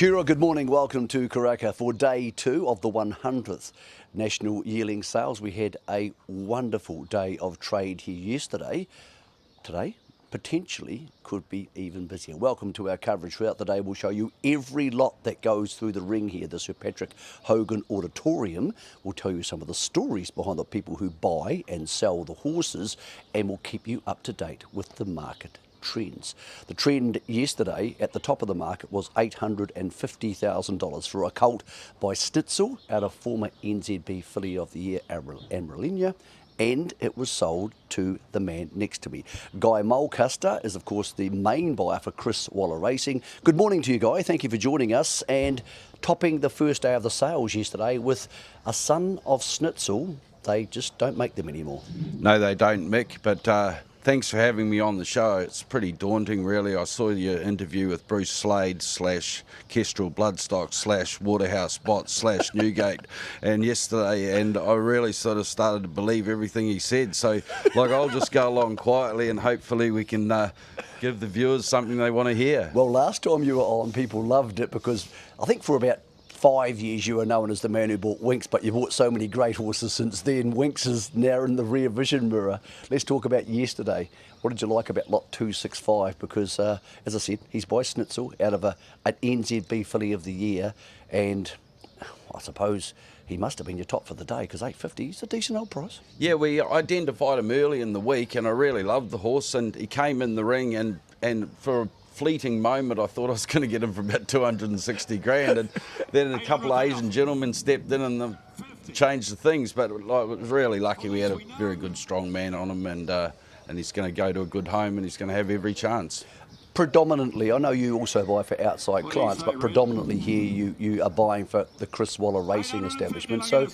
Kia ora, good morning, welcome to Karaka for day 2 of the 100th National Yearling Sales. We had a wonderful day of trade here yesterday. Today, potentially, could be even busier. Welcome to our coverage. Throughout the day, we'll show you every lot that goes through the ring here, the Sir Patrick Hogan Auditorium. We'll tell you some of the stories behind the people who buy and sell the horses, and we'll keep you up to date with the market trends. The trend yesterday at the top of the market was $850,000 for a colt by Schnitzel out of former NZB Filly of the Year Amrelinia, and it was sold to the man next to me. Guy Mulcaster is of course the main buyer for Chris Waller Racing. Good morning to you, Guy, thank you for joining us, and topping the first day of the sales yesterday with a son of Schnitzel. They just don't make them anymore. No, they don't, Mick, but thanks for having me on the show. It's pretty daunting, really. I saw your interview with Bruce Slade / Kestrel Bloodstock / Waterhouse Bot / Newgate and yesterday, and I really sort of started to believe everything he said. So, I'll just go along quietly and hopefully we can give the viewers something they want to hear. Well, last time you were on, people loved it because I think for about 5 years you were known as the man who bought Winx, but you bought so many great horses since then. Winx is now in the rear vision mirror. Let's talk about yesterday. What did you like about lot 265? Because, as I said, he's by Schnitzel out of an NZB Filly of the Year, and I suppose he must have been your top for the day because $850 is a decent old price. Yeah, we identified him early in the week, and I really loved the horse, and he came in the ring, and for a fleeting moment I thought I was going to get him for about 260 grand, and then a couple of Asian gentlemen stepped in and changed the things, but I was really lucky. We had a very good strong man on him, and he's going to go to a good home and he's going to have every chance. Predominantly, I know you also buy for outside clients, but predominantly here you are buying for the Chris Waller Racing establishment. So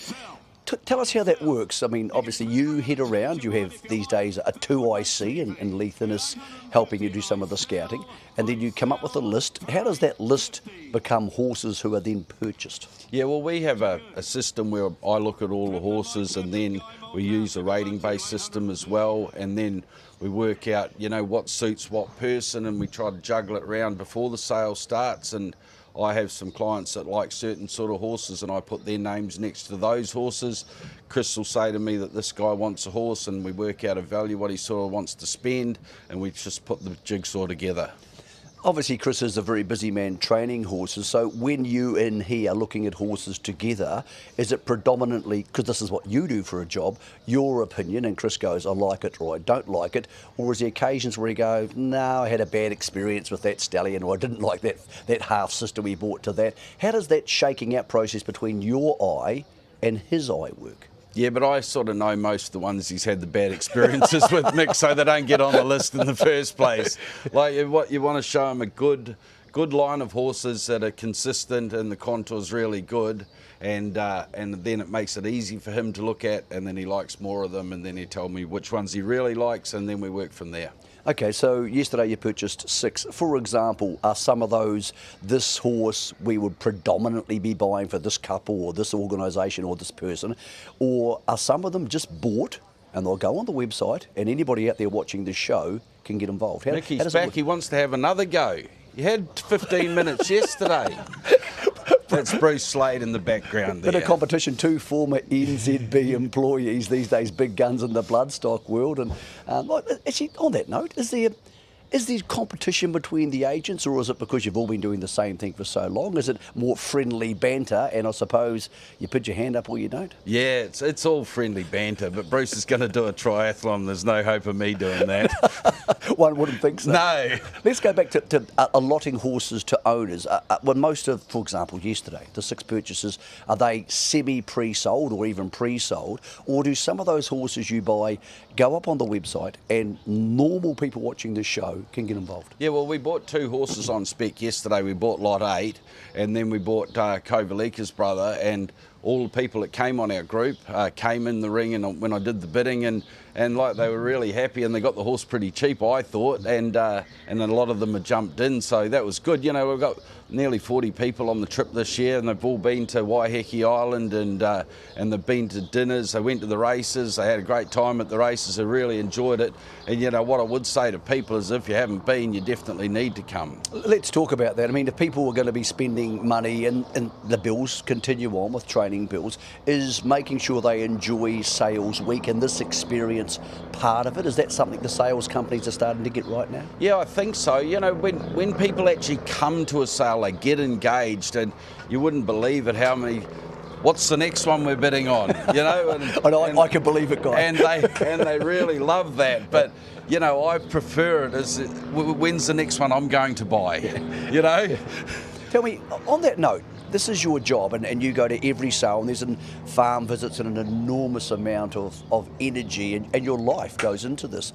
tell us how that works. I mean, obviously you head around, you have these days a 2IC and Leith Innes helping you do some of the scouting, and then you come up with a list. How does that list become horses who are then purchased? Yeah, well, we have a system where I look at all the horses, and then we use a rating-based system as well, and then we work out, what suits what person, and we try to juggle it around before the sale starts. And I have some clients that like certain sort of horses, and I put their names next to those horses. Chris will say to me that this guy wants a horse, and we work out a value, what he sort of wants to spend, and we just put the jigsaw together. Obviously, Chris is a very busy man training horses, so when you and he are looking at horses together, is it predominantly, because this is what you do for a job, your opinion, and Chris goes, I like it or I don't like it, or is there occasions where you go, no, I had a bad experience with that stallion, or I didn't like that half sister we bought to that? How does that shaking out process between your eye and his eye work? Yeah, but I sort of know most of the ones he's had the bad experiences with, Mick, so they don't get on the list in the first place. What you want to show him a good line of horses that are consistent and the contour's really good, and then it makes it easy for him to look at, and then he likes more of them, and then he told me which ones he really likes, and then we work from there. Okay, so yesterday you purchased 6. For example, are some of those this horse we would predominantly be buying for this couple or this organisation or this person, or are some of them just bought and they'll go on the website and anybody out there watching this show can get involved? Nicky's back, he wants to have another go. You had 15 minutes yesterday. That's Bruce Slade in the background there. Bit of competition, 2 former NZB employees these days, big guns in the bloodstock world. And actually, on that note, is there competition between the agents, or is it because you've all been doing the same thing for so long? Is it more friendly banter, and I suppose you put your hand up or you don't? Yeah, it's all friendly banter, but Bruce is going to do a triathlon. There's no hope of me doing that. One wouldn't think so. No. Let's go back to allotting horses to owners. Well, most of, for example, yesterday, the 6 purchases, are they semi-pre-sold or even pre-sold? Or do some of those horses you buy go up on the website and normal people watching this show can get involved? Yeah, well, we bought 2 horses on spec yesterday. We bought lot 8, and then we bought Kovalika's brother, and all the people that came on our group came in the ring, and when I did the bidding, and like they were really happy, and they got the horse pretty cheap, I thought, and a lot of them had jumped in, so that was good. You know, we've got nearly 40 people on the trip this year, and they've all been to Waiheke Island, and they've been to dinners, they went to the races, they had a great time at the races, they really enjoyed it. And you know, what I would say to people is, if you haven't been, you definitely need to come. Let's talk about that. I mean, if people are going to be spending money, and the bills continue on with training bills, is making sure they enjoy sales week and this experience part of it? Is that something the sales companies are starting to get right now? Yeah, I think so. You know, when people actually come to a sale, they get engaged, and you wouldn't believe it how many. What's the next one we're bidding on? You know, I can believe it, guys. And they really love that. But you know, I prefer it as when's the next one I'm going to buy? You know. Tell me, on that note, this is your job, and you go to every sale, and there's farm visits and an enormous amount of energy, and your life goes into this.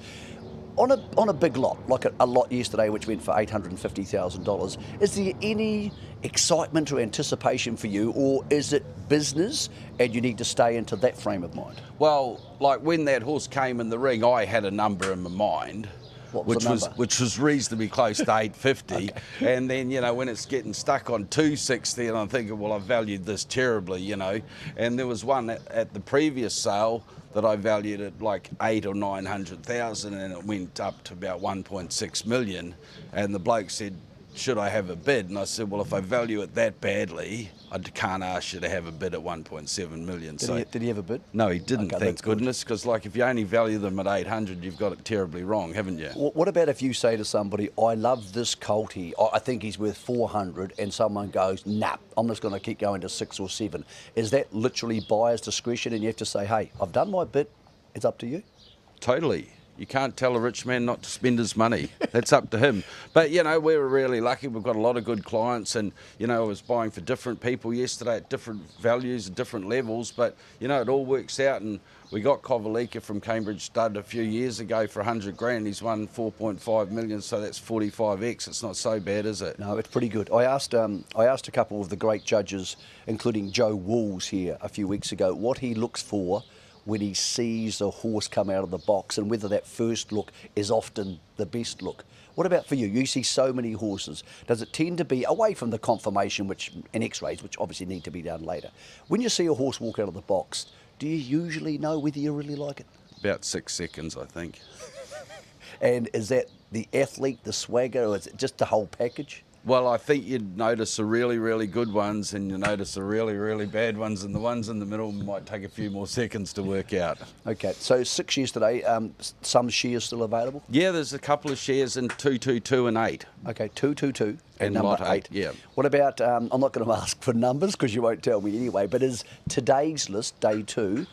On a big lot, like a lot yesterday, which went for $850,000, is there any excitement or anticipation for you, or is it business and you need to stay into that frame of mind? Well, like when that horse came in the ring, I had a number in my mind. Which was reasonably close to 850, okay. And then, you know, when it's getting stuck on 260, and I'm thinking, well, I valued this terribly, you know. And there was one at the previous sale that I valued at like 800,000 or 900,000, and it went up to about 1.6 million. And the bloke said, should I have a bid? And I said, well, if I value it that badly, I can't ask you to have a bid at 1.7 million. Did he have a bid? No, he didn't, okay, thank goodness, because like if you only value them at 800, you've got it terribly wrong, haven't you? What about if you say to somebody, I love this coltie, I think he's worth 400, and someone goes, nah, I'm just going to keep going to 6 or 7. Is that literally buyer's discretion, and you have to say, hey, I've done my bit, it's up to you? Totally. You can't tell a rich man not to spend his money. That's up to him. But, you know, we were really lucky. We've got a lot of good clients, and, you know, I was buying for different people yesterday at different values, at different levels. But, you know, it all works out, and we got Kovalika from Cambridge Stud a few years ago for 100 grand. He's won 4.5 million, so that's 45x. It's not so bad, is it? No, it's pretty good. I asked a couple of the great judges, including Joe Walls here a few weeks ago, what he looks for when he sees a horse come out of the box, and whether that first look is often the best look. What about for you? You see so many horses. Does it tend to be, away from the confirmation and x-rays, which obviously need to be done later, when you see a horse walk out of the box, do you usually know whether you really like it? About 6 seconds, I think. And is that the athlete, the swagger, or is it just the whole package? Well, I think you'd notice the really, really good ones, and you notice the really, really bad ones, and the ones in the middle might take a few more seconds to work out. Okay, so 6 shares today. Some shares still available? Yeah, there's a couple of shares in 222 and 8. Okay, 222 and number lot 8. Yeah. What about, I'm not going to ask for numbers because you won't tell me anyway, but is today's list, day 2,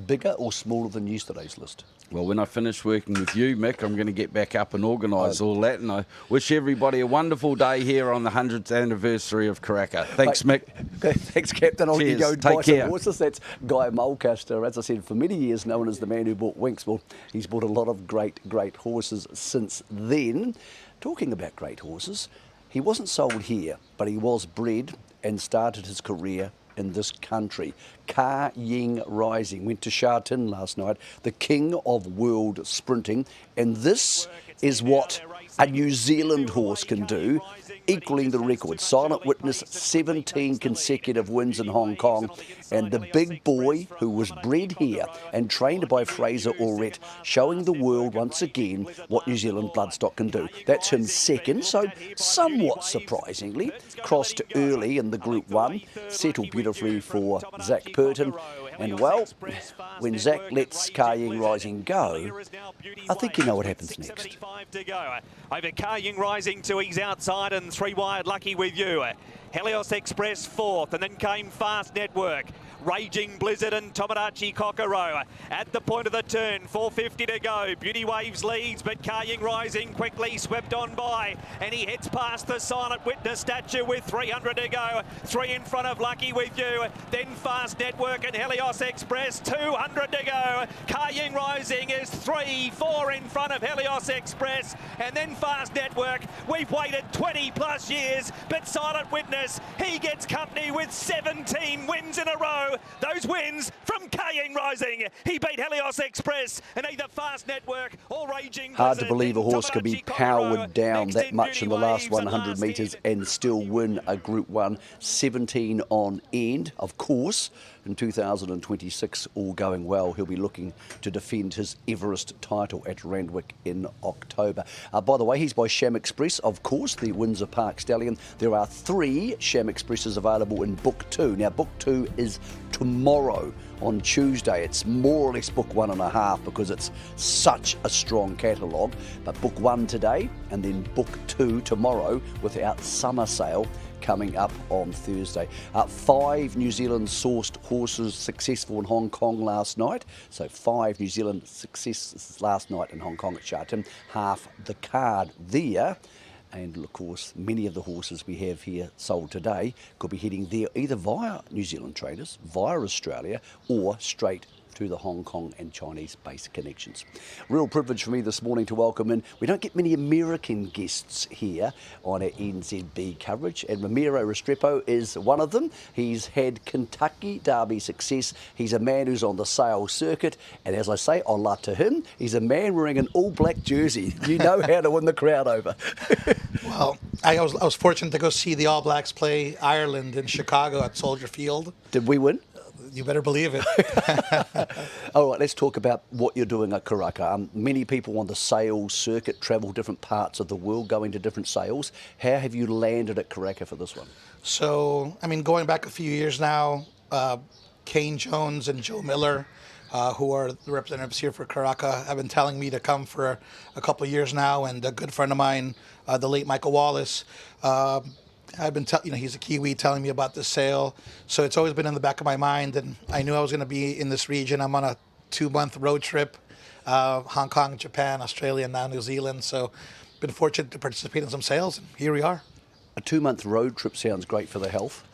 bigger or smaller than yesterday's list? Well, when I finish working with you, Mick, I'm going to get back up and organise all that, and I wish everybody a wonderful day here on the 100th anniversary of Karaka. Thanks, Mick. Thanks, Captain. I'll Cheers. go Take buy care. some horses. That's Guy Mulcaster, as I said, for many years known as the man who bought Winks. Well, he's bought a lot of great horses since then. Talking about great horses, he wasn't sold here, but he was bred and started his career in this country. Ka Ying Rising went to Sha Tin last night, the king of world sprinting, and this is what a New Zealand horse can do, equaling the record. Silent Witness, 17 consecutive wins in Hong Kong, and the big boy who was bred here and trained by Fraser Allred, showing the world once again what New Zealand bloodstock can do. That's him second, so somewhat surprisingly, crossed early in the Group 1, settled beautifully for Zach Purton, and well, when Zach lets Ka Ying Rising go, I think you know what happens next. Over Ka Ying Rising to his outside, and 3 wide Lucky With You. Helios Express 4th, and then came Fast Network. Raging Blizzard and Tomodachi Kokoro at the point of the turn, 450 to go. Beauty Waves leads, but Ka Ying Rising quickly swept on by, and he heads past the Silent Witness statue with 300 to go. 3 in front of Lucky With You, then Fast Network and Helios Express, 200 to go. Ka Ying Rising is 3-4 in front of Helios Express, and then Fast Network. We've waited 20 plus years, but Silent Witness, he gets company with 17 wins in a row. go. Those wins from Kaying Rising. He beat Helios Express and either Fast Network or Raging Hard to Blizzard. believe a horse could be Tomodachi powered Kokoro down next that much in the last Beauty Waves and 100 last metres in. and still win a Group 1, 17 on end. Of course, in 2026, all going well, he'll be looking to defend his Everest title at Randwick in October. By the way, he's by Sham Express, of course, the Windsor Park Stallion. There are 3 Sham Expresses available in Book 2. Now, Book 2 is tomorrow. On Tuesday, it's more or less book 1.5 because it's such a strong catalogue. But book 1 today and then book 2 tomorrow with our summer sale coming up on Thursday. 5 New Zealand sourced horses successful in Hong Kong last night. So 5 New Zealand successes last night in Hong Kong at Sha Tin. Half the card there. And of course, many of the horses we have here sold today could be heading there either via New Zealand traders, via Australia, or straight to the Hong Kong and Chinese base connections. Real privilege for me this morning to welcome in. We don't get many American guests here on our NZB coverage, and Ramiro Restrepo is one of them. He's had Kentucky Derby success. He's a man who's on the sales circuit, and as I say, Allah to him, he's a man wearing an all-black jersey. You know how to win the crowd over. Well, I was fortunate to go see the All Blacks play Ireland in Chicago at Soldier Field. Did we win? You better believe it. All right, let's talk about what you're doing at Karaka. Many people on the sales circuit travel different parts of the world, going to different sales. How have you landed at Karaka for this one? So, I mean, going back a few years now, Kane Jones and Joe Miller, who are the representatives here for Karaka, have been telling me to come for a couple of years now. And a good friend of mine, the late Michael Wallace, I've been, he's a Kiwi, telling me about this sale. So it's always been in the back of my mind, and I knew I was going to be in this region. I'm on a 2-month road trip, Hong Kong, Japan, Australia, and now New Zealand. So been fortunate to participate in some sales, and here we are. A 2-month road trip sounds great for the health.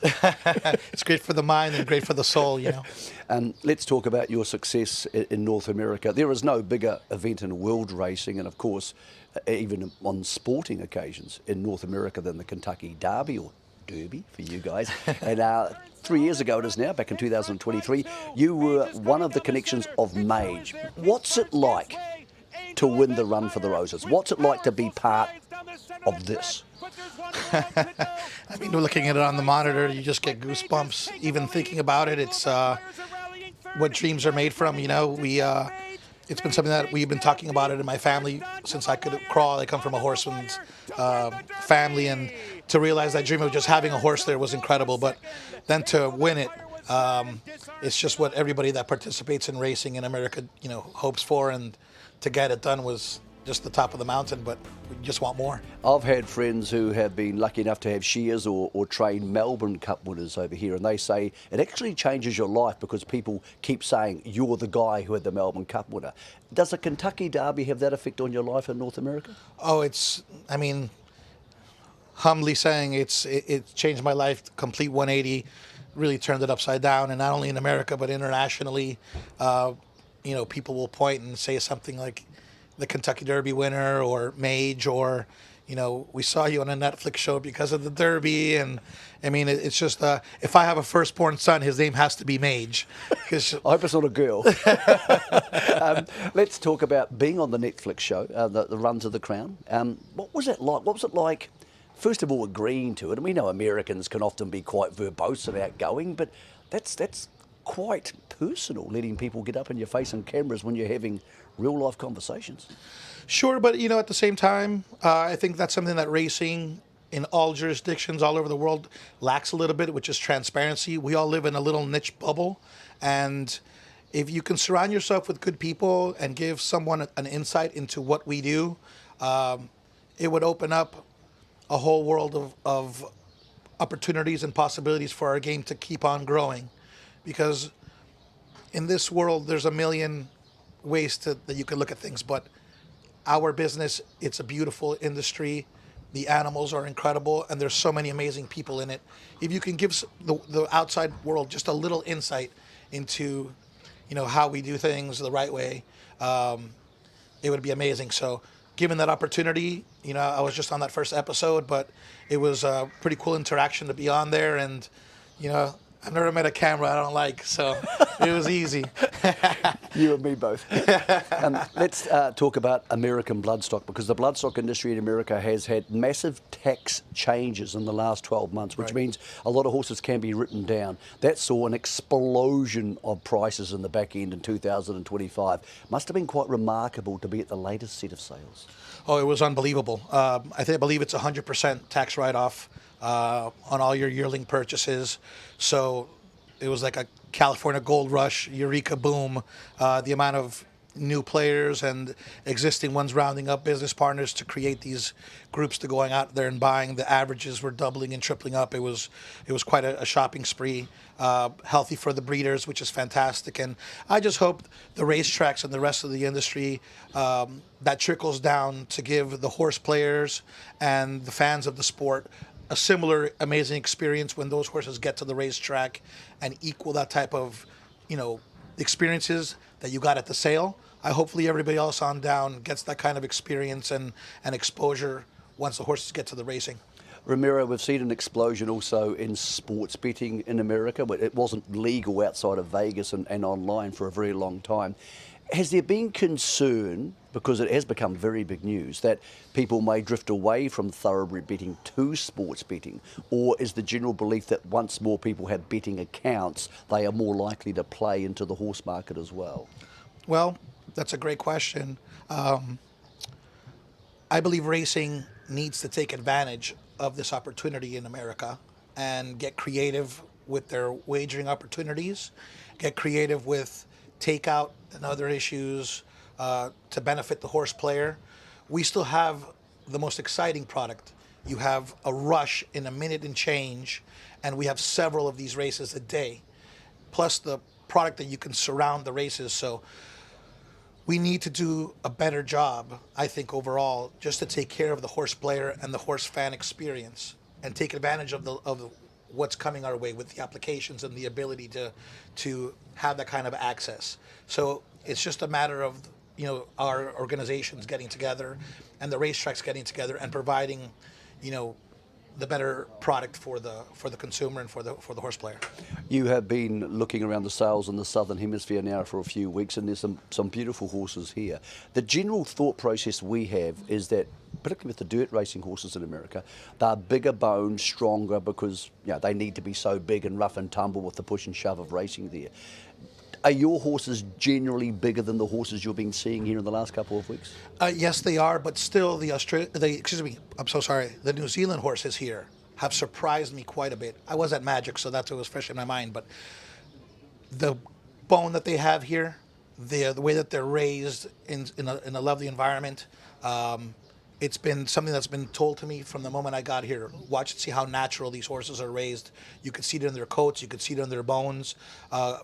It's great for the mind and great for the soul, you know. Let's talk about your success in North America. There is no bigger event in world racing, and of course, even on sporting occasions in North America than the Kentucky Derby, or Derby for you guys. And 3 years ago it is now, back in 2023, you were one of the connections of Mage. What's it like to win the Run for the Roses? What's it like to be part of this? I mean, looking at it on the monitor, you just get goosebumps. Even thinking about it, it's what dreams are made from. You know, it's been something that we've been talking about it in my family since I could crawl. I come from a horseman's family, and to realize that dream of just having a horse there was incredible. But then to win it, it's just what everybody that participates in racing in America, you know, hopes for, and to get it done was just the top of the mountain, but we just want more. I've had friends who have been lucky enough to have shares or train Melbourne Cup winners over here, and they say it actually changes your life because people keep saying you're the guy who had the Melbourne Cup winner. Does the Kentucky Derby have that effect on your life in North America? Oh, I mean, humbly saying it changed my life, complete 180, really turned it upside down, and not only in America, but internationally. You know, people will point and say something like, the Kentucky Derby winner or Mage, or, you know, we saw you on a Netflix show because of the Derby. And I mean, it's just, if I have a firstborn son, his name has to be Mage. I hope it's not a girl. Let's talk about being on the Netflix show, the Run to the Crown. What was it like? What was it like, first of all, agreeing to it? And we know Americans can often be quite verbose and outgoing, but that's quite personal, letting people get up in your face on cameras when you're having real life conversations. Sure, but you know, at the same time, I think that's something that racing in all jurisdictions all over the world lacks a little bit, which is transparency. We all live in a little niche bubble, and if you can surround yourself with good people and give someone an insight into what we do, it would open up a whole world of opportunities and possibilities for our game to keep on growing. Because in this world, there's a million ways that you can look at things, but our business, it's a beautiful industry. The animals are incredible, and there's so many amazing people in it. If you can give the outside world just a little insight into, you know, how we do things the right way, it would be amazing. So given that opportunity, you know, I was just on that first episode, but it was a pretty cool interaction to be on there, and, you know, I've never met a camera I don't like, so it was easy. You and me both. Let's talk about American bloodstock, because the bloodstock industry in America has had massive tax changes in the last 12 months, which means a lot of horses can be written down. That saw an explosion of prices in the back end in 2025. Must have been quite remarkable to be at the latest set of sales. Oh, it was unbelievable. I believe it's 100% tax write-off on all your yearling purchases. So it was like a California gold rush, eureka boom. The amount of new players and existing ones rounding up business partners to create these groups to going out there and buying. The averages were doubling and tripling up. It was quite a shopping spree. Healthy for the breeders, which is fantastic. And I just hope the racetracks and the rest of the industry that trickles down to give the horse players and the fans of the sport a similar amazing experience when those horses get to the racetrack, and equal that type of, experiences that you got at the sale. Hopefully everybody else on down gets that kind of experience and exposure once the horses get to the racing. Ramiro, we've seen an explosion also in sports betting in America, but it wasn't legal outside of Vegas and online for a very long time. Has there been concern, because it has become very big news, that people may drift away from thoroughbred betting to sports betting? Or is the general belief that once more people have betting accounts, they are more likely to play into the horse market as well? Well, that's a great question. I believe racing needs to take advantage of this opportunity in America and get creative with their wagering opportunities, get creative with takeout and other issues to benefit the horse player. We still have the most exciting product. You have a rush in a minute and change, and we have several of these races a day, plus the product that you can surround the races. So we need to do a better job, I think, overall, just to take care of the horse player and the horse fan experience, and take advantage of what's coming our way with the applications and the ability to have that kind of access. So it's just a matter of our organizations getting together and the racetracks getting together and providing the better product for the consumer and for the horse player. You have been looking around the sales in the Southern Hemisphere now for a few weeks, and there's some beautiful horses here. The general thought process we have is that, particularly with the dirt racing horses in America, they're bigger boned, stronger, because they need to be so big and rough and tumble with the push and shove of racing there. Are your horses generally bigger than the horses you've been seeing here in the last couple of weeks? Yes, they are, but still the New Zealand horses here have surprised me quite a bit. I was at Magic, so that's what was fresh in my mind, but the bone that they have here, the way that they're raised in a lovely environment, it's been something that's been told to me from the moment I got here. Watch and see how natural these horses are raised. You could see it in their coats. You could see it in their bones.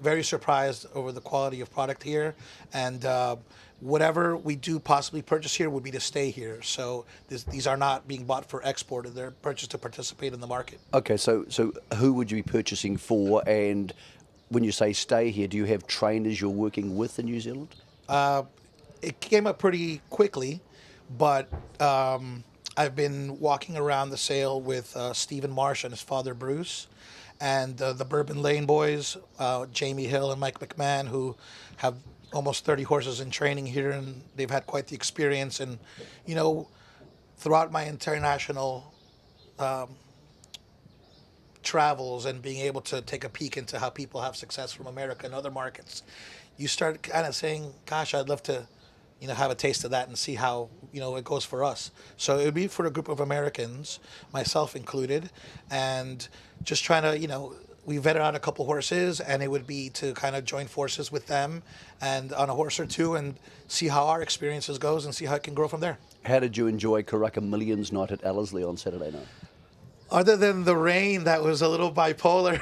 Very surprised over the quality of product here. And whatever we do possibly purchase here would be to stay here. So these are not being bought for export. They're purchased to participate in the market. Okay, so who would you be purchasing for? And when you say stay here, do you have trainers you're working with in New Zealand? It came up pretty quickly. But I've been walking around the sale with Stephen Marsh and his father Bruce, and the Bourbon Lane boys, Jamie Hill and Mike McMahon, who have almost 30 horses in training here, and they've had quite the experience. And throughout my international travels and being able to take a peek into how people have success from America and other markets, you start kind of saying, gosh, I'd love to have a taste of that and see how, it goes for us. So it would be for a group of Americans, myself included, and just trying to, we vetted out a couple horses, and it would be to kind of join forces with them and on a horse or two and see how our experiences goes and see how it can grow from there. How did you enjoy Karaka Millions night at Ellerslie on Saturday night? Other than the rain that was a little bipolar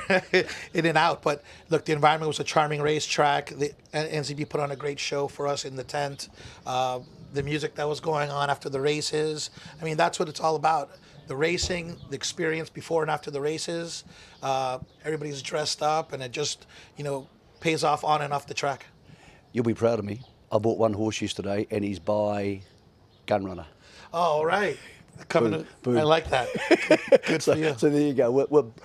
in and out. But look, the environment was a charming racetrack. The NCB put on a great show for us in the tent. The music that was going on after the races. I mean, that's what it's all about. The racing, the experience before and after the races. Everybody's dressed up, and it just, pays off on and off the track. You'll be proud of me. I bought one horse yesterday, and he's by Gunrunner. Oh, right. Coming Boom. I like that. Good for you. So there you go.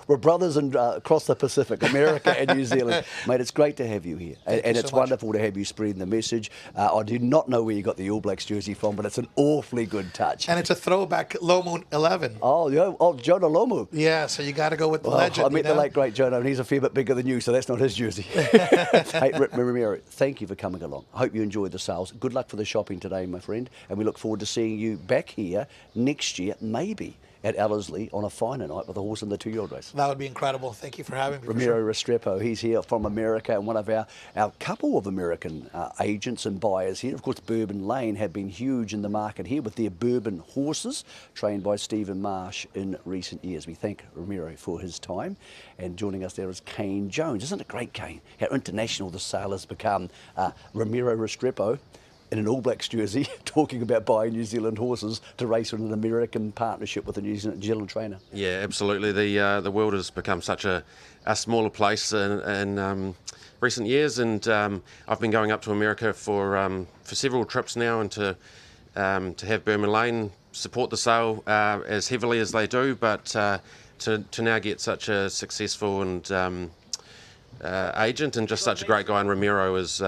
We're brothers and across the Pacific, America and New Zealand. Mate, it's great to have you here. And you it's so much. wonderful to have you spreading the message. I do not know where you got the All Blacks jersey from, but it's an awfully good touch. And it's a throwback Lomo 11. Oh, Jonah Lomu. Yeah, so you got to go with the Well, legend. I met the late, great Jonah, and he's a fair bit bigger than you, so that's not his jersey. Hey, Ramiro, thank you for coming along. I hope you enjoyed the sales. Good luck for the shopping today, my friend, and we look forward to seeing you back here next year, maybe at Ellerslie on a finer night with a horse in the 2-year-old race. That would be incredible. Thank you for having me. Ramiro Restrepo, he's here from America, and one of our couple of American agents and buyers here. Of course, Bourbon Lane have been huge in the market here with their Bourbon horses, trained by Stephen Marsh in recent years. We thank Ramiro for his time, and joining us there is Kane Jones. Isn't it great, Kane, how international the sale has become? Ramiro Restrepo in an All Blacks jersey, talking about buying New Zealand horses to race in an American partnership with a New Zealand trainer. Yeah, absolutely. The world has become such a smaller place in recent years, and I've been going up to America for several trips now, and to have Bourbon Lane support the sale as heavily as they do, but to now get such a successful and agent and just such a great guy, and Ramiro is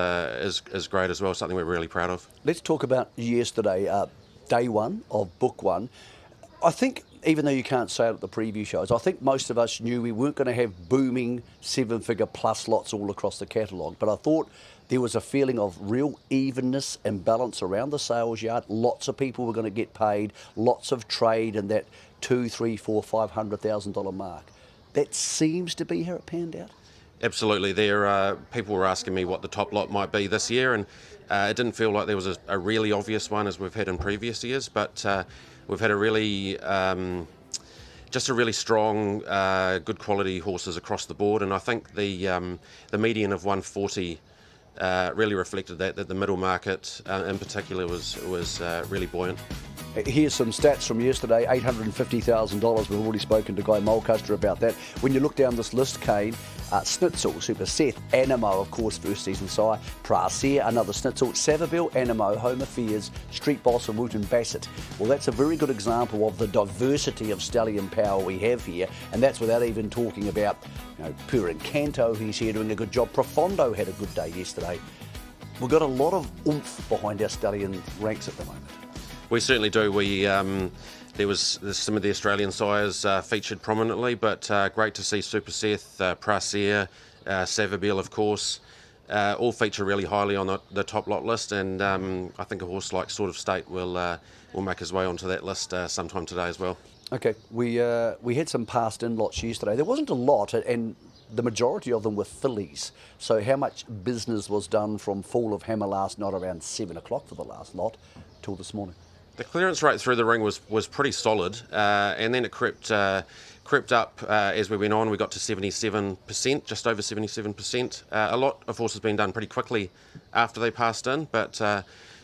great as well, something we're really proud of. Let's talk about yesterday, day one of book one. I think, even though you can't say it at the preview shows, I think most of us knew we weren't going to have booming 7-figure plus lots all across the catalogue, but I thought there was a feeling of real evenness and balance around the sales yard. Lots of people were going to get paid, lots of trade, and that $200,000, $300,000, $500,000 mark. That seems to be how it panned out. Absolutely. People were asking me what the top lot might be this year, and it didn't feel like there was a really obvious one as we've had in previous years, but we've had a really strong, good quality horses across the board, and I think the median of 140 really reflected that the middle market in particular was really buoyant. Here's some stats from yesterday. $850,000. We've already spoken to Guy Mulcaster about that. When you look down this list, Kane, Snitzel, Super Seth, Animo, of course, first season sire, Prasia, another Snitzel, Savabeel, Animo, Home Affairs, Street Boss, and Wooten Bassett. Well, that's a very good example of the diversity of stallion power we have here, and that's without even talking about, Pure Encanto, he's here doing a good job. Profondo had a good day yesterday. We've got a lot of oomph behind our stallion ranks at the moment. We certainly do. There's some of the Australian sires featured prominently, but great to see Super Seth, Prasia, Savabeel, of course, all feature really highly on the top lot list, and I think a horse like Sort of State will make his way onto that list sometime today as well. Okay, we had some passed in lots yesterday. There wasn't a lot, and the majority of them were fillies. So how much business was done from Fall of Hammer last night around 7 o'clock for the last lot till this morning? The clearance rate through the ring was pretty solid, and then it crept up as we went on. We got to 77%, just over 77%. A lot of horses being done pretty quickly after they passed in, but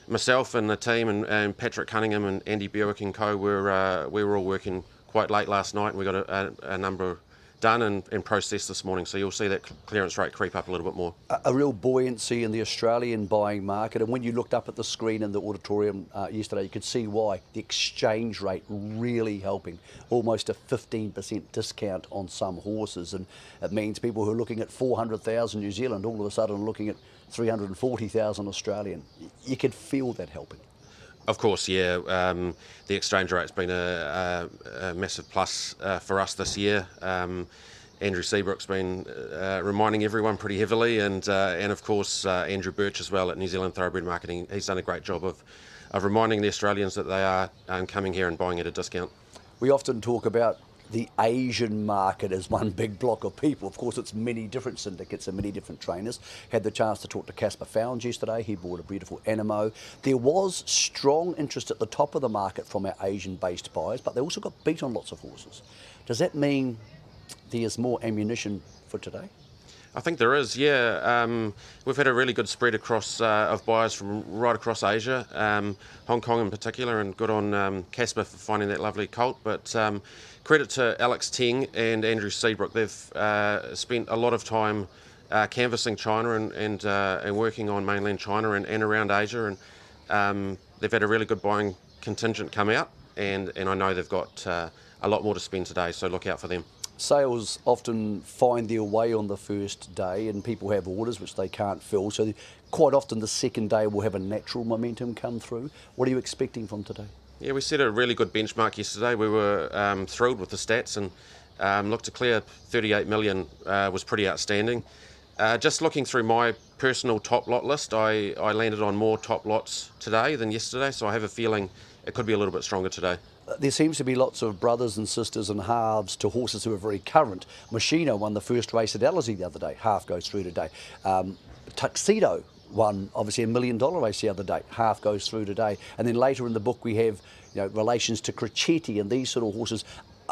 myself and the team and Patrick Cunningham and Andy Berwick and co we were all working quite late last night, and we got a number done and processed this morning, so you'll see that clearance rate creep up a little bit more. A real buoyancy in the Australian buying market, and when you looked up at the screen in the auditorium yesterday, you could see why. The exchange rate really helping, almost a 15% discount on some horses, and it means people who are looking at 400,000 New Zealand all of a sudden are looking at 340,000 Australian. You could feel that helping. Of course, yeah. The exchange rate's been a massive plus for us this year. Andrew Seabrook's been reminding everyone pretty heavily, and of course Andrew Birch as well at New Zealand Thoroughbred Marketing. He's done a great job of reminding the Australians that they are coming here and buying at a discount. We often talk about the Asian market as one big block of people. Of course, it's many different syndicates and many different trainers. Had the chance to talk to Casper Founds yesterday. He bought a beautiful Animo. There was strong interest at the top of the market from our Asian-based buyers, but they also got beat on lots of horses. Does that mean there's more ammunition for today? I think there is, yeah. We've had a really good spread across of buyers from right across Asia, Hong Kong in particular, and good on Casper for finding that lovely colt. But credit to Alex Teng and Andrew Seabrook. They've spent a lot of time canvassing China and working on mainland China and around Asia, and they've had a really good buying contingent come out. and I know they've got a lot more to spend today, so look out for them. Sales often find their way on the first day, and people have orders which they can't fill, so quite often the second day will have a natural momentum come through. What are you expecting from today? Yeah, we set a really good benchmark yesterday. We were thrilled with the stats, and looked to clear 38 million was pretty outstanding. Just looking through my personal top lot list, I landed on more top lots today than yesterday, so I have a feeling it could be a little bit stronger today. There seems to be lots of brothers and sisters and halves to horses who are very current. Machino won the first race at Ellerslie the other day, half goes through today. Tuxedo won obviously $1 million race the other day, half goes through today. And then later in the book we have, you know, relations to Crecchetti and these sort of horses.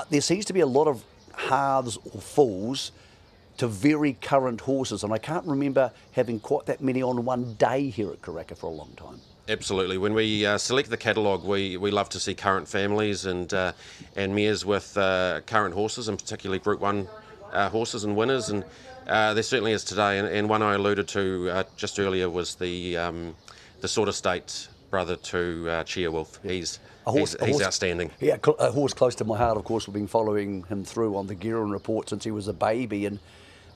There seems to be a lot of halves or fulls to very current horses, and I can't remember having quite that many on one day here at Karaka for a long time. Absolutely. When we select the catalogue, we love to see current families and mares with current horses, and particularly Group 1 horses and winners. And there certainly is today. And one I alluded to just earlier was the Sort of State brother to Cheerwolf. He's outstanding. Yeah, a horse close to my heart, of course. We've been following him through on the Gearin report since he was a baby. And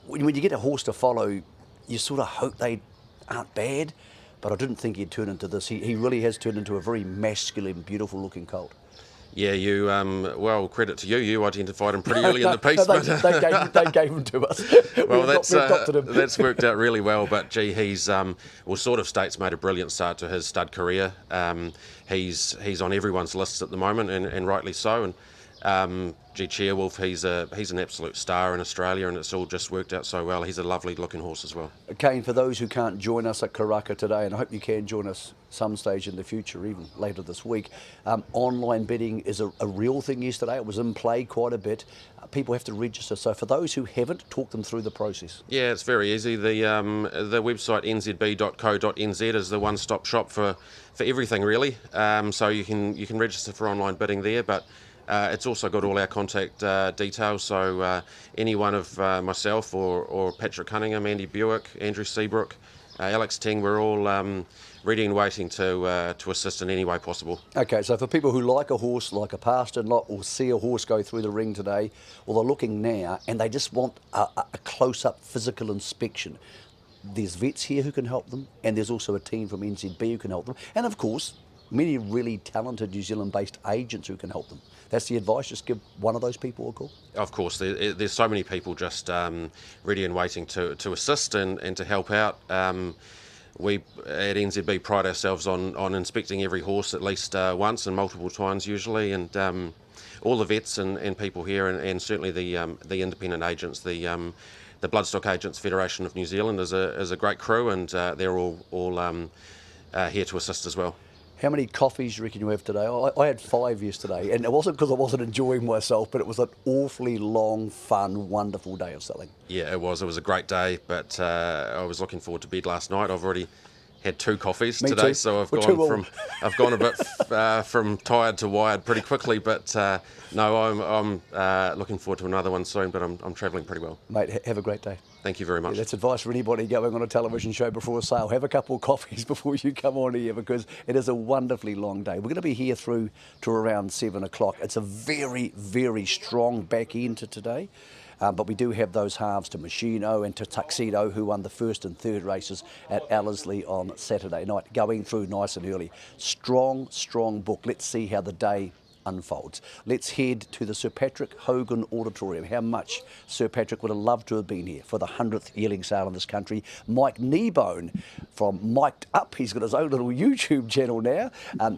when you get a horse to follow, you sort of hope they aren't bad. But I didn't think he'd turn into this. He really has turned into a very masculine, beautiful-looking colt. Yeah, you. Well, credit to you. You identified him pretty early in the piece. They gave him to us. Well, we've adopted him. That's worked out really well. But gee, he's Sort of State's made a brilliant start to his stud career. He's on everyone's lists at the moment, and rightly so. And Cheerwolf, he's an absolute star in Australia, and it's all just worked out so well. He's a lovely looking horse as well. Kane, for those who can't join us at Karaka today, and I hope you can join us some stage in the future, even later this week, online bidding is a real thing yesterday. It was in play quite a bit. People have to register. So for those who haven't, talk them through the process. Yeah, it's very easy. The website nzb.co.nz is the one-stop shop for everything really. So you can register for online bidding there, but it's also got all our contact details, so any one of myself or Patrick Cunningham, Andy Buick, Andrew Seabrook, Alex Ting, we're all ready and waiting to assist in any way possible. Okay, so for people who like a horse, like a pasture lot, or see a horse go through the ring today, well, they're looking now and they just want a close-up physical inspection. There's vets here who can help them, and there's also a team from NZB who can help them, and of course, many really talented New Zealand-based agents who can help them. That's the advice, just give one of those people a call. Of course, there's so many people just ready and waiting to assist and to help out. We at NZB pride ourselves on inspecting every horse at least once and multiple times usually, and all the vets and people here, and certainly the independent agents, the Bloodstock Agents Federation of New Zealand is a great crew, and they're all here to assist as well. How many coffees do you reckon you have today? I had 5 yesterday, and it wasn't because I wasn't enjoying myself, but it was an awfully long, fun, wonderful day of selling. Yeah, it was. It was a great day, but I was looking forward to bed last night. I've already had 2 coffees Me today, too. so I've gone a bit from tired to wired pretty quickly. But no, I'm looking forward to another one soon. But I'm travelling pretty well. Mate, have a great day. Thank you very much. Yeah, that's advice for anybody going on a television show before a sale. Have a couple of coffees before you come on here, because it is a wonderfully long day. We're going to be here through to around 7 o'clock. It's a very, very strong back end to today. But we do have those halves to Machino and to Tuxedo, who won the first and third races at Ellerslie on Saturday night, going through nice and early. Strong, strong book. Let's see how the day unfolds. Let's head to the Sir Patrick Hogan Auditorium. How much Sir Patrick would have loved to have been here for the 100th yearling sale in this country. Mike Kneebone from Mic'd Up. He's got his own little YouTube channel now.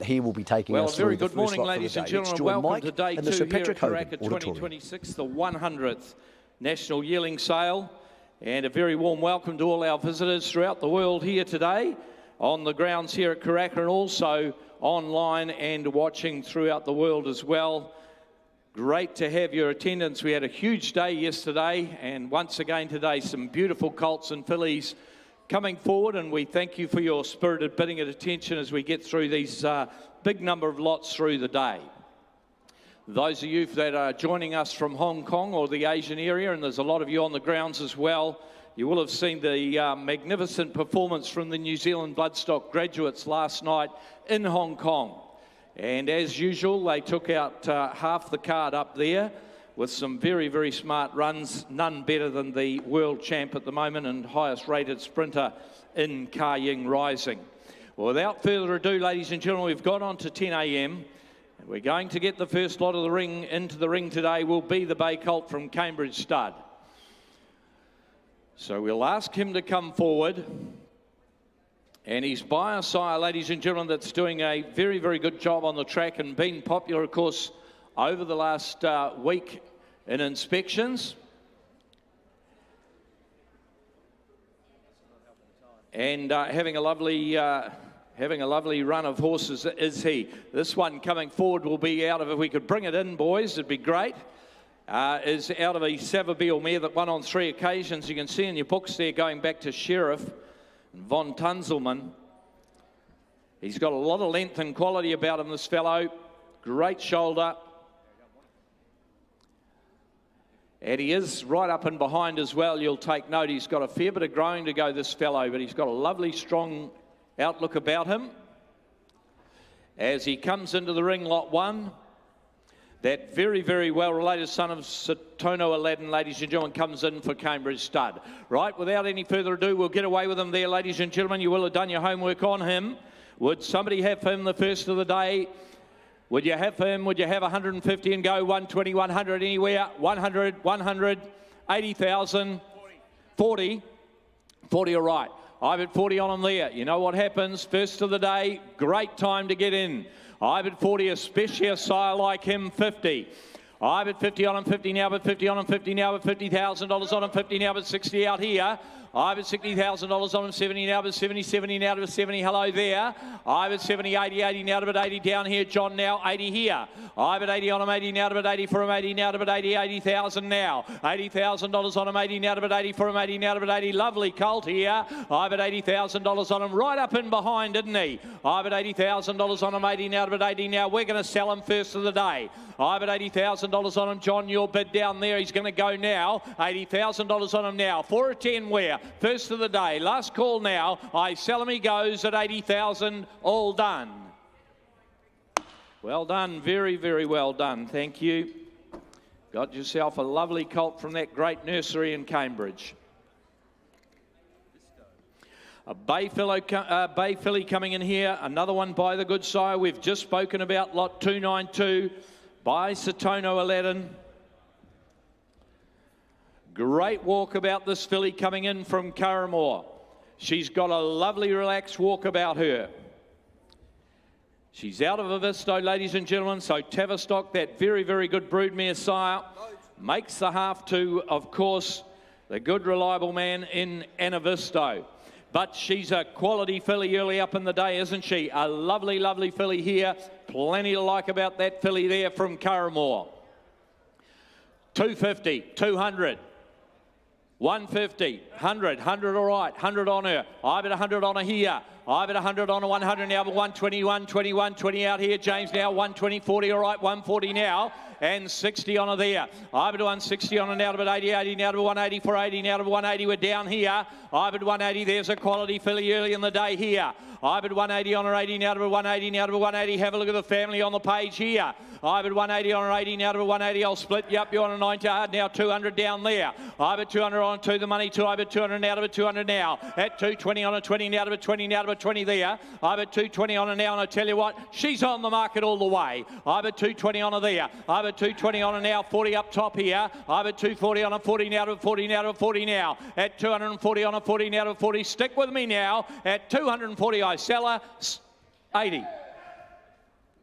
He will be taking us through the first lot for the day. Well, very good morning, ladies and gentlemen. Welcome to day 2 here at Karaka 2026, the 100th National Yearling Sale. And a very warm welcome to all our visitors throughout the world here today on the grounds here at Karaka, and also online and watching throughout the world as well. Great to have your attendance. We had a huge day yesterday, and once again today some beautiful colts and fillies coming forward, and we thank you for your spirited bidding and attention as we get through these big number of lots through the day. Those of you that are joining us from Hong Kong or the Asian area, and there's a lot of you on the grounds as well, you will have seen the magnificent performance from the New Zealand Bloodstock graduates last night in Hong Kong. And as usual, they took out half the card up there with some very, very smart runs. None better than the world champ at the moment and highest rated sprinter in Karaka Rising. Well, without further ado, ladies and gentlemen, we've got on to 10 a.m. and we're going to get the first lot of the ring into the ring today. Will be the Bay Colt from Cambridge Stud. So we'll ask him to come forward. And he's by a sire, ladies and gentlemen, that's doing a very, very good job on the track and been popular, of course, over the last week in inspections. And having a lovely run of horses is he. This one coming forward will be out of, if we could bring it in, boys, it'd be great. Is out of a Savabeel mare that won on 3 occasions. You can see in your books there going back to Sheriff Von Tunzelman. He's got a lot of length and quality about him, this fellow. Great shoulder. And he is right up and behind as well. You'll take note, he's got a fair bit of growing to go, this fellow, but he's got a lovely, strong outlook about him. As he comes into the ring, lot 1. That very, very well-related son of Satono Aladdin, ladies and gentlemen, comes in for Cambridge Stud. Right, without any further ado, we'll get away with him there, ladies and gentlemen. You will have done your homework on him. Would somebody have him the first of the day? Would you have him? Would you have 150 and go 120, 100 anywhere? 100, 100, 80,000, 40, all right. I've at 40 on him there. You know what happens? First of the day, great time to get in. I've at 40, especially a sire like him, 50. I've at 50 on him, 50 now, but 50 on him, 50 now, but $50,000 on him, 50 now, but 60 out here. I've at $60,000 on him, 70 now, but 70, 70 now, but 70, hello there. I've at 70, 80, 80 now, but 80 down here, John now, 80 here. I've at 80 on him, 80 now, but 80 for him, 80 now, but 80, 80,000 now. $80,000 on him, 80 now, but 80 for him, 80 now, but 80. Lovely colt here. I've at $80,000 on him, right up in behind, didn't he? I've at $80,000 on him, 80 now, but 80 now. We're going to sell him first of the day. I've at $80,000 on him, John, your bid down there. He's going to go now. $80,000 on him now. 4 or 10 where? First of the day. Last call now. I sell him, he goes at 80,000. All done. Well done. Very, very well done. Thank you. Got yourself a lovely colt from that great nursery in Cambridge. A Bay filly coming in here. Another one by the good sire. We've just spoken about lot 292 by Satono Aladdin. Great walk about this filly coming in from Curramore. She's got a lovely relaxed walk about her. She's out of Avisto, ladies and gentlemen, so Tavistock, that very, very good broodmare sire, makes the half to, of course, the good reliable man in Anavisto. But she's a quality filly early up in the day, isn't she? A lovely, lovely filly here. Plenty to like about that filly there from Curramore. 250, 200. 150, 100, 100 all right, 100 on her. I've at 100 on her here. I've at 100 on her, 100 now, but 121, 21, 20 out here. James now, 120, 40 all right, 140 now. And 60 on her there. I've at 160 on her now to 80, 80 now to 180 for 80 now to 180. We're down here. I've at 180. There's a quality filly early in the day here. I've at 180 on her 80 now to 180 now to 180. Have a look at the family on the page here. I've at 180 on her 80 now to 180. I'll split you up. You're on a 90 yard now. 200 down there. I've at 200 on to the money too. I've at 200 now to 200 now. At 220 on a 20 now to 20 now to 20 there. I've at 220 on her now, and I tell you what, she's on the market all the way. I've at 220 on her there. I've at 220 on her now. 40 up top here. I've at 240 on a 40 now to 40 now to 40 now. At 240 on a 40 now to 40. Stick with me now. At 240 I sell her. 80.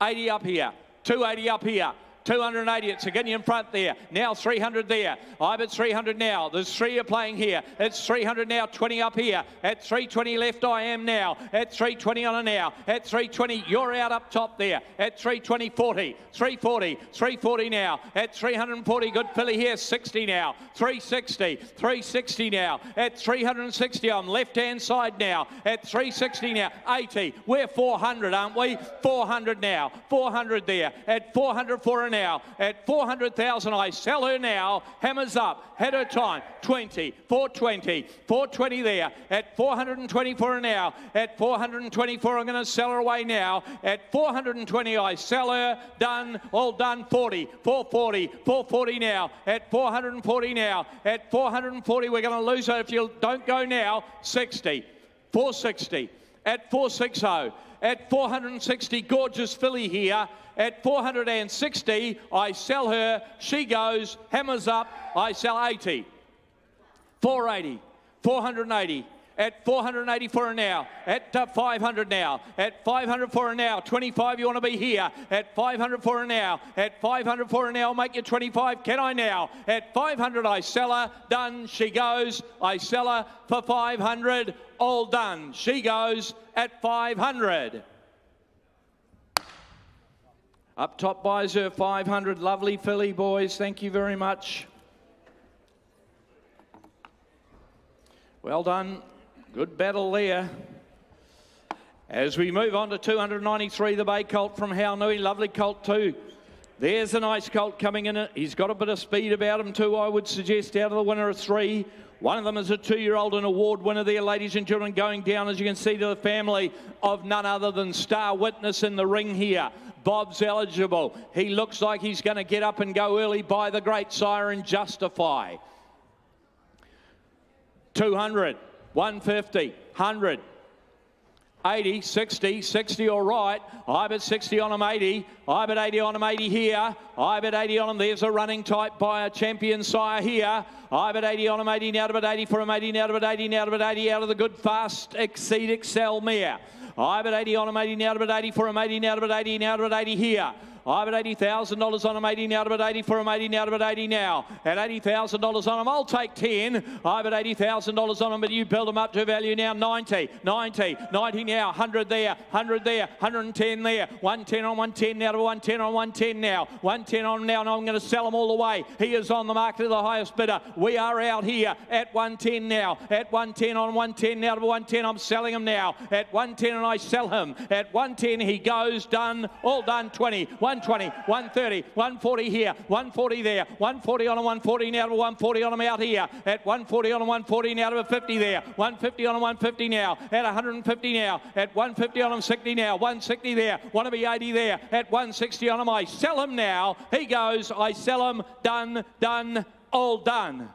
80 up here. 280 up here. 280, it's getting in front there. Now 300 there. I'm at 300 now. There's 3 are playing here. It's 300 now, 20 up here. At 320 left I am now. At 320 on her now. At 320, you're out up top there. At 320, 40. 340, 340 now. At 340, good filly here, 60 now. 360, 360 now. At 360 on left-hand side now. At 360 now, 80. We're 400, aren't we? 400 now. 400 there. At 400 for her now. now. At 400,000, I sell her now. Hammers up, had her time. 20, 420, 420 there. At 420 for her now. At 424, I'm going to sell her away now. At 420, I sell her. Done, all done. 40, 440, 440 now. At 440 now. At 440, we're going to lose her if you don't go now. 60, 460. At 460, at 460, gorgeous filly here. At 460, I sell her. She goes, hammers up, I sell 80. 480, 480. At 480 for her now. At 500 now. At 500 for her now. 25, you want to be here. At 500 for her now. At 500 for her now. Make you 25. Can I now? At 500, I sell her. Done. She goes. I sell her for 500. All done. She goes at 500. Up top buys her 500. Lovely filly, boys. Thank you very much. Well done. Good battle there. As we move on to 293, the Bay Colt from Haunui. Lovely colt too. There's a nice colt coming in. He's got a bit of speed about him too, I would suggest, out of the winner of 3. One of them is a 2-year-old and award winner there, ladies and gentlemen, going down, as you can see, to the family of none other than Star Witness in the ring here. Bob's eligible. He looks like he's going to get up and go early by the great Siren Justify. 200, 150, 100, 80, 60, 60 all right. I bet 60 on him, 80. I bet 80 on him, 80 here. I bet 80 on him. There's a running type by a champion sire here. I bet 80 on him, 80 now to bet 80 for him, 80 now to bet 80 now to bet 80 out of the good fast Exceed Excel mare. I bet 80 on him, 80 now to bet 80 for him, 80 now to bet 80 now to bet 80 here. I bet $80,000 on him, 80 now to bet 80 for him, 80 now to bet 80 now. At $80,000 on him, I'll take 10. I bet $80,000 on him, but you build him up to value now. 90, 90, 90 now, 100 there, 100 there, 110 there. 110 on 110 now to 110 on 110 now. 110 on now, and I'm going to sell him all the way. He is on the market to the highest bidder. We are out here at 110 now. At 110 on 110 now to 110, I'm selling him now. At 110 and I sell him. At 110 he goes, done, all done, 20, 120, 130, 140 here, 140 there, 140 on a 140 now to 140 on him out here. At 140 on a 140 now to a 50 there, 150 on a 150 now, at 150 now, at 150 on him 60 now, 160 there, want to be 80 there, at 160 on him, I sell him now. He goes, I sell him, done, done, all done.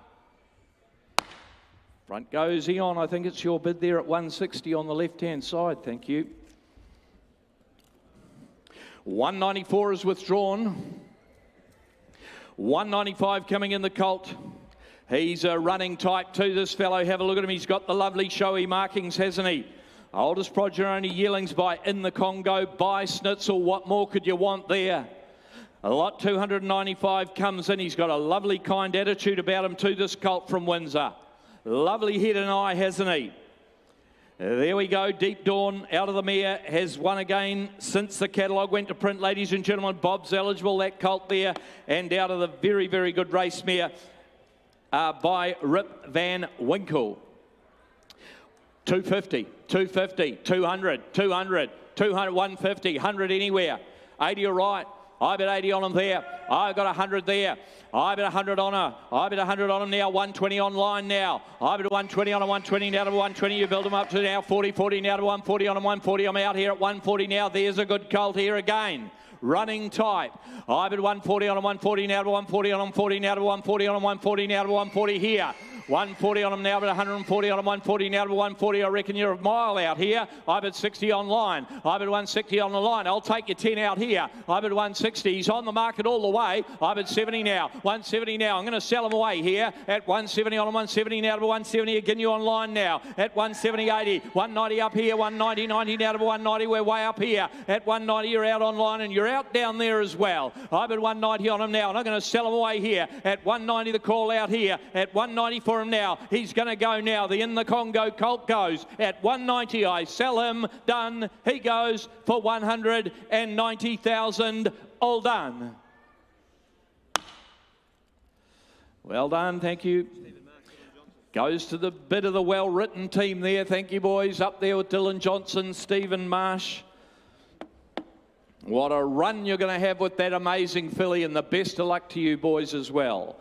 Front goes Eon. I think it's your bid there at 160 on the left-hand side. Thank you. 194 is withdrawn. 195 coming in the colt. He's a running type too, this fellow. Have a look at him. He's got the lovely showy markings, hasn't he? Oldest progeny yearlings by In the Congo, by Snitzel. What more could you want there? A lot 295 comes in. He's got a lovely kind attitude about him too, this colt from Windsor. Lovely head and eye, hasn't he? There we go. Deep Dawn out of the mare has won again since the catalogue went to print, ladies and gentlemen. Bob's eligible, that colt there. And out of the very, very good race mare by Rip Van Winkle. 250, 250, 200, 200, 200, 150, 100 anywhere. 80 all right. I bet 80 on him there. I've got 100 there. I bet 100 on her. I bet 100 on him now. 120 online now. I bet 120 on him. 120 now to 120. You build him up to now. 40, 40 now to 140 on him. 140. I'm out here at 140 now. There's a good colt here again. Running type. I bet 140 on him. 140 now to 140 on him. 40 now to 140 on him. 140 now to 140 here. 140 on him now, but 140 on him, 140 now to 140. I reckon you're a mile out here. I bet 60 online. I bet 160 on the line. I'll take your 10 out here. I bet 160. He's on the market all the way. I bet 70 now. 170 now. I'm going to sell him away here at 170 on him, 170 now to 170. Again, you online now at 170, 80. 190 up here, 190, 90 now to 190. We're way up here at 190. You're out online and you're out down there as well. I bet 190 on him now, and I'm going to sell him away here at 190. The call out here at 190 for him now. He's going to go now. The In the Congo colt goes at 190. I sell him. Done. He goes for 190,000. All done. Well done. Thank you. Goes to the bit of the well-written team there. Thank you, boys. Up there with Dylan Johnson, Stephen Marsh. What a run you're going to have with that amazing filly, and the best of luck to you boys as well.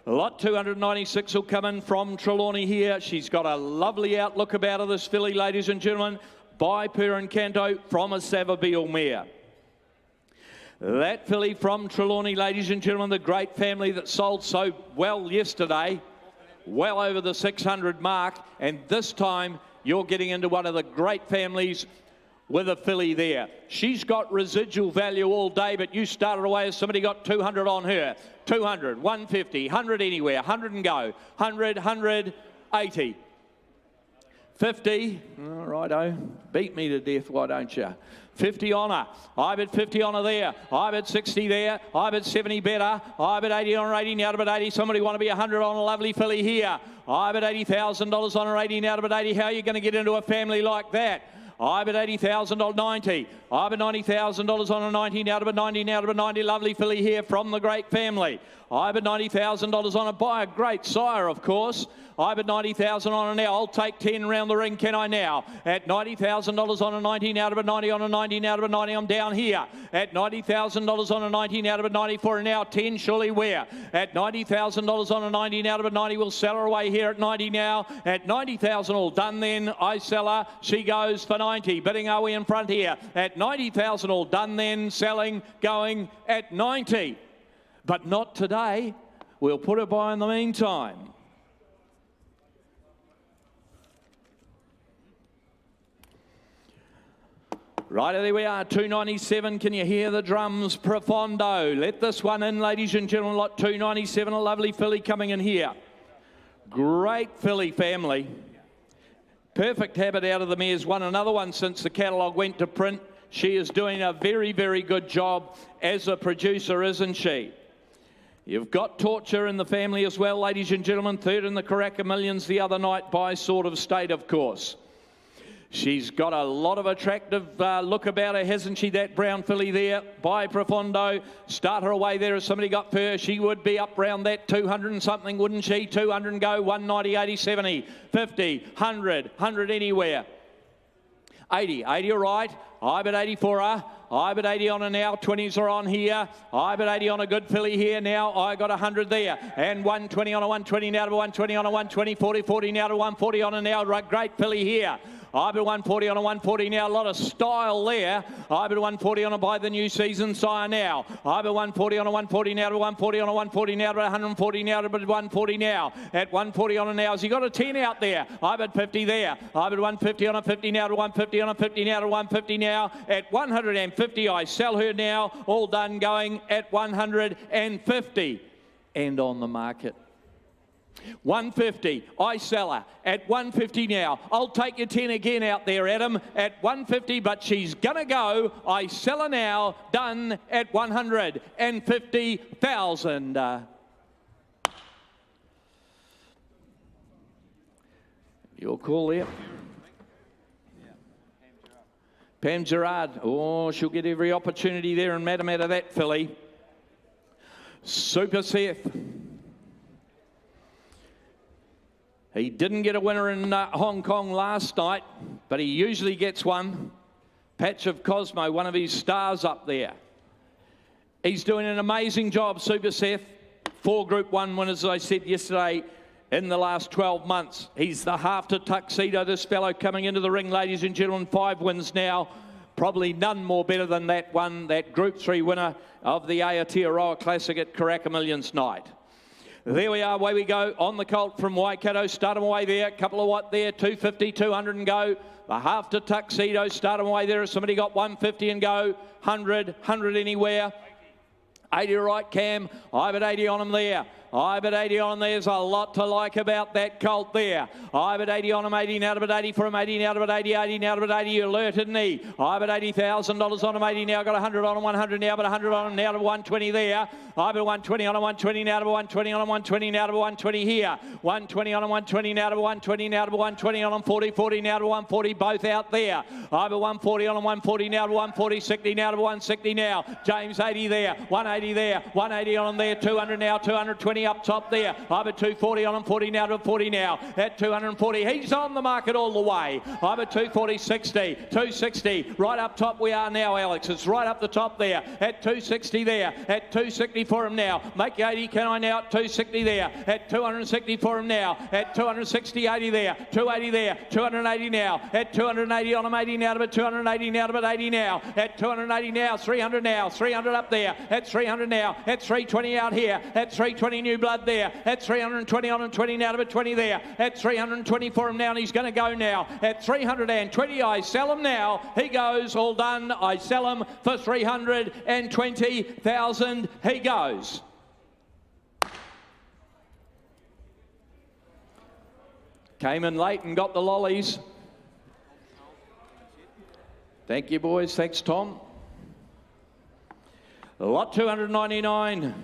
Lot 296 will come in from Trelawney here. She's got a lovely outlook about her, this filly, ladies and gentlemen, by Per and Canto from a Savabeel mare. That filly from Trelawney, ladies and gentlemen, the great family that sold so well yesterday, well over the 600 mark, and this time you're getting into one of the great families with a filly there. She's got residual value all day, but you started away as somebody got 200 on her. 200, 150, 100 anywhere, 100 and go, 100, 100, 80. 50, all righto, beat me to death, why don't you? 50 on her, I bet 50 on her there, I bet 60 there, I bet 70 better, I bet 80 on her, 80 now to bet 80, somebody want to be 100 on a lovely filly here, I bet $80,000 on her, 80 now to bet 80, how are you going to get into a family like that? I bet $80,000, 90. I bet $90,000 on a 90 now to bet 90 now to bet 90. Lovely filly here from the great family. I bet $90,000 on it by a great sire, of course. I bet $90,000 on it now. I'll take 10 round the ring, can I now? At $90,000 on a 90 now to bet 90 on a 90 now to bet 90. I'm down here. At $90,000 on a 90 now to bet 90 for now. 10 surely where? At $90,000 on a 90 now to bet 90. We'll sell her away here at 90 now. At $90,000 all done then. I sell her. She goes for 90. Bidding are we in front here? At $90,000 all done then. Selling, going at 90. But not today. We'll put her by in the meantime. Right, there we are, 297. Can you hear the drums? Profondo. Let this one in, ladies and gentlemen. Lot 297, a lovely filly coming in here. Great filly family. Perfect habit out of the mares. Won another one since the catalogue went to print. She is doing a very, very good job as a producer, isn't she? You've got Torture in the family as well, ladies and gentlemen. Third in the Karaka Millions the other night by Sort of State, of course. She's got a lot of attractive look about her, hasn't she, that brown filly there by Profondo. Start her away there as somebody got her. She would be up round that 200 and something, wouldn't she? 200 and go, 190, 80, 70, 50, 100, 100 anywhere. 80, 80 all right. I bet 80 for her. I bet 80 on her now. 20s are on here. I bet 80 on a good filly here now. I got 100 there. And 120 on a 120 now to 120 on a 120. 40, 40 now to 140 on a now. Great filly here. I bet 140 on a 140 now. A lot of style there. I bet 140 on a by the new season sire now. I bet 140 on a 140 now to 140 on a 140 now to 140 now to 140 now. At 140 on a now. Has he got a 10 out there? I bet 50 there. I bet 150 on a 50 now to 150 on a 50 now to 150 now. At 150 I sell her now. All done going at 150 and on the market. 150, I sell her at 150 now. I'll take your 10 again out there, Adam, at 150, but she's gonna go. I sell her now, done at 150,000. Your call there. Pam Gerard, oh, she'll get every opportunity there, and Madam out of that filly. Super Seth. He didn't get a winner in Hong Kong last night, but he usually gets one. Patch of Cosmo, one of his stars up there. He's doing an amazing job, Super Seth. 4 Group 1 winners, as I said yesterday, in the last 12 months. He's the half to tuxedo, this fellow coming into the ring, ladies and gentlemen. 5 wins now. Probably none more better than that one, that Group 3 winner of the Aotearoa Classic at Karaka Millions night. There we are, away we go on the colt from Waikato. Start them away there, couple of what there, 250, 200 and go. The half to tuxedo, start them away there. Somebody got 150 and go, 100, 100 anywhere. 80 right, Cam. I bet 80 on them there. I bet 80 on them. There's a lot to like about that colt there. I bet 80 on him, 80 now to bet 80 for him, 80 now to bet 80, 80 now to bet 80. You alerted me. I bet $80,000 on him, 80 now. Got 100 on him, 100 now, but 100 on him now to 120 there. I bet 120 on him, 120 now to 120 on him, 120 now to 120 here. 120 on him, 120 now to 120 now to 120 on him, 40, 40 now to 140, both out there. I bet 140 on him, 140 now to 140, 60 now to 160 now. James 80 there, 180 there, 180 on him there, 200 now, 220 120 up top there. Over 240 on him, 40 now to 40 now. At 240, he's on the market all the way. Over 240, 60, 260. Right up top we are now, Alex. It's right up the top there. At 260 there. At 260 for him now. Make 80, can I now? At 260 there. At 260 for him now. At 260, 80 there. 280 there. 280 now. At 280 on him, 80 now to it. 280 now to it. 80 now. At 280 now. 300 now. 300 up there. At 300 now. At 320 out here. At 320 new blood there. At 320 on him. 20 now to it. 20 there. At 320 for him now. And he's going to go now. At 320, I sell him now. He goes. All done. I sell him for 320,000. He goes. Came in late and got the lollies. Thank you, boys. Thanks, Tom. Lot 299.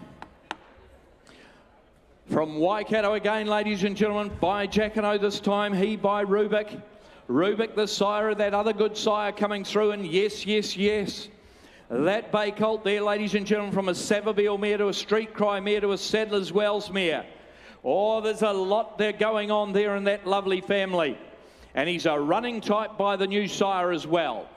From Waikato again, ladies and gentlemen, by Jacquino this time, he by Rubik. Rubik, the sire of that other good sire coming through, and yes, yes, yes. That bay colt there, ladies and gentlemen, from a Savabeel mare to a Street Cry mare to a Sadler's Wells mare. Oh, there's a lot there going on there in that lovely family. And he's a running type by the new sire as well.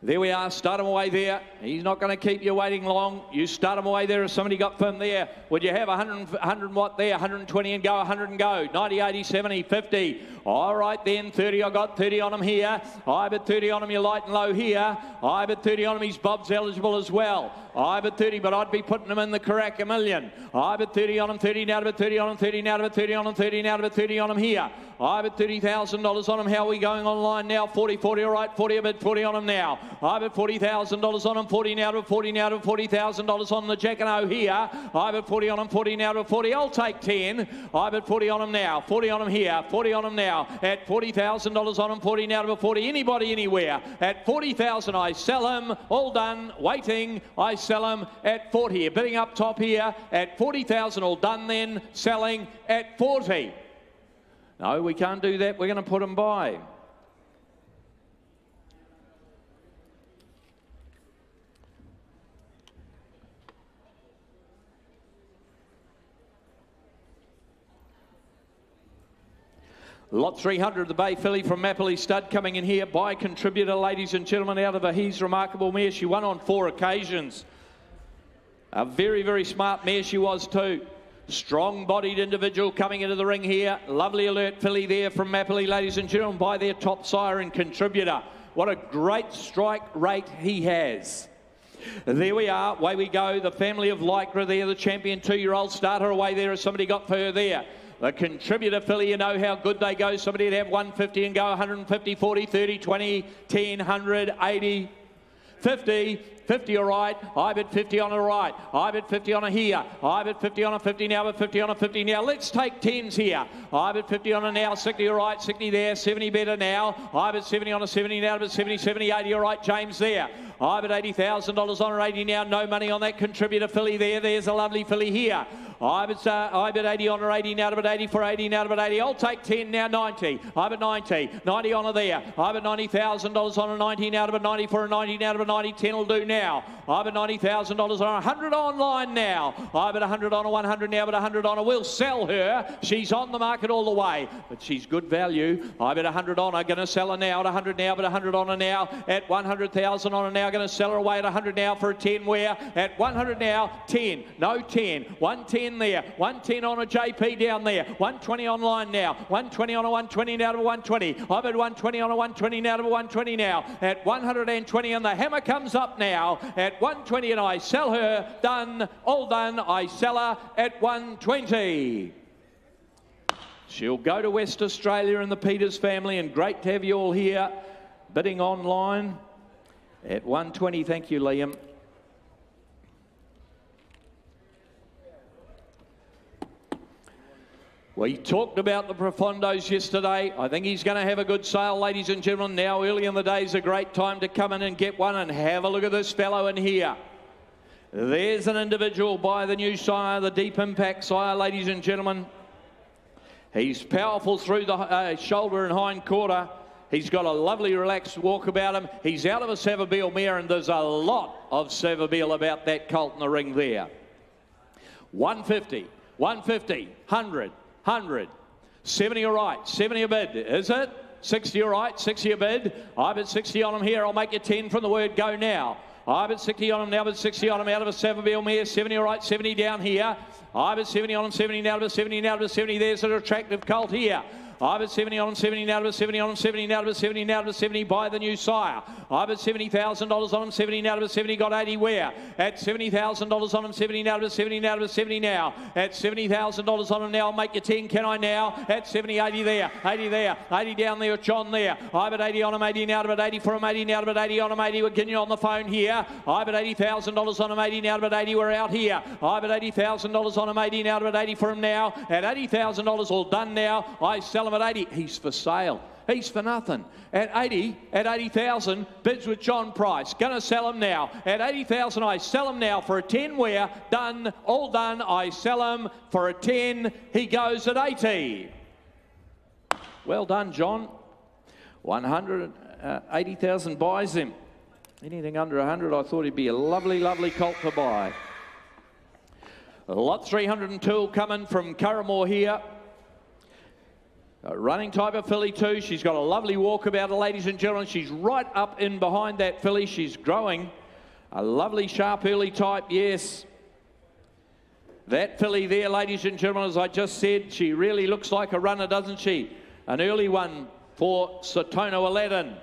There we are, start him away there. He's not going to keep you waiting long. You start him away there. If somebody got firm there, would you have 100 watt there, 120 and go, 100 and go, 90, 80, 70, 50. All right then, 30, I got 30 on him here. I bet 30 on him, you're light and low here. I bet 30 on him, he's Bob's eligible as well. I bet 30, but I'd be putting him in the Karaka million. I bet 30 on him, 30 now to bet 30 on him, 30 now to bet 30 on him, 30 now to bet 30 on him here. I bet $30,000 on him. How are we going online now? 40, 40, all right, 40, I bet 40 on him now. I bet $40,000 on him, 40 now to 40 now to $40,000 on the Jacquino here. I bet 40 on him, 40 now to 40. I'll take 10. I bet 40 on him now, 40 on him here, 40 on him now. At $40,000 on him, 40 now to 40. Anybody, anywhere. At 40,000, I sell him. All done. Waiting. I sell him at 40. Bidding up top here at 40,000. All done then. Selling at 40. No, we can't do that. We're going to put them by. Lot 300, the Bay Filly from Mappley Stud coming in here by contributor, ladies and gentlemen, out of a He's Remarkable mare. She won on 4 occasions. A very, very smart mare she was too. Strong-bodied individual coming into the ring here. Lovely alert filly there from Mappley, ladies and gentlemen, by their top sire and contributor. What a great strike rate he has. There we are. Away we go. The family of Lycra there, the champion 2-year-old. Start her away there as somebody got for her there. The contributor filly, you know how good they go. Somebody would have 150 and go 150, 40, 30, 20, 10, 100, 80, 50. 50 all right. I bet 50 on a right. I bet 50 on a here. I bet 50 on a 50 now. But 50 on a 50 now. Let's take 10s here. I bet 50 on a now. 60 all right. 60 there. 70 better now. I bet 70 on a 70 now. But 70, 70, 80 all right. James there. I bet $80,000 on her 80 now. No money on that contributor filly there. There's a lovely filly here. I bet 80 on her 80 now to bet 80 for 80 now to bet 80. I'll take 10 now, 90. I bet 90. 90 on her there. I bet $90,000 on a 90 now to bet 90 for a 90 now to bet 90. 10 will do now. I bet $90,000 on 100 online now. I bet 100 on a 100 now, but 100 on her. We'll sell her. She's on the market all the way, but she's good value. I bet 100 on her. Going to sell her now at 100 now, but 100 on her now. At 100,000 on her now. Going to sell her away at 100 now for a 10 where? At 100 now, 10. No 10. 110 there. 110 on a JP down there. 120 online now. 120 on a 120 now to a 120. I bet 120 on a 120 now to a 120 now. At 120 and the hammer comes up now. At 120 and I sell her. Done. All done. I sell her at 120. She'll go to West Australia and the Peters family, and great to have you all here bidding online at 120. Thank you, Liam. We talked about the Profondos yesterday. I think he's going to have a good sale, ladies and gentlemen. Now, early in the day is a great time to come in and get one, and have a look at this fellow in here. There's an individual by the new sire, the Deep Impact sire, ladies and gentlemen. He's powerful through the shoulder and hind quarter. He's got a lovely relaxed walk about him. He's out of a Savabeel mare, and there's a lot of Savabeel about that colt in the ring there. 150. 150, 100, 100. 70 all right, 70 a bid, is it? 60 all right, 60 a bid. I bid 60 on him here. I'll make you 10 from the word go now. I bid 60 on him now, bid 60 on him out of a Savabeel mare. 70 all right, 70 down here. I bid 70 on him, 70 now to 70 now to 70. There's an attractive colt here. I bid 70 on him, 70 now to 70 on him, 70 now to 70 now to 70 by the new sire. I bid $70,000 on him, 70 now to 70, got 80 where? At $70,000 on him, 70 now to 70 now to 70 now. At $70,000 on him now, I'll make you 10, can I now? At 70, 80 there, 80 there, 80 down there with John there. I bid 80 on him, 80 now to bid 80 for him, 80 now to bid 80 on him, 80 with Gideon on the phone here. I bid $80,000 on him, 80 now to bid 80, we're out here. I bid $80,000 on him, 80 now to bid 80 for him now. At $80,000 all done now, I sell him at 80. He's for sale. He's for nothing. At 80,000, bids with John Price. Gonna sell him now. At 80,000, I sell him now for a 10 where, done, all done. I sell him for a 10. He goes at 80. Well done, John. 180,000 buys him. Anything under 100, I thought he'd be a lovely, lovely colt to buy. Lot 302 coming from Curramore here. A running type of filly too. She's got a lovely walk about her, ladies and gentlemen. She's right up in behind that filly. She's growing. A lovely sharp early type, yes. That filly there, ladies and gentlemen, as I just said, she really looks like a runner, doesn't she? An early one for Sotono Aladdin.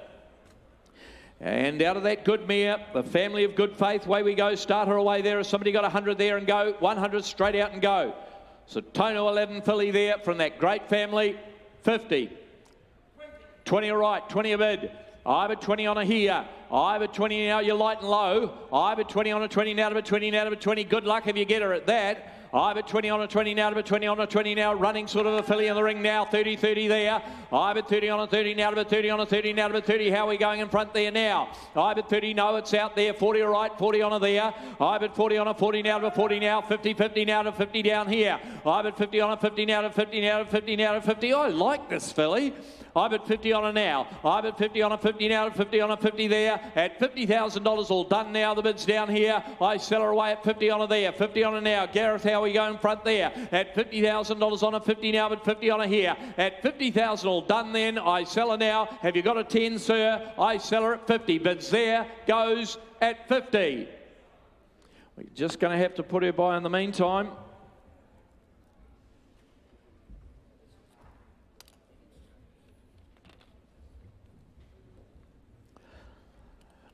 And out of that good mare, the family of good faith, away we go. Start her away there. Has somebody got 100 there and go? 100 straight out and go. Sotono Aladdin filly there from that great family. 50. 20 all right, 20 a bid. I bid 20 on a here. I bid 20 now, you're light and low. I bid 20 on a 20 now to bid 20 now to bid 20. Good luck if you get her at that. I bid 20 on a 20 now to bid 20 on a 20 now. Running sort of a filly in the ring now. 30, 30 there. I bid 30 on a 30 now to bid 30 on a 30 now to bid 30. How are we going in front there now? I bid 30, no, it's out there. 40 all right, 40 on a there. I bid 40 on a 40 now to bid 40 now. 50, 50 now to 50 down here. I bid 50 on a 50 now to 50 now to 50 now to 50. I like this filly. I bid 50 on a now. I bid 50 on a 50 now, 50 on a 50 there. At $50,000 all done now. The bid's down here. I sell her away at 50 on a there. 50 on a now. Gareth, how we go in front there? At $50,000 on a 50 now, but 50 on a here. At 50,000 all done then. I sell her now. Have you got a 10, sir? I sell her at 50. Bids there. Goes at 50. We're just going to have to put her by in the meantime.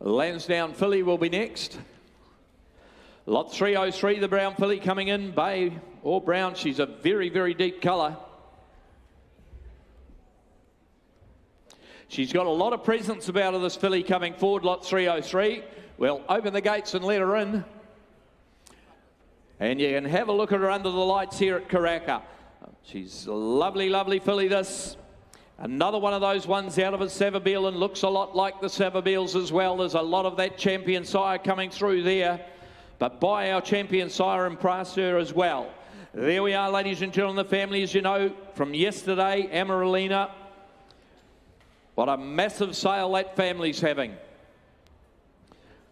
Lansdowne filly will be next. Lot 303, the brown filly coming in, bay or brown. She's a very, very deep colour. She's got a lot of presence about her, this filly coming forward, lot 303. We'll open the gates and let her in. And you can have a look at her under the lights here at Karaka. She's a lovely, lovely filly, this. Another one of those ones out of a Savabeel and looks a lot like the Savabeels as well. There's a lot of that champion sire coming through there, but by our champion sire and Praser as well. There we are, ladies and gentlemen, the family, as you know, from yesterday, Amaralina. What a massive sale that family's having.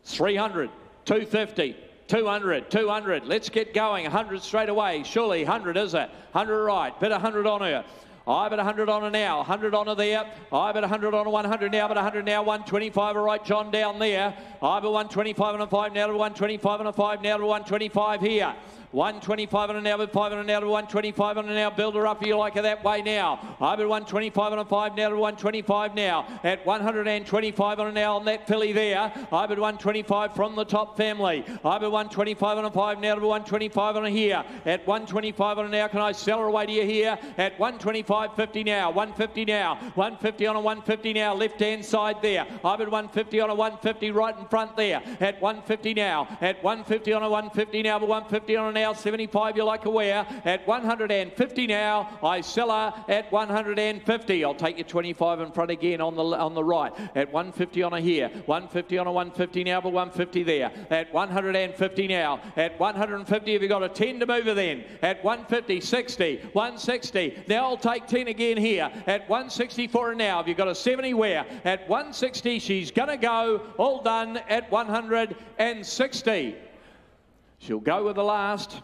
300, 250. 200, 200. Let's get going. 100 straight away. Surely 100, is it? 100 right. Bid 100 on her. I bet 100 on her now, 100 on her there. I bet 100 on a 100 now, but 100 now, 125, all right, John down there. I bet 125 on a 5 now to 125 on a 5 now to 125 here. 125 on a now, but 5 on a now to 125 on a now. Build her up if you like her that way now. I bet 125 on a 5 now to 125 now. At 125 on a now on that filly there. I bet 125 from the top family. I bet 125 on a 5 now to 125 on a here. At 125 on a now, can I sell her away to you here? At 125.50 now, 150 now. 150 on a 150 now, left hand side there. I bet 150 on a 150 right in front there. At 150 now. At 150 on a 150 now, but 150 on a now, 75 you like aware. At 150 now, I sell her at 150. I'll take you 25 in front again on the right. At 150 on a here, 150 on a 150 now, but 150 there. At 150 now, at 150 have you got a 10 to move her then. At 150, 60, 160. Now I'll take 10 again here. At 164 now, have you got a 70 where? At 160 she's gonna go, all done at 160. She'll go with the last.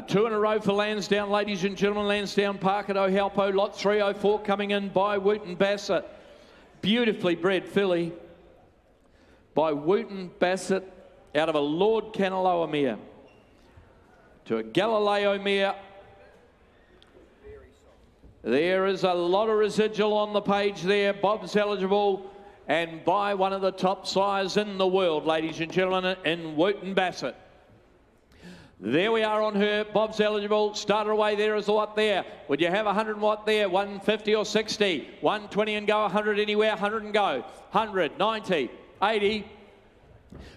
Two in a row for Lansdowne, ladies and gentlemen. Lansdowne, Parker, O'Halpo, lot 304 coming in by Wooten Bassett. Beautifully bred filly by Wooten Bassett out of a Lord Canaloa mare to a Galileo mare. There is a lot of residual on the page there. Bob's eligible and by one of the top sires in the world, ladies and gentlemen, in Wooten Bassett. There we are on her. Bob's eligible. Started away there is the what there. Would you have 100 what there? 150 or 60? 120 and go. 100 anywhere. 100 and go. 100, 90, 80,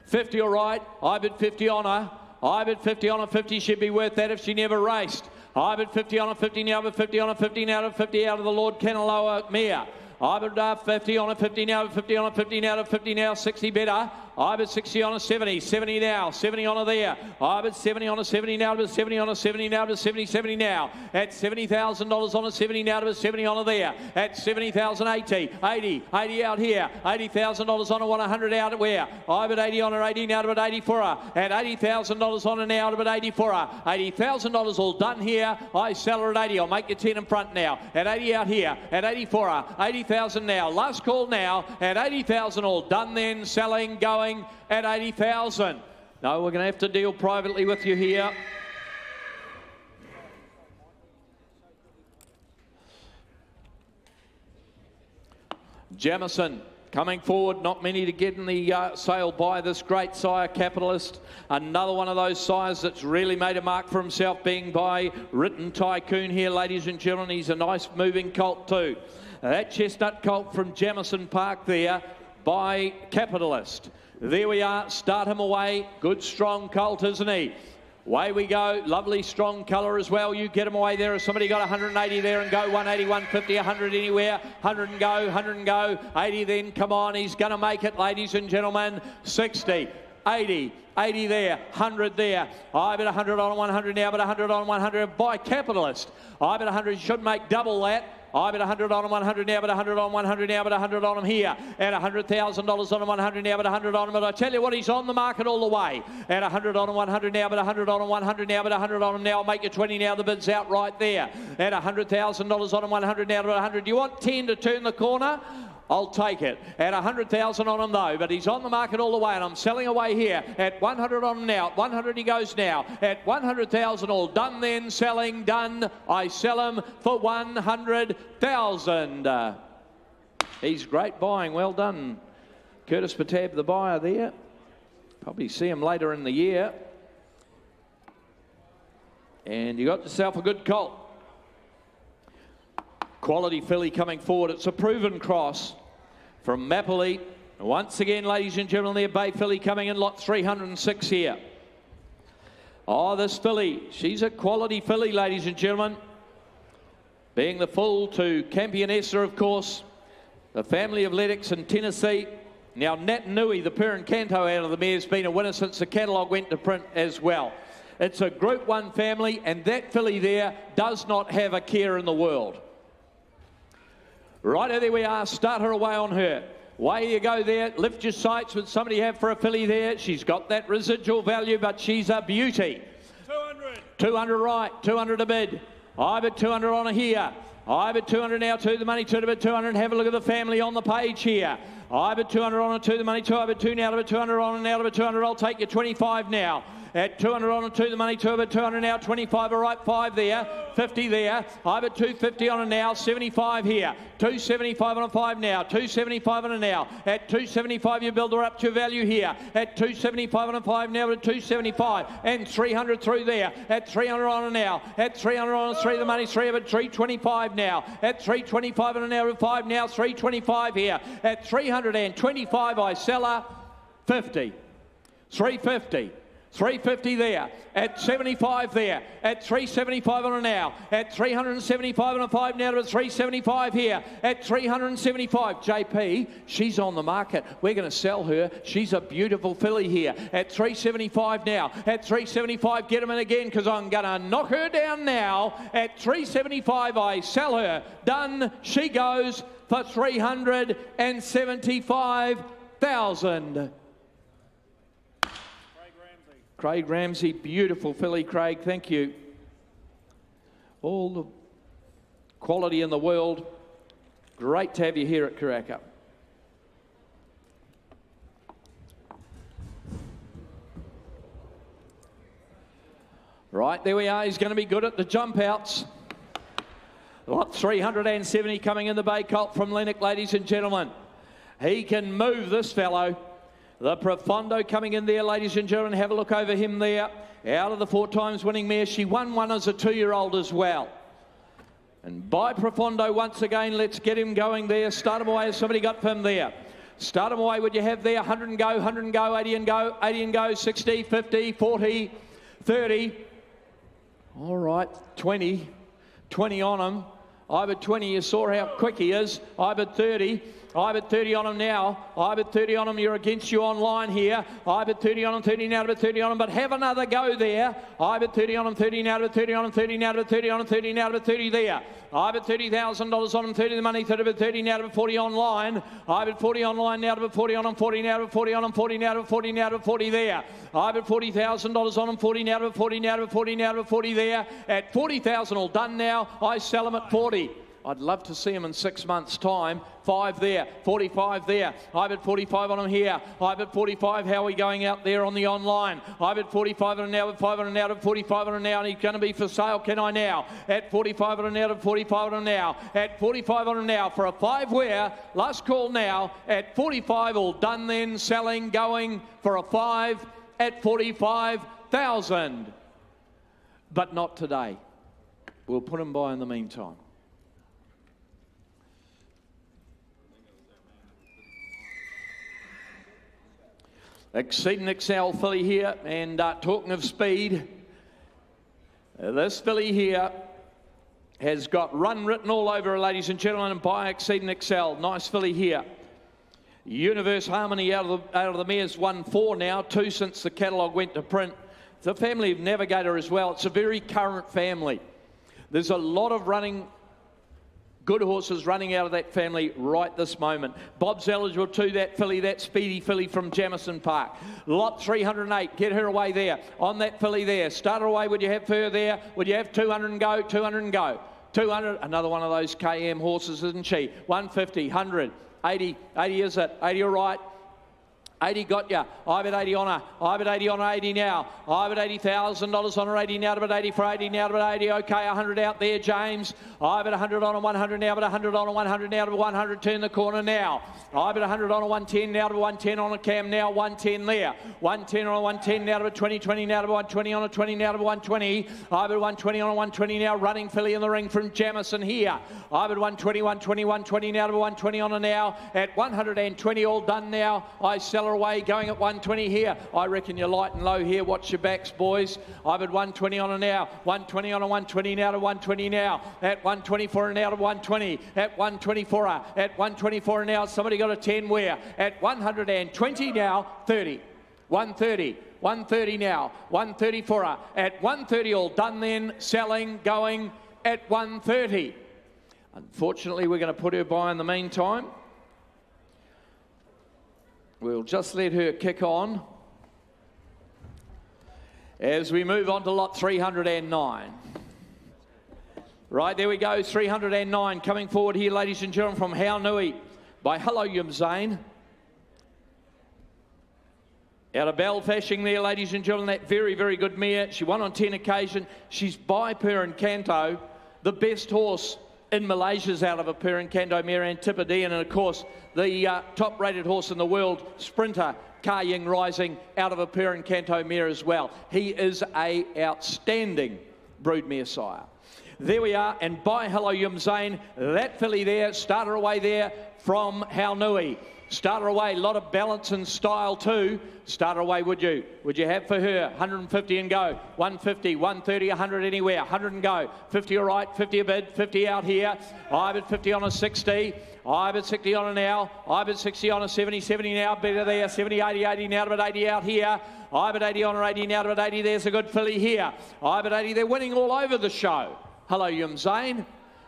50 all right. I bid 50 on her. I bid 50 on her. 50 should be worth that if she never raced. I bid 50 on her. 50 now. But 50 on her. 50 now. 50 out of the Lord Canaloa mare. I bid 50 on a 50 now, 50 on a 50 now, 50 now, 60 better. I bid 60 on a 70, 70 now, 70 on a there. I bid 70 on a 70 now, but 70 on a 70 now, but 70, 70 now. At $70,000 on a 70 now, but 70 on a there. At 70,000, 80, 80, 80 out here. $80,000 on a 100 out at where? I bid 80 on her, 80 now, but 80 for her. At $80,000 on her now, but 80 for her. $80,000 all done here. I sell her at 80. I'll make you 10 in front now. At 80 out here. At 80 for her. 80,000 now. Last call now. At 80,000 all done then. Selling, going at 80,000. No, we're going to have to deal privately with you here. Jamison coming forward, not many to get in the sale by this great sire, Capitalist. Another one of those sires that's really made a mark for himself, being by Written Tycoon here, ladies and gentlemen. He's a nice moving colt too. That chestnut colt from Jamison Park there by Capitalist. There we are, start him away. Good strong colt, isn't he? Away we go, lovely strong colour as well. You get him away there. Has somebody got 180 there and go? 180, 150, 100 anywhere. 100 and go, 100 and go. 80 then, come on, he's going to make it, ladies and gentlemen. 60, 80, 80 there, 100 there. I bet 100 on 100 now, but 100 on 100 by Capitalist. I bet 100 should make double that. I bet 100 on him, 100 now, but 100 on 100 now, but 100 on him here. At $100,000 on him, 100 now, but 100 on him. But I tell you what, he's on the market all the way. At 100 on him, 100 now, but 100 on him, 100 now, but 100 on him now. I'll make you 20 now. The bid's out right there. At $100,000 on him, 100 now, but 100. Do you want 10 to turn the corner? I'll take it. At 100,000 on him though, but he's on the market all the way, and I'm selling away here. At 100 on him now. At 100 he goes now. At 100,000 all done then, selling, done. I sell him for 100,000. He's great buying, well done. Curtis Patab, the buyer there. Probably see him later in the year. And you got yourself a good colt. Quality filly coming forward. It's a proven cross from Mappley. Once again, ladies and gentlemen, their bay filly coming in, lot 306 here. Oh, this filly, she's a quality filly, ladies and gentlemen. Being the full to Campionessa, of course. The family of Lennox in Tennessee. Now, Nat Nui, the Perrin Canto out of the mare, has been a winner since the catalogue went to print as well. It's a Group 1 family, and that filly there does not have a care in the world. Right, there we are. Start her away on her. Way you go there. Lift your sights. Would somebody have for a filly there? She's got that residual value, but she's a beauty. 200. 200 right. 200 a bid. I bid 200 on her here. I bid 200 now to the money, to the bid 200. Have a look at the family on the page here. I bid 200 on her to the money, to I bid 2 now to bid 200 on her now to bid 200. I'll take you 25 now. At 200 on it to the money, 200 now, 25, all right, 5 there, 50 there. I bid 250 on it now, 75 here. 275 on a 5 now, 275 on it now. At 275, you build her up to value here. At 275 on a 5 now, at 275 and 300 through there. At 300 on it now. At 300 on a 3, the money 3 of it, 325 now. At 325 on an hour of 5 now, 325 here. At 325, I sell her 50, 350. 350 there, at 75 there, at 375 on a now, at 375 on a 5 now to 375 here, at 375. JP, she's on the market. We're going to sell her. She's a beautiful filly here. At 375 now, at 375, get him in again because I'm going to knock her down now. At 375, I sell her. Done. She goes for 375,000. Craig Ramsey, beautiful filly, Craig, thank you. All the quality in the world. Great to have you here at Karaka. Right, there we are. He's going to be good at the jump outs. Lot 370 coming in the bay colt from Lennox, ladies and gentlemen. He can move, this fellow. The Profondo coming in there, ladies and gentlemen. Have a look over him there. Out of the 4 times winning mare. She won one as a 2-year-old as well. And by Profondo once again, let's get him going there. Start him away. Has somebody got for him there? Start him away. Would you have there? 100 and go, 100 and go, 80 and go, 80 and go, 60, 50, 40, 30. All right, 20 on him. I bet 20, you saw how quick he is. I bet 30. I bet 30 on him now. I bet 30 on him. You're against you online here. I bet 30 on him, 30 now, bet 30 on him. But have another go there. I bet 30 on him, 30 now, bet 30 on him, 30 now, bet 30 on him, 30 now, bet 30 there. I bet $30,000 on him, 30 the money, 30 bet 30 now, bet 40 online. I bet 40 online now, bet 40 on him, 40 now, bet 40 on him, 40 now, bet 40 now, bet 40 there. I bet $40,000 on him, 40 now, bet 40 now, bet 40 now, bet 40 there. At 40,000 all done now. I sell him at 40. I'd love to see him in 6 months' time. 5 there, 45 there. I bet 45 on him here. I bet 45. How are we going out there on the online? I bet 45 on him now, bet 5 on him now, bet 45 on him now, and he's going to be for sale. Can I now? At 45 on him now, at 45 on him now. At 45 on him now for a 5 where. Last call now. At 45, all done then. Selling, going for a 5 at 45,000. But not today. We'll put him by in the meantime. Exceeding Excel filly here, and talking of speed, this filly here has got run written all over her, ladies and gentlemen, and by Exceeding Excel. Nice filly here. Universe Harmony out of the mares won 4 now, 2 since the catalogue went to print. It's a family of Navigator as well. It's a very current family. There's a lot of good horses running out of that family right this moment. Bob's eligible to that filly, that speedy filly from Jamison Park. Lot 308, get her away there. On that filly there. Start her away, would you have her there? Would you have 200 and go, 200 and go? 200, another one of those KM horses, isn't she? 150, 100, 80, 80 is it? 80 all right. 80 got ya. I bet 80 on her. I bet 80 on her, 80 now. I bet $80,000 on her, 80 now, but 80 for 80 now, but 80. Okay, 100 out there, James. I bet 100 on a 100 now, but 100 on a 100 now, but 100 turn the corner now. I bet 100 on a 110 now, but 110 on a cam now, 110 there. 110 on a 110 now, but 20, 20 now, but 120 on a 20 now, but 120. I bet 120 on a 120 now, running filly in the ring from Jamison here. I bet 120, 120, 120 now, but 120 on a now. At 120, all done now. I sell away, going at 120 here. I reckon you're light and low here. Watch your backs, boys. I've had 120 on a now. 120 on a 120 now to 120 now. At 124 and now to 120. At 124 at 124 and now. Somebody got a 10 where? At 120 now, 30. 130. 130 now. 130 for her. At 130 all done then. Selling, going at 130. Unfortunately, we're going to put her by in the meantime. We'll just let her kick on as we move on to lot 309. Right, there we go, 309 coming forward here, ladies and gentlemen, from Haunui by Hello Yumzane. Out of Belfashing there, ladies and gentlemen, that very, very good mare. She won on 10 occasions. She's by Per Encanto, the best horse in Malaysia's out of a Per Encanto mare, Antipodean, and of course the top-rated horse in the world, Sprinter, Ka Ying Rising, out of a Per Encanto mare as well. He is a outstanding broodmare sire. There we are, and by Hello Yumzane, that filly there, starter away there from Haunui. Starter away, a lot of balance and style too. Starter away, would you? Would you have for her? 150 and go. 150, 130, 100 anywhere. 100 and go. 50 all right, 50 a bid, 50 out here. I bet 50 on a 60. I bet 60 on a now. I bet 60 on a 70, 70 now. Better there. 70, 80, 80 now. But 80 out here. I bet 80 on a 80 now. But 80, there's a good filly here. I bet 80, they're winning all over the show. Hello, Yumzane.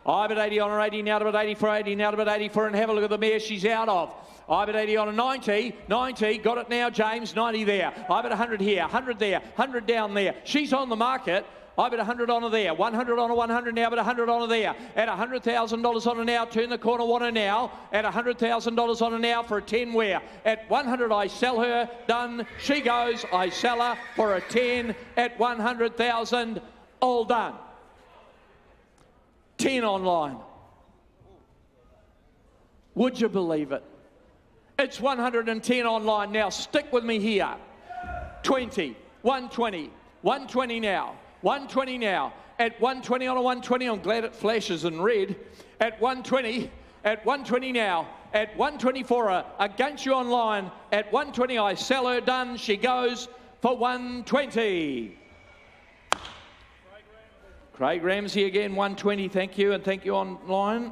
I've at 80 on her 80, now to about 84, 80, now to about 84, and have a look at the mare she's out of. I've at 80 on a 90, 90, got it now, James, 90 there. I've at 100 here, 100 there, 100 down there. She's on the market. I've at 100 on her there, 100 on a 100 now, but 100 on her there. At $100,000 on her now, turn the corner, want her now. At $100,000 on her now for a 10 wear. At 100 I sell her, done. She goes, I sell her for a 10 at 100,000, all done. 10 online. Would you believe it? It's 110 online now. Stick with me here. 20, 120, 120 now. 120 now. At 120 on a 120, I'm glad it flashes in red. At 120, at 120 now. At 120 for her, against you online. At 120, I sell her, done. She goes for 120. Craig Ramsey again, 120, thank you, and thank you online.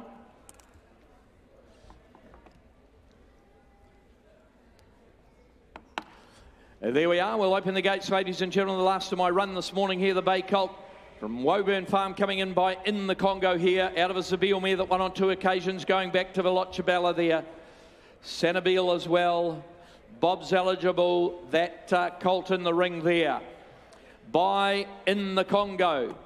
There we are. We'll open the gates, ladies and gentlemen. The last of my run this morning here, the Bay Colt from Woburn Farm, coming in by In the Congo here, out of a Zabeel mare that won on 2 occasions, going back to Velocibella there. Sanabeel as well. Bob's eligible. That colt in the ring there. By In the Congo.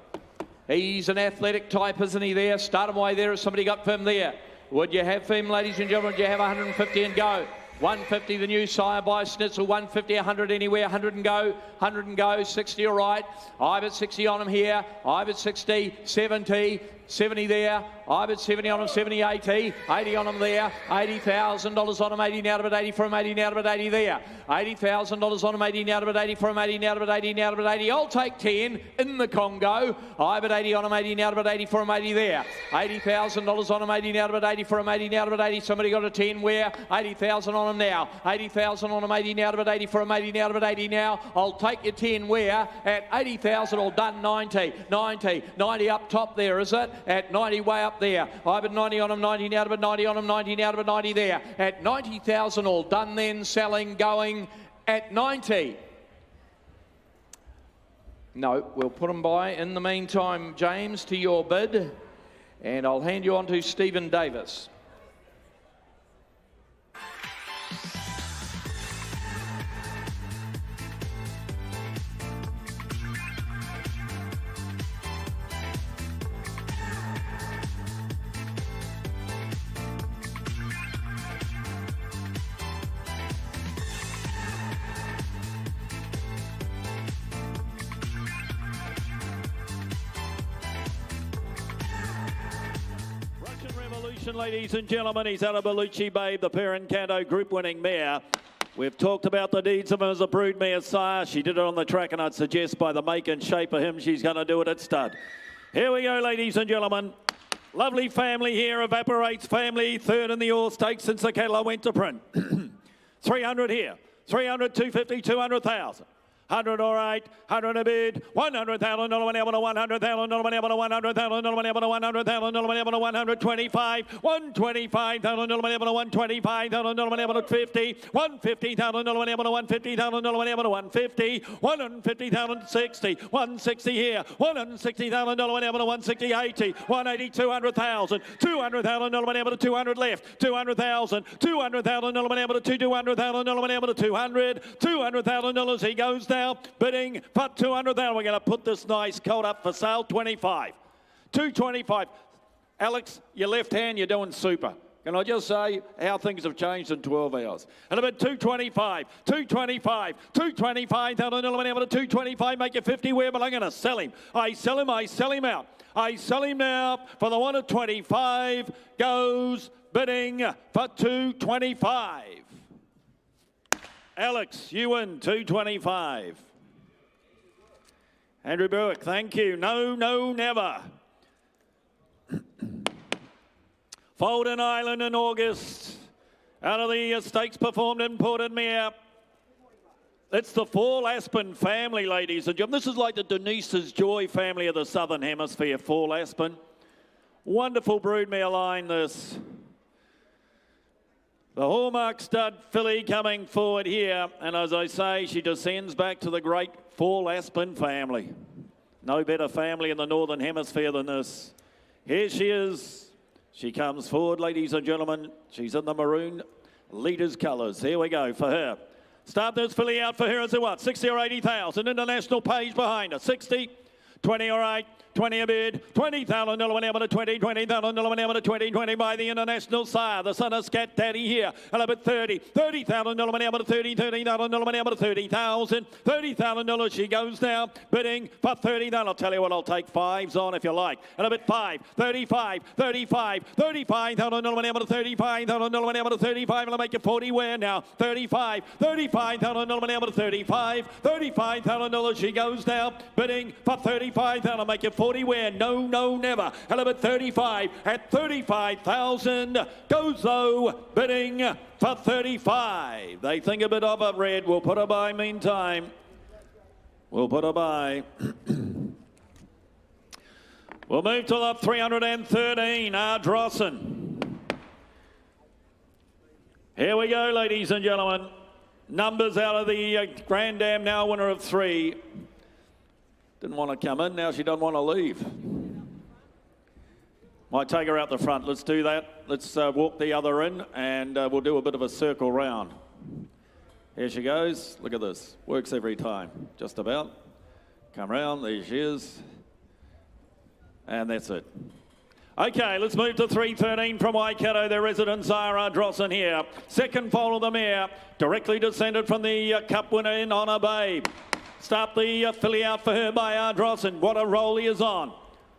He's an athletic type, isn't he there? Start him away there. Has somebody got for him there? Would you have for him, ladies and gentlemen? Would you have 150 and go? 150 the new sire by Schnitzel, 150, 100 anywhere, 100 and go, 60 all right. I've at 60 on him here, I've at 60, 70, 70 there, I've at 70 on him, 70, 80, 80 on him there, $80,000 on him, 80 now to about 80 for him, 80 now to about 80 there, $80,000 on him, 80 now to about 80 for him, 80 now to about 80, now to about 80, I'll take 10 in the Congo, I've at 80 on him, 80 now to about 80 for him, 80 there, $80,000 on him, 80 now to about 80 for him, 80 now to about 80, somebody got a 10 where, 80,000 on him now, 80,000 on him, 80 now to about 80 for him, 80 now to about 80 now, I'll take your 10 where, at 80,000 all done, 90, 90, 90 up top there, is it? At 90 way up there, I've at 90 on him, 90 now to about 90 on him, 90 now to about 90 there, at 90,000 all done then, selling, going at 90. No, we'll put them by. In the meantime, James, to your bid, and I'll hand you on to Stephen Davis. Ladies and gentlemen, he's Bellucci Babe, the Perencanto Group winning mare. We've talked about the deeds of him as a brood mare sire. She did it on the track, and I'd suggest by the make and shape of him, she's going to do it at stud. Here we go, ladies and gentlemen. Lovely family here, Evaporates family, third in the All Stakes since the cattle went to print. 300 here, 300, 250, 200,000. 100 all right, 100 a bid, 100,000, no one able to 100,000, no one able to 100,000, no one able to 100,000, no one able to 125, 125,000, no one able to 125,000, no one able to 50, 150,000, no one able to 150,000, no one able to 150, 150,000, 60, 160 here, 160,000, no one able to 160, 80, 180, 200,000, 200,000, no one able to 200 left, 200,000, 200,000, no one able to 200,000, no one able to 200, $200,000, he goes down. Bidding for 200,000. We're going to put this nice colt up for sale. 25, 225. Alex, your left hand, you're doing super. Can I just say how things have changed in 12 hours? And about 225, 225, 225. Able to 225. Make it 50 where, but I'm going to sell him. I sell him out. I sell him now for the one of 25. Goes bidding for 225. Alex, you win, 225. Andrew Berwick, thank you. No, never. Folden Island in August. Out of the stakes performed in Portmere. It's the Fall Aspen family, ladies and gentlemen. This is like the Denise's Joy family of the Southern Hemisphere, Fall Aspen. Wonderful broodmare line, this. The Hallmark stud filly coming forward here, and as I say, she descends back to the great Fall Aspen family. No better family in the Northern Hemisphere than this. Here she is. She comes forward, ladies and gentlemen. She's in the maroon leaders colours. Here we go for her. Start this filly out for her as a what? 60 or 80,000. International page behind her. 60, 20 or 8. 20 a bid, 20,000 one able to 20, 20,000 one able to 20, 20 by the International Sire, the son of Scat Daddy here, a little bit 30, 30,000 one able to 30, 30,000 one able to 30,000, 30,000 she goes now, bidding for 30,000. I'll tell you what, I'll take fives on if you like, a little bit 5, 35, 35, 35,000 one able to 35,000 one able to 35, I'll make you 40 where now, 35, 35,000 one able to 35, 35,000 she goes now, bidding for 35,000, I'll make you 40 where, no, no, never. A little bit 35 at 35,000. Goes though, bidding for 35. They think a bit of it, Red. We'll put her by meantime. We'll put her by. We'll move to lot 313, Ardrossan. Here we go, ladies and gentlemen. Numbers out of the Grand Dam, now winner of 3. Didn't want to come in, now she doesn't want to leave. Might take her out the front. Let's do that. Let's walk the other in and we'll do a bit of a circle round. Here she goes. Look at this. Works every time, just about. Come round, there she is. And that's it. Okay, let's move to 313 from Waikato. Their resident Sire Ardrossan here. Second foal of the mare, directly descended from the Cup winner in Honour Babe. Start the filly out for her by Ardrossan. What a roll he is on.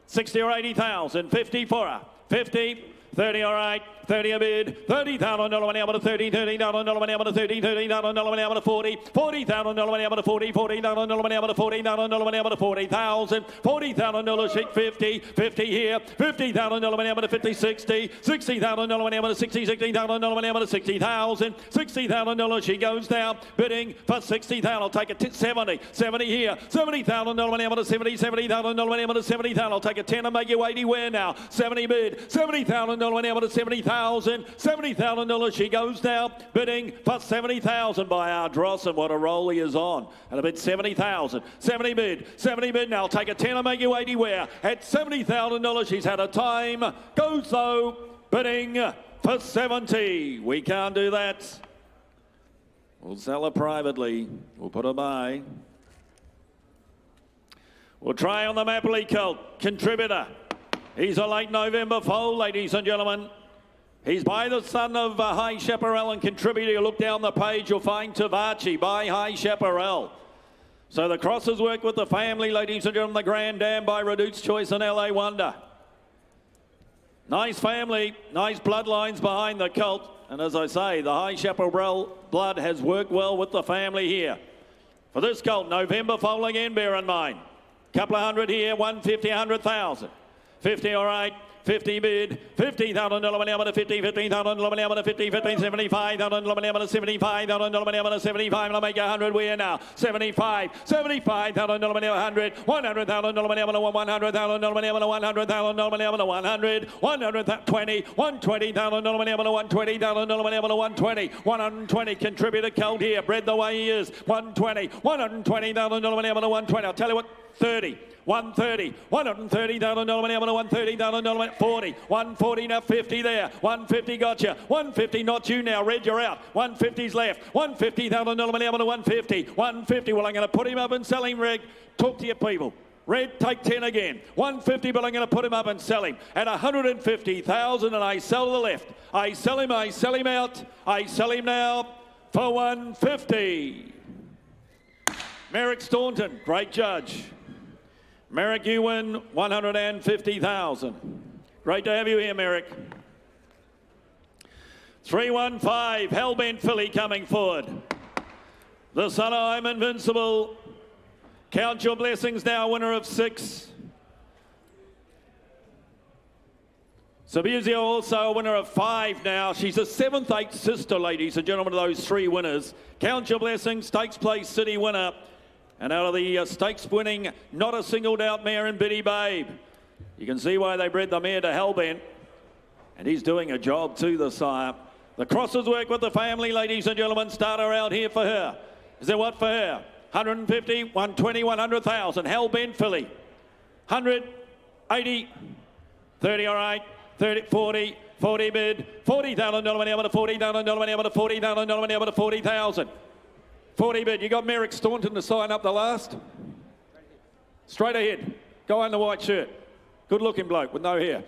60 or 80,000. 50 for her. 50. 30 or 8. 30 a bid. 30,000 one able to 30. 30,000 one able to 30. 30,000 one able to 40. 40,000 one able to 40. 40,000 one able to 40,000 one able to 40,000. 40,000 sheet 50. 50 here. 50,000 one able to 50. 60. 60,000 one able to 60. 60,000 one able to 60,000. 60,000 she goes down. Bidding for 60,000. I'll take it 70. 70 here. 70,000 one able to 70. 70,000 one able to 70,000. I'll take a 10 and make you 80 where now. 70 bid. 70,000 one able to 70,000. $70,000 she goes now, bidding for 70,000 by Ardrossan. What a roll he is on. And a bid 70,000. 70 bid now. I'll take a 10 and make you 80 where. At $70,000 she's had a time. Goes though, bidding for 70. We can't do that. We'll sell her privately. We'll put her by. We'll try on the Mapley Colt. Contributor. He's a late November foal, ladies and gentlemen. He's by the son of High Chaparral and contributor. You look down the page, you'll find Tavachi by High Chaparral. So the crosses work with the family, ladies and gentlemen. The Grand Dam by Redute's Choice and LA Wonder. Nice family, nice bloodlines behind the colt. And as I say, the High Chaparral blood has worked well with the family here. For this colt, November foal again, bear in mind. Couple of hundred here, 150, 100,000. 50 all right, 50 bid, 50,000 one able to 50, 15,000 one able to 50, 15, 75,000 one able to 75,000 one able to 75. I'll make 100 we are now. 75, 75,000 one able to 100, 100,000 one able to 100,000 one able to 100,000 one able to 100, 120, 120,000 one able to 120,000 one able to 120, 120 contributor colt here, bred the way he is. 120, 120,000 one able to 120. I'll tell you what, 30. 130, 130,000 one able to 130,000 40, 140 now 50 there, 150 got you, 150 not you now, Red you're out, 150's left, 150,000 one able to 150, 150, well I'm going to put him up and sell him, Red, talk to your people. Red, take 10 again. 150, but I'm going to put him up and sell him at 150,000 and I sell the left. I sell him out, I sell him now for 150. Merrick Staunton, great judge. Merrick, you win 150,000. Great to have you here, Merrick. 315, Hellbent filly coming forward. The son of I'm Invincible. Count Your Blessings now, winner of 6. Sabuzio also a winner of 5 now. She's a 7th, 8th sister, ladies and gentlemen, of those 3 winners. Count Your Blessings, Stakes Place City winner. And out of the stakes winning, Not a Singled Out mare in Biddy Babe. You can see why they bred the mare to Hellbent. And he's doing a job too, the sire. The crosses work with the family, ladies and gentlemen. Start her out here for her. Is there what for her? 150, 120, 100,000. Hellbent filly. 100, 80, 30, all right. 30, 40, 40 bid. $40,000 money over to $40,000 money over to $40,000 money over to 40,000. 40 bid. You got Merrick Staunton to sign up the last? Straight ahead. Guy in the white shirt. Good looking bloke with no hair.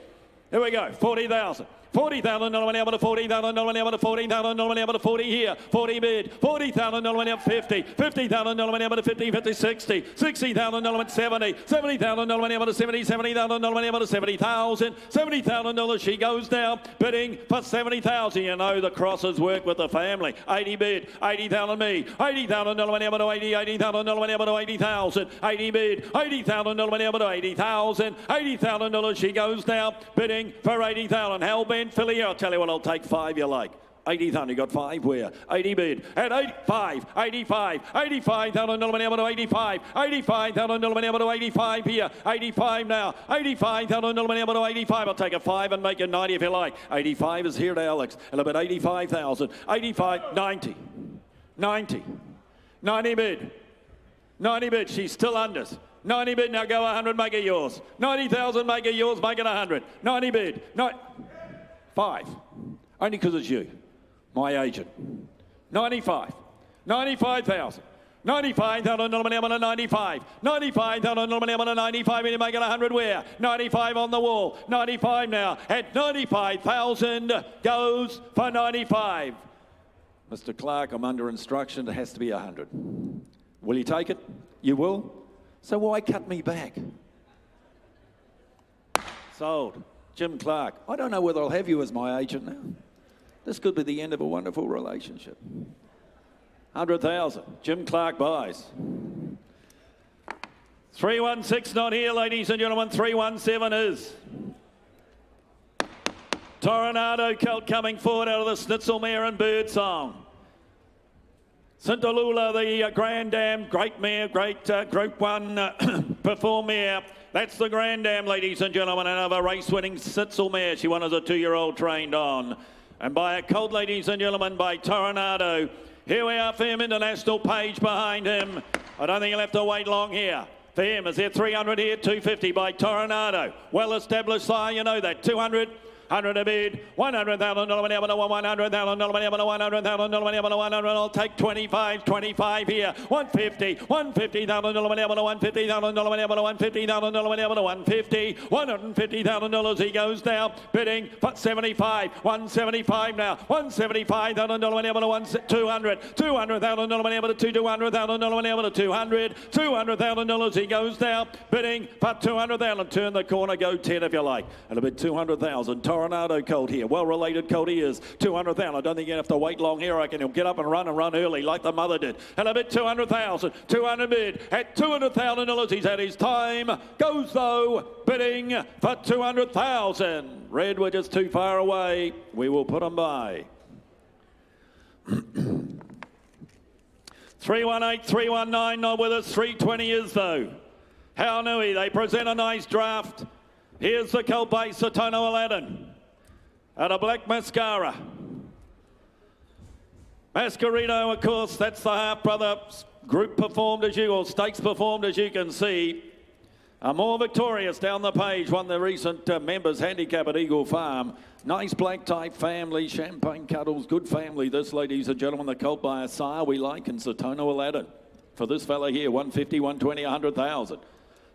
Here we go. 40,000. $40,000 money over to $40,000 money over to $40,000 money over to 40 here. 40 bid. $40,000 money up 50. $50,000 money over to 50, 50, 60. $60,000 at 70. $70,000 money over to 70. $70,000 money over to 70,000. $70,000 she goes now. Bidding for 70,000. You know the crosses work with the family. 80 bid. 80,000 me. $80,000 money over to 80. $80,000 money over to 80,000. 80 bid. $80,000 money over to 80,000. $80,000 she goes now. Bidding for 80,000. Hellbent filly. I'll tell you what, I'll take 5 you like. 80,000, you got 5 where? 80 bid. At 85, 85, $85,000 money over to 85, $85,000 money over to 85 here, 85 now, $85,000 money over to 85. I'll take a 5 and make it 90 if you like. 85 is here to Alex, and about 85,000, 85, 90, 90, 90 bid, 90 bid, she's still unders. 90 bid, now go 100, make it yours. 90,000, make it yours, make it 100. 90 bid, 5, only because it's you. My agent. 95. 95,000. 95,000 money on a 95. 95,000 money on a 95. And you make it 100 where? 95 on the wall. 95 now. At 95,000 goes for 95. Mr. Clark, I'm under instruction. It has to be 100. Will you take it? You will? So why cut me back? Sold. Jim Clark. I don't know whether I'll have you as my agent now. This could be the end of a wonderful relationship. 100,000. Jim Clark buys. 316 not here, ladies and gentlemen. 317 is. Tornado Colt coming forward out of the Schnitzel Mare and Birdsong. Sintalula, the Grand Dam, great mare, great Group 1 perform mare. That's the Grand Dam, ladies and gentlemen. Another race-winning Schnitzel mare. She won as a 2-year-old trained on. And by a colt, ladies and gentlemen, by Tornado. Here we are for him, International Page behind him. I don't think he'll have to wait long here. For him, is there 300 here? 250 by Tornado. Well-established sire, you know that. 200. 100 a bid, $100,000 money up to $100,000 money up to $100,000 money up to 100. I'll take 25, 25 here. 150, $150,000 money up to $150,000 money up to $150,000 money up to 150, $150,000 he goes now. Bidding for 75, 175 now. $175,000 money up to 200, $200,000 money up to $200,000 money up to 200, $200,000 he goes now. Bidding for 200,000. Turn the corner, go 10 if you like. And a bid 200,000. Tornado colt here. Well-related colt he is. 200,000. I don't think you have to wait long here. I reckon he'll get up and run early like the mother did. And a bid 200,000. 200 bid. At $200,000 he's had his time. Goes though. Bidding for 200,000. Red, we're just too far away. We will put them by. 318, 319 not with us. 320 is though. How Nui. They present a nice draft. Here's the colt by Satono Aladdin at a black mascara. Mascarino, of course, that's the half-brother group performed as you, or stakes performed as you can see. Are more victorious down the page, won the recent members handicap at Eagle Farm. Nice black type family, champagne cuddles, good family. This, ladies and gentlemen, the colt by a sire we like, and Satono Aladdin. For this fella here, 150, 120, 100,000.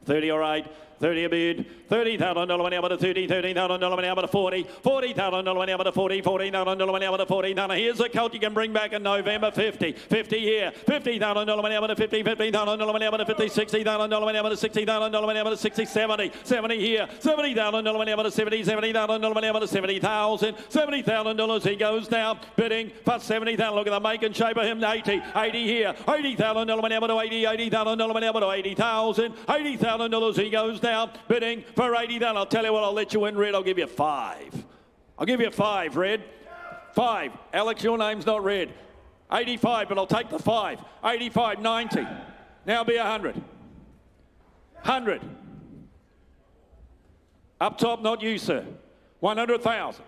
30 all right, 30 a bid, $30,000 money up to 30, $30,000 money up to 40, $40,000 money up to 40, $40,000 money up to 40. Now here's a colt you can bring back in November, 50, 50 here, $50,000 money up to 50, $50,000 money up to 50, $60,000 money up to 60,000 money up to 60, 70, 70 here, $70,000 money up to 70, $70,000 money up to 70,000, $70,000 he goes now, bidding for 70,000. Look at the make and shape of him, 80, 80 here, $80,000 money up to 80, $80,000 money up to 80,000, $80,000 he goes now. Bidding for 80,000. I'll tell you what, I'll let you in, Red. I'll give you 5. I'll give you 5, Red. 5. Alex, your name's not Red. 85, but I'll take the 5. 85, 90. Now be 100. 100. Up top, not you, sir. 100,000.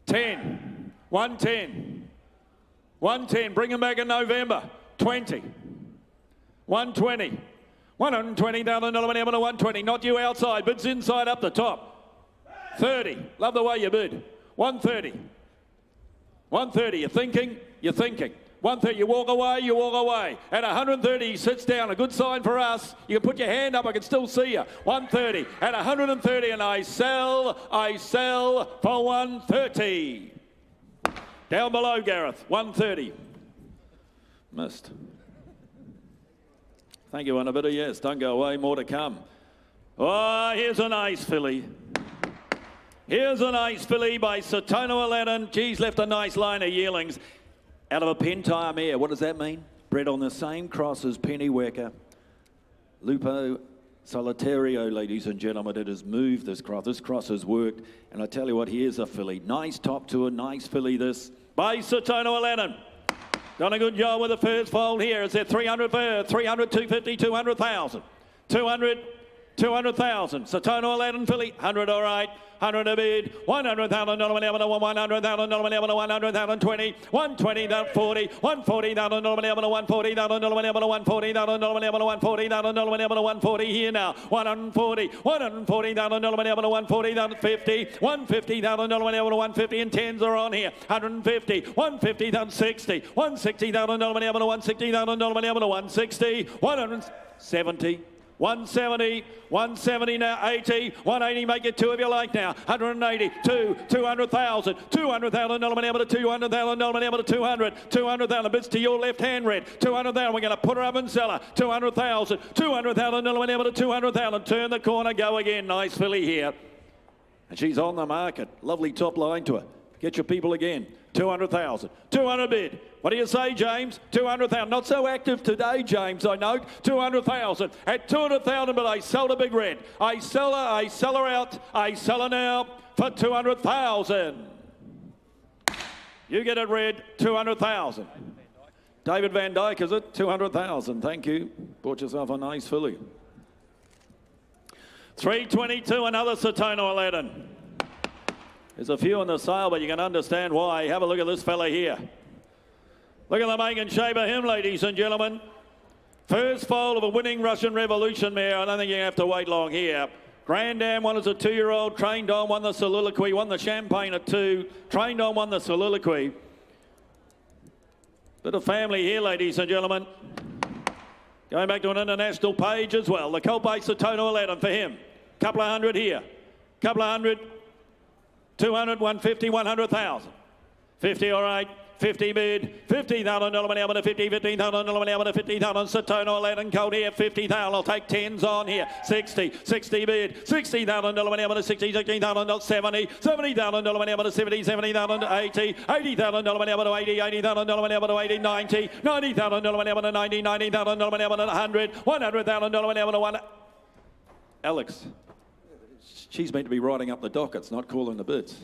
10. 110. 110. Bring them back in November. 20. 120. $120,000 money up to 120. Not you outside, but it's inside up the top. 30. Love the way you bid. 130. 130. You're thinking. You're thinking. 130. You walk away. You walk away. At 130, he sits down. A good sign for us. You can put your hand up. I can still see you. 130. At 130, and I sell for 130. Down below, Gareth. 130. Missed. Thank you, Annabetta. Yes, don't go away. More to come. Oh, here's a nice filly. Here's a nice filly by Satono Aladdin. Geez, left a nice line of yearlings. Out of a Pentire mare. What does that mean? Bred on the same cross as Pennywhacker. Lupo Solitario, ladies and gentlemen. It has moved, this cross. This cross has worked. And I tell you what, here's a filly. Nice top to a nice filly, this. By Satono Aladdin. Done a good job with the first foal here. It's at 300 first, 300, 250, 200,000. 200, 200,000. Satono Aladdin filly, 100 all right. 100 a bid, 100,000, 100,000, 100,000, 120, 120, 40, 140,000, 140,000, 140,000, 140 here now, 140, 140,000, 140,000, 50, 150,000, 150, and 10s are on here, 150, 150,000, 60, 160,000, 160,000, 160, 170. 170, 170 now, 80, 180, make it two if you like now, 180, 200,000, 200,000, 200,000, 200,000, bits to your left hand, Red, 200,000, we're going to put her up and sell her, 200,000, 200,000, 200,000, turn the corner, go again, nice filly here, and she's on the market, lovely top line to her, get your people again, 200,000, 200 bid. What do you say, James? 200,000. Not so active today, James, I note. 200,000. At 200,000, but I sell the Big Red. I sell her out. I sell her now for 200,000. You get it, Red. 200,000. David Van Dyke, is it? 200,000. Thank you. Bought yourself a nice filly. 322, another Satono Aladdin. There's a few on the sale, but you can understand why. Have a look at this fella here. Look at the make and shape of him, ladies and gentlemen. First foal of a winning Russian Revolution mare. I don't think you have to wait long here. Grand Dam won as a 2-year-old. Trained on, won the Soliloquy, won the Champagne at 2. Trained on, won the Soliloquy. Bit of family here, ladies and gentlemen. Going back to an international page as well. The colt by Satono Aladdin for him. Couple of hundred here. Couple of hundred. 200, 150, 100,000. 50, all right. 50 bid, 50,000, 50, 15,000, 50,000, Satono Aladdin colt here, 50,000, I'll take 10s on here, 60 bid, 60,000, 60, 16,000, 70, 70,000, 70, 70,000, 80, 80,000, 80, 80,000, 80, 90, 90,000, 90, 90,000, 100, 100,000, 1. Alex, she's meant to be writing up the dockets, not calling the bids.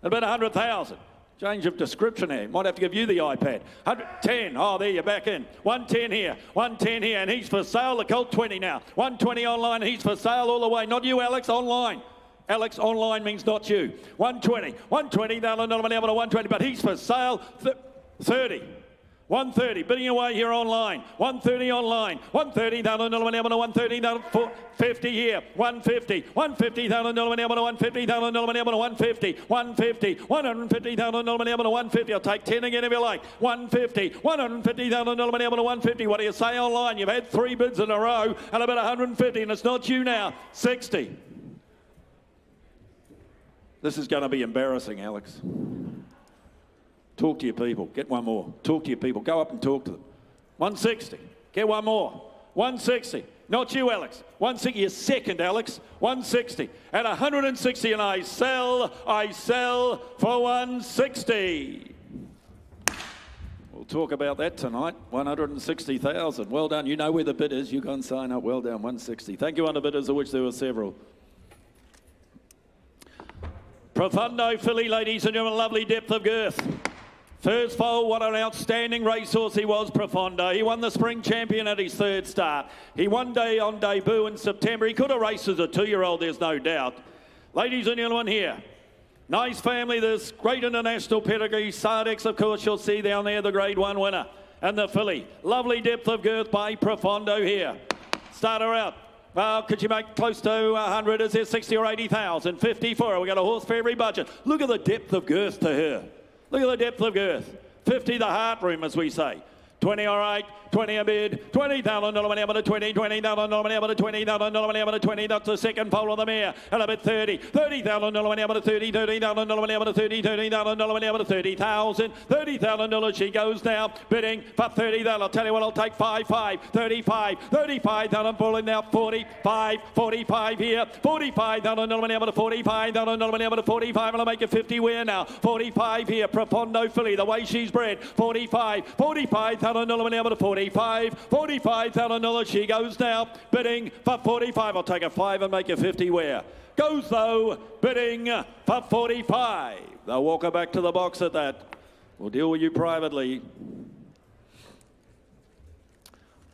About 100,000. Change of description here. Might have to give you the iPad. 110. Oh, there you're back in. 110 here. 110 here. And he's for sale. The colt 20 now. 120 online. He's for sale all the way. Not you, Alex. Online. Alex, online means not you. 120. 120. They'll not be able to 120. But he's for sale. 30. 130, bidding away here online. 130 online. 130,000, 130,000, 50 here. 150, 150,000, 150,000, 150, 150, 150,000, 150. I'll take 10 again if you like. 150, 150,000, 150. What do you say online? You've had 3 bids in a row and about 150, and it's not you now. 60. This is going to be embarrassing, Alex. Talk to your people. Get one more. Talk to your people. Go up and talk to them. 160. Get one more. 160. Not you, Alex. 160. You're second, Alex. 160. At 160, and I sell for 160. We'll talk about that tonight. 160,000. Well done. You know where the bid is. You go and sign up. Well done. 160. Thank you, underbidders, of which there were several. Profundo filly, ladies and gentlemen. Lovely depth of girth. First foal, what an outstanding racehorse he was, Profundo. He won the Spring Champion at his 3rd start. He won day on debut in September. He could have raced as a 2-year-old, there's no doubt. Ladies and gentlemen here, nice family, this great international pedigree. Sardex, of course, you'll see down there, the Grade 1 winner. And the filly, lovely depth of girth by Profundo here. Start her out. Well, could you make close to 100? Is there 60 or 80,000? 50 for her. We've got a horse for every budget. Look at the depth of girth to her. Look at the depth of girth. 50 the heart room, as we say. 20 all right, 20 a bid, 20,000 money able to 20, 20,000 money able to 20,000 money able to 20. That's the second pole of the mare. And a bit 30, 30,000 money able to 30, 30,000 money able to 30, 30,000 money able to 30,000, 30,000 dollars. She goes now, bidding for 30,000. I'll tell you what, I'll take 5, 35, 35,000 falling now, 45, 45 here, 45,000 money able to 45,000 money able to 45. And I'll make it 50 where now, 45 here, Profondo filly, the way she's bred, 45, 45,000 money able to 45, 45,000 dollars. She goes now, bidding for 45. I'll take a 5 and make it 50 where. Goes though, bidding for 45. They'll walk her back to the box at that. We'll deal with you privately.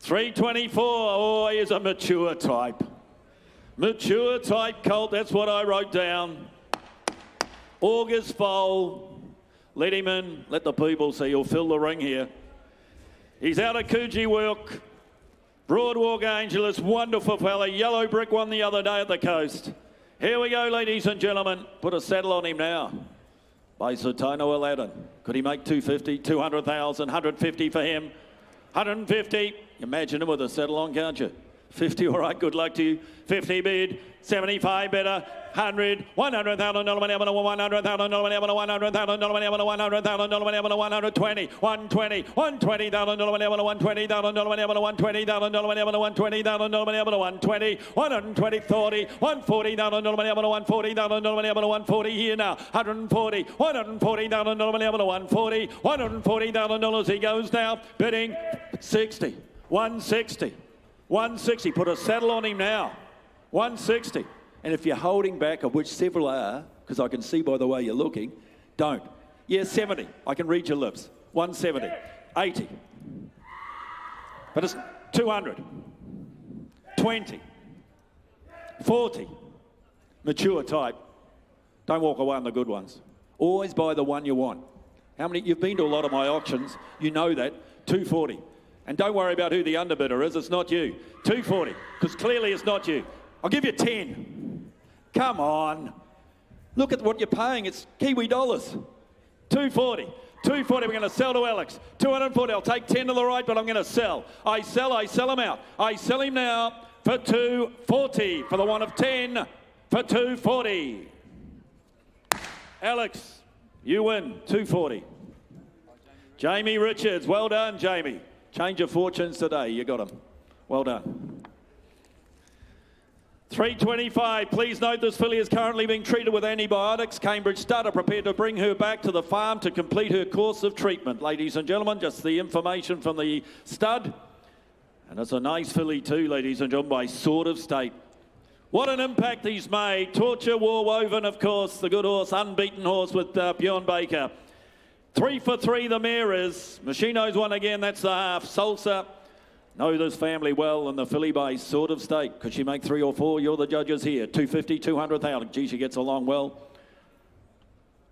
324. Oh, he is a mature type. Mature type colt, that's what I wrote down. August foal. Let him in, let the people see. He'll fill the ring here. He's out of Coogee Wilk. Broadwalk Angelus, wonderful fella. Yellow Brick won the other day at the coast. Here we go, ladies and gentlemen. Put a saddle on him now. By Satono Aladdin. Could he make 250, 200,000, 150 for him? 150. Imagine him with a saddle on, can't you? 50, all right, good luck to you. 50 bid, 75 better, 100, 100,000 dollar money, 100,000 dollar money, 100,000 dollar money, 100,000 dollar money, 120, 120, 120,000 dollar money, 120,000 dollar money, 120,000 dollar money, 120,000 dollar money, 120, 120, 30, 140,000 dollar money, 140,000 dollar money, 140 here now, 140, 140,000 dollar money, 140, 140,000 dollars. He goes now, bidding 60, 160. 160, put a saddle on him now. 160. And if you're holding back, of which several are, because I can see by the way you're looking, don't. Yeah, 70. I can read your lips. 170. 80. But it's 200. 20. 40. Mature type. Don't walk away on the good ones. Always buy the one you want. How many? You've been to a lot of my auctions. You know that. 240. And don't worry about who the underbidder is. It's not you. 240, because clearly it's not you. I'll give you 10. Come on. Look at what you're paying. It's Kiwi dollars. 240. 240, we're going to sell to Alex. 240, I'll take 10 to the right, but I'm going to sell. I sell him out. I sell him now for 240. For the one of 10, for 240. Alex, you win. 240. Jamie Richards, well done, Jamie. Change your fortunes today. You got him. Well done. 325. Please note this filly is currently being treated with antibiotics. Cambridge Stud are prepared to bring her back to the farm to complete her course of treatment. Ladies and gentlemen, just the information from the stud. And it's a nice filly too, ladies and gentlemen, by Sword of State. What an impact he's made. Torture War Woven, of course, the good horse, unbeaten horse with Bjorn Baker. 3 for 3 the mare is. Machino's won again, that's the half. Salsa, know this family well, and the filly by Sword of State. Could she make 3 or 4? You're the judges here. 250, 200,000. Gee, she gets along well.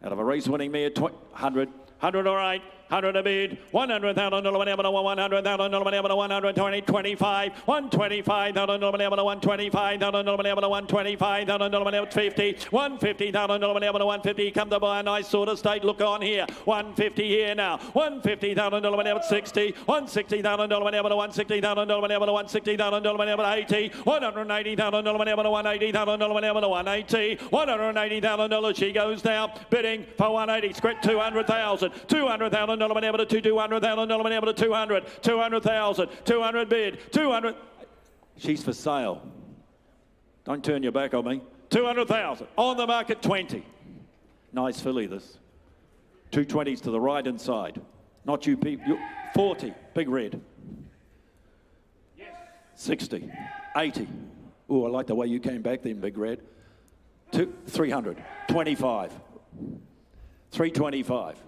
Out of a race-winning mare, 100. 100 all right. 100 a bid, 100,000 dollar money, 100,000 dollar money, 120, 25, 125,000 dollar money, 125,000 dollar money, 125,000 dollar money, 50, 150,000 dollar money, 150. Come to buy a nice Sort of State. Look on here, 150 here now, 150,000 dollar money, 60, 160,000 dollar money, 160,000 dollar money, 160,000 dollar money, 80, 180,000 dollar money, 180,000 dollar money, 180, 180,000 dollars. She goes now, bidding for 180. Scratch 200,000, 200,000. $100 able to 200,000 $100 able to 200, 200,000, 200 bid, 200. She's for sale. Don't turn your back on me. 200,000 on the market. 20. Nice filly this. 220s to the right and side. Not you people. 40. Big red. 60. 80. Oh, I like the way you came back then, Big Red. 300. 25. 325.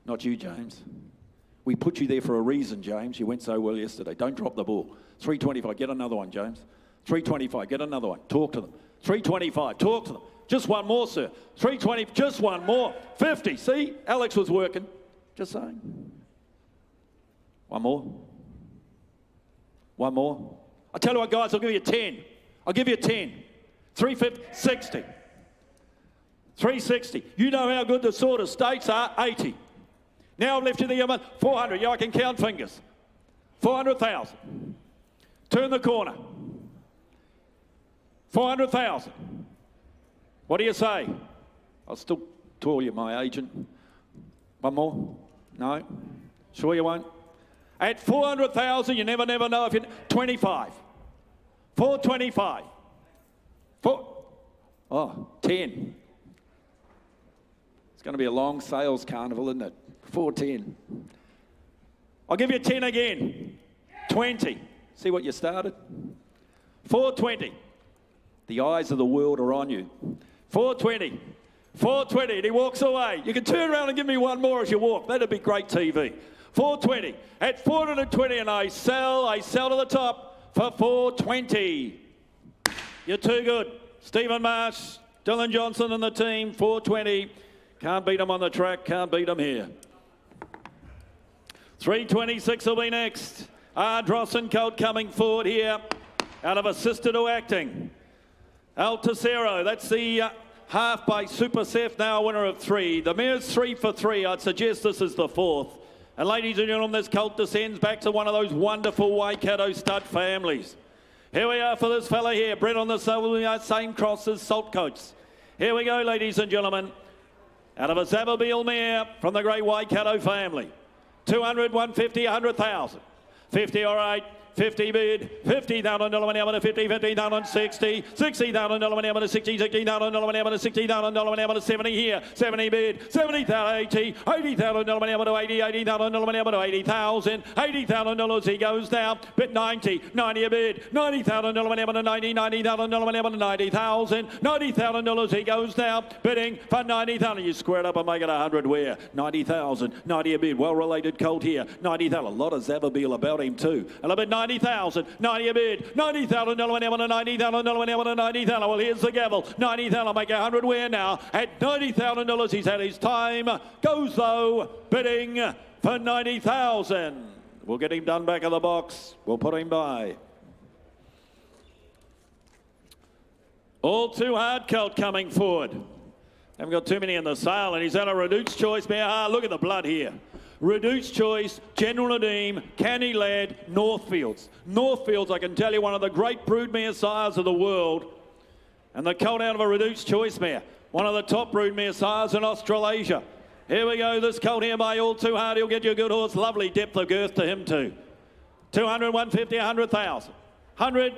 Not you, James. We put you there for a reason, James. You went so well yesterday. Don't drop the ball. 325. Get another one, James. 325. Get another one. Talk to them. 325. Talk to them. Just one more, sir. 320. Just one more. 50. See? Alex was working. Just saying. One more. One more. I tell you what, guys, I'll give you 10. I'll give you 10. 350, 60. 360. You know how good the sort of states are, 80. Now I've left you the other 400. Yeah, I can count fingers. 400,000. Turn the corner. 400,000. What do you say? I'll still call you my agent. One more? No? Sure you won't? At 400,000, you never know if you... 25. 425. 10. It's going to be a long sales carnival, isn't it? 410. I'll give you 10 again. 20. See what you started? 420. The eyes of the world are on you. 420. 420. And he walks away. You can turn around and give me one more as you walk. That'd be great TV. 420. At 420, and I sell to the top for 420. You're too good. Stephen Marsh, Dylan Johnson and the team, 420. Can't beat them on the track, can't beat them here. 326 will be next. Dross and Colt coming forward here out of assisted to acting. El Tercero, that's the half by Super Seth, now a winner of 3. The mare's 3 for 3. I'd suggest this is the 4th. And ladies and gentlemen, this colt descends back to one of those wonderful Waikato stud families. Here we are for this fella here, bred on the same cross as Saltcoats. Here we go, ladies and gentlemen. Out of a Zababeel mare from the great Waikato family. 200, 150, 100,000. 50, all right. 50 bid, $50,000 an hour to 50, $50,000, 60, $60,000 an hour to 60, $60,000 an hour to $60,000 an hour to 70 here, 70 bid, $70,000, 80, $80,000 an hour to 80, $80,000 an hour to 80,000, $80,000 he goes now, bid 90, 90 a bid, $90,000 an hour to 90, $90,000 an hour to 90,000, $90,000 he goes now, bidding for 90,000. You square it up and make it 100 where? 90,000, 90 a bid, well-related colt here, 90,000, a lot of Zababeel about him too, and a bid 90,000, 90 a bid, $90,000 an hour to 90,000 an hour to 90,000. Well, here's the gavel. 90,000, make 100 where now. At $90,000, he's had his time. Goes though, bidding for 90,000. We'll get him done back of the box. We'll put him by. All Too Hard colt coming forward. Haven't got too many in the sale, and he's had a Reduced Choice mare. Look at the blood here. Reduced Choice, General Nadeem, Canny Lad, Northfields. Northfields, I can tell you, one of the great broodmare sires of the world. And the colt out of a Reduced Choice mare, one of the top broodmare sires in Australasia. Here we go, this colt here by All Too Hard. He'll get you a good horse. Lovely depth of girth to him too. 200, 150, 100,000. 100,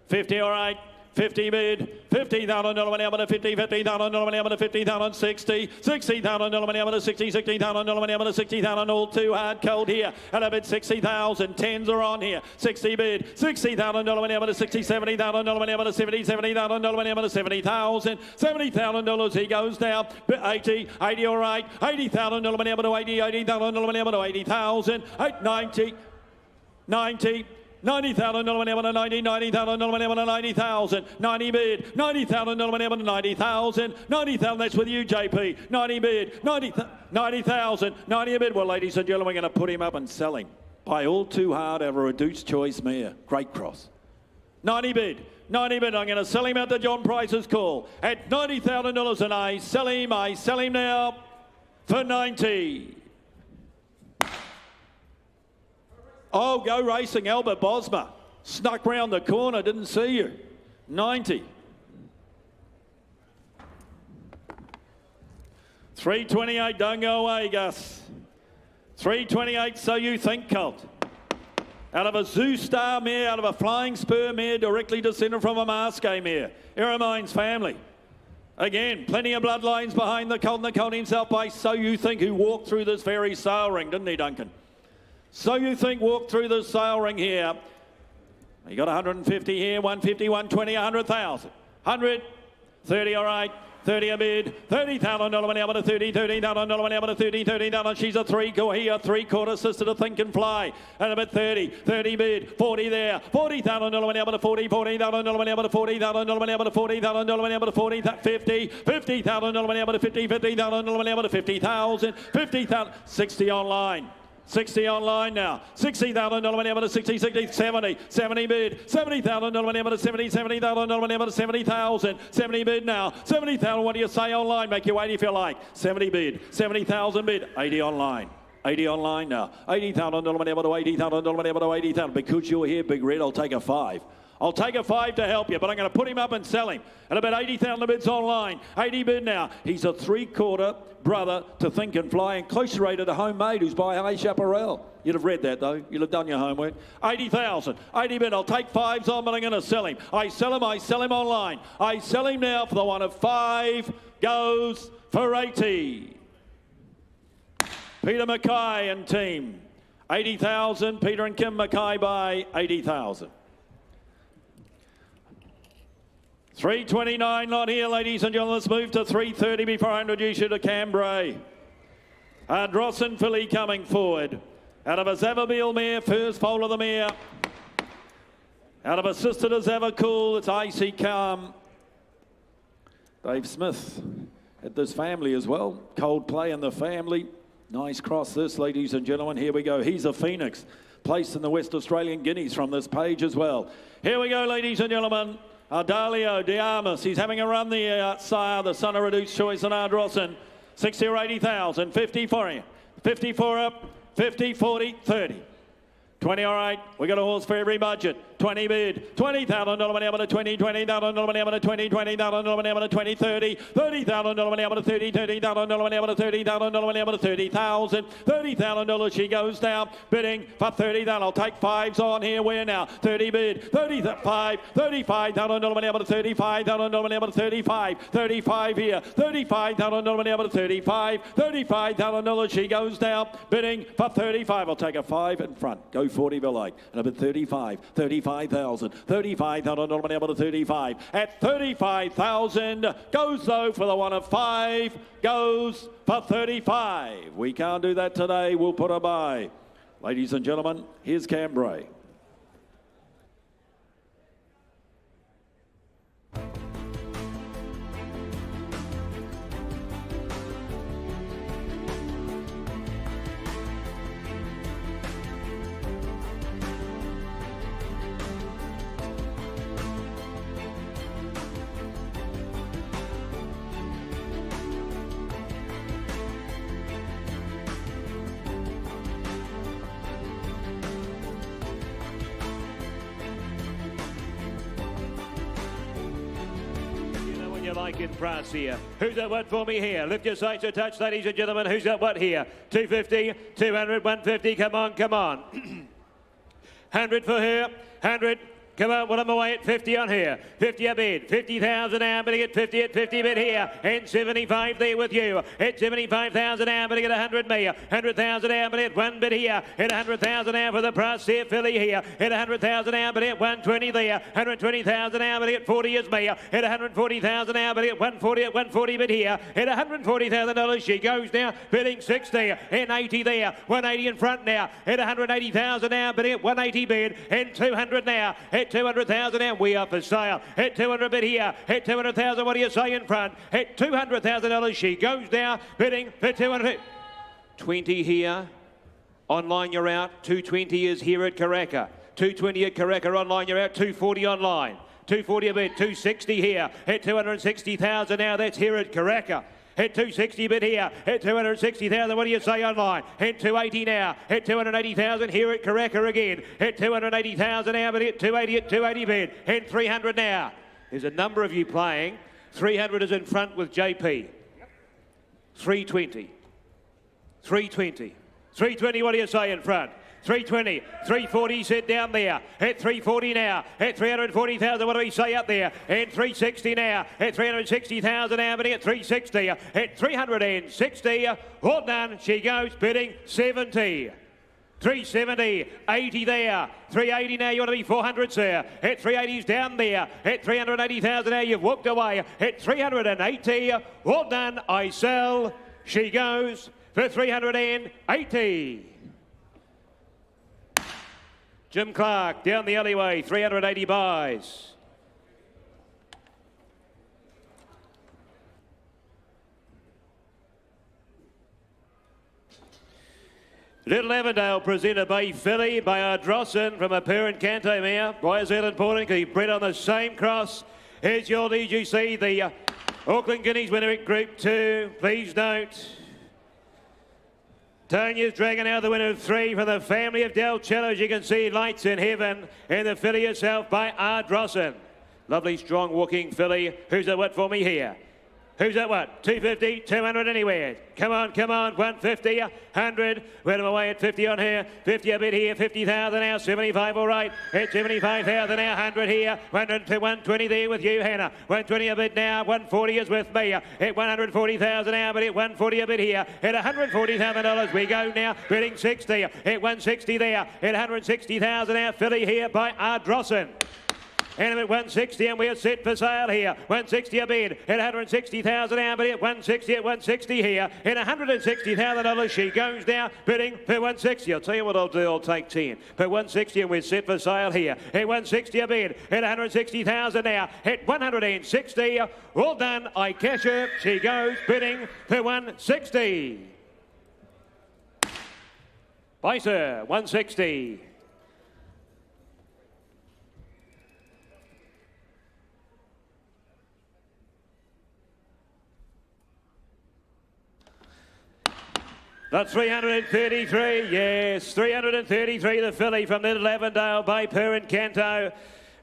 50, all right. 50 bid, $50,000 an hour to 50, $50,000 an hour to 50,000, 60, $60,000 an hour to 60, $60,000 an hour to 60,000, All Too Hard cold here, and a bid 60,000, 10s are on here, 60 bid, $60,000 an hour to 60, $70,000 an hour to 70, $70,000 an hour to 70,000, $70,000 he goes now, 80, 80 all right, $80,000 an hour to 80, $80,000 an hour to 80,000, 90, 90, $90,000 an hour to 90, $90,000 an hour to 90,000, 90 bid, $90,000 an hour to 90,000, 90,000, that's with you, JP, 90 bid, 90,000, 90 a bid. Well, ladies and gentlemen, we're going to put him up and sell him by All Too Hard over a Reduced Choice mare. Great cross. 90 bid, 90 bid. I'm going to sell him out to John Price's call at $90,000, and I sell him now for 90. Oh, go racing, Albert Bosma. Snuck round the corner, didn't see you. 90. 328, don't go away, Gus. 328, So You Think colt. Out of a Zoo Star mare, out of a Flying Spur mare, directly descended from a Masque mare. Eremine's family. Again, plenty of bloodlines behind the colt, and the colt himself by So You Think, who walked through this very sale ring, didn't he, Duncan? So You Think walked through the sale ring here. You got 150 here, 150, 120, 100,000. 100, 30, all right. 30 a bid, $30,000 an hour to 30, $30,000 an hour to 30, $30,000. She's a three-quarter sister to Think and Fly. And about 30, 30 bid, 40 there, $40,000 an hour to 40, $40,000 an hour to 40,000 an hour to 40,000 an hour to 40, 50, $50,000 an hour to 50, $50,000 an hour to 50,000, 50,000, 60 online. 60 online now. $60,000 whenever to 60, 60, 70, 70 bid. $70,000 whenever to 70, $70,000 whenever to 70,000. 70 bid now. 70,000, what do you say online? Make your 80 if you like. 70 bid. 70,000 bid. 80 online. 80 online now. $80,000 whenever to 80,000 whenever to 80,000. Because you're here, Big Red, I'll take a 5. I'll take a 5 to help you, but I'm going to put him up and sell him. At about 80,000 bids online. 80 bid now. He's a 3/4 brother to Think and Fly and close rated to Homemade, who's by High Chaparral. You'd have read that, though. You'd have done your homework. 80,000. 80 bid. I'll take 5s on, but I'm going to sell him. I sell him online. I sell him now for the one of 5. Goes for 80. Peter Mackay and team. 80,000. Peter and Kim Mackay by 80,000. 329 not here, ladies and gentlemen. Let's move to 330 before I introduce you to Cambrai. Drossen filly coming forward. Out of a Zavabeel mare, first foal of the mare. Out of a sister to Zavacool, it's Icy Calm. Dave Smith at this family as well. Coldplay in the family. Nice cross this, ladies and gentlemen. Here we go. He's a Phoenix. Placed in the West Australian Guineas from this page as well. Here we go, ladies and gentlemen. Ardalio Diarmas, he's having a run the sire, the son of Reduced Choice and Ardrossan. 60 or 80,000, 50 for him, 50 for up, 50, 40, 30. 20, all right. We got a horse for every budget. 20 bid. $20,000 whenever to 20, $20,000 whenever to 20, $20,000 whenever to 20, 30, $30,000 whenever to 30, $30,000 whenever to 30,000 whenever to 30,000, $30,000 she goes down, bidding for 30. I'll take 5s on here. Where now? 30 bid. 35, $35,000 whenever to 35,000 whenever to 35, 35 here, $35,000 whenever to 35, $35,000 she goes down, bidding for 35. I'll take a 5 in front. Go 40 if you like. And a bid 35, 35,000, $35,000 whenever to 35. At 35,000 goes though for the one of 5, goes for 35. We can't do that today. We'll put her by. Ladies and gentlemen, here's Cambrai. Like in France here. Who's got what for me here? Lift your sights to touch, ladies and gentlemen. Who's got what here? 250, 200, 150. Come on, come on. 100 for her. 100. Come on, well, I'm away at 50 on here. 50 a bid. 50,000 now, but at 50 at 50 bid here. And 75 there with you. At 75,000 now, but at 100 me. 100,000 now, but at 1 bid here. At 100,000 now for the price there, filly here. At 100,000 now, but at 120 there. 120,000 now, but at 40 is me. At 140,000 now, but at 140 at 140 bid here. At $140,000 she goes now, bidding 60 and 80 there. 180 in front now. At 180,000 now, but at 180 bid. And 200 now. At 200,000 and we are for sale. At 200 bid here. At 200,000, what do you say in front? At $200,000 she goes down, bidding for 200. 20 here. Online you're out. 220 is here at Karaka. 220 at Karaka. Online you're out. 240 online. 240 a bid. 260 here. At 260,000 now. That's here at Karaka. Hit 260 bid here. Hit 260,000. What do you say online? Hit 280 now. Hit 280,000 here at Karaka again. Hit 280,000 now, but hit 280 at 280 bid. Hit 300 now. There's a number of you playing. 300 is in front with JP. 320. 320. 320, what do you say in front? 320, 340 set down there. At 340 now. At 340,000, what do we say up there? At 360 now. At 360,000 now, but at 360. At 360, all done. She goes bidding 70. 370, 80 there. 380 now, you want to be 400, sir. At 380's down there. At 380,000 now, you've walked away. At 380, all done. I sell. She goes for 380. Jim Clark down the alleyway, 380 buys. Little Avondale presented by filly by Ardrossan from a parent Canto mare. Royal Zealand Portingale bred on the same cross. Here's your DGC, the Auckland Guineas winner at Group 2. Please note, Tanya's Dragon out the winner of 3 from the family of Del Cello. As you can see, Lights in Heaven, and the filly herself by Ardrossan. Lovely, strong walking filly. Who's that what for me here? Who's that what? 250, 200 anywhere. Come on, 150, 100. Wait away at 50 on here. 50 a bit here, 50,000 now, 75 all right. At 75,000 now, 100 here. 100 to 120 there with you, Hannah. 120 a bit now, 140 is with me. At 140,000 now, but at 140 a bit here. At $140,000 we go now, bidding 60. At 160 there. At 160,000 now, filly here by Ardrossan. And at 160, and we're set for sale here. 160 a bid at 160,000 now, but at 160 here. At $160,000 she goes now, bidding for 160. I'll tell you what I'll do, I'll take 10. For 160, and we're set for sale here. At 160 a bid at 160,000 now. At 160, all done, I cash her. She goes, bidding for 160. Bye, sir, 160. The 333, yes, 333, the filly from Little Avondale by Perrin Canto.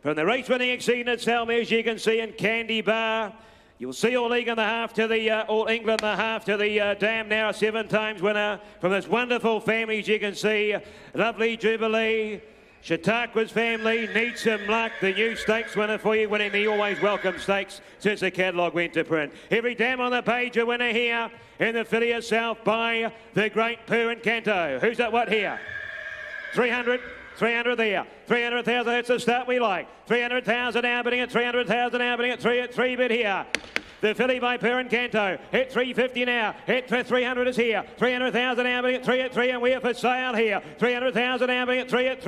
From the race-winning Exceeded Salme, as you can see in Candy Bar. You'll see All League and the half to the All England, the half to the Dam now, a 7 times winner from this wonderful family, as you can see. Lovely Jubilee. Chautauqua's family needs some luck. The new stakes winner for you, winning the Always Welcome Stakes since the catalogue went to print. Every Dam on the page, a winner here in the filly herself by the great Perrin Canto. Who's that what here? 300 there. 300,000, that's the start we like. 300,000 now, bidding at 300,000 now, bidding at 3 bid here. The filly by Perrin Canto at 350 now. At 300 is here. 300,000 now, bidding at 3 and we're for sale here. 300,000 now, bidding at 3. At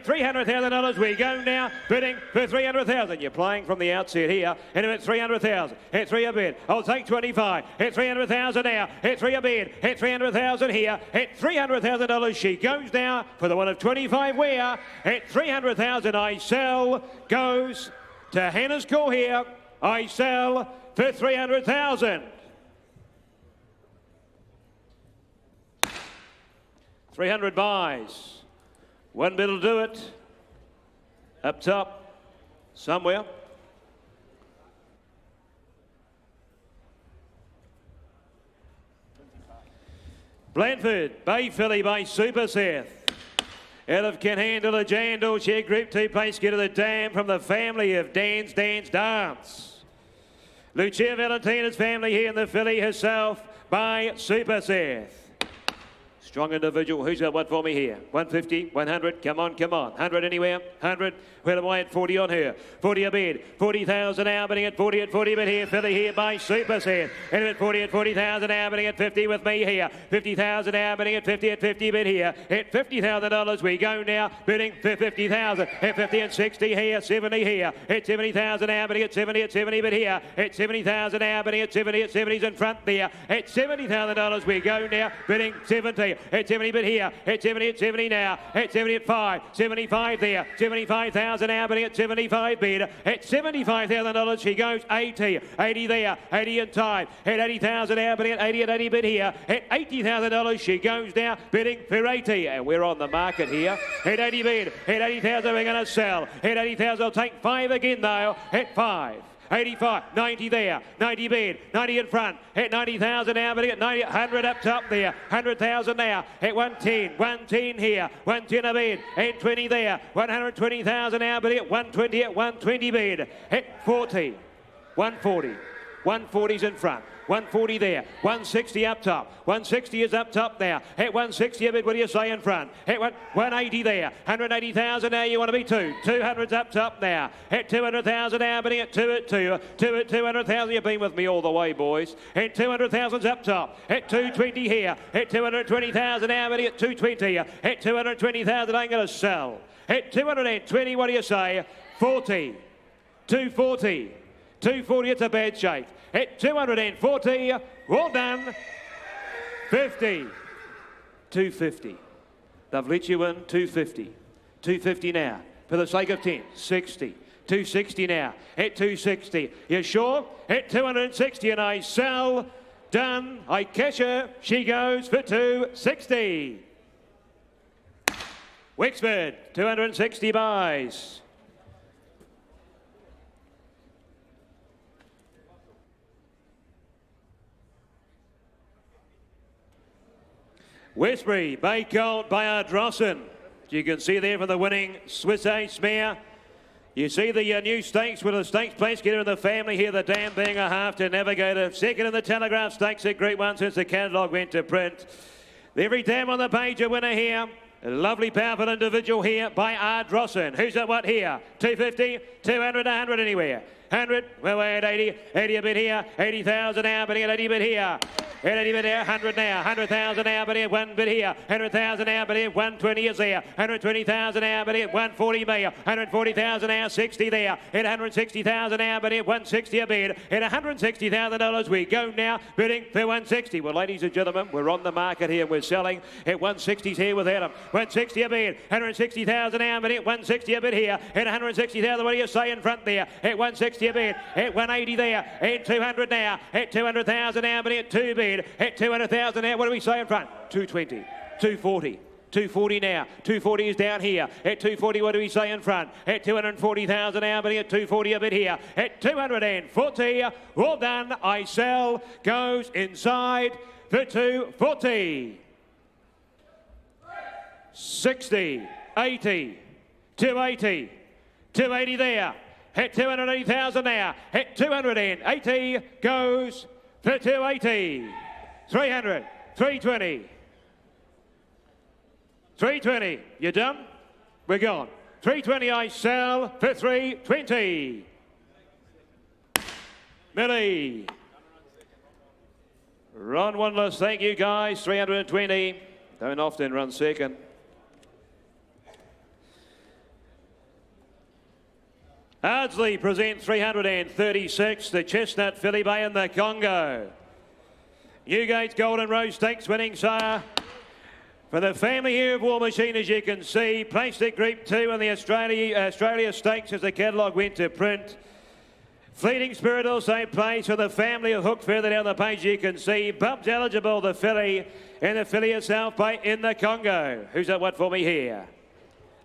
$300,000 we go now, bidding for 300,000. You're playing from the outset here. And at 300,000. At 3 a bid. I'll take 25. At 300,000 now. At 3 a bid. At 300,000 here. At $300,000 she goes now for the one of 25 where. At 300,000 I sell goes to Hannah's Call here. I sell for 300,000. 300 buys. 1 bid will do it. Up top, somewhere. Blandford, Bay Filly by Super Seth. Out of Can Handle a Jandal, share Group 2 place, get to the Dam from the family of Dance. Lucia Valentina's family here in the filly herself by Super Seth. Strong individual. Who's got what for me here? 150, 100. Come on. 100 anywhere. 100. Well away at 40 on her. 40 a bid. 40,000 now, bidding at 40 bid here. Filly here by Super Seth. And at 40,000 now, bidding at 50 with me here. 50,000 now, bidding at 50 bid here. At $50,000 we go now, bidding for 50,000. At 50 and 60 here. 70 here. At 70,000 now, bidding at 70 bid here. At 70,000 now, bidding at 70's in front there. At $70,000 we go now, bidding 70. At 70 bid here. At 70 now. At 70 at 5. 75 there. 75,000 now, bidding at 75 bid. At $75,000 she goes 80. 80 there. 80 in time. At 80,000 now, bidding at 80 bid here. At $80,000 she goes now, bidding for 80. And we're on the market here. At 80 bid. At 80,000 we're going to sell. At 80,000 I'll take 5 again though. At 5. 85, 90 there, 90 bid, 90 in front, at 90,000 now, but at 90, 100 up top there, 100,000 now, at 110 here, 110 a bid, at 20 there, 120,000 now, but at 120 bid, at 40, 140, 140's in front. 140 there, 160 up top, 160 is up top now, at 160 a bit, what do you say in front? At 180 there, 180,000 now, you want to be 200's up top now, at 200,000 now, bidding at 2 at 200,000, you've been with me all the way, boys, at 200,000's up top, at 220 here, at 220,000 now, bidding at 220, at 220,000 I'm going to sell, at 220, what do you say? 40, 240, 240, it's a bad shake. At 240, well done. 50, 250. They've let you in, 250. 250 now, for the sake of 10, 60. 260 now, at 260. You sure? At 260, and I sell. Done. I cash her. She goes for 260. Wexford, 260 buys. Westbury, Bay Gold by Ardrossan. You can see there for the winning Swiss Ace mare. You see the new stakes with the stakes place getter in the family here, the Dam being a half to Navigator. Second in the Telegraph Stakes, a great one since the catalogue went to print. Every Dam on the page, a winner here. A lovely, powerful individual here by Ardrossan. Who's at what here? 250, 200, 100 anywhere. 100, well, we're at 80, 80 a bit here, 80,000 now, but at 80 bit here. At 80 bit here, 100 now, 100,000 now, but at 1 bit here, 100,000 now, but at 120 is there, 120,000 now, but at 140 there, 140,000 now, 60 there, at 160,000 now, but at 160 a bid, at $160,000 we go now, bidding for 160. Well, ladies and gentlemen, we're on the market here, we're selling at 160s here with Adam, 160 a bid, 160,000 now, but at 160 a bid here, at 160,000, what do you say in front there, at 160 a bid, at 180 there, at 200 now, at 200,000 now, but at 2 bid, at 200,000 now, what do we say in front? 220, 240. 240 now. 240 is down here. At 240, what do we say in front? At 240,000 now, but at 240 a bit here. At 240, all done. I sell. Goes inside for 240. 60, 80, 280, 280 there. At 280,000 now. At 280 goes for 280. 300, 320. 320. You done? We're gone. 320 I sell for 320. Millie. Ron Windless, thank you guys. 320. Don't often run second. Ardsley present 336, the Chestnut Filly Bay in the Congo. Newgate's Golden Rose Stakes winning sire. For the family here of War Machine, as you can see, placed at Group 2 in the Australia Stakes as the catalogue went to print. Fleeting Spirit also plays for the family of Hook further down the page, you can see. Bub's eligible, the filly, and the filly itself by in the Congo. Who's that what for me here?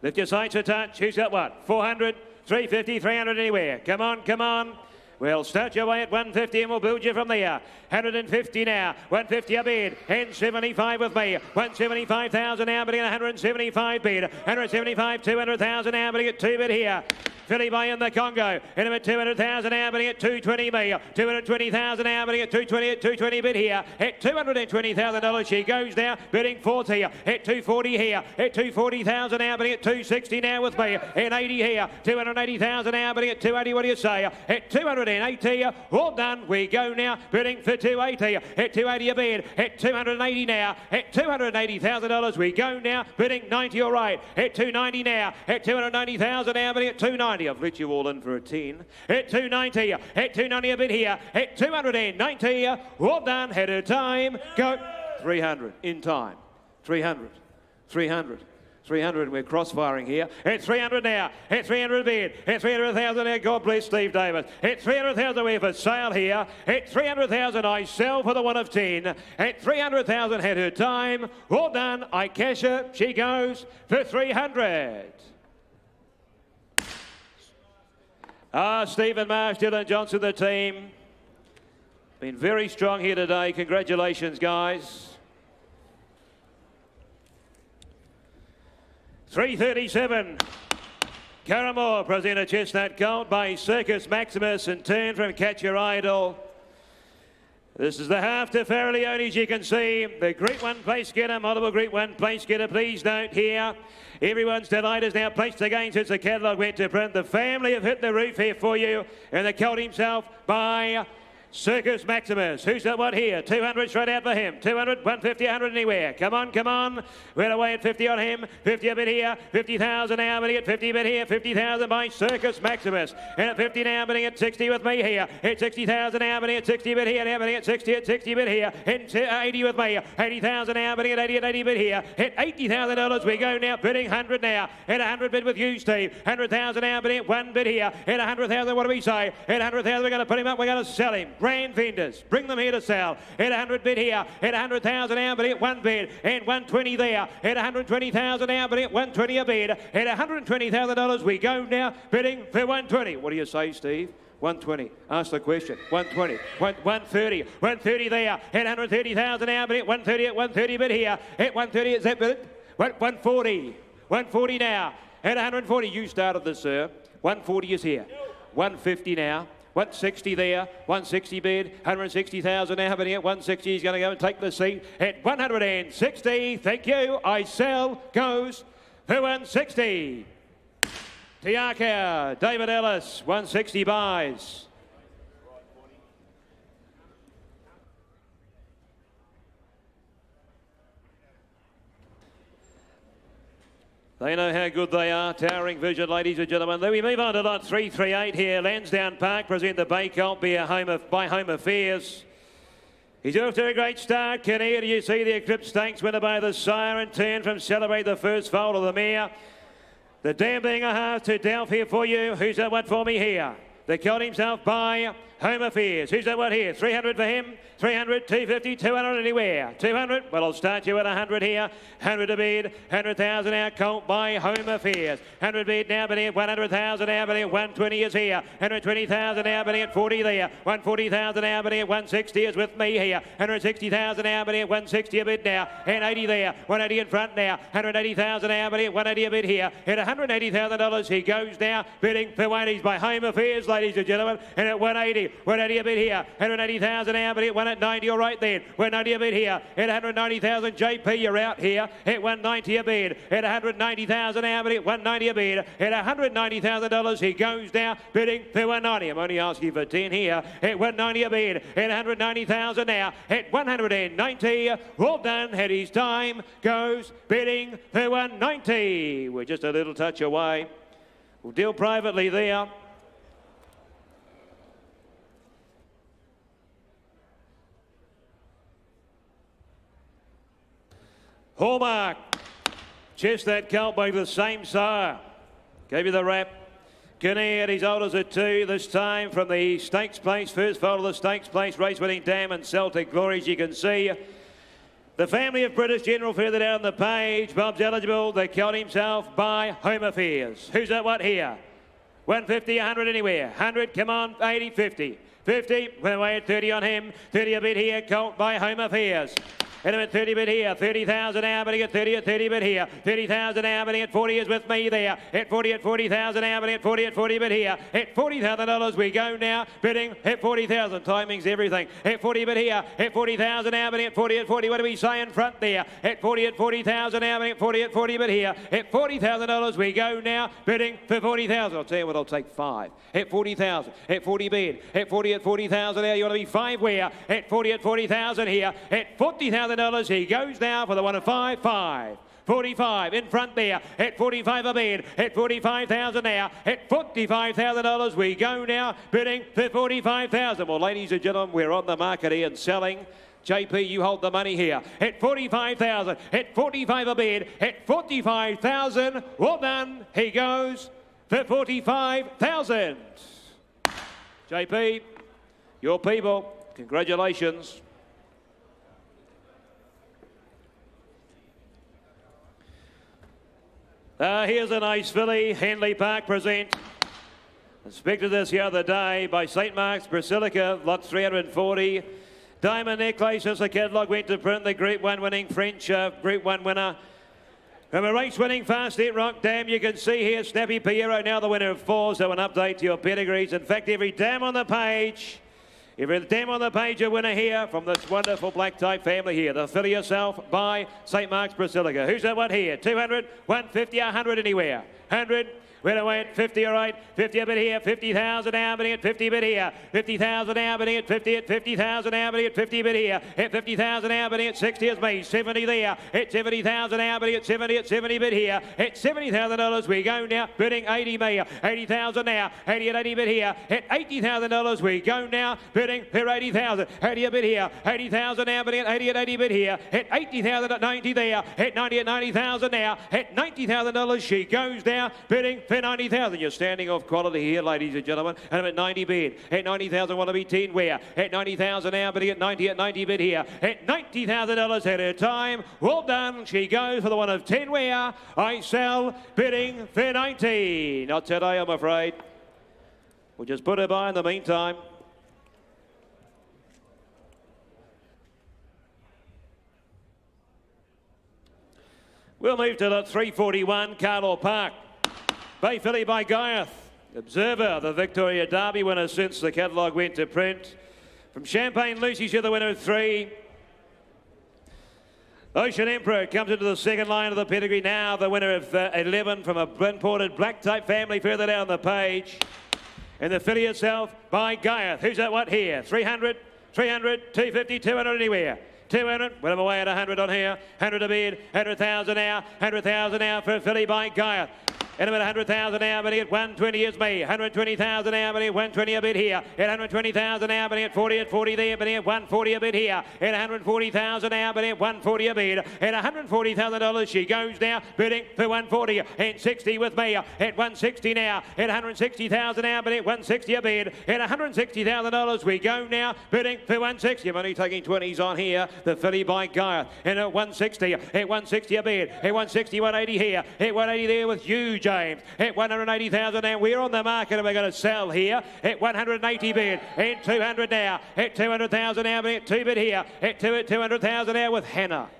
Lift your sights a touch. Who's that what? 400, 350, 300 anywhere. Come on, come on. We'll start your way at 150 and we'll build you from there. 150 now, 150 a bid, and 75 with me. 175,000 now, bidding 175 bid. 175, 200,000 now, bidding at 2 bid here. Filly Bay in the Congo, and at 200,000 now, bidding at 220 me. 220,000 now, bidding at 220 at 220 bid here. At $220,000 she goes now, bidding 40 at 240 here. At 240,000 now, bidding at 260 now with me. At 80 here, 280,000 now, bidding at 280. What do you say? At 280, all done. We go now, bidding for 280. At 280 a bid. At 280 now. At $280,000 we go now, bidding 90. All right. At 290 now. At 290,000 now, bidding at 290. I've let you all in for a 10. At 290. At 290 a bid here. At 290. All done. Head of time. Go. 300 in time. 300. 300. 300, we're cross-firing here. At 300 now. At 300 bid. At 300,000 now. God bless Steve Davis. At 300,000 we have a sale here. At 300,000 I sell for the 1 of 10. At 300,000 had her time. All done. I cash her. She goes for 300. Stephen Marsh, Dylan Johnson, the team. Been very strong here today. Congratulations, guys. 337. Caramore present a Chestnut Gold by Circus Maximus and turn from Catch Your Idol. This is the half to Farrellione, as you can see. The Group 1 place getter, multiple Group 1 place getter. Please note here, everyone's delight is now placed again since the catalogue went to print. The family have hit the roof here for you. And the colt himself by Circus Maximus, who's that one here? 200 straight out for him. 200, 150, 100 anywhere. Come on, come on. We're away at 50 on him. 50 a bit here. 50,000 now, bidding at 50 a bit here. 50,000 by Circus Maximus. And at 50 now, bidding at 60 with me here. At 60,000 now, bidding at 60 a bit here. Now bidding at 60 a bit here. And 80 with me. 80,000 now, bidding at 80 a bit here. At $80,000 we go now, bidding 100 now. At 100 bid with you, Steve. 100,000 now, bidding at 1 bid here. At 100,000, what do we say? At 100,000 we're going to put him up, we're going to sell him. Grand vendors, bring them here to sell. At 100 bid here, at 100,000 now, but at 1 bid, and 120 there. At 120,000 now, but at 120 a bid. At $120,000 we go now, bidding for 120. What do you say, Steve? 120. Ask the question. 120. 130. 130 there. At 130,000 now, but at 130 at 130 bid here. At 130 is that bid? 140. 140 now. At 140, you started this, sir. 140 is here. 150 now. 160 there, 160 bid, 160,000 now, but here 160 he's going to go and take the seat at 160. Thank you. I sell goes for 160. Tiaka, David Ellis, 160 buys. They know how good they are. Towering vision, ladies and gentlemen. Then we move on to lot 338 here. Lansdowne Park present the Bay Colt by Home Affairs. He's off to a great start. Kinnear, do you see the Eclipse Stakes winner by the sire and turn from Celebrate the first foal of the mare. The dam being a half to Delph here for you. Who's that one for me here? The Colt himself by Home Affairs. Who's that one here? 300 for him. 300, 250, 200 anywhere. 200, well, I'll start you at 100 here. 100 a bid, 100,000 out, Colt by Home Affairs. 100 bid now, but here, 100,000 now, but here, 120 is here. 120,000 now, but here, 40 there. 140,000 now, but here, 160 is with me here. 160,000 now, but here, 160 a bid now. And 80 there, 180 in front now. 180,000 now, but here, 180 a bid here. At $180,000 he goes now, bidding for 180s by Home Affairs, ladies and gentlemen. And at 180 a bid here. 180,000 now, but here, 190, all right then. 190 a bid here. At 190,000, JP, you're out here. At 190 a bid. At 190,000 now, but at 190 a bid. At $190,000 he goes now, bidding for 190. I'm only asking for 10 here. At 190 a bid. At 190,000 now. At 190. Well done. At his time goes bidding for 190. We're just a little touch away. We'll deal privately there. Hallmark, Chestnut Colt by the same sire. Gave you the wrap. Kinnear, he's old as a 2 this time from the Stakes Place. First foal of the Stakes Place, race winning Dam and Celtic Glory, as you can see. The family of British General further down the page. Bob's eligible. The Colt himself by Home Affairs. Who's that one here? 150, 100 anywhere. 100, come on, 80, 50. 50, we're away at 30 on him. 30 a bit here, Colt by Home Affairs. And I'm at 30 bid here, 30,000 now, bidding at 30 bid here, 30,000 now, bidding at 40 is with me there, at 40,000 now, bidding at 40 bid here, at $40,000 we go now, bidding at 40,000, timing's everything, at 40 bid here, at 40,000 now, bidding at 40, what do we say in front there, at 40,000 now, bidding at 40 bid here, at $40,000 we go now, bidding for 40,000, I'll tell you what, I'll take 5, at 40,000, at 40 bid, at 40,000 now, you want to be 5 where, at 40,000 here, at $40,000 he goes now for the 1 of 5, 5. 45 in front there, at 45 a bid, at 45,000 now, at $45,000 we go now, bidding for 45,000. Well, ladies and gentlemen, we're on the market here and selling. JP, you hold the money here, at 45,000, at 45 a bid, at 45,000, well done, he goes for 45,000. JP, your people, congratulations. Here's a nice filly, Henley Park present. Inspected this the other day by St. Mark's Basilica, lot 340. Diamond Necklace as the catalogue went to print, the Group 1 winning French Group 1 winner. From a race winning Fast Hit Rock Dam, you can see here Snappy Piero now the winner of 4, so an update to your pedigrees. In fact, every dam on the page, a winner here from this wonderful black type family here. The filly herself by St. Mark's Basilica. Who's that one here? 200, 150, 100 anywhere. 100, We're away at 50, all right. 50 a bit here, 50,000 now, bidding at 50 a bit here. 50,000 now, bidding at 50 at 50,000 now, bidding at 50 a bit here. At 50,000 now, bidding at 60 is me. 70 there. At 70,000 now, bidding at 70 bit here. At $70,000 we go now, bidding 80 me. 80,000 now. 80 at 80 bit here. At $80,000 we go now, bidding for 80,000. 80 a bit here. 80,000 now, bidding at 80 bit here. At 80,000 at 90 there. At 90 at 90,000 now. At $90,000 she goes now, bidding for 90,000. You're standing off quality here, ladies and gentlemen. And I'm at 90 bid. At 90,000 want to be 10 where? At 90,000 now, bidding at 90 bid here. At $90,000 at her time. Well done. She goes for the one of 10 where? I sell, bidding for 90. Not today, I'm afraid. We'll just put her by in the meantime. We'll move to the 341 Carlo Park. Bay filly by Guyeth. Observer, the Victoria Derby winner since the catalogue went to print. From Champagne Lucy, she's the winner of 3. Ocean Emperor comes into the second line of the pedigree now, the winner of 11 from a imported black type family further down the page. And the filly itself by Guyeth. Who's that what here? 300, 300, 250, 200 anywhere. 200, put him away at 100 on here. 100 a bid, 100,000 now, 100,000 now for a filly by Guyeth. And about 100,000 now, but at 120 is me. 120,000 now, but at 120 a bit here. At 120,000 now, but at 40 there, but at 140 a bit here. At 140,000 now, but at 140 a bid. At $140,000 she goes now, bidding for 140 and 60 with me. At 160 now. At 160,000 now, but at 160 a bid. At $160,000 we go now, bidding for 160. I'm only taking 20s on here. The filly by Guyeth. And at 160, at 160 a bid. At 160, 180 here. At 180 there with you, James. At 180,000 now, we're on the market and we're going to sell here. At 180 bid. At 200 now. At 200,000 now, but at 2 bid here. At 200,000 now with Hannah.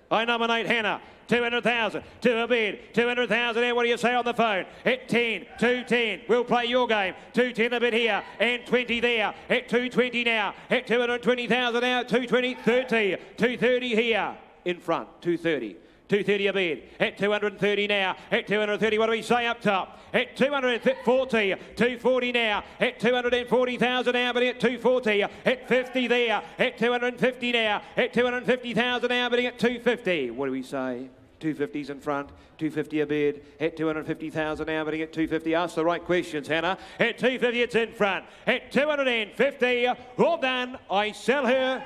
I nominate Hannah. 200,000 to a bid. 200,000 there. What do you say on the phone? At 10, 210. We'll play your game. 210 a bit here and 20 there. At 220 now. At 220,000 now. 220, 30. 230 here in front. 230. 230 a bid. At 230 now. At 230, what do we say up top? At 240, 240 now. At 240,000 now, but at 240. At 50 there. At 250 now. At 250,000 now, but at 250. What do we say? 250's in front, 250 a bid, at 250,000 now, but at 250. Ask the right questions, Hannah. At 250, it's in front. At 250, all done. I sell her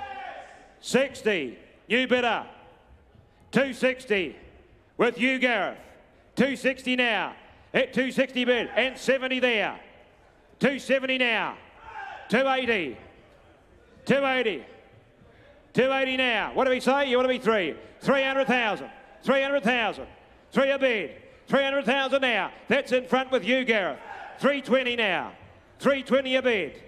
60. New bidder. 260 with you, Gareth. 260 now. At 260 bid and 70 there. 270 now. 280. 280. 280 now. What do we say? You want to be 3. 300,000. 300,000. 3 a bid. 300,000 now. That's in front with you, Gareth. 320 now. 320 a bid.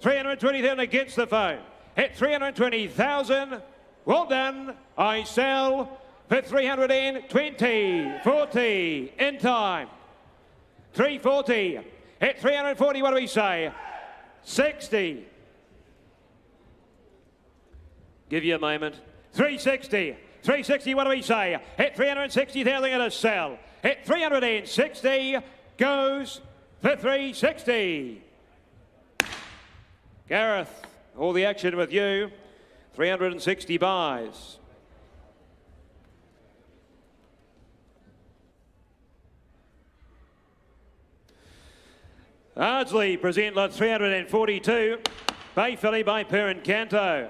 320,000 against the phone. At 320,000. Well done. I sell for 320. 40 in time. 340. At 340, what do we say? 60. Give you a moment. 360. 360, what do we say? At 360,000 at a sell. At 360 goes for 360. Gareth, all the action with you. 360 buys. Ardsley present lot 342. Bay filly by Perrin Canto.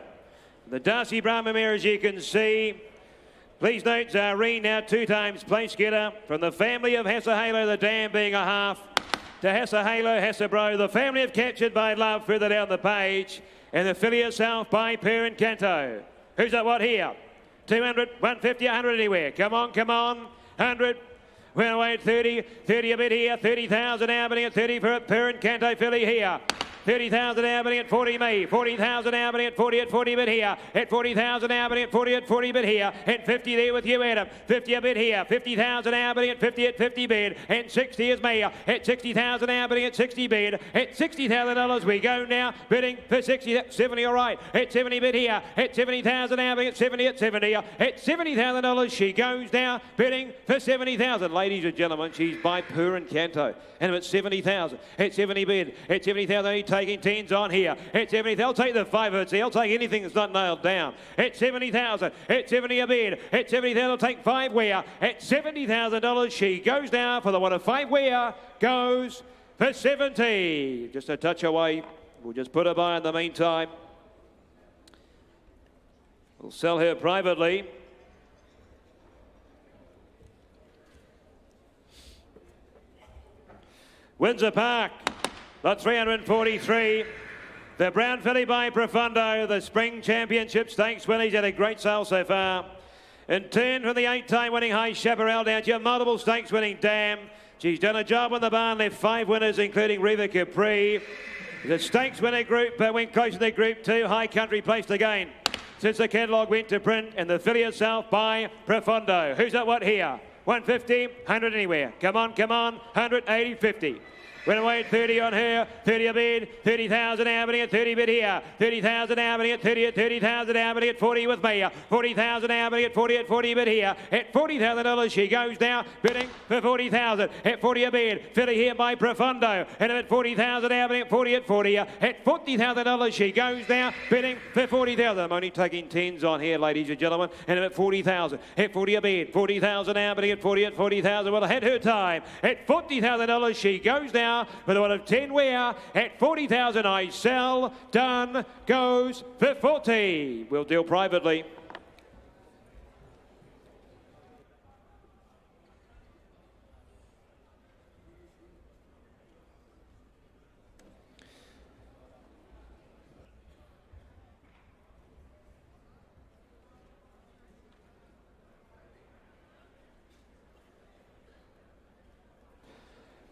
The Darcy Brahma mare, as you can see. Please note, Zareen now 2 times place getter. From the family of Hasahalo, the dam being a half. To Hasahalo, Hasabro, the family of Captured by Love further down the page. And the filly herself by Perrin Canto. Who's that what here? 200, 150, 100 anywhere. Come on, come on. 100. We're away at 30. 30 a bit here. 30,000 now, but at 30 for a Perrin Canto filly here. 30,000 now bidding at 40 me. 40,000 now bidding at 40 bid here. At 40,000 now bidding at 40 bid here. At 50 there with you, Adam. 50 a bid here. 50,000 now bidding at 50 bid. And 60 is me. At 60,000 now bidding at 60 bid. At $60,000 we go now. Bidding for 60, 70 all right. At 70 bid here. At 70,000 now bidding at 70 at 70. At $70,000 she goes now. Bidding for 70,000. Ladies and gentlemen, she's by Per and Canto. And at 70,000. At 70 bid. At 70,000 he's taking 10s on here. At 70,000 I'll take the 5 hertz. I'll take anything that's not nailed down. At 70,000. At 70 a bid. At 70,000 I'll take 5 wear. At $70,000 she goes now for the one of 5 wear. Goes for 70. Just a touch away. We'll just put her by in the meantime. We'll sell her privately. Windsor Park, lot 343. The Brown Filly by Profundo, the Spring Championship Stakes winners, had a great sale so far. In turn from the 8-time winning High Chaparral down to your multiple stakes winning Dam. She's done a job on the barn, left 5 winners, including Riva Capri. The stakes winner group went close to the group 2. High Country placed again since the catalogue went to print, and the filly itself by Profundo. Who's at what here? 150, 100 anywhere. Come on, 180, 50. Went away at 30 on her, 30 a bid, 30,000 Albany at 30 bid here, 30,000 Albany at 30 at 30,000 Albany at 40 with me, 40,000 Albany at 40 bid here, at $40,000 she goes now, bidding for 40,000, at 40 a bid, filly here by Profundo, and at 40,000 Albany at 40 at $40,000 she goes now, bidding for 40,000. I'm only taking 10s on here, ladies and gentlemen, and at 40,000, at 40 a bid, 40,000 Albany at 40,000, well, had her time, at $40,000 she goes now, for the one of 10 wear at 40,000 I sell, done, goes for 40. We'll deal privately.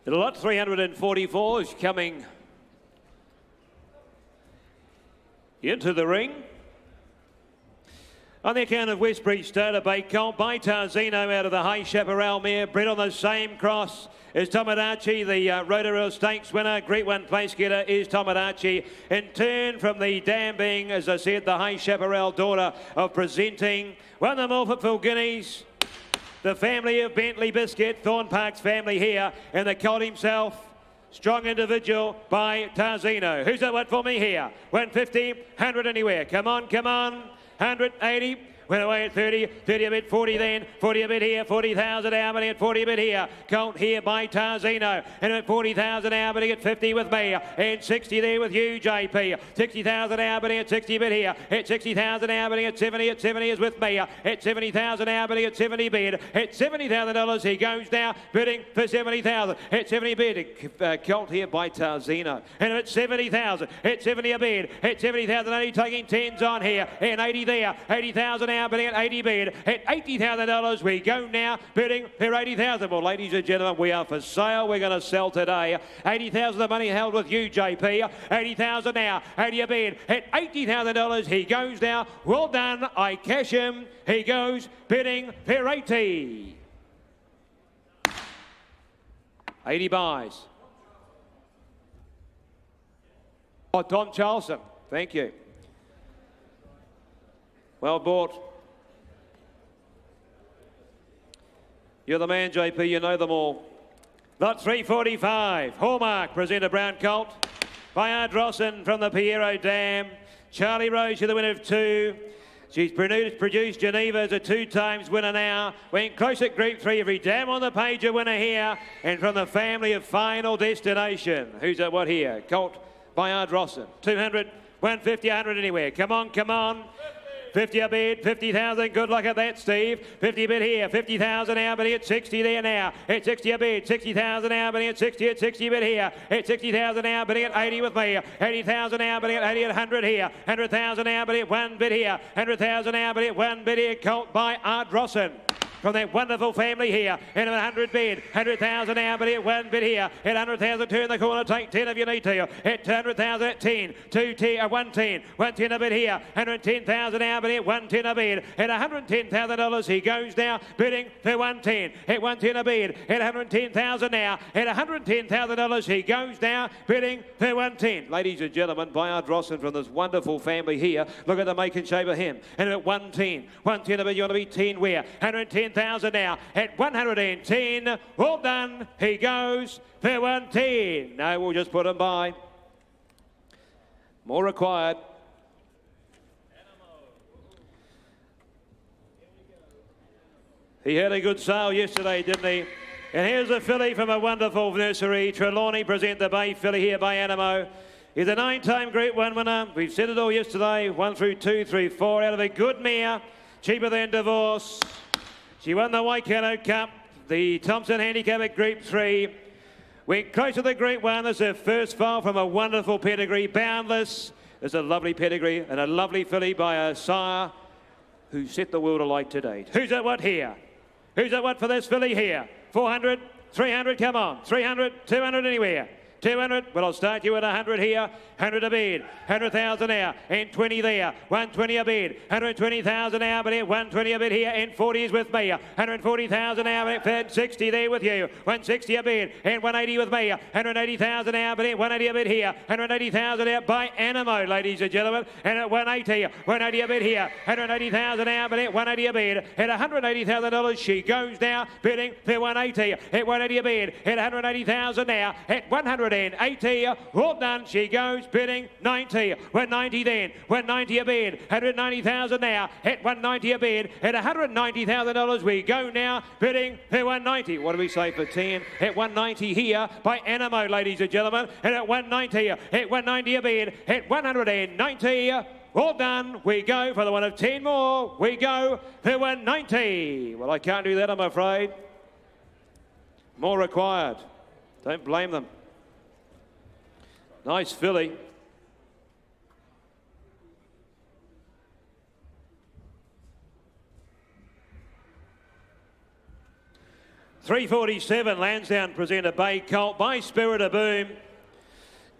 The lot 344 is coming into the ring. On the account of Westbury Starter Bay Colt by Tarzino out of the High Chaparral mare, bred on the same cross as Tomodachi, the Rotorua Stakes winner. Great one place getter is Tomodachi. In turn from the dam being, as I said, the High Chaparral daughter of Presenting. Won the Milfordville Guineas. The family of Bentley Biscuit, Thorn Park's family here, and the colt himself, Strong Individual by Tarzino. Who's that one for me here? 150, 100 anywhere. Come on, 180. Went away at 30, 30 a bit, 40 then, 40 a bit here, 40,000 Albany at 40 a bit here. Colt here by Tarzino, and at 40,000 Albany at 50 with me, and 60 there with you, JP. 60,000 Albany at 60 a bit here, at 60,000 Albany at 70 is with me, at 70,000 Albany at 70 bid, at $70,000 he goes now, bidding for 70,000, at 70 bid, Colt here by Tarzino, and at 70,000, at 70 a bid, at 70,000 only taking 10s on here, and 80 there, 80,000 Albany at 80 bid, at $80,000 we go now, bidding for 80,000. Well, ladies and gentlemen, we are for sale. We're going to sell today. 80,000 the money held with you, JP. 80,000 now, 80 a bid, at $80,000 he goes now. Well done, I cash him. He goes bidding for 80. 80 buys. Oh, Tom Charlson, thank you. Well bought. You're the man, JP, you know them all. Lot 345, Hallmark, presenter Brown Colt. By Ardrossan from the Piero Dam. Charlie Rose, you're the winner of 2. She's produced Geneva as a 2 times winner now. Went close at Group 3, every dam on the page a winner here. And from the family of Final Destination. Who's at what here? Colt by Ardrossan. 200, 150, 100 anywhere. Come on. 50 a bid, 50,000, good luck at that, Steve. 50 a bid here, 50,000 Albany at 60 there now. At 60 a bid, 60,000 Albany at 60 bid here. At 60,000 Albany at 80 with me. 80,000 Albany at 80 at 100 here. 100,000 Albany at 1 bid here. 100,000 Albany at 1 bid here. Colt by Ardrossan. from that wonderful family here. In 100 bid, 100,000 now, but at 1 bid here. At 100,000, turn the corner, take 10 if you need to. At 200,000 at 10, 110, 110 a bid here. 110,000 now, but at 110 a bid. At $110,000 he goes now, bidding for 110. At 110 a bid. At 110,000 now. At $110,000 he goes now, bidding for 110. Ladies and gentlemen, Bayard Rosson from this wonderful family here. Look at the make and shape of him. And at 110, 110 a bid, you want to be 10 where? 110,000 now. At 110, all done. He goes for 110. No, we'll just put him by. More required. He had a good sale yesterday, didn't he? And here's a filly from a wonderful nursery. Trelawney present the Bay filly here by Animo. He's a 9-time Group 1 winner. We've said it all yesterday. 1 through 2 through 4 out of a good mare. Cheaper than Divorce. She won the Waikato Cup, the Thompson Handicap at Group 3. Went close to the Group 1. This is her first foal from a wonderful pedigree. Boundless. There's a lovely pedigree and a lovely filly by a sire who set the world alight to date. Who's at what here? Who's at what for this filly here? 400, 300, come on. 300, 200 anywhere. 200, well, I'll start you at 100 here. 100 a bid, 100,000 now, and 20 there. 120 a bid, 120,000 now, but 120 a bid here, and 40 is with me. 140,000 now, and 60 there with you. 160 a bid, and 180 with me. 180,000 now, but 180 a bid here. 180,000 out by Animo, ladies and gentlemen. And at 180, 180 a bid here. 180,000 now, but 180 a bid. At $180,000 she goes now, bidding for 180. At 180 a bid, at 180,000 now. At 180, all done, she goes. Bidding 90, 190 then, 190 a bid, 190,000 now, at 190 a bid, at $190,000 we go now, bidding for 190. What do we say for 10? At 190 here by Animo, ladies and gentlemen, and at 190, at 190 a bid, at 190, all done, we go for the one of 10 more, we go for 190. Well, I can't do that, I'm afraid. More required. Don't blame them. Nice filly. $347 Lansdowne present a Bay Colt by Spirit of Boom.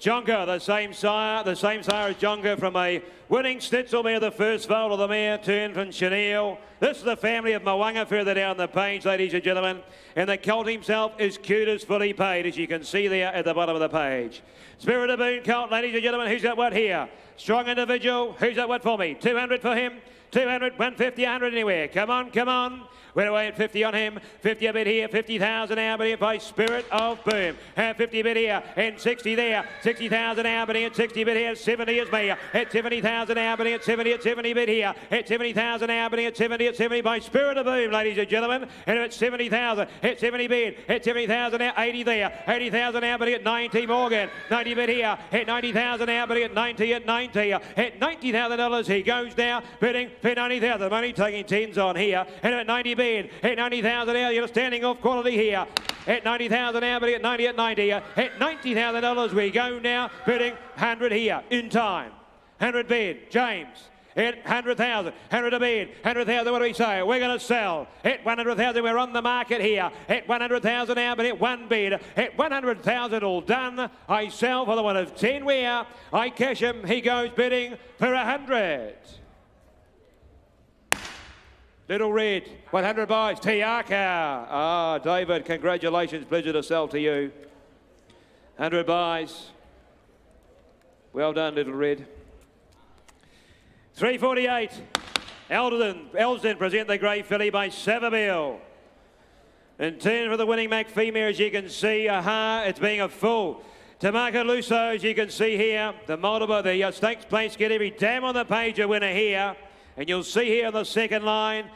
Jonga, the same sire as Jonga from a winning Schnitzel mare, the first foal of the mare, turned from Chanel. This is the family of Mwanga further down the page, ladies and gentlemen. And the colt himself is cute as fully paid, as you can see there at the bottom of the page. Spirit of Boom colt, ladies and gentlemen, who's got what here? Strong individual, who's got what for me? 200 for him, 200, 150, 100 anywhere. Come on, come on. We're away at 50 on him. 50 a bit here, 50,000 now, but here by Spirit of Boom. 50 a bit here, and 60 there. 60,000 now, but here, 60 a bit here, 70 is me. At 70,000 now, but here, 70 at 70 bit here. At 70,000 now, but here, 70 at 70 by Spirit of Boom, ladies and gentlemen. And at 70,000, at 70 bid, at 70,000 now, 80 there. 80,000 now, but here, 90 Morgan. 90 bid here, at 90,000 now, but here, 90 at 90. At $90,000 he goes now, bidding for 90,000. Money taking 10s on here. And at 90 bid, at 90,000 now, you're standing off quality here. At 90,000 now, but at 90 at 90. At $90,000 we go now, bidding 100 here, in time. 100 bid, James. At 100,000, 100 a bid, 100,000, what do we say? We're going to sell. At 100,000, we're on the market here. At 100,000 now, but at 1 bid. At 100,000, all done. I sell for the one of 10 where. I cash him, he goes bidding for 100. Little Red, 100 buys, Tiaka. Ah, David, congratulations, pleasure to sell to you. 100 buys. Well done, Little Red. 348, Elsden present the Grey Filly by Savabeel. In turn for the winning Mac female, as you can see, it's being a full. Tamaka Luso, as you can see here, the multiple, the stakes place get every damn on the page a winner here. And you'll see here on the second line,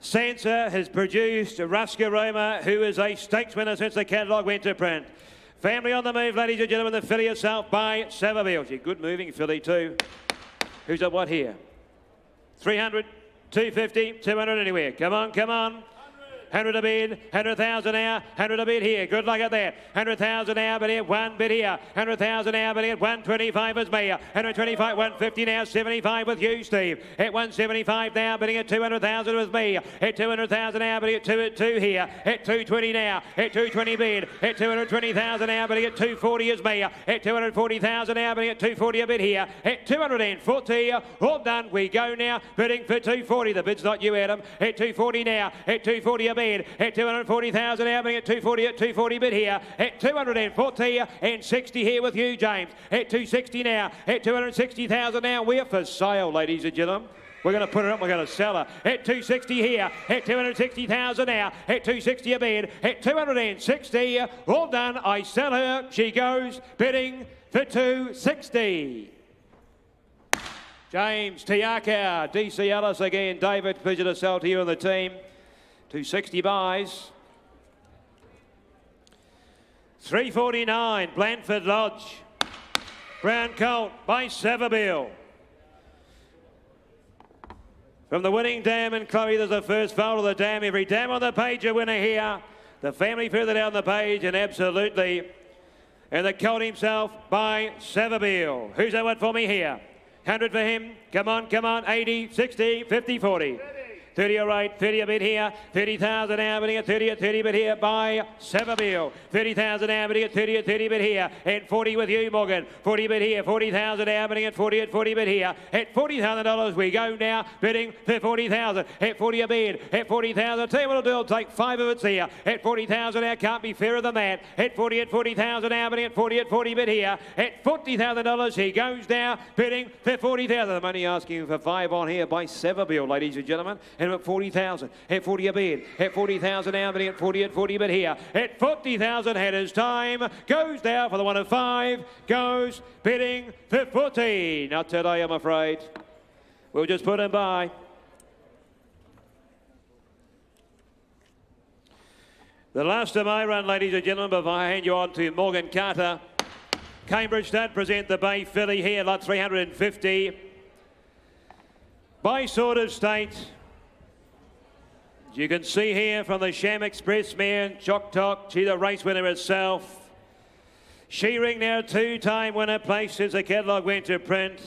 Sansa has produced Ruska Roma, who is a stakes winner since the catalogue went to print. Family on the move, ladies and gentlemen, the filly itself by Savabeel. She's a good moving filly too. Who's at what here? 300, 250, 200 anywhere. Come on, come on. 100 a bid, 100,000 now, 100 a bid here. Good luck at that. 100,000 now, but here, one bid here. 100,000 now, but here, 125 is me. 125, 150 now, 75 with you, Steve. At 175 now, bidding at 200,000 with me. At 200,000 now, bidding at 2 here. At 220 now, at 220 bid. At 220,000 now, bidding at 240 is me. At 240,000 now, bidding at 240 a bid here. At 240, all done. We go now, bidding for 240. The bid's not you, Adam. At 240 now, at 240 a bid. At 240,000 now, bidding at 240 bid here. At 240 and 60 here with you, James. At 260 now, at 260,000 now. We're for sale, ladies and gentlemen. We're going to put her up, we're going to sell her. At 260 here, at 260,000 now, at 260 a bid, at 260, all done, I sell her, she goes, bidding for 260. James Tiaka, DC Ellis again, David, pleasure to sell to you and the team. 260 buys. 349, Blandford Lodge. Brown Colt by Savabeel. From the winning dam in Chloe, there's the first foal of the dam. Every dam on the page a winner here. The family further down the page, and absolutely. And the colt himself by Savabeel. Who's that one for me here? 100 for him. Come on, come on. 80, 60, 50, 40. 30 all right, 30 a bit here, 30,000 now, bidding at 30 bit here by Savabeel. 30,000 now, bidding at 30 bit here, and 40 with you, Morgan. 40 bit here, 40,000 now, bidding at 40 bit here. At $40,000 we go now, bidding for 40,000. At 40 a bid, at 40,000. Tell you what I'll do, I'll take 5 of it here. At 40,000 now, can't be fairer than that. At 40,000 now, bidding at 40 bit here. At $40,000 he goes now, bidding for 40,000. I'm only asking for 5 on here by Savabeel, ladies and gentlemen. And at 40,000, at 40 a bid, at 40,000 now, bidding at 40 bid here. At 40,000 headers time, goes down for the 1 of 5, goes bidding for 40. Not today, I'm afraid. We'll just put him by. The last of my run, ladies and gentlemen, before I hand you on to Morgan Carter. Cambridge Stud present the Bay filly here, lot 350. By Sword of State. As you can see here from the Sham Express mare, Jock Tock, she's the race winner herself. Shearing now, 2-time winner, placed since the catalogue went to print.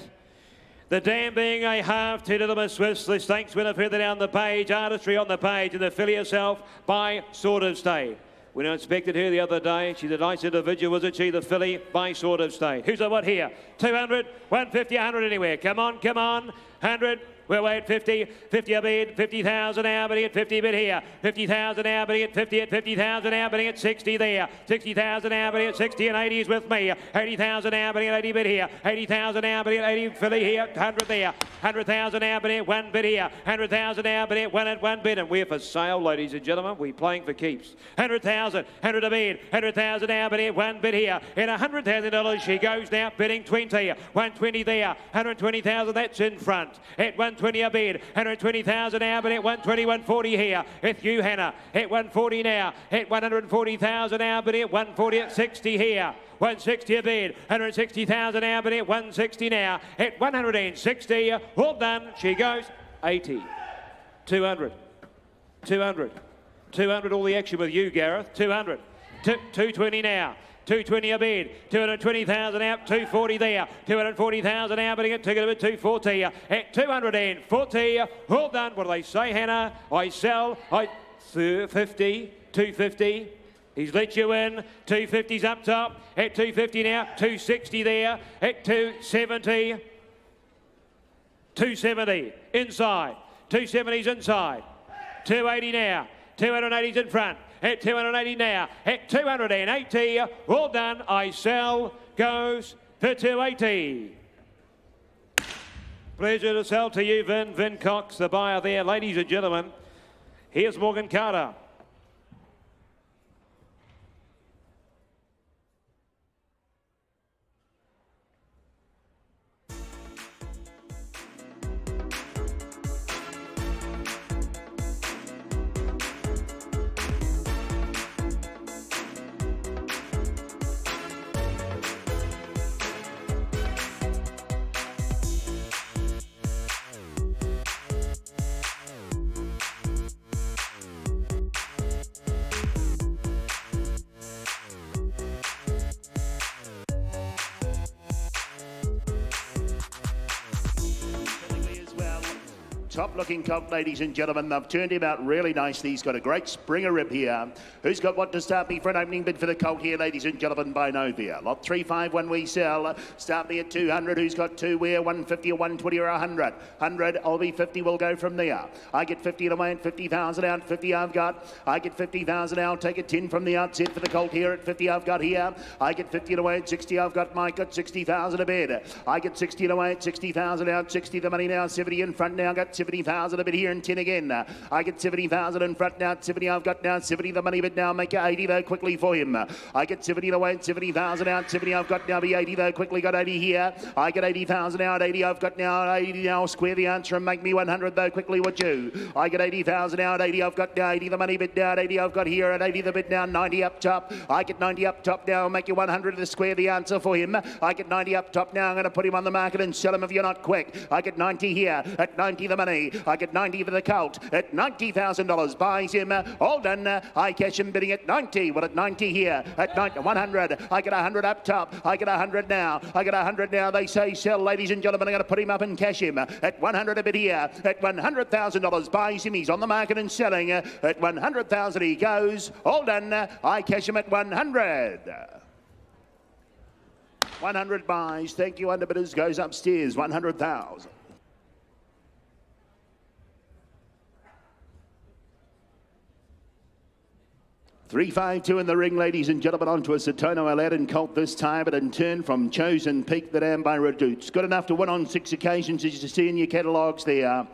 The dam being a half, 2 Little Miss Swiss, the stakes winner further down the page, Artistry on the page, and the filly herself by Sword of State. We inspected her the other day. She's a nice individual, wasn't she? The filly by Sword of State. Who's the what here? 200, 150, 100 anywhere. Come on, come on. 100. We'll wait 50, 50 a bid, 50,000 now, bidding at 50 bid here. 50,000 now, bidding at 50 at 50,000 now, bidding at 60 there. 60,000 now, bidding at 60 and 80 is with me. 80,000 now, bidding at 80 bid here. 80,000 now, bidding at 80 filly here. 100 there. 100,000 now, bidding at 1 bid here. 100,000 now, bidding at 1 at 1 bid. And we're for sale, ladies and gentlemen. We're playing for keeps. 100,000, 100 a bid. 100,000 now, bidding at 1 bid here. And $100,000 she goes now, bidding 20. 120 there. 120,000, that's in front. At 120 a bid, 120,000 now, but at 120, 140 here. It's you, Hannah. At 140 now, at 140,000 now, but at 140 at 60 here. 160 a bid, 160,000 now, but at 160 now. At 160, all done. She goes 80, 200, 200, 200. All the action with you, Gareth. 200, 220 now. 220 a bid, 220,000 out, 240 there, 240,000 out, bidding at ticket of 240 at 240. All done. What do they say, Hannah? I sell. 250, 250. He's let you in. 250's up top at 250 now, 260 there at 270. 270 inside. 270's inside. 280 now. 280's in front. At 280 now, at 280, all done, I sell, goes for 280. Pleasure to sell to you, Vin Cox, the buyer there. Ladies and gentlemen, here's Morgan Carter. Top looking colt, ladies and gentlemen. They've turned him out really nicely. He's got a great springer rib here. Who's got what to start me for an opening bid for the colt here, ladies and gentlemen, by Novia? Lot 351 we sell. Start me at 200. Who's got two where? 150 or 120 or 100? 100, I'll be 50, we'll go from there. I get 50 away and 50,000 out. 50 I've got. I get 50,000 out. Take a 10 from the outset for the colt here at 50 I've got here. I get 50 away at 60 I've got. Mike got 60,000 a bid. I get 60 away at 60,000 out. 60 the money now. 70 in front now. Got 70,000 a bit here and 10 again. I get 70,000 in front now. 70 I've got now. 70 the money bid now. Make it 80 though quickly for him. I get 70 away and 70,000 out. 70 I've got now. Be 80 though quickly. Got 80 here. I get 80,000 out. 80 I've got now. 80 now. Square the answer and make me 100 though quickly, would you? I get 80,000 out. 80 I've got now. 80 the money bid down. 80 I've got here at 80 the bid down. 90 up top. I get 90 up top now. I'll make you 100 to square the answer for him. I get 90 up top now. I'm going to put him on the market and sell him if you're not quick. I get 90 here at 90 the money. I get 90 for the colt at $90,000. Buys him. All done. I cash him bidding at 90. Well, at 90 here at 90, 100. I get 100 up top. I get 100 now. I get 100 now. They say sell, ladies and gentlemen. I'm going to put him up and cash him at 100 a bid here at $100,000. Buys him. He's on the market and selling at 100,000. He goes. All done. I cash him at 100. 100 buys. Thank you, underbidders. Goes upstairs. 100,000. $352 in the ring, ladies and gentlemen, onto a Satono Aladdin colt this time, but in turn from Chosen Peak, the dam by Redouts. Good enough to win on 6 occasions, as you see in your catalogues there.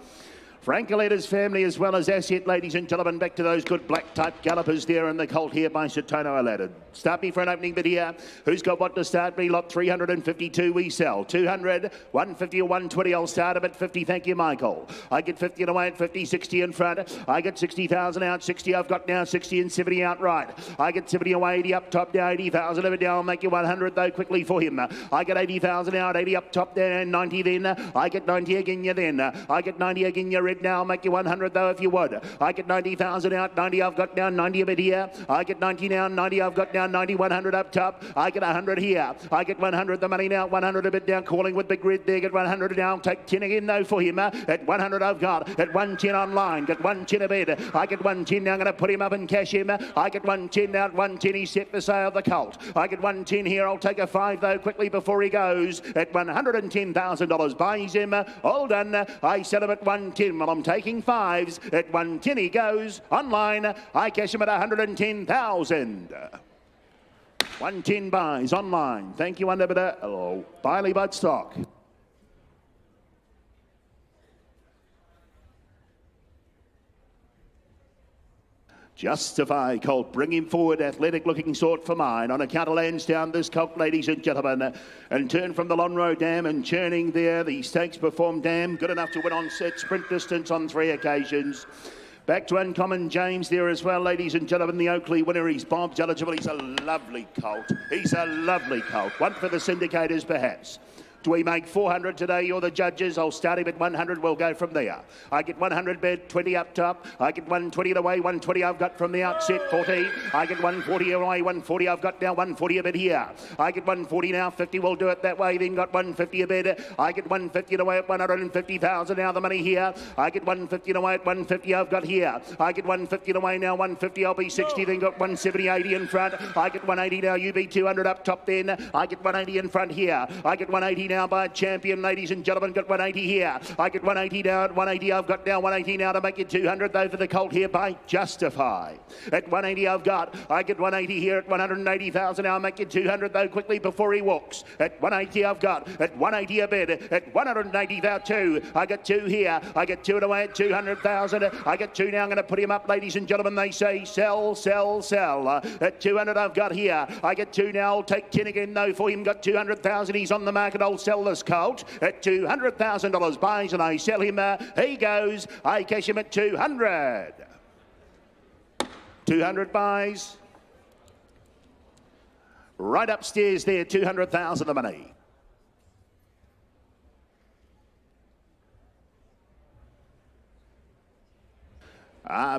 Frank Aletta's family as well as Asset, ladies and gentlemen, back to those good black type gallopers there in the colt here by Satono Aladdin. Start me for an opening bid here. Who's got what to start me? Lot 352 we sell. 200, 150 or 120, I'll start him at 50. Thank you, Michael. I get 50 away at 50, 60 in front. I get 60,000 out, 60 I've got now, 60 and 70 outright. I get 70 away, 80 up top now, 80,000 over down. I'll make you 100 though quickly for him. I get 80,000 out, 80 up top there, and 90 then. I get 90 again you then. I get 90 again you red now. I'll make you 100 though if you would. I get 90,000 out, 90 I've got now, 90 a bit here. I get 90 now, 90 I've got now, 90, 100 up top. I get 100 here. I get 100 the money now, 100 a bit down, calling with big red there. Get 100 down, take 10 again though for him. At 100 I've got, at 110 online, get 110 a bit. I get 110 now, I'm going to put him up and cash him. I get 110 now, at 110 he's set for sale, the colt. I get 110 here, I'll take a 5 though quickly before he goes. At $110,000, buys him. All done. I sell him at 110. Well, I'm taking 5s. At 110 he goes. Online, I cash him at 110,000. 110 buys online. Thank you, underbidder. Hello. Biley Budstock. Justify colt, bring him forward, athletic looking sort for mine. On account of Lansdowne, this colt, ladies and gentlemen, and turn from the Lonro Dam and churning there, the stakes perform dam, good enough to win on set sprint distance on 3 occasions. Back to Uncommon James there as well, ladies and gentlemen, the Oakley winner. He's Bob's eligible. He's a lovely colt. He's a lovely colt. One for the syndicators, perhaps. Do we make 400 today? You're the judges. I'll start him at 100. We'll go from there. I get 100 bid, 20 up top. I get 120 away, 120 I've got from the outset, 40. I get 140 away, 140 I've got now, 140 a bid here. I get 140 now, 50. We'll do it that way. Then got 150 a bid. I get 150 away at 150,000 now, the money here. I get 150 away at 150 I've got here. I get 150 away now, 150 I'll be 60. Then got 170, 80 in front. I get 180 now, you be 200 up top then. I get 180 in front here. I get 180 now by champion, ladies and gentlemen. Got 180 here. I get 180 now at 180. I've got now 180 now to make it 200 though for the colt here by Justify. At 180 I've got. I get 180 here at 180,000. I'll make it 200 though quickly before he walks. At 180 I've got. At 180 a bid. At 180 thou 2. I get 2 here. I get 2 away at 200,000. I get 2 now. I'm going to put him up, ladies and gentlemen. They say sell, sell, sell. At 200 I've got here. I get 2 now. I'll take 10 again though for him. Got 200,000. He's on the market. I'll sell this colt at $200,000. Buys and I sell him. He goes. I cash him at 200. 200 buys. Right upstairs there, 200,000 the money.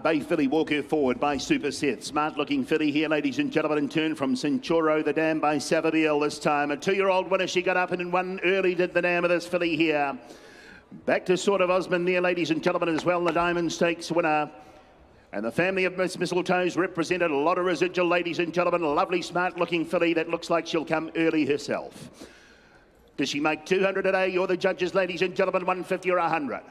Bay filly Walker forward by Super Seth. Smart looking filly here, ladies and gentlemen, in turn from Centuro, the dam by Savadell this time. A 2-year-old winner, she got up and won early, did the dam of this filly here. Back to sort of Osmond there, ladies and gentlemen, as well, the Diamond Stakes winner. And the family of Miss Mistletoe's represented. A lot of residual, ladies and gentlemen. A lovely, smart-looking filly that looks like she'll come early herself. Does she make 200 today? You're the judges, ladies and gentlemen. 150 or 100?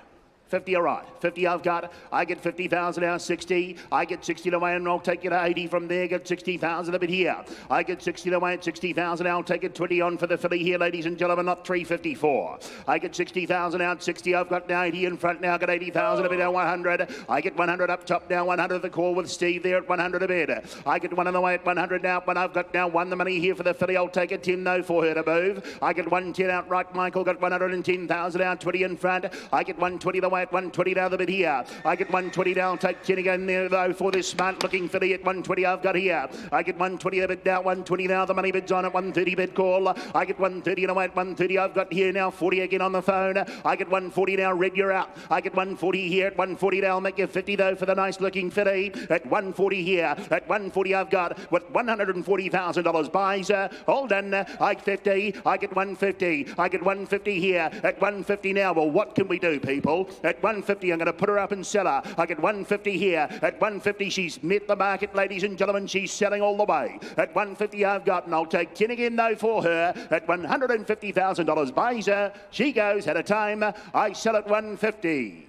50, all right. 50 I've got. I get 50,000 now, 60. I get 60 away and I'll take it 80 from there. Get 60,000 a bit here. I get 60 away at 60,000. I'll take it 20 on for the filly here, ladies and gentlemen, not 354. I get 60,000 out, 60. I've got now 80 in front now. Got 80,000 a bit now, 100. I get 100 up top now, 100 the call with Steve there at 100 a bit. I get one on the way at 100 now, but I've got now one the money here for the filly. I'll take it 10 no for her to move. I get 110 out right, Michael. Got 110,000 out, 20 in front. I get 120 the way at 120 now the bit here. I get 120 now. I'll take 10 again there though for this smart looking filly at 120 I've got here. I get 120 a bit now, 120 now. The money bid's on at 130 bid call. I get 130 and away at 130 I've got here now. 40 again on the phone. I get 140 now. Red, you're out. I get 140 here at 140 now. I'll make you 50 though for the nice looking filly at 140 here. At 140 I've got with $140,000 buys. All done. I get 50. I get 150. I get 150 here at 150 now. Well, what can we do, people? At 150 I'm going to put her up and sell her. I get 150 here. At 150 she's met the market, ladies and gentlemen. She's selling all the way. At 150 I've got, and I'll take 10 again though for her. At $150,000 buys her. She goes at a time. I sell at 150.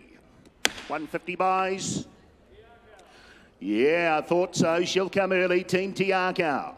150 buys. Yeah, I thought so. She'll come early. Team Tiakau.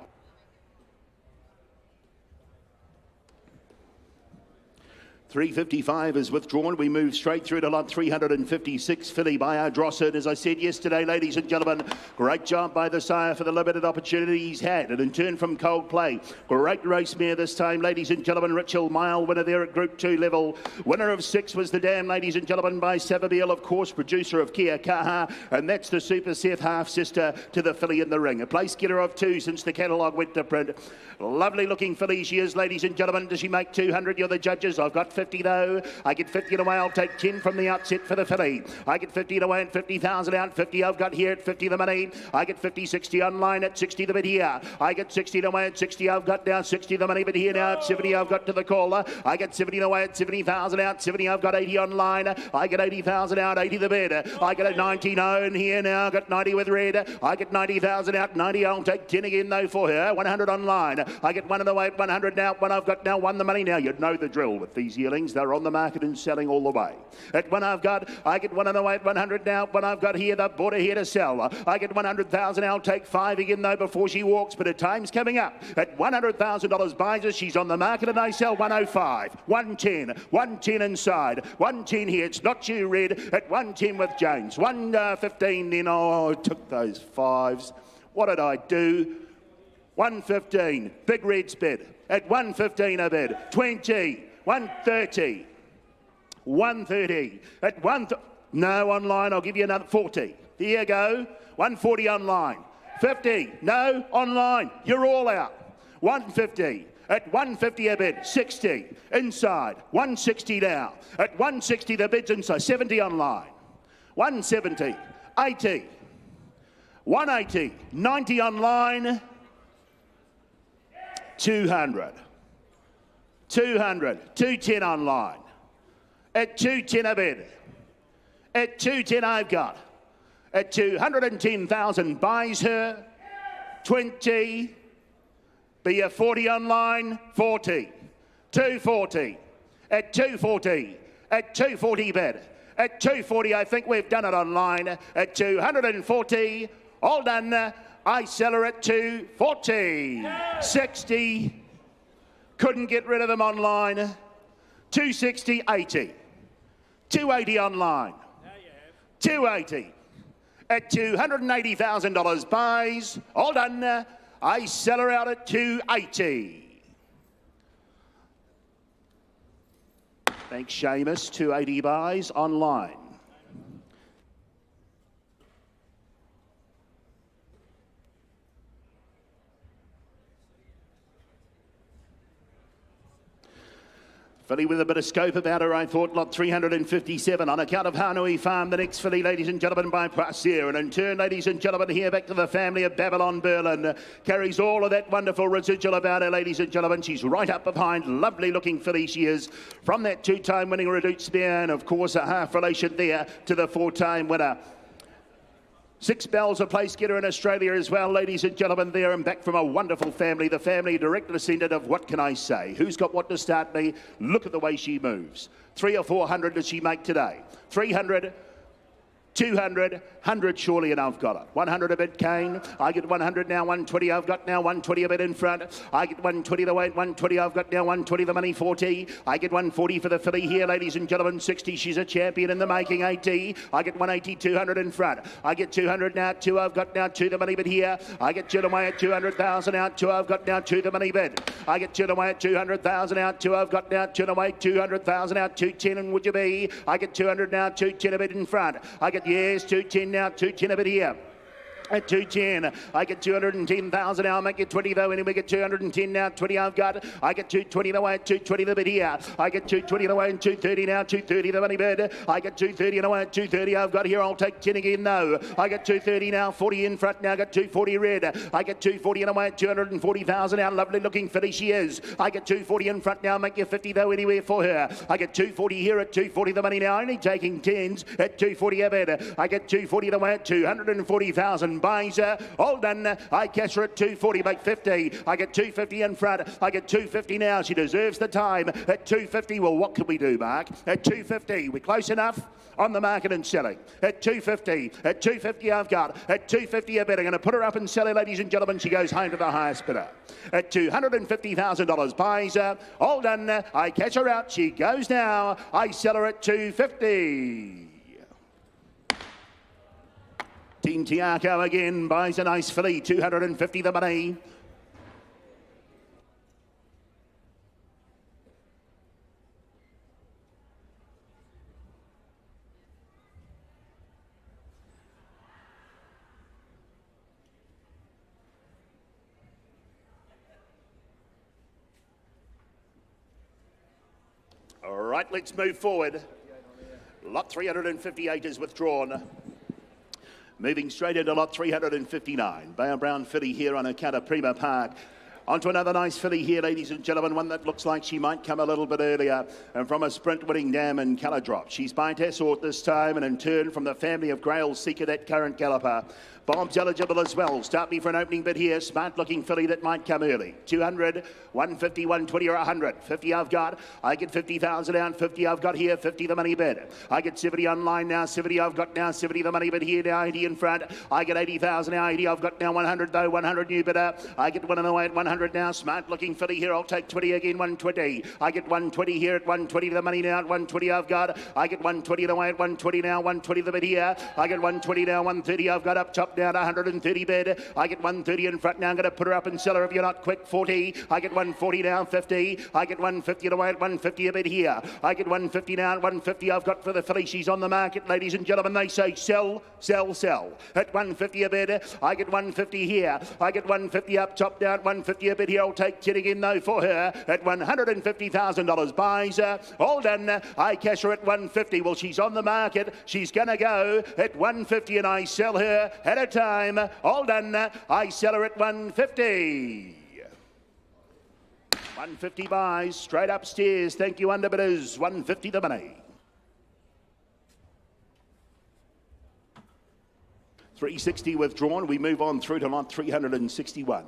$355 is withdrawn. We move straight through to lot 356. Filly by our Drossard. As I said yesterday, ladies and gentlemen, great job by the sire for the limited opportunity he's had. And in turn from Cold Play, great race mare this time, ladies and gentlemen. Richel Mile, winner there at Group 2 level. Winner of 6 was the Dam, ladies and gentlemen, by Savabeel, of course, producer of Kia Kaha. And that's the Super Seth half-sister to the filly in the ring. A place getter of 2 since the catalogue went to print. Lovely looking filly she is, ladies and gentlemen. Does she make 200? You're the judges. I've got 50 though. I get 50 away. I'll take 10 from the outset for the filly. I get 50 away and 50,000 out. 50 I've got here at 50 the money. I get 50, 60 online at 60 the bid here. I get 60 away at 60. I've got now 60 the money bid here now at 70. I've got to the caller. I get 70 away at 70,000 out. 70 I've got 80 online. I get 80,000 out. 80 the bid. I get a 90 known here now. Got 90 with red. I get 90,000 out. 90 I'll take 10 again though for her. 100 online. I get one of the way at 100 now. One I've got now. One the money now. You'd know the drill with these yearlings. They're on the market and selling all the way. At one I've got, I get one on the way at 100 now. One I've got here, the border here to sell. I get 100,000. I'll take 5 again though before she walks, but her time's coming up. At $100,000 buys her. She's on the market and I sell 105, 110, 110 inside, 110 here. It's not you, Red. At 110 with James. 115 then. Oh, I took those 5s. What did I do? 115. Big Red's bid. At 115 a bid. 20. 130. 130. At no online. I'll give you another 40. There you go. 140 online. 50. No online. You're all out. 150. At 150 a bid. 60 inside. 160 now. At 160 the bid's inside. 70 online. 170. 80. 180. 90 online. 200. 200. 210 online. At 210 a bid. At 210 I've got. At 210,000 buys her. 20. Be a 40 online. 40. 240. At 240. At 240 bid. At 240 I think we've done it online. At 240. All done. I sell her at 240. 60. Couldn't get rid of them online. 260, 80. 280 online. 280. At $280,000 buys. All done. I sell her out at 280. Thanks, Seamus. 280 buys online. Filly with a bit of scope about her, I thought. Lot 357 on account of Hanui Farm. The next filly, ladies and gentlemen, by Prassier. And in turn, ladies and gentlemen, here back to the family of Babylon Berlin. Carries all of that wonderful residual about her, ladies and gentlemen. She's right up behind. Lovely looking filly she is. From that two-time winning Redoute there. And of course, a half relation there to the four-time winner. 6 bells a place getter in Australia as well, ladies and gentlemen, there and back from a wonderful family. The family direct descendant of What Can I Say? Who's got what to start me? Look at the way she moves. 300 or 400 does she make today? 300, 200, 100 surely, and I've got it. 100 a bit, Kane. I get 100 now, 120. I've got now 120 a bit in front. I get 120 the weight, 120. I've got now 120 the money, 40. I get 140 for the filly here, ladies and gentlemen. 60. She's a champion in the making. 80. I get 180, 200 in front. I get 200 now, 2. I've got now 2 the money bid here. I get 2 away at 200,000 out. 2. I've got now 2 the money bid. I get 2 away at 200,000 out. 2. I've got now 2 away 200,000 out. 210 and would you be? I get 200 now, 210 a bit in front. I get yes, 210 now, 210 a bit here. At 210, I get 210,000 now. I'll make it 20 though. Anyway, get 210 now. 20 I've got. I get 220 the way at 220 the bid here. I get 220 the way and 230 now. 230 the money bid. I get 230 the way at 230 I've got here. I'll take 10 again though. I get 230 now. 40 in front now. I got 240 red. I get 240 in away at 240,000 now. Lovely looking filly she is. I get 240 in front now. Make you 50 though anywhere for her. I get 240 here at 240 the money now. Only taking 10s at 240 a bid. I get 240 the way at 240,000. Buys her. All done. I cash her at 240. Make 50. I get 250 in front. I get 250 now. She deserves the time at 250. Well, what can we do, Mark? At 250. We're close enough on the market and selling. At 250. At 250 I've got. At 250 a bid. I'm going to put her up and sell her, ladies and gentlemen. She goes home to the highest bidder. At $250,000. Buys her. All done. I catch her out. She goes now. I sell her at 250. Team Tiago again buys a nice filly, 250 the money. All right, let's move forward. Lot 358 is withdrawn. Moving straight into lot 359. Bayer Brown filly here on account of Prima Park. Onto another nice filly here, ladies and gentlemen. One that looks like she might come a little bit earlier. And from a sprint winning dam and colour drop. She's by Tessort this time, and in turn from the family of Grail Seeker, that current galloper. Bob's eligible as well. Start me for an opening bid here. Smart looking filly that might come early. 200, 150, 120 or 100. 50 I've got. I get 50,000 out. 50 I've got here. 50 the money bid. I get 70 online now. 70 I've got now. 70 the money bid here now. 80 in front. I get 80,000 now. 80 I've got now. 100 though. 100 new bidder. I get 1 in the way at 100 now. Smart looking filly here. I'll take 20 again. 120. I get 120 here at 120 the money now. At 120 I've got. I get 120 the way at 120 now. 120 the bid here. I get 120 now. 130 I've got up top down 130 bid. I get 130 in front now. I'm going to put her up and sell her if you're not quick. 40. I get 140 now. 50. I get 150 away at 150 a bid here. I get 150 now. At 150 I've got for the filly. She's on the market, ladies and gentlemen. They say sell, sell, sell. At 150 a bid. I get 150 here. I get 150 up top down. 150 a bid here. I'll take 10 again though for her at $150,000. Buys her. All done. I cash her at 150. Well, she's on the market. She's going to go at 150 and I sell her at a time. All done. I sell her at 150. 150 buys. Straight upstairs. Thank you, underbidders. 150 the money. 360 withdrawn. We move on through to lot 361.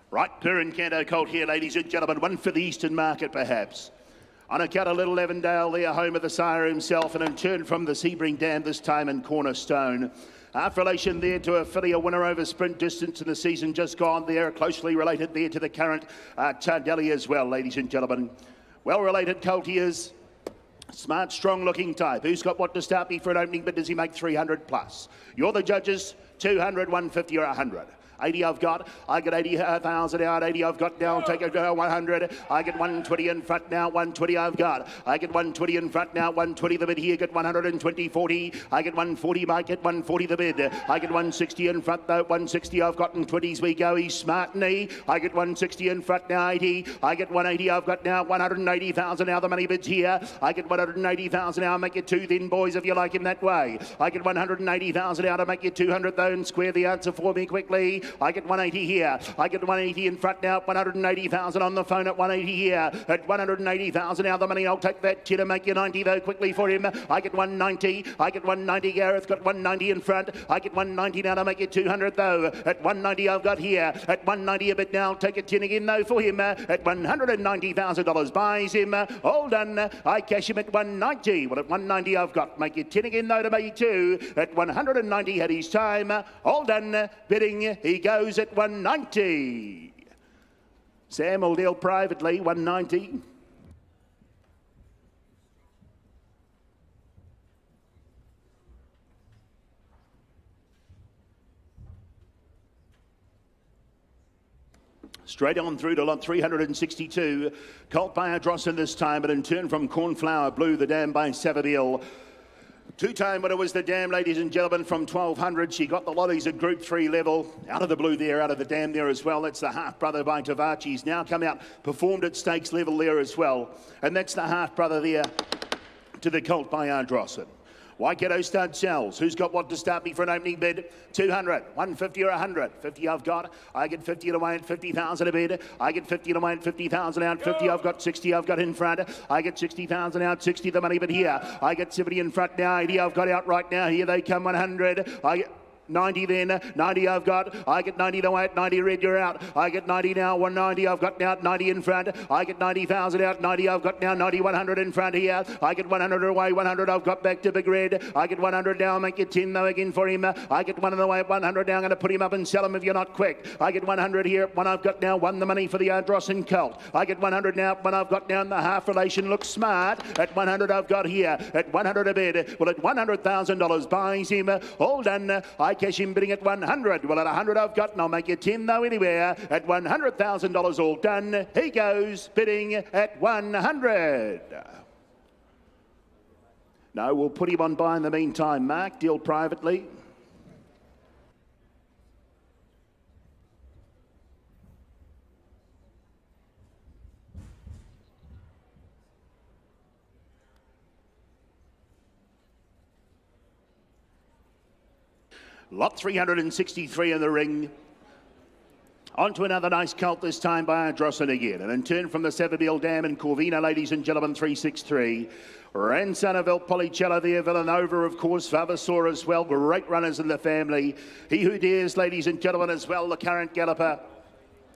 Right, Perrin Canto Colt here, ladies and gentlemen. One for the Eastern Market, perhaps. On account of Little Evandale there, home of the sire himself, and in turn from the Sebring Dam this time in Cornerstone. Half relation there to a filly, a winner over sprint distance in the season just gone there. Closely related there to the current Tardelli as well, ladies and gentlemen. Well related colt he is. Smart, strong looking type. Who's got what to start me for an opening bid? Does he make 300 plus? You're the judges. 200, 150 or 100. 80 I've got. I get 80,000 out. 80 I've got now. Take it to 100. I get 120 in front now. 120 I've got. I get 120 in front now. 120 the bid here. Get 120, 40. I get 140. Might get 140 the bid. I get 160 in front though. 160 I've got in 20s we go. He's smart knee. I get 160 in front now. 80. I get 180 I've got now. 180,000 now. The money bids here. I get 180,000 now. Make it two then, boys, if you like him that way. I get 180,000 out. I make you 200 though, and square the answer for me quickly. I get 180 here. I get 180 in front now. 180,000 on the phone at 180 here. At 180,000 now, the money. I'll take that 10 and make you 90 though quickly for him. I get 190. I get 190. Gareth got 190 in front. I get 190 now to make it 200 though. At 190 I've got here. At 190 a bit now. Take a 10 again though for him. At $190,000 buys him. All done. I cash him at 190. Well, at 190 I've got. Make it 10 again though to make 2. At 190 had his time. All done. Bidding. He goes at 190. Sam will deal privately. 190. Straight on through to lot 362. Colt by Adrosson this time, but in turn from Cornflower Blue, the dam by Savabeel. Two-time winner was the dam, ladies and gentlemen, from 1200. She got the lotties at Group 3 level. Out of the blue there, out of the dam there as well. That's the half-brother by Tavachi. He's now come out, performed at stakes level there as well. And that's the half-brother there to the Colt by Adrosson. Waikato Stud sells. Who's got what to start me for an opening bid? 200, 150 or 100. 50 I've got. I get 50 away at 50,000 a bid. I get 50 away at 50,000 out. 50 I've got. 60 I've got in front. I get 60,000 out. 60 the money, but here. I get 70 in front now. 80 I've got out right now. Here they come. 100. I get 90 then, 90 I've got. I get 90 to wait, 90 red, you're out. I get 90 now, 190 I've got now, 90 in front. I get 90,000 out, 90 I've got now, 90, 100 in front here. I get 100 away, 100 I've got back to Big Red. I get 100 now, make it 10 though again for him. I get 1 in the way at 100 now, I'm going to put him up and sell him if you're not quick. I get 100 here, 1 I've got now, 1 the money for the Adrosson Colt. I get 100 now, 1 I've got now, and the half relation looks smart. At 100 I've got here, at 100 a bid. Well, at $100,000 buys him. All done. I cash him bidding at 100. Well, at 100 I've got, and I'll make you 10 though anywhere. At $100,000 all done. He goes bidding at 100. No, we'll put him on buy in the meantime, Mark. Deal privately. Lot 363 in the ring. On to another nice colt this time by Adrosson again. And in turn from the Savabeel Dam and Corvina, ladies and gentlemen, 363. Grandson of El Policella there, Villanova, of course, Vavasaur as well. Great runners in the family. He Who Dares, ladies and gentlemen, as well, the current galloper.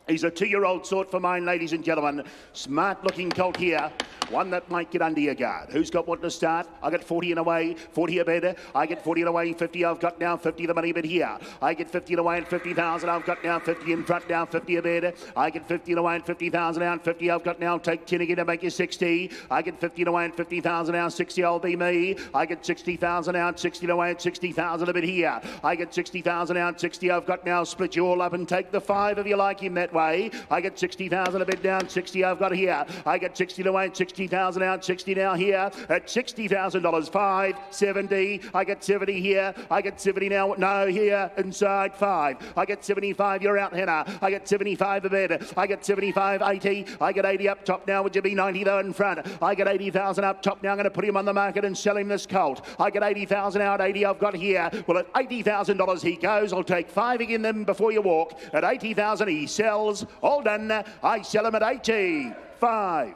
He's a 2-year-old sort for mine, ladies and gentlemen. Smart-looking colt here. One that might get under your guard. Who's got what to start? I got 40 and away, 40 a bid. I get 40 and away, 50 I've got now, 50 the money bid here. I get 50 and away and 50,000 I've got now, 50 in front now, 50 a bid. I get 50 and away and 50,000 out, 50 I've got now, take 10 again to make you 60. I get 50 and away and 50,000 out, 60 I'll be me. I get 60,000 out, 60 and away and 60,000 a bid here. I get 60,000 out, 60 I've got now, split you all up and take the 5 if you like him that way. I get 60,000 a bid down, 60 I've got here. I get 60 away and 60,000 out, 60 now here at $60,000, 5, 70. I get 70 here. I get 70 now. No, here inside 5. I get 75. You're out, Hannah. I get 75 a bid. I get 75, 80. I get 80 up top now. Would you be 90 though in front? I get 80,000 up top now. I'm going to put him on the market and sell him this colt. I get 80,000 out. 80 I've got here. Well, at $80,000 he goes. I'll take 5 again then before you walk. At 80,000 he sells. All done. I sell him at 85.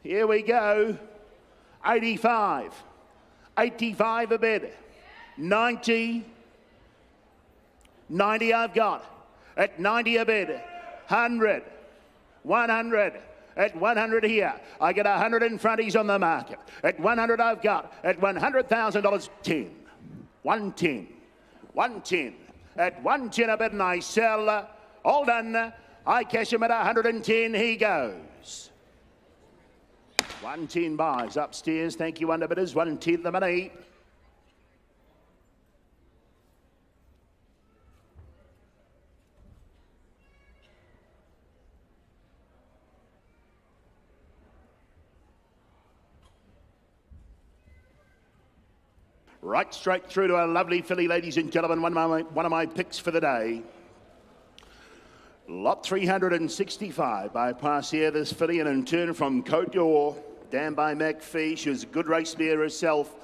Here we go. 85. 85 a bid. 90. 90 I've got. At 90 a bid. 100. 100. At 100 here. I get 100 in front. He's on the market. At 100 I've got. At $100,000. 10. 110. 110. At 110 a bid and I sell. All done. I cash him at 110. He goes. 110 buys upstairs. Thank you, underbidders. 110 the money. Right straight through to a lovely filly, ladies and gentlemen. One of my picks for the day. Lot 365 by Parsier, this filly, and in turn from Cote d'Or, down by McPhee. She was a good race mare herself.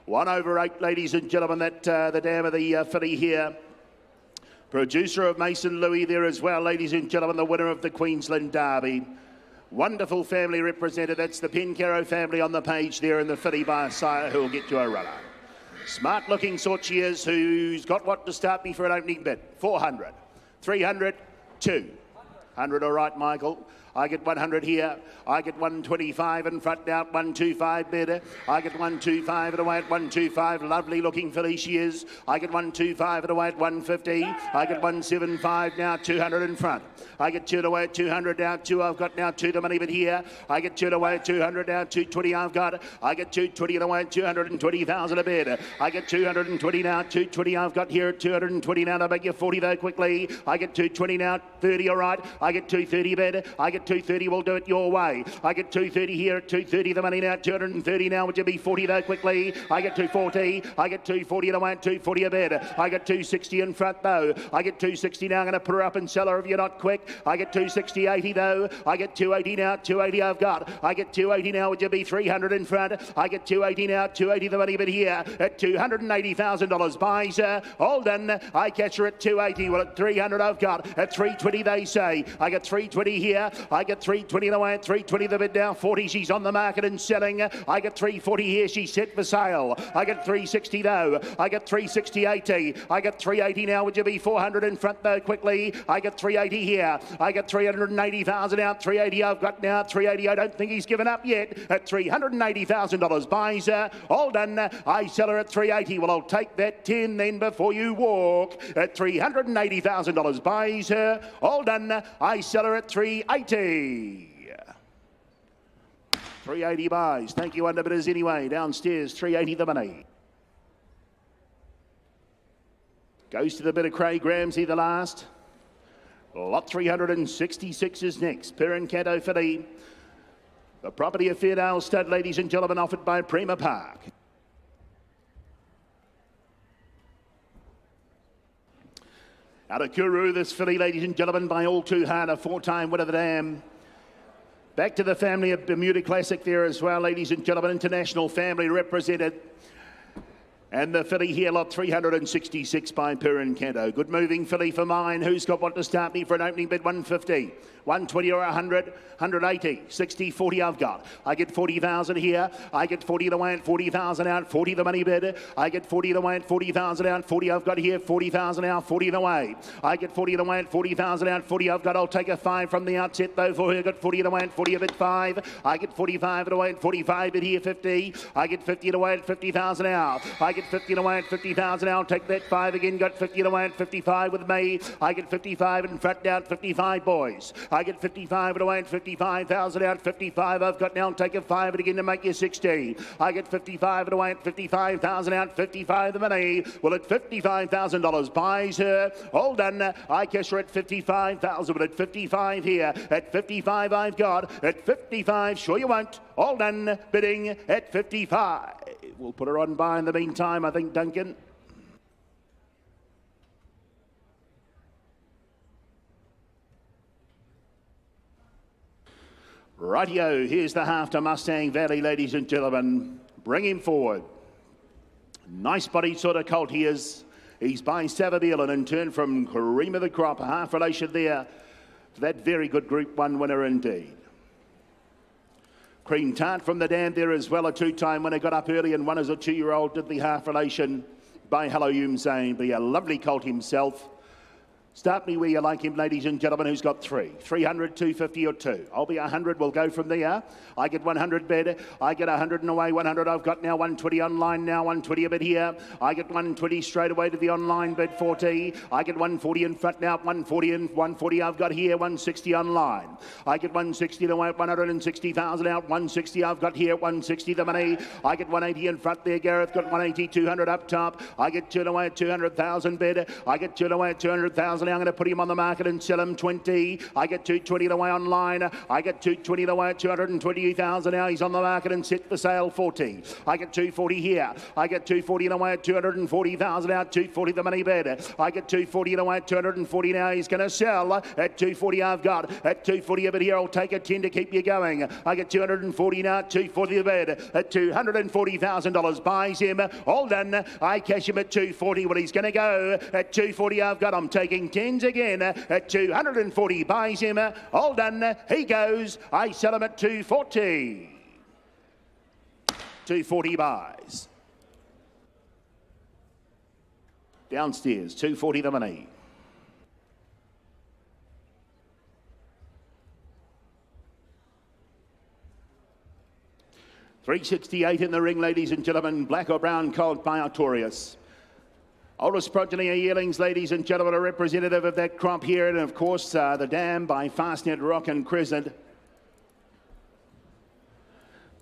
1/8, ladies and gentlemen, that the dam of the filly here. Producer of Mason Louis there as well, ladies and gentlemen, the winner of the Queensland Derby. Wonderful family represented. That's the Pencaro family on the page there, and the filly by Sire, who will get you a runner. Smart looking sort she is, who's got what to start me for an opening bid. 400, 300, 200. 100, all right, Michael. I get 100 here. I get 125 in front now, 125 better. I get 125 and away at 125. Lovely looking filly she is. I get 125 and away at 150. I get 175 now, 200 in front. I get 2 away at 200 now, 2 I've got now, 2 the money bit here. I get 2 away at 200 now, 220 I've got. I get 220 and away at 220,000 a bid. I get 220 now, 220 I've got here at 220 now to make you 40 though quickly. I get 220 now, 30 all right. I get 230 bid. I get 230, we'll do it your way. I get 230 here at 230, the money now, 230 now, would you be 40 though quickly? I get 240, I get 240 and I want 240 a bid. I get 260 in front though. I get 260 now, I'm going to put her up and sell her if you're not quick. I get 260, 80 though. I get 280 now, 280 I've got. I get 280 now, would you be 300 in front? I get 280 now, 280 the money bid here at $280,000 buys her. All done, I catch her at 280, well at 300 I've got. At 320 they say. I get 320 here. I get 320 away at 320 the bid now, 40 she's on the market and selling. I get 340 here, she's set for sale. I get 360 though. I get 360, 80. I get 380 now, would you be 400 in front though quickly? I get 380 here. I get 380,000 out, 380 I've got now, 380 I don't think he's given up yet. At $380,000 buys her. All done, I sell her at 380. Well, I'll take that 10 then before you walk. At $380,000 buys her. All done, I sell her at 380. 380 buys. Thank you, underbidders. Anyway, downstairs, 380 the money. Goes to the bit of Craig Ramsey, the last. Lot 366 is next. Perencanto filly. The property of Fairdale Stud, ladies and gentlemen, offered by Prima Park. Out of Kuru, this filly, ladies and gentlemen, by All Too Hard, a 4-time winner of the dam. Back to the family of Bermuda Classic there as well, ladies and gentlemen. International family represented. And the filly here, lot 366 by Perencanto. Good moving filly for mine. Who's got what to start me for an opening bid? 150, 120 or 100, 180, 60, 40 I've got. I get 40,000 here. I get 40 the way and 40,000 out, 40 the money bid. I get 40 the way and 40,000 out, 40 I've got here, 40,000 out, 40 the way. I get 40 the way and 40,000 out, 40 I've got. I'll take a 5 from the outset though for her. Got 40 the way and 40 a bid 5. I get 45 the way and 45 bid here 50. I get 50 the way and 50,000 out. I get 50 away at 50,000. I'll take that 5 again. Got 50 away at 55 with me. I get 55 in front down 55 boys. I get 55 away at 55,000 out 55. I've got now. I'll take a 5 again to make you 60. I get 55 away at 55,000 out 55 the money. Well, at $55,000 buys her. All done. I cash her at 55,000, but at 55 here. At 55 I've got. At 55, sure you won't. All done. Bidding at 55. We'll put her on by in the meantime, I think, Duncan. Rightio, here's the half to Mustang Valley, ladies and gentlemen. Bring him forward. Nice body sort of colt he is. He's by Savabeel and in turn from Cream of the Crop, a half relation there to that very good Group 1 winner indeed. Cream Tart from the dam there as well, a 2-time winner, got up early and won as a 2-year-old, did the half relation by Hello Yum Zane, be a lovely colt himself. Start me where you like him, ladies and gentlemen. Who's got 3? 300, 250 or 2? I'll be 100. We'll go from there. I get 100 bid. I get 100 and away. 100 I've got now. 120 online now. 120 a bid here. I get 120 straight away to the online bid 40. I get 140 in front now. 140 and 140 I've got here. 160 online. I get 160 away at 160,000 out. 160 I've got here. 160 the money. I get 180 in front there. Gareth got 180. 200 up top. I get 2 away at 200,000 bid. I get 2 away at 200,000. I'm going to put him on the market and sell him 20. I get 220 away online. I get 220 away at 220,000. Now he's on the market and set for sale 40. I get 240 here. I get 240 away at 240,000 out. 240 the money bid. I get 240 away at 240 now. He's going to sell at 240. I've got at 240 of it here. I'll take a 10 to keep you going. I get 240 now. 240 the bid at $240,000. Buys him. All done. I cash him at 240. Well, he's going to go at 240. I've got. I'm taking 10s again at 240. Buys him. All done. He goes. I sell him at 240. 240 buys. Downstairs, 240 the money. $368 in the ring, ladies and gentlemen. Black or brown colt by Artorius. Oldest progeny of yearlings, ladies and gentlemen, a representative of that crop here. And of course, the dam by Fastnet, Rock and Crescent.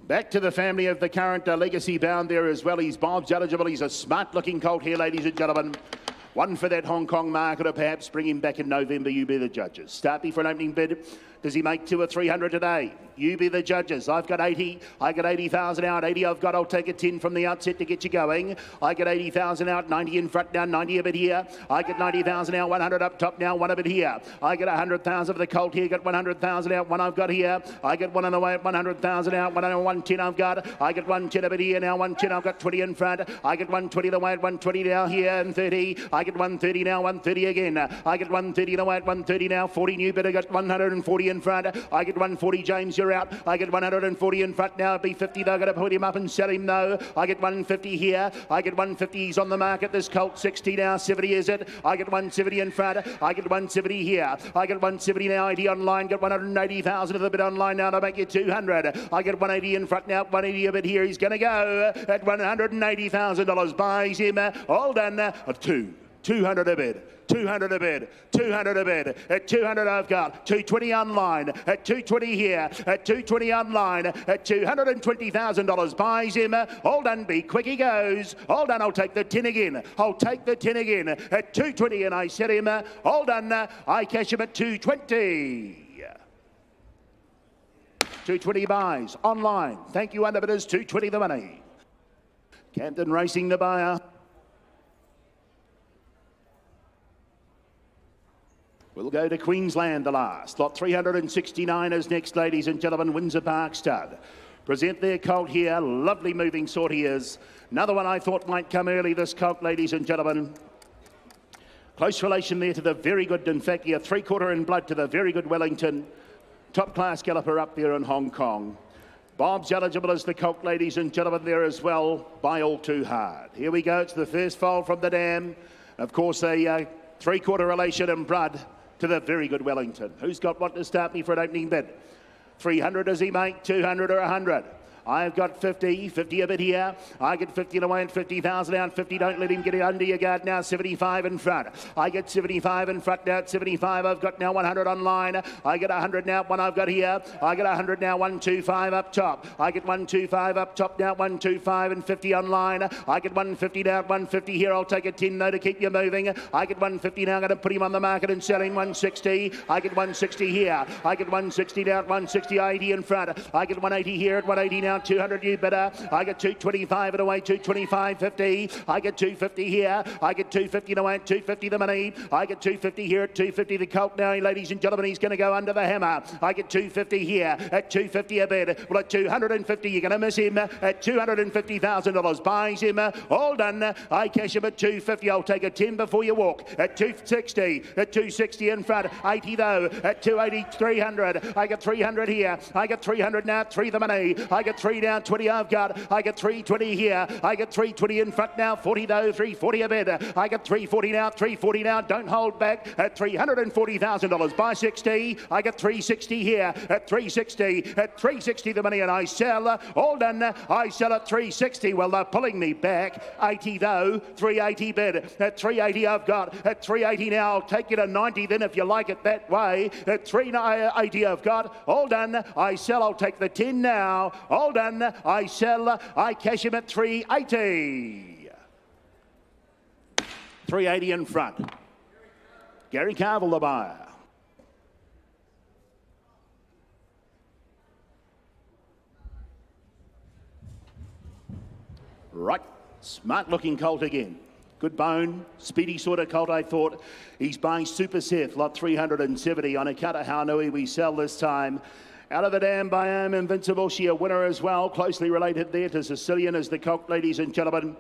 Back to the family of the current legacy bound there as well. He's Bob's eligible. He's a smart-looking colt here, ladies and gentlemen. One for that Hong Kong market, or perhaps bring him back in November. You be the judges. Start me for an opening bid. Does he make 200 or 300 today? You be the judges. I've got 80. I got 80,000 out. 80 I've got. I'll take a 10 from the outset to get you going. I get 80,000 out. 90 in front now. 90 a bit here. I get 90,000 out. 100 up top now. 1 a bit here. I get 100,000 for the colt here. Got 100,000 out. 1 I've got here. I get 1 on the way at 100,000 out. 110 I've got. I get 110 a bit here now. 110 I've got 20 in front. I get 120 the way at 120 now here and 30. I get 130 now. 130 again. I get 130 the way at 130 now. 40 new bit. I got 140 in front. I get 140, James, you're out. I get 140 in front now. Be 50, they're going to put him up and sell him, though. I get 150 here. I get 150, he's on the market. This colt, 60 now. 70 is it? I get 170 in front. I get 170 here. I get 170 now. 80 online. Get 180,000 of the bit online now to make you 200. I get 180 in front now. 180 a bit here. He's going to go at $180,000. Buys him. All done. 200 a bid. 200 a bid, 200 a bid. At 200 I've got 220 online. At 220 here. At 220 online. At $220,000. Buys him. All done. Be quick. He goes. All done. I'll take the 10 again. I'll take the 10 again. At 220 and I set him. All done. I cash him at 220. 220 buys online. Thank you, underbidders. 220 the money. Camden Racing the buyer. We'll go to Queensland, the last. Lot 369 is next, ladies and gentlemen. Windsor Park stud. Present their colt here. Lovely moving sort he is. Another one I thought might come early, this colt, ladies and gentlemen. Close relation there to the very good, in fact, a 3/4 in blood to the very good Wellington. Top class galloper up there in Hong Kong. Bob's eligible as the colt, ladies and gentlemen, there as well by All Too Hard. Here we go. It's the first foal from the dam. Of course, a 3/4 relation in blood to the very good Wellington. Who's got what to start me for an opening bid? 300 does he make? 200 or 100? I've got 50 a bit here. I get 50 away and 50,000 out. 50, don't let him get it under your guard now. 75 in front. I get 75 in front now. 75, I've got now 100 online. I get 100 now. 1 I've got here. I get 100 now. 125 up top. I get 125 up top now. 125 and 50 online. I get 150 now. 150 here. I'll take a 10 no to keep you moving. I get 150 now. I'm going to put him on the market and sell him 160. I get 160 here. I get 160 now. 160, 80 in front. I get 180 here at 180 now. 200 you better. I get 225 it away. 225, 50. I get 250 here. I get 250 away. 250 the money. I get 250 here at 250 the colt now, ladies and gentlemen. He's going to go under the hammer. I get 250 here at 250 a bid. Well, at 250 you're going to miss him at $250,000. Buys him. All done. I cash him at 250. I'll take a 10 before you walk. At 260. At 260 in front. 80 though. At 280, 300. I get 300 here. I get 300 now. 3 the money. I get 3 down. 20 I've got. I get 320 here. I get 320 in front now. 40 though. 340 a bid. I get 340 now. 340 now. Don't hold back. At $340,000. Buy 60. I get 360 here. At 360. At 360 the money and I sell. All done. I sell at 360. Well, they're pulling me back. 80 though. 380 bid. At 380 I've got. At 380 now. I'll take you to 90 then if you like it that way. At 380 I've got. All done. I sell. I'll take the 10 now. All done. I sell. I cash him at 380. 380 in front. Gary Carville, the buyer. Right, smart looking colt again. Good bone, speedy sort of colt, I thought. He's buying Super Seth, lot 370 on account of how nui we sell this time. Out of the dam by Am Invincible, she a winner as well. Closely related there to Sicilian as the colt, ladies and gentlemen.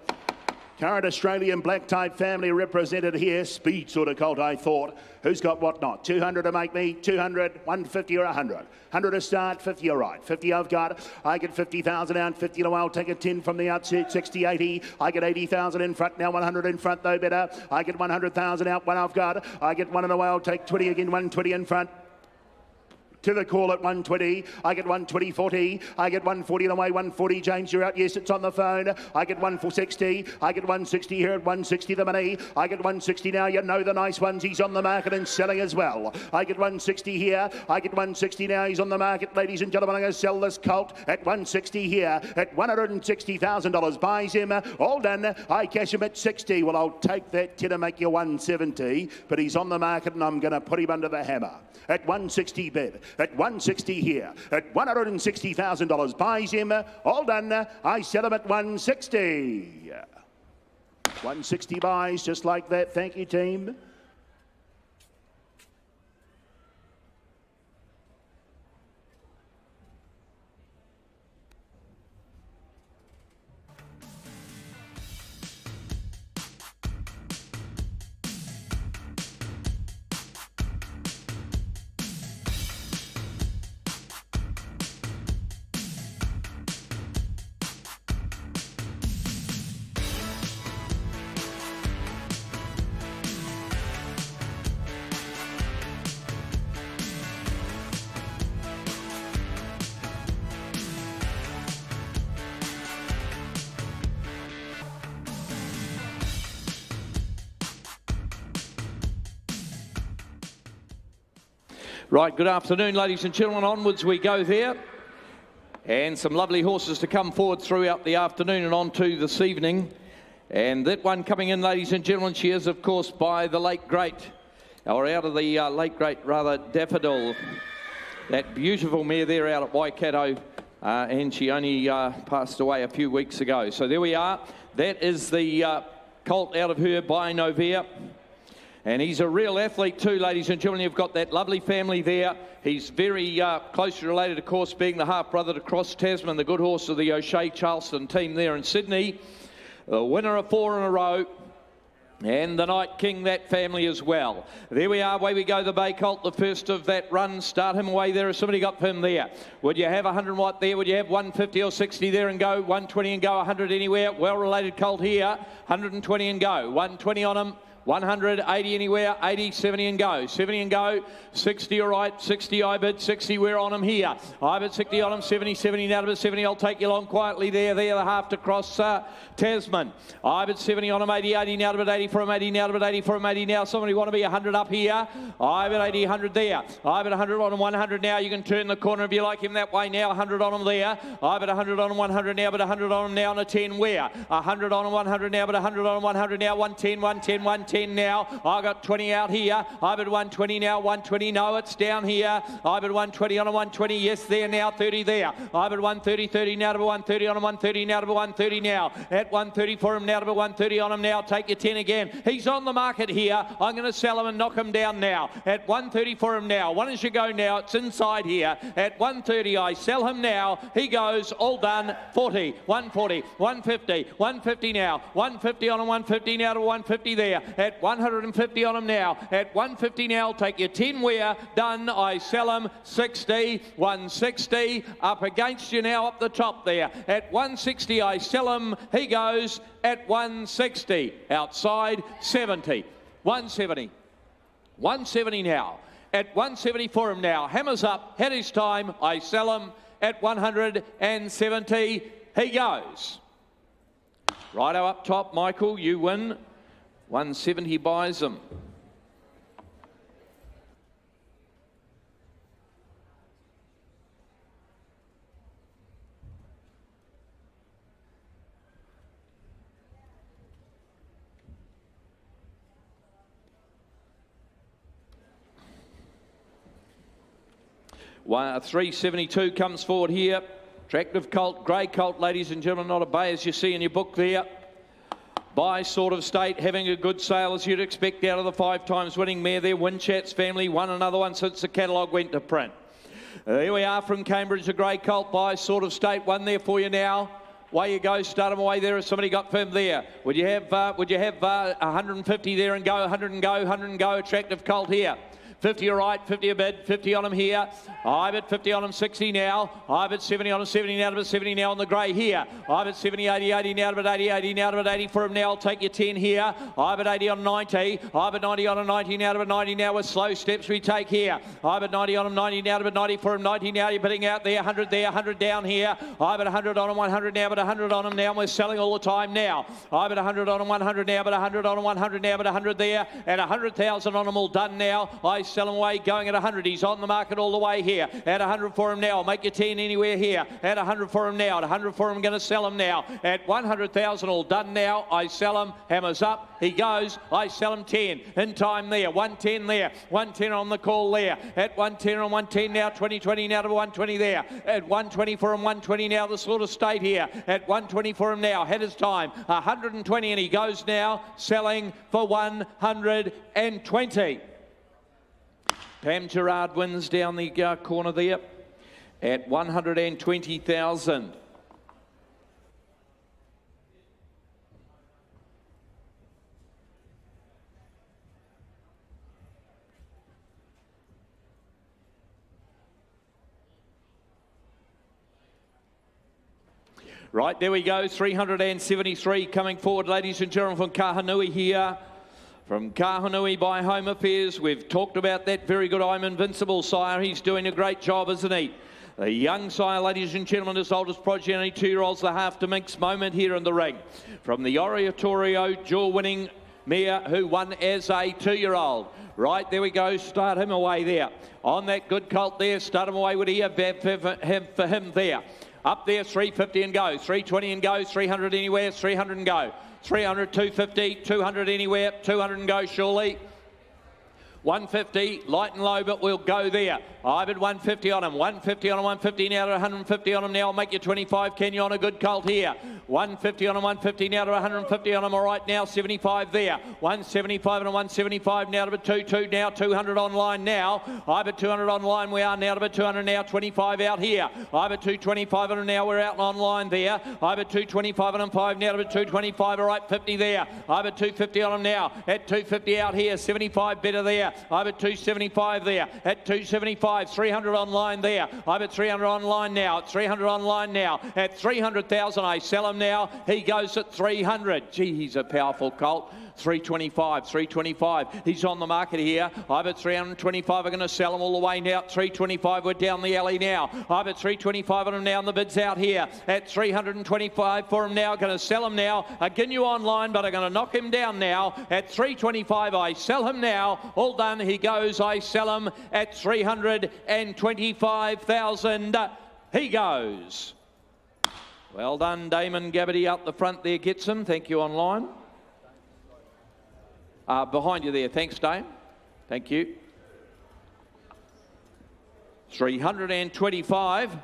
Current Australian black type family represented here. Speed sort of colt, I thought. Who's got what not? 200 to make me, 200, 150 or 100. 100 to start, 50 all right. 50 I've got. I get 50,000 out, 50 in a while. Take a 10 from the outset, 60, 80. I get 80,000 in front now, 100 in front though better. I get 100,000 out, one I've got. I get one in a while, take 20 again, 120 in front. To the call at 120. I get 120, 40. I get 140 in the way, 140. James, you're out. Yes, it's on the phone. I get 160. I get 160 here at 160 the money. I get 160 now. You know the nice ones. He's on the market and selling as well. I get 160 here. I get 160 now. He's on the market. Ladies and gentlemen, I'm going to sell this colt at 160 here at $160,000. Buys him. All done. I cash him at 60. Well, I'll take that 10 and make you 170. But he's on the market and I'm going to put him under the hammer. At 160 bid, at 160 here, at $160,000. Buys him, all done. I sell him at 160. 160 buys, just like that. Thank you, team. Right, good afternoon, ladies and gentlemen. Onwards we go there. And some lovely horses to come forward throughout the afternoon and on to this evening. And that one coming in, ladies and gentlemen, she is, of course, by the late great, or out of the late great, rather, Daffodil. That beautiful mare there out at Waikato. And she only passed away a few weeks ago. So there we are. That is the colt out of her by Novia. And he's a real athlete too, ladies and gentlemen. You've got that lovely family there. He's very closely related, of course, being the half-brother to Cross Tasman, the good horse of the O'Shea Charleston team there in Sydney. The winner of 4 in a row. And the Night King, that family as well. There we are, away we go, the Bay Colt, the first of that run. Start him away there. Has somebody got him there? Would you have 100 watt there? Would you have 150 or 60 there and go? 120 and go, 100 anywhere. Well-related colt here. 120 and go. 120 on him. 100, 80 anywhere, 80, 70 and go. 70 and go, 60 all right, 60 I bid, 60 we're on him here. I bid 60 on him, 70, 70 now to bid 70. I'll take you along quietly there, the half to Cross Tasman. I bid 70 on him, 80, 80 now to bid 80 for him, 80 now to bid 80 for him, 80 now. Somebody want to be 100 up here. I bid 80, 100 there. I bid 100 on him, 100 now. You can turn the corner if you like him that way now. 100 on him there. I bid 100 on him, 100 now, but 100 on him now on a 10 where? 100 on him, 100 now, but 100 on him, 100 now. 110, 110, 110 now. I got 20 out here. I bid 120 now, 120. No, it's down here. I bid 120 on a 120. Yes, there now, 30 there. I bid 130, 30 now to 130 on a 130 now to 130 now. At 130 for him now to 130 on him now. Take your 10 again. He's on the market here. I'm going to sell him and knock him down now. At 130 for him now. One as you go now. It's inside here. At 130, I sell him now. He goes, all done, 40, 140, 150, 150 now. 150 on a 150 now to 150 there. At 150 on him now. At 150 now, take your 10 where. Done. I sell him 60, 160. Up against you now up the top there. At 160, I sell him. He goes at 160. Outside, 70. 170. 170 now. At 170 for him now. Hammers up. Had his time. I sell him at 170. He goes. Righto up top, Michael. You win. 170 buys them. 372 comes forward here. Attractive colt, grey colt, ladies and gentlemen, not a bay as you see in your book there. By Sort of State, having a good sale as you'd expect out of the 5 times winning mare there. Winchat's family won another one since the catalogue went to print. Here we are from Cambridge, the grey colt By Sort of State, one there for you now. Away you go, start them away there. Has somebody got firm there? Would you have 150 there and go, 100 and go, 100 and go. Attractive colt here. 50 all right, 50 a bid, 50 on him here. I've at 50 on him, 60 now. I've at 70 on him, 70 now, but 70 now on the grey here. I've at 70, 80, 80 now, but 80, 80 now, but 80 for him now. I'll take your 10 here. I've at 80 on 90. I've at 90 on a 90 now, but 90 now with slow steps we take here. I've at 90 on him, 90 now, but 90 for him, 90 now. You're bidding out there, 100 there, 100 down here. I've at 100 on him, 100 now, but 100 on him now. And we're selling all the time now. I've at 100 on him, 100 now, but 100 on him, 100 now, but 100 there. And 100,000 on him all done now. I sell him away, going at 100. He's on the market all the way here. At 100 for him now. I'll make you 10 anywhere here. At 100 for him now. At 100 for him, going to sell him now. At 100,000 all done now. I sell him. Hammers up. He goes. I sell him 10. In time there. 110 there. 110 on the call there. At 110 on 110 now. 20 now to 120 there. At 120 for him. 120 now. The Sort of State here. At 120 for him now. Head his time. 120 and he goes now. Selling for 120. Pam Gerard wins down the corner there at 120,000. Right, there we go, 373 coming forward, ladies and gentlemen, from Kahanui here. From Kahanui by Home Affairs, we've talked about that very good I'm Invincible sire. He's doing a great job, isn't he? The young sire, ladies and gentlemen, his oldest progeny, 2-year-olds, the half to Minx moment here in the ring. From the Oratorio, dual-winning mare who won as a 2-year-old. Right, there we go, start him away there. On that good colt there, start him away with here, for him there. Up there, 350 and go, 320 and go, 300 anywhere, 300 and go. 300, 250, 200 anywhere, 200 and go surely. 150, light and low, but we'll go there. I've had 150 on him, 150 on him, 150 now to 150 on him now. I'll make you 25, can you, on a good colt here. 150 on him, 150 now to 150 on him, all right now, 75 there. 175 and a 175 now to 22 now, 200 online now. I've had 200 online, we are now to 200 now, 25 out here. I've had 225 on him now, we're out online there. I've had 225 on him, 5 now to 225, all right, 50 there. I've had 250 on him now, at 250 out here, 75 better there. I've at 275 there, at 275, 300 online there. I've at 300 online now, at 300 online now. At 300,000, I sell him now. He goes at 300. Gee, he's a powerful colt. 325, 325. He's on the market here. I've at 325. I'm going to sell him all the way now. 325. We're down the alley now. I've at 325 on him now, and the bid's out here. At 325 for him now. Going to sell him now. Again, you online, but I'm going to knock him down now. At 325, I sell him now. All done. He goes. I sell him at 325,000. He goes. Well done, Damon Gabbardy out the front there gets him. Thank you, online. Behind you there. Thanks, Dame. Thank you. 325.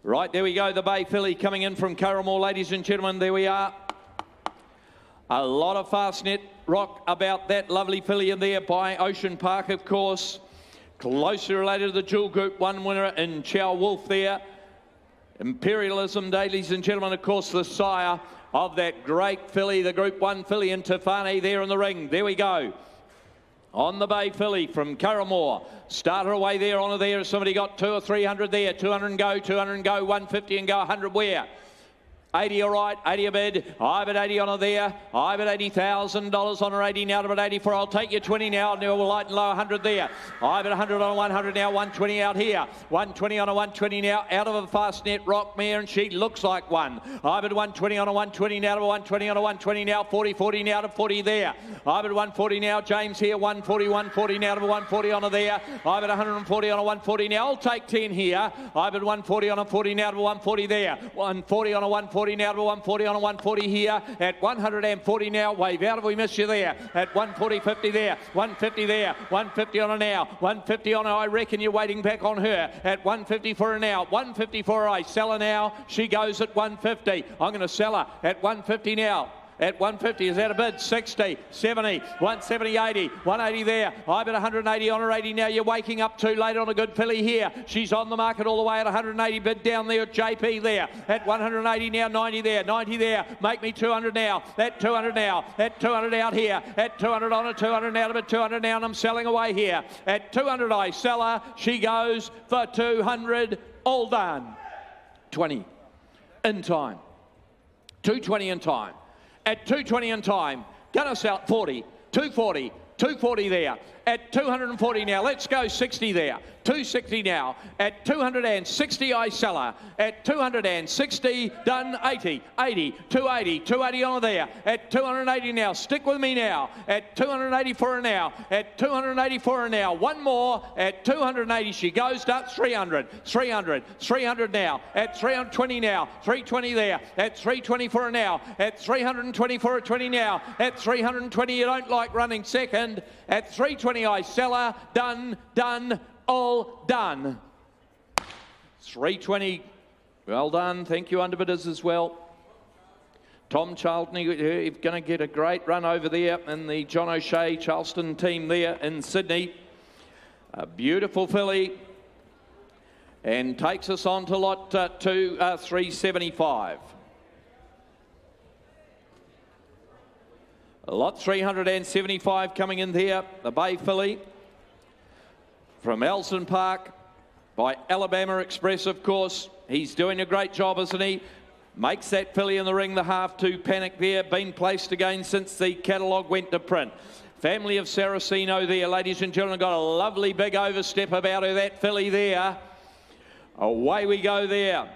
Right, there we go. The Bay filly coming in from Curramore, ladies and gentlemen. There we are. A lot of fast net rock about that lovely filly in there by Ocean Park, of course. Closely related to the dual group 1 winner in Chow Wolf there. Imperialism, ladies and gentlemen, of course, the sire of that great filly, the Group 1 filly in Tefane there in the ring. There we go. On the Bay filly from Curramore. Starter away there, on there. Somebody got 200 or 300 there. 200 and go, 200 and go, 150 and go, 100 where? 80 all right, 80 a bid. I've at 80 on her there. I've at $80,000 on her 80 now to about 84. I'll take you 20 now. Now we'll light and low 100 there. I've at 100 on a 100 now. 120 out here. 120 on a 120 now. Out of a fast net rock mare, and she looks like one. I've at 120 on a 120 now to a 120 on a 120 now. 40, 40 now to 40 there. I've at 140 now. James here. 140, 140 now to a 140 on her there. I've at 140 on a 140 now. I'll take 10 here. I've at 140 on a 40 now to a 140 there. 140 on a 140 now to 140 on a 140 here. At 140 now, wave out if we miss you there. At 140, 50 there. 150 there. 150 on her now. 150 on her. I reckon you're waiting back on her. At 150 for her now. 150 for her. I sell her now. She goes at 150. I'm going to sell her at 150 now. At 150, is that a bid? 60, 70, 170, 80, 180 there. I've at 180 on her 80 now. You're waking up too late on a good filly here. She's on the market all the way at 180 bid down there at JP there. At 180 now, 90 there, 90 there. Make me 200 now. At 200 now. At 200 out here. At 200 on a 200 now to bid 200 now, and I'm selling away here. At 200 I sell her. She goes for 200. All done. 20 in time. 220 in time. At 220 in time, gonna sell 40, 240, 240 there. At 240 now, let's go 60 there. 260 now. At 260 I sell her. At 260 done 80, 80, 280, 280 on there. At 280 now, stick with me now. At 280 for her now. At 280 for her now. One more. At 280 she goes up 300, 300, 300 now. At 320 now, 320 there. At 320 for her now. At 320 for her 20 now. At 320 you don't like running second. At 320 I sell her. Done, done, all done. 320. Well done. Thank you, underbidders, as well. Tom Charlton, you're going to get a great run over there in the John O'Shea Charleston team there in Sydney. A beautiful filly. And takes us on to lot 375. Lot 375 coming in here, the Bay filly from Elston Park by Alabama Express, of course. He's doing a great job, isn't he? Makes that filly in the ring, the half two panic there, been placed again since the catalogue went to print. Family of Saraceno there, ladies and gentlemen, got a lovely big overstep about her, that filly there. Away we go there.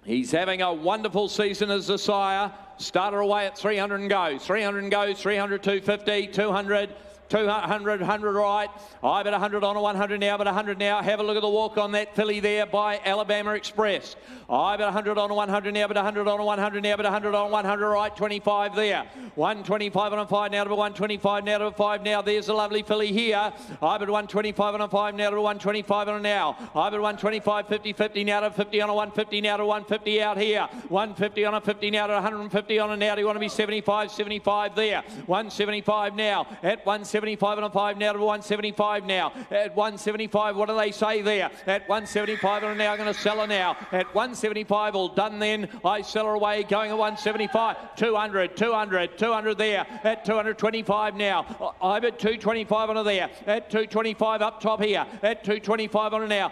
He's having a wonderful season as a sire. Starter away at 300 and go. 300 and go, 300, 250, 200, 200, 100 right. I've at 100 on a 100 now, but 100 now. Have a look at the walk on that filly there by Alabama Express. I've at 100 on a 100 now, but 100 on a 100 now, but 100 on 100 right. 25 there. 125 on a 5 now to a 125 now to a 5 now. There's a lovely filly here. I've at 125 on a 5 now to a 125 on a now. I've at 125, 50, 50 now to 50 on a 150 now to 150 out here. 150 on a 50 now to 150 on a now. Do you want to be 75, 75 there. 175 now. At 175 on a 5 now to 175 now. At 175, what do they say there? At 175 on a now, I'm going to sell her now. At 175, all done then. I sell her away, going at 175. 200, 200, 200 there. At 225 now. I'm at 225 on her there. At 225 up top here. At 225 on her now.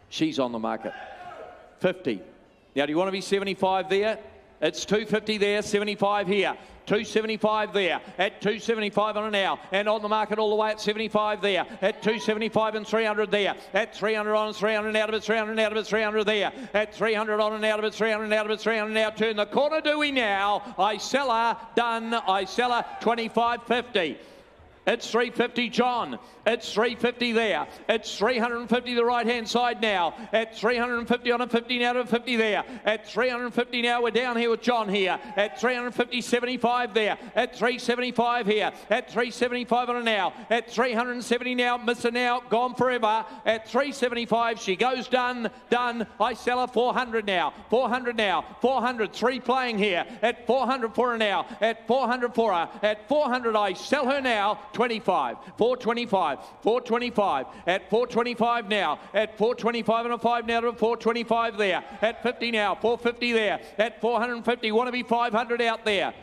She's on the market. 50. Now, do you want to be 75 there? It's 250 there, 75 here. 275 there, at 275 on an hour, and on the market all the way at 75 there, at 275 and 300 there, at 300 on and 300 out of it, 300 out of it, 300 there, at 300 on and out of it, 300 out of it, 300 now, turn the corner, do we now? I sell her, done, I sell her, 25.50. It's 350, John. It's 350 there. It's 350 the right-hand side now. At 350 on a 50 now to a 50 there. At 350 now, we're down here with John here. At 350, 75 there. At 375 here. At 375 on a now. At 370 now, miss a now, gone forever. At 375, she goes done, done. I sell her 400 now. 400 now. 400, three playing here. At 400 for her now. At 400 for her. At 400, I sell her now. 25, 425, 425, at 425 now, at 425 and a 5 now to a 425 there, at 50 now, 450 there, at 450, want to be 500 out there.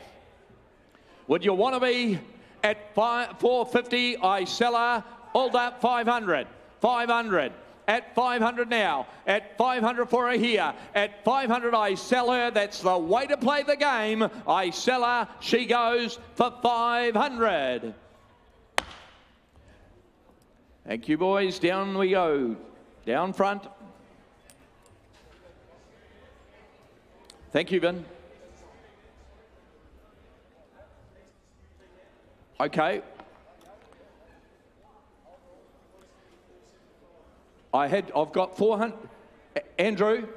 Would you want to be at 450, I sell her, all up 500, 500. at 500 now, at 500 for her here, at 500 I sell her. That's the way to play the game. I sell her. She goes for 500. Thank you, boys. Down we go. Down front. Thank you, Vin. Okay. I've got 400. Andrew.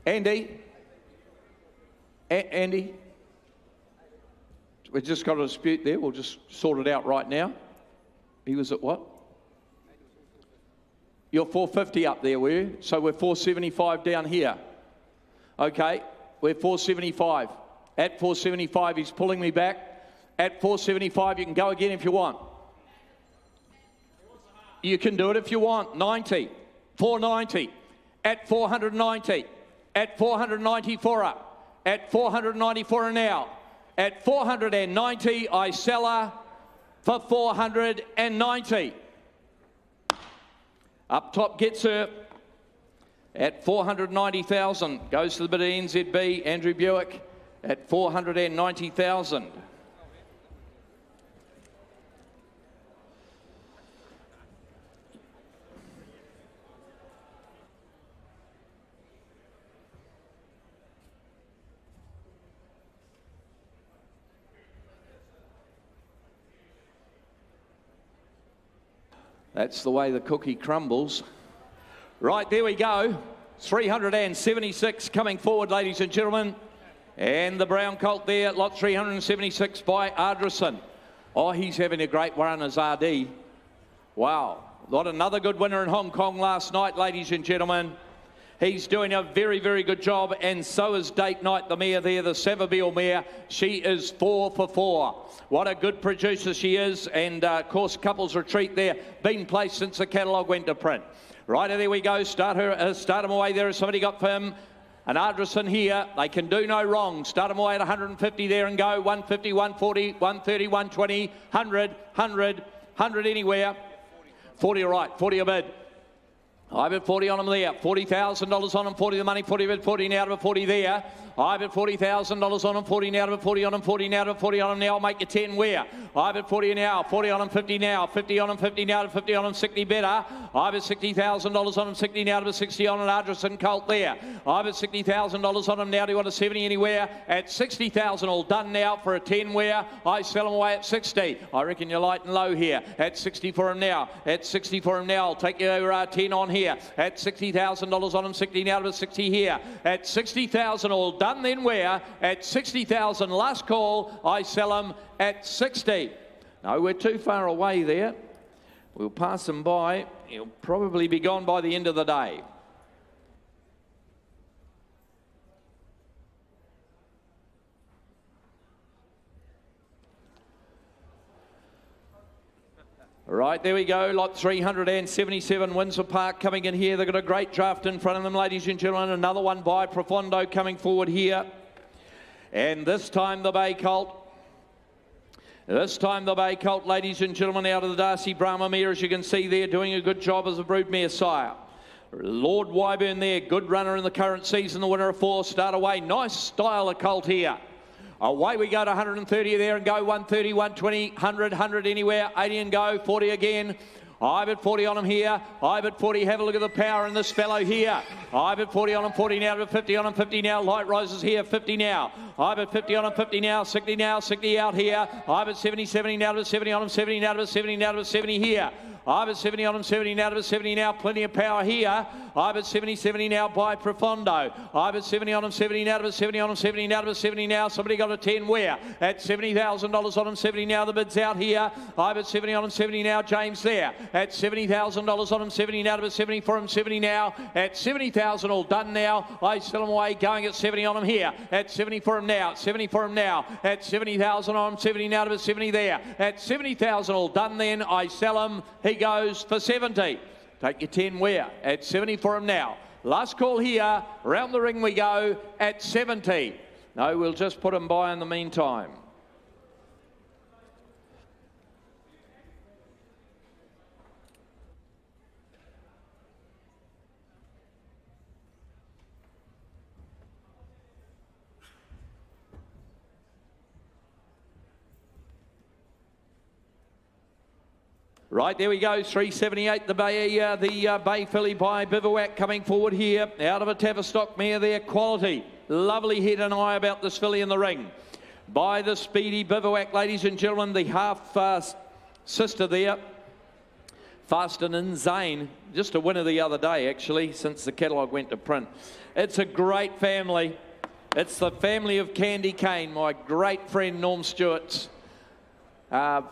Andy. Andy. We've just got a dispute there. We'll just sort it out right now. He was at what? You're 450 up there, were you? So we're 475 down here. Okay, we're 475. At 475, he's pulling me back. At 475, you can go again if you want. You can do it if you want. 90. 490. At 490. At 490 for her. At 490 for her now. At 490, I sell her for 490. Up top gets her at 490,000. Goes to the bit of NZB, Andrew Buick, at 490,000. That's the way the cookie crumbles. Right, there we go. 376 coming forward, ladies and gentlemen. And the brown colt there, lot 376 by Ardrason. Oh, he's having a great run as RD. Wow. Got another good winner in Hong Kong last night, ladies and gentlemen. He's doing a very, very good job, and so is Date Night, the mare there, the Savabeel mare. She is 4 for 4. What a good producer she is, and of course, Couples Retreat there, been placed since the catalogue went to print. Right, there we go. Start him away there. Has somebody got for him? An Ardrason here. They can do no wrong. Start him away at 150 there and go. 150, 140, 130, 120, 100, 100, 100 anywhere. 40 all right, 40 a bid. I bet 40 on him there. $40,000 on him, 40 the money, 40 bid, 40 now to 40 there. I bet $40,000 on him, 40 now to 40 on him, 40 now to 40 on him now. I'll make you 10 where? I bet 40 now, 40 on him, 50 now, 50 on him, 50 now to 50 on him, 60 better. I bet $60,000 on him, 60 now to 60 on an Ardrason colt there. I bet $60,000 on him now to 70 anywhere. At 60,000 all done now for a 10 where? I sell him away at 60. I reckon you're light and low here. At 60 for him now. At 60 for him now. I'll take you over 10 on here. At $60,000 on him, 60 now to 60 here. At 60,000 all done then where? At 60,000 last call, I sell them at 60. No, we're too far away there. We'll pass them by. He'll probably be gone by the end of the day. Right, there we go. Lot 377, Windsor Park coming in here. They've got a great draft in front of them, ladies and gentlemen. Another one by Profondo coming forward here. And this time the Bay Colt. This time the Bay Colt, ladies and gentlemen, out of the Darcy Brahma mare, as you can see there, doing a good job as a broodmare sire. Lord Wyburn there, good runner in the current season, the winner of 4. Start away. Nice style of colt here. Away we go to 130 there and go. 130, 120, 100, 100 anywhere. 80 and go. 40 again. I bet 40 on him here. I bet 40. Have a look at the power in this fellow here. I bet 40 on him. 40 now. 50 on him. 50 now. Light rises here. 50 now. I bet 50 on him. 50 now. 60 now. 60 out here. I bet 70. 70 now to 70 on him. 70 now to 70 now to 70 here. I bet 70 on him, 70 now to 70 now, plenty of power here. I bet 70, 70 now by Profondo. I bet 70 on him, 70 now to 70 on him, 70 now to 70 now. Somebody got a 10 where? At $70,000 on him, 70 now, the bid's out here. I bet 70 on him, 70 now, James there. At $70,000 on him, 70 now to 70 for him, 70 now. At 70,000 all done now. I sell him away, going at 70 on him here. At 70 for him now, 70 for him now. At 70,000 on him, 70 now to 70 there. At 70,000 all done then, I sell him. He goes for 70. Take your 10 where? At 70 for him now. Last call here. Round the ring we go at 70. No, we'll just put him by in the meantime. Right, there we go, 378, the Bay filly by Bivouac coming forward here. Out of a Tavistock mare there, quality. Lovely head and eye about this filly in the ring. By the speedy Bivouac, ladies and gentlemen, the half sister there. Fast and Insane, just a winner the other day, actually, since the catalogue went to print. It's a great family. It's the family of Candy Cane, my great friend Norm Stewart's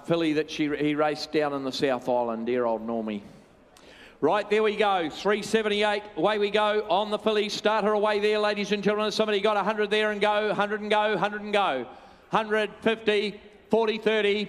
filly that he raced down in the South Island, dear old Normie. Right, there we go, 378, away we go on the filly. Start her away there, ladies and gentlemen. Somebody got 100 there and go, 100 and go, 100 and go. 100, 50, 40, 30.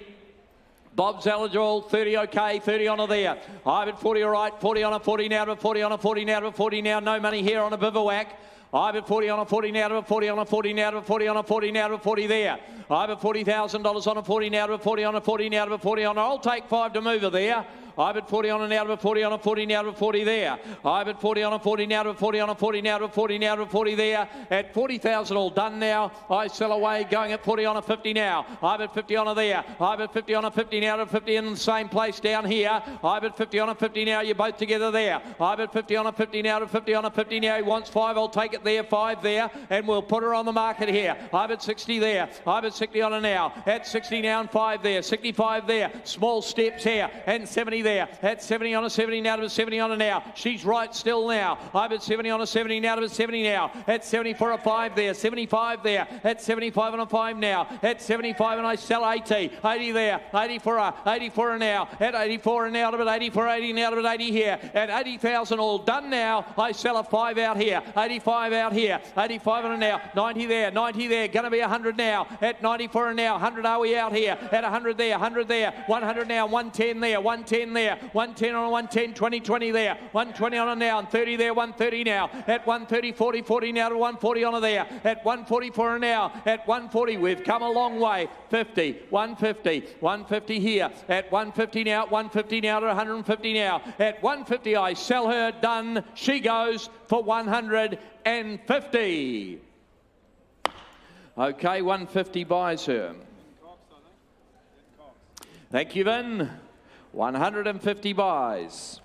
Bob's eligible, 30 okay, 30 on her there. I've at 40 all right, 40 on a 40 now to a 40 on a 40 now to a 40 now. No money here on a Bivouac. I've at 40 on a 40 now to a 40 on a 40 now to a 40 on a 40 now to a 40 there. I've at $40,000 on a 40 now to a 40 on a 40 now to a 40 on. I'll take 5 to move her there. I've at 40 on a now to a 40 on a 40 now to a 40 there. I've at 40 on a 40 now to a 40 on a 40 now to a 40 now to a 40 there. At 40,000 all done now. I sell away going at 40 on a 50 now. I've at 50 on a there. I've at 50 on a 50 now to 50 in the same place down here. I've at 50 on a 50 now. You're both together there. I've at 50 on a 50 now to 50 on a 50 now. He wants 5. I'll take it there. 5 there. And we'll put her on the market here. I've at 60 there. I've at 60 on a now. At 60 now and 5 there. 65 there. Small steps here. And 70 there. At 70 on a 70 now to a 70 on a now. She's right still now. I've at 70 on a 70 now to a 70 now. At 70 for a 5 there. 75 there. At 75 on a 5 now. At 75 and I sell 80. 80 there. 80 for a 84 a now. At 84 and now to about 80 for 80 now to about 80 here. At 80,000 all done now. I sell a 5 out here. 85 out here. 85 on a now. 90 there. 90 there. Going to be 100 now. At 94 and now. 100 are we out here. At 100 there. 100 there. 100 now. 110 there. 110 there. 110 on a 110, 20, 20 there. 120 on a now, and 30 there, 130 now. At 130, 40, 40 now to 140 on a there. At 144 a now. At 140, we've come a long way. 50, 150, 150 here. At 150 now, 150 now to 150 now. At 150, I sell her, done. She goes for 150. Okay, 150 buys her. Thank you, Vin. 150 buys.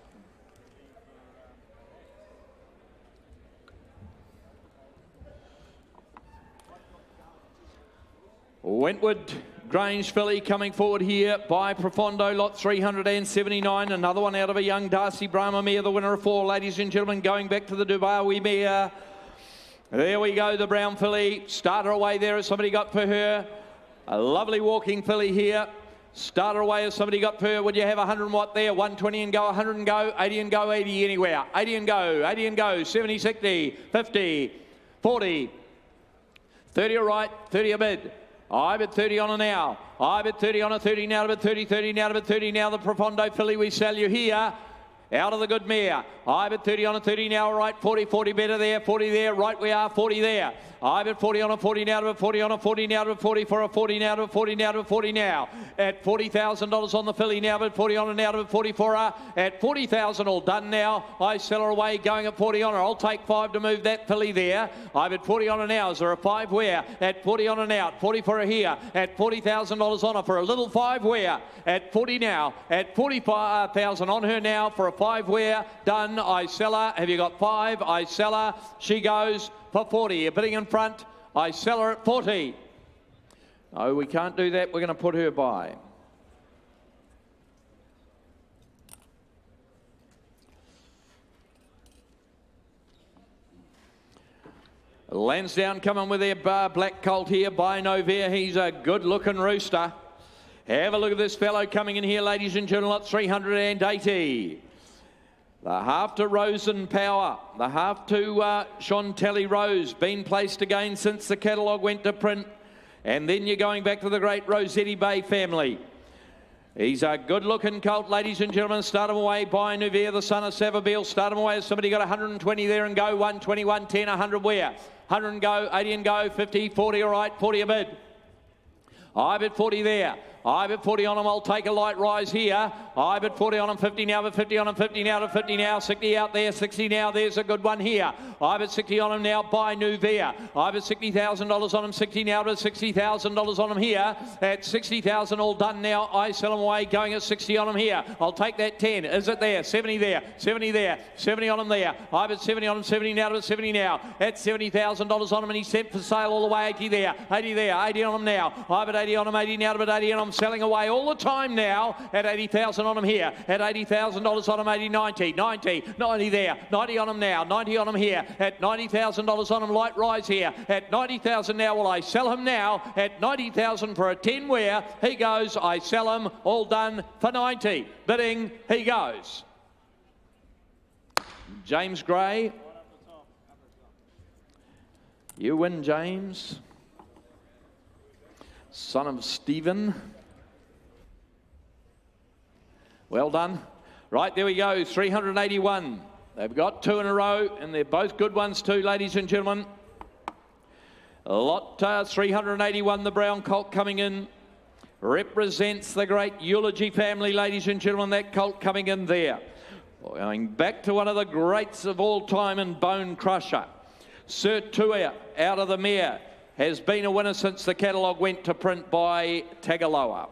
Wentwood Grange filly coming forward here by Profondo, lot 379. Another one out of a young Darcy Brahma mare, the winner of 4. Ladies and gentlemen, going back to the Dubawi mare. There we go, the brown filly. Start her away there as somebody got for her. A lovely walking filly here. Start her away as somebody got per. Would you have 100 and what there? 120 and go, 100 and go, 80 and go, 80 anywhere. 80 and go, 80 and go, 70, 60, 50, 40, 30 all right, 30 a bid. I bet 30 on a now. I bet 30 on a 30 now, to bet 30, 30 now, to bet 30 now. The Profondo filly we sell you here. Out of the good mare. I bet 30 on a 30 now, all right, 40, 40 better there, 40 there, right we are, 40 there. I bet 40 on a 40 now to a 40 on a 40 now to a 40 for a 40 now to a 40 now to a 40 now. At $40,000 on the filly now, but 40 on a now to a 40 for her. At 40,000 all done now. I sell her away going at 40 on her. I'll take 5 to move that filly there. I bet 40 on her now. Is there a 5 where? At 40 on her now. 40 for her here. At $40,000 on her for a little 5 where? At 40 now. At 45,000 on her now for a 5 where. Done. I sell her. Have you got 5? I sell her. She goes for 40. You're bidding in front. I sell her at 40. No, we can't do that. We're going to put her by. Lansdowne coming with their black colt here by Novair. He's a good-looking rooster. Have a look at this fellow coming in here, ladies and gentlemen, at 380. The half to Rosen Power, the half to Chantelli Rose, been placed again since the catalogue went to print. And then you're going back to the great Rossetti Bay family. He's a good-looking colt, ladies and gentlemen. Start him away by Novair, the son of Savabeel. Start him away as somebody got 120 there and go. 120, 110, 100 where? 100 and go, 80 and go, 50, 40, all right, 40 a bid. I bet 40 there. I bet 40 on him. I'll take a light rise here. I bet 40 on him, 50 now, but 50 on him, 50 now to 50 now, 60 out there, 60 now. There's a good one here. I bet 60 on him now by Nuvea. I bet $60,000 on him, 60 now to $60,000 on him here. At 60,000 all done now. I sell him away, going at 60 on him here. I'll take that 10. Is it there? 70 there, 70 there, 70 on him there. I bet 70 on him, 70 now to 70 now. At $70,000 on him, and he's set for sale all the way. 80 there, 80 there, 80 on him now. I bet 80 on him, 80 now, but 80 on him, selling away all the time now. At 80,000 on him here. At $80,000 on him, 80, 90, 90, 90 there, 90 on him now, 90 on him here. At $90,000 on him, light rise here. At 90,000 now, will I sell him now? At 90,000 for a 10 wear. He goes, I sell him, all done for 90. Bidding, he goes. James Gray. You win, James. Son of Stephen. Well done. Right, there we go, 381. They've got 2 in a row, and they're both good ones too, ladies and gentlemen. Lot 381, the brown colt coming in. Represents the great Eulogy family, ladies and gentlemen, that colt coming in there. Going back to one of the greats of all time in Bone Crusher. Sir Tuia, out of the mare, has been a winner since the catalogue went to print by Tagaloa.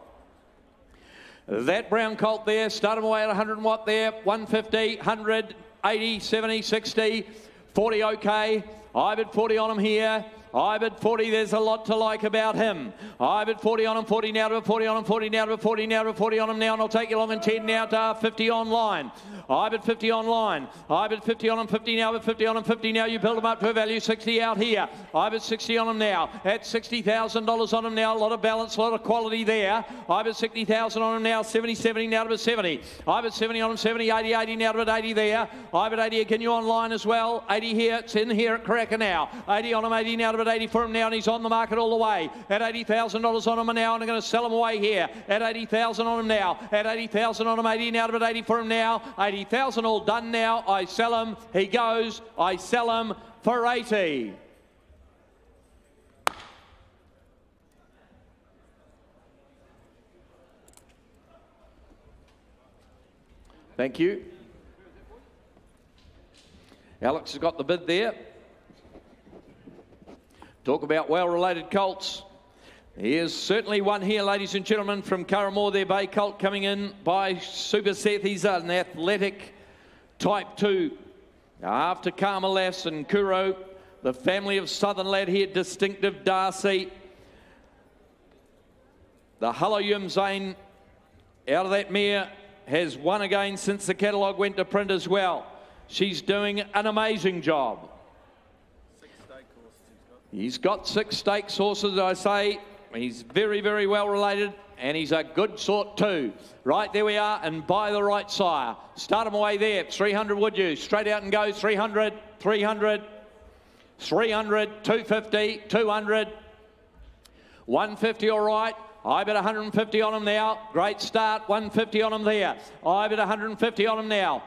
That brown colt there, start him away at 100 and what there, 150, 100, 80, 70, 60, 40 okay. I bet 40 on him here. I bet 40, there's a lot to like about him. I bet 40 on him, 40 now to 40 on him, 40 now to 40 now to 40 on him now, and I'll take you along in 10 now to 50 online. I bet 50 online. I bet 50 on him, 50 now, but 50 on him, 50 now. You build him up to a value, 60 out here. I bet 60 on him now. At $60,000 on him now. A lot of balance, a lot of quality there. I bet 60,000 on him now. 70, 70 now to 70. I bet 70 on him, 70, 80, 80 now to 80 there. I bet 80 again, you online as well. 80 here, it's in here at Karaka now. 80 on him, 80 now to 80 for him now, and he's on the market all the way. At $80,000 on him now, and I'm going to sell him away here. At 80,000 on him now. At 80,000 on him, 80 now to 80 for him now. 80,000 all done now. I sell him. He goes. I sell him for 80. Thank you. Alex has got the bid there. Talk about well-related colts. Here's certainly one here, ladies and gentlemen, from Curramore, their bay colt coming in by Super Seth. He's an athletic type 2. After Carmelas and Kuro, the family of Southern lad here, distinctive Darcy. The Hulluyum Zane out of that mare has won again since the catalogue went to print as well. She's doing an amazing job. He's got 6 stakes horses, I say. He's very, very well related, and he's a good sort too. Right, there we are, and by the right sire. Start him away there. 300, would you? Straight out and go. 300, 300, 300, 250, 200, 150, all right. I bet 150 on him now. Great start. 150 on him there. I bet 150 on him now.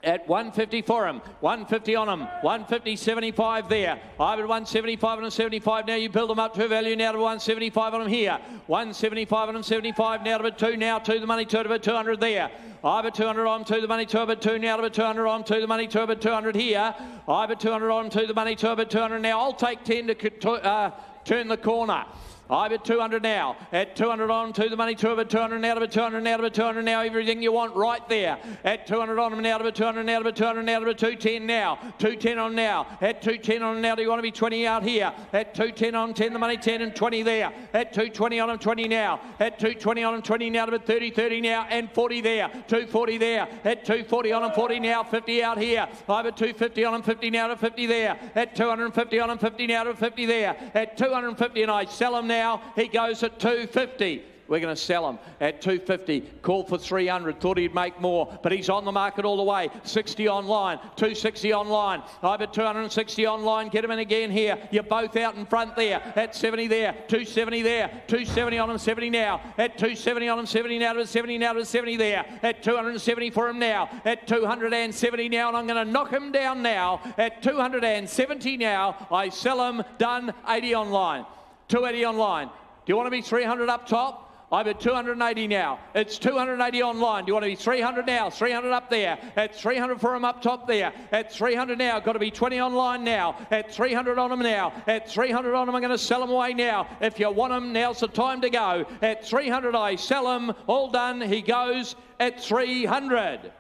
At 150 for him, 150 on him, 150, 75 there. I bet 175 on him, 75 now. You build him up to a value now to 175 on him here. 175 on him, 75 now to bid 2 now, to the money, 2 to bid 200 there. I bet 200 on him, to the money, 2 bid 2 now to bid 200 on him, to the money, 2 bid 200 here. I bet 200 on him, to the money, 2 bid 200 now. I'll take 10 to turn the corner. I bet 200 now. At 200 on to the money, 200 now to bid 200 now to bid 200 now. Everything you want right there. At 200 on him now to bid 200 now to bid 200 now to bid 210 now. 210 on now. At 210 on him now. Do you want to be 20 out here? At 210 on 10 the money, 10 and 20 there. At 220 on him, 20 now. At 220 on him, 20 now to bid 30, 30 now and 40 there. 240 there. At 240 on him, 40 now, 50 out here. I bet 250 on him, 50 now to 50 there. At 250 on him, 50 now to 50 there. At 250 and I sell him now. He goes at 250. We're going to sell him at 250. Call for 300. Thought he'd make more, but he's on the market all the way. 60 online, 260 online. I bet 260 online. Get him in again here. You're both out in front there. At 70 there, 270 there, 270 on him, 70 now. At 270 on him, 70 now to 70 now to 70 there. At 270 for him now. At 270 now, and I'm going to knock him down now. At 270 now, I sell him. Done. 80 online. 280 online. Do you want to be 300 up top? I'm at 280 now. It's 280 online. Do you want to be 300 now? 300 up there. At 300 for him up top there. At 300 now. Got to be 20 online now. At 300 on him now. At 300 on him, I'm going to sell him away now. If you want him, now's the time to go. At 300, I sell him. All done. He goes at 300.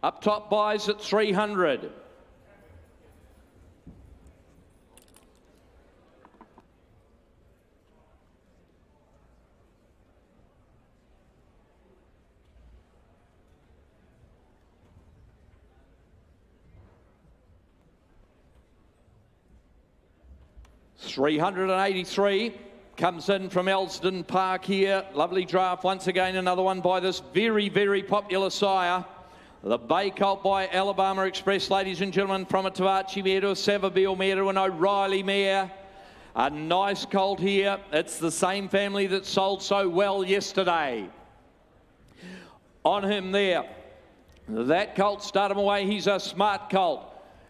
Up top buys at 300. $383 comes in from Elsdon Park here. Lovely draft once again. Another one by this very, very popular sire. The Bay Colt by Alabama Express, ladies and gentlemen, from a Tavachi mare to a Savabeel mare to an O'Reilly mare. A nice colt here. It's the same family that sold so well yesterday. On him there. That colt, start him away. He's a smart colt.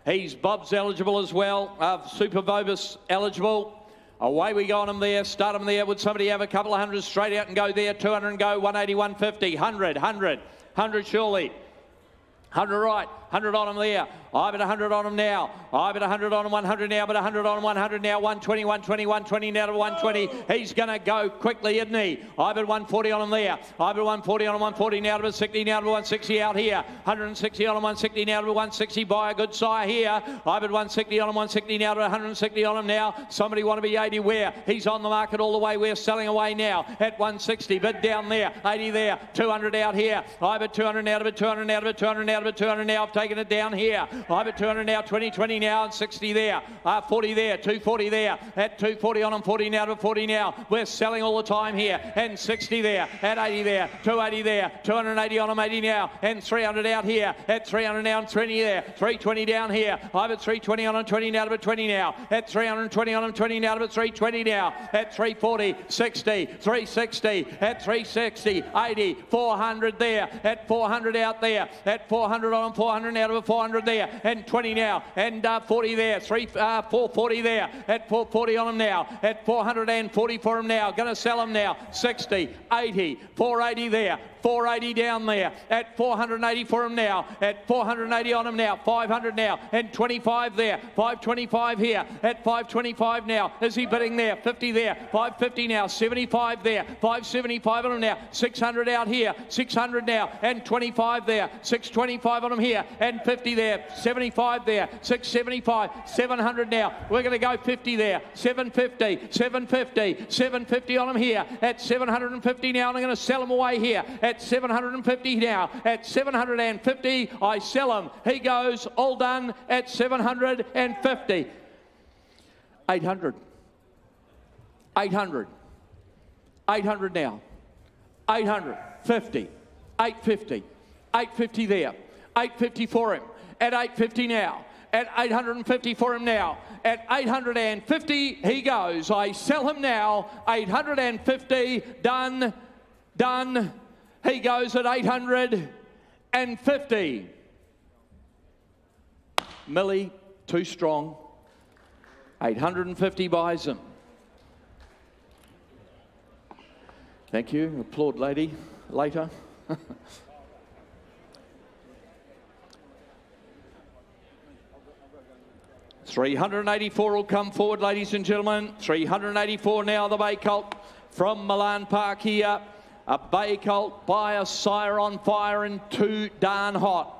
He's Bob's eligible as well, Super Vobus eligible. Away we go on him there, start him there. Would somebody have a couple of hundred straight out and go there? 200 and go, 180, 150, 100 surely. 100 right, 100 on him there. I've at 100 on him now. I've at 100 on him, 100 now, but 100 on him, 100 now, 120, 120, 120 now to 120. He's going to go quickly, isn't he? I've at 140 on him there. I've at 140 on him, 140 now to 160, now to 160 out here. 160 on him, 160 now to 160 by a good sire here. I've at 160 on him, 160 now to 160 on him now. Somebody want to be 80 where? He's on the market all the way. We're selling away now at 160, bid down there, 80 there, 200 out here. I've at 200 now to 200 now to 200 now to 200 now. I've taken it down here. I'm at 200 now, 20, 20 now, and 60 there. 40 there, 240 there. At 240 on them, 40 now to 40 now. We're selling all the time here. And 60 there, at 80 there, 280 there, 280 on them, 80 now, and 300 out here. At 300 now and 20 there, 320 down here. I'm at 320 on them, 20 now to 20 now. At 320 on them, 20 now to 320 now. At 340, 60, 360, at 360, 80, 400 there. At 400 out there. At 400 on them, 400 out of a 400 there. And 20 now, and 40 there, 440 there, at 440 on them now, at 440 for them now, going to sell them now, 60, 80, 480 there, 480 down there, at 480 for him now, at 480 on him now, 500 now, and 25 there, 525 here, at 525 now, is he bidding there, 50 there, 550 now, 75 there, 575 on him now, 600 out here, 600 now, and 25 there, 625 on him here, and 50 there, 75 there, 675, 700 now, we're going to go 50 there, 750, 750, 750 on him here, at 750 now, and I'm going to sell him away here, at 750 now, at 750, I sell him. He goes, all done, at 750. 800. 800. 800 now. 850. 850. 850 there. 850 for him. At 850 now. At 850 for him now. At 850, he goes. I sell him now. 850. Done. Done. He goes at 850. Millie, too strong. 850 buys him. Thank you. Applaud lady later. $384 will come forward, ladies and gentlemen. $384 now, the Bay Colt from Milan Park here. A Bay Colt by a sire on fire and too darn hot.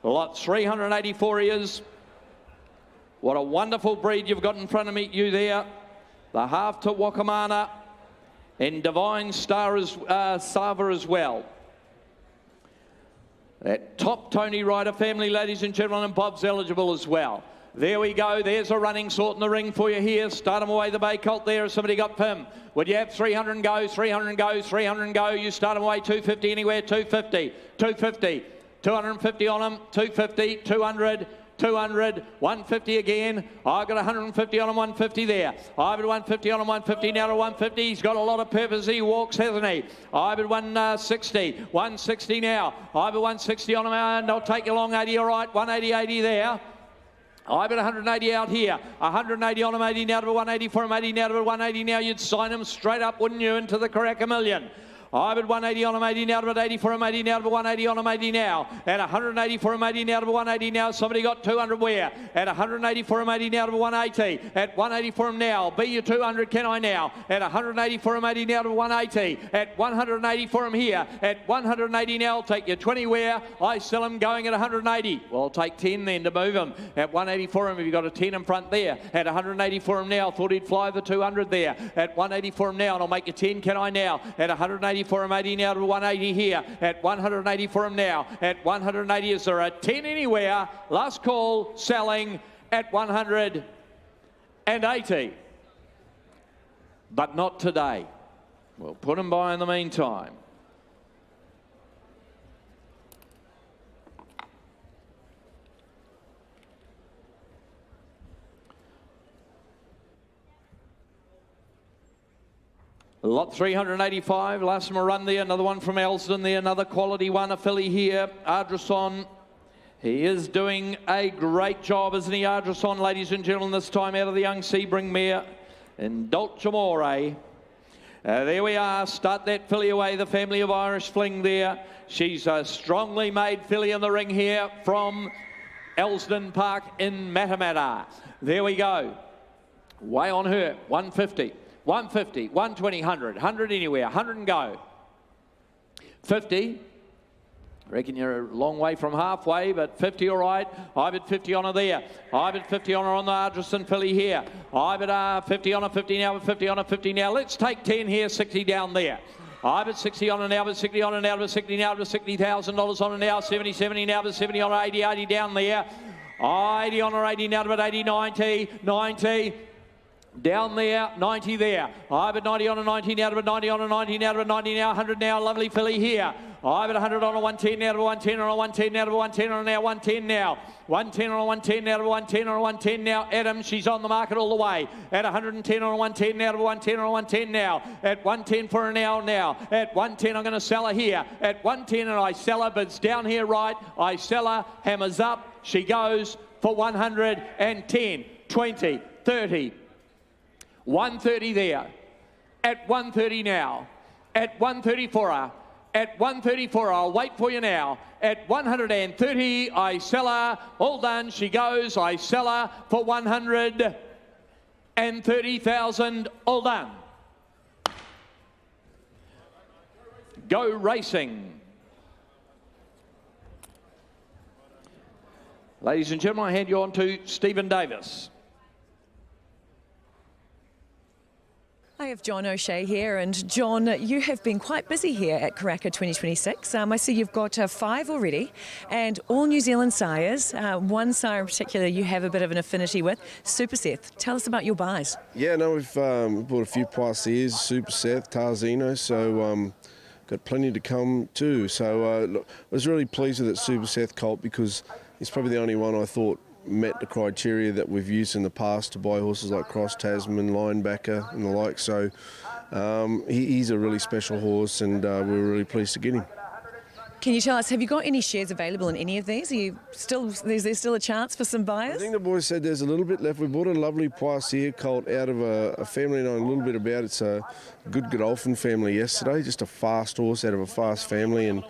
Lot 384 he is. What a wonderful breed you've got in front of you there. The half to Wakamana and Divine Star Sava as well. That top Tony Ryder family, ladies and gentlemen, and Bob's eligible as well. There we go. There's a running sort in the ring for you here. Start him away, the Bay Colt there. Has somebody got Pim? Would you have 300 and go, 300 and go, 300 and go? You start him away, 250 anywhere, 250, 250, 250 on him, 250, 200, 200, 150 again. I've got 150 on him, 150 there. I've got 150 on him, 150 now to 150. He's got a lot of purpose. He walks, hasn't he? I've got 160, 160 now. I've got 160 on him, and I'll take you along 80, all right, 180, 80 there. I've got 180 out here. 180 on him, 80 now to 180 for him, 80 now to 180 now. You'd sign him straight up, wouldn't you, into the Karaka Million. I've at 180 on him, 80 now to 80 for him, 80 now to 180 on him, 80 now. At 180 for him, 80 now to 180 now. Somebody got 200 where? At 180 for him, 80 now to 180. At 180 for him now. Be you 200, can I now? At 180 for him, 80 now to 180. At 180 for him here. At 180 now, I'll take you 20 where? I sell him going at 180. Well, I'll take 10 then to move him. At 180 for him, have you got a 10 in front there? At 180 for him now, thought he'd fly the 200 there. At 180 for him now, and I'll make you 10, can I now? At 180 for him, 80 now to 180 here. At 180 for him now. At 180, is there a 10 anywhere? Last call, selling at 180. But not today. We'll put him by in the meantime. Lot 385, last time a run there, another one from Elsdon there, another quality one, a filly here, Ardrason. He is doing a great job, isn't he, Ardrason, ladies and gentlemen, this time out of the young Sebring mare in Dolce. There we are, start that filly away, the family of Irish Fling there. She's a strongly made filly in the ring here from Elsdon Park in Matamata. There we go, way on her, 150. 150, 120, 100, 100 anywhere, 100 and go. 50, reckon you're a long way from halfway, but 50 all right. I've at 50 on her there. I've at 50 on her on the Ardrason filly here. I've at 50 on her, 50 now, 50 on her, 50 now. Let's take 10 here, 60 down there. I've at 60 on her now, but 60 on her now, but 60 now, but $60,000 on her now, 70, 70 now, but 70 on her, 80, 80 down there. 80 on her, 80 now, but 80, 90, 90. Down there, 90 there. I've at 90 on a 90 now, to a 90 on a 90 now, to a 90 now, 100 now, lovely filly here. I've at 100 on a 110 now, to a 110 on a 110 now, to a 110 on a now, 110 now. 110 on a 110 now, to a 110 on a 110 now. Adam, she's on the market all the way. At 110 on a 110 now, to a 110 on a 110 now. At 110 for her now. At 110, I'm going to sell her here. At 110, and I sell her, but it's down here right. I sell her, hammers up. She goes for 110, 20, 30. 130 there. At 130 now. At 130 for her. At 130 for her. I'll wait for you now. At 130, I sell her. All done. She goes. I sell her for 130,000. All done. Go racing. Ladies and gentlemen, I hand you on to Stephen Davis. I have John O'Shea here, and John, you have been quite busy here at Karaka 2026. I see you've got 5 already, and all New Zealand sires. One sire in particular you have a bit of an affinity with, Super Seth. Tell us about your buys. Yeah, no, we've bought a few Poissiers, Super Seth, Tarzino, so got plenty to come too. So look, I was really pleased with that Super Seth colt because he's probably the only one I thought met the criteria that we've used in the past to buy horses like Cross Tasman, Linebacker and the like. So he's a really special horse, and we were really pleased to get him. Can you tell us, have you got any shares available in any of these? Are you still, is there still a chance for some buyers? I think the boys said there's a little bit left. We bought a lovely Poissier colt out of a family I know a little bit about. It's a good Godolphin family yesterday, just a fast horse out of a fast family, and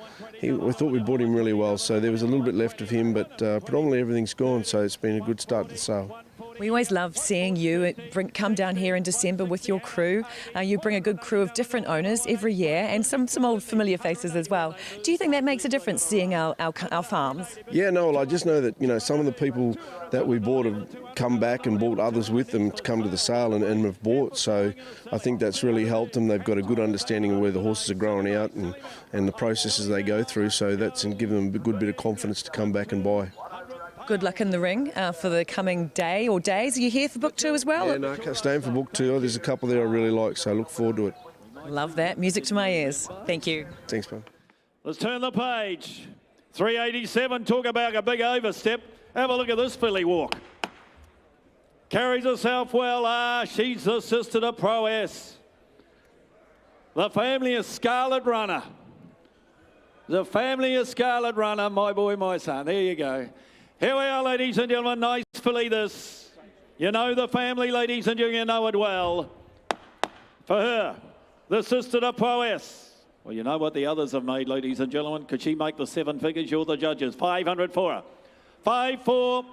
we thought we bought him really well. So there was a little bit left of him, but predominantly everything's gone, so it's been a good start to the sale. We always love seeing you come down here in December with your crew. You bring a good crew of different owners every year, and some old familiar faces as well. Do you think that makes a difference, seeing our farms? Yeah, no, well, I just know that, you know, some of the people that we bought have come back and brought others with them to come to the sale and have bought. So I think that's really helped them. They've got a good understanding of where the horses are growing out and the processes they go through. So that's given them a good bit of confidence to come back and buy. Good luck in the ring for the coming day or days. Are you here for book 2 as well? Yeah, no, staying for book 2. There's a couple there I really like, so I look forward to it. Love that. Music to my ears. Thank you. Thanks, man. Let's turn the page. 387, talk about a big overstep. Have a look at this filly walk. Carries herself well. She's the sister to Prowess. The family is Scarlet Runner. The family is Scarlet Runner, my boy, my son. There you go. Here we are, ladies and gentlemen. Nice filly this. You know the family, ladies and gentlemen, you know it well. For her, the sister to Prowess. Well, you know what the others have made, ladies and gentlemen. Could she make the 7 figures? You're the judges. 500 for her. 5, 4,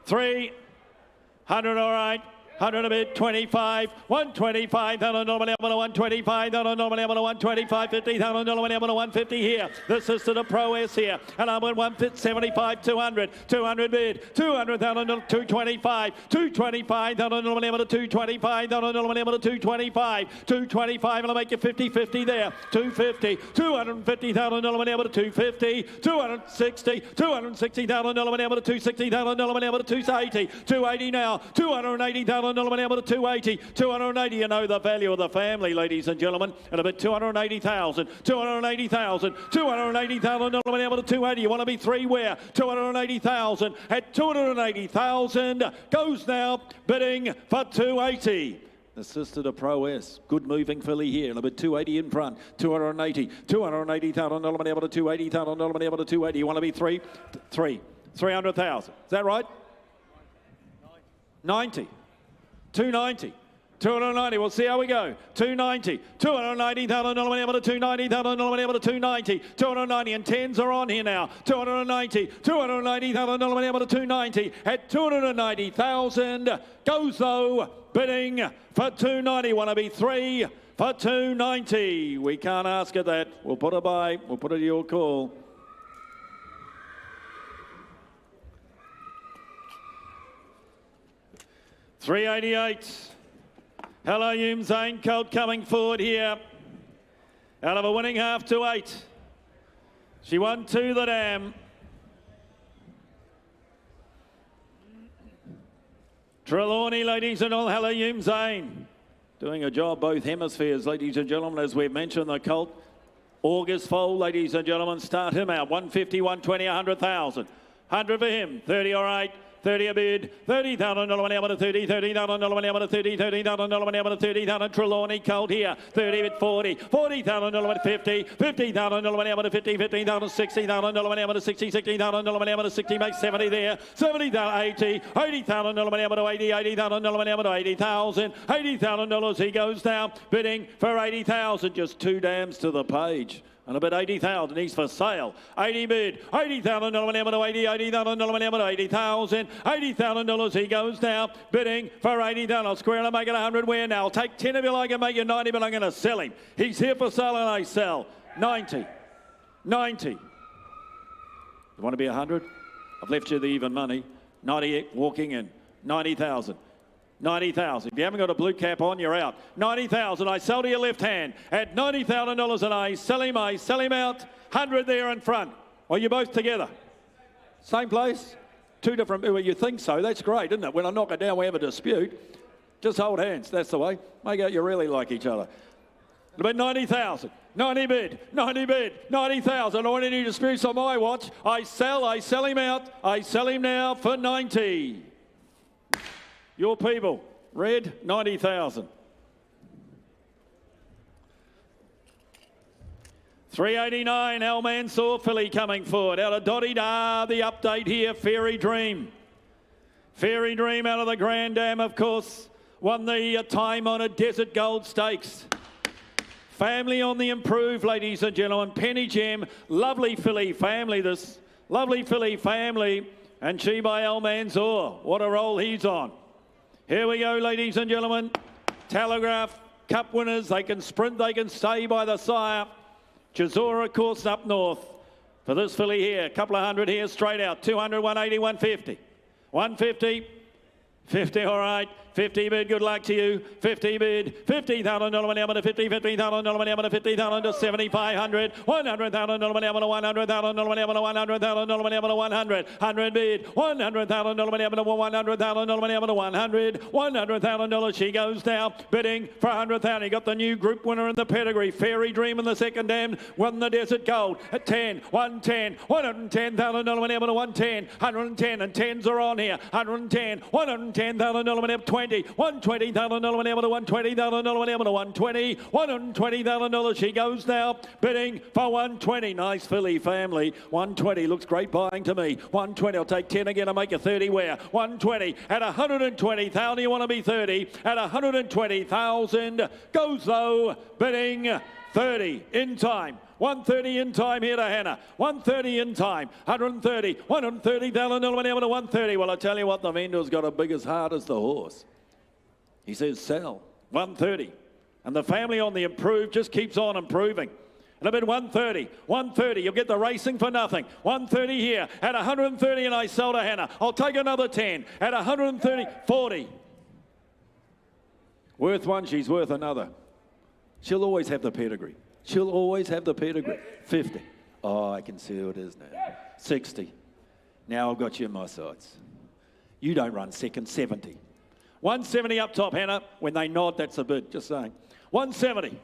3, 100, all right. 100 a bit, 25, 125, $125, 125, 50, $150 here. This is to the Prowess here. And I'm at 150, 75, 200, 200 bid, 200, 225, 225, 225, 225, 225, and I'll make you 50, 50 there. 250, 250, 250, 260, 260, 260, 280, 280 now, 280, $280, 280, you know the value of the family, ladies and gentlemen, and a bit 280,000, 280,000, 280,000, 280, you want to be 3 where? 280,000, at 280,000, goes now, bidding for 280. The sister to Prowess, good moving filly here, and a bit 280 in front, 280, 280,000, 280,000, 280, you want to be 300,000, is that right? 90. 290, 290, we'll see how we go. 290, 290,000, 290,000, 290, 290, and 10s are on here now. 290, 290,000, 290, at 290,000, goes though, bidding for 290, want to be 3 for 290. We can't ask at that, we'll put it by, we'll put it to your call. $388. Hello, Zane Colt coming forward here. Out of a winning half to 8. She won 2 the dam. Trelawney, ladies and all. Hello, Zane. Doing a job both hemispheres, ladies and gentlemen, as we've mentioned, the Colt. August foal, ladies and gentlemen, start him out. 150, 120, 100,000. 100 for him. 30, all right. 30 a bid, $30,000, 30, $30,000, 30, $30,000, 30,000, Trelawney Colt here, 30 bid, 40, $40,000, 50, $50,000, 50, $50,000, $60,000, 60, $60,000, 60 makes 70 there, 70,000, 80, $80,000, 80, $80,000, $80,000, $80,000, he goes down, bidding for 80,000, just 2 dams to the page. And a bit 80,000, he's for sale. 80 bid, $80,000, 80, $80,000, $80,000, he goes now, bidding for 80,000. I'll square and make it 100 where now. I'll take 10 of you, I can make you 90, but I'm going to sell him. He's here for sale and I sell. 90, 90. You want to be 100? I've left you the even money. 98, walking in, 90,000. 90,000. If you haven't got a blue cap on, you're out. 90,000. I sell to your left hand at $90,000 and I sell him out. 100 there in front. Are you both together? Same place? 2 different, well, you think so. That's great, isn't it? When I knock it down, we have a dispute. Just hold hands. That's the way. Make out you really like each other. About 90,000. 90 bid, 90 bid, 90,000. I don't want any disputes on my watch. I sell him out. I sell him now for 90. Your people, red, 90,000. 389, Al Mansour filly coming forward. Out of Dotty Da, the update here, Fairy Dream. Fairy Dream out of the Grand Dam, of course, won the time on a Desert Gold Stakes. Family on the improve, ladies and gentlemen. Penny Gem, lovely filly family, this lovely filly family. And she by Al Mansour. What a roll he's on. Here we go, ladies and gentlemen. Telegraph Cup winners. They can sprint, they can stay by the sire. Chazora course up north for this filly here. A couple of hundred here, straight out. 200, 180, 150. 150. 50, all right. 50 bid, good luck to you. 50 bid, $50,000 to 50, $50,000 to 50,000 to 7,500, $100,000 to 100,000 to 100,000 to 100, 100 bid, $100,000 to 100,000 to 100, $100,000. She goes down, bidding for 100,000. He got the new group winner in the pedigree. Fairy Dream in the second dam, won the Desert Gold at 10, 110, $110,000 to 110, 110, and 10s are on here. 110, $110,000 to 20. 120, $120,000 to $120,000 to $120, $120,000. She goes now, bidding for 120. Nice filly family. 120 looks great buying to me. 120, I'll take 10 again and make a 30 where. 120 at 120,000. You want to be 30 at 120,000. Goes though, bidding 30 in time. 130 in time here to Hannah. 130 in time. 130. $130,000 to 130. Well, I tell you what, the vendor's got a big as hard as the horse. He says sell. 130. And the family on the improve just keeps on improving. And a bid 130. 130. You'll get the racing for nothing. 130 here. At 130 and I sell to Hannah. I'll take another 10. At 130. 40. Worth one, she's worth another. She'll always have the pedigree. She'll always have the pedigree. 50. Oh, I can see who it is now. 60. Now I've got you in my sights. You don't run second. 70. 170 up top, Hannah. When they nod, that's a bid. Just saying. 170.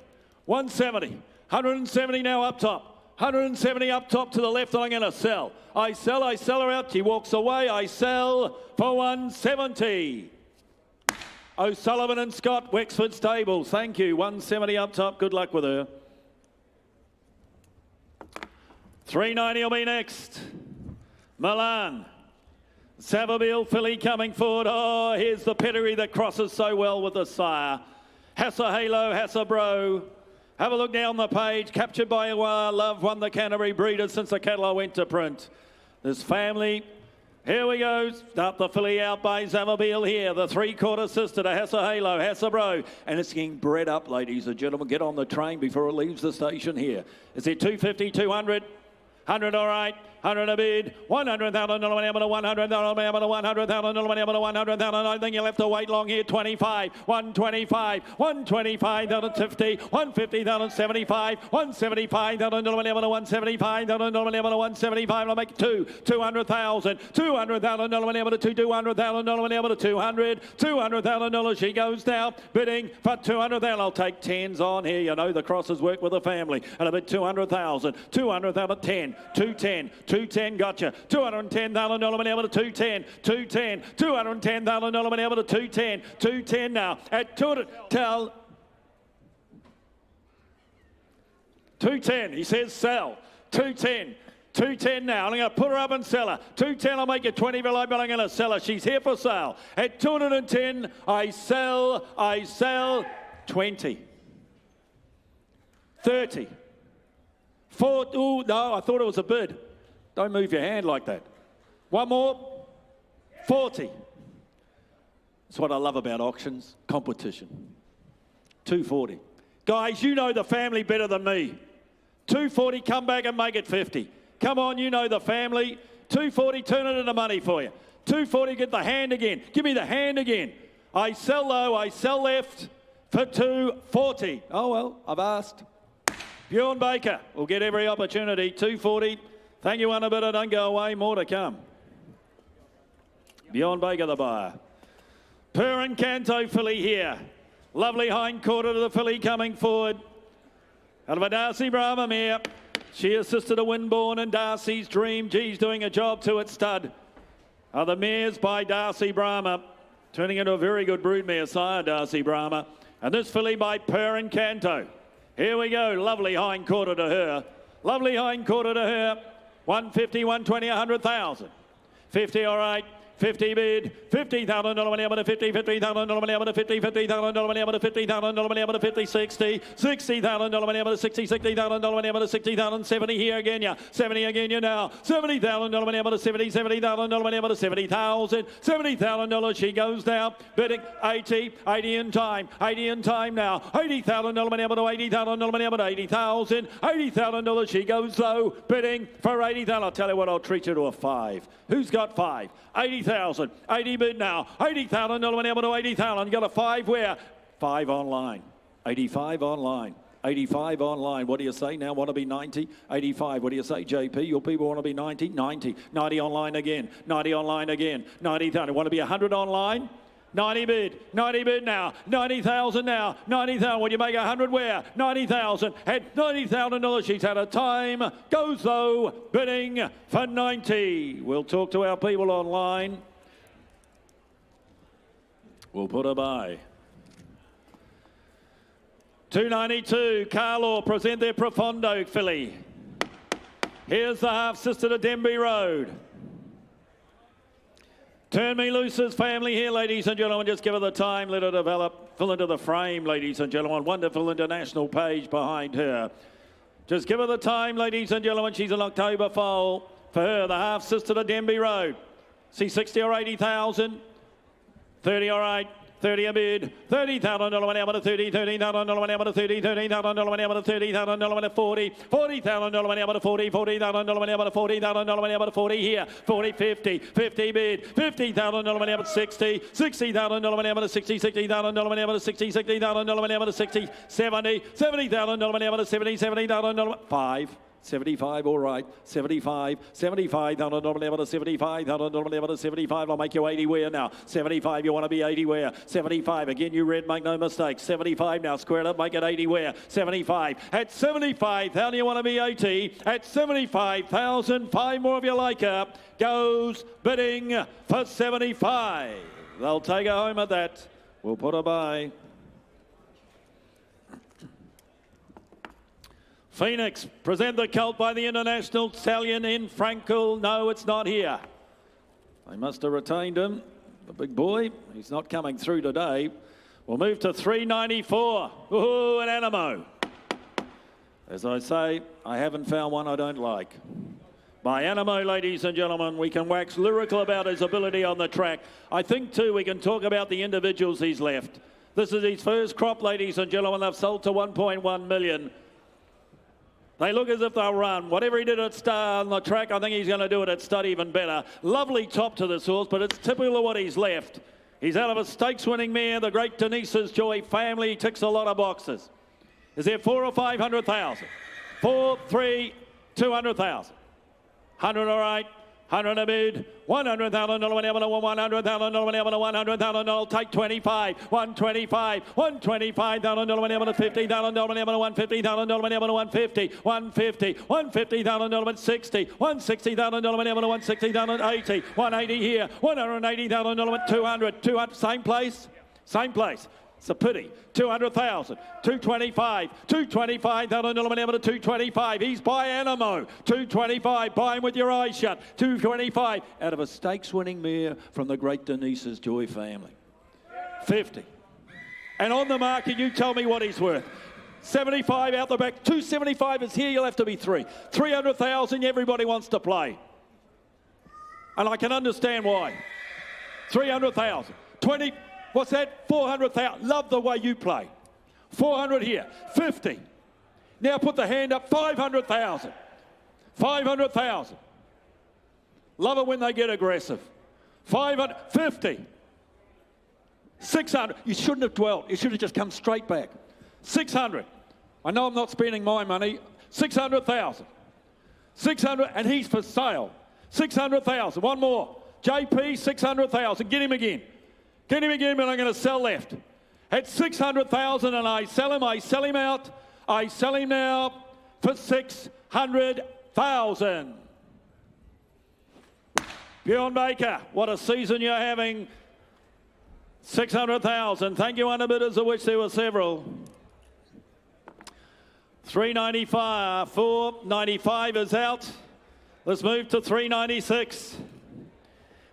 170. 170 now up top. 170 up top to the left, and I'm going to sell. I sell her out. She walks away. I sell for 170. O'Sullivan and Scott, Wexford Stables. Thank you. 170 up top. Good luck with her. 390 will be next. Milan. Savabeel filly coming forward. Oh, here's the pedigree that crosses so well with the sire. Hassa Halo, Hassa Bro. Have a look down the page. Captured by Love, won the Canterbury Breeders since the catalogue went to print. This family. Here we go. Start the filly out by Savabeel here. The three-quarter sister to Hassa Halo, Hassa Bro. And it's getting bred up, ladies and gentlemen. Get on the train before it leaves the station here. Is it 250, 200? 100, all right. 100 a bid. $100,000 to $100,000. I think you'll have to wait long here. 25. 125. 125 down to 50. 150 down to 75. 175 down to 175 down to 175. I'll make two. 200,000. 200,000 to $200,000 to 200. $200,000. She goes now. Bidding for 200,000. I'll take 10s on here. You know the crosses work with the family. And a bid 200,000. 200,000 10. 210. 210, gotcha. $210,000 to 210. 210. $210,000 to 210. 210 now. At 210, he says sell. 210. 210 now. I'm going to put her up and sell her. 210, I'll make it 20 below, but I'm going to sell her. She's here for sale. At 210, I sell 20. 30. 40. Oh, no, I thought it was a bid. Don't move your hand like that. One more. 40. That's what I love about auctions. Competition. 240. Guys, you know the family better than me. 240, come back and make it 50. Come on, you know the family. 240, turn it into money for you. 240, get the hand again. Give me the hand again. I sell low, I sell left for 240. Oh, well, I've asked. Bjorn Baker will get every opportunity. 240. Thank you, Annabella. Don't go away. More to come. Bjorn Baker, the buyer. Per and Canto filly here. Lovely hind quarter to the filly coming forward. Out of a Darcy Brahma mare. She assisted a Winborn and Darcy's Dream. G's doing a job to it, stud. Are the mares by Darcy Brahma. Turning into a very good broodmare sire, Darcy Brahma. And this filly by Per and Canto. Here we go. Lovely hind quarter to her. Lovely hind quarter to her. 150, 120, 100,000. 50, all right. 50 bid. $50,000 to 50, $50,000 to 50, $50,000 to 50,000 to 50, 60, $60,000 to 60, $60,000 to 60,000, 70 here again, yeah. 70 again, you now. $70,000 to 70, $70,000 to 70,000, $70,000. She goes now. Bidding 80, 80 in time, 80 in time now. $80,000 to 80,000 to 80,000, $80,000. She goes low. Bidding for 80,000. I'll tell you what, I'll treat you to a 5. Who's got 5? 80,000. 80 bid now. $80,000 to 80,000. You got a 5 where? 5 online. 85 online. 85 online. What do you say now? Want to be 90? 85. What do you say, JP? Your people want to be 90? 90. 90 online again. 90 online again. 90,000. Want to be 100 online? 90 bid. 90 bid now. 90,000 now. 90,000. Would you make 100 where? 90,000. At $90,000. She's had a time. Goes though. Bidding for 90. We'll talk to our people online. We'll put her by. 292, Carlaw present their Profondo filly. Here's the half-sister to Denby Road. Turn Me Loose's family here, ladies and gentlemen. Just give her the time, let her develop, fill into the frame, ladies and gentlemen. Wonderful international page behind her. Just give her the time, ladies and gentlemen. She's an October foal. For her, the half-sister to Denby Road. See 60 or 80,000. 30, all right. 30 a bid, $30,000 went out to 30, $30,000 went out to 30, $30,000 went out to $30,000 went to 40, $40,000 went out to 40, $40,000 went out to 40,000 went out to 40 here, 40, 50, 50 bid, $50,000 went out to 60, $60,000 went out to 60, $60,000 went out to 60, $60,000 went out to 60, 70, $70,000 went out to 70, $70,000, 5. 75, all right. 75, $75,000 level to 75,000 level to 75. I'll make you 80 where now. 75, you want to be 80 where. 75, again, you red, make no mistake. 75 now, square it up, make it 80 where. 75, at 75,000, you want to be 80. At 75,000, 5 more of you like her. Goes bidding for 75. They'll take her home at that. We'll put her by. Phoenix, present the colt by the International Stallion in Frankel. No, it's not here. They must have retained him. The big boy, he's not coming through today. We'll move to 394. Ooh, an Animo. As I say, I haven't found one I don't like. By Animo, ladies and gentlemen, we can wax lyrical about his ability on the track. I think, too, we can talk about the individuals he's left. This is his first crop, ladies and gentlemen. They've sold to 1.1 million. They look as if they'll run. Whatever he did at Star on the track, I think he's going to do it at Stud even better. Lovely top to this horse, but it's typical of what he's left. He's out of a stakes-winning mare. The great Denise's Joy family ticks a lot of boxes. Is there 4 or 500,000? 4, 3, 200,000. 100, all right. 100 a bid, $100,000 whenever to $100,000 whenever to $100,000. Take 25, 125, $125,000 whenever to $50,000 whenever to $150,000 whenever to $150, $150, $150,000 went 60, $160,000 whenever to $160,000, 80, $180 here, $180,000 went 200, 200, same place, same place. It's a pity. 200,000, 225, $225,000 whenever to 225. He's by Animo. 225. Buy him with your eyes shut. 225 out of a stakes-winning mare from the great Denise's Joy family. 50. And on the market, you tell me what he's worth. 75 out the back. 275 is here. You'll have to be 3. 300,000. Everybody wants to play, and I can understand why. 300,000. 20. What's that? 400,000. Love the way you play. 400 here. 50. Now put the hand up. 500,000. 500,000. Love it when they get aggressive. 550. 600. You shouldn't have dwelt. You should have just come straight back. 600. I know I'm not spending my money. 600,000. 600, and he's for sale. 600,000. One more. JP, 600,000. Get him again. Get him again, but I'm going to sell left. At 600,000, and I sell him out. I sell him now for 600,000. Bjorn Baker, what a season you're having. 600,000. Thank you, underbidders, of which there were several. 395, 495 is out. Let's move to 396.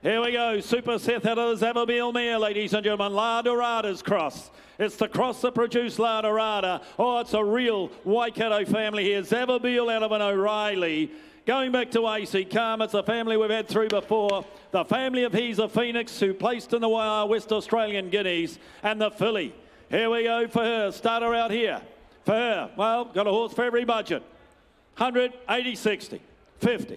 Here we go, Super Seth out of the Zababeel mare, ladies and gentlemen. La Dorada's cross. It's the cross that produced La Dorada. Oh, it's a real Waikato family here. Zababeel out of an O'Reilly. Going back to AC Calm, it's a family we've had through before. The family of He's a Phoenix, who placed in the West Australian Guineas, and the filly. Here we go for her. Start her out here. For her, well, got a horse for every budget. 100, 80, 60, 50,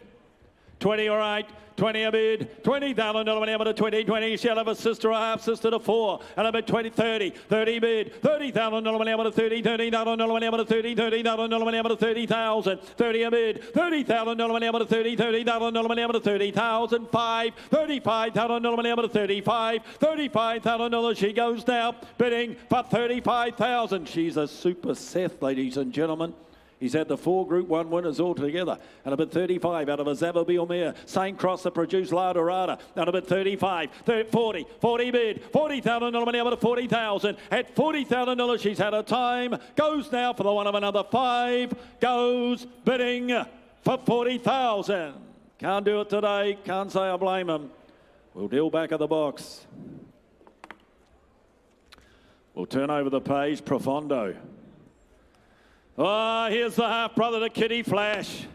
20, all right. 20 a bid, $20,000 whenever to 20, 20. She'll have a sister or half sister to 4, and a bid 20, 30, 30 bid, $30,000 whenever to 30, $30,000 whenever to 30, $30,000 whenever to 30,000, 30 a bid, $30,000 whenever to 30, $30,000 whenever to 30,000, 5, $35,000 whenever to 35, $35,000. She goes now, bidding for 35,000. She's a Super Seth, ladies and gentlemen. He's had the 4 Group 1 winners all together. And a bit 35 out of a Zababil mare. Same cross that produced La Dorada. And a bit 35, 40 bid, 40,000 nominee up to 40,000. At 40,000 she's had a time. Goes now for the one of another 5. Goes bidding for 40,000. Can't do it today. Can't say I blame him. We'll deal back of the box. We'll turn over the page. Profondo. Oh, here's the half-brother to Kitty Flash.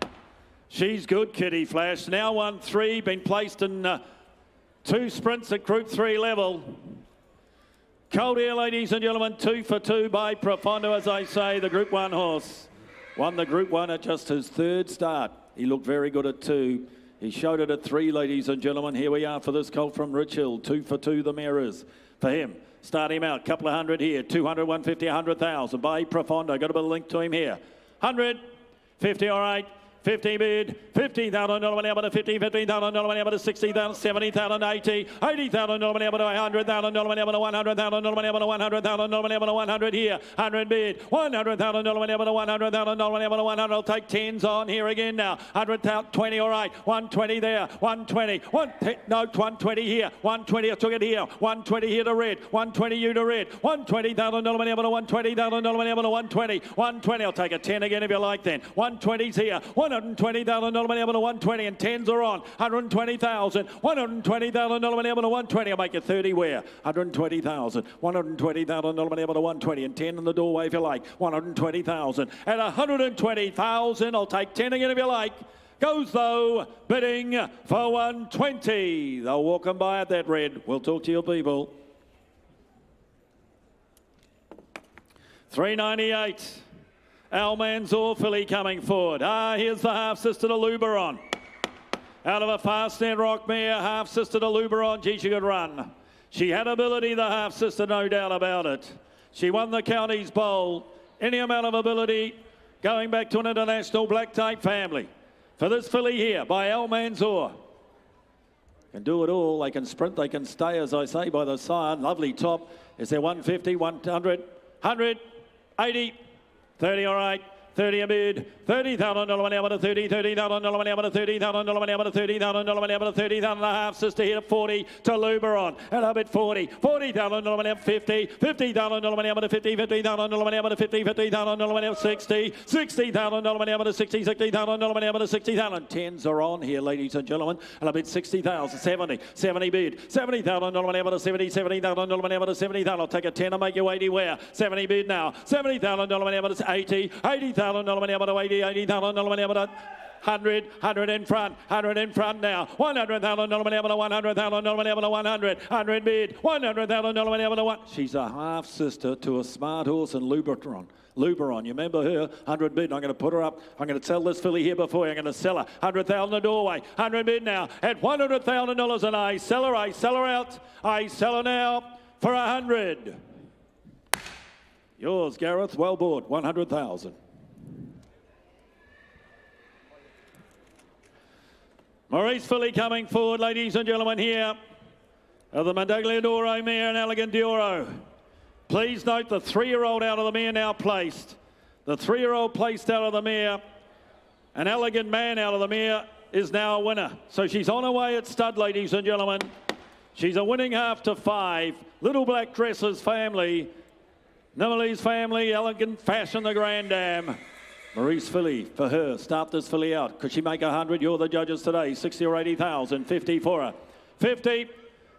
She's good, Kitty Flash. Now won 3, been placed in 2 sprints at Group 3 level. Cold Air, ladies and gentlemen, 2 for 2 by Profondo, as I say, the Group 1 horse. Won the Group 1 at just his 3rd start. He looked very good at 2. He showed it at 3, ladies and gentlemen. Here we are for this colt from Rich Hill. 2 for 2, the mare is. For him, start him out. Couple of hundred here. 200, 150, 100,000 by Profondo. Got a bit of link to him here. 100, 50, all right. 50 bid, 50,000 money up to 50, 15,000 money up to 60,000, 70,000, 80, 80,000 money up to 100,000 money up to 100,000 money up to 100,000 money up to 100 here, 100 bid, 100,000 money up to 100,000 money up to 100. I'll take 10s on here again now. 100,000, 20, all right. 120 there, 120, 120 here, 120. I took it here, 120 here to red, 120 you to red, 120,000 money up to 120,000 money up to 120, 120. I'll take a 10 again if you like then. 120's here. 120,000 money up to 120 and 10s are on. 120,000, 120,000 money up to 120. I'll make it 30 where? 120,000, 120,000 money up to 120 and 10 in the doorway if you like. 120,000 at 120,000. I'll take 10 again if you like. Goes though, bidding for 120. They'll walk them by at that red. We'll talk to your people. 398. Al Manzoor filly coming forward. Here's the half-sister to Luberon. Out of a fast-stand rock mare, half-sister to Luberon. Gee, she could run. She had ability, the half-sister, no doubt about it. She won the Counties Bowl. Any amount of ability going back to an international black tape family. For this filly here by Al Manzoor. Can do it all. They can sprint, they can stay, as I say, by the side. Lovely top. Is there 150, 100, 100, 80, 30, all right. 30 a bid, 30,000 money up to 30, 30,000 money up to 30,000 money up to 30,000 money up to 30,000 and a half. Sister here at 40 to Luberon. And up at 40, 40,000 money up 50, 50,000 money up to 50, 50,000 money up to 50, 50,000 money up 60, 60,000 money up to 60, 60,000 money up to 60,000. 10s are on here, ladies and gentlemen. And up at 60,000, 70, 70 bid, 70,000 money up to 70, 70,000 money up to 70,000. I'll take a 10 and make you 80 where? 70 bid now, 70,000 money up to 80, 80,000 money up to 80, 80,000 money up to 100, 100 in front, 100 in front now. 100,000 money up to 100,000 money up to 100, 100 bid, 100,000 money up to 1. She's a half sister to a smart horse in Luberon. You remember her? 100 bid. I'm going to put her up. I'm going to sell this filly here before you. I'm going to sell her. 100,000 the doorway. 100 bid now at $100,000 and I sell her out. I sell her now for 100. Yours, Gareth. Well bought. 100,000. Maurice filly coming forward, ladies and gentlemen, here of the Mandagliadoro mare and Elegant Dioro. Please note the 3-year-old out of the mare now placed. The 3-year-old placed out of the mare. An Elegant Man out of the mare is now a winner. So she's on her way at stud, ladies and gentlemen. She's a winning half to 5. Little Black Dresses family. Nimmerlee's family, Elegant Fashion, the Grand Dam. Maurice filly for her. Start this filly out. Could she make 100? You're the judges today. 60 or 80,000. 50 for her. 50,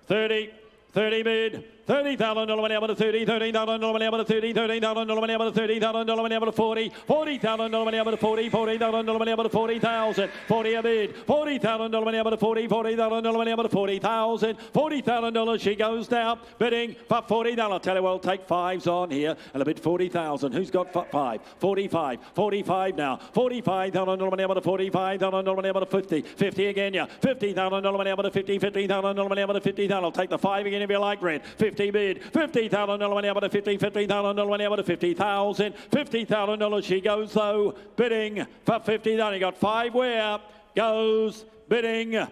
30, 30 bid. 30,000 money up to 30, 30,000 money up to 30, 30,000 money up to 30,000 money up to 40, 40,000 money up to 40, 40,000 money up to 40,000, 40 a bid, 40,000 money up to 40, 40,000 money up to 40,000, $40,000 she goes now, bidding for 40,000. I'll tell you, we'll take 5s on here and a bid 40,000. Who's got 5? 45, 45 now, 45,000 money up to 45,000 money up to 50, 50 again, yeah, 50,000 money up to 50, 50,000 money up to 50,000. I'll take the 5 again if you like, Red. 50 bid, 50,000 money up to 50, 50,000 money up to 50,000, $50,000 she goes though, bidding for 50,000. You got 5 where goes bidding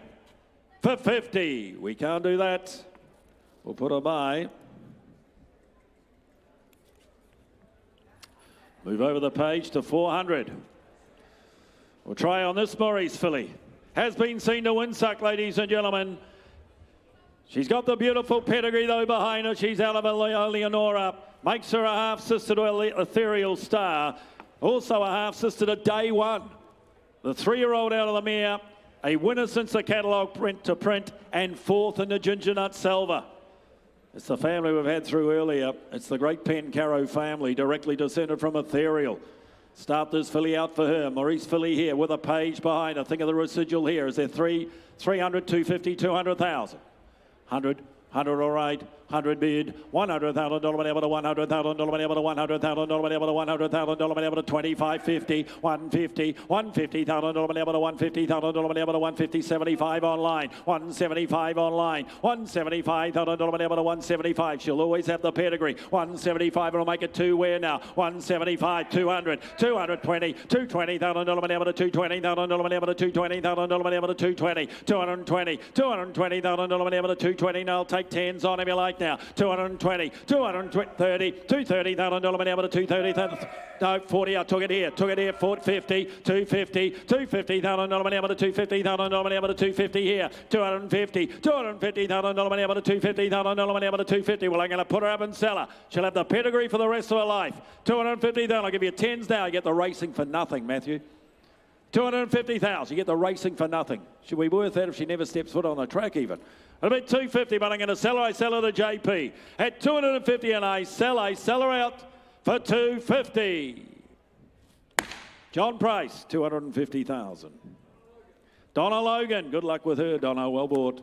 for 50. We can't do that. We'll put her by. Move over the page to 400. We'll try on this Maurice filly. Has been seen to win suck, ladies and gentlemen. She's got the beautiful pedigree, though, behind her. She's out of Leonora. Makes her a half-sister to Ethereal Star. Also a half-sister to Day One. The 3-year-old out of the mare. A winner since the catalogue print to print. And 4th in the Ginger Nut Silver. It's the family we've had through earlier. It's the great Pencaro family, directly descended from Ethereal. Start this filly out for her. Maurice filly here with a page behind her. Think of the residual here. Is there 300, 250, 200,000? 100, 100 all right, 100 bid, $100,000 able to $100,000 able to $100,000 able to $100,000 able to 25, 50, 150, $150,000 able to $150,000 able to 150, 75 online, 175 online, $175,000 able to 175. She'll always have the pedigree. 175 will make it 2 where now? 175, 200, 220, $220,000 able to $220,000 able to $220,000 able to 220, 220, $220,000 able to 220. Now I'll take 10s on him you like now. 220, 230, $230,000 able to 230. No, 40. I took it here. 450, 250, $250,000 able to 250,000 able to 250 here. 250, $250,000 able to 250,000 able to 250. Well, I'm going to put her up and sell her. She'll have the pedigree for the rest of her life. 250,000. I'll give you 10s now. You get the racing for nothing, Matthew. 250,000. You get the racing for nothing. Should be worth that if she never steps foot on the track even. I'll bet 250, but I'm going to sell her. I sell her to JP at 250, and I sell her out for 250. John Price, 250,000. Donna Logan, good luck with her, Donna, well bought.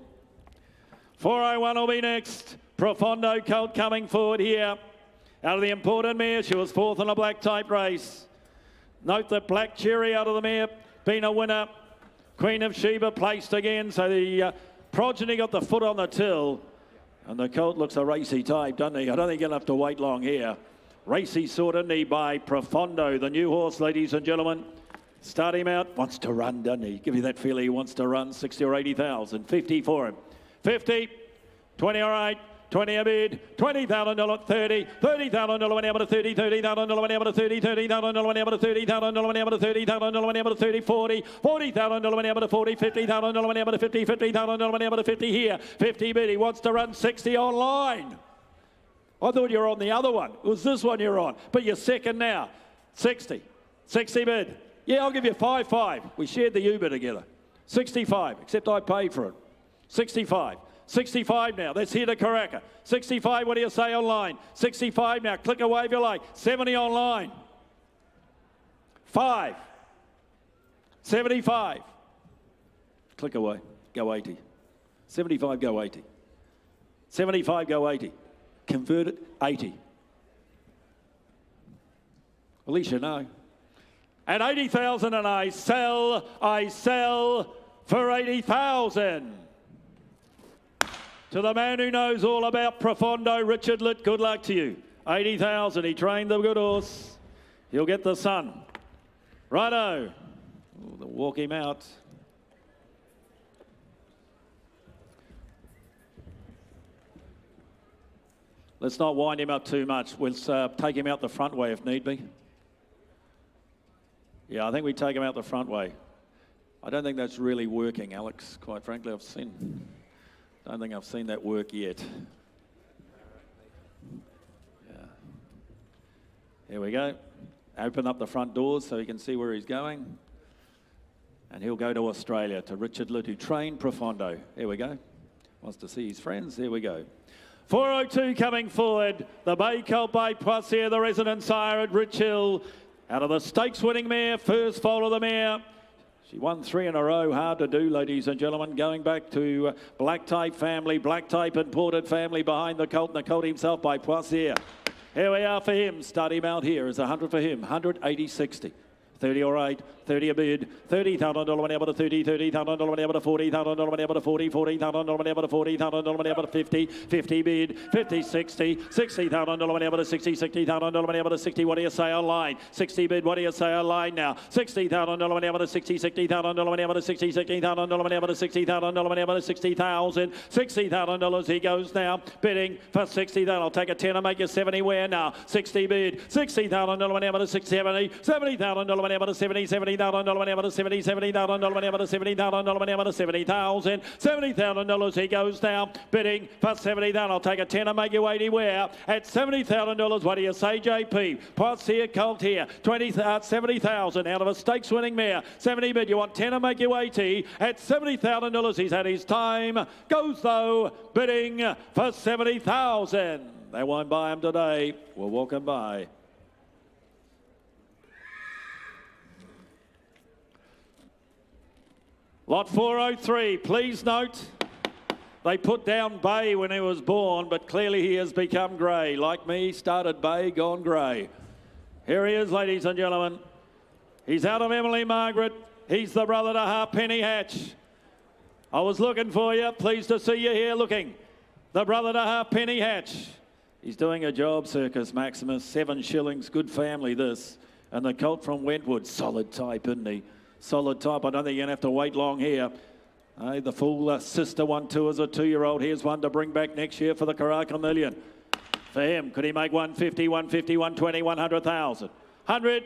401 will be next. Profondo colt coming forward here. Out of the important mare, she was 4th in a black type race. Note that Black Cherry out of the mare, been a winner. Queen of Sheba placed again, so the progeny got the foot on the till. And the colt looks a racy type, doesn't he? I don't think he'll have to wait long here. Racy sort of knee by Profondo, the new horse, ladies and gentlemen. Start him out, wants to run, doesn't he? Give you that feeling he wants to run, 60 or 80,000. 50 for him. 50, 20 all right. 20 a bid, $20,000, 30, $30,000 went able to 30, $30,000 went able to 30, $30,000 went able to 30,000 went able to 30,000 went able to 30, 40, $40,000 went able to 40, $50,000 went able to 50, $50,000 went able to 50 here, 50 bid. He wants to run 60 online. I thought you were on the other one. It was this one you're on, but you're second now. 60 bid. Yeah, I'll give you 5. We shared the Uber together. 65, except I paid for it. 65. 65 now. That's here to Karaka. 65, what do you say online? 65 now. Click away if you like. 70 online. 5. 75. Click away. Go 80. 75, go 80. 75, go 80. Convert it, 80. At least you know. At 80,000 and I sell for 80,000. To the man who knows all about Profondo, Richard Litt, good luck to you. 80,000, he trained the good horse. He'll get the sun. Righto. Ooh, they'll walk him out. Let's not wind him up too much. We'll take him out the front way if need be. Yeah, I think we take him out the front way. I don't think that's really working, Alex, quite frankly. I don't think I've seen that work yet. Yeah. Here we go. Open up the front doors so he can see where he's going. And he'll go to Australia, to Richard Litt, who trained Profondo. Here we go. Wants to see his friends. Here we go. 402 coming forward. The Bay Colt by Poissier, the resident sire at Rich Hill. Out of the stakes winning mare, first foal of the mare. She won 3 in a row, hard to do, ladies and gentlemen. Going back to Black Type family, Black Type imported family behind the colt, and the colt himself by Poissier. Here we are for him. Start him out here. Is 100 for him. 100, 80, 60. 30 all right, 30 a bid, $30,000 money able to 30, $30,000 money able to 40,000 money able to 40, $40,000 money able to 40,000 money able to 50, 50 bid, 50, 60, $60,000 money able to 60, $60,000 money able to 60. What do you say online? 60 bid, what do you say online now? $60,000 money able to 60, $60,000 money able to 60, $60,000 money able to 60,000 money able to 60,000, $60,000 he goes now, bidding for 60. That'll take a 10 and make you 70 where now? 60 bid, $60,000 money able to 60, $70,000 money able to 70, $70,000 money able to 70, $70,000 money able to 70,000 money able to 70,000, $70,000 he goes now, bidding for 70. That'll take a 10 and make you 80 where? At $70,000, what do you say, JP? Pots here, Colt here, 70,000 out of a stakes winning mare, 70 bid. You want 10 and make you 80 at $70,000. He's had his time. Goes though, bidding for 70,000. They won't buy him today. We'll walk him by. Lot 403, please note, they put down Bay when he was born, but clearly he has become grey. Like me, started Bay, gone grey. Here he is, ladies and gentlemen. He's out of Emily Margaret. He's the brother to Halfpenny Hatch. I was looking for you. Pleased to see you here looking. The brother to Halfpenny Hatch. He's doing a job, Circus Maximus. 7 shillings. Good family, this. And the colt from Wentwood. Solid type, isn't he? Solid type. I don't think you're going to have to wait long here. The full sister 1-2 as a 2-year-old. Here's one to bring back next year for the Karaka Million. For him, could he make 150, 150, 120, 100,000? 100,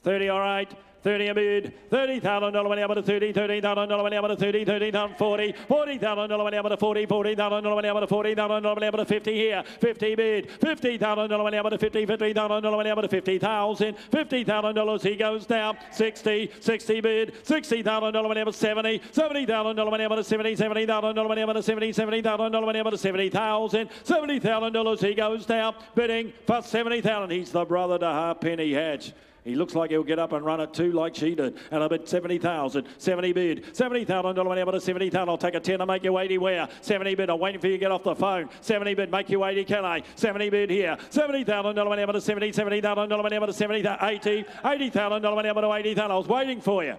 30, all right. 30 a bid, $30,000 money able to 30, $30,000 money able to 30, $30,000, 40, $40,000 money able to 40, $40,000 money able to 40,000 money able to 50 here, 50 bid, $50,000 money able to 50, $50,000 money able to 50,000, $50,000 he goes down, 60, 60 bid, $60,000 money able to 70, $70,000 money able to 70, $70,000 money able to 70, $70,000 money able to 70,000, $70,000 he goes down, bidding for 70,000. He's the brother to Halfpenny Hatch. He looks like he'll get up and run it too, like she did. And I bid 70,000. 70 bid. $70,000 money able to 70,000. I'll take a 10 and make you 80 where? 70 bid. I'm waiting for you to get off the phone. 70 bid. Make you 80, can I? 70 bid here. $70,000 money able to 70. $70,000 money able to 70. 80. $80,000 money able to 80,000. I was waiting for you.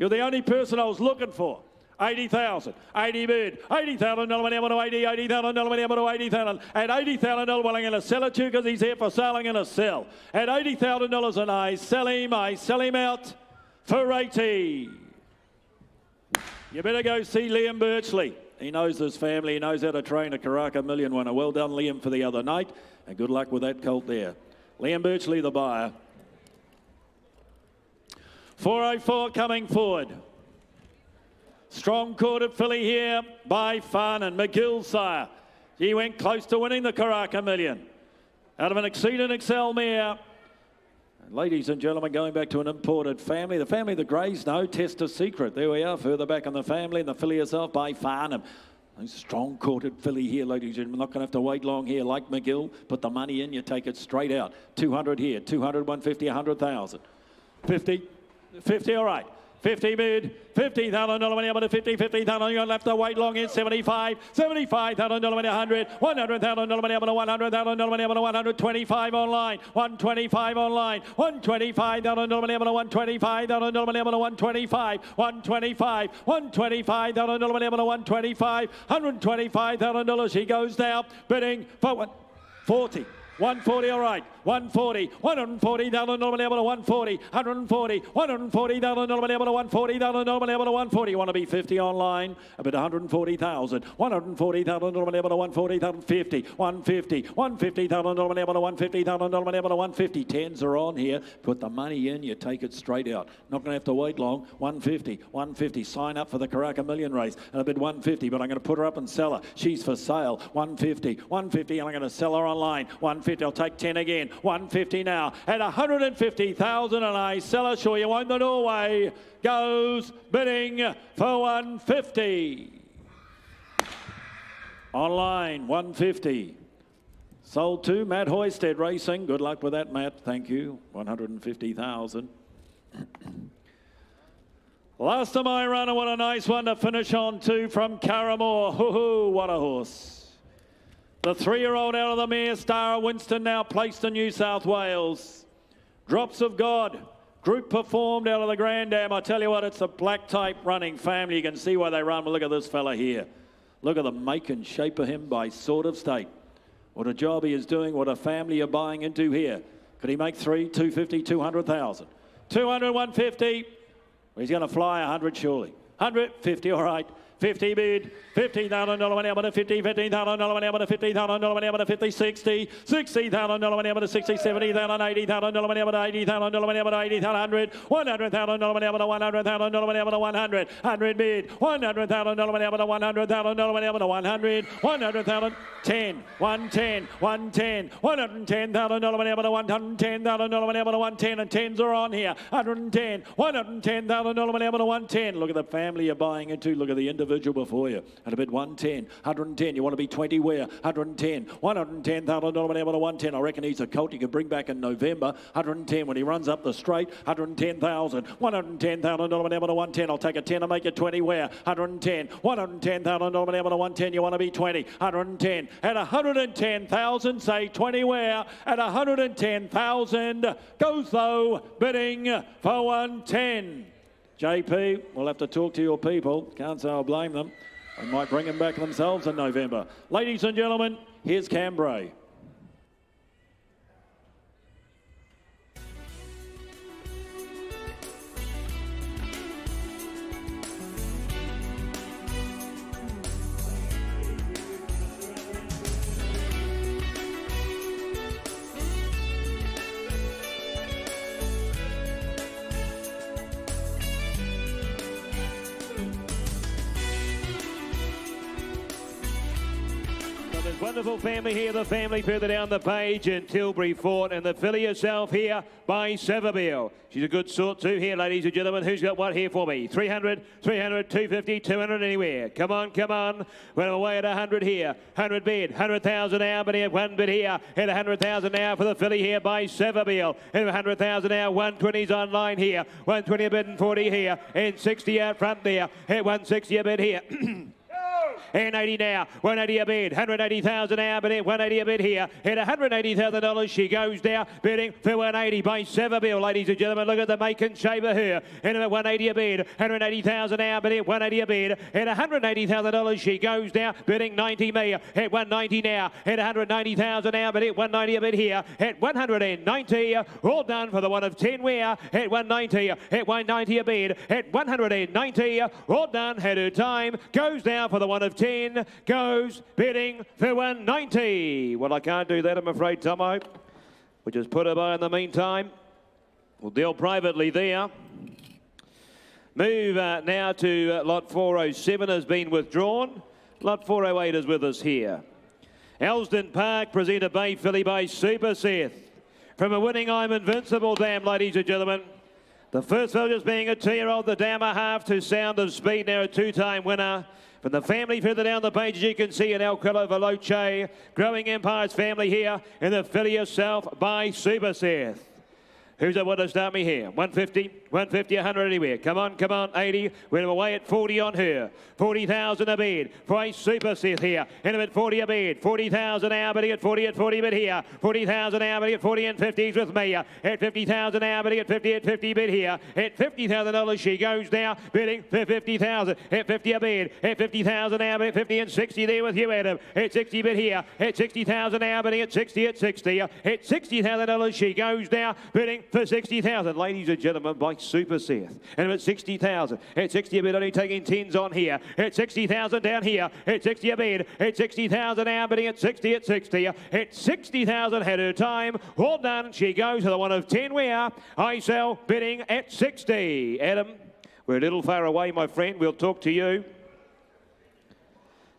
You're the only person I was looking for. 80,000, 80 bid, $80,000 money able to 80, $80,000 money able to 80,000. At $80,000, well, I'm going to sell it to you because he's here for sale. I'm going to sell. At $80,000 and I sell him out for 80. You better go see Liam Birchley. He knows his family. He knows how to train a Karaka Million winner. Well done, Liam, for the other night. And good luck with that colt there. Liam Birchley, the buyer. 404 coming forward. Strong corded filly here by Fun and McGill sire. He went close to winning the Karaka Million. Out of an Exceed and Excel mare. And ladies and gentlemen, going back to an imported family. The family of the Greys, no, Test a Secret. There we are, further back in the family. And the filly herself by Farnham. Strong corded filly here, ladies and gentlemen. Not going to have to wait long here. Like McGill, put the money in, you take it straight out. 200 here, 200, 150, 100,000. 50, 50, all right. 50 bid, $50,000 money able to 50, $50,000. You don't have to wait long in 75, $75,000 money 100, $100,000 money able to $100,000 money able to 125 online, 125 online, $125,000 money able to $125,000 money able to 125, 125, $125,000 money able to 125, $125,000. He goes now bidding for 140. 140, all right. 140, $140,000 money able to 140, 140, $140,000 money able to 140,000 money able to 140. You want to be 50 online? A bit 140,000, $140,000 money able to 140,000, 50, 150, $150,000 money able to 150,000 money able to 150. Tens are on here. Put the money in, you take it straight out. Not going to have to wait long. 150, 150. Sign up for the Karaka Million race. And a bid 150, but I'm going to put her up and sell her. She's for sale. 150, 150, and I'm going to sell her online. 150. I'll take 10 again. 150 now. At 150,000 and I sell her. Sure you won't. The Norway goes bidding for 150. Online, 150. Sold to Matt Hoysted Racing. Good luck with that, Matt. Thank you. 150,000. Last of my runner. What a nice one to finish on too from Caramore. Hoo-hoo, what a horse. The 3-year-old out of the mare, Star of Winston, now placed in New South Wales. Drops of God, Group performed out of the Grand Dam. I tell you what, it's a black tape running family. You can see why they run. But look at this fella here. Look at the make and shape of him by Sort of State. What a job he is doing, what a family you're buying into here. Could he make 3, 250, 200,000? 200, 150. He's going to fly 100 surely. 150, all right. 50 bid, $50,000 went out to 50, $15,000 went out to $50,000 went out to 50, 60, $60,000 went out to 60, $70,000, $80,000 went out to $80,000 went out to 80, $100, $100,000 went out to $100,000 went out to 100, 100 bid, $100,000 went out to $100,000 went out to 100, 100,000, 10, 110, 110, $110,000 went out to $110,000 went out to 110, and 10s are on here. $110,000 went out to 110. Look at the family you're buying into. Look at the individual before you. At a bid 110, 110. You want to be 20 where? 110, $110,000 went out to 110. I reckon he's a colt you can bring back in November. 110 when he runs up the straight. 110,000, $110,000 went out to 110. I'll take a 10 and make it 20 where? 110, $110,000 went out to 110. You want to be 20, 110. At 110,000, say 20 where? At 110,000 goes though bidding for 110. JP, we'll have to talk to your people. Can't say I'll blame them. They might bring them back themselves in November. Ladies and gentlemen, here's Cambrai. Wonderful family here, the family further down the page in Tilbury Fort, and the filly herself here by Seville. She's a good sort too here, ladies and gentlemen. Who's got what here for me? 300, 300, 250, 200 anywhere. Come on, come on. We're away at 100 here. 100 bid, 100,000 now, but here, one bid here. At 100,000 now for the filly here by Seville. At 100,000 now, 120's online here. 120 a bid and 40 here. And 60 out front there. At 160 a bid here. And 80 now, 180 a bid, 180,000 now, but at 180 a bid here. At $180,000 she goes down, bidding for 180 by Seville, ladies and gentlemen. Look at the make and shape of her. And at 180 a bid, 180,000 now, but at 180 a bid. At $180,000 she goes down, bidding 90 me. At 190 now, at 190,000 now, but at 190 a bid here. At 190, all done for the one of 10 where. At 190, at 190 a bid. At 190, all done, had her time, goes down for the one of 10, goes bidding for 190. Well, I can't do that, I'm afraid, Tomo. We'll just put her by in the meantime. We'll deal privately there. Move now to lot 407 has been withdrawn. Lot 408 is with us here. Elsdon Park, presented by filly by Super Seth. From a winning I'm Invincible Dam, ladies and gentlemen. The first fill just being a 2-year-old, the Dam a half to Sound of Speed, now a 2-time winner. From the family further down the page, as you can see, an Alcala Veloce, Growing Empire's family here, and the filly herself by Super Seth. Who's the one to start me here? 150, 150, 100 anywhere. Come on, 80. We're away at 40 on her. 40,000 a bid. Price Super Seth here. And at 40 a bid. 40,000 now, bidding at 40 bid here. 40,000 now, bidding at 40 and 50s with me. At 50,000 now, bidding at 50 bid here. At $50,000 she goes now, bidding for 50,000. At 50 a bid. At 50,000 now, bidding at 50 and 60 there with you, Adam. At 60 bid here. At 60,000 now, bidding at 60 at 60. At $60,000 she goes now, bidding for 60,000, ladies and gentlemen, by Super Seth. And at 60,000, at 60 a bid, only taking 10s on here. At 60,000 down here, at 60 a bid, at 60,000 now, bidding at 60 at 60. At 60,000 had her time, all done. She goes to the one of 10 we are. I sell bidding at 60. Adam, we're a little far away, my friend. We'll talk to you.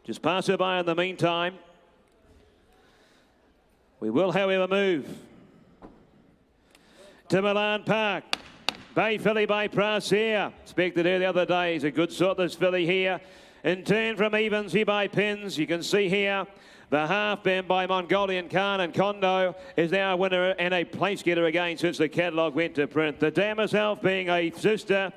Just pass her by in the meantime. We will, however, move to Milan Park. Bay filly by Prasia. Expected her the other day. He's a good sort, this filly here. In turn from Evans here by Pins. You can see here the half bend by Mongolian Khan and Kondo is now a winner and a place getter again since the catalogue went to print. The Dam herself being a sister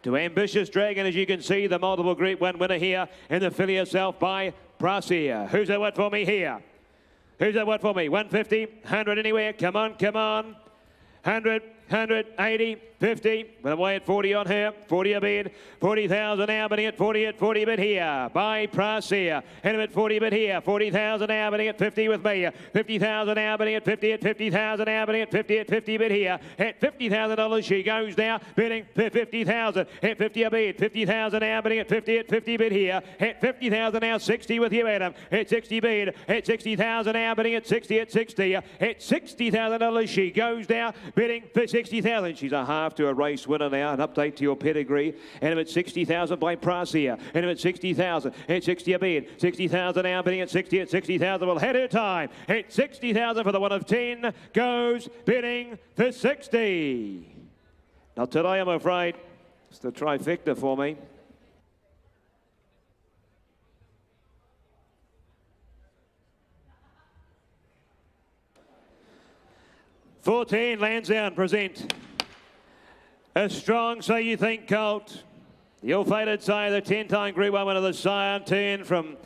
to Ambitious Dragon, as you can see, the multiple Group 1 winner here, and the filly herself by Prasia. Who's that what for me here? Who's that what for me? 150, 100 anywhere. Come on, 100, 100, 80, 50, but away at 40 on her, 40 a bid, 40,000 now, bidding at 40 bid here, by price here, and at 40 bid here, 40,000 now, bidding at 50 with me, 50,000 now, bidding at 50, at 50,000 now, bidding at 50 bid here, at $50,000 she goes now, bidding for 50,000, at 50 a bid, 50,000 now, bidding at 50 bid here, at 50,000 now, 60 with you, Adam, at 60 bid, at 60,000 now, bidding at 60, at $60,000 she goes now, bidding for 60,000. She's a half to a race winner now. An update to your pedigree. And at 60,000 by price here. And at 60,000. At 60 a bid. 60,000 now bidding at 60. At 60,000 will head her time. At 60,000 for the 1 of 10 goes bidding for 60. Not today, I'm afraid. It's the trifecta for me. $14 Lansdowne present a strong So You Think colt. The ill-fated sire, the 10-time Group 1 winner, the sire turn from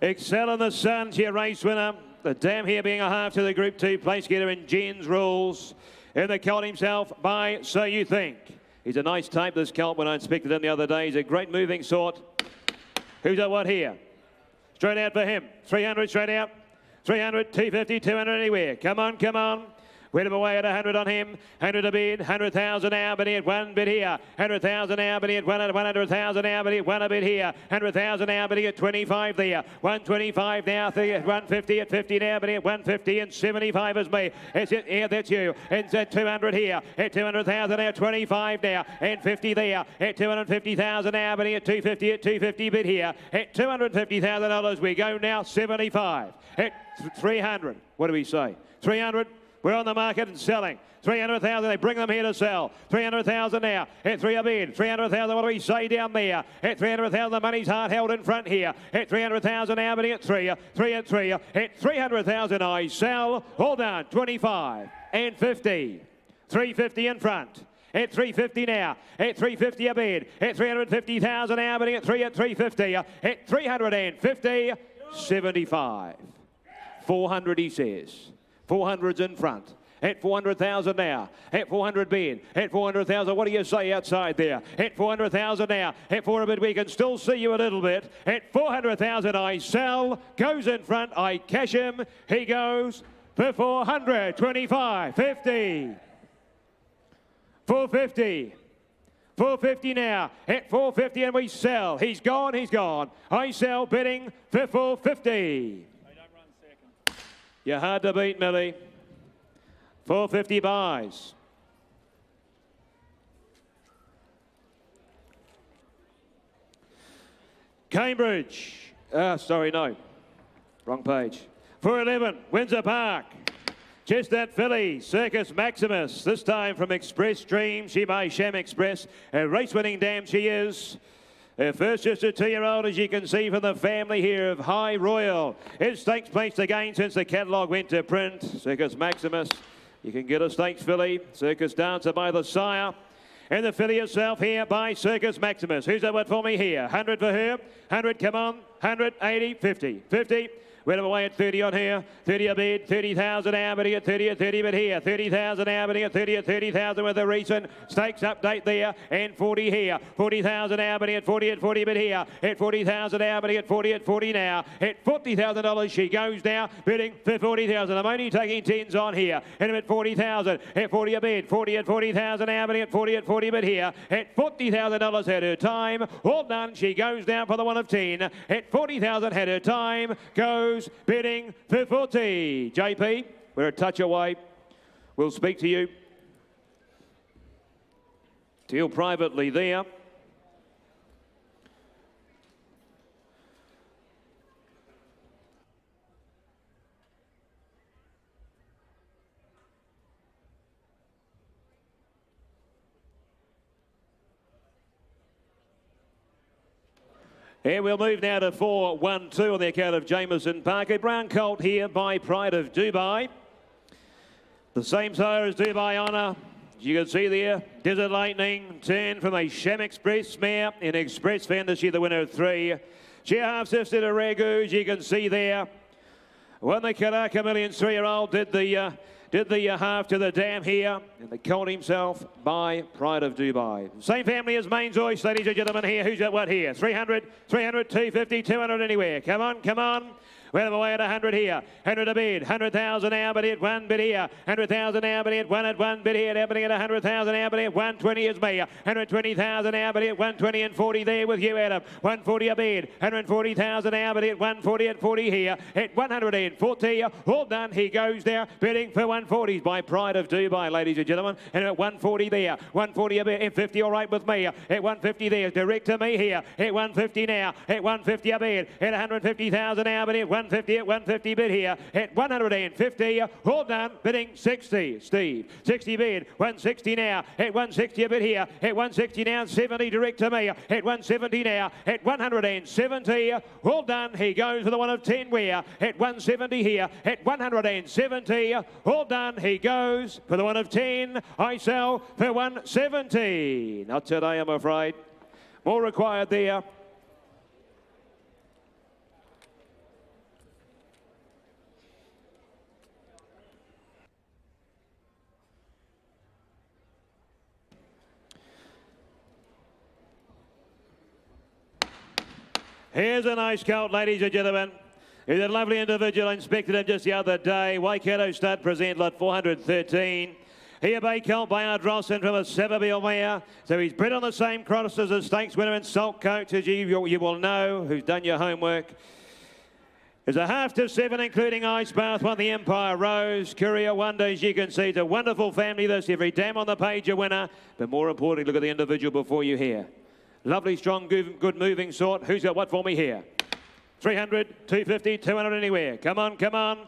Excel in the Sun to your race winner. The dam here being a half to the Group 2 place getter in Jen's Rules. And the colt himself by So You Think. He's a nice type, this colt, when I inspected him the other day. He's a great moving sort. Who's at what here? Straight out for him. 300 straight out. 300, 250, 200 anywhere. Come on, come on. Win him away at 100 on him. 100 a bid. 100,000 now, but at 1 bid here. 100,000 now, but at 100,000 now, but at 1 a bid here. 100,000 now, but at 25 there. 125 now, 150 at 50 now, but at 150 and 75 is me. It's it, yeah, that's you. It's at 200 here. At 200,000 now, 25 now, and 50 there. At 250,000 now, but at 250 at 250 bid here. At $250,000 we go now, 75. At 300. What do we say? 300. We're on the market and selling. 300,000, they bring them here to sell. 300,000 now. At 3 a bid. 300,000, what do we say down there? At 300,000, the money's hard held in front here. At 300,000 now, bidding at 3. 3 at 3. At 300,000, I sell. All done. 25 and 50. 350 in front. At 350 now. At 350 a bid. At 350,000 now, bidding at 3 at 350. At 350, 75. 400, he says. 400's in front. At 400,000 now. At 400 bid. At 400,000, what do you say outside there? At 400,000 now. At 400 we can still see you a little bit. At 400,000 I sell. Goes in front. I cash him. He goes for 400. 25. 50. 450. 450 now. At 450 and we sell. He's gone. He's gone. I sell bidding for 450. You're hard to beat, Millie. 450 buys. Cambridge. Sorry, no. Wrong page. 411, Windsor Park. Just that filly, Circus Maximus. This time from Express Dream. She by Sham Express. A race-winning dam she is. Her first just a 2-year-old, as you can see from the family here of High Royal. It stakes placed again since the catalogue went to print. Circus Maximus, you can get a stakes filly. Circus Dancer by the sire. And the filly herself here by Circus Maximus. Who's that one for me here? 100 for her. 100, come on. 100, 80, 50. 50. Went away at 30 on here. 30 a bid. 30,000 now, bidding at 30 at 30 bid here. 30,000 now, bidding at 30 at 30,000 with the recent stakes update there. And 40 here. 40,000 now, bidding at 40 bid here. At 40,000 now, bidding at 40 now. At $40,000 she goes now, bidding for 40,000. I'm only taking 10s on here. And I'm at 40,000. At 40 a bid. 40 at 40,000 now, bidding at 40 bid here. At $40,000 had her time. All done. She goes down for the 1 of 10. At 40,000 had her time. Goes bidding for 40. JP, we're a touch away. We'll speak to you. Deal privately there. And we'll move now to 4-1-2 on the account of Jameson Park. A brown colt here by Pride of Dubai. The same sire as Dubai Honor. You can see there, Desert Lightning, turn from a Sham Express mare in Express Fantasy, the winner of 3. She half-sister to Ragu, you can see there. Won the Karaka Millions 3-year-old, did the did the half to the dam here, and the colt himself by Pride of Dubai. Same family as Main Joyce, ladies and gentlemen, here. Who's got what here? 300, 250, 200 anywhere. Come on, come on. Well, away at 100 here. 100 a bid. 100,000 now, but at 1 bid here. 100,000 now, but at 1 bid here. Happening at 100,000 now, but at 120 is me. 120,000 now, but at 120 and 40 there with you, Adam. 140 a bid. 140,000 now, but at 140 and 40 here. At 140, all done. He goes there, bidding for 140s by Pride of Dubai, ladies and gentlemen. And at 140 there. 140 a bid. At 50, all right with me. At 150 there. Direct to me here. At 150 now. At 150 a bid. At 150,000 now, but at 150 at 150 bid here at 150, all done, bidding 60, Steve, 60 bid, 160 now, at 160 a bid here, at 160 now, 70 direct to me, at 170 now, at 170, all done, he goes for the one of 10 where, at 170 here, at 170, all done, he goes for the one of 10, I sell for 170, not today I'm afraid, more required there. Here's a nice colt, ladies and gentlemen. He's a lovely individual. I inspected him just the other day. Waikato Stud present lot 413. Here bay colt by Ardrossan from a Seville mare. So he's bred on the same cross as a stakes winner in Salt Coach, as you will know, who's done your homework. There's a half to 7, including Ice Bath, won the Empire Rose. Courier Wonders, you can see it's a wonderful family this. Every dam on the page a winner. But more importantly, look at the individual before you here. Lovely, strong, good moving sort. Who's got what for me here? 300, 250, 200 anywhere. Come on, come on.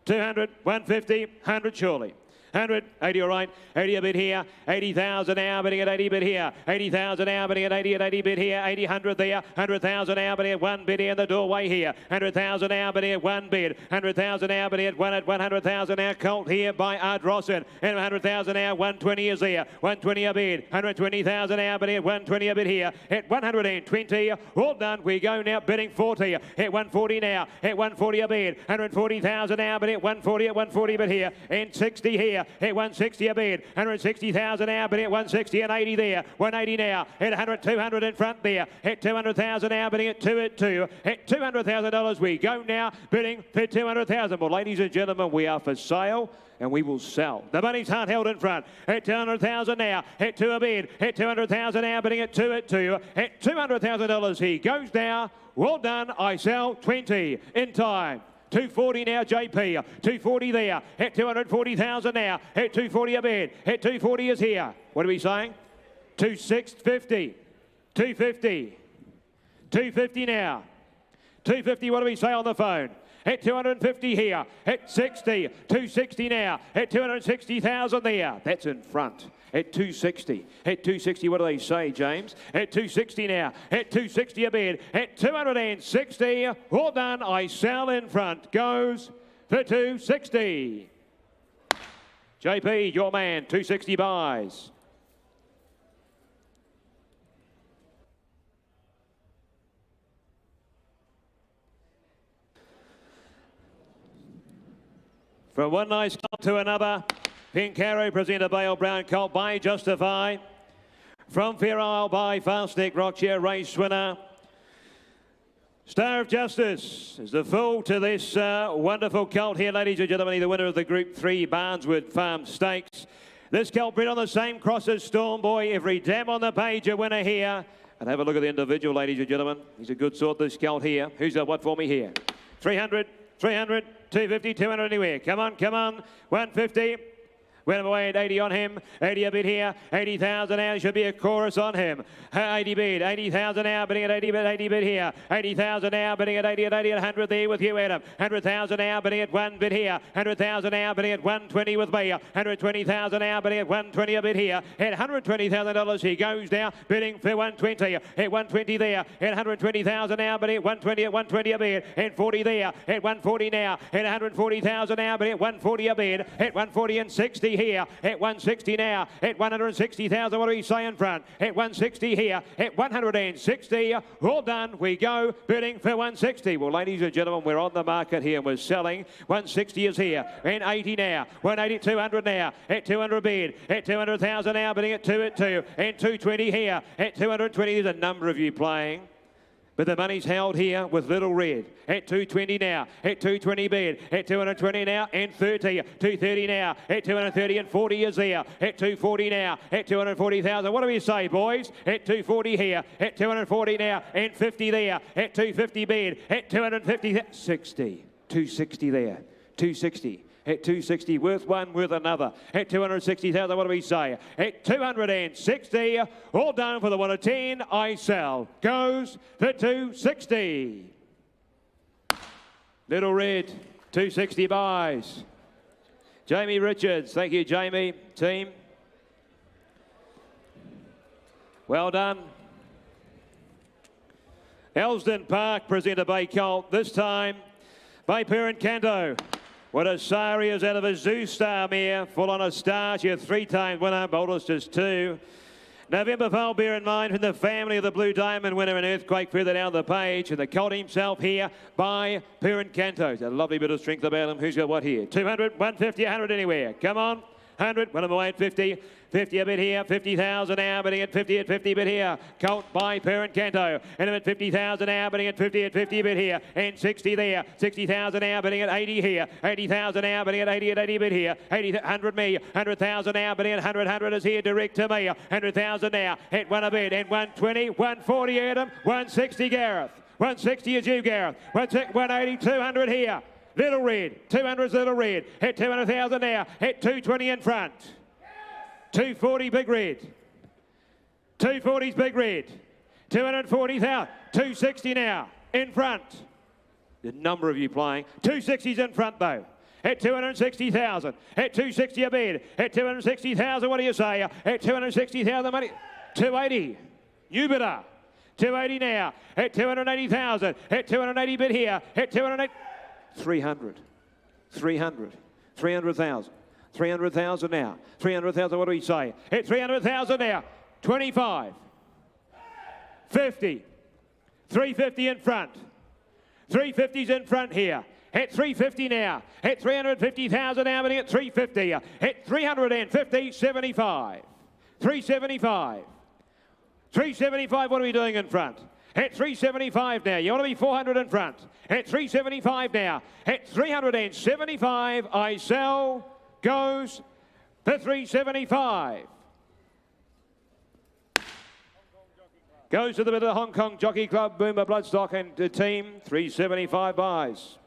200, 150, 100 surely. 100, 80 all right, 80 a bit here, 80,000 now, bidding at 80 bid here, 80,000 now, bidding at 80 bid here, 80, 100 there, 100,000 now, bidding at 1 bid here in the doorway here, 100,000 now, bidding at 1 bid, 100,000 now, bidding at 100,000 now, colt here by Ardrossan, and 100,000 now, 120 is there, 120 a bid, 120,000 now, bidding at 120 a bid here, at 120, all done, we go now, bidding 40, at 140 now, at 140 a bid, 140,000 now, bidding at 140 bid here, and 60 here, at 160 a bid, 160,000 now, bidding at 160 and 80 there, 180 now, at 100, 200 in front there, at 200,000 now, bidding at 2 at 2, at $200,000 we go now, bidding for 200,000. Well, ladies and gentlemen, we are for sale and we will sell. The money's hard held in front, at 200,000 now, at 2 a bid, at 200,000 now, bidding at 2 at 2, at $200,000 he goes now, well done, I sell 20 in time. 240 now, JP. 240 there. At 240,000 now. At 240 a bid. At 240 is here. What are we saying? 2650. 250. 250 now. 250, what do we say on the phone? At 250 here. At 60. 260 now. At 260,000 there. That's in front. At 260. At 260, what do they say, James? At 260 now. At 260 a bid. At 260, all done. I sell in front. Goes for 260. JP, your man, 260 buys. From one nice colt to another, Pink Arrow presenter Bale Brown colt by Justify. From Fair Isle by Fast Neck Rockshire race winner. Star of Justice is the foal to this wonderful colt here, ladies and gentlemen. The winner of the Group 3 Barneswood Farm Stakes. This colt bred on the same cross as Storm Boy. Every dam on the page a winner here. And have a look at the individual, ladies and gentlemen. He's a good sort, this colt here. Who's got what for me here? 300, 300. 250, 200 anywhere. Come on, come on. 150. Went away at 80 on him. 80 a bit here. 80,000 now. Should be a chorus on him. 80 bid. 80,000 now. Bidding at 80 bid. 80 bid here. 80,000 now. Bidding at 80 at 80 at 100 there with you, Adam. 100,000 now. Bidding at 1 bid here. 100,000 now. Bidding at 120 with me. 120,000 now. Bidding at 120 a bit here. At $120,000 he goes now. Bidding for 120. At 120 there. At 120,000 now. Bidding at 120 at 120 a bid. At 40 there. At 140 now. At 140,000 now. Bidding at 140 a bid. At 140 and 60 160 here, at 160 now, at 160,000. What do we say in front? At 160 here, at 160. All done. We go bidding for 160. Well, ladies and gentlemen, we're on the market here. We're selling. 160 is here, and 80 now. 180, 200 now, at 200 bid, at 200,000 now, bidding at 2 at 2, and 220 here, at 220. There's a number of you playing. But the money's held here with Little Red at 220 now, at 220 bid, at 220 now, and 30, 230 now, at 230 and 40 is there, at 240 now, at 240,000. What do we say, boys? At 240 here, at 240 now, and 50 there, at 250 bid, at 250, 60, 260 there, 260. At 260, worth one, worth another. At 260,000, what do we say? At 260, all done for the 1 of 10. I sell. Goes for 260. Little Red, 260 buys. Jamie Richards, thank you, Jamie, team. Well done. Elsden Park, presented by Colt. This time by Parent Canto. What a Sari is out of a Zoo Star mare, full on a star. She a 3-time winner, boldest is 2. November Foal, bear in mind, from the family of the Blue Diamond winner, an Earthquake further down the page. And the Colt himself here by Parent Canto. It's a lovely bit of strength about him. Who's got what here? 200, 150, 100 anywhere. Come on. 100, win them away at 50. 50 a bit here, 50,000 now, bidding at 50 bit here. Colt by Parent Canto. And at 50,000 now, bidding at 50 bit here. And 60 there, 60,000 now, bidding at 80 here. 80,000 now, bidding at 80 bit here. 80, 100 me, 100,000 now, bidding at 100 is here, direct to me. 100,000 now, at 1 a bid, and 120, 140 Adam, 160 Gareth. 160 is you, Gareth. 180, 200 here. Little Red, 200's Little Red. At 200,000 now, at 220 in front. 240 Big Red. 240's Big Red. 240,000. 260 now, in front. The number of you playing. 260's in front though. At 260,000. At 260 a bid. At 260,000, what do you say? At 260,000 money. 280. New bidder. 280 now. At 280,000. At 280 bid here. At 280. 300. 300. 300,000. 300,000 now. 300,000, what do we say? At 300,000 now. 25. 50. 350 in front. 350's in front here. At 350 now. At 350,000 now, bidding at 350. At 350, 75. 375. 375, what are we doing in front? At 375 now. You want to be 400 in front. At 375 now. At 375, I sell. Goes for 375. Goes to the bit of the Hong Kong Jockey Club, Boomer Bloodstock and the team. 375 buys.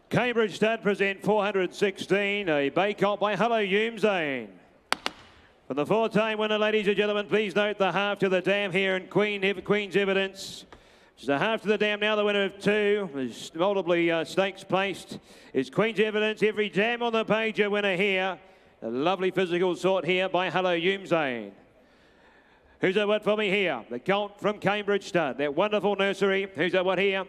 Cambridge Stud present 416, a Bay Colt by Hello Yoomzane. For the 4-time winner, ladies and gentlemen, please note the half to the dam here in Queen's Evidence. Just a half to the dam now, the winner of 2. There's multiply stakes placed. Is Queen's Evidence, every dam on the page a winner here. A lovely physical sort here by Hello Yoomzane. Who's that what for me here? The Colt from Cambridge Stud, that wonderful nursery. Who's that what here?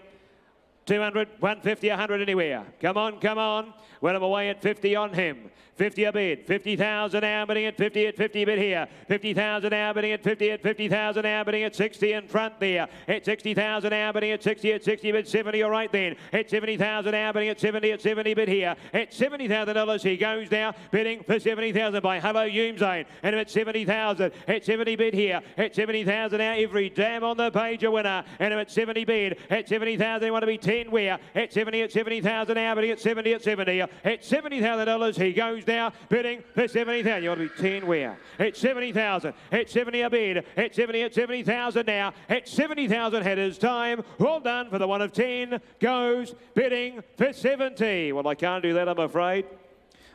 200, 150, 100 anywhere. Come on, come on. Win him away at 50 on him. 50 a bid. 50,000 now, bidding at 50 bid here. 50,000 now, bidding at 50,000 now, bidding at 60 in front there. At 60,000 now, bidding at 60 bid 70, all right then. At 70,000 now, bidding at 70 bid here. At $70,000 he goes now, bidding for 70,000 by Hello Yoomzane. And at 70,000, at 70 bid here. At 70,000 now, every dam on the page a winner. And at 70 bid. At 70,000, they want to be 10 where? At 70,000 now, bidding at 70. At $70,000 he goes now, bidding for 70,000. You want to be 10 where? At 70,000. At 70 a bid. At 70,000 now. At 70,000 had his time. Well done for the 1 of 10. Goes bidding for 70. Well, I can't do that, I'm afraid.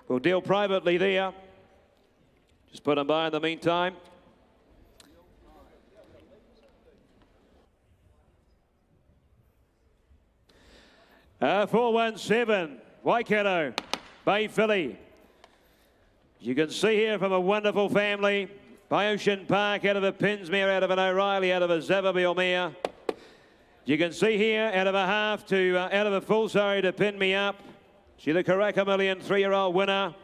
We'll deal privately there. Just put them by in the meantime. Uh, 417, Waikato, Bay Filly. You can see here from a wonderful family, by Ocean Park, out of a Pinsmere, out of an O'Reilly, out of a Zavabeel mare. You can see here, out of a half to, out of a full, sorry, to pin me up. See the Karaka Million 3-year-old winner.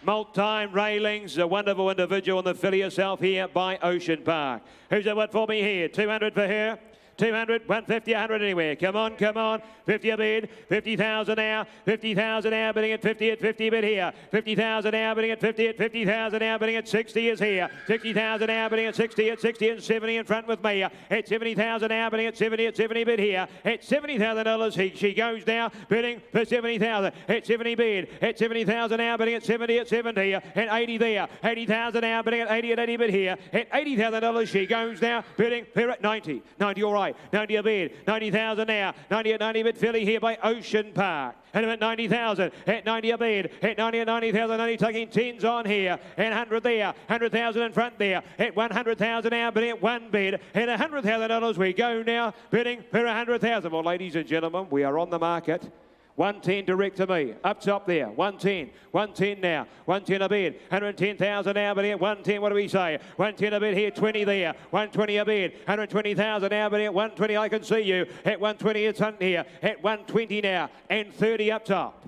Malt-time railings, a wonderful individual in the filly herself here by Ocean Park. Who's that what for me here? 200 for her. 200, 150, 100 anywhere. Come on, come on. 50 a bid, 50,000 now, 50,000 now, bidding at 50 bid here. 50,000 now, bidding at 50 at 50,000 now, bidding at 60 is here. 60,000 now, bidding at 60 and 70 in front with me. At 70,000 now, bidding at 70 bid here. At $70,000 she goes now, bidding for 70,000. At 70 bid, at 70,000 now, bidding at 70 at 80 there. 80,000 now, bidding at 80 bid here. At $80,000 she goes now, bidding for at 90. 90 all right. 90 a bid, 90,000 now, 90 at 90 bid filly here by Ocean Park. And at 90,000, at 90 a bid, at 90 at 90,000, only taking 10s on here, and 100 there, 100,000 in front there, at 100,000 now, bidding at one bid, at $100,000 we go now, bidding for 100,000. Well, ladies and gentlemen, we are on the market. 110 direct to me, up top there, 110 now, 110 a bid, 110,000 now, but here, 110, what do we say? 110 a bid here, 20 there, 120 a bid, 120,000 now, but here, 120, I can see you, at 120 it's Hunt here, at 120 now, and 30 up top.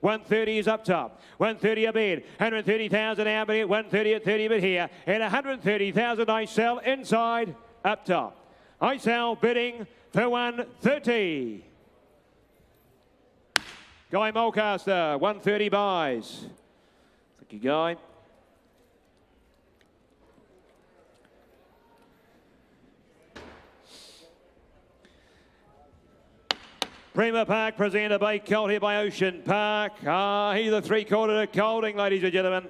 130 is up top, 130 a bid, 130,000 now, but here, 130 at 30 bid here, and 130,000 I sell inside, up top. I sell bidding for 130. Guy Mulcaster, 130 buys. Thank you, Guy. Prima Park presented by Colt here by Ocean Park. He's the 3/4 to Colding, ladies and gentlemen.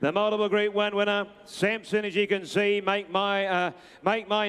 The multiple Group 1 winner, Samson, as you can see, make mine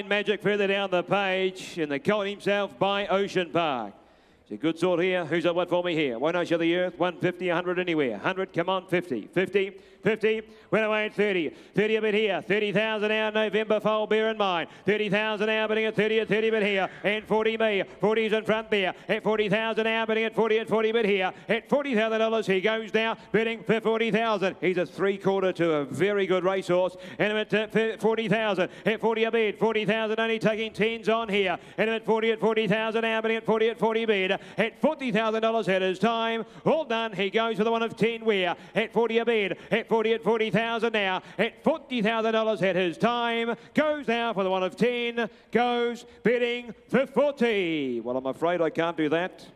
magic further down the page. And the Colt himself by Ocean Park. It's a good sort here. Who's up what for me here? Won't I show the earth? 150, 100 anywhere. 100, come on, 50. 50, 50, went away at 30. 30 a bit here. 30,000 out November foal, bear in mind. 30,000 out, bidding at 30 bit here. And 40 me. 40's in front there. At 40,000 out, bidding at 40 bit here. At $40,000 he goes now, bidding for 40,000. He's a 3/4 to a very good racehorse. And at 40,000. At 40 a bid. 40,000 only taking 10s on here. And at 40,000 out, bidding at 40 bid. At $40,000 at his time. All done. He goes for the one of 10 where. At 40 a bid. At 40,000 now. At $40,000 at his time. Goes now for the one of 10. Goes bidding for 40. Well, I'm afraid I can't do that.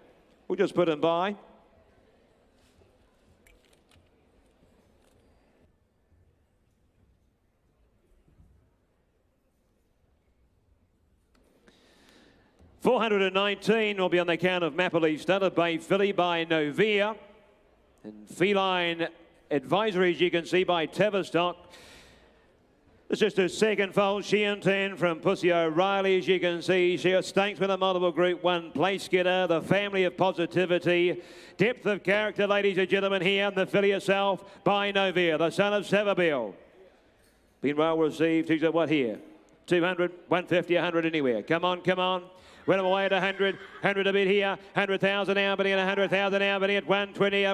We'll just put him by. $419 will be on the account of Mappley Stunted Bay filly by Novia. And Feline Advisory, as you can see, by Tavistock. It's just a second foal, she and 10 from Pussy O'Reilly, as you can see. She stakes with a multiple Group 1 place getter, the family of positivity. Depth of character, ladies and gentlemen, here. And the filly herself by Novia, the son of Savabeel. Been well received. Who's at what here? 200, 150, 100 anywhere. Come on, come on. Went away at 100, 100 a bit here, 100,000 now, bidding at 100,000 now, bidding at 120,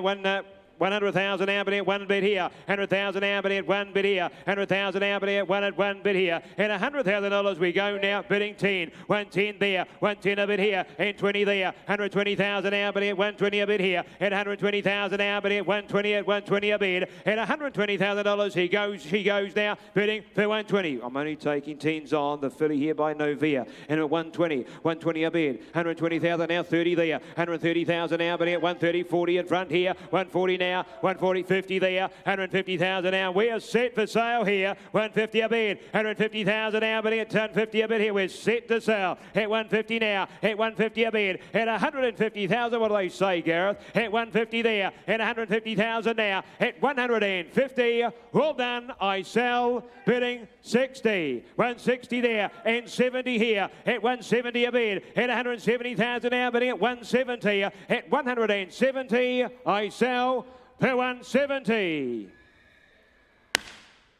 100,000 now, bidding at 1 bid here, 100,000 now, bidding at 1 bid here, 100,000 now, bidding at 1 bid here, and $100,000 we go now, bidding 10, 110 there, 110 a bit here, and 20 there, 120,000 now, bidding at 120 a bit here, and 120,000 now, bidding at 120 at 120 a bid, and $120,000 he goes now, bidding for 120. I'm only taking 10s on the filly here by Novia, and at 120 a bid, 120,000 now, 30 there, 130,000 now, bidding at 130, 40 in front here, 140 now. 140, 50 there, 150,000 now. We're set for sale here. 150 a bid, 150,000 now, bidding at 150 a bid here. We're set to sell at 150 now, at 150 a bid, at 150,000. What do they say, Gareth? At 150 there, at 150,000 now, at 150. Well done. I sell, bidding 60, 160 there, and 70 here. At 170 a bid, at 170,000 now, bidding at 170. At 170, I sell. Per 170.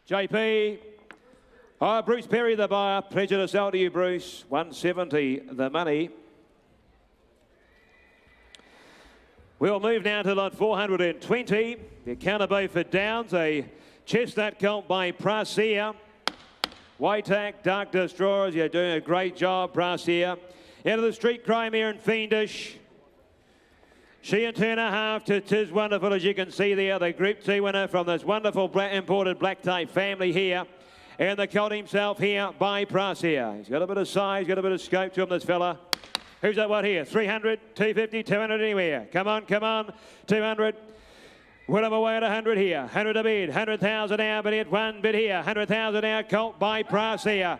JP. Bruce Perry, the buyer. Pleasure to sell to you, Bruce. 170, the money. We'll move now to lot 420. The Counterbow for Downs, a chestnut colt by Prasia. White Tack, Dark Destroyers, you're doing a great job, Prasia. Out of the Street Crime here and Fiendish. She and Turner half to Tis Wonderful, as you can see there, the Group 2 winner from this wonderful imported black tape family here. And the colt himself here by Price here. He's got a bit of size, got a bit of scope to him, this fella. Who's that one here? 300, 250, 200 anywhere. Come on, 200. Put him away at 100 here. 100 a bid, 100,000 now, but at one bid here. 100,000 now, colt by Price here.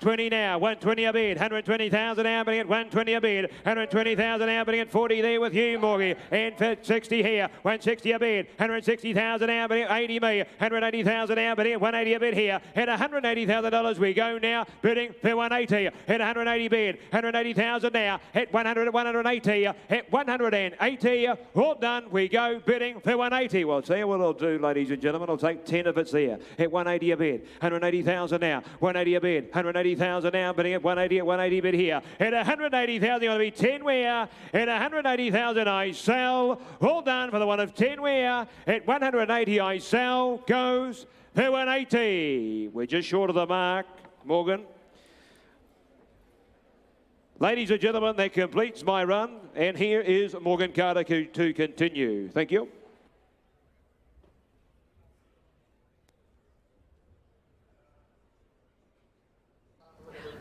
20 now, 120 a bid, 120,000 now, but at 120 a bid, 120,000 now, but at 40 there with you, Morgie, and for 60 here, 160 a bid, 160,000 now, but at 80 me, 180,000 now, but at 180 a bid here, at $180,000 we go now, bidding for 180, at 180 bid, 180,000 now, at 100, 180, at 180, all done, we go bidding for 180. Well, see what I'll do, ladies and gentlemen, I'll take 10 if it's there, at 180 a bid, 180,000 now, 180 a bid, 180,000 now, bidding at 180 bid here. At 180,000, going to be 10 where. At 180,000, I sell. All done for the one of 10 where. At 180, I sell. Goes for 180. We're just short of the mark, Morgan. Ladies and gentlemen, that completes my run. And here is Morgan Carter to continue. Thank you.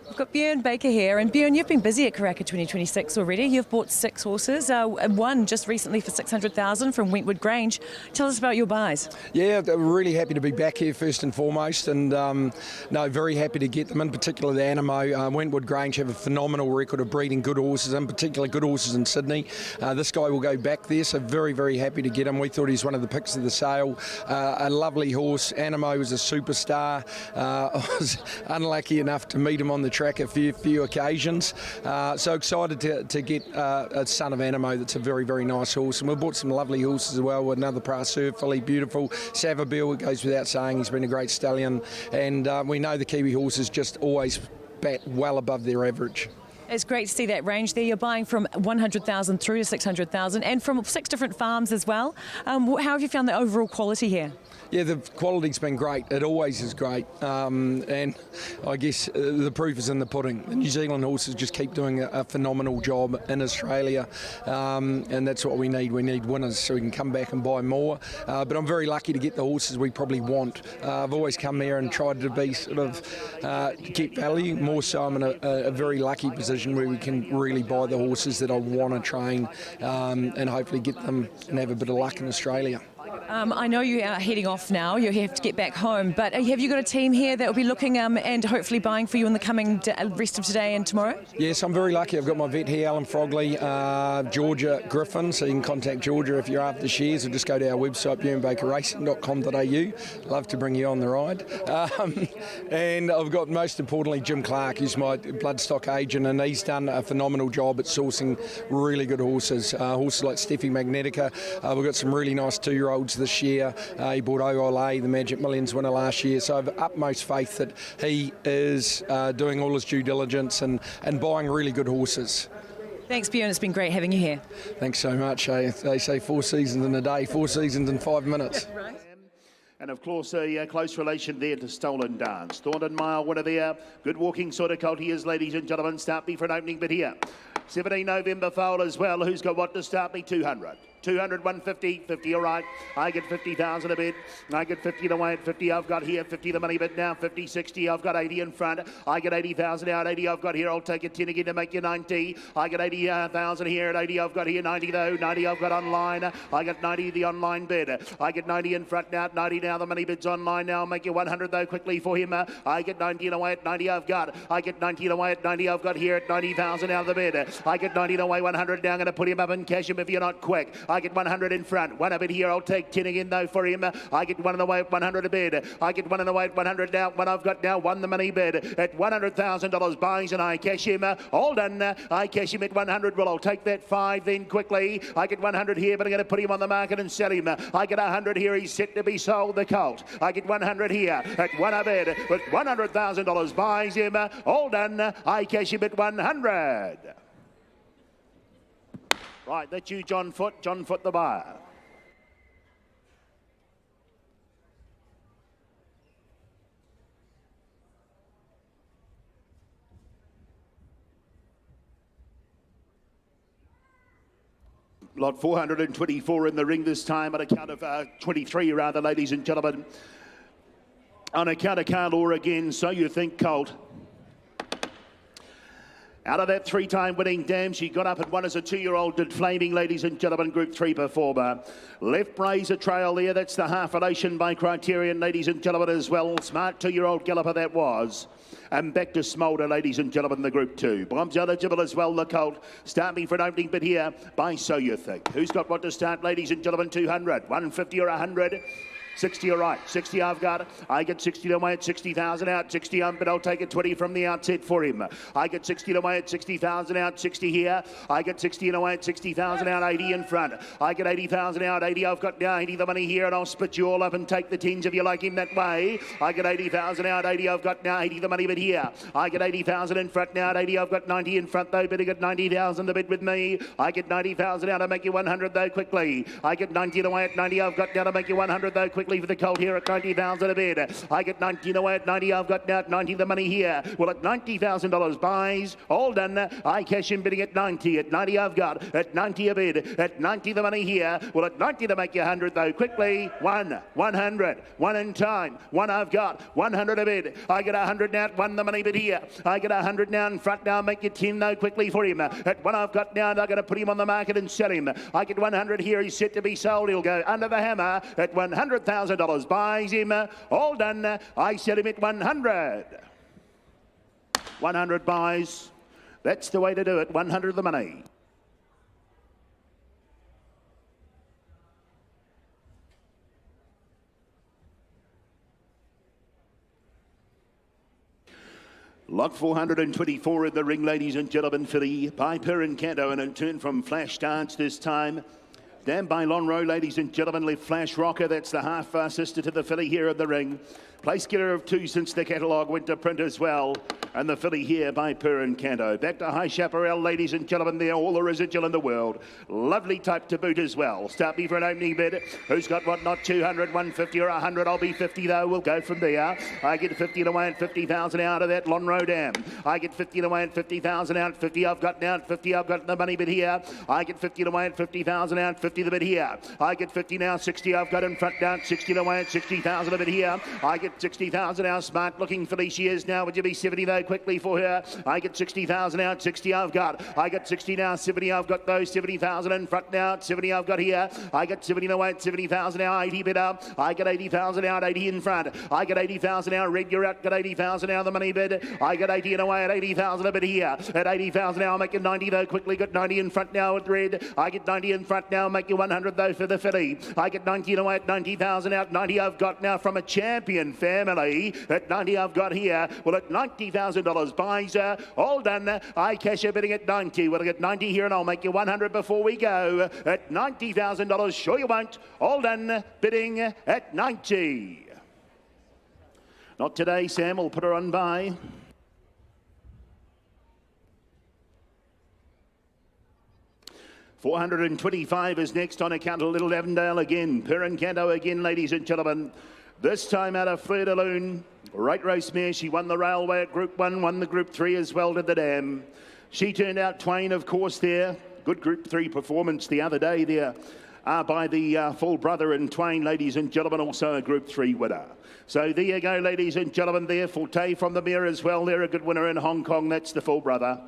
We've got Björn Baker here, and Björn, you've been busy at Karaka 2026 already. You've bought 6 horses, one just recently for $600,000 from Wentwood Grange. Tell us about your buys. Yeah, really happy to be back here first and foremost, and no, very happy to get them, in particular the Animo. Wentwood Grange have a phenomenal record of breeding good horses, in particular good horses in Sydney. This guy will go back there, so very, very happy to get him. We thought he's one of the picks of the sale. A lovely horse. Animo is a superstar. I was unlucky enough to meet him on the track a few occasions. So excited to get a son of Animo that's a very, very nice horse. And we've bought some lovely horses as well. Another Praser, fully beautiful. Savabeel, it goes without saying, he's been a great stallion. And we know the Kiwi horses just always bat well above their average. It's great to see that range there. You're buying from 100,000 through to 600,000 and from 6 different farms as well. How have you found the overall quality here? Yeah, the quality's been great. It always is great. And I guess the proof is in the pudding. The New Zealand horses just keep doing a phenomenal job in Australia. And that's what we need. We need winners so we can come back and buy more. But I'm very lucky to get the horses we probably want. I've always come here and tried to be sort of get value. More so I'm in a very lucky position where we can really buy the horses that I want to train and hopefully get them and have a bit of luck in Australia. I know you are heading off now. You have to get back home. But have you got a team here that will be looking and hopefully buying for you in the coming rest of today and tomorrow? Yes, I'm very lucky. I've got my vet here, Alan Frogley, Georgia Griffin. So you can contact Georgia if you're after shares, or just go to our website, bjornbakerracing.com.au. Love to bring you on the ride. And I've got, most importantly, Jim Clark, who's my bloodstock agent, and he's done a phenomenal job at sourcing really good horses. Horses like Steffi Magnetica. We've got some really nice 2-year-olds this year. He bought OLA, the Magic Millions winner last year, so I have utmost faith that he is doing all his due diligence and buying really good horses. Thanks, Björn. It's been great having you here. Thanks so much. They say 4 seasons in a day, 4 seasons in 5 minutes. Right. And of course, a close relation there to Stolen Dance. Thornton Mile winner there. Good walking sort of colt he is, ladies and gentlemen. Start me for an opening bid here. 17 November foal as well. Who's got what to start me? 200. 200, 150, 50, all right. I get 50,000 a bid. I get 50 the way at 50. I've got here 50 the money bid now. 50, 60. I've got 80 in front. I get 80,000 out. 80 I've got here. I'll take a 10 again to make you 90. I get 80,000 here at 80. I've got here 90 though. 90 I've got online. I get 90 the online bid. I get 90 in front now. 90 now the money bid's online now. I'll make you 100 though quickly for him. I get 90 away at 90 I've got. I get 90 away at 90 I've got here at 90,000 out of the bid. I get 90 away 100 now. I'm going to put him up and cash him if you're not quick. I get 100 in front. One a bid here. I'll take 10 again though for him. I get one in the way at 100 a bid. I get one in the way at 100 now. One I've got now. Won the money bid at $100,000 buys and I cash him. All done. I cash him at 100. Well, I'll take that 5 then quickly. I get 100 here, but I'm going to put him on the market and sell him. I get 100 here. He's set to be sold, the colt. I get 100 here at one a bid with $100,000 buys him. All done. I cash him at 100. Right, that's you, John Foot. John Foot, the buyer. Lot 424 in the ring this time, on account of 23 rather, ladies and gentlemen. On account of Carlaw again, So You Think, colt. Out of that three-time winning Dam, she got up and won as a 2-year-old, did Flaming, ladies and gentlemen, Group 3 performer. Left Brazer Trail there, that's the half relation by Criterion, ladies and gentlemen, as well. Smart 2-year-old galloper that was. And back to Smolder, ladies and gentlemen, the Group 2. Bombs eligible as well, the colt. Starting for an opening bid here by So You Think. Who's got what to start, ladies and gentlemen? 200, 150 or 100? 60 all right, 60 I've got. I get 60 to my at 60,000 out, 60 but I'll take it 20 from the outset for him. I get 60 to my at 60,000 out, 60 here. I get 60 to my at 60,000 out, 80 in front. I get 80,000 out, 80 I've got now, 80 the money here, and I'll split you all up and take the tens if you like him that way. I get 80,000 out, 80 I've got now, 80 the money bid here. I get 80,000 in front now, 80 I've got 90 in front though, bidding at 90,000 the bid with me. I get 90,000 out, I make you 100 though quickly. I get 90 away at 90 I've got now to make you 100 though quickly for the colt here at 90,000 a bid. I get 90 away at 90 I've got now at 90 the money here. Well, at $90,000 buys, all done. I cash in bidding at 90. At 90 I've got, at 90 a bid. At 90 the money here. Well, at 90 to make you 100 though quickly. 100, 1 in time. 1 I've got, 100 a bid. I get 100 now at 1 the money bid here. I get 100 now in front now, make you 10 though quickly for him. At 1 I've got now, and I'm going to put him on the market and sell him. I get 100 here, he's set to be sold. He'll go under the hammer at $100,000. Buys him, all done. I set him at 100. 100 buys. That's the way to do it. 100 the money. Lot 424 in the ring, ladies and gentlemen, filly by Perencanto, and in turn from Flash Dance this time. Down by Lonro, ladies and gentlemen, left Flash Rocker. That's the half sister to the filly here in the ring. Place getter of 2 since the catalogue went to print as well. And the filly here by Perencanto. Back to High Chaparral, ladies and gentlemen. They're all the residual in the world. Lovely type to boot as well. Start me for an opening bid. Who's got what? Not 200, 150 or 100. I'll be 50 though. We'll go from there. I get 50 away and 50,000 out of that Lonro Dam. I get 50 away and 50,000 out. 50 I've got now. 50 I've got the money bid here. I get 50 away and 50,000 out. 50 the bid here. I get 50 now. 60 I've got in front down. 60 away and 60,000 a bid here. I get 60,000 out. Smart looking filly she is now. Would you be 70 though? Quickly for her. I get 60,000 out, 60 I've got. I get 60 now, 70 I've got those, 70,000 in front now, 70 I've got here. I get 70 away, 70,000 now, 80 bid up. I get 80,000 out, 80 in front. I get 80,000 out, red, you're out, got 80,000 out, the money bid. I get 80 away at 80,000 a bit here. At 80,000 now, I'll make it 90 though, quickly got 90 in front now with red. I get 90 in front now, make you 100 though for the filly. I get 90 away at 90,000 out, 90 I've got now from a champion family. At 90 I've got here. Well, at $90,000 buys, all done. I cash a bidding at 90. Well, I get 90 here and I'll make you 100 before we go. At $90,000, sure you won't. All done. Bidding at 90. Not today, Sam. We'll put her on by. $425 is next on account of Little Avondale again. Perencanto again, ladies and gentlemen. This time out of Fleur de Lune. Right race mare. She won the railway at Group 1, won the Group 3 as well to the Dam. She turned out Twain, of course, there. Good Group 3 performance the other day there by the full brother and Twain, ladies and gentlemen, also a Group 3 winner. So there you go, ladies and gentlemen, there. Forte from the mare as well. They're a good winner in Hong Kong. That's the full brother.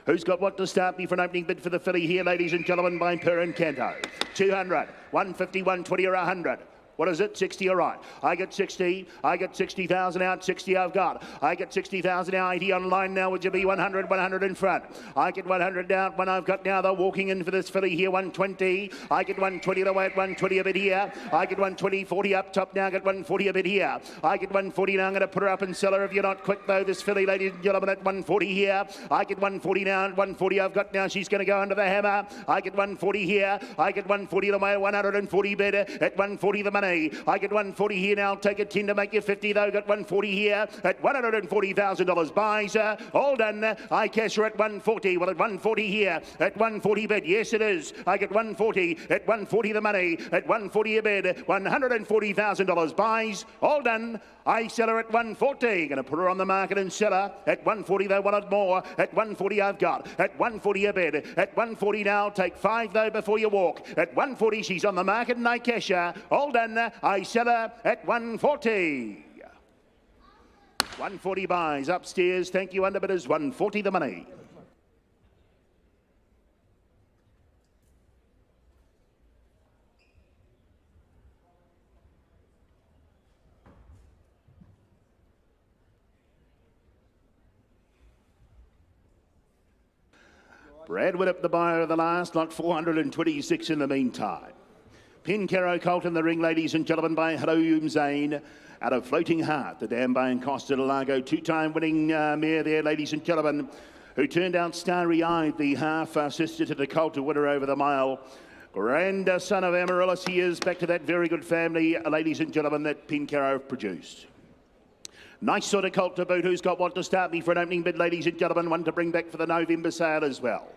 Who's got what to start me for an opening bid for the filly here, ladies and gentlemen, by Perencanto. 200, 150, 120 or 100. What is it? 60, all right. I get 60. I get 60,000 out. 60 I've got. I get 60,000 out. 80 online now. Would you be 100? 100 in front. I get 100 out. One I've got now. They're walking in for this filly here. 120. I get 120 away at 120 a bit here. I get 120, 40 up top now. I get 140 a bit here. I get 140 now. I'm going to put her up and sell her if you're not quick though. This filly, ladies and gentlemen, at 140 here. I get 140 now. 140 I've got now. She's going to go under the hammer. I get 140 here. I get 140 away at 140 bid. At 140 the money. money. I get 140 here now. Take a 10 to make you 50 though. Got 140 here at $140,000 buys. All done. I cash her at 140. Well, at 140 here at 140 bid. Yes, it is. I get 140 at 140 the money at 140 a bid. $140,000 buys. All done. I sell her at 140. Going to put her on the market and sell her at 140. They wanted more. At 140 I've got. At 140 a bid. At 140 now. Take 5 though before you walk. At 140 she's on the market and I cash her. All done. I sell her at 140. 140 buys upstairs. Thank you, underbidders. 140 the money. Bradwood up the buyer of the last lot, 426 in the meantime. Pincaro Colt in the ring, ladies and gentlemen, by Haroum Zane. Out of Floating Heart, the dam by Costa de Lago, two-time winning mare there, ladies and gentlemen, who turned out starry-eyed, the half-sister to the Colt, to win her over the mile. Grandson of Amaryllis, he is back to that very good family, ladies and gentlemen, that Pincaro produced. Nice sort of colt to boot. Who's got what to start me for an opening bid, ladies and gentlemen? One to bring back for the November sale as well.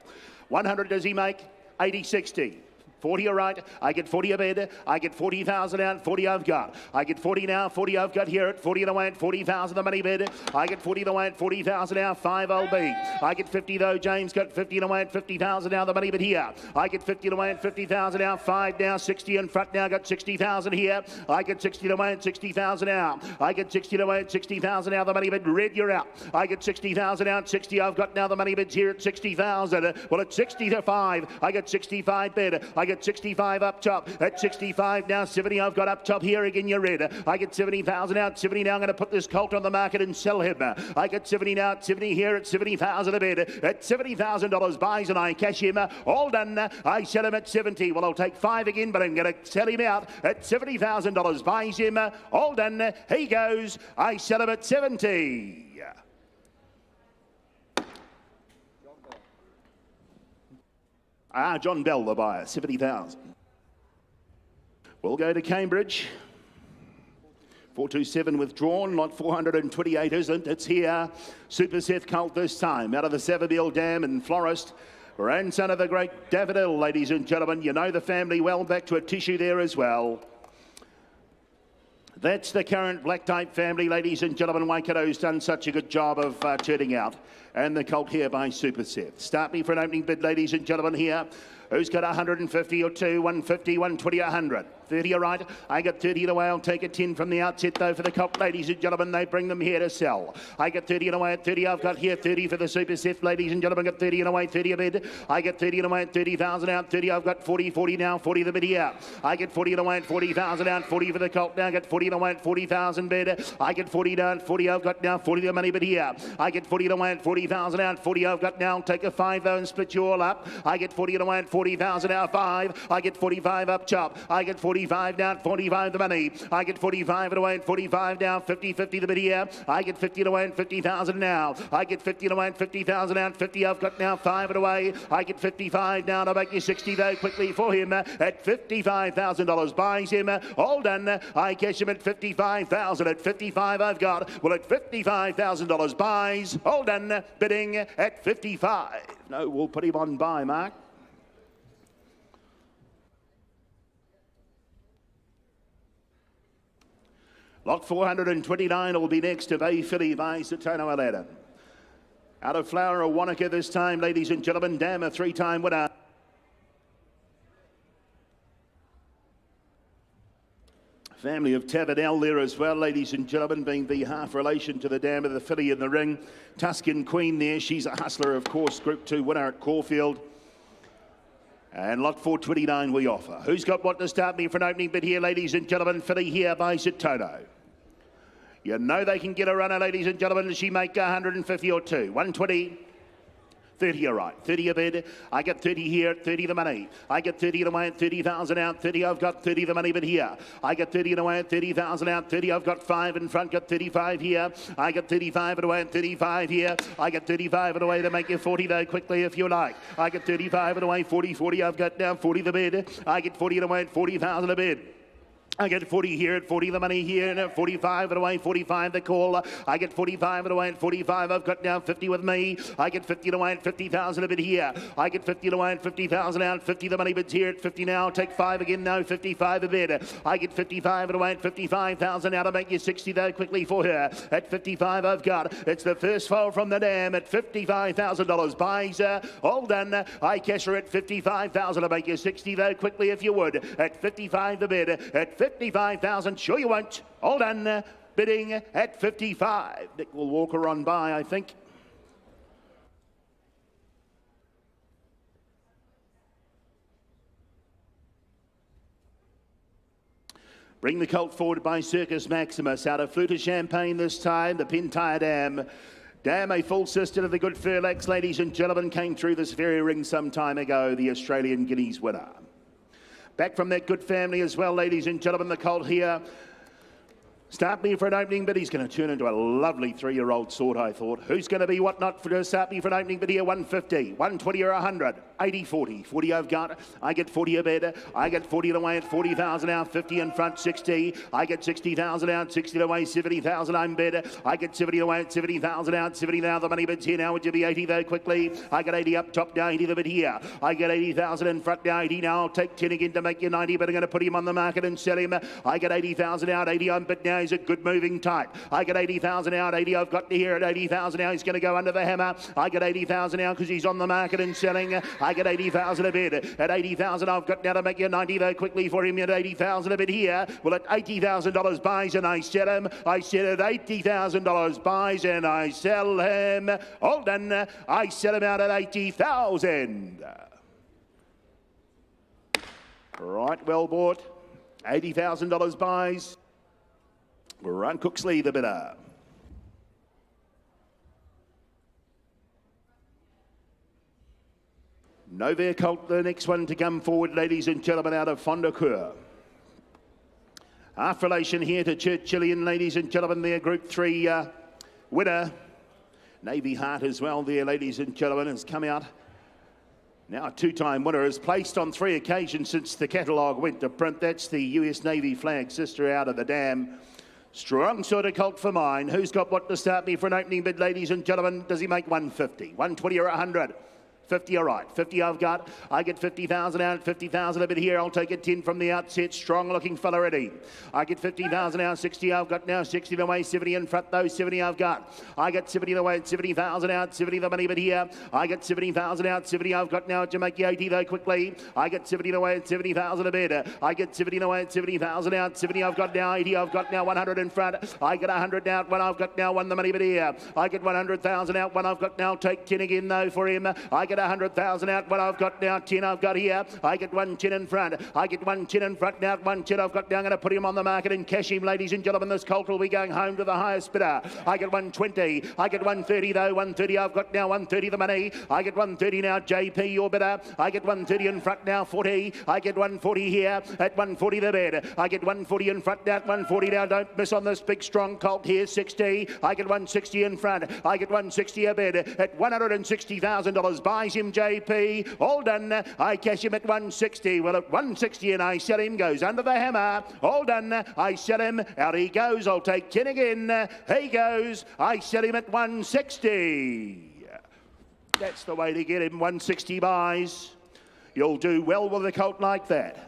100 does he make? 80, 60. 40 all right, I get 40 a bid, I get 40,000 out, 40 I've got. I get 40 now, 40 I've got here at 40 and away at 40,000 the money bid. I get 40 away at 40,000 now, 5 I'll be. I get 50 though, James got 50 and away at 50,000 now the money bid here. I get 50 away at 50,000 now, 5 now, 60 in front now, got 60,000 here. I get 60 away at 60,000 now. I get 60 away at 60,000 now the money bid, red you're out. I get 60,000 out, 60 I've got now the money bid's here at 60,000. Well at 60 to 5, I get 65 bid. I get 65 up top. At 65 now, 70 I've got up top here again, you're red. I get 70,000 out, 70 now, I'm going to put this colt on the market and sell him. I get 70 now, 70 here at 70,000 a bid. At $70,000 buys and I cash him. All done. I sell him at 70. Well, I'll take 5 again, but I'm going to sell him out at $70,000 buys him. All done. He goes. I sell him at 70. John Bell, the buyer, 70,000. We'll go to Cambridge. 427 withdrawn, lot 428 isn't. It's here. Super Seth Colt this time, out of the Savabeel Dam and Florist. Grandson of the great Daffodil, ladies and gentlemen. You know the family well, back to a tissue there as well. That's the current black type family, ladies and gentlemen. Waikato's done such a good job of turning out. And the colt here by Super Seth. Start me for an opening bid, ladies and gentlemen, here. Who's got 150 or 2, 150, 120, 100. 30 all right. I got 30 away. I'll take a 10 from the outset, though, for the colt, ladies and gentlemen. They bring them here to sell. I get 30 away at 30. I've got here 30 for the Super Seth, ladies and gentlemen. Got 30 away, 30 a bid. I get 30 away at 30,000 out. 30. I've got 40, 40 now. 40 the bid here. I get 40 away at 40,000 out. 40 for the colt now. I get 40 away at 40,000 bid. I get 40 down. 40 I've got now. 40 the money bid here. I get 40 away at 40,000 out. 40 I've got now. Take a 5 though and split you all up. I get 40 away at 40,000 out. 5. I get 45 up chop. I get 45 down. 45 the money. I get 45 away at 45 down. 50 the bid here. I get 50 away at 50,000 now. I get 50 away at 50,000 out. 50 I've got now. 5 away. I get 55 down. I'll make you 60 though quickly for him at $55,000 buys him. All done. I cash him at 55,000. At 55 I've got. Well, at $55,000 buys. All done. Bidding at 55. No, we'll put him on buy, Mark. Lot 429 will be next to Bay Philly by Satono Aladdin. Out of Flower of Wanaka this time, ladies and gentlemen. Dam, a 3-time winner. Family of Tavernell there as well, ladies and gentlemen, being the half relation to the Dam of the Filly in the ring. Tuscan Queen there. She's a hustler, of course, Group 2 winner at Caulfield. And lot 429 we offer. Who's got what to start me for an opening bid here, ladies and gentlemen? Filly here by Satono. You know they can get a runner, ladies and gentlemen. Does she make 150 or 2? 120. 30 all right. 30 a bid. I get 30 here at 30 the money. I get 30 away at 30,000 out. 30 I've got 30 the money bid here. I get 30 away at 30,000 out. 30 I've got 5 in front. Got 35 here. I get 35 away at 35 here. I get 35 away to make you 40 though quickly if you like. I get 35 away 40 I've got now 40 the bid. I get 40 away at 40,000 a bid. I get 40 here at 40 the money here, and at 45 and away, 45 the call. I get 45 and away at 45. I've got now 50 with me. I get 50 and away at 50,000 a bit here. I get 50 and away at 50,000 out. 50 the money bids here at 50 now. Take 5 again now. 55 a bid. I get 55 and away at 55,000 out. To make you 60 though quickly for her. At 55 I've got. It's the first foal from the dam at $55,000. Buys all done. I cash her at 55,000 to make you 60 though quickly if you would. At 55 the bid. At 55,000, sure you won't. All done. Bidding at 55. Nick will walk her on by, I think. Bring the colt forward by Circus Maximus. Out of Fluter Champagne this time, the Pentire Dam. Dam, a full sister to the good Furlax, ladies and gentlemen, came through this very ring some time ago, the Australian Guineas winner. Back from that good family as well, ladies and gentlemen, the colt here. Start me for an opening bid. He's going to turn into a lovely 3-year-old sort, I thought. Who's going to be what not for start me for an opening bid here? 150, 120 or 100, 80, 40. 40 I've got. I get 40 a bid. I get 40 away at 40,000 out, 50 in front, 60. I get 60,000 out, 60 away, 70,000 I'm bid. I get 70 away at 70,000 out, 70 now. The money bid's here now. Would you be 80 though quickly? I get 80 up top now, 80 the bid here. I get 80,000 in front now, 80 now. I'll take 10 again to make you 90, but I'm going to put him on the market and sell him. I get 80,000 out, 80 on bid now. He's a good moving type. I get 80,000 out, 80 I've got to here at 80,000 now. He's going to go under the hammer. I get 80,000 out because he's on the market and selling. I get 80,000 a bid. At 80,000 I've got now to make you 90 though quickly for him at 80,000 a bid here. Well, at $80,000 buys and I sell him. I said at $80,000 buys and I sell him. All done. I sell him out at 80,000. Right, well bought. $80,000 buys. Run Cooksley the bidder. Novare Colt, the next one to come forward, ladies and gentlemen, out of Fondacour. Half relation here to Churchillian, ladies and gentlemen, their Group 3 winner. Navy Heart as well there, ladies and gentlemen, has come out. Now a two-time winner, is placed on 3 occasions since the catalogue went to print. That's the US Navy flag sister out of the dam. Strong sort of colt for mine. Who's got what to start me for an opening bid, ladies and gentlemen? Does he make 150, 120 or 100? 50, all right. 50 I've got. I get 50,000 out, 50,000 a bit here. I'll take it 10 from the outset. Strong looking fella ready. I get 50,000 out, 60 I've got now. 60 the way, 70 in front though. 70 I've got. I get 70 the way, 70,000 out, 70 the money bit here. I get 70,000 out, 70 I've got now. To make you 80 though quickly. I get 70 the way, 70,000 a bit. I get 70 the way, 70,000 out, 70 I've got now. 80 I've got now, 100 in front. I get 100 out, 1 I've got now, 1 the money bit here. I get 100,000 out, 1 I've got now. Take 10 again though for him. I get 100,000 out. What I've got now, 10 I've got here. I get 110 in front. I get 110 in front now. 110 I've got now. I'm going to put him on the market and cash him, ladies and gentlemen. This colt will be going home to the highest bidder. I get 120. I get 130 though. 130 I've got now. 130 the money. I get 130 now. JP, your bidder. I get 130 in front now. 40. I get 140 here. At 140 the bid. I get 140 in front now. 140 now. Don't miss on this big strong colt here. 60. I get 160 in front. I get 160 a bid. At $160,000 buys him, JP. All done. I cash him at 160. Well, at 160 and I sell him. Goes under the hammer. All done. I sell him. Out he goes. I'll take 10 again. He goes. I sell him at 160. That's the way to get him. 160 buys. You'll do well with a colt like that.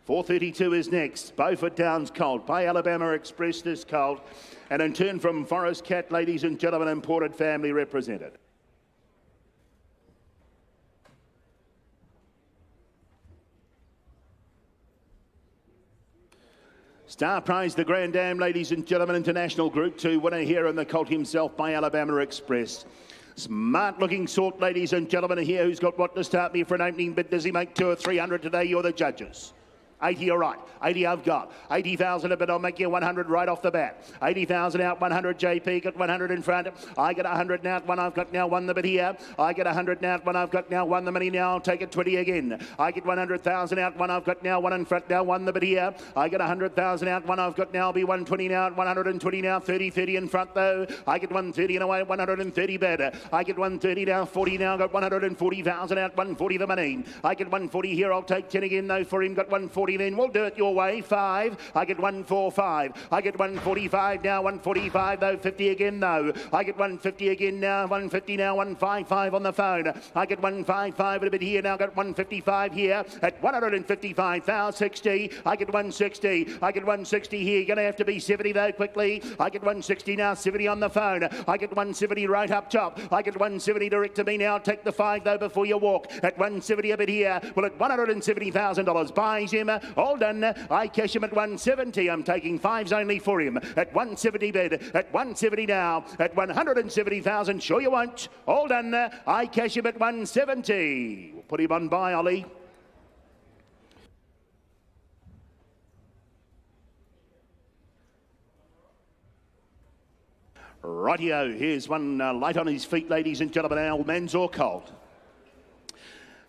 $432 is next. Beaufort Downs colt by Alabama Express, this colt. And in turn from Forest Cat, ladies and gentlemen, imported family represented. Star Prize, the Grand Dam, ladies and gentlemen, International Group 2 winner here in the colt himself by Alabama Express. Smart looking sort, ladies and gentlemen, here who's got what to start me for an opening bid. Does he make 200 or 300 today? You're the judges. 80 all right. 80 I've got. 80,000 a bit. I'll make you 100 right off the bat. 80,000 out. 100 JP. Got 100 in front. I get 100 now. One I've got now. Won the bit here. I get 100 now. One I've got now. Won the money now. I'll take it 20 again. I get 100,000 out. One I've got now. One in front now. Won the bit here. I get 100,000 out. One I've got now. I'll be 120 now. 120 now. 30 in front though. I get 130 and away. 130 better. I get 130 now. 40 now. Got 140,000 out. 140 the money. I get 140 here. I'll take 10 again though for him. Got 140 then. We'll do it your way. 5. I get 145. I get 145 now. 145 though. 50 again though. I get 150 again now. 150 now. 155 on the phone. I get 155 a bit here now. Got 155 here at 155,000. 60. I get 160. I get 160 here. You're going to have to be 70 though quickly. I get 160 now. 70 on the phone. I get 170 right up top. I get 170 direct to me now. Take the 5 though before you walk. At 170 a bit here. Well, at $170,000 buys him. All done. I cash him at 170. I'm taking 5s only for him. At 170 bid. At 170 now. At 170,000. Sure you won't. All done. I cash him at 170. We'll put him on buy, Ollie. Rightio, here's one light on his feet, ladies and gentlemen, Al Manzor Colt.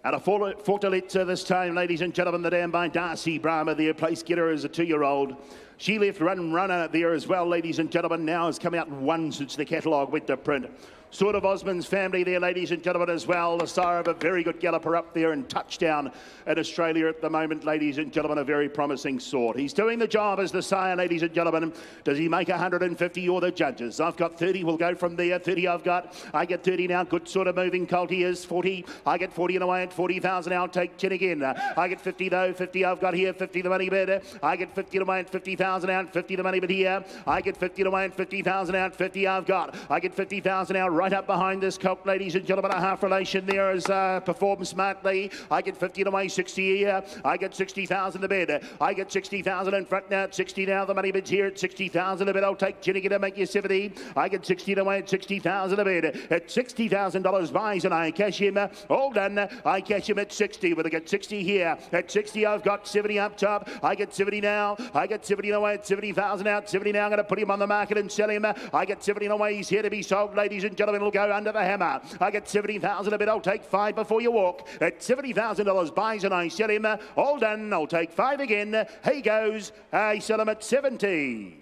At a Fortaleza this time, ladies and gentlemen, the dam by Darcy Brahma, their place getter is a 2-year-old. She left runner there as well, ladies and gentlemen. Now has come out one since the catalogue went to print. Sort of Osmond's family there, ladies and gentlemen, as well. The sire of a very good galloper up there in touchdown in Australia at the moment, ladies and gentlemen, a very promising sort. He's doing the job as the sire, ladies and gentlemen. Does he make 150? You're the judges. I've got 30. We'll go from there. 30 I've got. I get 30 now. Good sort of moving colt he is. 40. I get 40 and away at 40,000. I'll take 10 again. I get 50 though. 50 I've got here. 50 the money bid. I get 50 and away at 50,000 out. 50 the money bid here. I get 50 and away at 50,000 out. 50 I've got. I get 50,000 out right up behind this colt, ladies and gentlemen. A half relation there has performed smartly. I get 50 and away, 60 here. I get 60,000 the bid. I get 60,000 in front now. At 60 now. The money bid's here at 60,000 a bid. I'll take 10 again to make you 70. I get 60 and away at 60,000 a bid. At $60,000 buys and I cash him. All done. I cash him at 60. But I get 60 here. At 60 I've got 70 up top. I get 70 now. I get 70 and away at 70,000 out. 70 now. I'm going to put him on the market and sell him. I get 70 and away. He's here to be sold, ladies and gentlemen. It'll go under the hammer. I get 70,000 a bit. I'll take 5 before you walk. At $70,000 buys and I sell him. All done. I'll take 5 again. He goes. I sell him at 70.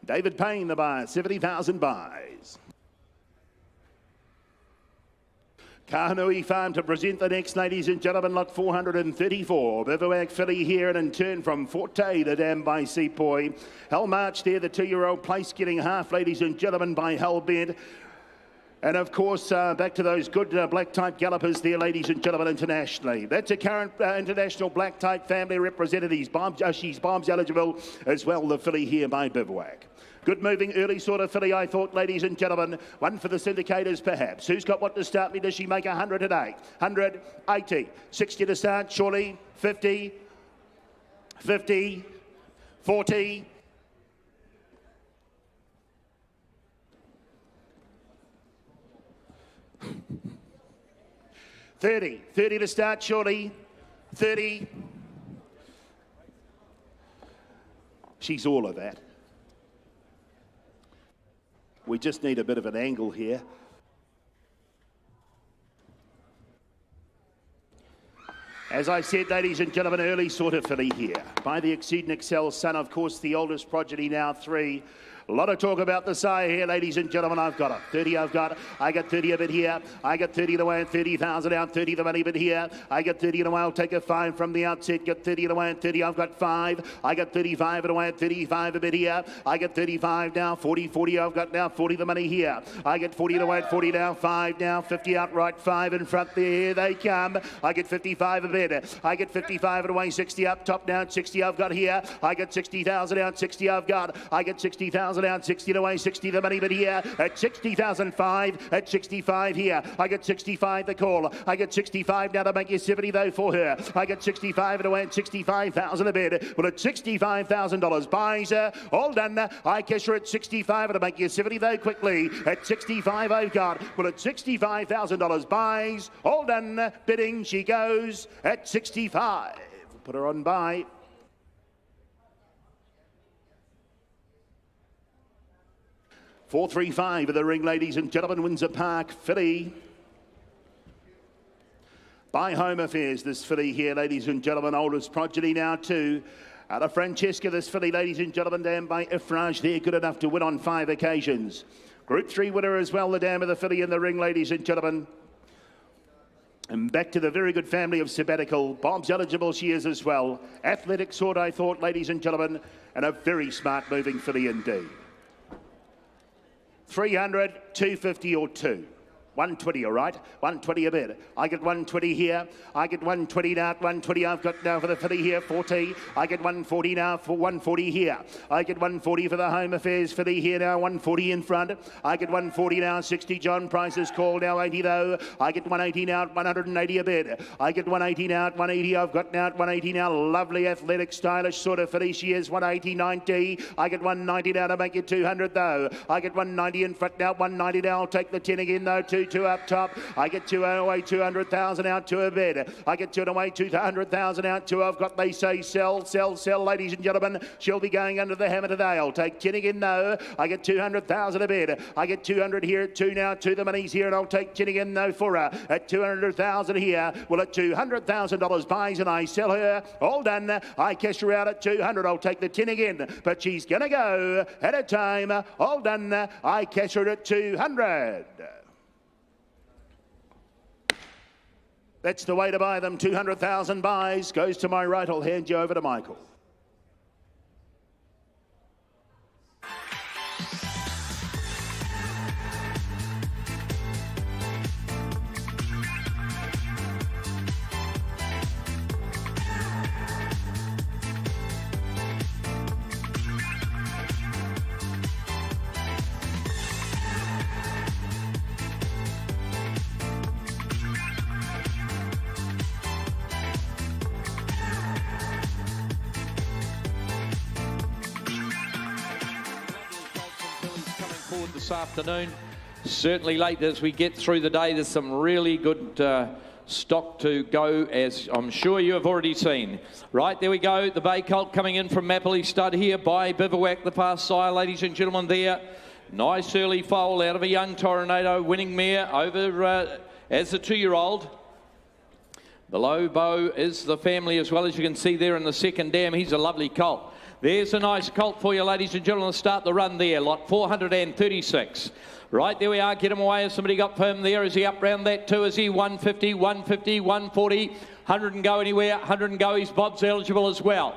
David Payne, the buyer. 70,000 buys. Kahanui Farm to present the next, ladies and gentlemen, lot 434. Bivouac filly here and in turn from Forte, the dam by Sepoy. Hell March there, the 2-year-old place getting half, ladies and gentlemen, by Hellbent. And of course, back to those good black type gallopers there, ladies and gentlemen, internationally. That's a current international black type family representatives. She's Bombs eligible as well, the filly here by Bivouac. Good moving early sort of filly, I thought, ladies and gentlemen. One for the syndicators, perhaps. Who's got what to start me? Does she make 100 today? 100, 80, 60 to start, surely. 50, 50, 40. 30 to start, surely. 30. She's all of that. We just need a bit of an angle here. As I said, ladies and gentlemen, early sort of filly here. By the Exceed Excel son, of course, the oldest progeny now 3. A lot of talk about the sire here, ladies and gentlemen. I've got it. 30 I've got. I got 30 of it here. I got 30 away and 30,000 out. 30 the money bit here. I got 30 away. I'll take a 5 from the outset. Got 30 away and 30. I've got 5. I got 35 away at 35 a bit here. I got 35 now. 40 I've got now. 40 the money here. I get 40 away at 40 now. 5 now. 50 outright. 5 in front there. Here they come. I get 55 a bit. I get 55 away. 60 up top now. 60 I've got here. I got 60,000 out. 60 I've got. I get 60,000 60,000 out, 60 away, 60 the money, but here at 60,005, at 65 here. I get 65 the call. I get 65 now to make you 70 though for her. I get 65 and away at 65,000 a bid. Well, at $65,000 buys her. All done. I kiss her at 65 and to make you 70 though quickly. At 65 I've got. Well, at $65,000 buys. All done. Bidding she goes at 65. Put her on buy. $435 of the ring, ladies and gentlemen. Windsor Park filly. By Home Affairs, this filly here, ladies and gentlemen. Oldest progeny now too. Out of Francesca, this filly, ladies and gentlemen, dam by Ifraj. They're good enough to win on 5 occasions. Group 3 winner as well, the dam of the filly in the ring, ladies and gentlemen. And back to the very good family of Sabbatical. Bob's eligible, she is as well. Athletic sort, I thought, ladies and gentlemen. And a very smart moving filly indeed. 300, 250 or 2. 120, all right? 120 a bid. I get 120 here. I get 120 now. 120 I've got now for the filly here. 40. I get 140 now for 140 here. I get 140 for the Home Affairs filly here now. 140 in front. I get 140 now. 60 John Price is called now. 80 though. I get 180 now. 180 a bid. I get 180 now. 180 I've got now. 180 now. Lovely, athletic, stylish sort of filly she is. 180, 90. I get 190 now to make it 200 though. I get 190 in front now. 190 now. I'll take the 10 again though. 2 up top. I get 2 away, 200,000 out to a bid. I get 2 away, 200,000 out to I've got, they say sell, ladies and gentlemen. She'll be going under the hammer today. I'll take 10 again though. I get 200,000 a bid. I get 200 here at 2 now. 2 the money's here and I'll take 10 again though for her. At 200,000 here. Well, at $200,000 buys and I sell her. All done. I cash her out at 200. I'll take the 10 again. But she's going to go at a time. All done. I cash her at 200. That's the way to buy them. 200,000 buys. Goes to my right. I'll hand you over to Michael. This afternoon. Certainly late as we get through the day, there's some really good stock to go, as I'm sure you have already seen. Right, there we go. The Bay Colt coming in from Mapley Stud here by Bivouac, the past sire, ladies and gentlemen, there. Nice early foal out of a young Tornado, winning mare over as a 2-year-old. Below Bow is the family as well, as you can see there in the second dam. He's a lovely colt. There's a nice colt for you, ladies and gentlemen. Start the run there. Lot 436. Right, there we are. Get him away. Has somebody got firm there? Is he up round that too? Is he 150, 150, 140? 100 and go anywhere. 100 and go. He's Bob's eligible as well.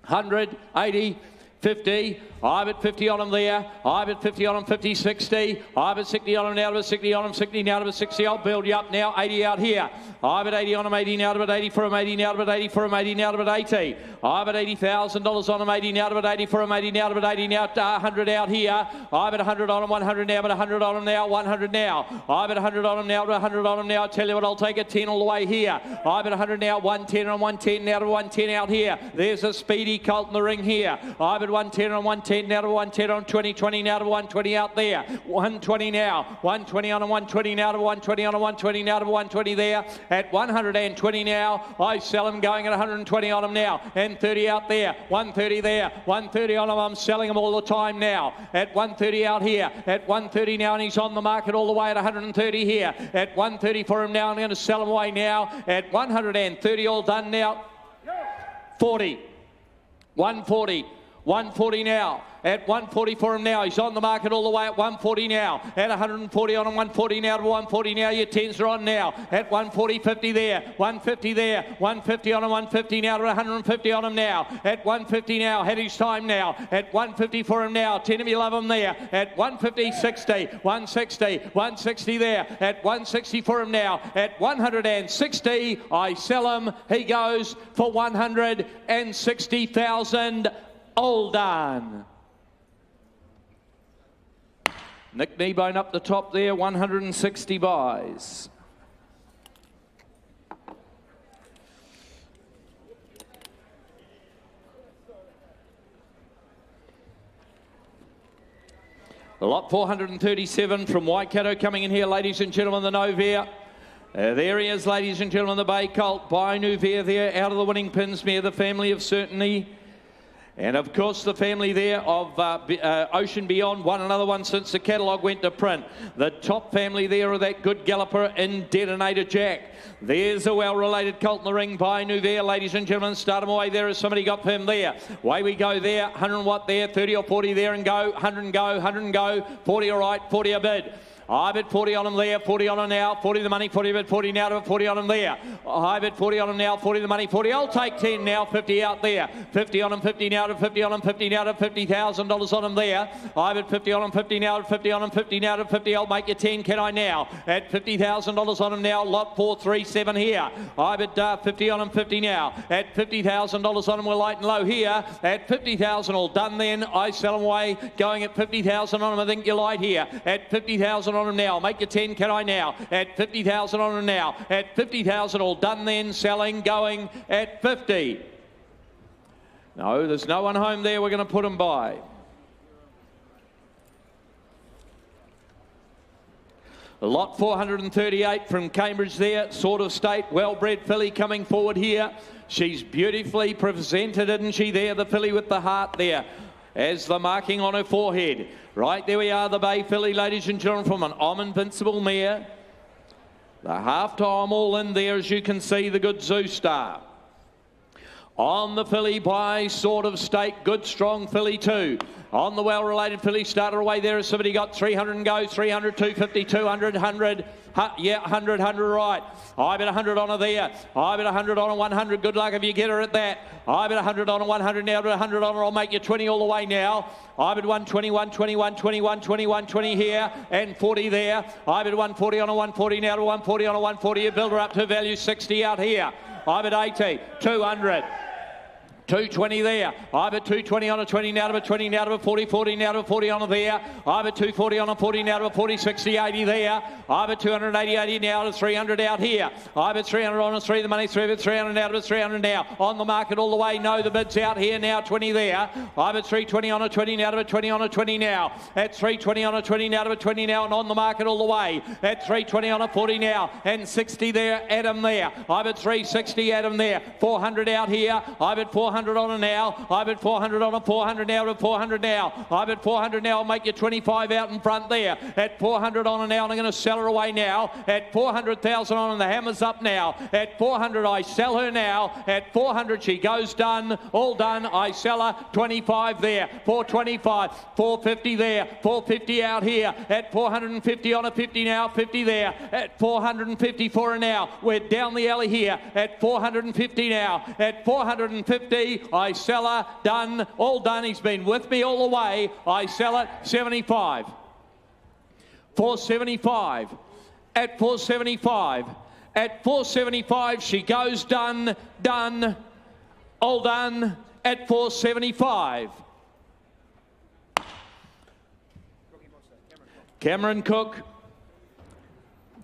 100, 80, 50. I've at 50 on him there. I've at 50 on him, 50, 60. I've at 60 on him now, to a 60 on him, 60 now, to a 60. I'll build you up now. 80 out here. I've at 80 on him, 80 now, to at 80 for him, 80 now, to at 80 for him, 80 now, to at 80. I've at $80,000 on him, 80 now, to at 80 for him, 80 now, to at 80 now, 100 out here. I've at 100 on him, 100 now, but 100 on him now, 100 now. I've at 100 on him now, to 100 on him now. I tell you what, I'll take a 10 all the way here. I've at 100 now, 110 on 110 now, to 110 out here. There's a speedy colt in the ring here. I've at 110 on 110 now, to 110 on 20, 20 now, to 120 out there. 120 now, 120 on a 120 now, to 120 on a 120 now, to 120 there. At 120 now, I sell him, going at 120 on him now. And 30 out there, 130 there, 130 on him. I'm selling him all the time now. At 130 out here, at 130 now, and he's on the market all the way at 130 here. At 130 for him now, I'm going to sell him away now. At 130, all done now. 40, 140, 140 now. At 140 for him now. He's on the market all the way at 140 now. At 140 on him, 140 now, to 140 now. Your 10s are on now. At 140, 50 there. 150 there. 150 on him, 150 now, to 150 on him now. At 150 now. Had his time now. At 150 for him now. 10 of you love him there. At 150, 60. 160. 160 there. At 160 for him now. At 160, I sell him. He goes for 160,000. All done. Nick Kneebone up the top there, 160 buys. Lot 437 from Waikato coming in here, ladies and gentlemen, the Novare. There he is, ladies and gentlemen, the Bay Colt by Nouvere there, out of the winning pins mare, the family of Certainty. And of course the family there of Ocean Beyond won another one since the catalogue went to print. The top family there of that good galloper in Detonator Jack. There's a well-related colt in the ring by Nouvere, ladies and gentlemen. Start him away there as somebody got him there. Away we go there, 100 watt there, 30 or 40 there and go, 100 and go, 100 and go, 40 all right, 40 a bid. I bet 40 on him there, 40 on him now, 40 the money, 40 bid, 40 now to 40 on him there. I bet 40 on him now, 40 the money, 40. I'll take 10 now, 50 out there. 50 on him, 50 now to 50 on him, 50 now to $50,000 on him there. I bet 50 on him, 50 now to 50 on him, 50 now to 50. I'll make you 10, can I now? At $50,000 on him now, lot 437 here. I bet 50 on him, 50 now. At $50,000 on him, we're light and low here. At 50,000 all done then. I sell him away, going at 50,000 on him. I think you're light here. At 50,000 on him now. I'll make you 10, can I now? At 50,000 on him now. At 50,000 all done then. Selling, going at 50. No, there's no one home there. We're going to put him by. Lot 438 from Cambridge there. Sort of State, well-bred filly coming forward here. She's beautifully presented, isn't she there? The filly with the heart there as the marking on her forehead. Right, there we are, the Bay filly, ladies and gentlemen, from an Invincible mare. The half-time all in there, as you can see, the good Zoo Star. On the filly by Sort of State, good strong filly too. On the well-related filly, started away there as somebody got 300 and go, 300, 250, 200, 100. Yeah, 100, 100 right. I bet 100 on her there. I bet 100 on her, 100. Good luck if you get her at that. I bet 100 on her, 100 now. Bet 100 on her. I'll make you 20 all the way now. I bet 120, 121, 21, 21, 20 here and 40 there. I bet 140 on her, 140 now to 140 on her, 140. You build her up to value 60 out here. I bet 80, 200. 220 there. I bet 220 on a 20 now to a 20 now to a 40, 40 now to a 40 on a there. I bet 240 on a 40 now to a 40, 60, 80 there. I bet 280, 80 now to 300 out here. I bet 300 on a 3, the money 3, bet 300 now to a 300 now. On the market all the way, no, the bid's out here now, 20 there. I bet 320 on a 20 now to a 20 on a 20 now. At 320 on a 20 now to a 20 now and on the market all the way. At 320 on a 40 now and 60 there, Adam there. I bet 360, Adam there. 400 out here. I bet 400 on a now. I bet 400 on a 400 now to 400 now. I bet 400 now. I'll make you 25 out in front there. At 400 on a now, and I'm going to sell her away now. At 400,000 on, and the hammer's up now. At 400, I sell her now. At 400, she goes done. All done. I sell her 25 there. 425, 450 there. 450 out here. At 450 on a 50 now. 50 there. At 450 for her now. We're down the alley here. At 450 now. At 450, I sell her, done, all done. He's been with me all the way. I sell it, 75. 475. At 475. At 475, she goes done, done, all done at 475. Cameron Cook,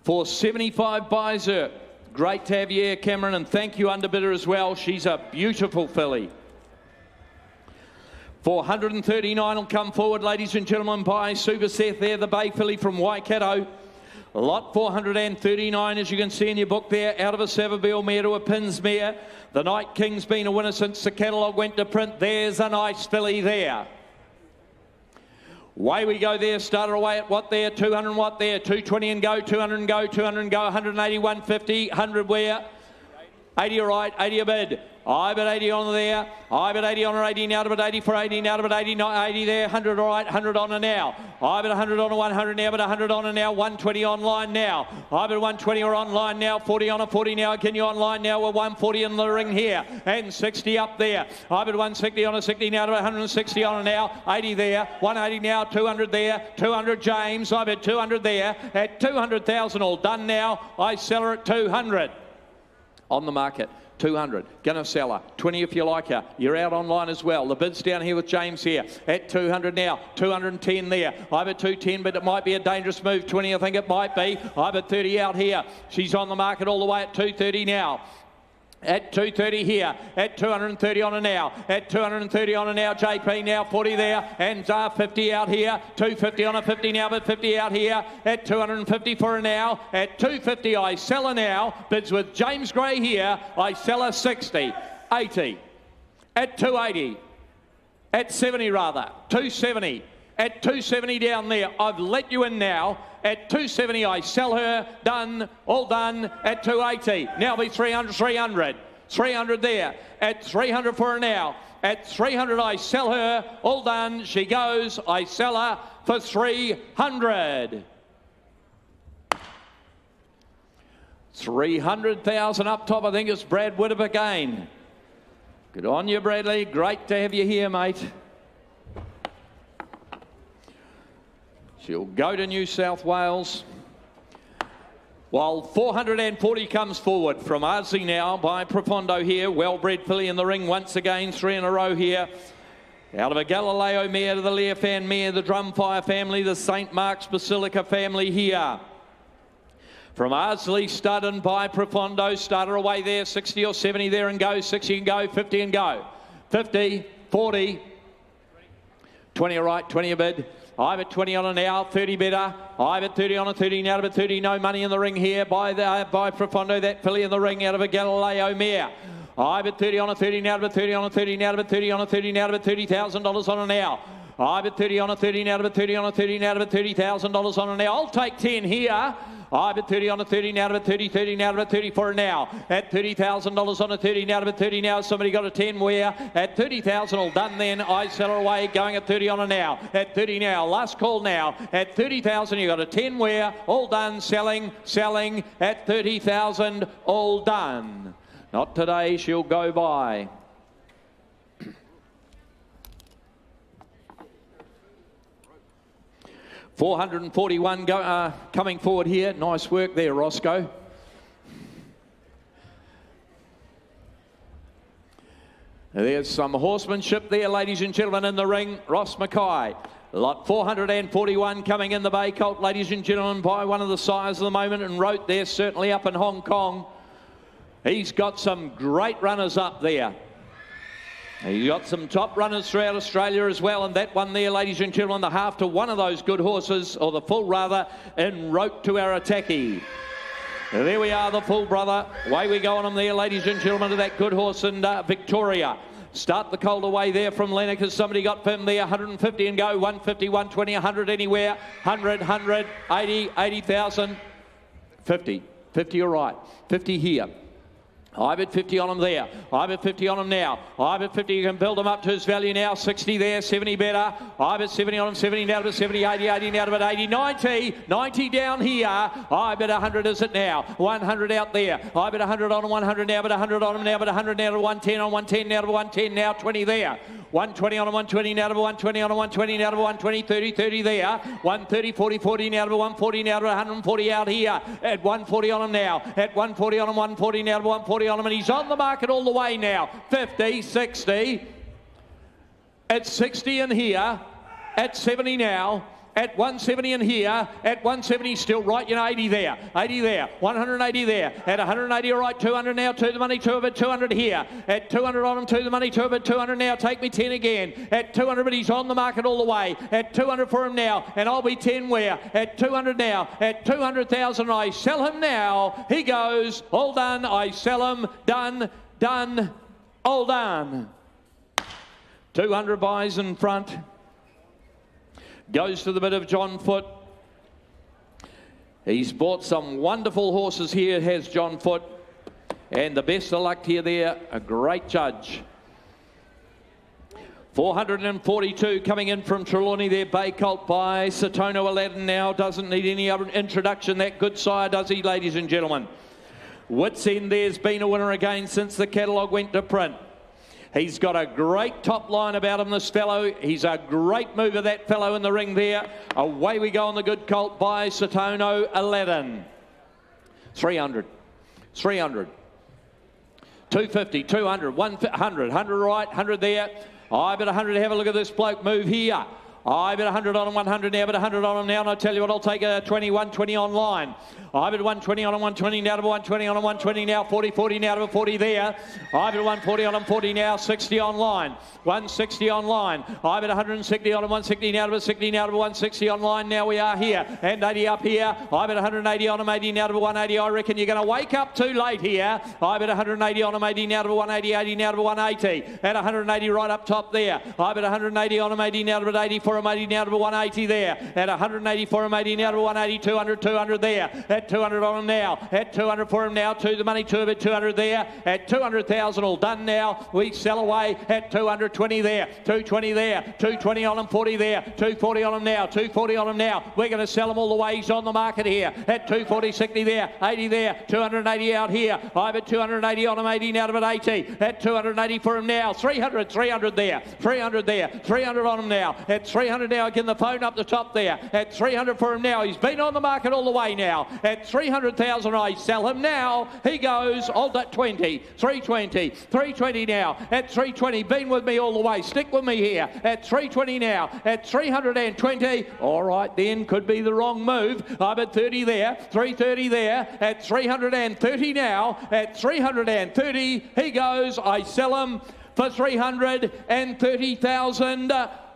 475 buys her. Great to have you here, Cameron, and thank you, underbidder, as well. She's a beautiful filly. 439 will come forward, ladies and gentlemen, by Super Seth there, the Bay filly from Waikato. Lot 439, as you can see in your book there, out of a Savabeel mare to a Pins mare. The Night King's been a winner since the catalogue went to print. There's a nice filly there. Away we go there, started away at what there, 200 watt there, 220 and go, 200 and go, 200 and go, 180, 150, 100 where? 80 right, 80 a bid. I bet 80 on there. I bet 80 on her, 80 now to bet 80 for 80 now to bet 80, 80 there, 100 all right, 100 on her now. I bet 100 on a 100 now, but 100 on her now, 120 online now. I bet 120 or online now, 40 on a 40 now, can you online now? We're 140 in the ring here, and 60 up there. I bet 160 on a 60 now to 160 on her now, 80 there, 180 now, 200 there, 200 James. I bet 200 there, at 200,000 all done now. I sell her at 200. On the market, 200. Gonna sell her. 20 if you like her. You're out online as well. The bid's down here with James here at 200 now. 210 there. I've at 210, but it might be a dangerous move. 20, I think it might be. I've at 30 out here. She's on the market all the way at 230 now. At 230 here, at 230 on her now, at 230 on her now, JP now, 40 there, and 50 out here, 250 on a 50 now, but 50 out here, at 250 for her now, at 250 I sell her now, bids with James Gray here, I sell her 60, 80, at 280, at 70 rather, 270, at 270 down there, I've let you in now. At 270, I sell her, done, all done, at 280. Now be 300, 300. 300 there. At 300 for her now. At 300, I sell her, all done. She goes, I sell her for 300. 300,000 up top, I think it's Brad Whittup again. Good on you, Bradley. Great to have you here, mate. She'll go to New South Wales. While 440 comes forward from Ardsley now by Profondo here. Well-bred filly in the ring once again, 3 in a row here. Out of a Galileo mare to the Leofan mare, the Drumfire family, the St. Mark's Basilica family here. From Ardsley, started by Profondo, starter away there, 60 or 70 there and go, 60 and go, 50 and go. 50, 40, 20 a right, 20 a bid. I've at 20 on an hour, 30 better. I've at 30 on a 30, now to 30, no money in the ring here by Profondo, that filly in the ring out of a Galileo mare. I've at 30 on a 30, now to 30 on a 30, now to 30 on a 30, now to $30,000 on an hour. I've at 30 on a 30, now to 30 on a 30, now to $30,000 on an hour. I'll take 10 here. I've at 30 on a 30, now to 30, 30, now to 30 for an hour. At $30,000 on a 30, now to 30 now. Somebody got a 10 where at 30,000 all done then. I sell her away, going at 30 on a now. At 30 now, last call now. At 30,000 you got a 10 where, all done, selling at 30,000 all done. Not today, she'll go by. $441 coming forward here. Nice work there, Roscoe. There's some horsemanship there, ladies and gentlemen, in the ring. Ross Mackay. Lot 441 coming in the Bay Colt, ladies and gentlemen, by one of the sires of the moment, and wrote there, certainly up in Hong Kong. He's got some great runners up there. He's got some top runners throughout Australia as well, and that one there, ladies and gentlemen, the half to one of those good horses, or the full rather, en route to Arataki. There we are, the full brother. Away we go on them there, ladies and gentlemen, to that good horse in Victoria. Start the cold away there from Lennox as somebody got firm there, 150 and go, 150, 120, 100 anywhere, 100, 100, 80, 80,000, 50, 50 all right, 50 here. I've at 50 on him there. I've at 50 on him now. I've at 50, you can build him up to his value now. 60 there, 70 better. I've at 70 on him, 70 down to 70, 80, 80 down to 80, 90, 90 down here. I've at 100 is it now. 100 out there. I've at 100 on him, 100 now, but 100 on him now, but 100 now to 110 on 110 now to 110 now, 20 there. 120 on a 120 now to 120 on a 120 now to 120, 30, 30 there. 130, 40, 40 now to 140 now to 140 out here. At 140 on him now. At 140 on him, 140 now to 140 on him, and he's on the market all the way now. 50, 60. At 60 in here. At 70 now. At 170 in here, at 170 still right, 80 there, 80 there, 180 there, at 180 all right, 200 now, to the money, 2 of it, 200 here, at 200 on him, to the money, 2 of it, 200 now, take me 10 again, at 200 but he's on the market all the way, at 200 for him now, and I'll be 10 where, at 200 now, at 200,000 I sell him now, he goes, all done, I sell him, done, done, all done. 200 buys in front. Goes to the bit of John Foot. He's bought some wonderful horses here, has John Foot. And the best of luck here there, a great judge. 442 coming in from Trelawney there, Bay Colt by Satono Aladdin now. Doesn't need any other introduction, that good sire, does he, ladies and gentlemen? Wits End there's been a winner again since the catalogue went to print. He's got a great top line about him, this fellow. He's a great mover, that fellow in the ring there. Away we go on the good colt by Satono Aladdin. 300, 300, 250, 200, 100, 100 right, 100 there. I bet 100. Have a look at this bloke move here. I bet 100 on him, 100 now, but 100 on him now, and I tell you what, I'll take a 20, 120 online. I bet 120 on him, 120 now to 120 on him, 120 now, 40, 40 now to 40 there. I bet 140 on him, 40 now, 60 online, 160 online. I bet 160 on him, 160 now to 60 now to 160 online. Now we are here, and 80 up here. I bet 180 on him, 80 now to 180. I reckon you're going to wake up too late here. I bet 180 on him, 80 now to 180, 80 now to 180, and 180 right up top there. I bet 180 on him, 80 now to 80 for him, 80 now to 180 there, at 180 for him, 80 now to 180, 200, 200 there, at 200 on him now, at 200 for him now, to the money, to a bit, 200 there, at 200,000 all done now. We sell away at 220 there, 220 there, 220 on him, 40 there, 240 on him now, 240 on him now. We're going to sell him all the way. He's on the market here at 240, 60 there, 80 there, 280 out here. I'm at 280 on him, 80 now to 80, at 280 for him now, 300, 300 there, 300 there, 300 on him now, at 300 now. Again, the phone up the top there at 300 for him now. He's been on the market all the way now at 300,000. I sell him now. He goes on at 20, 320, 320 now at 320. Been with me all the way. Stick with me here at 320 now at 320. All right, then could be the wrong move. I'm at 30 there, 330 there at 330 now at 330. He goes. I sell him for 330,000.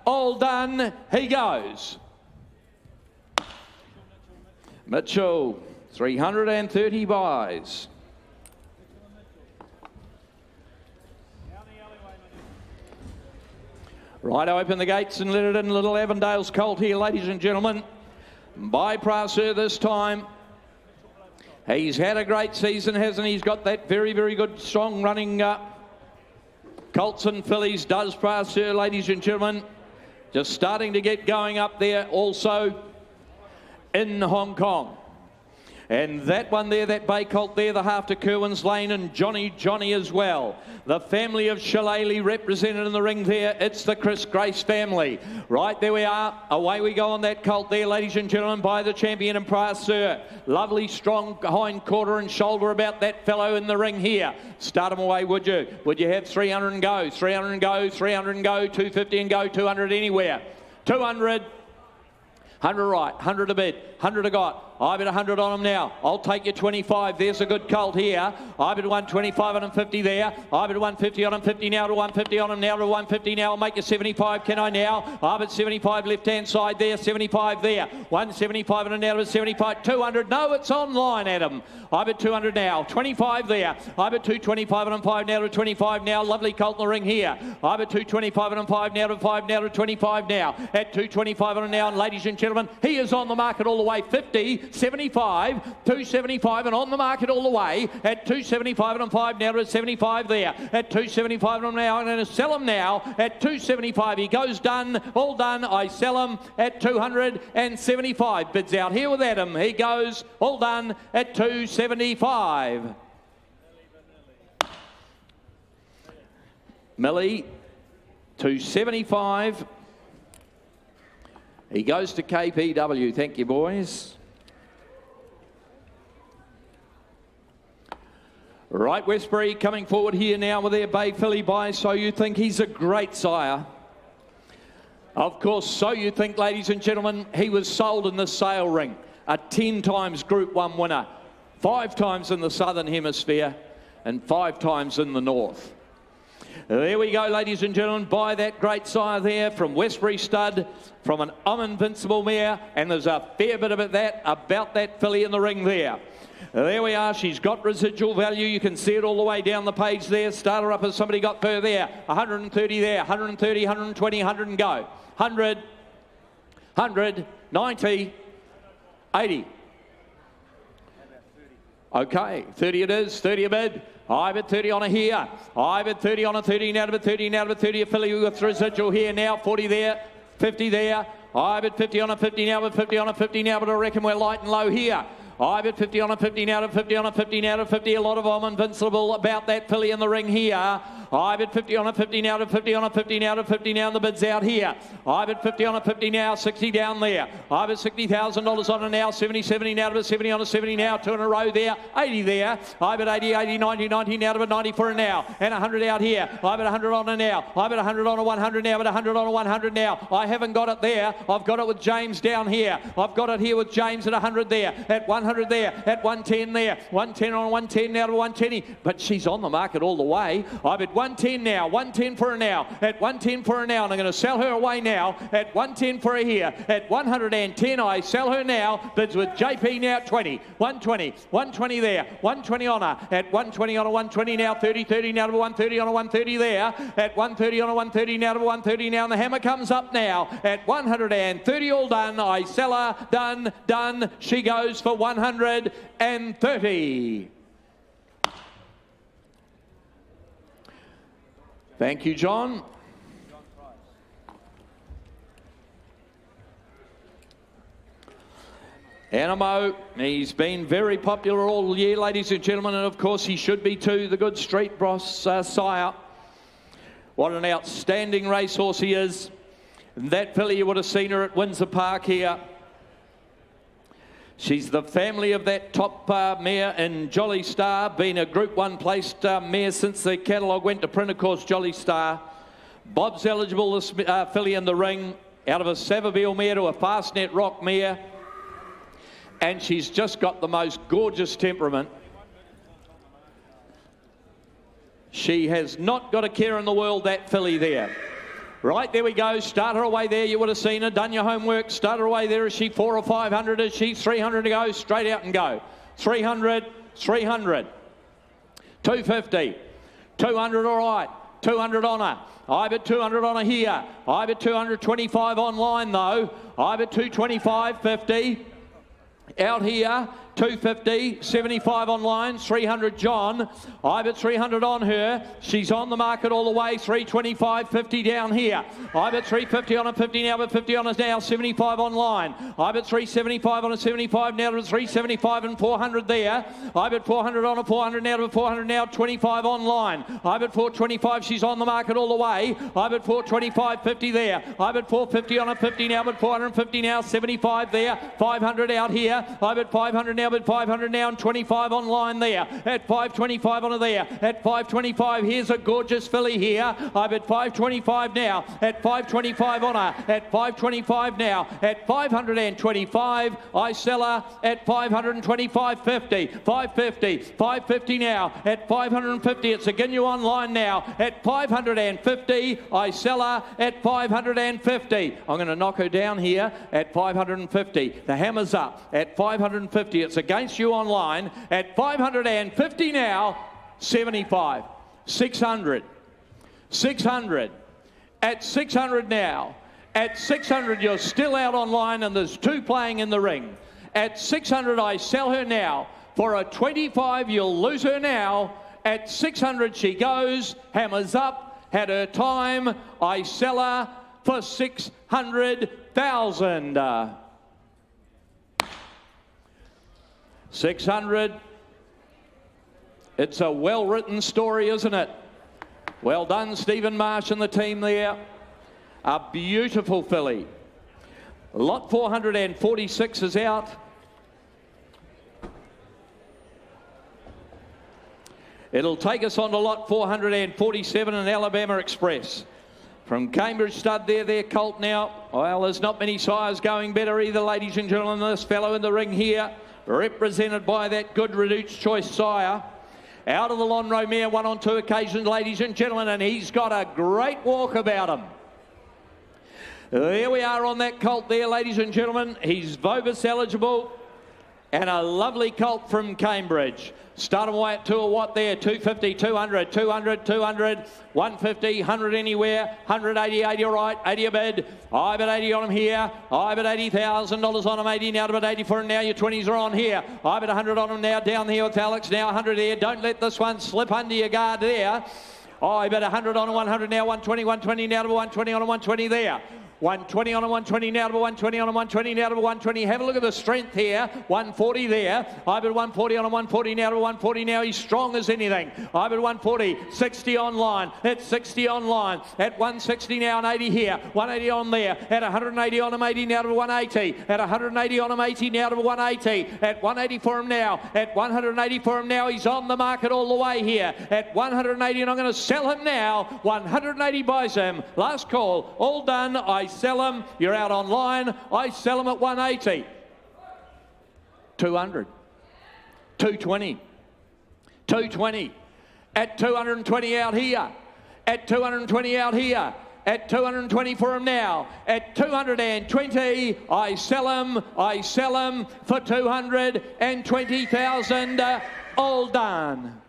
All done, he goes. Mitchell, 330 buys. Right, open the gates and let it in. Little Avondale's colt here, ladies and gentlemen. By Praser this time. He's had a great season, hasn't he? He's got that very, very good, strong running colts and fillies, does Praser, ladies and gentlemen. Just starting to get going up there also in Hong Kong. And that one there, that bay colt there, the half to Kerwin's Lane, and Johnny as well. The family of Shillelagh represented in the ring there. It's the Chris Grace family. Right, there we are. Away we go on that colt there, ladies and gentlemen, by the champion and Praser. Lovely, strong hind quarter and shoulder about that fellow in the ring here. Start him away, would you? Would you have 300 and go, 300 and go, 300 and go, 250 and go, 200 anywhere. 200. 100 right, 100 a bid, 100 a got. I bet 100 on him now. I'll take you 25. There's a good colt here. I bet 125 on him, 50 there. I bet 150 on him, 50 now to 150 on him now to 150 now. I'll make you 75. Can I now? I bet 75 left-hand side there, 75 there. 175 on him now to 75. 200. No, it's online, Adam. I bet 200 now. 25 there. I bet 225 on him, 5 now to 25 now. Lovely colt in the ring here. I bet 225 on him, 5 now to 5 now to 25 now. At 225 on him now. And ladies and gentlemen, he is on the market all the way. 50. 75, 275 and on the market all the way at 275 and 5 now to 75 there at 275 and now. I'm going to sell him now at 275. He goes done, all done. I sell him at 275. Bids out here with Adam. He goes all done at 275. Millie, 275. He goes to KPW. Thank you, boys. Right, Westbury coming forward here now with their bay filly by So You Think. He's a great sire. Of course, So You Think, ladies and gentlemen, he was sold in the sale ring. A 10 times Group 1 winner. 5 times in the Southern Hemisphere and 5 times in the North. There we go, ladies and gentlemen, by that great sire there from Westbury Stud, from an Invincible mare, and there's a fair bit about that filly in the ring there. There we are. She's got residual value. You can see it all the way down the page there. Start her up as somebody got her there. 130 there. 130, 120, 100 and go. 100, 100, 90, 80. Okay, 30 it is. 30 a bid. I bet 30 on a here. I bet 30 on a 30 now to 30 now to 30. A filly with residual here now. 40 there. 50 there. I bet 50 on a 50 now. But 50 on a 50 now. But I reckon we're light and low here. I bet 50 on a 50 now to 50 on a 50 now to 50. A lot of them Invincible about that filly in the ring here. I bet 50 on a 50 now to 50 on a 50 now to 50 now. The bid's out here. I bet 50 on a 50 now, 60 down there. I bet $60,000 on it now, 70, 70 now to 70 on a 70 now, 2 in a row there, 80 there. I bet 80, 80, 90, 90 now to 90 for a now, and 100 out here. I bet 100 on a now. I bet 100 on a 100 now, but 100 on a 100 now. I haven't got it there. I've got it with James down here. I've got it here with James at 100 there, at 100 there, at 110 there, 110 on a 110 now to 110. But she's on the market all the way. I bet 110 now, 110 for her now, at 110 for her now, and I'm going to sell her away now at 110 for her here, at 110 I sell her now. Bids with JP now 20, 120, 120 there, 120 on her, at 120 on a 120 now, 30, 30 now to 130 on a 130 there, at 130 on a 130 now to 130 now, and the hammer comes up now at 130 all done. I sell her, done, done. She goes for 130. Thank you, John. Animo, he's been very popular all year, ladies and gentlemen, and of course he should be too, the good street boss sire. What an outstanding racehorse he is. And that filly, you would have seen her at Windsor Park here. She's the family of that top mare in Jolly Star, been a Group 1 placed mare since the catalogue went to print, of course, Jolly Star. Bob's eligible, this filly in the ring, out of a Savabeel mare to a Fastnet Rock mare. And she's just got the most gorgeous temperament. She has not got a care in the world, that filly there. Right, there we go. Start her away there. You would have seen her. Done your homework. Start her away there. Is she 400 or 500? Is she 300 to go? Straight out and go. 300, 300. 250. 200, all right. 200 on her. I bet 200 on her here. I bet 225 online, though. I bet 225, 50. Out here, 250, 75 online, 300 John. I bet 300 on her. She's on the market all the way, 325, 50 down here. I bet 350 on a 50 now, but 50 on us now, 75 online. I bet 375 on a 75 now to 375 and 400 there. I bet 400 on a 400 now to 400 now, 25 online. I bet 425, she's on the market all the way. I bet 425, 50 there. I bet 450 on a 50 now, but 450 now, 75 there. 500 out here. I bet 500 now, but 500 now and 25 online there. At 525 on her there. At 525, here's a gorgeous filly here. I bet 525 now. At 525 on her. At 525 now. At 525, I sell her at 525, 50. 550. 550 now. At 550, it's again you online now. At 550, I sell her at 550. I'm going to knock her down here at 550. The hammer's up at 550. It's against you online at 550 now. 75. 600. 600. At 600 now. At 600 you're still out online and there's two playing in the ring. At 600 I sell her now. For a 25 you'll lose her now. At 600 she goes. Hammers up. Had her time. I sell her for 600,000. 600. It's a well-written story, isn't it? Well done, Stephen Marsh and the team there. A beautiful filly. Lot 446 is out. It'll take us on to lot 447 in Alabama Express. From Cambridge Stud there, Colt now. Well, there's not many sires going better either, ladies and gentlemen. This fellow in the ring here, represented by that good reduced choice sire. Out of the Lonhro mare, won on 2 occasions, ladies and gentlemen, and he's got a great walk about him. There we are on that colt there, ladies and gentlemen. He's Vobis eligible and a lovely colt from Cambridge. Start him away at 2 or what there, 250, 200, 200, 200, 150, 100 anywhere, 180, 80 all right, 80 a bid. I bet 80 on him here. I bet $80,000 on him, 80 now to bet 80 for him now. Your 20s are on here. I bet 100 on him now, down here with Alex now, 100 here. Don't let this one slip under your guard there. I bet 100 on a 100 now, 120, 120 now to 120 on a 120 there. 120 on him, 120 now to 120 on him, 120 now to 120. Have a look at the strength here. 140 there. Ibid 140 on him, 140 now to 140 now. He's strong as anything. Ibid 140, 60 online. It's 60 online. At 160 now and 80 here. 180 on there. At 180 on him, 80 now to 180. At 180 on him, 80 now to 180. At 180 for him now. At 180 for him now. He's on the market all the way here. At 180, and I'm going to sell him now. 180 buys him. Last call. All done. I sell him. You're out online. I sell him at 180. 200. 220. 220. At 220 out here. At 220 out here. At 220 for him now. At 220, I sell him. I sell him for 220,000. All done.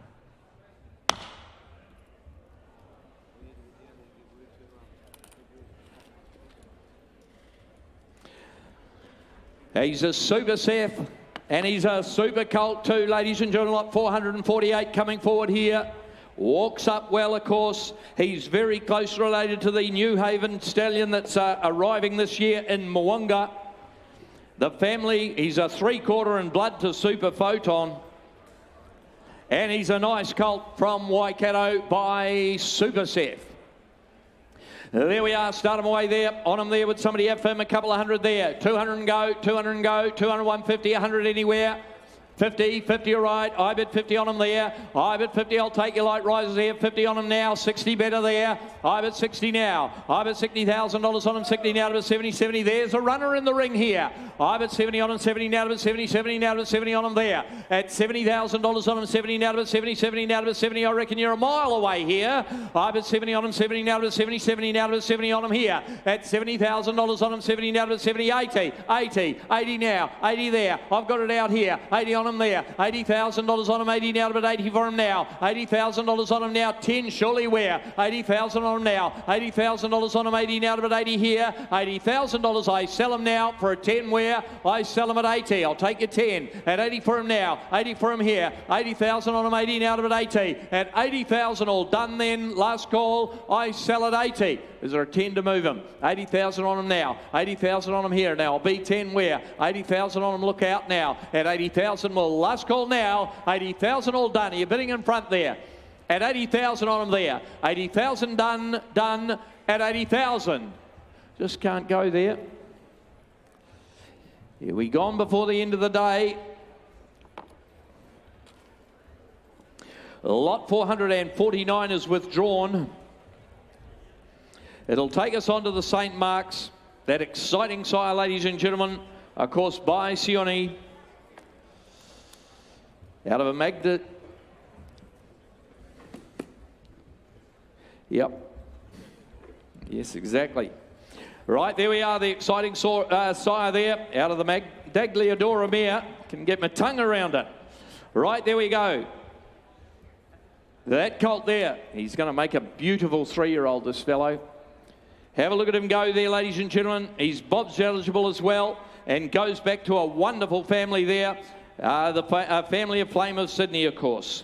He's a super Seth and he's a super colt too, ladies and gentlemen. Lot 448 coming forward here. Walks up well, of course. He's very close related to the New Haven stallion that's arriving this year in Mwanga. The family, he's a 3/4 in blood to Super Photon. And he's a nice colt from Waikato by Super Seth. There we are, start him away there, on him there with somebody F him, a couple of hundred there, 200 and go, 200 and go, 200, 150, 100 anywhere. 50, 50 all right, I bid 50 on him there, I bid 50, I'll take your light rises here, 50 on him now, 60 better there, I bid 60 now, I bid $60,000 on him, 60 now to 70, 70, there's a runner in the ring here, I bid 70 on him, 70 now to 70, 70 now to 70 on him there, at $70,000 on him, 70 now to 70, 70 now to 70, I reckon you're a mile away here, I bid 70 on him, 70 now to 70, 70 now to 70 on him here, at $70,000 on him, 70 now to 70, 80, 80, 80 now, 80 there, I've got it out here, 80 on him there, $80,000 on him, 80 now, but 80 for him now, $80,000 on him now, 10 surely where, 80,000 on him now, $80,000 on him, 80 now, but 80 here, $80,000 I sell him now for a 10 where, I sell him at 80, I'll take your 10, at 80 for him now, 80 for him here, 80,000 on him, 80 now, but 80, at 80,000 all done then, last call, I sell at 80. Is there a 10 to move him? 80,000 on him now. 80,000 on him here now. B10 where? 80,000 on him. Look out now. At 80,000, well, last call now. 80,000 all done. Are you bidding in front there? At 80,000 on him there. 80,000 done. Done at 80,000. Just can't go there. Here we gone before the end of the day. Lot 449 is withdrawn. It'll take us on to the St. Mark's. That exciting sire, ladies and gentlemen, of course, by Sione. Out of a Magda. Yep. Yes, exactly. Right, there we are, the exciting sire there. Out of the Magdagliadora mare. Can get my tongue around it. Right, there we go. That colt there, he's going to make a beautiful 3-year-old, this fellow. Have a look at him go there, ladies and gentlemen. He's Bob's eligible as well and goes back to a wonderful family there. The family of Flame of Sydney, of course.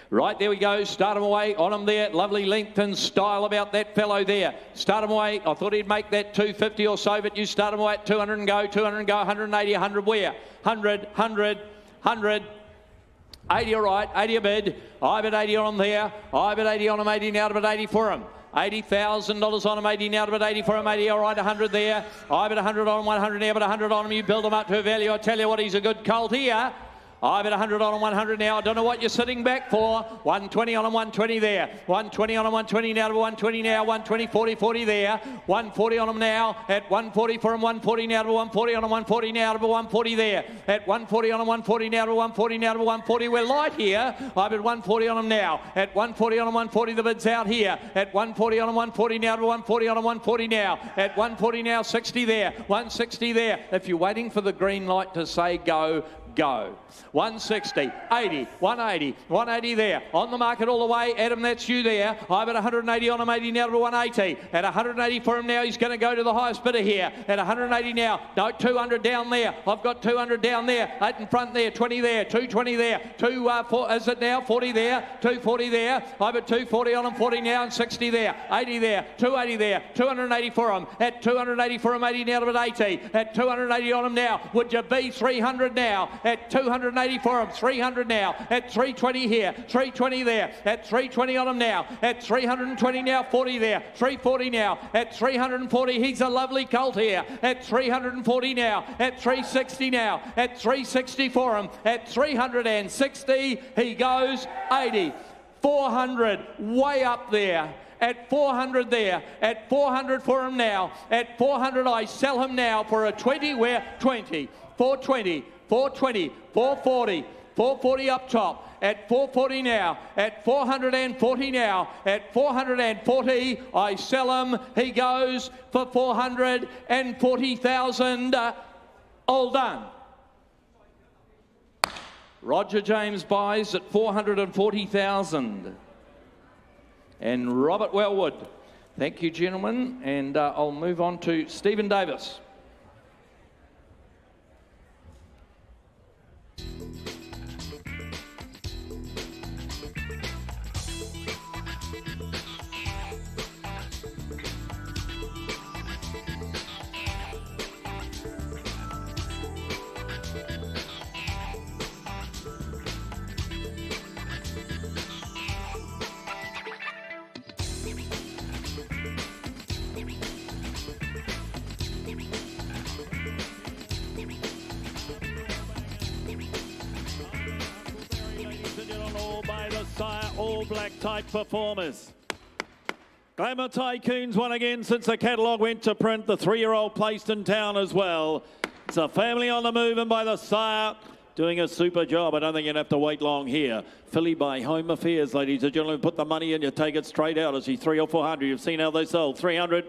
Right, there we go. Start him away on him there. Lovely length and style about that fellow there. Start him away. I thought he'd make that 250 or so, but you start him away at 200 and go, 200 and go, 180, 100 where? 100, 100, 100. 80 all right, 80 a bid. I bid 80 on him there. I bid 80 on him, 80 now to bid 80 for him. $80,000 on him, 80 now to bid 80 for him, 80 all right, 100 there. I bid 100 on him, 100 now, but 100 on him. You build him up to a value. I tell you what, he's a good colt here. I bet 100 on him, 100 now. I don't know what you're sitting back for. 120 on him, 120 there. 120 on him, 120 now to 120 now. 120, 40, 40 there. 140 on him now. At 140 for him, 140 now to 140 on him, 140 now to 140 there. At 140 on him, 140 now to 140 now to 140. We're light here. I bet 140 on him now. At 140 on him, 140. The bid's out here. At 140 on him, 140 now to 140 on him, 140 now. At 140 now, 60 there. 160 there. If you're waiting for the green light to say go, go. 160, 80, 180, 180 there. On the market all the way. Adam, that's you there. I'm at 180 on him, 80 now to 180. At 180 for him now, he's going to go to the highest bidder here. At 180 now. No, 200 down there. I've got 200 down there. 8 in front there, 20 there, 220 there. 4, is it now? 40 there, 240 there. I'm at 240 on him, 40 now and 60 there. 80 there, 280 there, 280 for him. At 280 for him, 80 now to 80. At 280 on him now. Would you be 300 now? At 280 for him, 300 now. At 320 here, 320 there. At 320 on him now. At 320 now, 40 there. 340 now. At 340, he's a lovely colt here. At 340 now. At 360 now. At 360 for him. At 360, he goes 80. 400, way up there. At 400 there, at 400 for him now, at 400 I sell him now for a 20, where 20, 420, 420, 440, 440 up top, at 440 now, at 440 now, at 440 I sell him, he goes for 440,000, all done. Roger James buys at 440,000. And Robert Wellwood. Thank you, gentlemen. And I'll move on to Stephen Davis. All black type performers. Glamour Tycoons won again since the catalogue went to print. The 3-year-old placed in town as well. It's a family on the move and by the sire doing a super job. I don't think you'd have to wait long here. Filly by Home Affairs, ladies and gentlemen. Put the money in, you take it straight out. Is he 300 or 400? You've seen how they sold. 300,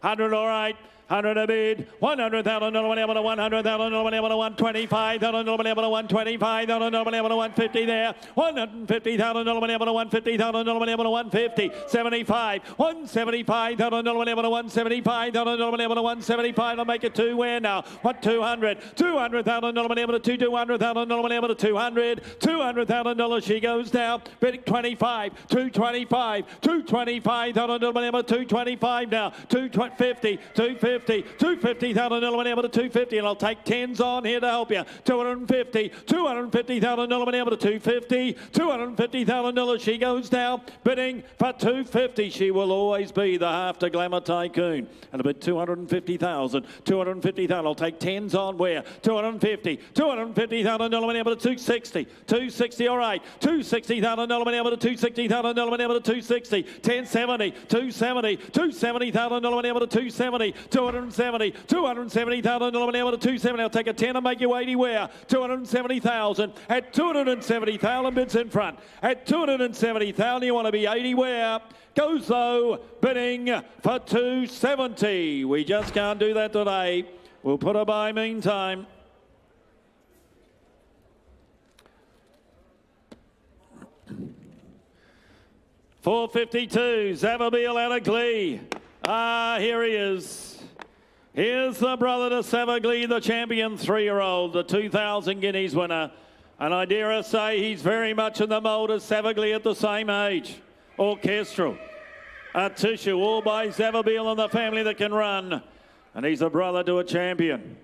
100 all right. 100 a bid, 100,000 able to 100,000 able to 125,000 able to 125,000 able to 150 there, 150,000 able to 150,000 able to 150, 75, 175,000 able to 175,000 able to 175. I'll make it 2 where now? What 200? 200,000 able to 200,000 able to 200, $200,000 she goes now. Bidding 25, 225, 225,000 able to 225 now, 250, 250. 250,000 able to 250, and I'll take 10s on here to help you. 250, 250,000 able to 250, $250,000 she goes now. Bidding for 250. She will always be the half to Glamour Tycoon. And a bid 250,000, 250,000. I'll take 10s on where? 250, 250,000 able to 260, 260. All right, 260,000 able to 260,000 able to 260, 1070, 270, 270,000 able to 270. 270, 270,000 able to 270. I'll take a 10 and make you 80 where? 270,000. At 270,000 bids in front. At 270,000 you want to be 80 where? Goes though, bidding for 270. We just can't do that today. We'll put a buy meantime. $452, Zavabeel out of Glee. Here he is. Here's the brother to Savaglee, the champion 3-year-old, the 2,000 guineas winner. And I dare say he's very much in the mould as Savaglee at the same age. Orchestral. A tissue, all by Zavabeel and the family that can run. And he's a brother to a champion.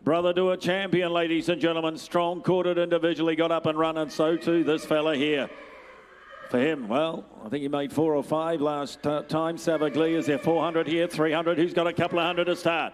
Brother to a champion, ladies and gentlemen. Strong-courted individually, got up and run, and so too this fella here. For him, well, I think he made 4 or 5 last time. Savaglee, is there 400 here? 300. Who's got a couple of 100 to start?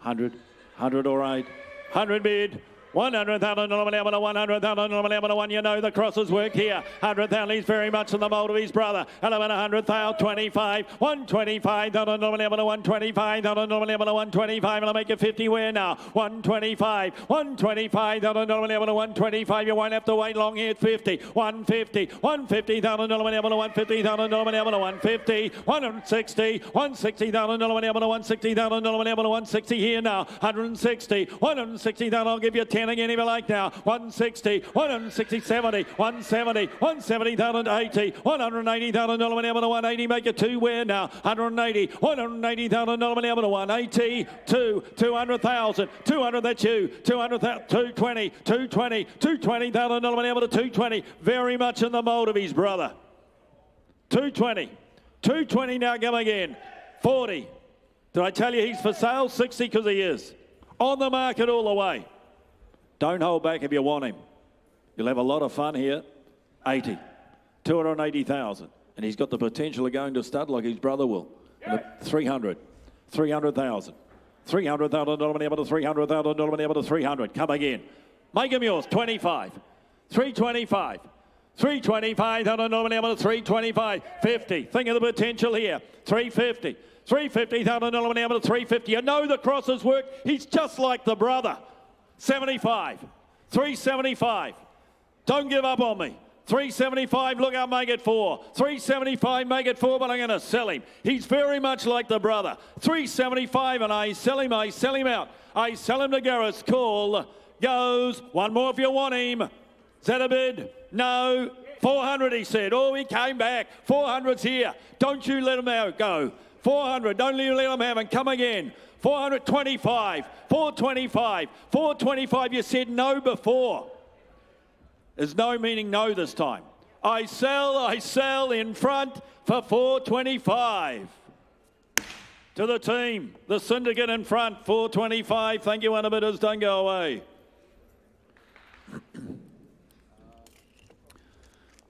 100, 100, all right. 100 bid. 100,000 able to 100,000 able to 1. You know the crosses work here. 100,000. He's very much in the mould of his brother. 100,000. 25. 125,000 able to 125,000 able to 125. And I'll make it 50 where now? 125. 125,000 able to 125. You won't have to wait long here at 50. 150. 150,000 able to 150,000 able to 150. 160. 160,000 able to 160,000 able to 160 here now. 160. 160,000. I'll give you 10 10 again, even like now. 160, 160, 70, 170, 170,000 to 80, 180,000 to 180, make it 2 where now. 180, 180,000 to 180, 200,000, 200, that's you. 200,000, 220, 220, 220,000 to 220. Very much in the mould of his brother. 220, 220 now, come again. 40. Did I tell you he's for sale? 60 because he is. On the market all the way. Don't hold back if you want him. You'll have a lot of fun here. 80. 280,000. And he's got the potential of going to stud like his brother will. 300. 300,000. 300,000 to 300,000 to 300. Come again. Make him yours. 25. 325. 325, 325, 50. Think of the potential here. 350. 350,000 to 350. You know the crosses work. He's just like the brother. 75. 375. Don't give up on me. 375, look out, make it 4. 375, make it 4, but I'm going to sell him. He's very much like the brother. 375, and I sell him out. I sell him to Gareth's call. Goes. One more if you want him. Is that a bid? No. 400, he said. Oh, he came back. 400's here. Don't you let him go. 400, don't you let him have him. Come again. 425, 425, 425. You said no before. There's no meaning no this time. I sell in front for 425. To the team, the syndicate in front, 425. Thank you, Unabiters. Don't go away.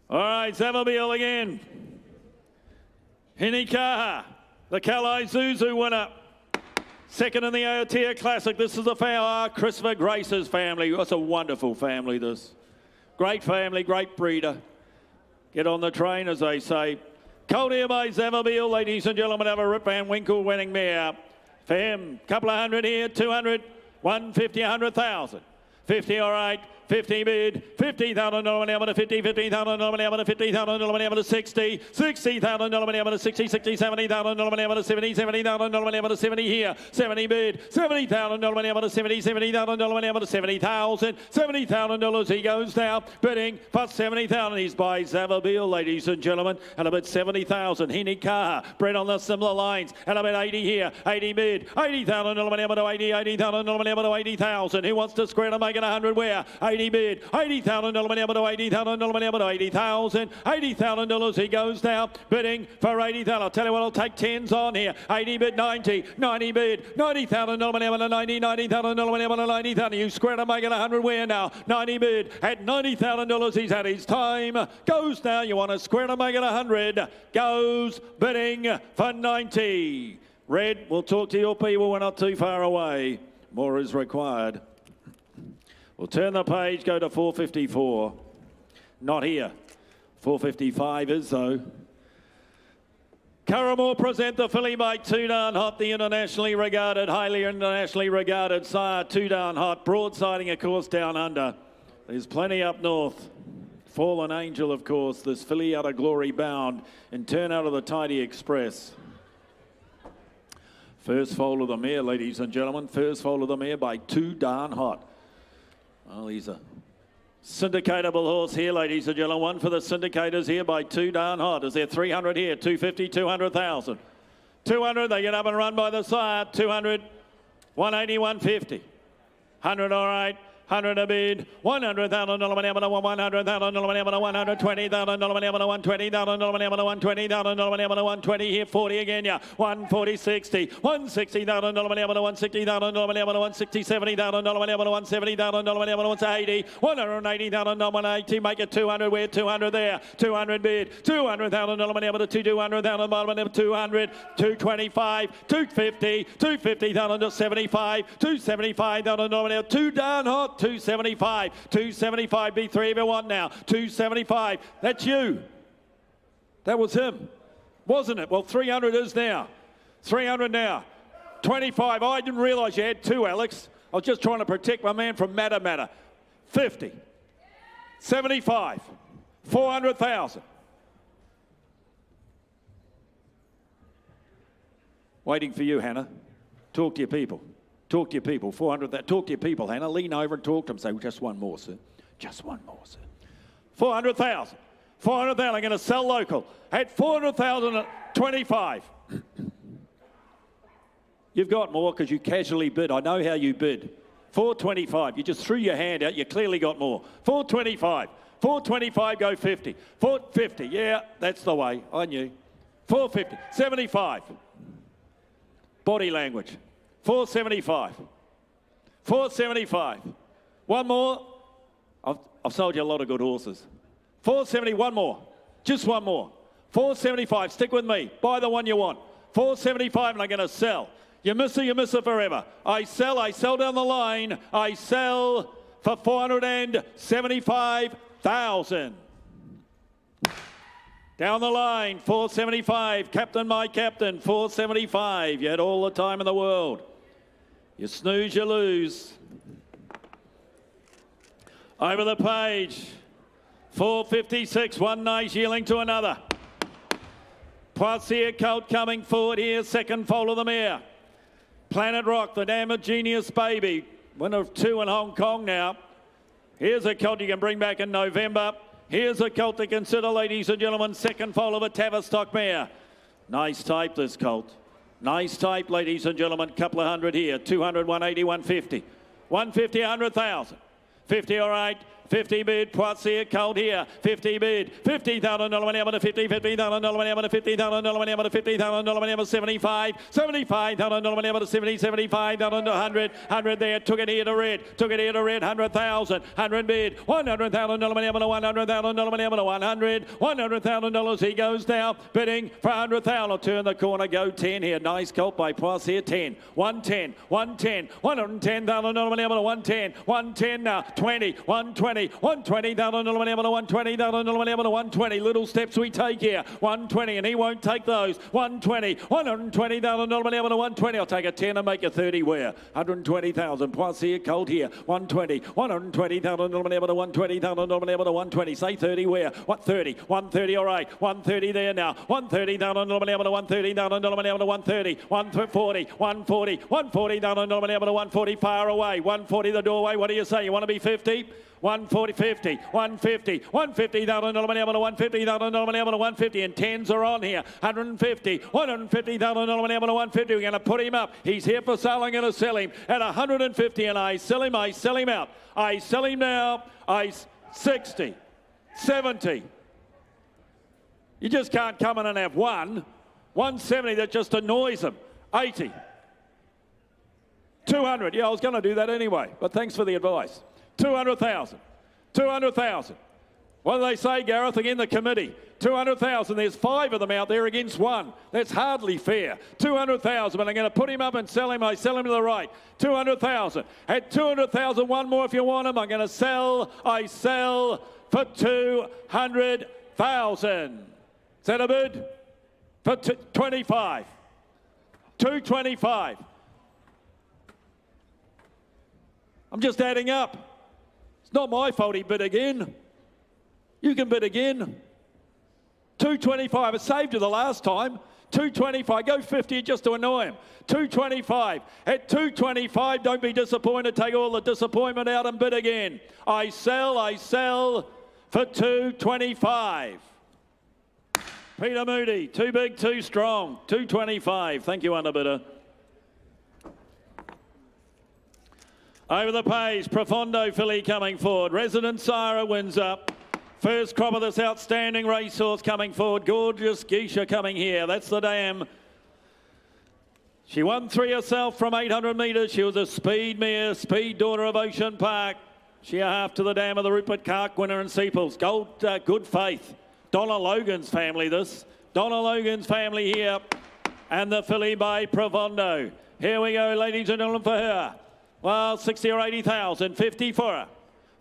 All right, Savabeel again. Hinikaha, the Kalai Zuzu winner. Second in the Aotea Classic. This is the Christopher Grace's family. That's a wonderful family, this. Great family, great breeder. Get on the train, as they say. Cold here by Savabeel, ladies and gentlemen, have a Rip Van Winkle winning mare. For him, couple of hundred here, 200, 150, 100,000. 50, all right. 50 bid, 50,000 to 50, 50,000 to 50,000 to 60, 60,000 to 60, 60, 70,000 to 70, 70,000 to 70 here, 70 bid, 70,000 to 70, 70,000 to 70,000, $70,000 he goes now, bidding for 70,000. He's by Savabeel, ladies and gentlemen, and about 70,000. Hinikaha, bred on the similar lines, and about 80 here, 80 bid, 80,000 to 80, 80,000 to 80,000. Who wants to square to make it 100 where? 80 bid, 80,000 to 80,000 to 80,000, $80,000 he goes now, bidding for 80,000. I'll tell you what, I'll take 10s on here. 80 bid, 90, 90 bid, 90,000 to 90, 90,000 to 90,000. You square to make it 100 where now? 90 bid at $90,000. He's had his time. Goes now. You want to square to make it 100? Goes bidding for 90. Red, we'll talk to your people. We're not too far away. More is required. We'll turn the page, go to 454. Not here. 455 is, though. Curramore present the filly by Too Darn Hot, the internationally regarded, highly internationally regarded sire, Too Darn Hot. Broadsiding, of course, down under. There's plenty up north. Fallen Angel, of course, this filly out of Glory Bound, and turn out of the Tidy Express. First foal of the mare, ladies and gentlemen. First foal of the mare by Too Darn Hot. Well, he's a syndicatable horse here, ladies and gentlemen. One for the syndicators here by Too Darn Hot. Is there 300 here? 250, 200,000. 200, they get up and run by the sire. 200, 180, 150. 100, all right. 100 a bid, 100,000 to 100,000 to 120,000 to 120,000 to 120,000 to 120 here, 40 again, yeah, 140, 60, 160,000 to 160,000 to 160, 70,000 to 170,000 to 180, 180,000 to 180, make it 200, we're 200 there, 200 bid, 200,000 to 200,000, bottom of 200, 225, 250, 250,000 to 75, 275,000 to Too Darn Hot. 275, 275, B3 if you want now, 275, that's you. That was him, wasn't it? Well, 300 is now, 300 now, 25, I didn't realise you had two, Alex. I was just trying to protect my man from Matter. 50, 75, 400,000. Waiting for you, Hannah. Talk to your people. Talk to your people. 400. Talk to your people, Hannah. Lean over and talk to them. Say, well, just one more, sir. Just one more, sir. 400,000. 400,000. I'm going to sell local at 400,000 at 25. You've got more because you casually bid. I know how you bid. 425. You just threw your hand out. You clearly got more. 425. 425, go 50. 450. Yeah, that's the way. I knew. 450. 75. Body language. 475. 475. One more. I've sold you a lot of good horses. 470. One more. Just one more. 475. Stick with me. Buy the one you want. 475 and I'm going to sell. You miss it forever. I sell down the line. I sell for 475,000. Down the line, 475. Captain, my captain, 475. You had all the time in the world. You snooze, you lose. Over the page, 456. One nice yearling to another. Poitiers Colt coming forward here. Second foal of the mare. Planet Rock, the Dam of Genius Baby. Winner of 2 in Hong Kong now. Here's a colt you can bring back in November. Here's a colt to consider, ladies and gentlemen. Second foal of a Tavistock mare. Nice type, this colt. Nice type, ladies and gentlemen. Couple of hundred here. 200, 180, 150. 150, 100,000. 50, all right. 50 bid, Poitiers Colt here. 50 bid, $50,000 money to 50, $50,000 money to $50,000 money to $50,000 money to 75, $75,000 money to 70, $75,000 to 100, 100 there. Took it here to red, 100,000, 100 bid, $100,000 money to $100,000 money to 100, $100,000 he goes now, bidding for 100,000. I'll turn the corner, go 10 here. Nice colt by Poitiers, 10, 110, 110, $110,000 money to 110, 110 now, 20, 120. $120,000 money to $120,000 money to 120. Little steps we take here. 120, and he won't take those. 120, $120,000 money to 120. I'll take a 10 and make a 30. Where? 120,000. Poitiers Colt here. 120, $120,000 money to $120,000 money to 120. Say 30. Where? What 30? 130. All right. 130 there now. $130,000 money to $130,000 money to 130. 140, 140, $140,000 money to 140. Far away. 140 the doorway. What do you say? You want to be 50? 140, 50, 150, $150,000 money to $150,000 money to 150, and 10s are on here. 150, $150,000 money to 150. We're going to put him up. He's here for sale. I'm going to sell him at 150, and I sell him out. I sell him now. 60, 70. You just can't come in and have 170. That just annoys him. 80, 200. Yeah, I was going to do that anyway, but thanks for the advice. 200,000. 200,000. What do they say, Gareth? Again, the committee. 200,000. There's 5 of them out there against 1. That's hardly fair. 200,000. But I'm going to put him up and sell him. I sell him to the right. 200,000. At 200,000, one more if you want him. I'm going to sell. I sell for 200,000. Is that a bid? For 25. 225. I'm just adding up. It's not my fault he bid again. You can bid again. 225. I saved you the last time. 225. Go 50 just to annoy him. 225. At 225, don't be disappointed. Take all the disappointment out and bid again. I sell for 225. Peter Moody. Too big, too strong. 225. Thank you, underbidder. Over the page, Profondo filly coming forward. Resident Syrah wins up. First crop of this outstanding racehorse coming forward. Gorgeous Geisha coming here. That's the Dam. She won 3 herself from 800 metres. She was a speed mare, speed daughter of Ocean Park. She a half to the Dam of the Rupert Clark winner in Seeples. Good Faith. Donna Logan's family this. Donna Logan's family here. And the filly by Profondo. Here we go, ladies and gentlemen, for her. Well, 60 or 80,000, 50 for her.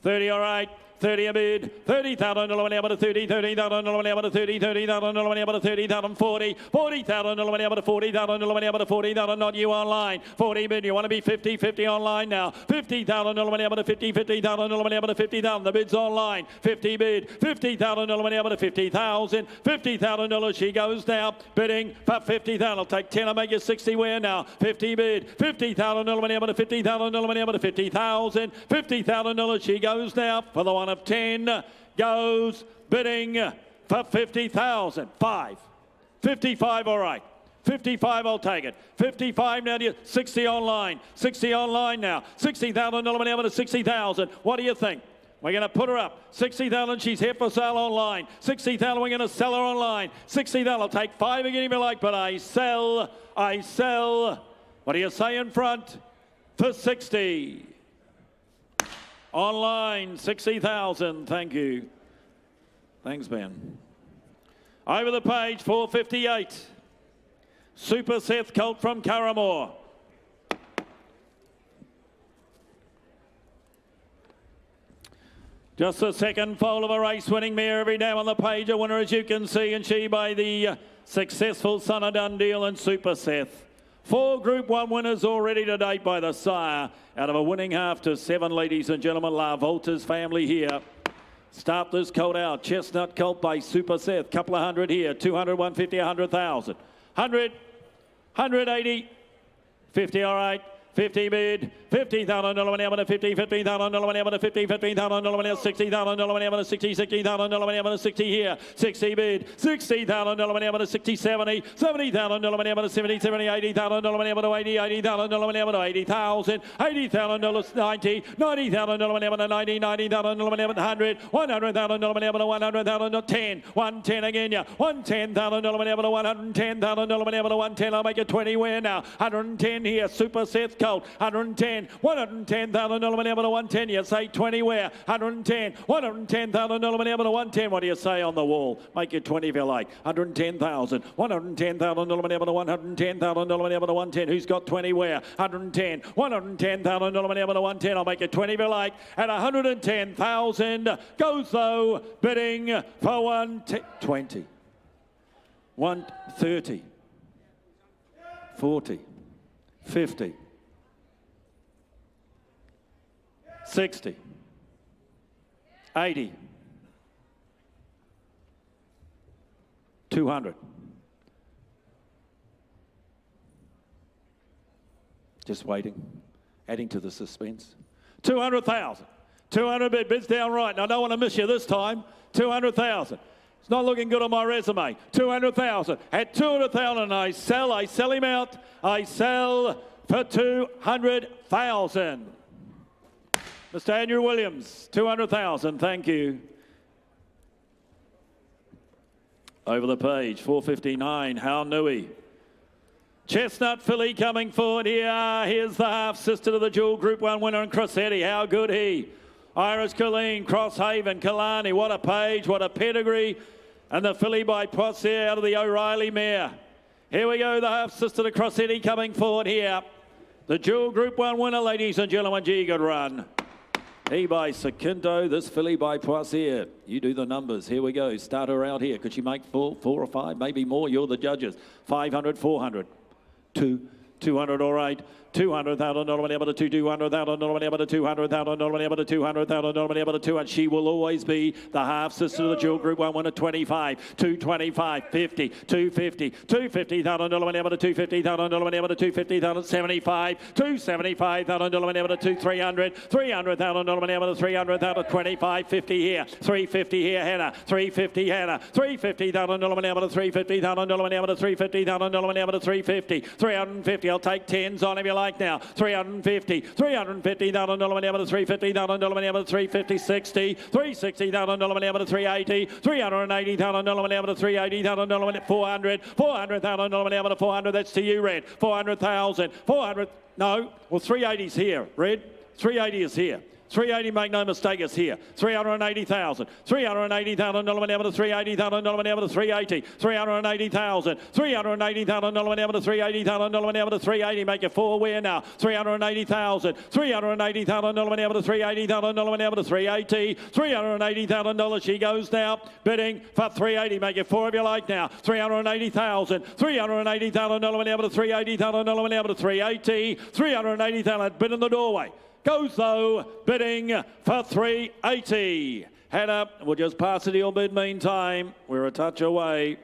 30, all right. 30 a bid, 30,000 able to 30, 30,000 able to 30, 30,000 able to 30,000 40, 40,000 able to 40,000 able to 40,000 not you online, 40 bid, you want to be 50, 50 online now, 50,000 able to 50, 50,000 able to 50,000, the bid's online, 50 bid, 50,000 able to 50,000, $50,000 she goes now, bidding for 50,000, I'll take 10, I'll make you 60 where now, 50 bid, 50,000 able to 50,000 able to 50,000, $50,000 she goes now, for the one of 10 goes bidding for 50,000. 5. 55, all right. 55, I'll take it. 55 now to you. 60 online. 60 online now. 60,000 able to 60,000. What do you think? We're going to put her up. 60,000, she's here for sale online. 60,000, we're going to sell her online. 60,000, I'll take 5 again if you like, but I sell. What do you say in front? For 60. Online, 60,000. Thank you. Thanks, Ben. Over the page, 458. Super Seth Colt from Curramore. Just the second foal of a race-winning mare every day on the page. A winner, as you can see, and she by the successful Son of Dundee and Super Seth. 4 Group 1 winners already to date by the sire. Out of a winning half to 7, ladies and gentlemen. La Volta's family here. Start this colt out. Chestnut Colt by Super Seth. Couple of hundred here. 200, 150, 100,000. 100, 180, 50, all right. 50 bid, $50,000 able to 50, $50,000 able to 50, $50,000 able to 60,000 able to 60, $60,000 able to 60 here, 60 bid, $60,000 able to 60, 70, $70,000 able to 70, 70, $80,000 able to 80, $80,000 able to 80,000, $80,000 90, $90,000 able to 90, $90,000 able to 100, $100,000 able to 100,000 10, 110 again, yeah, $110,000 able to 110,000 able to 110. I'll make it 20 where now, 110 here, Super Seth Colt, 110, $110,000 able to 110. You say 20 where? 110, $110,000 able to 110. What do you say on the wall? Make it 20 if you like. 110,000, $110,000 able to 110,000 able to 110. Who's got 20 where? 110, $110,000 able to 110. I'll make it 20 if you like. At 110,000 goes though bidding for 120, 130, 40, 50, 60, 80, 200. Just waiting, adding to the suspense. 200,000. 200 bid, bids down right. Now, I don't want to miss you this time. 200,000. It's not looking good on my resume. 200,000. At 200,000, I sell him out. I sell for 200,000. Mr. Andrew Williams, 200,000, thank you. Over the page, 459, How Nui. Chestnut filly coming forward here. Here's the half-sister to the dual Group 1 winner in Crossetti. How good he. Iris Colleen, Crosshaven, Kalani. What a page, what a pedigree. And the filly by Poitier out of the O'Reilly mare. Here we go, the half-sister to Crossetti coming forward here. The dual Group 1 winner, ladies and gentlemen. Gee, good run. He by Sakinto, this filly by Poitier. You do the numbers. Here we go. Start her out here. Could she make four or five? Maybe more. You're the judges. 500, 400. 200, all right. $200,000 able to $200,000 able to $200,000 able to $200,000 able to 2, and she will always be the half sister of the dual Group 1 winner. 25, 225, 50, 250, $250,000 able to $250,000 able to $250,000, 75, $275,000 able to 300, $300,000 able to 300,000, 25, 50 here, 350 here, Hannah, 350 Hannah, $350,000 able to $350,000 able to $350,000 able to 350, 350. I'll take 10s on him. You like now, 350, $350,000 able to 350,000 able to 350, 60, $360,000 able to 380, $380,000 able to 380,000 400, $400,000 able to 400. That's to you, Red. 400,000, 400. No, well, 380's here, Red. 380 is here. 380, make no mistake, it's here. 380,000. 380,000 $380,000 to 380. 380,000. 380,000 to 380,000 to 380. Make it four where now. 380,000. 380,000 to 380,000 to 380. $380,000 she goes now. Bidding for 380. Make it four if you like now. 380,000. 380,000 to 380,000 to 380. 380,000 bid in the doorway. Goes though, bidding for 380. Hannah, we'll just pass it to your bid meantime. We're a touch away.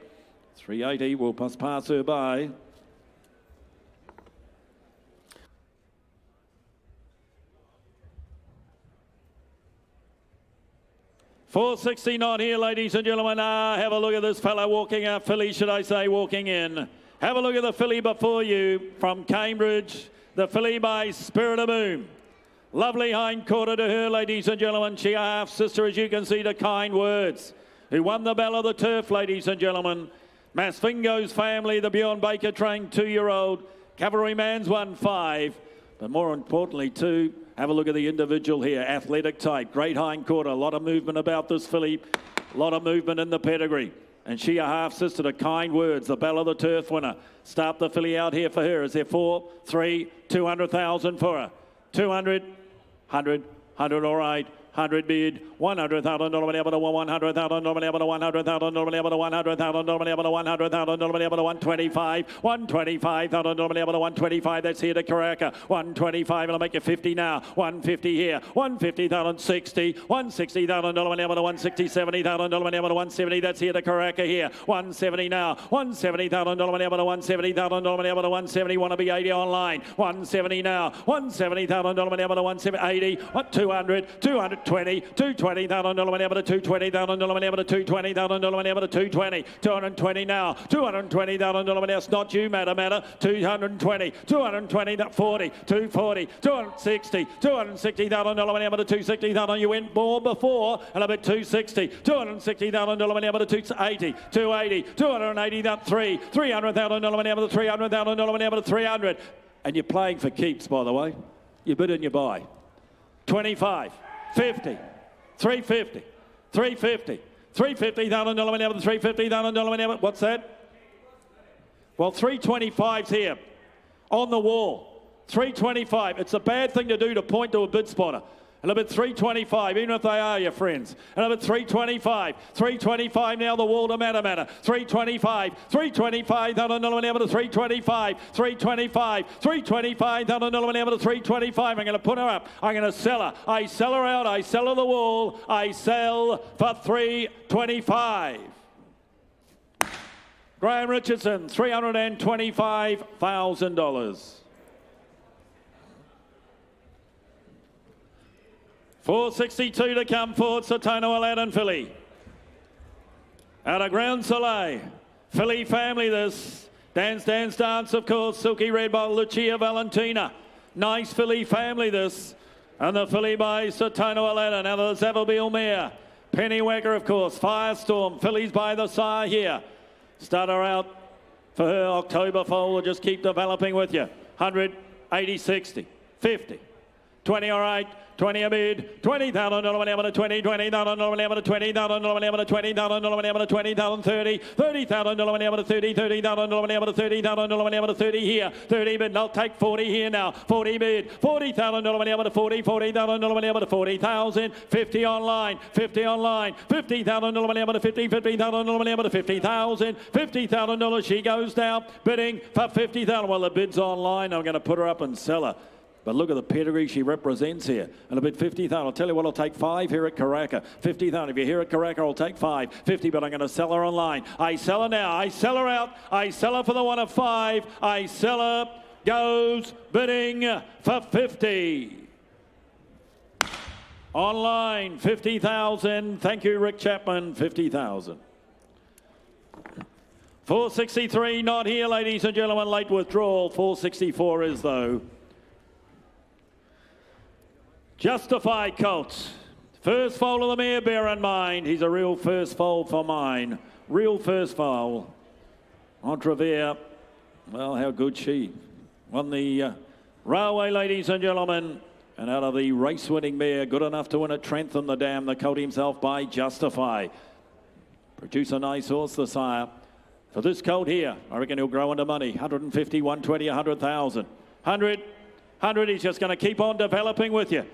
380, we'll pass her by. $460 not here, ladies and gentlemen. Have a look at this fella walking out, filly, should I say, walking in. Have a look at the filly before you from Cambridge. The filly by Spirit of Boom. Lovely hind quarter to her, ladies and gentlemen. She a half-sister, as you can see, to Kind Words, who won the Bell of the Turf, ladies and gentlemen. Masfingo's family, the Bjorn Baker trained 2-year-old. Cavalryman's won 5. But more importantly, too, have a look at the individual here. Athletic type, great hind quarter. A lot of movement about this filly. A lot of movement in the pedigree. And she a half-sister to Kind Words, the Bell of the Turf winner. Start the filly out here for her. Is there 4, 3, 200,000 for her? 200, 100, 100, all right. 100 bid, $100,000 able to $100,000 able to $100,000 able to $100,000 able to $100,000 able to 125, 125,000 able to 125. That's here to Karaka. 125. It'll make it 50 now. 150 here. 150,000, 60, 160,000 able to 160, 70,000 able to 170. That's here to Karaka here. 170 now. 170,000 able to 170,000 able to 170. Want to be 80 online. 170 now. 170,000 able to 170, 80, 200, 220, 220,000 able to 220,000 able to 220,000 able to 220, 220 now, 220,000 that's not you, matter, 220, 220, 40, 240, 260, 260,000 able to 260,000. You went more before, and a bit 260, 260,000 able to 280, 280, 280, 300,000 able to 300,000 able to 300. And you're playing for keeps, by the way. You bid and you buy. 25. 50, 350, 350, 350,000 able to 350,000 able. What's that? Well, 325's here on the wall. 325. It's a bad thing to do to point to a bid spotter. And a bit 325, even if they are your friends. And a bit 325. 325 now, the wall to matter. 325. 325,000 able to 325. 325. 325,000 able to 325. I'm going to put her up. I'm going to sell her. I sell her out. I sell her the wall. I sell for 325. Graham Richardson, $325,000. 462 to come forward, Satano Aladdin filly. Out of Ground Soleil, filly family this. Dance, of course, Silky Red by Lucia Valentina. Nice filly family this. And the filly by Satano Aladdin. Out of the Savabeel mare. Penny Wacker, of course, Firestorm. Fillies by the sire here. Start her out for her October foal. We'll just keep developing with you. 100, 80, 60, 50, 20, all right. 20 a bid, 20,000 able to 20, 20,000 able to 20,000 able to 20,000 able to 20,000, 30, 30,000 able to 30, 30,000 able to 30,000 able to 30 here, 30 bid, I'll take 40 here now, 40 bid, 40,000 able to 40, 40,000 able to 40,000, 50 online, 50 online, 50,000 able to 50, 50,000 able to 50,000, $50,000 she goes down, bidding for 50,000. Well, the bid's online, I'm going to put her up and sell her. But look at the pedigree she represents here. And a bit 50,000. I'll tell you what, I'll take 5 here at Karaka. 50,000. If you're here at Karaka, I'll take 5. 50, but I'm going to sell her online. I sell her now. I sell her out. I sell her for the one of 5. I sell her. Goes bidding for 50. Online, 50,000. Thank you, Rick Chapman. 50,000. 463, not here, ladies and gentlemen. Late withdrawal. 464 is, though. Justified Colts. First foal of the mare, bear in mind. He's a real first foal for mine. Real first foal. Entrevere. Well, how good she. Won the railway, ladies and gentlemen. And out of the race-winning mare, good enough to win at Trentham the Dam, the colt himself by Justify. Produce a nice horse, the sire. For this colt here, I reckon he'll grow into money. 150, 120, 100,000. 100, he's just going to keep on developing with you.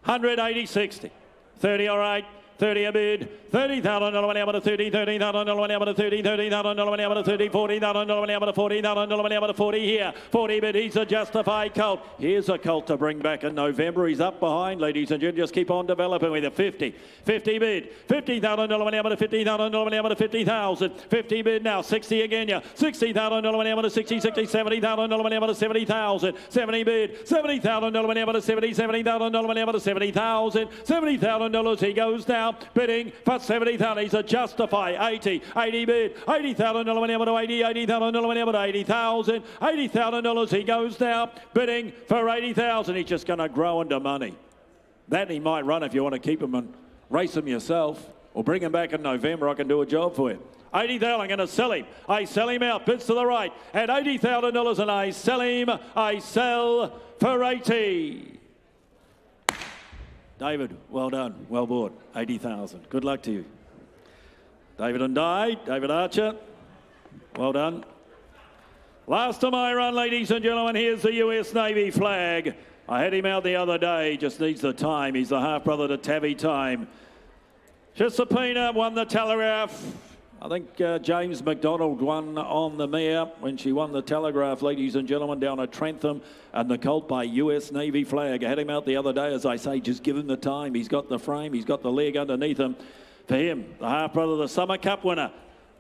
180, 60. 30, all right. 30 a bid, $30,000 money out of 30, $30,000 money out of 30, $30,000 money out of 30, $40,000 money out of 40, $40,000 money out of 40 here. 40 bid, he's a justified colt. Here's a colt to bring back in November. He's up behind, ladies and gentlemen. Just keep on developing with a 50. 50 bid, $50,000 money out of 50,000 money out of 50,000. 50 bid now, 60 again, yeah. $60,000 money out of 60, $70,000 money out of 70,000. 70 bid, $70,000 money out of 70, $70,000 money out of 70,000. $70,000 he goes down. Bidding for 70,000. He's a Justify. 80 bid. $80,000 money out of 80. $80,000 money out of 80,000. $80,000 he goes down. Bidding for 80,000. He's just going to grow into money. That he might run if you want to keep him and race him yourself, or bring him back in November. I can do a job for you. 80,000. I'm going to sell him. I sell him out. Bids to the right at $80,000, and I sell him. I sell for 80. David, well done, well bought, 80,000. Good luck to you. David and David Archer, well done. Last of my run, ladies and gentlemen, here's the US Navy flag. I had him out the other day, just needs the time. He's the half-brother to Tabby Time. Josephina won the Telegraph. I think James McDonald won on the mare when she won the Telegraph, ladies and gentlemen, down at Trentham, and the colt by US Navy flag. I had him out the other day, as I say, just give him the time. He's got the frame, he's got the leg underneath him. For him, the half-brother, the Summer Cup winner,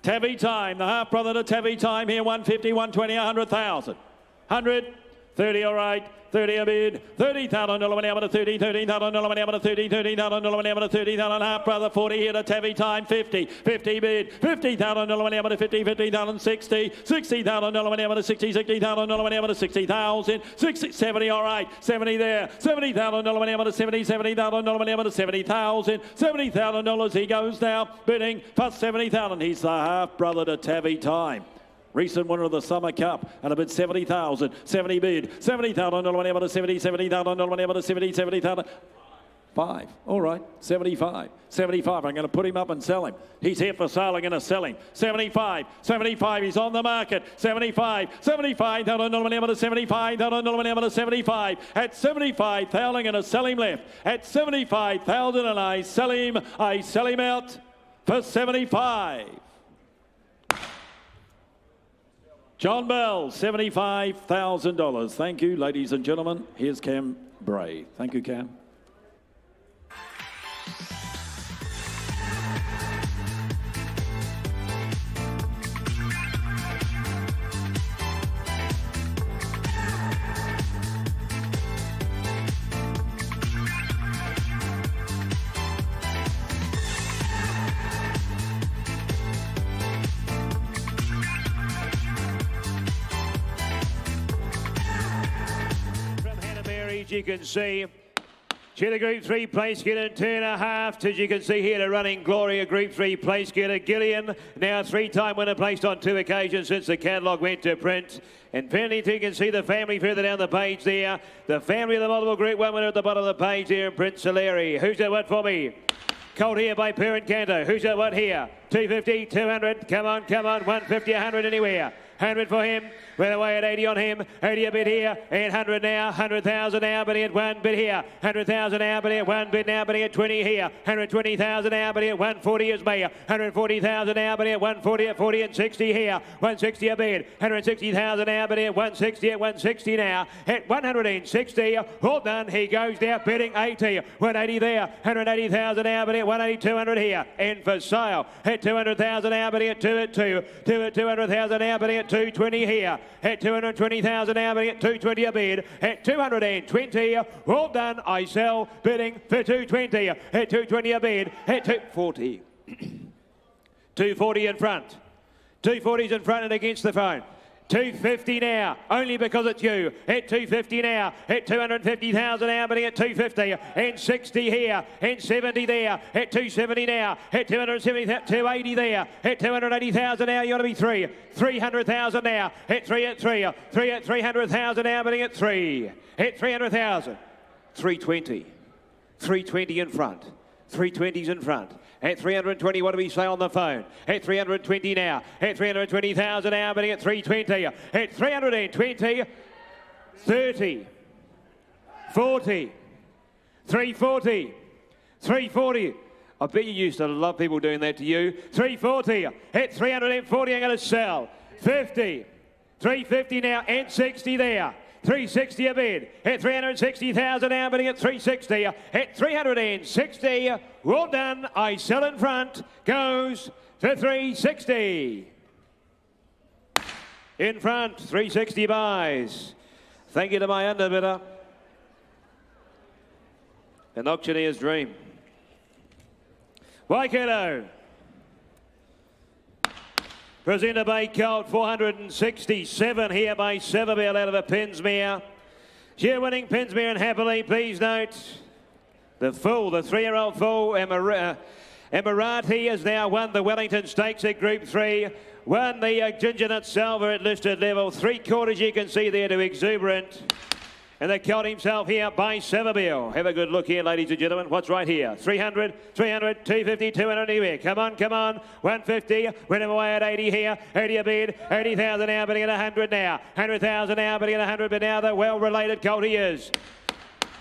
Tabby Time, the half-brother to Tabby Time here, 150, 120, 100,000. 100, 30, all right. 30 a bid, $30,000 money out of 30, $30,000 money out of 30, $30,000 money out of 30,000, half brother, 40 here to Tabby Time, 50 bid, $50,000 money out of 50, $50,000, 60, $60,000 money out of 60, $60,000 money out of 60,000, 60, 70, all right, 70 there, $70,000 money out of 70, $70,000 money out of 70,000, $70,000 he goes now, bidding for 70,000. He's the half brother to Tabby Time. Recent winner of the Summer Cup, and a bid 70,000. 70 bid, $70,000 money out of 70, $70,000 money out of 70, 70,000. 5, all right, 75. 75, I'm going to put him up and sell him. He's here for sale, I'm going to sell him. 75, he's on the market. 75, $75,000 money out of 75,000 money out of 75. At 75,000, I'm going to sell him left. At 75,000, and I sell him out for 75. John Bell, $75,000. Thank you, ladies and gentlemen. Here's Cam Bray. Thank you, Cam. You can see she had a Group 3 place getter, 2.5. As you can see here, the Running Glory, a Group 3 place getter. Gillian, now a 3-time winner, placed on 2 occasions since the catalogue went to print. And finally, you can see the family further down the page there. The family of the multiple Group 1 winner at the bottom of the page there, Prince Saleri. Who's that what for me? Colt here by Parent Canto. Who's that what here? 250, 200, come on, 150, 100 anywhere. 100 for him, went away at 80 on him, 80 a bit here, and 100 now, 100,000 now, bidding at 1 bid here, 100,000 now, bidding at 1 bid now, bidding at 20 here, 120,000 now, bidding at 140 is me, 140,000 now, bidding at 140 at 40 and 60 here, 160 a bid, 160,000 now, bidding at 160 at 160 now, at 160, all done, he goes down, bidding 80, 180 there, 180,000 now, bidding at 180, 200 here, and for sale, at 200,000 now, bidding at 2 at 2, 2 at 200,000 now, bidding at 220 here, at 220,000 now, bidding at 220 a bid, at 220, all done, I sell, bidding for 220, at 220 a bid, at 240, 240 in front, 240's in front and against the phone. 250 now, only because it's you. At 250 now, at 250,000 now, bidding at 250, and 60 here, and 70 there, at 270 now, at 270, 280 there, at 280,000 now, you ought to be 300,000 now, at 3 at 3, 3 at 300,000 now, bidding at 3, at 300,000. 320. 320 in front. 320's in front. At 320, what do we say on the phone? At 320 now. At 320,000 now, bidding at 320. At 320, 30, 40, 340, 340. I bet you used to love people doing that to you. 340, at 340, I'm going to sell. 50, 350 now, and 60 there. 360 a bid at 360,000 now, bidding at 360. At 360, well done. I sell in front, goes to 360. In front, 360 buys. Thank you to my underbidder. An auctioneer's dream. Waikato. Presented by Colt, 467 here by Sevabel out of a Pinsmere. Share winning Pinsmere, and happily, please note, the 3-year-old full, Emirati has now won the Wellington Stakes at Group 3. Won the Ginger Nut Silver at listed level. 3/4 you can see there to Exuberant. And the Colt himself here by Sevabel. Have a good look here, ladies and gentlemen. What's right here? 300, 300, 250, 200 anywhere. Come on, come on. 150. Win him away at 80 here. 80 a bid. 80,000 now, bidding at 100 now. 100,000 now, bidding at 100, but now the well-related Colt he is.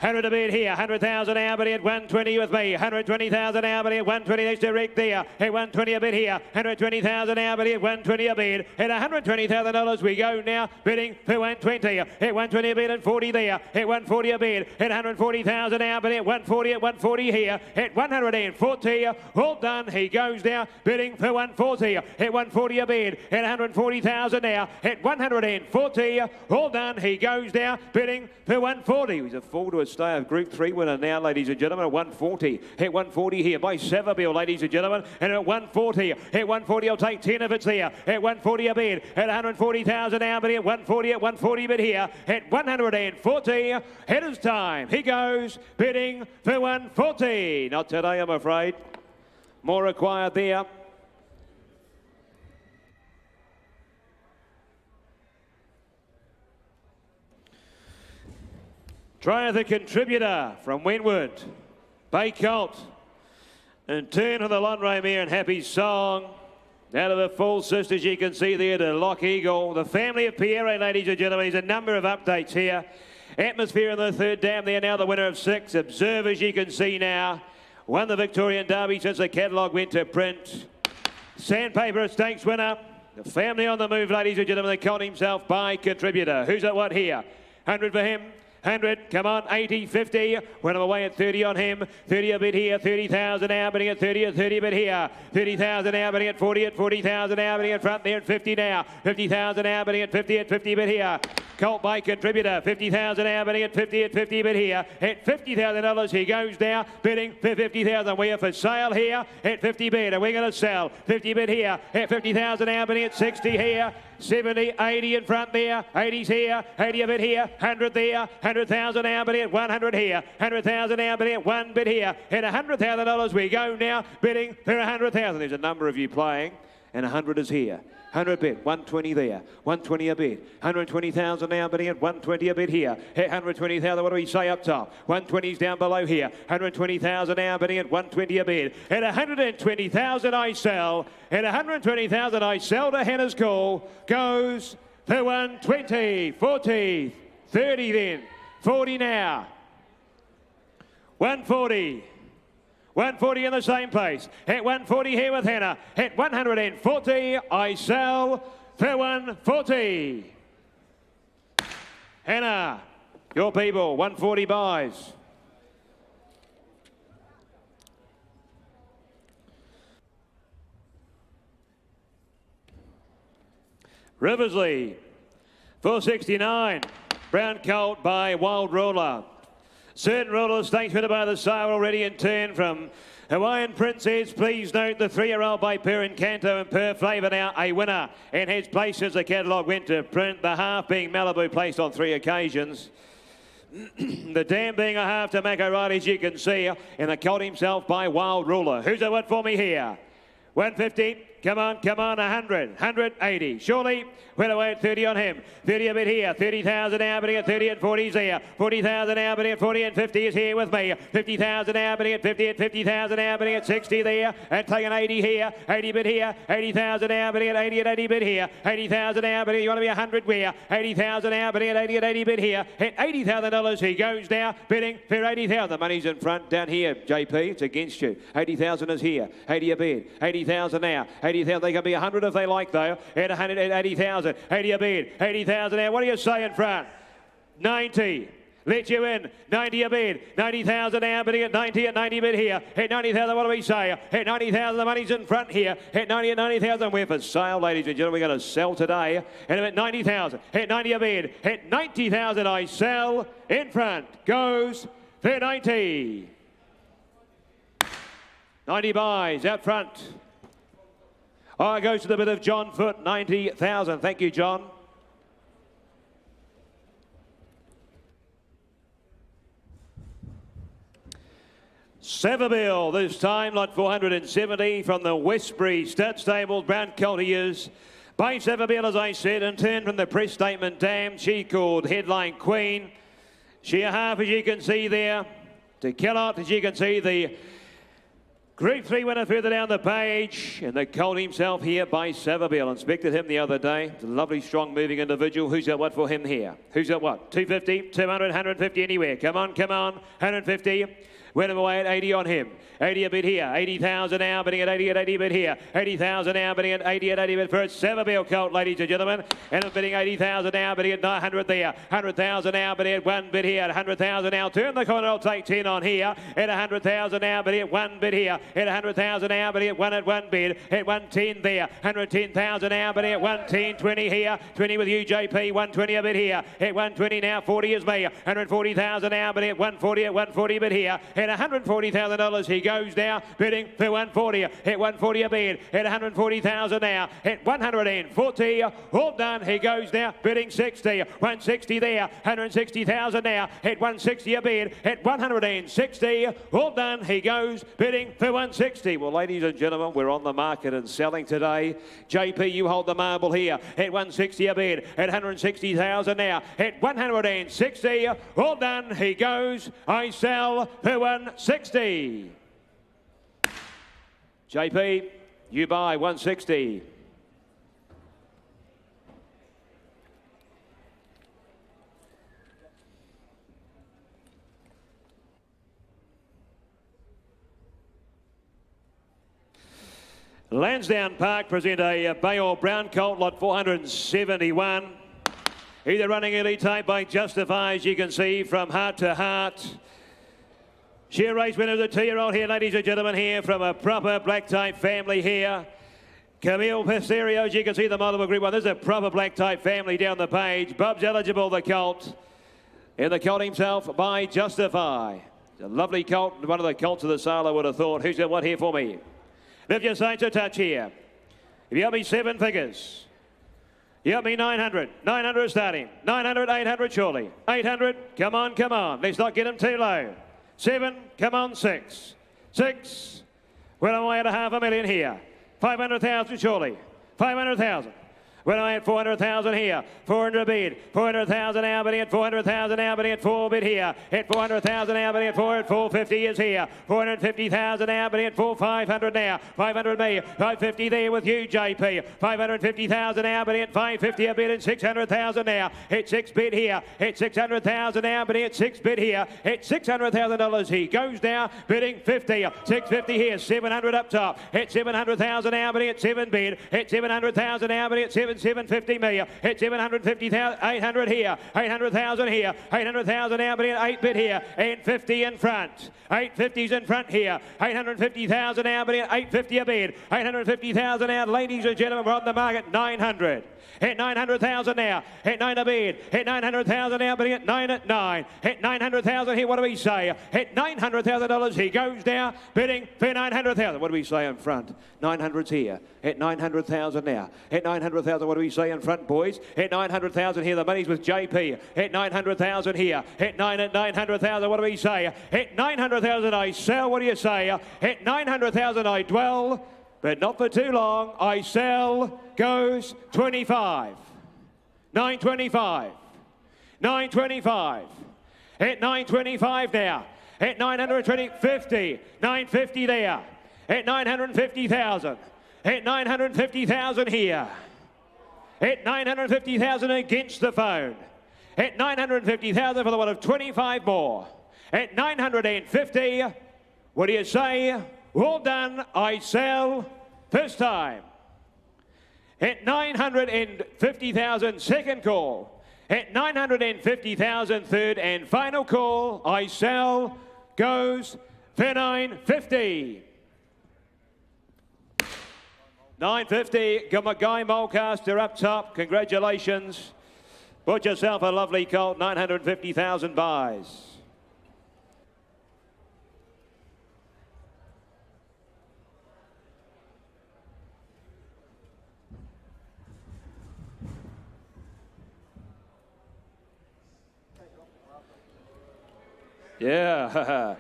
100 a bid here, 100,000 now, but at 120 with me. 120,000 now, but at 120 next to Rick there. At 120 a bid here, 120,000 now, but at 120 a bid. At $120,000 we go now, bidding for 120. At 120 a bid and 40 there. At 140 a bid. At 140,000 now, but at 140 at 140 here. At 140, all done. He goes now, bidding for 140. At 140 a bid. At 140,000 now. At 140, all done. He goes now, bidding for 140. He's a full to a stay of Group 3 winner now, ladies and gentlemen, at 140. At 140 here by Sevabel, ladies and gentlemen, and at 140. At 140, I'll take 10 if it's there. At 140 a bid. At 140,000 now, but at 140 bid here. At 140, header's time. He goes, bidding for 140. Not today, I'm afraid. More required there. Try the contributor from Wentwood, Bay Colt, and turn on the Lonray Mare and Happy Song. Out of the full sisters, you can see there to Lock Eagle. The family of Pierre, ladies and gentlemen, there's a number of updates here. Atmosphere in the third dam there, now the winner of 6. Observers, you can see now. Won the Victorian Derby since the catalogue went to print. Sandpaper Stakes winner. The family on the move, ladies and gentlemen. The Colt himself by contributor. Who's at what here? 100 for him. 100, come on, 80, 50, went away at 30 on him, 30 a bit here, 30,000 now, bidding at 30 a bit here, 30,000 now, bidding at 40,000 now, bidding in front there at 50 now, 50,000 now, bidding at 50 bit here. Colt by contributor, 50,000 now, bidding at 50 bit here, at $50,000 he goes now, bidding for 50,000. We are for sale here at 50 bid, and we're going to sell 50 bid here at 50,000 now, bidding at 60 here. 70, 80 in front there, 80's here, 80 a bit here, 100 there, 100,000 now, bidding at 100 here, 100,000 now, bidding at 1 bid here, at $100,000 we go now, bidding for 100,000. There's a number of you playing, and 100 is here. 100 bid, 120 there, 120 a bid, 120,000 now, bidding at 120 a bid here, at 120,000, what do we say up top? 120's down below here, 120,000 now, bidding at 120 a bid, at 120,000 I sell, at 120,000 I sell to Hannah's Call, goes for 120, 40, 30 then, 40 now, 140. 140 in the same place. At 140 here with Hannah. At 140, I sell for 140. Hannah, your people, 140 buys. Riversley, 469. Brown Colt by Wild Ruler. Certain Ruler Stakes winner by the sale already in turn from Hawaiian Princess. Please note the 3-year-old by Per Encanto and Per Flavour now a winner and has placed as the catalogue went to print. The half being Malibu, placed on 3 occasions. The dam being a half to Mac O'Reilly, as you can see, and the Colt himself by Wild Ruler. Who's at what for me here? 150. come on, 100, 180. Surely, well away at 30 on him. 30 a bit here, 30,000 now, bidding at 30 and 40's there. 40,000 now, bidding at 40 and 50 is here with me. 50,000 now, bidding at 50 and 50,000 now, bidding at 60 there. And taking 80 here, 80 bid here, 80,000 now, bidding at 80 and 80 bid here. 80,000 now, bidding, you want to be 100 where? 80,000 now, bidding at 80 and 80 bid here. At $80,000 he goes now, bidding for 80,000. Money's in front down here, JP, it's against you. 80,000 is here, 80 a bid, 80,000 now, 80,000, they can be 100 if they like though, at 100, at 80,000, 80 a bid, 80,000 now, what do you say in front? 90. Let you in, 90 a bid, 90,000 now, bidding at 90 bid here. At 90,000, what do we say? At 90,000, the money's in front here. At 90,000, we're for sale, ladies and gentlemen. We're going to sell today. And at 90,000, at 90 a bid, at 90,000, I sell. In front goes for 90. 90 buys out front. Oh, it goes to the bid of John Foot, 90,000. Thank you, John. Seville, this time lot 470 from the Westbury Stud Stable, Brown Coltiers. By Seville, as I said, and turned from the press statement dam. She called Headline Queen. She a half, as you can see there. To Kellott, as you can see, the Group 3 winner further down the page. And the colt himself here by Seville. Inspected him the other day. It's a lovely, strong, moving individual. Who's got what for him here? Who's got what? 250, 200, 150 anywhere. Come on, 150. Went him away at 80 on him. 80 a bit here. 80,000 now, bidding at 80 bid here. 80,000 now, bidding at 80 bid for a Seville colt, ladies and gentlemen. And I'm bidding 80,000 now, bidding at 100 there. 100,000 now, bidding at 1 bid here. 100,000 now, turn the corner, I'll take 10 on here. At 100,000 now, bidding at 1 bid here. At 100,000 now, bidding at 1 bid. At 110 there. 110,000 now, bidding at 110, 20 here. 20 with you, JP. 120 a bit here. At 120 now, 40 is me. 140,000 now, bidding at 140 at 140 bid here. At $140,000 he goes now, bidding for 140. At 140 a bid. At 140,000 now. At 140, all done. He goes now, bidding 60. 160 there. 160,000 now. At 160 a bid. At 160, all done. He goes, bidding for 160. Well, ladies and gentlemen, we're on the market and selling today. JP, you hold the marble here. At 160 a bid. At 160,000 now. At 160, all done. He goes. I sell for 160. JP, you buy 160. Lansdowne Park present a Bayor Brown colt, lot 471. Either running early type by Justify, as you can see, from heart to heart. Sheer race winner of the 2-year-old here, ladies and gentlemen, here from a proper black type family here. Camille Pesserio, as you can see, the multiple group 1. This is a proper black type family down the page. Bub's eligible, the colt. And the colt himself by Justify. It's a lovely colt, one of the colts of the sale, I would have thought. Who's got what here for me? Lift your sights a touch here. If you help me 7 figures. You help me 900. 900 starting. 900, 800 surely. 800, come on. Let's not get him too low. 7, come on, 6. 6, well, I'm away at $500,000 here. 500,000 surely. 500,000. Well, I'm at 400,000 here. 400 bid. 400,000 now, bidding at 400,000 now, bidding at 4 bid here. At 400,000 now, bidding at 4 at 450 is here. 450,000 now, bidding at 500 now. 500 me. 550 there with you, JP. 550,000 now, bidding at 550 a bid and 600,000 now. At 6 bid here. At 600,000 now, bidding at 6 bid here. At $600,000 he goes now, bidding 50. 650 here. 700 up top. At 700,000 now, bidding at 7 bid. At 700,000 now, bidding at 750 million. At 750,000, 800 here. 800,000 here. 800,000 now, bidding at 8 bid here. And 50 in front. 850's in front here. 850,000 now, bidding at 850 a bid. 850,000 now, ladies and gentlemen, we're on the market. 900. At 900,000 now. At 9 a bid. At 900,000 now, bidding at 9 at 9. At 900,000 here, what do we say? At $900,000 he goes now, bidding for 900,000. What do we say in front? 900's here. At 900,000 now. At 900,000, what do we say in front, boys? At 900,000 here, the money's with JP. At 900,000 here. At 900,000, what do we say? At 900,000 I sell, what do you say? At 900,000 I dwell. but not for too long. I sell, goes 25. 925. 925. At 925 now. At 920, 50. 950 there. At 950,000. At 950,000 here. At 950,000 against the phone. At 950,000 for the one of 25 more. At 950, what do you say? All done, I sell, first time. At 950,000, second call. At 950,000, third and final call, I sell, goes for 950. 950, Guy Mulcaster up top, congratulations. Put yourself a lovely colt, 950,000 buys. Yeah,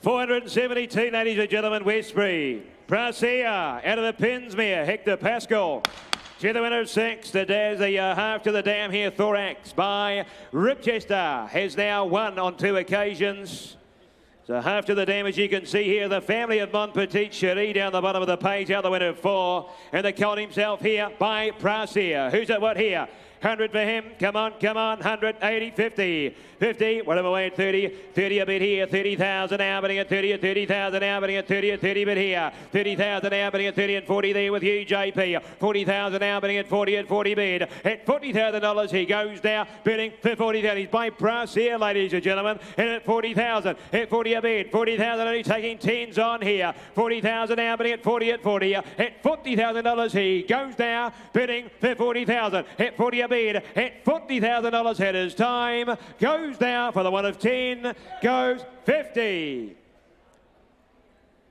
472, ladies and gentlemen, Westbury. Prasia, out of the Pinsmere, Hector Pascal. To the winner of 6, the half to the dam here, Thorax by Ripchester, has now won on 2 occasions. So half to the dam, as you can see here, the family of Montpetit Cherie down the bottom of the page, out the winner of 4. And the colt himself here by Prasia. Who's at what here? 100 for him. Come on, come on. 100, 80, 50. 50, whatever away at 30. 30 a bit here. 30,000 now, bidding at 30, at 30,000 now, bidding at 30, at 30 bit here. 30,000 now, bidding at 30 and 40 there with you, JP. 40,000 now, bidding at 40 and 40 bid. At $40,000 he goes now, bidding for 40,000. He's by price here, ladies and gentlemen. And at 40,000, at 40 a bid. 40,000 only taking 10s on here. 40,000 now, bidding at 40 at 40. At $40,000 he goes now, bidding for 40,000. At 40 a bid. At $40,000 head his time. Goes now for the one of 10. Goes 50.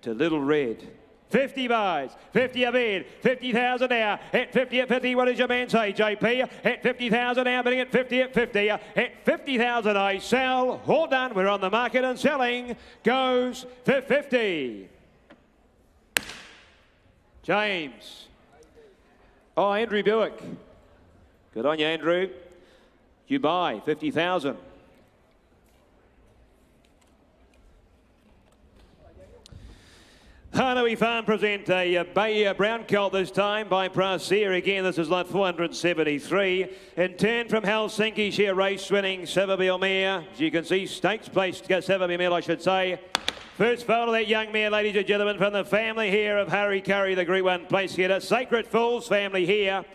To Little Red. 50 buys, 50 a bid, 50,000 now. At 50 at 50, what does your man say, JP? At 50,000 now, bidding at 50 at 50. At 50,000 I sell. All done, we're on the market and selling. Goes for 50. James. Oh, Andrew Buick. Good on you, Andrew. You buy 50,000. Harnoway Farm present a Bay Brown colt this time by Prasia. Again, this is lot 473. In turn from Helsinki, she a race winning Savabeel mare. As you can see, stakes placed, Savabeel mare, I should say. First foal of that young mare, ladies and gentlemen, from the family here of Harry Curry, the Group 1 place getter. Sacred Falls family here.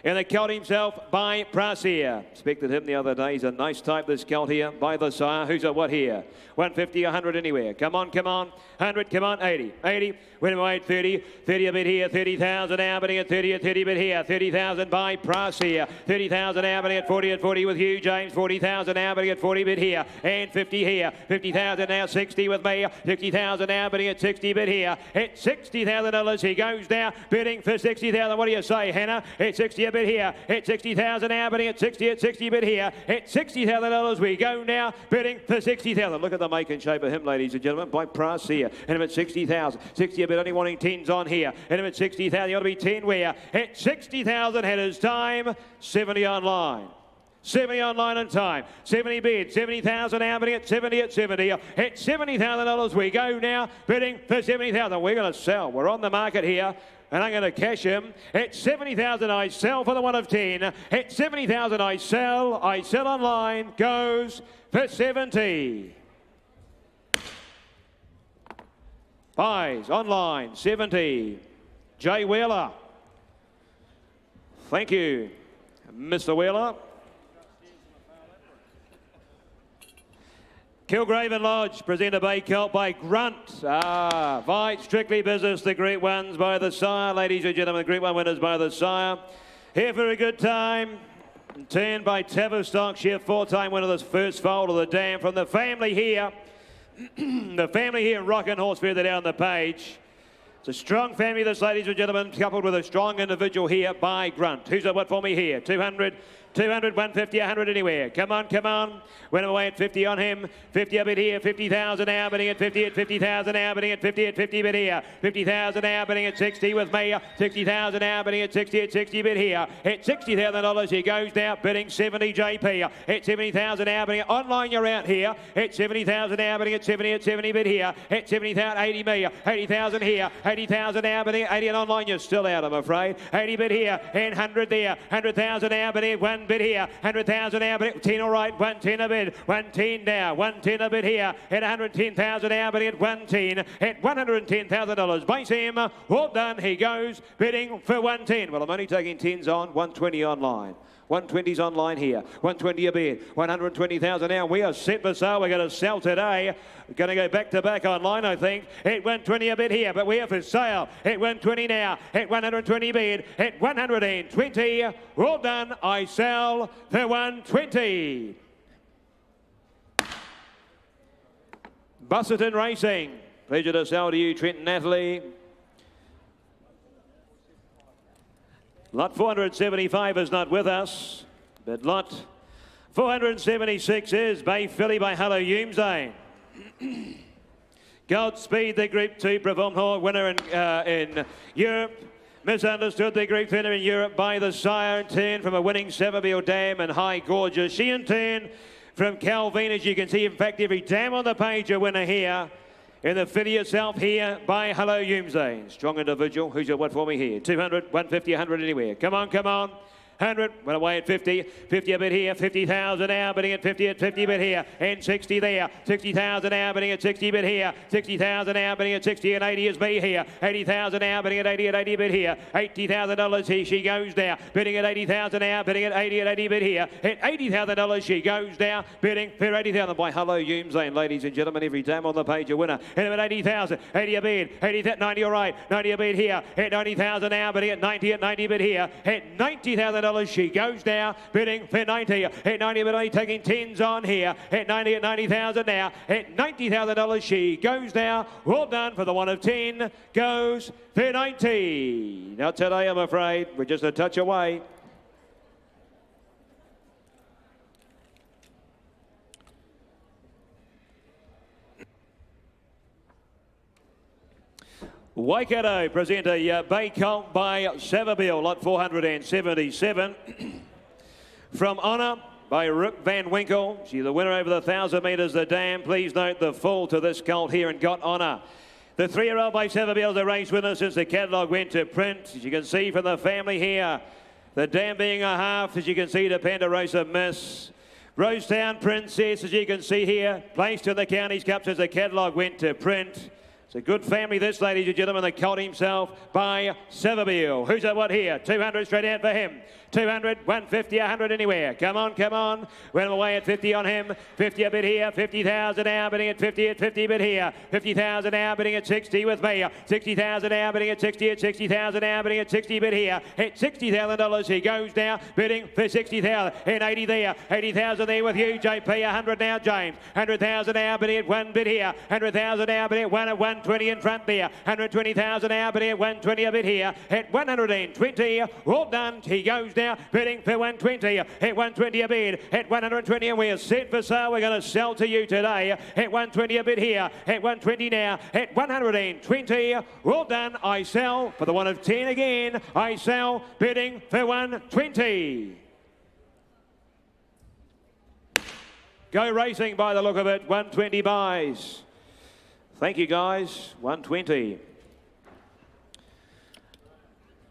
And the colt himself by Prasia. Expected him the other day. He's a nice type, this colt here by the sire. Who's at what here? 150, 100 anywhere. Come on, come on. 100, come on. 80, 80. Win him away at 30. 30 a bit here. 30,000 now, bidding at 30 bit here. 30,000 by Prasia. 30,000 now, bidding at 40 with you, James. 40,000 now, bidding at 40 bit here. And 50 here. 50,000 now, 60 with me. 60,000 now, bidding at 60 bit here. At $60,000 he goes now, bidding for 60,000. What do you say, Hannah? At 60 a bit here. At 60,000 now, bidding at 60 bit here. At $60,000 we go now, bidding for 60,000. Look at the make and shape of him, ladies and gentlemen, by Prasia. And him at 60,000. 60 a bit, only wanting 10s on here. And him at 60,000, you ought to be 10 where? At 60,000 had his time, 70 online. 70 online in time. 70 bid. 70,000 now, bidding at 70 at 70. At $70,000 we go now, bidding for 70,000. We're going to sell. We're on the market here. And I'm going to cash him. At 70,000 I sell for the one of 10. At 70,000 I sell. I sell online. Goes for 70. Buys online. 70. Jay Wheeler. Thank you, Mr. Wheeler. Kilgraven Lodge, presented by Colt by Grunt. Fight Strictly Business, the Group 1s by the sire. Ladies and gentlemen, the Group 1 winners by the sire. Here for a good time. Turned by Tavistock, she a 4-time winner this first foal of the dam from the family here. The family here, Rockin' Horse, further down the page. It's a strong family, this, ladies and gentlemen, coupled with a strong individual here by Grunt. Who's at what for me here? 200. 200, 150, 100 anywhere. Come on, come on. Went away at 50 on him. 50 a bit here. 50,000 now, bidding at 50 at 50,000 now, bidding at 50 at 50 bid here. 50,000 now, bidding at 60 with me. 60,000 now, bidding at 60 at 60 bid here. At $60,000 he goes now, bidding 70 JP. At 70,000 now, bidding online you're out here. At 70,000 now, bidding at 70 bid here. At 70,000, 80 me. 80,000 here. 80,000 now, bidding at 80 and online you're still out, I'm afraid. 80 bid here and 100 there. 100,000 now, bidding one bid here. 100,000 now, bidding 10 all right. 110 a bid. 110 now. 110 a bid here. At 110,000 now, bidding at 110. At $110,000. Base him. All done. He goes bidding for 110. Well, I'm only taking 10s on. 120 online. 120's online here. 120 a bid. 120,000 now. We are set for sale. We're going to sell today. We're going to go back to back online, I think. At 120 a bid here, but we are for sale. At 120 now. At 120 bid. At 120. All done. I sell for 120. Busselton Racing. Pleasure to sell to you, Trent and Natalie. Lot 475 is not with us, but lot 476 is Bay Philly by Hello Yoomsday. Godspeed, the Group 2 Perform winner in Europe. Misunderstood, the Group winner in Europe by the Sire in turn from a winning Savabeel Dam and High Gorgeous. She in turn from Calvin, as you can see, in fact, every dam on the page a winner here. In the filly itself here by Hello Yoomsday. Strong individual. Who's your what for me here? 200, 150, 100 anywhere. Come on, come on. 100, went away at 50, 50 a bit here, 50,000 now, bidding at 50 bit here, and 60 there, 60,000 now, bidding at 60 bit here, 60,000 now, bidding at 60 and 80 is me here, 80,000 now, bidding at 80 bit here, $80,000 here she goes now, bidding at 80,000 now, bidding at 80 bit here, at $80,000 she goes now, bidding for 80,000 by Hello Yoomsday, ladies and gentlemen, every time on the page a winner, and at 80,000, 80 a bid, 80, 90 all right, 90 a bid here, at 90,000 now, bidding at 90 bid here, at $90,000 she goes now, bidding for 90. At 90 but only taking 10s on here. At 90 at 90,000 now. At $90,000 she goes now. All done for the one of 10. Goes for 90. Not today, I'm afraid. We're just a touch away. Waikato present a Bay Colt by Savabeel, lot 477. From Honour by Rook Van Winkle. She's the winner over the 1,000 metres, the dam. Please note the fall to this colt here and got Honour. The 3-year-old by Savabeel is the race winner since the catalogue went to print. As you can see from the family here, the dam being a half, as you can see, to Ponderosa Miss. Rosetown Princess, as you can see here, placed in the Counties Cup since the catalogue went to print. It's a good family this, ladies and gentlemen. The colt himself by Savabeel. Who's at what here? 200 straight out for him. 200, 150, 100 anywhere. Come on, come on. Went away at 50 on him. 50 a bit here. 50,000 now, bidding at 50 bit here. 50,000 now, bidding at 60 with me. 60,000 now, bidding at 60 at 60,000 now, bidding at 60 bit here. At $60,000 he goes now, bidding for 60,000. And 80 there. 80,000 there with you, JP. 100 now, James. 100,000 now, bidding at 1 bit here. 100,000 now, bidding at 1 at 120 in front there. 120,000 now, bidding at 120 a bit here. At 120, all done. He goes now, bidding for 120. At 120 a bid. At 120, and we're set for sale. We're going to sell to you today. At 120 a bid here. At 120 now. At 120, all done. I sell for the one of 10 again. I sell, bidding for 120. Go Racing by the look of it. 120 buys. Thank you, guys. 120.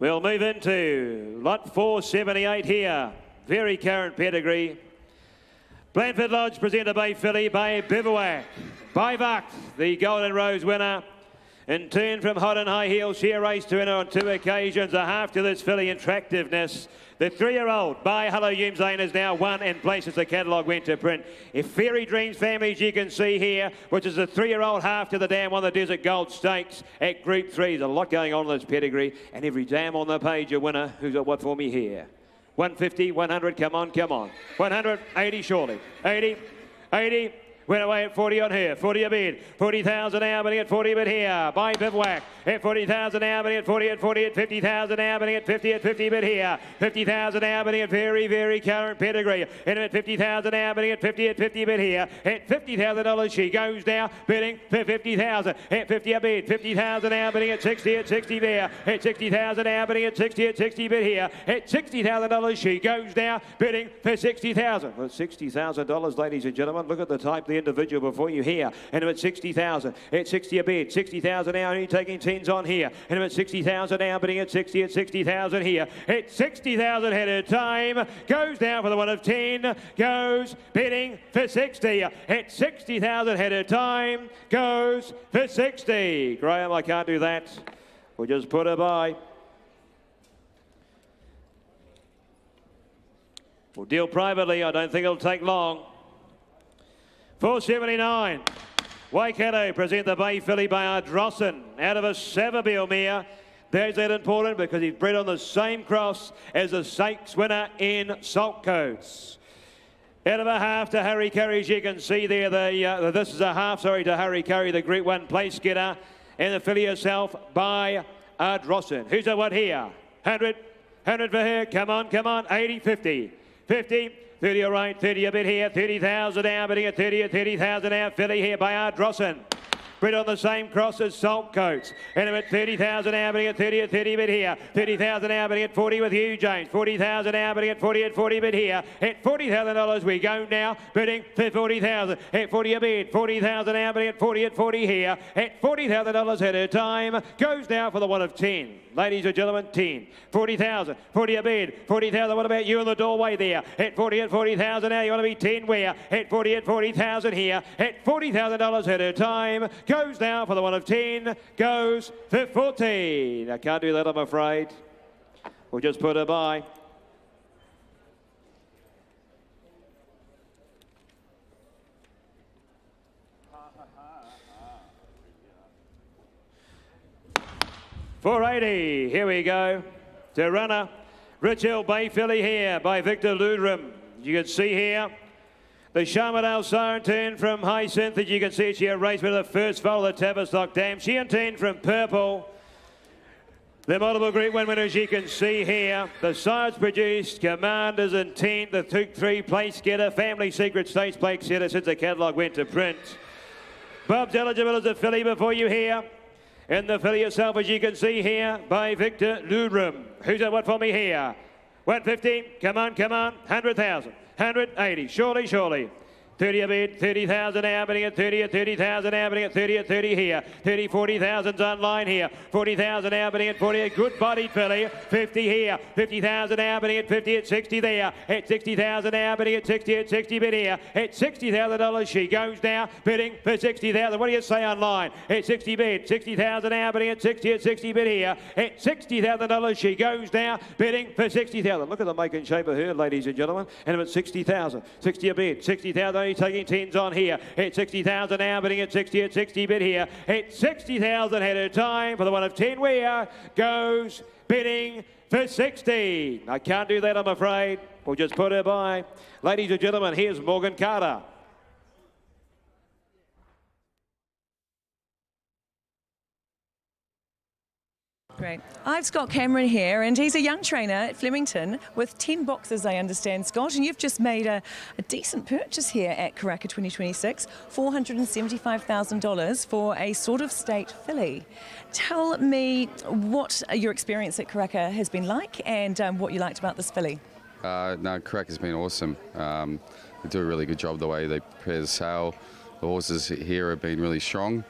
We'll move into lot 478 here. Very current pedigree. Blandford Lodge presented by Philly by Bivouac. By Buck, the Golden Rose winner. In turn from Hot and High Heel, she raced to winner on 2 occasions. A half to this filly attractiveness. The 3-year-old by Hello Yoomsday is now won and placed as the catalogue went to print. If Fairy Dreams families you can see here, which is the 3-year-old half to the dam on the Desert Gold Stakes at Group 3. There's a lot going on in this pedigree, and every dam on the page a winner. Who's got what for me here? 150, 100, come on, come on. 100, 80 surely. 80, 80. Went away at 40 on her. 40 a bid. 40,000 now, bidding at 40 a bid here. By Bivouac. At 40,000 now, bidding at 40 at 40 at 50,000 now, bidding at 50 at 50 bid here. 50,000 now, bidding at very, very current pedigree. In at 50,000 now, bidding at 50 bid here. At $50,000 she goes now, bidding for 50,000. At 50 a bid. 50,000 now, bidding at 60 there. At 60,000 now, bidding at 60 bid here. At $60,000 she goes now, bidding for 60,000. Well, $60,000, ladies and gentlemen. Look at the type, the individual before you here. And at 60,000. At 60 a bid. 60,000 now, only taking 10s on here. And at 60,000 now, bidding at 60,000 here. At 60,000 head of time. Goes down for the one of 10. Goes bidding for 60. At 60,000 head of time. Goes for 60. Graham, I can't do that. We'll just put her by. We'll deal privately. I don't think it'll take long. 479. Waikato present the Bay filly by Ardrossan out of a Savabeel mare. There's that important because he's bred on the same cross as the stakes winner in Saltcoats. Out of a half to Harry Curry, as you can see there. This is a half, sorry, to Harry Curry, the Group 1 place getter. And the filly herself by Ardrossan. Who's that one here? 100 for her. Come on. 80, 50. 50, 30 all right, 30 a bit here, 30,000 now, bidding at 30,000 now, filly here by Ardrossan. Bred on the same cross as Saltcoats. And at 30,000 now, bidding at 30 bid here. 30,000 now, bidding at 40 with Hugh James. 40,000 now, bidding at 40 bid here. At $40,000 we go now, bidding for 40,000. At 40 a bid. 40,000 now, bidding at 40 here. At $40,000 at a time. Goes now for the one of 10. Ladies and gentlemen, 10. 40,000. 40 a bid. 40,000. What about you in the doorway there? At 40,000 now, you want to be 10 where? At 40,000 here. At $40,000 at a time. Goes now for the one of 10. Goes for 14. I can't do that, I'm afraid. We'll just put her by. $480. Here we go. To runner. Rich Hill Bay filly here by Victor Ludram. You can see here. The Sharmadale Siren turn from Hyacinth, as you can see, she raced with the first foal of the Tavistock Dam. She and 10 from Purple. The multiple Group 1 winners you can see here. The sides produced, Commander's Intent, the 2-3 place getter, Family Secret States place getter since the catalogue went to print. Bob's eligible as a filly before you here. And the filly itself, as you can see here, by Victor Ludram. Who's that one for me here? 150, come on, 100,000. 180, surely. 30 a bid, 30,000 now, bidding at 30,000 now, bidding at 30 here. 40,000's online here. 40,000 now, bidding at 40, a good bodied filly. 50 here. 50,000 now, bidding at 50 at 60 there. At 60,000 now, bidding at 60 bid here. At $60,000 she goes now, bidding for 60,000. What do you say online? At 60 bid, 60,000 now, bidding at 60 bid here. At $60,000 she goes now, bidding for 60,000. Look at the make and shape of her, ladies and gentlemen. And at 60,000, 60 a bid, 60,000. Taking 10s on here. At 60,000 now, bidding at 60 bid here. At 60,000 head of time for the one of 10 where goes bidding for 60. I can't do that, I'm afraid. We'll just put her by. Ladies and gentlemen, here's Morgan Carter. Great. I've Scott Cameron here, and he's a young trainer at Flemington with 10 boxes, I understand, Scott, and you've just made a decent purchase here at Karaka 2026, $475,000 for a sort of state filly. Tell me what your experience at Karaka has been like and what you liked about this filly. No, Karaka's been awesome. They do a really good job the way they prepare the sale. The horses here have been really strong.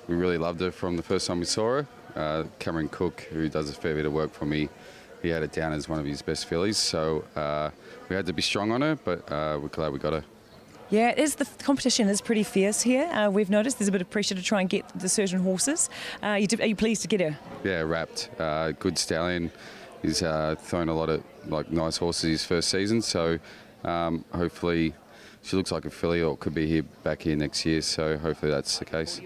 We really loved her from the first time we saw her. Cameron Cook, who does a fair bit of work for me, he had it down as one of his best fillies. So we had to be strong on her, but we're glad we got her. Yeah, the competition is pretty fierce here. We've noticed there's a bit of pressure to try and get the certain horses. Are you pleased to get her? Yeah, wrapped. Good stallion. He's thrown a lot of nice horses his first season. So hopefully she looks like a filly, or could be back here next year. So hopefully that's the case.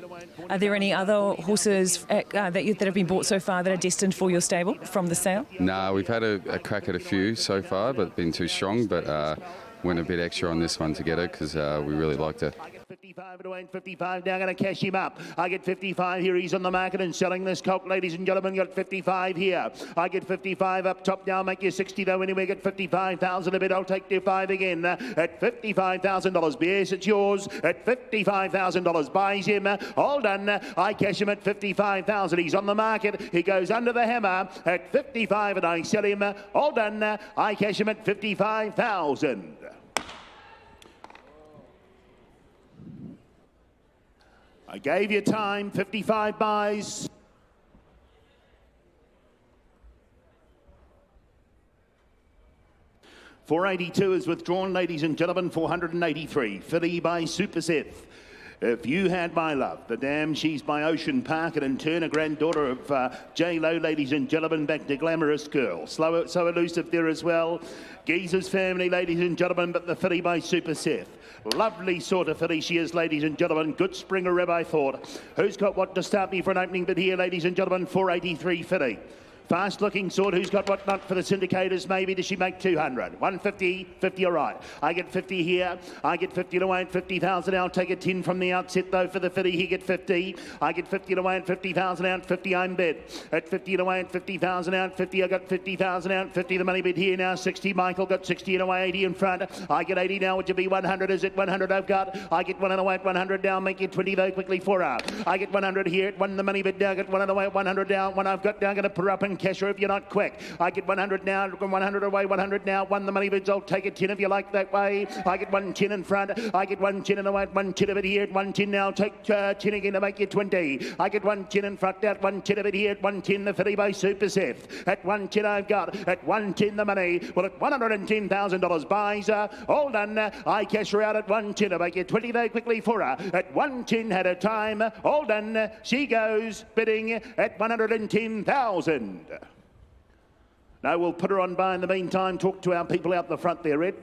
Are there any other horses that have been bought so far that are destined for your stable from the sale? No, we've had a crack at a few so far, but been too strong. But went a bit extra on this one to get it because we really liked it. 55 to 55 now, going to cash him up. I get 55 here. He's on the market and selling this colt, ladies and gentlemen. Got 55 here. I get 55 up top now. Make you 60 though. Anyway, get 55,000 a bit. I'll take you 5 again at $55,000. Yes, it's yours at $55,000. Buys him. All done. I cash him at 55,000. He's on the market. He goes under the hammer at 55, and I sell him. All done. I cash him at 55,000. I gave you time, 55 buys. $482 is withdrawn, ladies and gentlemen. $483. Filly by Super Seth. If You Had My Love. The Dam, she's by Ocean Park, and in turn a granddaughter of J-Lo, ladies and gentlemen, back to Glamorous Girl. So elusive there as well. Geezer's Family, ladies and gentlemen, but the filly by Super Seth. Lovely sort of filly she is, ladies and gentlemen. Good springer rib, I thought. Who's got what to start me for an opening bid here, ladies and gentlemen? $483 filly. Fast looking sort. Who's got what nut for the syndicators? Maybe. Does she make 200? 150, 50, all right. I get 50 here. I get 50 to win, 50,000 out. Take a 10 from the outset though for the filly. He get 50. I get 50 to win, 50,000 out. 50 I'm bid. At 50 to win, 50,000 out. 50 I got 50,000 out. 50 the money bid here now. 60 Michael got 60 in away, 80 in front. I get 80 now. Would you be 100? Is it 100 I've got? I get 1 in away at 100 down. Make it 20 though quickly for her. I get 100 here. At 1 the money bid down. Get 1 in away at 100 down. 1 I've got down. Going to put her up and cash her if you're not quick. I get 100 now, 100 away, 100 now, 1 the money bids, I'll take it 10 if you like that way. I get 110 in front, I get 110 in the way, 110 of it here at 110 now, take 10 again to make you 20. I get 110 in front, out 110 of it here at 110, the filly by Super Seth. At 110 I've got, at 110 the money, well at $110,000 buys her, all done, I cash her out at 110 to make you 20 though quickly for her. At 110 had a time, all done, she goes bidding at 110,000. No, we'll put her on by in the meantime. Talk to our people out the front there, Ed.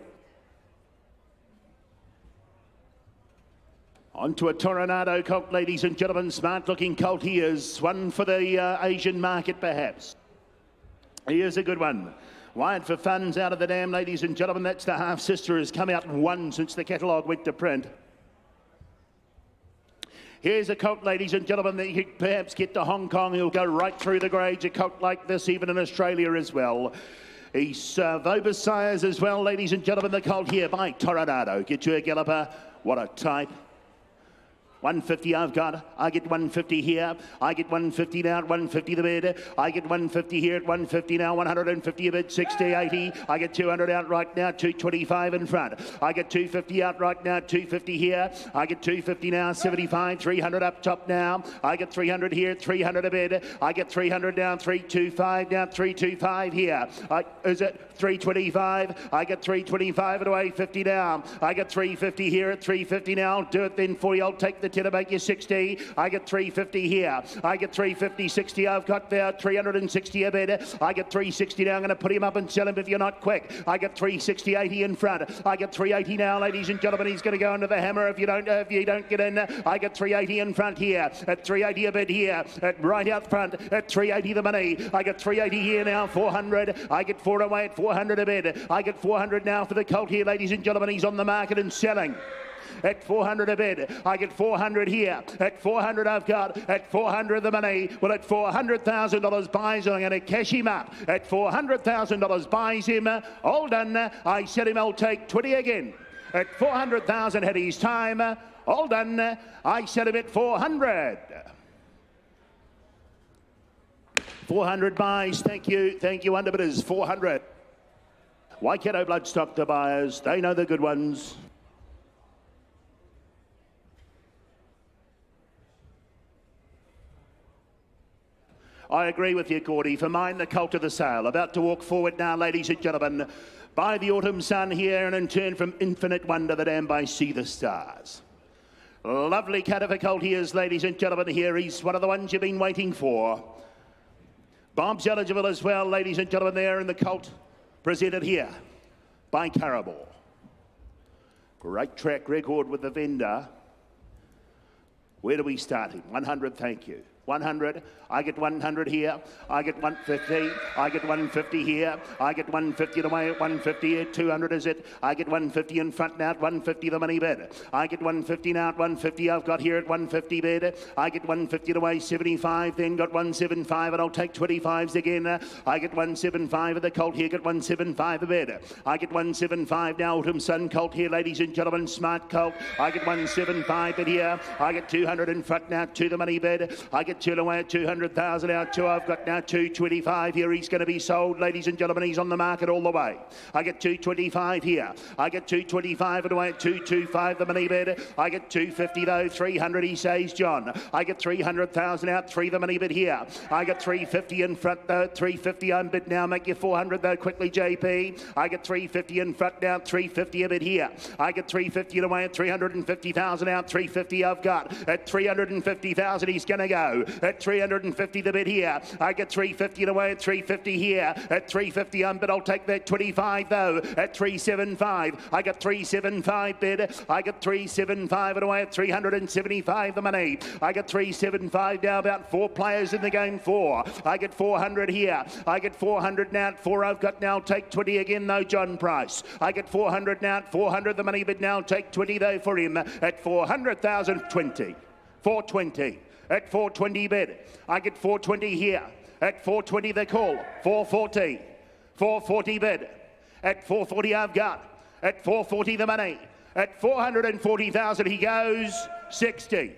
On to a Tornado colt, ladies and gentlemen. Smart-looking colt he is. One for the Asian market, perhaps. Here's a good one. Wide for funds out of the Dam, ladies and gentlemen. That's the half-sister, has come out one since the catalogue went to print. Here's a colt, ladies and gentlemen, that you could perhaps get to Hong Kong. He'll go right through the grades, a colt like this, even in Australia as well. He's Vobus Sires as well, ladies and gentlemen. The colt here by Tornado. Get you a galloper. What a type. 150 I've got. I get 150 here. I get 150 now at 150 the bid. I get 150 here at 150 now. 150 a bid. 60, 80. I get 200 out right now. 225 in front. I get 250 out right now. 250 here. I get 250 now. 75. 300 up top now. I get 300 here. 300 a bid. I get 300 down. 325 down. 325 here. Is it 325? I get 325 at away. 50 down. I get 350 here at 350 now. I'll do it then for you. I'll take the 10 to make you 60. I get 350 here. I get 350, 60. I've got there 360 a bid. I get 360 now. I'm going to put him up and sell him if you're not quick. I get 360, 80 in front. I get 380 now, ladies and gentlemen. He's going to go under the hammer if you don't get in. I get 380 in front here. At 380 a bid here. At right out front. At 380 the money. I get 380 here now. 400. I get 4 away at 400 a bid. I get 400 now for the colt here, ladies and gentlemen. He's on the market and selling. At 400 a bid. I get 400 here. At 400 I've got. At 400 the money. Well, at $400,000 buys, I'm going to cash him up. At $400,000 buys him. All done. I said him I'll take 20 again. At 400,000 had his time. All done. I set him at 400. 400 buys. Thank you. Thank you, underbidders. 400. Waikato bloodstock to buyers. They know the good ones. I agree with you, Gordy. For mine, the colt of the sale. About to walk forward now, ladies and gentlemen, by the autumn sun here, and in turn from Infinite Wonder, the Dam by See the Stars. Lovely cat of a colt he is, ladies and gentlemen. Here, he's one of the ones you've been waiting for. Bob's eligible as well, ladies and gentlemen, there in the colt presented here by Carabor. Great track record with the vendor. Where do we start him? 100, thank you. 100. I get 100 here. I get 150. I get 150 here. I get 150 away at 150 here. 200 is it. I get 150 in front now at 150 the money bid. I get 150 now at 150. I've got here at 150 bid. I get 150 away 75. Then got 175 and I'll take 25s again. I get 175 at the colt here. Get 175 a bid. I get 175 now. Autumn Sun colt here, ladies and gentlemen. Smart colt. I get 175 bid here. I get 200 in front now to the money bid. I get 2 away at 200,000 out 2. I've got now 225 here. He's going to be sold, ladies and gentlemen. He's on the market all the way. I get 225 here. I get 225 away at 225 the money bid. I get 250 though. 300 he says, John. I get 300,000 out 3 the money bid here. I get 350 in front though. 350 I'm bid now. Make you 400 though quickly, JP. I get 350 in front now. 350 a bid here. I get 350 away at 350,000 out. 350 I've got at 350,000. He's going to go at 350 the bid here. I get 350 away at 350 here. At 350 but I'll take that 25 though at 375. I got 375 bid. I got 375 away at 375 the money. I got 375 now. About 4 players in the game. 4. I get 400 here. I get 400 now at 4. I've got now. Take 20 again though, John Price. I get 400 now at 400 the money bid now. Take 20 though for him at 400,000. 20. 420. At 420 bid. I get 420 here. At 420 the call. 440. 440 bid. At 440 I've got. At 440 the money. At 440,000 he goes. 60.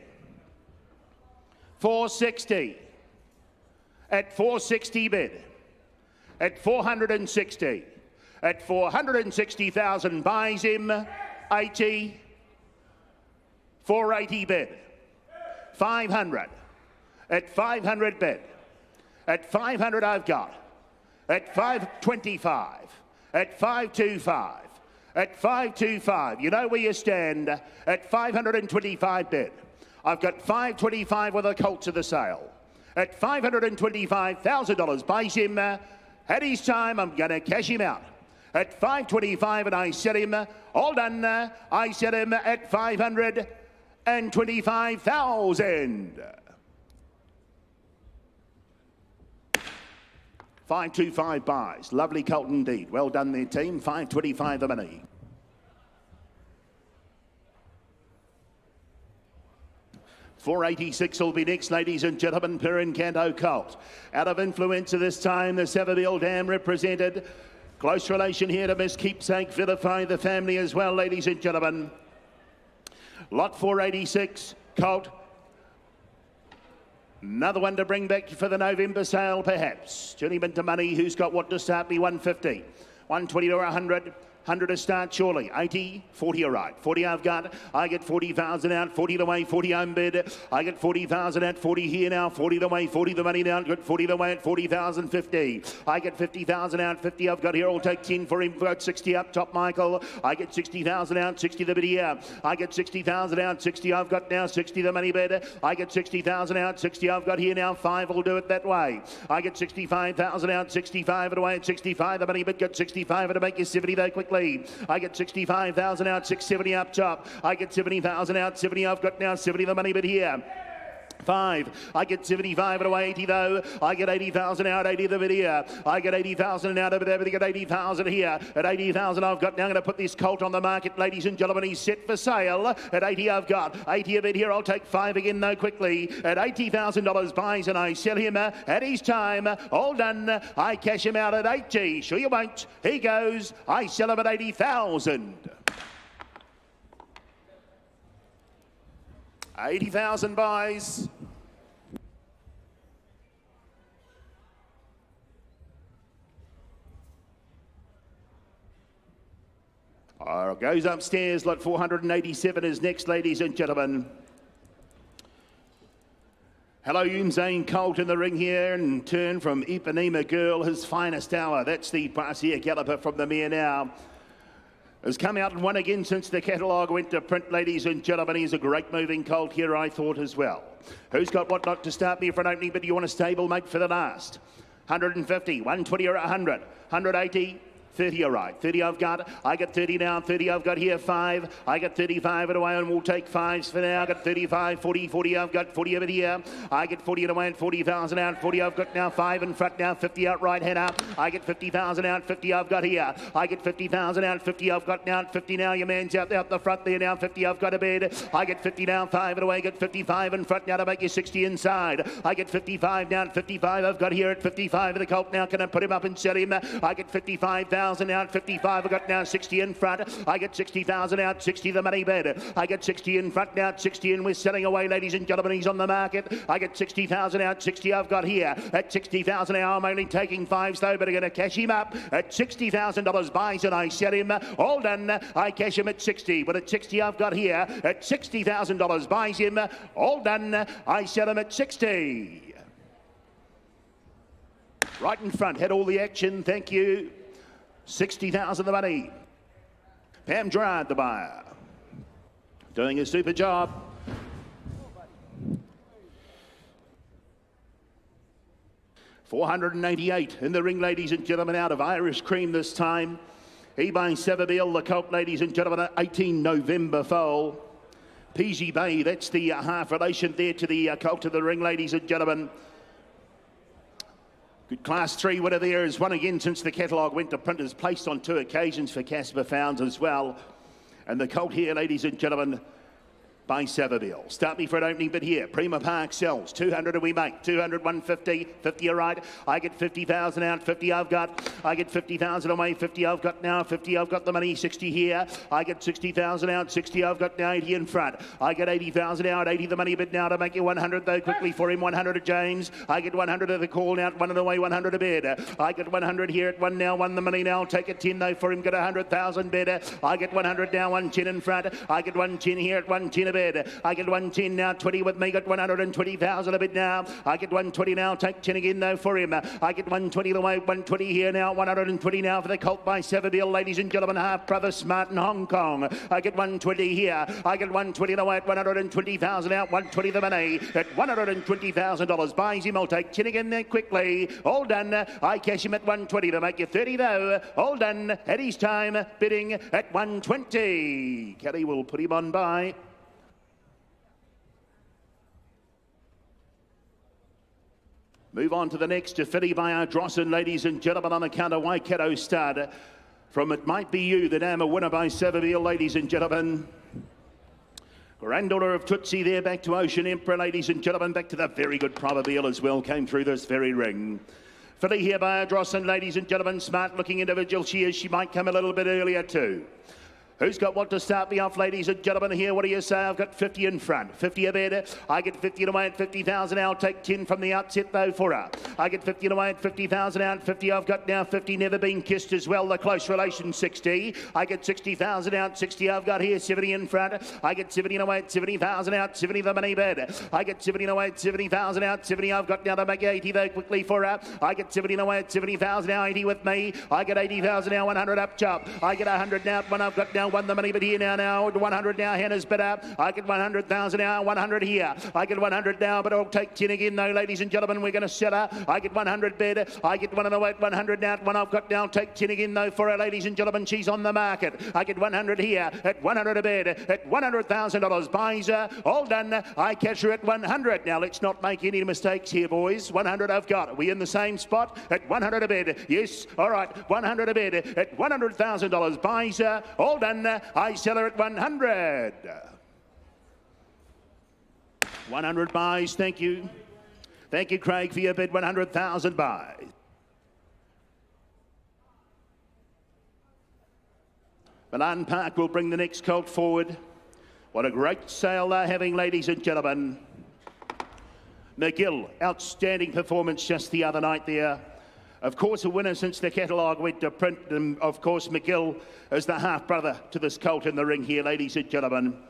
460. At 460 bid. At 460. At 460,000 buys him. 80. 480 bid. 500. At 500 bid. At 500 I've got. At 525. At 525. At 525. You know where you stand. At 525 bid. I've got 525 with a colt to the sale. At $525,000 buys him. At his time, I'm going to cash him out. At 525 and I set him. All done. I set him at 525,000. 525 buys. Lovely colt indeed. Well done there, team. 525 the money. $486 will be next, ladies and gentlemen. Pirincanto colt. Out of Influenza this time, the Savabeel Dam represented. Close relation here to Miss Keepsake. Vilify the family as well, ladies and gentlemen. Lot 486, colt. Another one to bring back for the November sale, perhaps. Journeyman to money, who's got what to start me? 150, 120 or 100. 100 to start surely. 80, 40 all right. 40 I've got. I get 40,000 out. 40 the way, 40 home bid. I get 40,000 at 40 here now. 40 the way, 40 the money now. Got 40 the way at 40,000, 50. I get 50,000 out. 50 I've got here. I'll take 10 for him. Got 60 up top, Michael. I get 60,000 out. 60 the bid here. I get 60,000 out. 60 I've got now. 60 the money bid. I get 60,000 out. 60 I've got here now. 5 will do it that way. I get 65,000 out. 65 it away at 65 the money bid. Got 65 to make you 70 though quickly. I get 65,000 out, 670 up top. I get 70,000 out, 70 I've got now, 70 the money bid here. 5. I get 75 and away 80 though. I get 80,000 out, 80 the bid here. I get 80,000 out over there, but I get 80,000 here. At 80,000 I've got now. I'm going to put this colt on the market, ladies and gentlemen. He's set for sale. At 80 I've got. 80 a bid here. I'll take 5 again though quickly. At $80,000 buys and I sell him at his time. All done. I cash him out at 80. Sure you won't. He goes. I sell him at 80,000. 80,000 buys. Goes upstairs. Lot 487 is next, ladies and gentlemen. Hello, Zane Colt in the ring here, and turn from Ipanema Girl, his finest hour. That's the Brassiere Galloper from the mare now. Has come out and won again since the catalogue went to print, ladies and gentlemen. He's a great moving colt here, I thought, as well. Who's got what not to start me for an opening, but you want a stable mate for the last? 150, 120 or 100, 180, 30 all right. 30 I've got. I got 30 now. 30 I've got here. 5. I got 35 and away, and we'll take 5s for now. I got 35, 40, 40. I've got 40 over here. I get 40 and away and 40,000 out. 40 I've got now. 5 in front now. 50 out right hand up. I get 50,000 out. 50 I've got here. I get 50,000 out. 50 I've got now. 50 now. Your man's out the front there now. 50 I've got a bed. I get 50 now. 5 and away. Get 55 in front now to make you 60 inside. I get 55 down. 55 I've got here at 55 of the colt now. Can I put him up and sell him? I get 55,000 out. 55 I've got now. 60 in front. I get 60,000 out. 60 the money bed. I get 60 in front now. 60 in. We're selling away, ladies and gentlemen. He's on the market. I get 60,000 out. 60 I've got here at 60,000 now. I'm only taking 5s though, but I'm going to cash him up at $60,000. Buys and I sell him. All done. I cash him at 60. But at 60 I've got here at $60,000. Buys him. All done. I sell him at 60. Right in front. Had all the action. Thank you. 60,000 the money. Pam Gerard, the buyer. Doing a super job. $488 in the ring, ladies and gentlemen, out of Irish Cream this time. He by Savabeel, the colt, ladies and gentlemen, at 18 November foal. PG Bay, that's the half relation there to the colt of the ring, ladies and gentlemen. Good Class 3 winner there is one again since the catalogue went to print, is placed on 2 occasions for Casper Founds as well. And the colt here, ladies and gentlemen, by Savabeel. Start me for an opening bid here. Prima Park sells. 200 and we make. 200, 150. 50 all right. I get 50,000 out. 50 I've got. I get 50,000 away. 50 I've got now. 50 I've got the money. 60 here. I get 60,000 out. 60 I've got now. 80 in front. I get 80,000 out. 80 the money bid now to make you 100 though quickly for him. 100 at James. I get 100 at the call now. 1 and away. 100 a bid. I get 100 here at 1 now. 1 the money now. Take a 10 though for him. Get 100,000 bid. I get 100 now. 110 in front. I get 110 here at 110 a bid. I get 110 now. 20 with me. Got 120,000 a bid now. I get 120 now. Take 10 again though for him. I get 120 the way. 120 here now. 120 now for the colt by Savabeel, ladies and gentlemen. Half brother Smart in Hong Kong. I get 120 here. I get 120 the way at 120,000 out. 120 the money at $120,000. Buys him. I'll take 10 again there quickly. All done. I cash him at 120 to make you 30 though. All done at his time. Bidding at 120. Kelly will put him on by. Move on to the next to Philly by our Drossen, ladies and gentlemen, on account of Waikato Stud. From It Might Be You, the name a winner by Savabeel, ladies and gentlemen. Granddaughter of Tootsie there, back to Ocean Emperor, ladies and gentlemen. Back to the very good Probabeel as well, came through this very ring. Philly here by our Drossen, ladies and gentlemen. Smart looking individual she is. She might come a little bit earlier too. Who's got what to start me off, ladies and gentlemen? Here, what do you say? I've got 50 in front, 50 a bid. I get 50 away at 50,000. I'll take 10 from the outset, though, for her. I get 50 away at 50,000 out. 50 I've got now. 50 never been kissed as well. The close relation 60. I get 60,000 out. 60 I've got here. 70 in front. I get 70 away at 70,000 out. 70 the money bid. I get 70 away at 70,000 out. 70 I've got now to make 80 though quickly for her. I get 70 away at 70,000 now. 80 with me. I get 80,000 now. 100 up chop. I get 100 now. One I've got now. 1 the money bid here now. 100 now. Hannah's bid up. I get 100,000 now. 100 here. I get 100 now, but I'll take 10 again though, ladies and gentlemen. We're going to sell her. I get 100 bid. I get 1 away at 100 now. 1 I've got now. Take 10 again though for her, ladies and gentlemen. She's on the market. I get 100 here at 100 a bid at $100,000. Buys her. All done. I cash her at 100. Now let's not make any mistakes here, boys. 100 I've got. Are we in the same spot? At 100 a bid. Yes. All right. 100 a bid at $100,000. Buys her. All done. I sell her at 100. 100 buys. Thank you. Thank you, Craig, for your bid. 100,000 buys. Milan Park will bring the next colt forward. What a great sale they're having, ladies and gentlemen. McGill, outstanding performance just the other night there. Of course, a winner since the catalogue went to print. And of course, McGill is the half-brother to this colt in the ring here, ladies and gentlemen.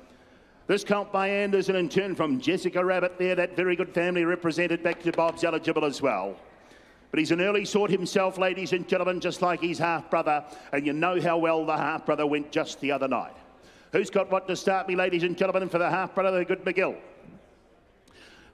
This colt by Anderson in turn from Jessica Rabbit there. That very good family represented back to Bob's eligible as well. But he's an early sort himself, ladies and gentlemen, just like his half-brother. And you know how well the half-brother went just the other night. Who's got what to start me, ladies and gentlemen, for the half-brother, the good McGill?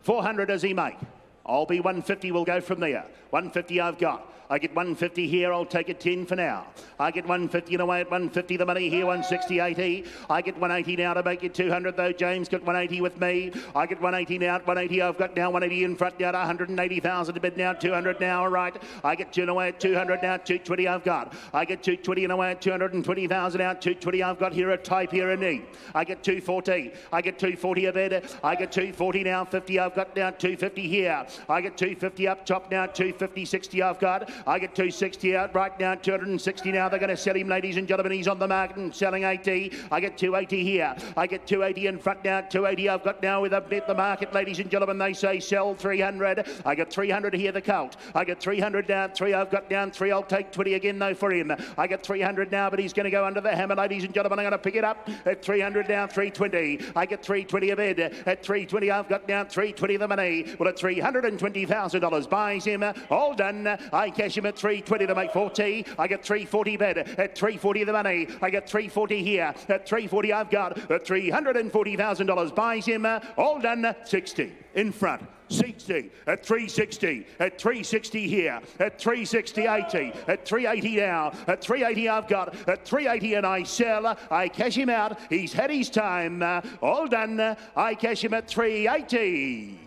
400 does he make? I'll be 150, we'll go from there. 150 I've got. I get 150 here, I'll take it 10 for now. I get 150 and away at 150, the money here, 160, 80. I get 180 now to make it 200 though. James got 180 with me. I get 180 now at 180, I've got now 180 in front now to 180,000 to bid now, 200 now, all right. I get 2 and away at 200 now, 220 I've got. I get 220 and away at 220,000 out, 220 I've got here, a type here, a knee. I get 240, I get 240 a bid. I get 240 now, 50 I've got now, 250 here. I get 250 up top now, 250, 60 I've got. I get 260 out right now, 260 now. They're going to sell him, ladies and gentlemen. He's on the market and selling 80. I get 280 here. I get 280 in front now, 280 I've got now with a bid the market, ladies and gentlemen. They say sell 300. I get 300 here, the colt. I get 300 down, 3 I've got down, 3 I'll take 20 again though for him. I get 300 now, but he's going to go under the hammer, ladies and gentlemen. I'm going to pick it up at 300 down, 320. I get 320 a bid. At 320 I've got down, 320 the money. Well, at $320,000 buys him. All done. I cash him at 320 to make 40. I get 340 bid. At 340 the money. I get 340 here. At 340 I've got. At $340,000 buys him. All done. 60 in front. 60 at 360, at 360 here, at 360, 80, at 380 now, at 380 I've got, at 380 and I sell, I cash him out, he's had his time, all done, I cash him at 380.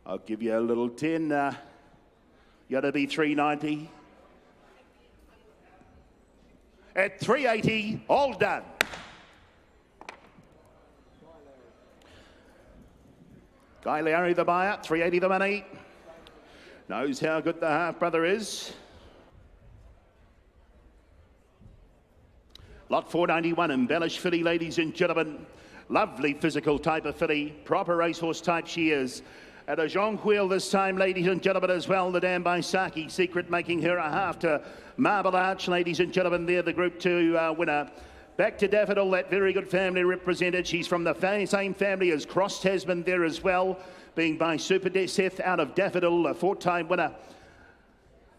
I'll give you a little 10, you gotta be 390. At 380, all done. Guy Larry, the buyer, 380 the money. Knows how good the half-brother is. Lot 491, embellished filly, ladies and gentlemen. Lovely physical type of filly, proper racehorse type she is. At a jonquil this time, ladies and gentlemen, as well. The Dam by Saki Secret making her a half to Marble Arch, ladies and gentlemen. They're the Group 2 winner. Back to Daffodil, that very good family represented. She's from the same family as Cross Tasman there as well, being by Super Seth out of Daffodil, a 4-time winner.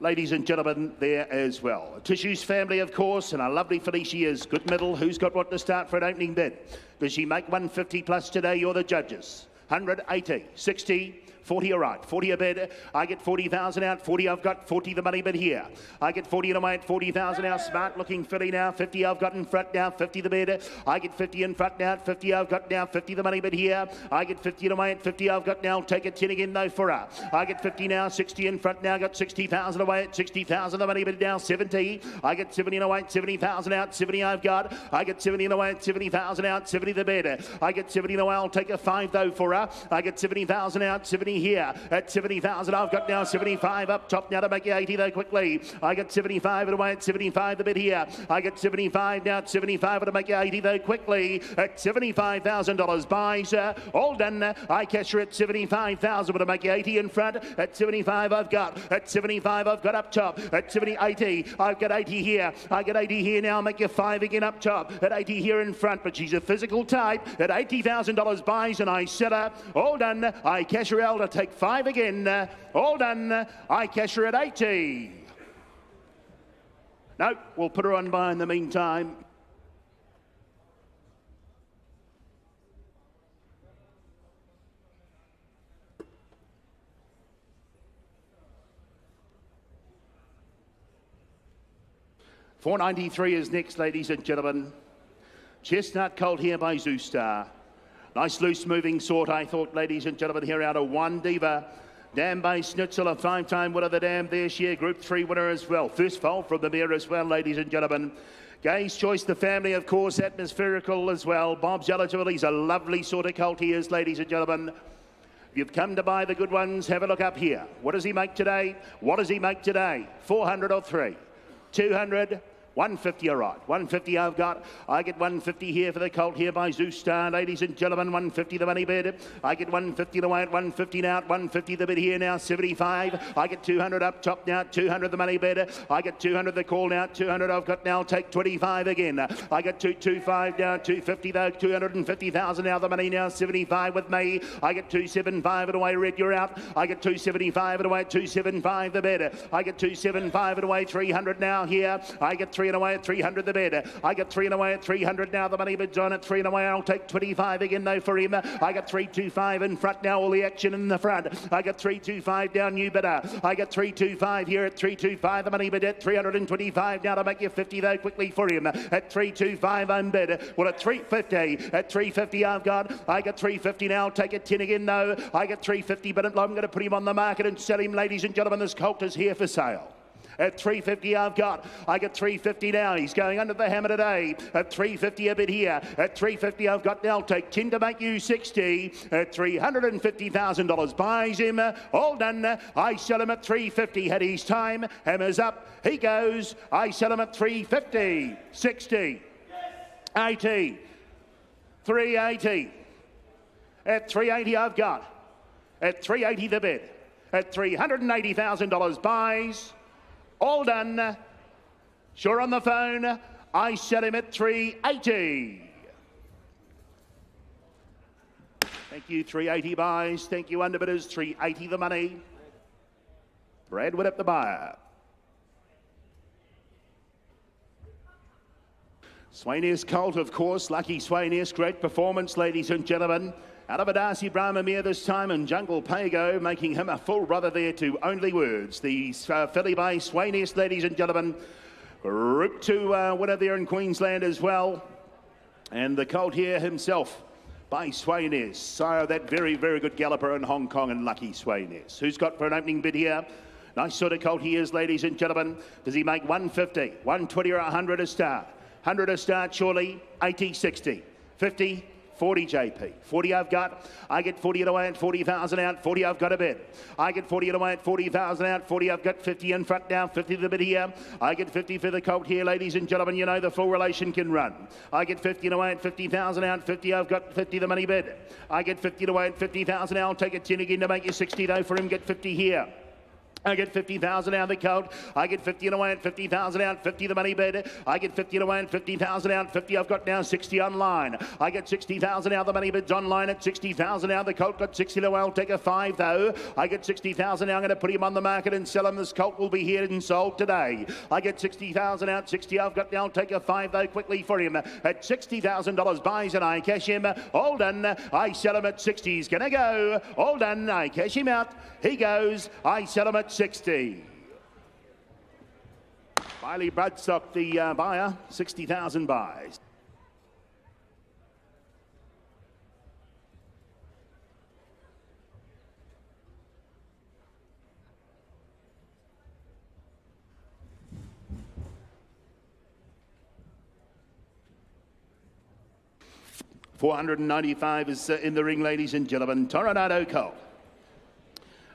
Ladies and gentlemen, there as well. A Tissues family, of course, and a lovely filly she is. Good middle. Who's got what to start for an opening bid? Does she make 150 plus today? You're the judges. 180, 60, 40 all right, 40 a bid. I get 40,000 out, 40 I've got, 40 the money bid here. I get 40 in a way at 40,000 out, smart looking filly now, 50 I've got in front now, 50 the bid. I get 50 in front now, 50 I've got now, 50 the money bid here. I get 50 in a way at 50 I've got now, take it 10 again though for her. I get 50 now, 60 in front now, got 60,000 away at 60,000 the money bid now, 70. I get 70 in a way at 70,000 out, 70 I've got. I get 70 in a way at 70,000 out, 70 the bid. I get 70 in a way, I'll take a 5 though for her. I get 70,000 out, 70 here. At 70,000 I've got now, 75 up top now to make it 80 though quickly. I get 75 away at 75 the bid here. I get 75 now at 75 to make it 80 though quickly. At $75,000 buys, all done. I cash her at 75,000 to make it 80 in front. At 75 I've got. At 75 I've got up top. At 70, 80. I've got 80 here. I get 80 here now, make you 5 again up top. At 80 here in front, but she's a physical type. At $80,000 buys and I sell her. All done. I cash her out to take 5 again. All done. I cash her at 80. No, we'll put her on by in the meantime. $493 is next, ladies and gentlemen. Chestnut Colt here by Zoostar. Nice loose moving sort, I thought, ladies and gentlemen, here out of One Diva. Dam by Schnitzel, a 5-time winner of the Dam this year, Group 3 winner as well. First foal from the mare as well, ladies and gentlemen. Gay's Choice, the family, of course, atmospherical as well. Bob's eligible, he's a lovely sort of colt he is, ladies and gentlemen. If you've come to buy the good ones, have a look up here. What does he make today? What does he make today? 400 or 3? 200? 150, all right. 150 I've got. I get 150 here for the colt here by Zoostar. Ladies and gentlemen, 150 the money bid. I get 150 away at 150 now. 150 the bid here now. 75. I get 200 up top now. 200 the money bid. I get 200 the call now. 200 I've got now. Take 25 again. I get 225 now. 250 though. 250,000 now. The money now. 75 with me. I get 275 and away. Red, you're out. I get 275 and away. 275 the bid. I get 275 and away. 300 now here. I get 300 3 and away at 300 the bid. I get 3 and away at 300 now. The money bid's on at 3 and away. I'll take 25 again though for him. I got 325 in front now. All the action in the front. I got 325 down new bidder. I got 325 here at 325. The money bid at 325 now to make you 50 though quickly for him. At 325 unbid. Well at 350. At 350 I've got. I got 350 now. I'll take it 10 again though. I get 350 but I'm going to put him on the market and sell him, ladies and gentlemen. This colt is here for sale. At 350 I've got. I get 350 now. He's going under the hammer today. At 350 a bit here. At 350 I've got now. Take 10 to make you 60. At $350,000 buys him. All done. I sell him at 350. Had his time. Hammer's up. He goes. I sell him at 350. 60. 80. 380. At 380 I've got. At 380 the bid. At $380,000 buys. All done. Sure on the phone. I sell him at 380. Thank you, 380 buys. Thank you, underbidders. 380 the money. Brad Whittup the buyer. Swainius Colt, of course. Lucky Swainius. Great performance, ladies and gentlemen. Out of a Darcy Brahmamere this time, and Jungle Pago making him a full brother there to Only Words. The filly by Swainius, ladies and gentlemen. Group 2 winner there in Queensland as well. And the colt here himself by Swainius. Sire, that very, very good galloper in Hong Kong, and Lucky Swainius. Who's got for an opening bid here? Nice sort of colt he is, ladies and gentlemen. Does he make 150, 120 or 100 a start? 100 a start, surely. 80, 60, 50, 40 JP. 40 I've got. I get 40 it away at 40,000 out. 40 I've got a bid. I get 40 it away at 40,000 out. 40 I've got 50 in front now. 50 the bid here. I get 50 for the colt here, ladies and gentlemen. You know the full relation can run. I get 50 away at 50,000 out. 50 I've got 50 the money bid. I get 50 away at 50,000 out. I'll take it 10 again to make you 60 though for him. Get 50 here. I get 50,000 out of the colt. I get 50 away at 50,000 out. 50 the money bid. I get 50 away at 50,000 out. 50 I've got now. 60 online. I get 60,000 out. The money bid's online at 60,000 out. The colt got 60 away. I'll take a 5 though. I get 60,000 now. I'm going to put him on the market and sell him. This colt will be here and sold today. I get 60,000 out. 60 I've got now. I'll take a 5 though quickly for him. At $60,000 buys and I cash him. All done. I sell him at 60. He's going to go. All done. I cash him out. He goes. I sell him at 60. Biley Bradstock, the buyer, 60,000 buys. $495 is in the ring, ladies and gentlemen. Tornado colt.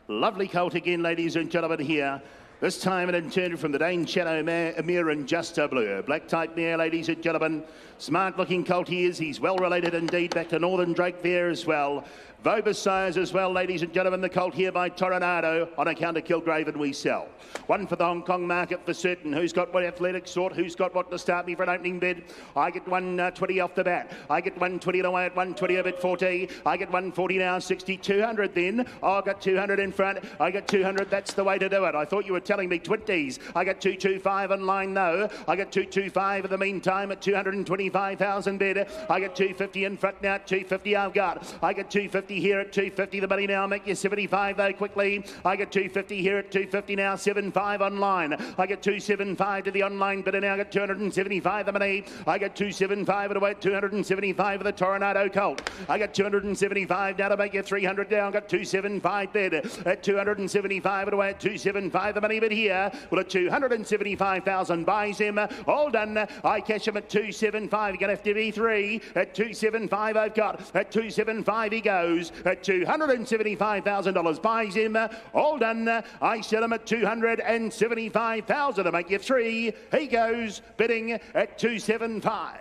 Lovely colt again, ladies and gentlemen, here. This time it intended from the Dane Shadow Mare and Just a Blue. Black type mare, ladies and gentlemen. Smart looking colt he is. He's well related indeed. Back to Northern Drake there as well. Vobus sires as well, ladies and gentlemen. The colt here by Tornado on account of Kilgraven we sell. One for the Hong Kong market for certain. Who's got what athletic sort? Who's got what to start me for an opening bid? I get 120 off the bat. I get 120 away at 120 a bit 40. I get 140 now, 60, 200 then. Oh, I got 200 in front. I get 200. That's the way to do it. I thought you were telling me 20s. I got 225 in line though. I got 225 in the meantime at 225,000 bid. I get 250 in front now. 250 I've got. I get 250 here at 250 the money now. Make you 75 though quickly. I get 250 here at 250 now. 75 online. I get 275 to the online bidder now. I get 275 the money. I get 275 at away at 275 of the Tornado colt. I got 275 now to make you 300 down. I got 275 bid at 275 at away at 275 the money bid here. Well, at 275,000 buys him. All done. I cash him at 275. You're going to have to be 3 at 275. I've got at 275 he goes at $275,000 buys him. All done. I sell him at 275,000 to make you 3. He goes bidding at 275.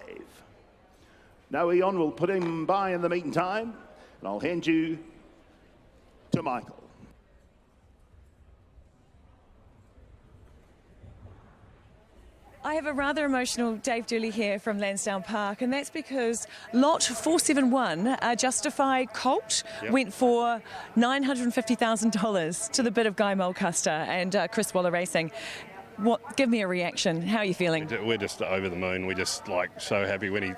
No Eon will put him by in the meantime, and I'll hand you to Michael. I have a rather emotional Dave Dooley here from Lansdowne Park, and that's because lot 471, Justified Colt, went for $950,000 to the bid of Guy Mulcaster and Chris Waller Racing. What? Give me a reaction. How are you feeling? We're just over the moon. We're just like so happy when he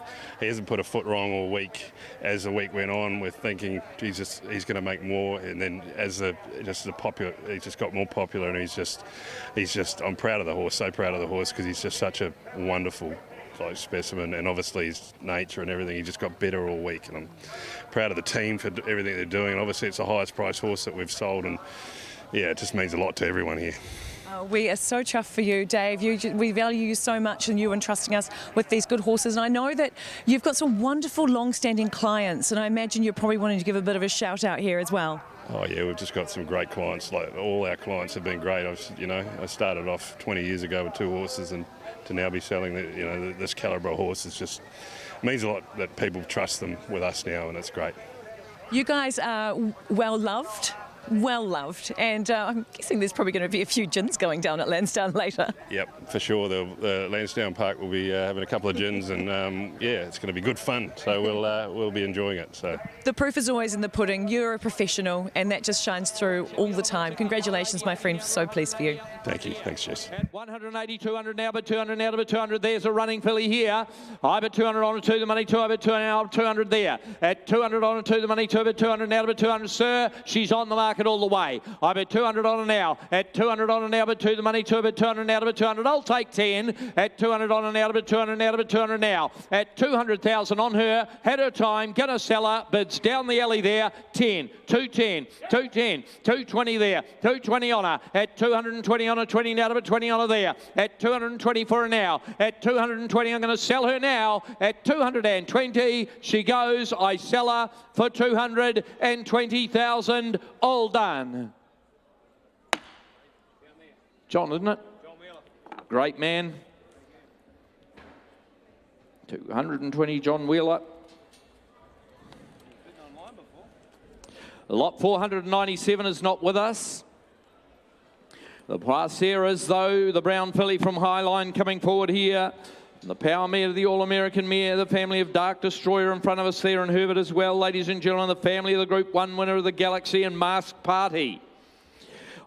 hasn't put a foot wrong all week. As the week went on, we're thinking he's going to make more, and then as he just got more popular, and he's just I'm proud of the horse, so proud of the horse, because he's just such a wonderful specimen, and obviously his nature and everything, he just got better all week, and I'm proud of the team for everything they're doing. And obviously it's the highest price horse that we've sold, and yeah, it just means a lot to everyone here. We are so chuffed for you, Dave. We value you so much, and you entrusting us with these good horses. And I know that you've got some wonderful long-standing clients, and I imagine you're probably wanting to give a bit of a shout out here as well. Oh yeah, we've just got some great clients. Like all our clients have been great. I started off 20 years ago with 2 horses, and to now be selling this calibre of horse means a lot that people trust them with us now, and it's great. You guys are well loved, and I'm guessing there's probably going to be a few gins going down at Lansdowne later. Yep, for sure. The Lansdowne Park will be having a couple of gins, and yeah, it's going to be good fun. So we'll be enjoying it. So the proof is always in the pudding. You're a professional, and that just shines through all the time. Congratulations, my friend. So pleased for you. Thank you. Thanks, Jess. At 180, 200 now, but 200 now, but 200. There's a running filly here. I bet 200 on to the money, 2 over 2 now, 200 there. At 200 on to the money, 2 over 200 now, but 200. Sir, she's on the market all the way. I bet 200 on her now. At 200 on her now, but 2 the money, 2 over 200 now, but 200. I'll take 10. At 200 on her now, but 200 now, but 200 now. At 200,000 on her. Had her time. Gonna sell her. Bids down the alley there. 10. 210. 210. 220 there. 220 on her. At 220 on her. 20 now, but 20 on her there. At 220 for her now. At 220, I'm going to sell her now. At 220, she goes. I sell her for 220,000. All done. John, isn't it? Great man. 220, John Wheeler. Lot 497 is not with us. The Placeras, though, the brown filly from Highline coming forward here. The power mare, the All-American mare, the family of Dark Destroyer in front of us there, and Herbert as well. Ladies and gentlemen, the family of the Group 1 winner of the Galaxy and Mask Party.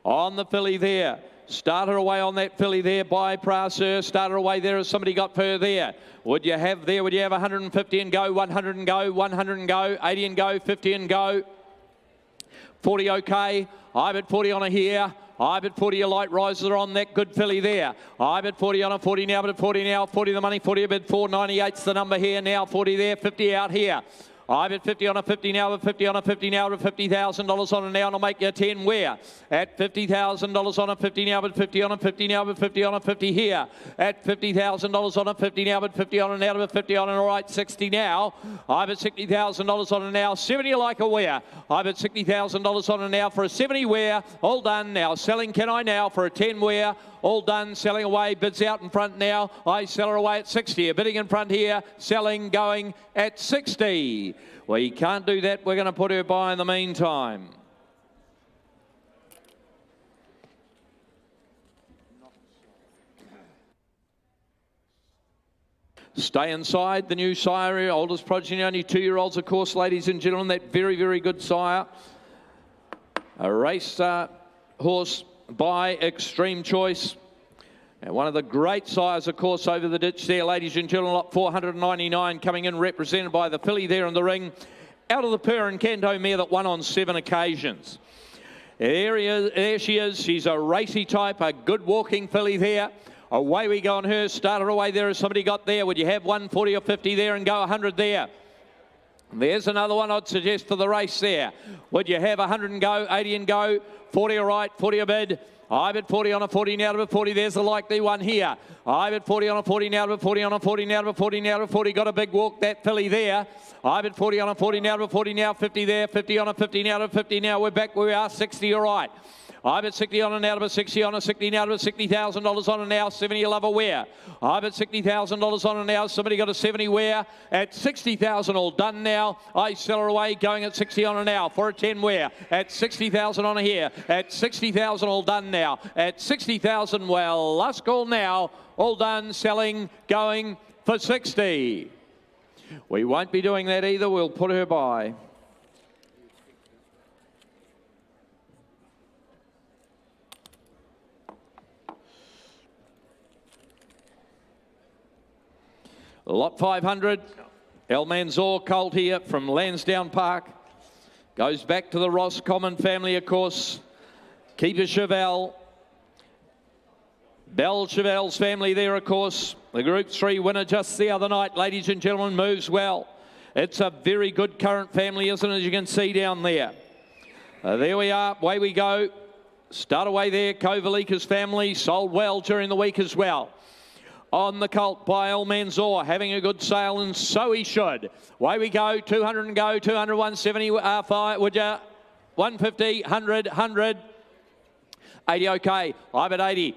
On the filly there. Start her away on that filly there by Praser. Start her away there. Has somebody got her there? Would you have 150 and go, 100 and go, 100 and go, 80 and go, 50 and go. 40 okay. I bet 40 on her here. I bet 40 a light riser on that good filly there. I bet 40 on a 40 now, but 40 now, 40 the money, 40 a bid, 498's the number here now, 40 there, 50 out here. I bet 50 on a 50 now, but 50 on a 50 now, but $50,000 on it now, and I'll make you 10 where? At $50,000 on a 50 now, but 50 on a 50 now, but 50 on a 50 here. At $50,000 on a 50 now, but 50 on it now, but 50 on it, all right, 60 now. I bet $60,000 on it now, 70 like a where? I bet $60,000 on it now for a 70 where? All done now, selling can I now for a 10 where? All done, selling away, bids out in front now. I sell her away at 60. A bidding in front here, selling, going at 60. We can't do that. We're going to put her by in the meantime. Stay inside, the new sire, oldest progeny, only 2-year-olds, of course, ladies and gentlemen. That very, very good sire. A race horse by Extreme Choice. And one of the great sires, of course, over the ditch there, ladies and gentlemen. Lot 499 coming in, represented by the filly there in the ring. Out of the Perrin Canto mare that won on 7 occasions. There she is. She's a racy type, a good walking filly there. Away we go on her. Started away there. Has somebody got there? Would you have 140 or 50 there and go 100 there? There's another one I'd suggest for the race there. Would you have 100 and go, 80 and go, 40 all right, 40 a bid? I bet 40 on a 40 now to a 40. There's the likely one here. I bet 40 on a 40 now to a 40 on a 40 now to a 40 now to a 40. Got a big walk, that filly there. I bet 40 on a 40 now to a 40 now, 50 there, 50 on a 50 now to a 50 now. We're back where we are, 60 all right. I bet 60 on and out of a 60 on a 60 now to a $60,000 on and now, 70 a love a wear. I bet $60,000 on and now, somebody got a 70 wear at 60,000 all done now. I sell her away going at 60 on and now for a 10 wear at 60,000 on a here at 60,000 all done now at 60,000. Well, last call now, all done, selling, going for 60. We won't be doing that either. We'll put her by. Lot 500, El Manzor colt here from Lansdowne Park. Goes back to the Ross Common family, of course. Keeper Chevelle. Bell Chevelle's family there, of course. The Group 3 winner just the other night, ladies and gentlemen, moves well. It's a very good current family, isn't it, as you can see down there. There we are, away we go. Start away there, Kovalika's family, sold well during the week as well. On the colt by El Manzor, having a good sale, and so he should. Away we go, 200 and go, 200, 170, 5, would you? 150, 100, 100. 80 okay, I bet 80,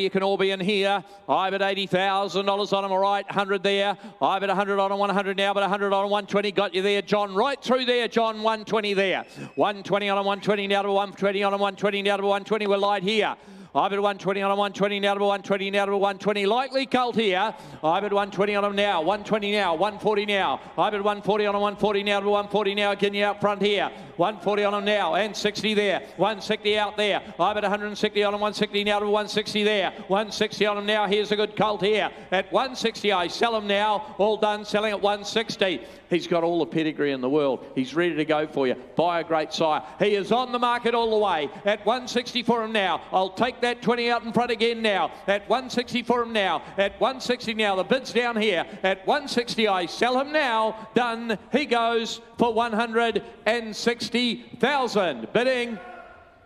you can all be in here. I bet $80,000 on them, all right, 100 there. I bet 100 on them, 100 now, but 100 on them, 120, got you there, John, right through there, John, 120 there. 120 on them, 120 now to 120 on them, 120 now to 120, we're light here. I bet 120 on them, 120 now to 120 now to 120. Likely colt here. I bet 120 on them now, 120 now, 140 now. I bet 140 on them, 140 now to 140 now. Again, you out front here. 140 on them now, and 60 there. 160 out there. I bet 160 on them, 160 now to 160 there. 160 on them now. Here's a good colt here. At 160, I sell them now. All done, selling at 160. He's got all the pedigree in the world. He's ready to go for you. Buy a great sire. He is on the market all the way. At 160 for him now. I'll take that 20 out in front again now. At 160 for him now. At 160 now. The bid's down here. At 160, I sell him now. Done. He goes for 160,000. Bidding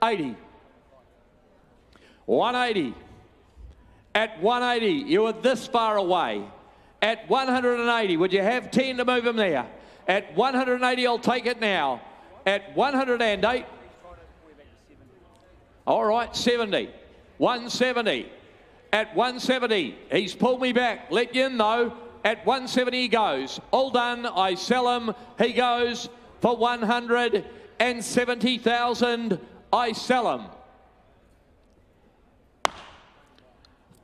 80. 180. At 180, you were this far away. At 180, would you have 10 to move him there? At 180, I'll take it now. At 108, all right, 70. 170. At 170, he's pulled me back. Let you in though. At 170 he goes. All done, I sell him. He goes for 170,000. I sell him.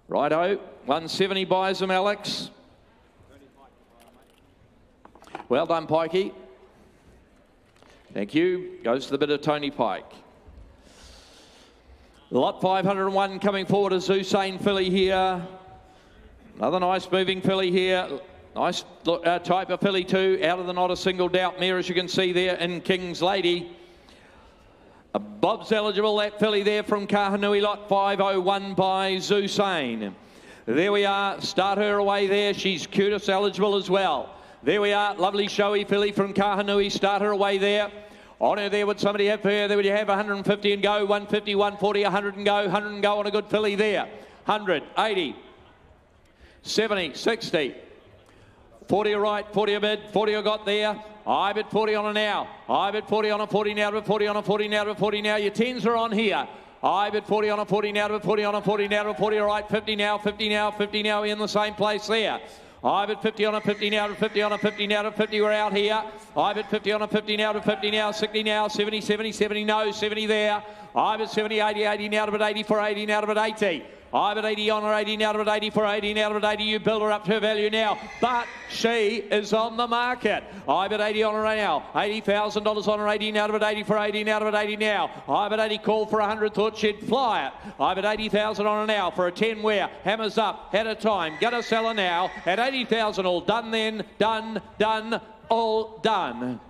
Righto, 170 buys him, Alex. Well done, Pikey. Thank you. Goes to the bid of Tony Pike. Lot 501 coming forward, a Zusain filly here. Another nice moving filly here. Nice type of filly too. Out of the Not a Single Doubt mare, as you can see there in King's Lady. Bob's eligible, that filly there from Kahanui, lot 501 by Zusain. There we are. Start her away there. She's Cutis eligible as well. There we are, lovely showy filly from Kahanui. Start her away there. On her there, would somebody have her? There would you have 150 and go, 150, 140, 100 and go, 100 and go on a good filly there. 100, 80, 70, 60, 40 a right, 40 a bid, 40 I got there. I bet 40 on her now. I bet 40 on a 40 now, but 40 on a 40 now, but 40 now. Your 10s are on here. I bet 40 on a 40 now, but 40 on a 40 now, but 40 all right, 50 now, 50 now, 50 now, in the same place there. I bet 50 on a 50 now to 50 on a 50 now to 50, we're out here. I bet 50 on a 50 now to 50 now, 60 now, 70, 70, 70, no, 70 there. I bet 70, 80, 80 now to but 80 for 80 now to but 80. I bet 80 on her, 80 now to but 80 for 80 now to but 80. You build her up to her value now, but she is on the market. I bet 80 on her now, $80,000 on her, 80 now to but 80 for 80 now to but 80 now. I bet 80 called for 100, thought she'd fly it. I bet 80,000 on her now for a 10 wear. Hammers up, had a time, gonna sell her now at 80,000. All done then, done, done, all done.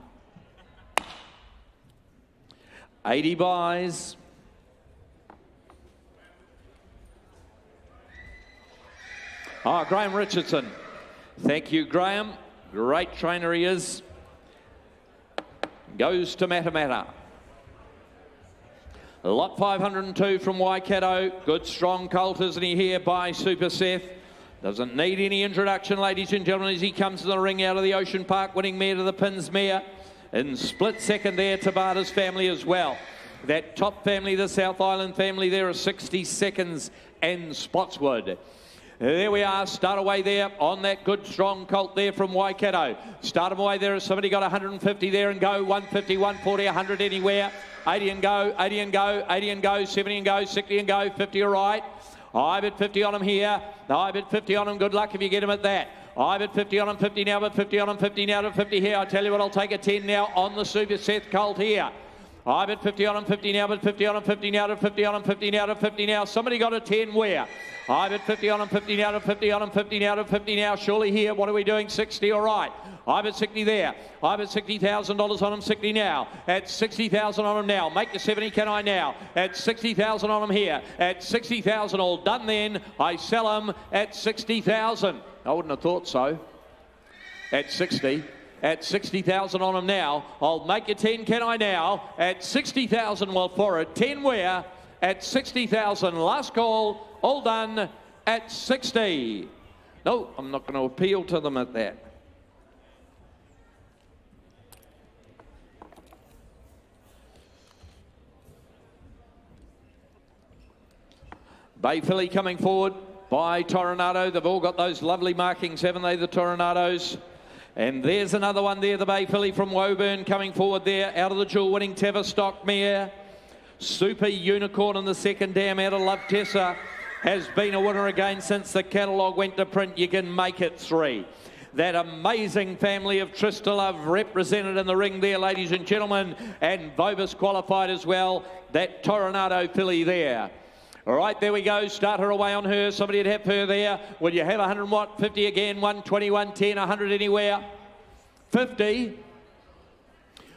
80 buys. Graham Richardson. Thank you, Graham. Great trainer he is. Goes to Matamata. Lot 502 from Waikato. Good strong colt, isn't he, here by Super Seth. Doesn't need any introduction, ladies and gentlemen, as he comes to the ring out of the Ocean Park, winning mare to the pins mare. In split second there, Tabata's family as well. That top family, the South Island family, there are 60 seconds and Spotswood. There we are, start away there on that good strong colt there from Waikato. Start him away there, somebody got 150 there and go, 150, 140, 100 anywhere. 80 and go, 80 and go, 80 and go, 70 and go, 60 and go, 50 all right. I bet 50 on him here. I bet 50 on him, good luck if you get him at that. I bet 50 on him, 50 now, but 50 on him, 50 now to 50 here. I tell you what, I'll take a 10 now on the Super Seth colt here. I bet 50 on him, 50 now, but 50 on him, 50 now, to 50 on him, 50 now, to 50 now. Somebody got a 10 where? I bet 50 on him, 50 now, to 50 on him, 50 now, to 50 now. Surely here, what are we doing? 60, all right. I bet 60 there. I bet $60,000 on him, 60 now. At 60,000 on him now. Make the 70, can I now? At 60,000 on him here. At 60,000, all done then. I sell him at 60,000. I wouldn't have thought so. At 60. At 60,000 on him now. I'll make a 10, can I now? At 60,000, well, for it. 10 where? At 60,000. Last call. All done at 60. No, I'm not going to appeal to them at that. Bay Filly coming forward by Toronado. They've all got those lovely markings, haven't they, the Toronados? And there's another one there, the Bay Filly from Woburn coming forward there, out of the dual winning Tavistock mare. Super Unicorn in the second dam out of Love Tessa has been a winner again since the catalogue went to print. You can make it 3. That amazing family of Trista Love represented in the ring there, ladies and gentlemen, and Vobis qualified as well. That Toronado filly there. All right, there we go. Start her away on her. Somebody would have her there. Will you have 100 what? 50 again. 120, 110, 100 anywhere. 50.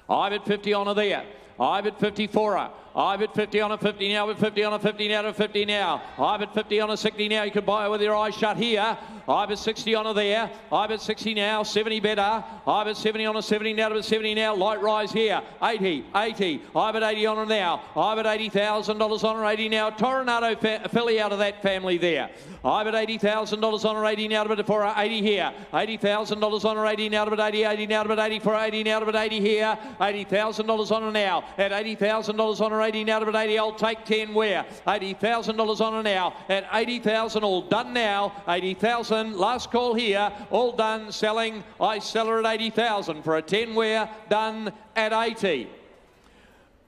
I bet 50 on her there. I bet 50 for her. I bet 50 on a 50 now, but 50 on a 50 now to 50 now. I bet 50 on a 60 now. You can buy her with your eyes shut here. I bet 60 on her there. I bet 60 now. 70 better. I bet 70 on a 70 now to 70 now. Light rise here. 80. 80. I bet 80 on her now. I bet $80,000 on her 80 now. Toronado filly out of that family there. I bet $80,000 on her 80 now to bet for her 80 here. $80,000 on her 80 now to bet 80. 80 now to bet 80 for her 80 now to bet 80 here. $80,000 on her now. At $80,000 on her 80 now to bet 80. I'll take 10 where? $80,000 on her now. At 80,000 all done now. 80,000. Last call here, all done, selling. I sell her at 80,000 for a 10 where, done at 80.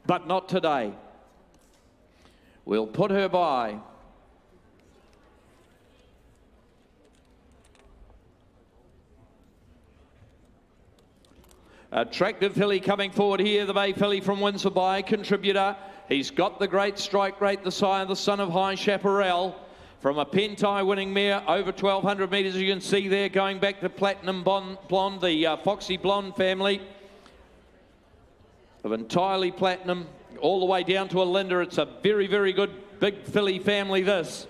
But not today. We'll put her by. Attractive filly coming forward here, the Bay Filly from Windsor by Contributor. He's got the great strike rate, the sire, the son of High Chaparral. From a Pentai winning mare over 1,200 metres, you can see there, going back to Platinum Blonde, the Foxy Blonde family of entirely platinum, all the way down to a Linda. It's a very, very good big filly family, this.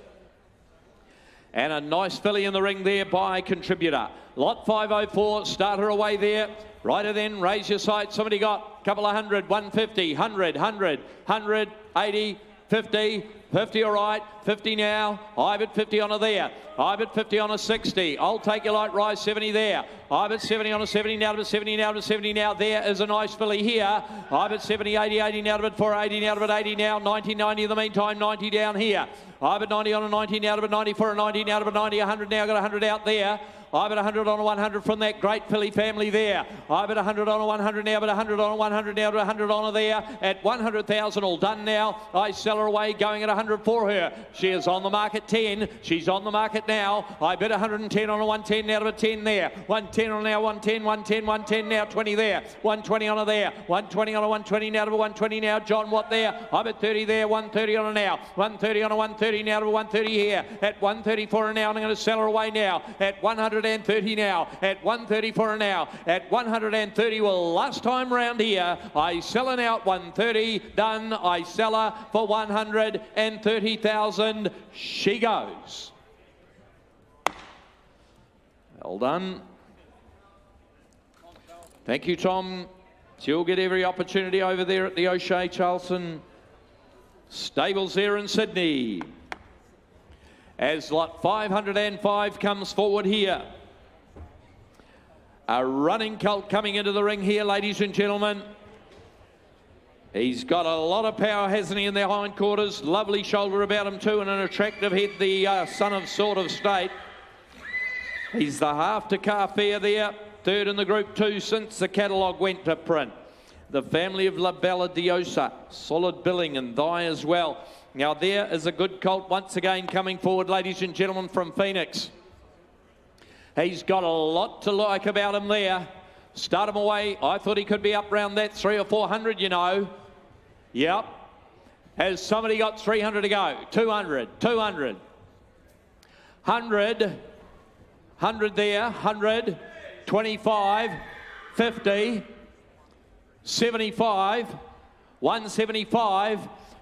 And a nice filly in the ring there by Contributor. Lot 504, start her away there. Righter then, raise your sight. Somebody got a couple of 100, 150, 100, 100, 100, 80, 50, 50, all right, 50 now. I bet 50 on her there. I bet 50 on a 60. I'll take your light rise, 70 there. I bet 70 on a 70 now to 70 now to 70 now. There is a nice filly here. I bet 70, 80, 80 now to bet for 80 now to bet 80 now. 90, 90 in the meantime, 90 down here. I bet 90 on a 90 now to bet 90 for a 90 now to bet 90. 100 now, got 100 out there. I bet 100 on a 100 from that great filly family there. I bet 100 on a 100 now, but 100 on a 100 now to 100 on her there. At 100,000 all done now. I sell her away, going at 100 for her. She is on the market 10. She's on the market now. I bet 110 on a 110 now to a 10 there. 110 on now, 110, 110, 110 now, 20 there. 120 on her there. 120 on a 120 now to a 120 now. John Watt there. I bet 30 there. 130 on her now. 130 on a 130 now to a 130 here. At 130 for her now. And I'm going to sell her away now. At 130 now. At 130 for her now. At 130, well, last time round here, I sell her now at 130. Done. I sell her for 130,000. She goes. Well done. Thank you, Tom. She'll get every opportunity over there at the O'Shea Charleston Stables there in Sydney. As lot 505 comes forward here. A running colt coming into the ring here, ladies and gentlemen. He's got a lot of power, hasn't he, in their hindquarters. Lovely shoulder about him too, and an attractive head, the son of Sword of State. He's the half to calf fair there, third in the Group 2 since the catalogue went to print. The family of La Bella Diosa, solid billing and thigh as well. Now there is a good colt once again coming forward, ladies and gentlemen, from Phoenix. He's got a lot to like about him there. Start him away. I thought he could be up round that 300 or 400, you know. Yep. Has somebody got 300 to go? 200, 200. 100, 100 there, 100, 25, 50, 75, 175.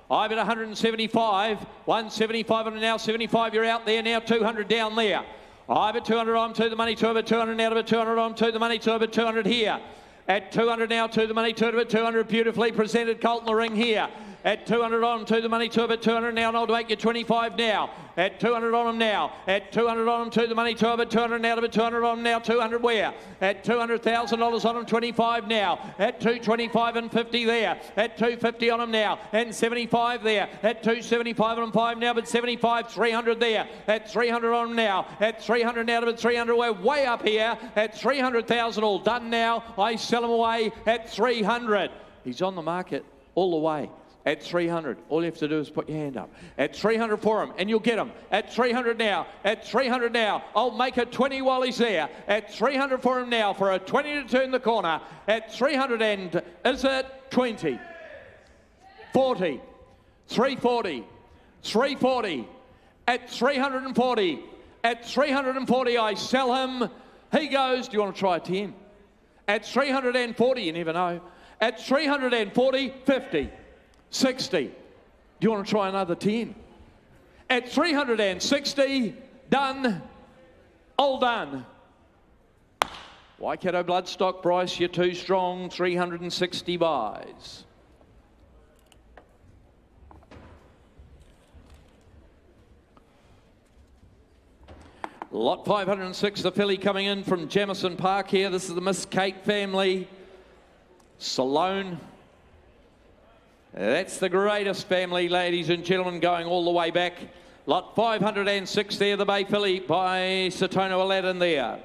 I've at 175, 175 and now 75, you're out there now, 200 down there. I've at 200 on to the money, 2 over 200 out of it, 200 on to the money, 2 over 200 here. At 200 now to the money, 2 over 200, beautifully presented, Colt in the ring here. At 200 on to the money, 2 over 200 now, and I'll make you 25 now. At 200 on them now. At 200 on them to the money, 2 over 200 out of it, 200 on them now, 200 where? At $200,000 on them, 25 now. At 225 and 50 there. At 250 on them now, and 75 there. At 275 on them 5 now, but 75, 300 there. At 300 on them now. At 300 now to 300, we're way up here. At 300,000 all done now. I sell them away at 300. He's on the market all the way. At 300, all you have to do is put your hand up. At 300 for him, and you'll get him. At 300 now, at 300 now. I'll make it 20 while he's there. At 300 for him now, for a 20 to turn the corner. At 300 and, is it 20? 40, 340, 340. At 340, at 340 I sell him. He goes, do you want to try a 10? At 340, you never know. At 340, 50. 60. Do you want to try another 10? At 360, done, all done. Waikato Bloodstock Bryce, you're too strong, 360 buys. Lot 506, the filly coming in from Jamison Park here. This is the Miss Kate family. Salone. That's the greatest family, ladies and gentlemen, going all the way back. Lot 506 there, the Bay filly by Satono Aladdin there.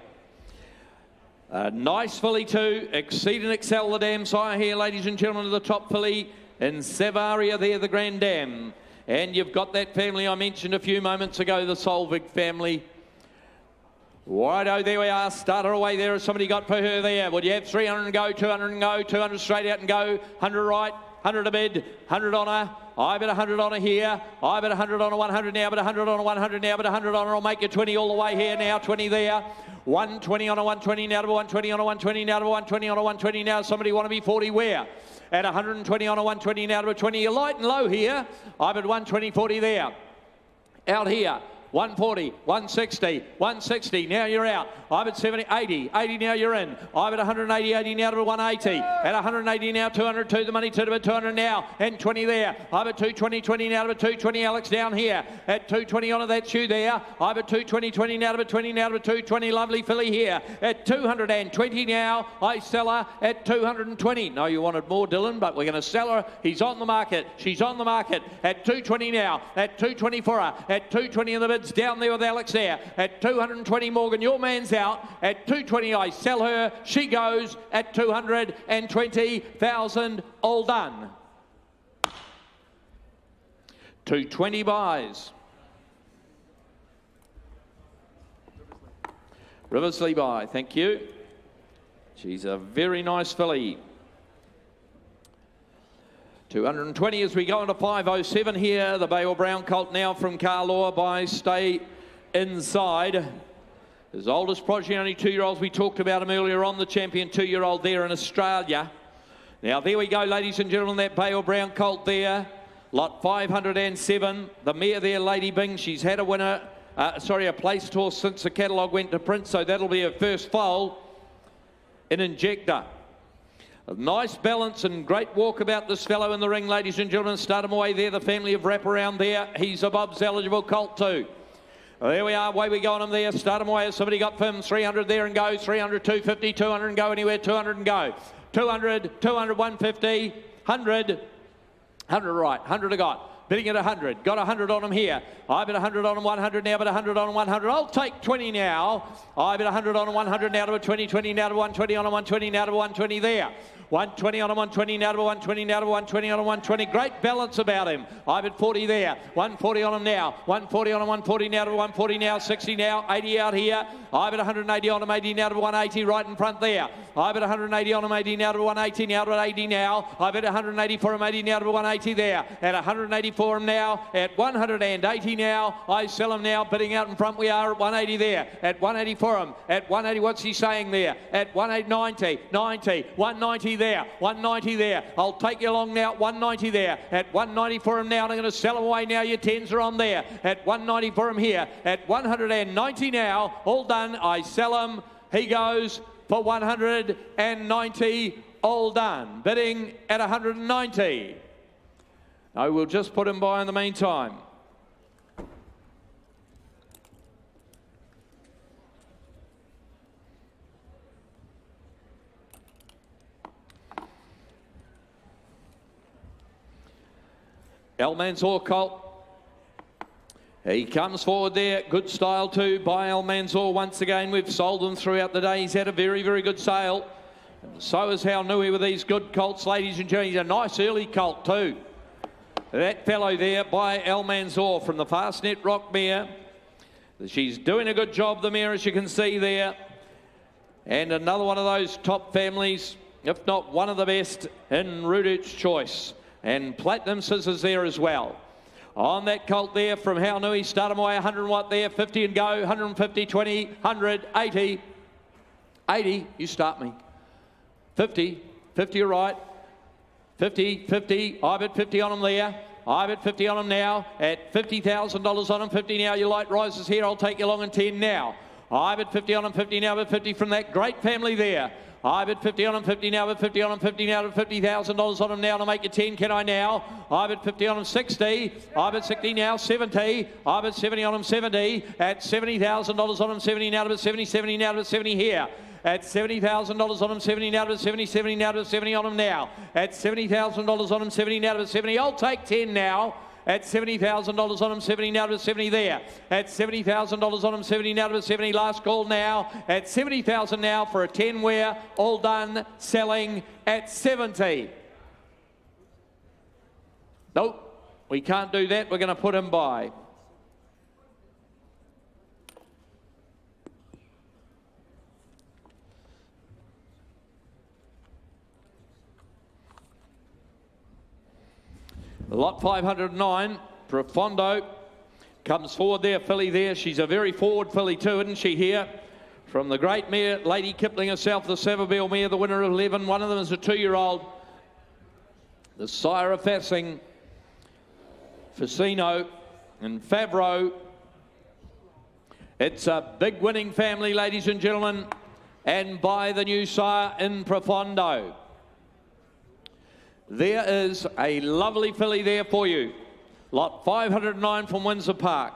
A nice filly too, Exceed and Excel, the dam sire here, ladies and gentlemen, of the top filly. In Savaria there, the Grand Dam. And you've got that family I mentioned a few moments ago, the Solvig family. Righto, there we are. Start her away there. Has somebody got for her there? Would you have 300 and go, 200 and go, 200 straight out and go, 100 right, 100 a bid, 100 on her. I bet 100 on her here. I bet 100 on a 100 now, but 100 on a 100 now, but 100 on her. I'll make you 20 all the way here now, 20 there. 120 on a 120 now to a 120 on a 120 now to a 120 on a 120 now. Somebody want to be 40 where? At 120 on a 120 now to a 20. You're light and low here. I bet 120, 40 there. Out here. 140, 160, 160, now you're out. I'm at 70, 80, 80 now you're in. I'm at 180, 80 now to 180. At 180 now, 200 to the money, to 200 now, and 20 there. I'm at 220, 20 now to 220, Alex down here. At 220 on it, that's you there. I'm at 220, 20 now to 20 now to 220, lovely filly here. At 220 now, I sell her at 220. No, you wanted more, Dylan, but we're going to sell her. He's on the market. She's on the market. At 220 now, at 220 for her. At 220 in the bid. Down there with Alex there. At 220, Morgan, your man's out. At 220, I sell her. She goes at 220,000, all done. 220 buys. Riversley buy, thank you. She's a very nice filly. 220 as we go into 507 here. The Bale Brown colt now from Carlaw by Stay Inside. His oldest progeny, only 2-year-olds. We talked about him earlier on, the champion 2-year-old there in Australia. Now there we go, ladies and gentlemen, that Bale Brown colt there. Lot 507. The mare there, Lady Bing, she's had a winner, a placed horse since the catalogue went to print, so that'll be her first foal in Injector. A nice balance and great walk about this fellow in the ring, ladies and gentlemen. Start him away there, the family of Wraparound there. He's a Bob's eligible colt too. There we are, away we go on him there. Start him away. Somebody got for him 300 there and go. 300, 250, 200 and go anywhere. 200 and go. 200, 200, 150, 100, 100 right, 100 I got. Bidding at 100. Got 100 on him here. I bet 100 on him, 100 now, but 100 on him, 100. I'll take 20 now. I bet 100 on him, 100 now to a 20, 20 now to 120 on him, 120 now to 120 there. 120 on him, 120 now to 120 now to 120 on him, 120. Great balance about him. I'm at 40 there. 140 on him now. 140 on him, 140 now to 140 now, 60 now, 80 out here. I'm at 180 on him, 80 now to 180 right in front there. I'm at 180 on him, 80 now to 180 now to 80 now. I'm at 180 for him, 80 now to 180 there. At 180 for him now. At 180 now. I sell him now. Bidding out in front. We are at 180 there. At 180 for him. At 180, what's he saying there? At 180, 90, 190 there. 190 there. I'll take you along now. 190 there. At 190 for him now. And I'm going to sell him away now. Your 10s are on there. At 190 for him here. At 190 now. All done. I sell him. He goes for 190. All done. Bidding at 190. No, we'll just put him by in the meantime. El Mansour colt. He comes forward there. Good style too by El Mansour. Once again, we've sold them throughout the day. He's had a very, very good sale. And so is How Nui with these good colts, ladies and gentlemen. He's a nice early colt too. That fellow there by El Mansour from the Fastnet Rock mare. She's doing a good job, the mare, as you can see there. And another one of those top families, if not one of the best in Rudich's Choice. And Platinum Scissors there as well. On that colt there from How Nui, start him away, 100 watt there, 50 and go, 150, 20, 100, 80. 80, you start me. 50, 50 you're right. 50, 50, I've at 50 on him there. I've at 50 on him now. At $50,000 on him, 50 now. Your light rises here. I'll take you along in 10 now. I've at 50 on him, 50 now, but 50 from that great family there. I've at 50 on him, 50 now, but 50 on him, 50 now, to $50,000 on him now to make it 10. Can I now? I've at 50 on him, 60. I've at 60 now, 70. I've at 70 on him, 70. At $70,000 on him, 70 now to 70, 70 now to 70 here. At $70,000 on him, 70 now to 70, 70 now to 70 on him now. At $70,000 on him, 70 now to 70. I'll take 10 now. At $70,000 on him, 70 now to 70 there. At $70,000 on him, 70 now to 70. Last call now. At $70,000 now for a 10 wear. All done. Selling at 70. Nope, we can't do that. We're going to put him by. Lot 509, Profondo comes forward there, filly there. She's a very forward filly too, isn't she here? From the great mare, Lady Kipling herself, the Savabeel mare, the winner of 11. One of them is a 2-year-old. The sire of Fassing, Facino and Favreau. It's a big winning family, ladies and gentlemen, and by the new sire in Profondo. There is a lovely filly there for you. Lot 509 from Windsor Park.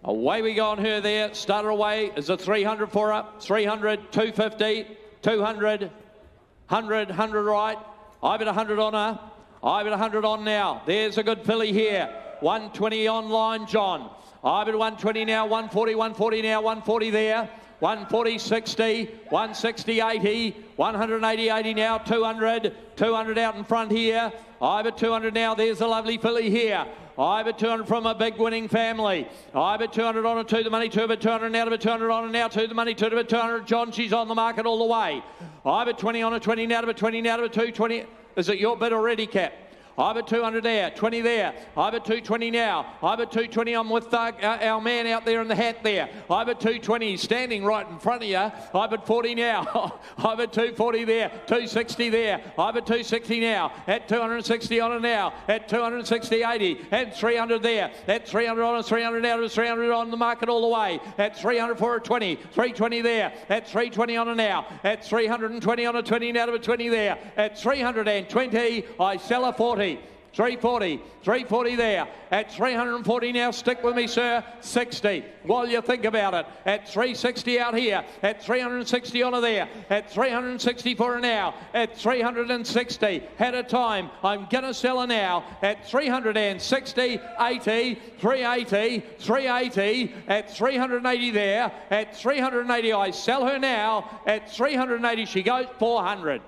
Away we go on her there. Start her away. Is a 300 for her. 300, 250, 200, 100, 100 right. I've got 100 on her. I've got 100 on now. There's a good filly here. 120 online, John. I've got 120 now, 140, 140 now, 140 there. 140, 60, 160, 80, 180, 80 now, 200, 200 out in front here. I've at 200 now, there's a lovely filly here. I've at 200 from a big winning family. I've at 200 on it, to the money, 2 at 200 now, to 200 on it now, to the money, 2 at 200. John, she's on the market all the way. I've at 20 on it, 20 now, to 20 now, to 220. Is it your bid already, Cap? I've at 200 there, 20 there. I've at 220 now. I've at 220. I'm with our man out there in the hat there. I've at 220, standing right in front of you. I've at 40 now. I've at 240 there, 260 there. I've at 260 now. At 260 on it now. At 260, 80. At 300 there. At 300 on it, 300 now to 300 on the market all the way. At 300 for a 20. 320 there. At 320 on it now. At 320 on a 20 now to a 20 there. At 320, I sell a 40. 340, 340 there. At 340 now, stick with me, sir. 60, while you think about it. At 360 out here. At 360 on her there. At 360 for her now. At 360, had a time. I'm going to sell her now. At 360, 80, 380, 380. At 380 there. At 380, I sell her now. At 380, she goes 400.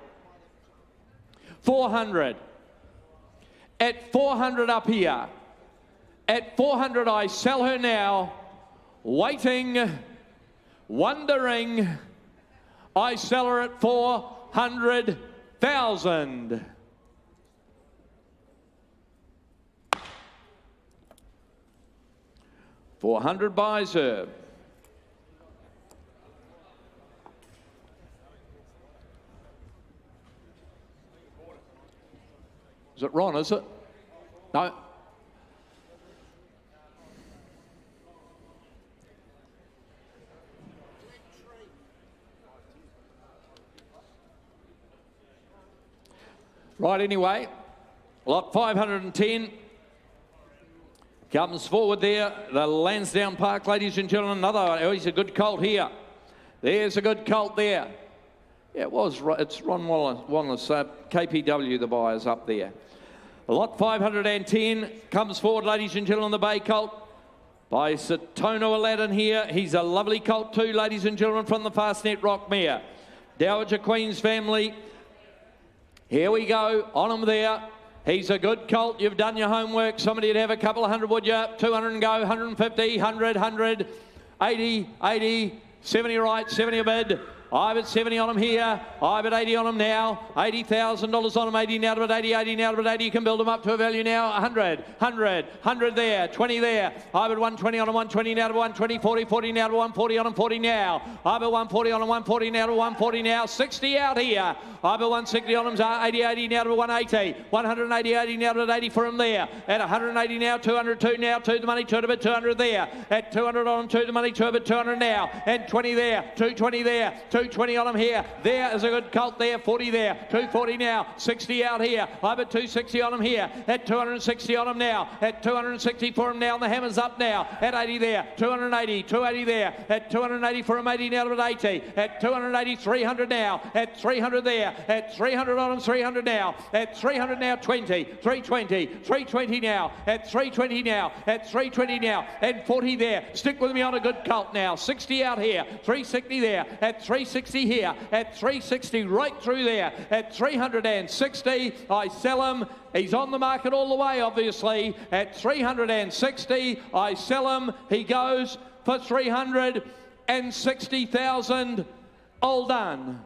400. At 400 up here. At 400, I sell her now. Waiting, wondering. I sell her at 400,000. $400 buys her. Is it Ron, is it? No. Right, anyway, lot 510 comes forward there. The Lansdowne Park, ladies and gentlemen, another, oh, he's a good colt here. There's a good colt there. Yeah, it's Ron Wallace, KPW, the buyers up there. Lot 510 comes forward, ladies and gentlemen, the bay colt by Satono Aladdin here. He's a lovely colt too, ladies and gentlemen, from the Fastnet Rock mare. Dowager Queen's family. Here we go, on him there. He's a good colt. You've done your homework. Somebody'd have a couple of hundred, would you? 200 and go, 150, 100, 100, 80, 80, 70 right, 70 a bid. I've at 70 on him here. I've at 80 on him now. $80,000 on him. 80 now to 80, 80 now to 80. You can build him up to a value now. 100, 100, 100 there, 20 there. I've at 120 on him, 120 now to 120, 40, 40 now to 140 on him, 40 now. I've at 140 on him, 140 now to 140 now. 60 out here. I've at 160 on him, 80, 80 now to 180. 180, 80 now to 80 for him there. At 180 now, 202 now, to the money, to the bit, 200 there. At 200 on him, to the money, to a bit, 200 now. And 20 there, 220 there. 220 on him here. There is a good colt there. 40 there. 240 now. 60 out here. I've at 260 on him here. At 260 on him now. At 260 for him now. And the hammer's up now. At 80 there. 280. 280 there. At 280 for him. 80 now to 80. At 280. 300 now. At 300 there. At 300 on him. 300 now. At 300 now. 20. 320. 320 now. At 320 now. At 320 now. And 40 there. Stick with me on a good colt now. 60 out here. 360 there. At 360 here. At 360 right through there. At 360 I sell him. He's on the market all the way, obviously. At 360 I sell him. He goes for 360,000. All done.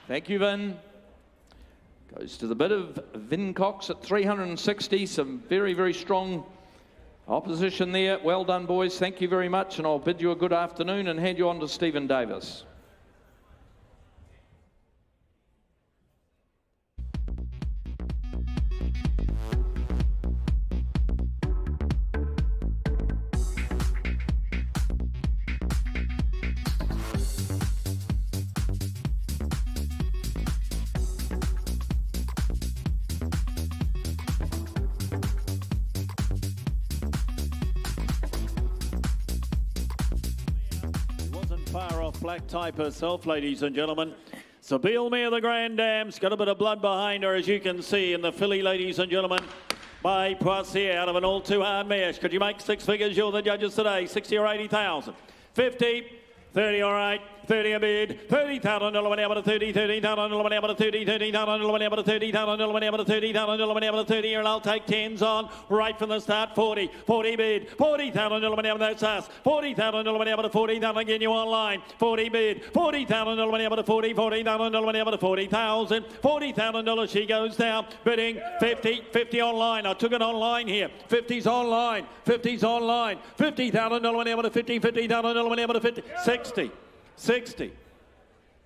Thank you, Vin. Goes to the bit of Vin Cox at 360. Some very, very strong opposition there. Well done, boys. Thank you very much, and I'll bid you a good afternoon and hand you on to Stephen Davis. Far off black type herself, ladies and gentlemen. Sabine Mare, the Grand Dam's got a bit of blood behind her, as you can see in the filly, ladies and gentlemen. By Poissier out of an all too hard mash. Could you make six figures? You're the judges today. 60 or 80,000. 50, 30, all right. 30 a bid, 30,000, $30,000, able to 30, 30,000, able to 30, 30,000, able to 30,000, able to 30,000, able to 30, and I'll take 10s on right from the start. 40, 40 bid, 40,000, able to us, 40,000, able to 40,000, again you online. 40 bid, 40,000, able to 40, 40,000, able to 40,000, $40,000 she goes down, bidding 50, 50 online. I took it online here. 50's online, 50's online, 50,000, able to 50, 50,000, able to 50, 60. 60.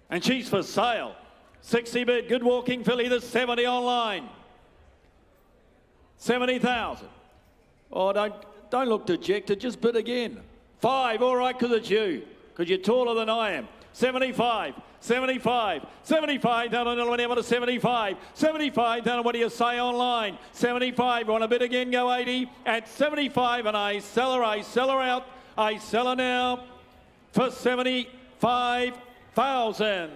And she's for sale. 60 bid. Good walking filly. The 70 online. 70,000. Oh, don't look dejected. Just bid again. 5. All right, because it's you. Because you're taller than I am. 75. 75. 75. Down on able to 75. 75. Down. What do you say online? 75. Want a bid again? Go 80. At 75. And I sell her. I sell her out. I sell her now for 75,000.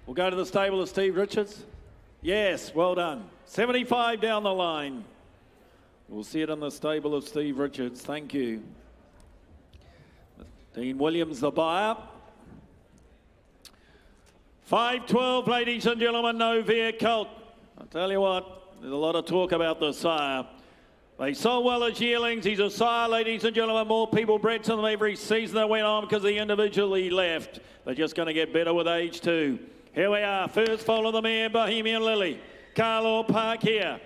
We'll go to the stable of Steve Richards. Yes, well done. 75 down the line. We'll see it on the stable of Steve Richards. Thank you. Dean Williams, the buyer. 5-12, ladies and gentlemen, no veer colt. I'll tell you what, there's a lot of talk about the sire. They sold well as yearlings. He's a sire, ladies and gentlemen. More people bred to them every season that went on because he individually left. They're just going to get better with age too. Here we are, first foal of the mare, Bohemian Lily. Carlaw Park here.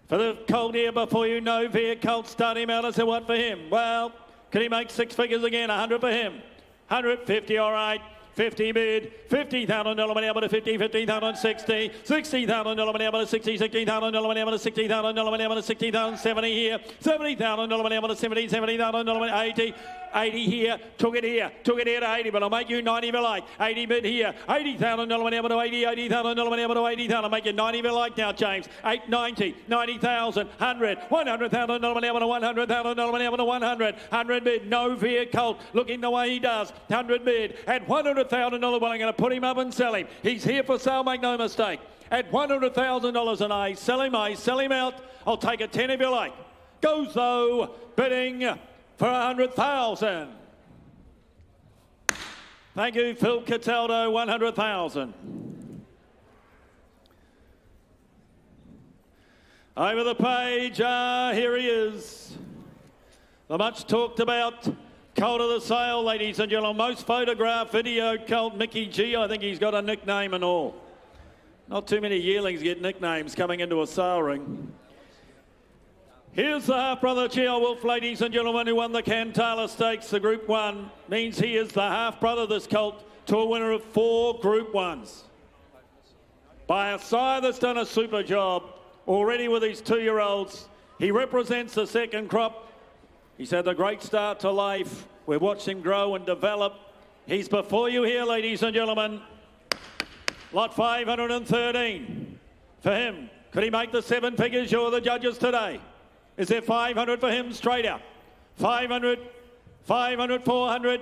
For the colt here before you, no veer colt. Start him out. I said, what for him? Well, can he make 6 figures again? 100 for him. 150, all right. 50 bid, $50,000 money able to 50, 50,000, 60, $60,000 money able to 60, $60,000 money able to 60,000 money able to 60,000, 70 here, $70,000 money able to 70, $70,000 money, 80, 80 here, took it here to 80, but I'll make you 90 if you like. 80 bid here, $80,000 money able to 80, $80,000 money able to 80,000. I'll make you 90 if you like now, James. 890, 90,000, 100, $100,000 money able to 100,000 money able to 100, 100 bid, no veer colt, looking the way he does. 100 bid at $100,000. Well, I'm going to put him up and sell him. He's here for sale, make no mistake. At $100,000 and I sell him out. I'll take a 10 if you like. Goes though, bidding for 100,000. Thank you, Phil Cataldo, 100,000. Over the page, here he is. The much talked about colt of the sale, ladies and gentlemen. Most photographed video colt, Mickey G. I think he's got a nickname and all. Not too many yearlings get nicknames coming into a sale ring. Here's the half-brother Geo Wolf, ladies and gentlemen, who won the Cantala Stakes. The Group 1 means he is the half-brother, this colt, to a winner of 4 Group 1s. By a sire that's done a super job already with his 2-year-olds. He represents the second crop. He's had a great start to life. We've watched him grow and develop. He's before you here, ladies and gentlemen. Lot 513 for him. Could he make the 7 figures? You're the judges today. Is there 500 for him? Straight out. 500, 500, 400,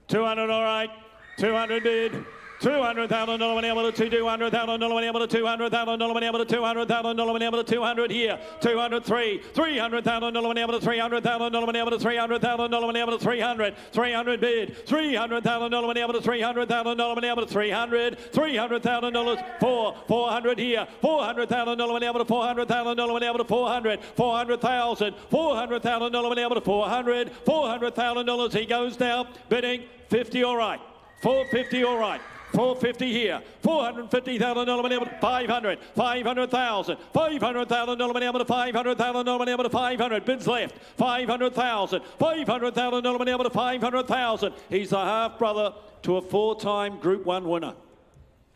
200, all right. 200 bid. $200,000 money able to $200,000 money able to $200,000 money able to $200,000 money able to 200 here, 203, $300,000 money able to $300,000 money able to $300,000 money able to 300, 300 bid, $300,000 money able to $300,000 money able to 300, $300,000 400 here, $400,000 money able to $400,000 money able to 400, 400,000, $400,000 money able to 400, $400,000. He goes now bidding 50, all right. 450, all right. 450 here. $450,000 money able to 500. 500,000. $500,000 money able to $500,000 money able to 500. Bids left. 500,000. $500,000 money able to 500,000. He's the half-brother to a 4-time Group 1 winner.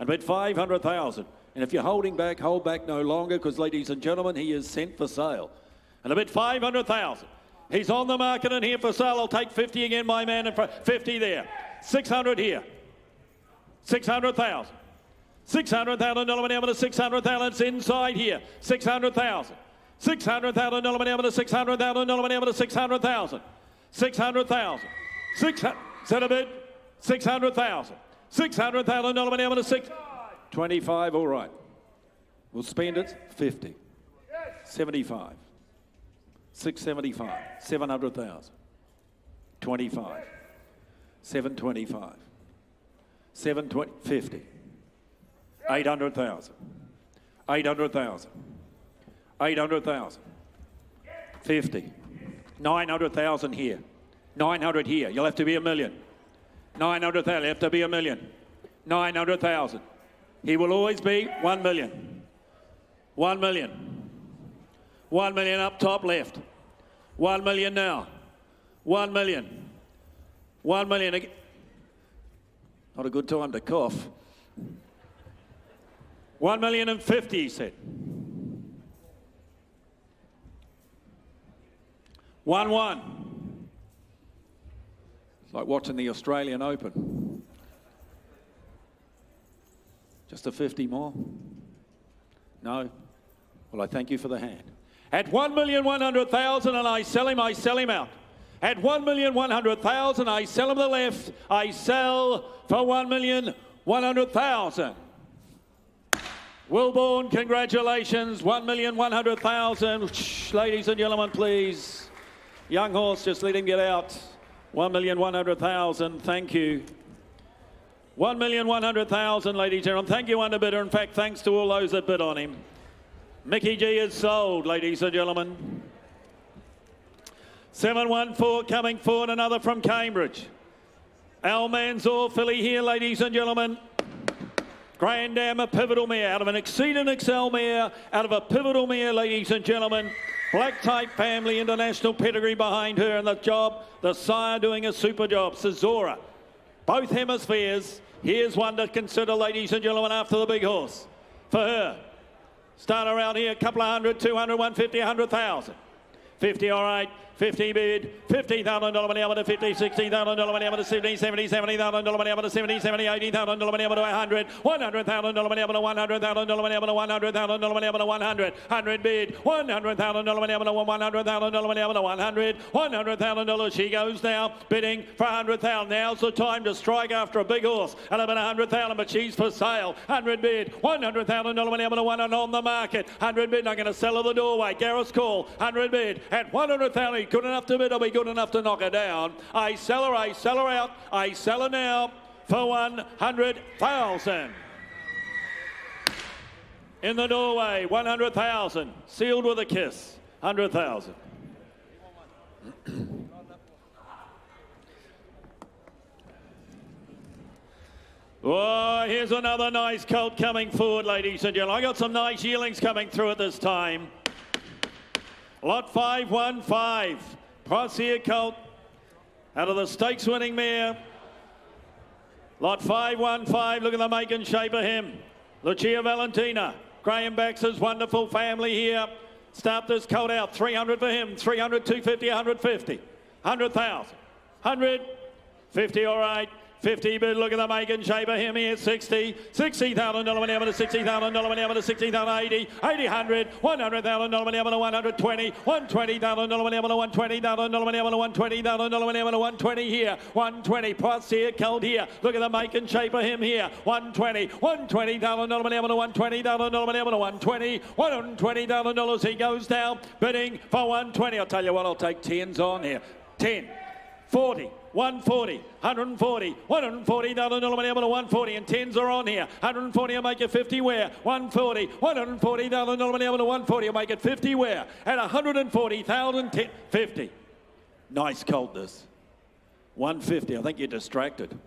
And bid 500,000. And if you're holding back, hold back no longer, because, ladies and gentlemen, he is sent for sale. And a bid 500,000. He's on the market and here for sale. I'll take 50 again, my man, in front. 50 there. 600 here. 600,000. $600,000 money able to 600,000. It's inside here. 600,000. $600,000 money able to $600,000 money able to 600,000. 600,000. 600. Is that a bid? 600,000. $600,000 money able to 6. 25. All right. We'll spend it. 50. 75. 675. 700,000. 25. 725. 720. 50. 800,000. 800,000. 800,000. 50. 900,000 here. 900 here. You'll have to be $1 million. 900,000. You'll have to be $1 million. 900,000. He will always be 1 million. 1 million. 1 million up top left. 1 million now. 1 million. 1 million again. Not a good time to cough. 1,050,000, he said. 1-1. It's like watching the Australian Open. Just a 50 more? No? Well, I thank you for the hand. At 1,100,000 and I sell him out. At 1,100,000, I sell him the left. I sell for 1,100,000. Wilborn, congratulations. 1,100,000. Ladies and gentlemen, please. Young horse, just let him get out. 1,100,000. Thank you. 1,100,000, ladies and gentlemen. Thank you, underbidder. In fact, thanks to all those that bid on him. Mickey G is sold, ladies and gentlemen. 714 coming forward, another from Cambridge. Al Mansour, filly here, ladies and gentlemen. Grand Dam, a pivotal mare, out of an Exceed and Excel mare, out of a pivotal mare, ladies and gentlemen. Black type family, international pedigree behind her, and the job, the sire doing a super job. Cesora, both hemispheres. Here's one to consider, ladies and gentlemen, after the big horse. For her, start around here, a couple of hundred, 200, 150, 100,000. 50, all right. 50 bid, $50,000 money over to 50, $60,000 money over to 70, $70,000 money over to 70, $80,000 money over to 100, $100,000 money over to 100,000 money over to 100,000 money over to 100, 100 bid, $100,000 money over to 100,000 money over to 100, $100,000. She goes now, bidding for 100,000. Now's the time to strike after a big horse at about 100,000, but she's for sale. 100 bid, $100,000 money over to 100 on the market. 100 bid, not going to sell at the doorway. Gareth's call. 100 bid at 100,000. Good enough to bid, I'll be good enough to knock her down. I sell her out, I sell her now for 100,000. In the doorway, 100,000, sealed with a kiss, 100,000. Oh, here's another nice colt coming forward, ladies and gentlemen. I got some nice yearlings coming through at this time. Lot 515, Prossier colt, out of the stakes winning mare. Lot 515, look at the make and shape of him. Lucia Valentina, Graham Baxter's wonderful family here. Start this colt out, 300 for him, 300, 250, 150, 100,000, 100, 50, all right. 50 bid, look at the make and shape of him here, 60, $60,000 money over to 60,000 money over to 60,000, 80, 80, 100, $100,000 money over to 120, $120,000 money over to 120,000 money over to 120,000 money over to 120 here, 120 plus here, cold here, look at the make and shape of him here, 120, $120,000 money over to 120,000 money over to 120, $120,000 he goes down, bidding for 120. I'll tell you what, I'll take 10s on here, 10, 40, 140, 140, $140,000 money over to 140, and 10s are on here. 140 will make it 50 where? 140, $140,000 money over to 140 will make it 50 where? At 140,000, 50. Nice colt this. 150, I think you're distracted.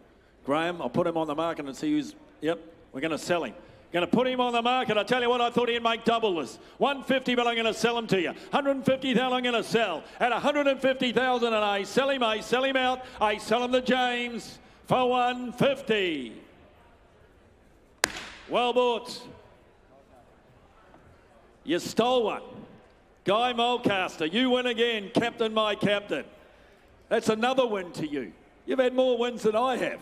Graham, I'll put him on the market and see who's, yep, we're going to sell him. Going to put him on the market. I tell you what, I thought he'd make double this. 150, but I'm going to sell him to you. 150,000 I'm going to sell. At 150,000 and I sell him out. I sell him to James for 150. Well bought. You stole one. Guy Mulcaster, you win again, captain, my captain. That's another win to you. You've had more wins than I have.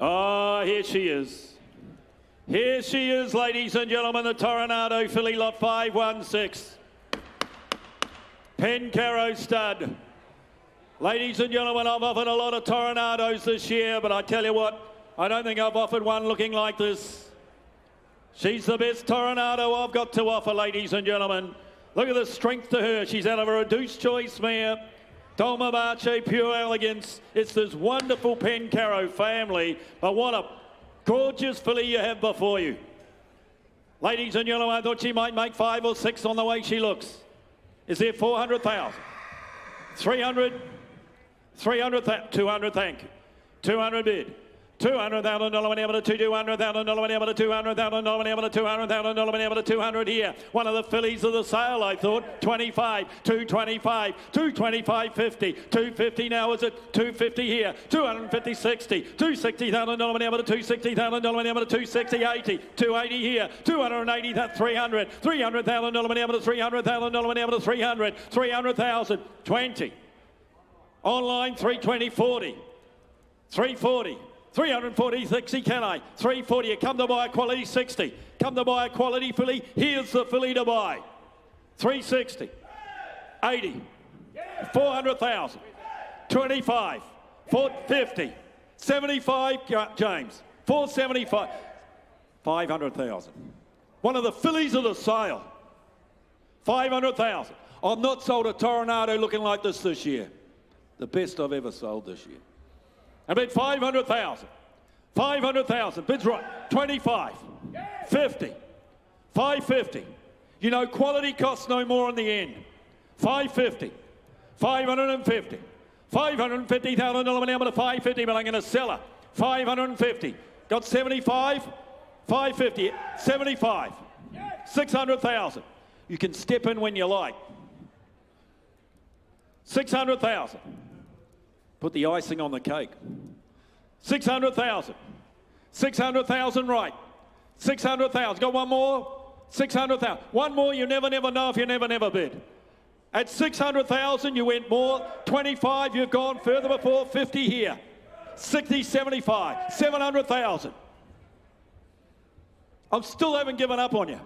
Oh, here she is. Here she is, ladies and gentlemen, the Toronado filly, lot 516. Pencaro stud. Ladies and gentlemen, I've offered a lot of Toronados this year, but I tell you what, I don't think I've offered one looking like this. She's the best Toronado I've got to offer, ladies and gentlemen. Look at the strength to her. She's out of a reduced choice mare. Dolmabache, pure elegance. It's this wonderful Pencaro family, but what a gorgeous filly you have before you. Ladies and gentlemen, I thought she might make 5 or 6 on the way she looks. Is there 400,000? 300? 300,000? 200, thank you. 200 bid. $200,000 money over to $200,000 money over to $200,000 money over to $200,000 money over to 200 here. One of the fillies of the sale, I thought. 25, 225, 225, 50, 250 now is it? 250 here, 250, 60, $260,000 money over to $260,000 money over to 260, 80, 280 here, 280, that's 300, $300,000 money over to $300,000 money over to 300, 300,000, 20. Online 320, 40, 340. 340, 60, can I? 340, you come to buy a quality 60. Come to buy a quality filly, here's the filly to buy. 360, 80, 400,000, 25, 450, 75, James, 475, 500,000. One of the fillies of the sale, 500,000. I've not sold a Toronado looking like this year. The best I've ever sold this year. And bid 500,000. 500,000. Bids right. 25. 50. 550. You know, quality costs no more in the end. 550. 550. $550,000 money up to 550, but I'm going to sell her. 550. Got 75. 550. 75. 600,000. You can step in when you like. 600,000. Put the icing on the cake. 600,000. 600,000 right. 600,000. Got one more? 600,000. One more, you never know if you never bid. At 600,000, you went more. 25, you've gone further before. 50 here. 60, 75. 700,000. I still haven't given up on you.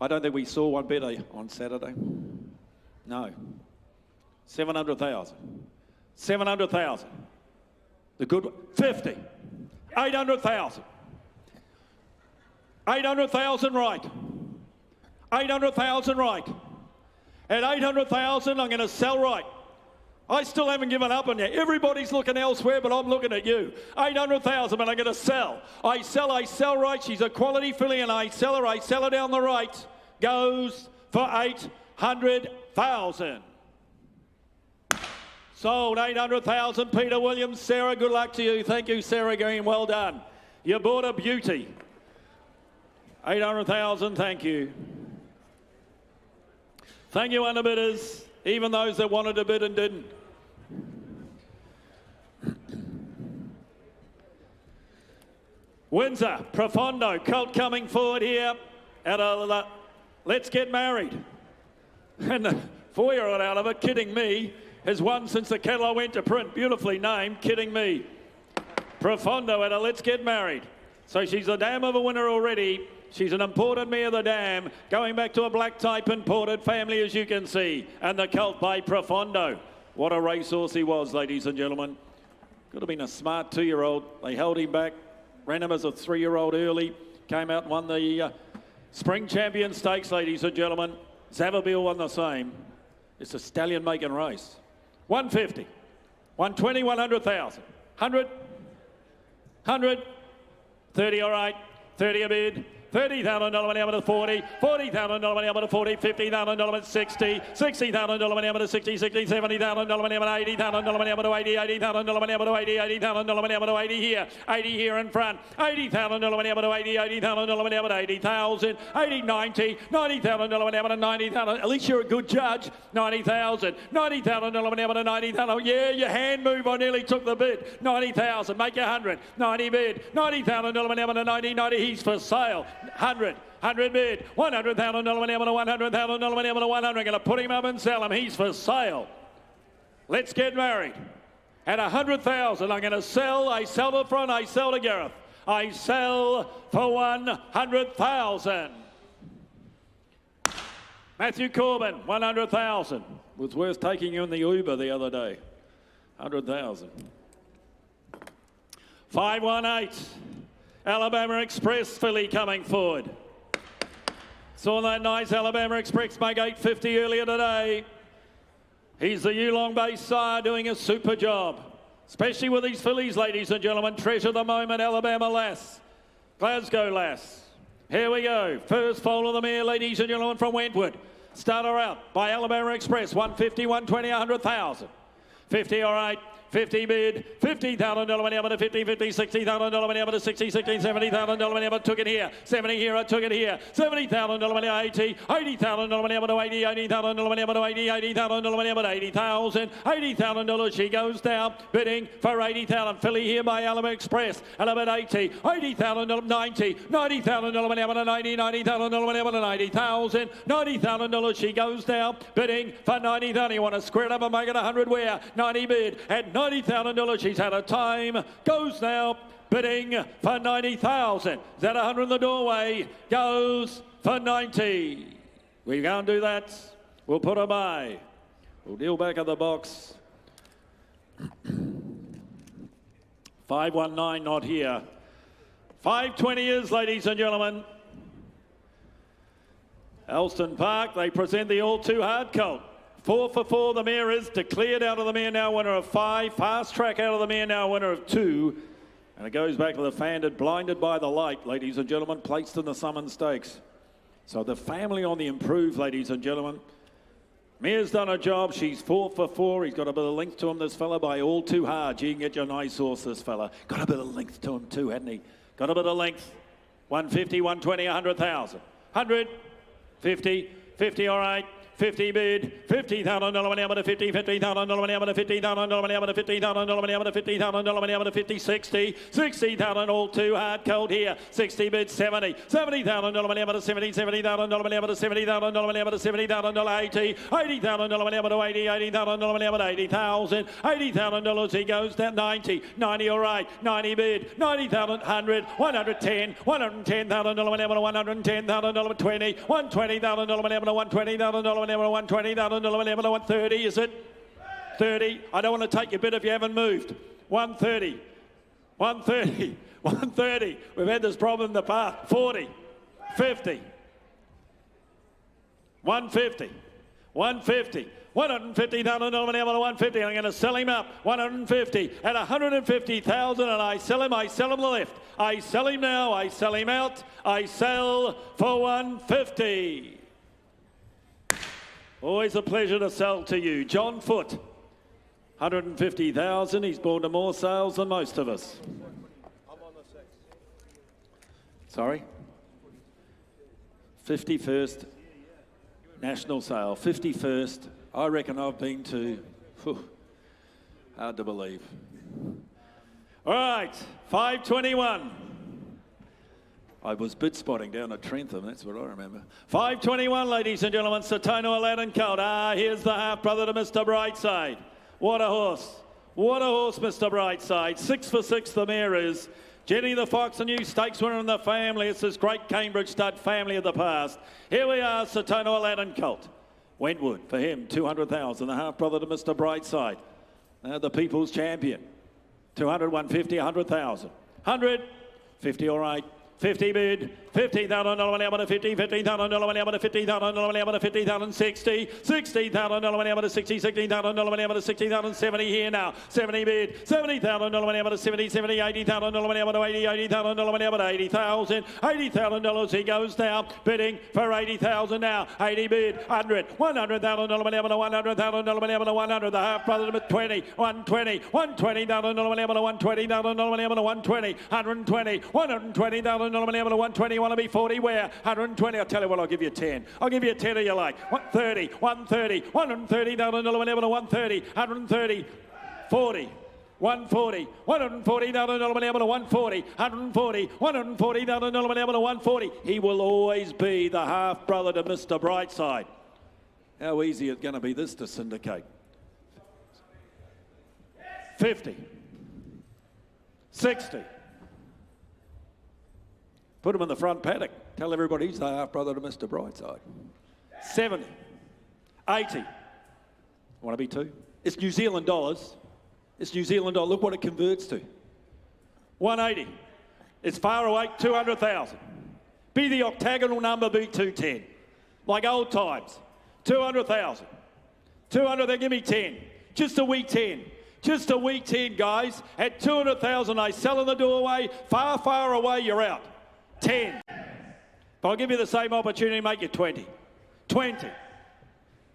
I don't think we saw one better on Saturday. No. 700,000. 700,000. The good one. 50. 800,000. 800,000 right. 800,000 right. At 800,000, I'm going to sell right. I still haven't given up on you. Everybody's looking elsewhere, but I'm looking at you. 800,000, but I'm going to sell. I sell right. She's a quality filly, and I sell her down the right. Goes for 800,000. Sold 800,000. Peter Williams. Sarah, good luck to you. Thank you, Sarah Green. Well done. You bought a beauty. 800,000. Thank you. Thank you, underbidders, even those that wanted to bid and didn't. Windsor, Profondo, colt coming forward here at a Let's Get Married. And the 4-year-old out of it, Kidding Me, has won since the cattle went to print. Beautifully named, Kidding Me. Profondo at a Let's Get Married. So she's a dam of a winner already. She's an imported mare of the dam, going back to a black type imported family, as you can see. And the colt by Profondo. What a racehorse he was, ladies and gentlemen. Could have been a smart 2-year-old. They held him back, ran him as a 3-year-old early, came out and won the Spring Champion Stakes, ladies and gentlemen. Zavabil won the same. It's a stallion making race. 150, 120, 100,000, 100, 100, 30, all right, 30 a bid. $30,000 money up to 40, $40,000 money up to 40, $50,000 money 60, $60,000 money up to 60, $70,000 money up to 80,000 money up to 80, $80,000 money up to 80, $80,000 money up to 80 here, 80 here in front, $80,000 money up to 80, $80,000 money up to 80,000, 80, 90, $90,000 money up to 90,000. At least you're a good judge. 90,000, $90,000 money up to 90,000. Yeah, your hand move. I nearly took the bid. 90,000, make you 100. 90 bid. $90,000 money up to 90, 90. He's for sale. 100 bid, $100,000 money up to $100,000 money up to 100. Going to put him up and sell him. He's for sale. Let's Get Married. At 100,000, I'm going to sell. I sell to front. I sell to Gareth. I sell for 100,000. Matthew Corbin, 100,000. Was worth taking you in the Uber the other day. 100,000. 518. Alabama Express filly coming forward. Saw that nice Alabama Express make 850 earlier today. He's the Yulong Bay sire doing a super job. Especially with these fillies, ladies and gentlemen. Treasure the moment, Alabama Lass. Glasgow Lass. Here we go. First foal of the mare, ladies and gentlemen, from Wentwood. Start her out by Alabama Express. 150, 120, 100,000. 50, all right. 50 bid, $50,000 money up to 50, $60,000 money up to 60, $70,000 money up, took it here, 70 here, I took it here, $70,000 money 80, $80,000 money up to 80, $80,000 money up to 80, $80,000 money up to 80,000, $80,000 she goes down, bidding for 80,000, filly here by Alabama Express, Alabama 80, $80,000, 90, $90,000 money up to 90, $90,000 money up to 90,000, $90,000 she goes down, bidding for 90,000, you want to square it up and make it 100 where, 90 bid, at $90,000, she's had a time, goes now, bidding for 90,000. Is that 100 in the doorway? Goes for 90. We can't do that. We'll put her by. We'll deal back at the box. 519 not here. 520 is, ladies and gentlemen. Elston Park, they present the all too hard colt. 4 for 4, the mare is declared out of the mare now, winner of 5. Fast Track out of the mare now, winner of 2. And it goes back to the Fanded, Blinded by the Light, ladies and gentlemen, placed in the Summon Stakes. So the family on the improve, ladies and gentlemen. Mare's done a job. She's 4 for 4. He's got a bit of length to him, this fella, by All Too Hard. You can get your nice horse, this fella. Got a bit of length to him too, hadn't he? Got a bit of length. 150, 120, 100,000. 100, 50, 50, all right. 50 bid, $50,000 money, to 50, $50,000 money, to 50,000 money, to 50,000 money, to 50,000 money, to 50, 60, 60,000 All Too Hard, cold here. 60 bid, 70, $70,000 money, to 70, $70,000 money, to 70,000 money, to 70,000 80, $80,000 money, to 80, $80,000 money, to 80,000, $80,000 he goes down 90, 90 all right, 90 bid, 90,000, 100, 110, $110,000 money, to 110,000 20, $120,000 money, to 120,000 $120,000 $130, is it? 30. I don't want to take your bid if you haven't moved. 130. 130. 130. We've had this problem in the past. 40. 50. 150. 150. $150,000 $150. I'm going to sell him up. 150 at 150,000, and I sell him the left. I sell him now. I sell him out. I sell for 150. Always a pleasure to sell to you. John Foote, 150,000. He's born to more sales than most of us. Sorry? 51st national sale. 51st. I reckon I've been to... hard to believe. All right, 521. I was bid spotting down at Trentham, that's what I remember. 521, ladies and gentlemen, Satona Aladdin Colt. Here's the half-brother to Mr. Brightside. What a horse. What a horse, Mr. Brightside. 6 for 6 the mare is. Jenny the Fox, a new stakes winner in the family. It's this great Cambridge stud family of the past. Here we are, Satona Aladdin Colt. Wentwood, for him, 200,000. The half-brother to Mr. Brightside. The people's champion. 200, 150, 100,000. 100, 50, all right. 50 bid, $50,000 money, to 50, $50,000 money, to 50,000 money, to 50,000, 60, $60,000 money, to 60, $60,000 money, to 60,000, 70 here now, 70 bid, $70,000 money, to 70, $80,000 money, to 80, $80,000 money, to 80,000, $80,000 he goes now, bidding for 80,000 now, 80 bid, 100, $100,000 money, to 100,000 money, to 100, the half brother to 20, 120, $120,000 money, to 120,000 money, to 120, 120, $120,000 money, to 120, want to be 40, where? 120, I'll tell you what, I'll give you 10. I'll give you 10 if you like. 130, 130, $130,000 money, to 130, 130, 40. 140, $140,000 money, to 140, 140, $140,000 money, to 140. He will always be the half brother to Mr. Brightside. How easy is it going to be this to syndicate? 50, 60. Put him in the front paddock. Tell everybody he's the half-brother to Mr. Brightside. 70, 80. Want to be 2? It's New Zealand dollars. It's New Zealand dollars. Look what it converts to. 180. It's far away, 200,000. Be the octagonal number, be 210. Like old times. 200,000. 200, they give me 10. Just a wee 10. Just a wee 10, guys. At 200,000, I sell in the doorway. Far, far away, you're out. 10. But I'll give you the same opportunity, make you 20. 20.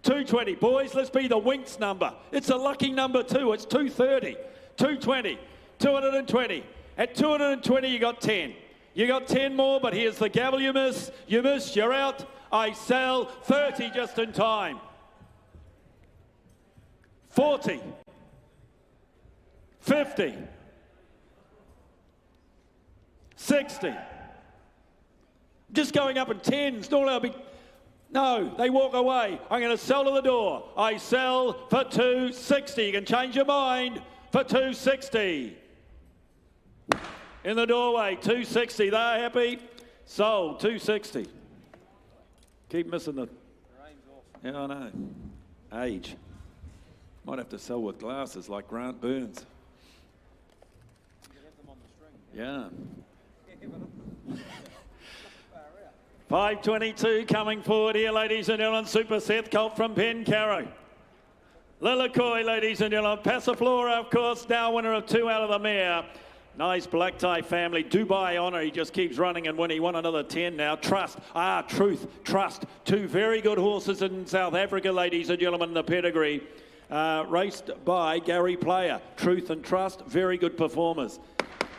220. Boys, let's be the Winks number. It's a lucky number too. It's 230. 220. 220. At 220, you got 10. You got 10 more, but here's the gavel you miss. You miss, you're out. I sell 30 just in time. 40. 50. 60. Just going up in 10s. No, they walk away. I'm going to sell to the door. I sell for 260. You can change your mind for 260. In the doorway, 260. They're happy. Sold, 260. Keep missing the... Yeah, I know. Age. Might have to sell with glasses like Grant Burns. Yeah. 522 coming forward here, ladies and gentlemen. Super Seth Colt from Pencarrow. Lilakoi, ladies and gentlemen. Passiflora, of course, now winner of 2 out of the mare. Nice black tie family. Dubai Honor, he just keeps running and winning. He won another 10 now. Trust, Truth, Trust. 2 very good horses in South Africa, ladies and gentlemen, in the pedigree. Raced by Gary Player. Truth and Trust, very good performers.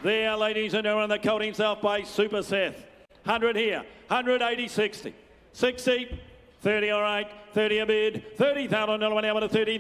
There, ladies and gentlemen, the colt himself by Super Seth. 100 here, 180, 60. 60, 30, all right, 30 a bid, 30,000, $30,000, 30,000,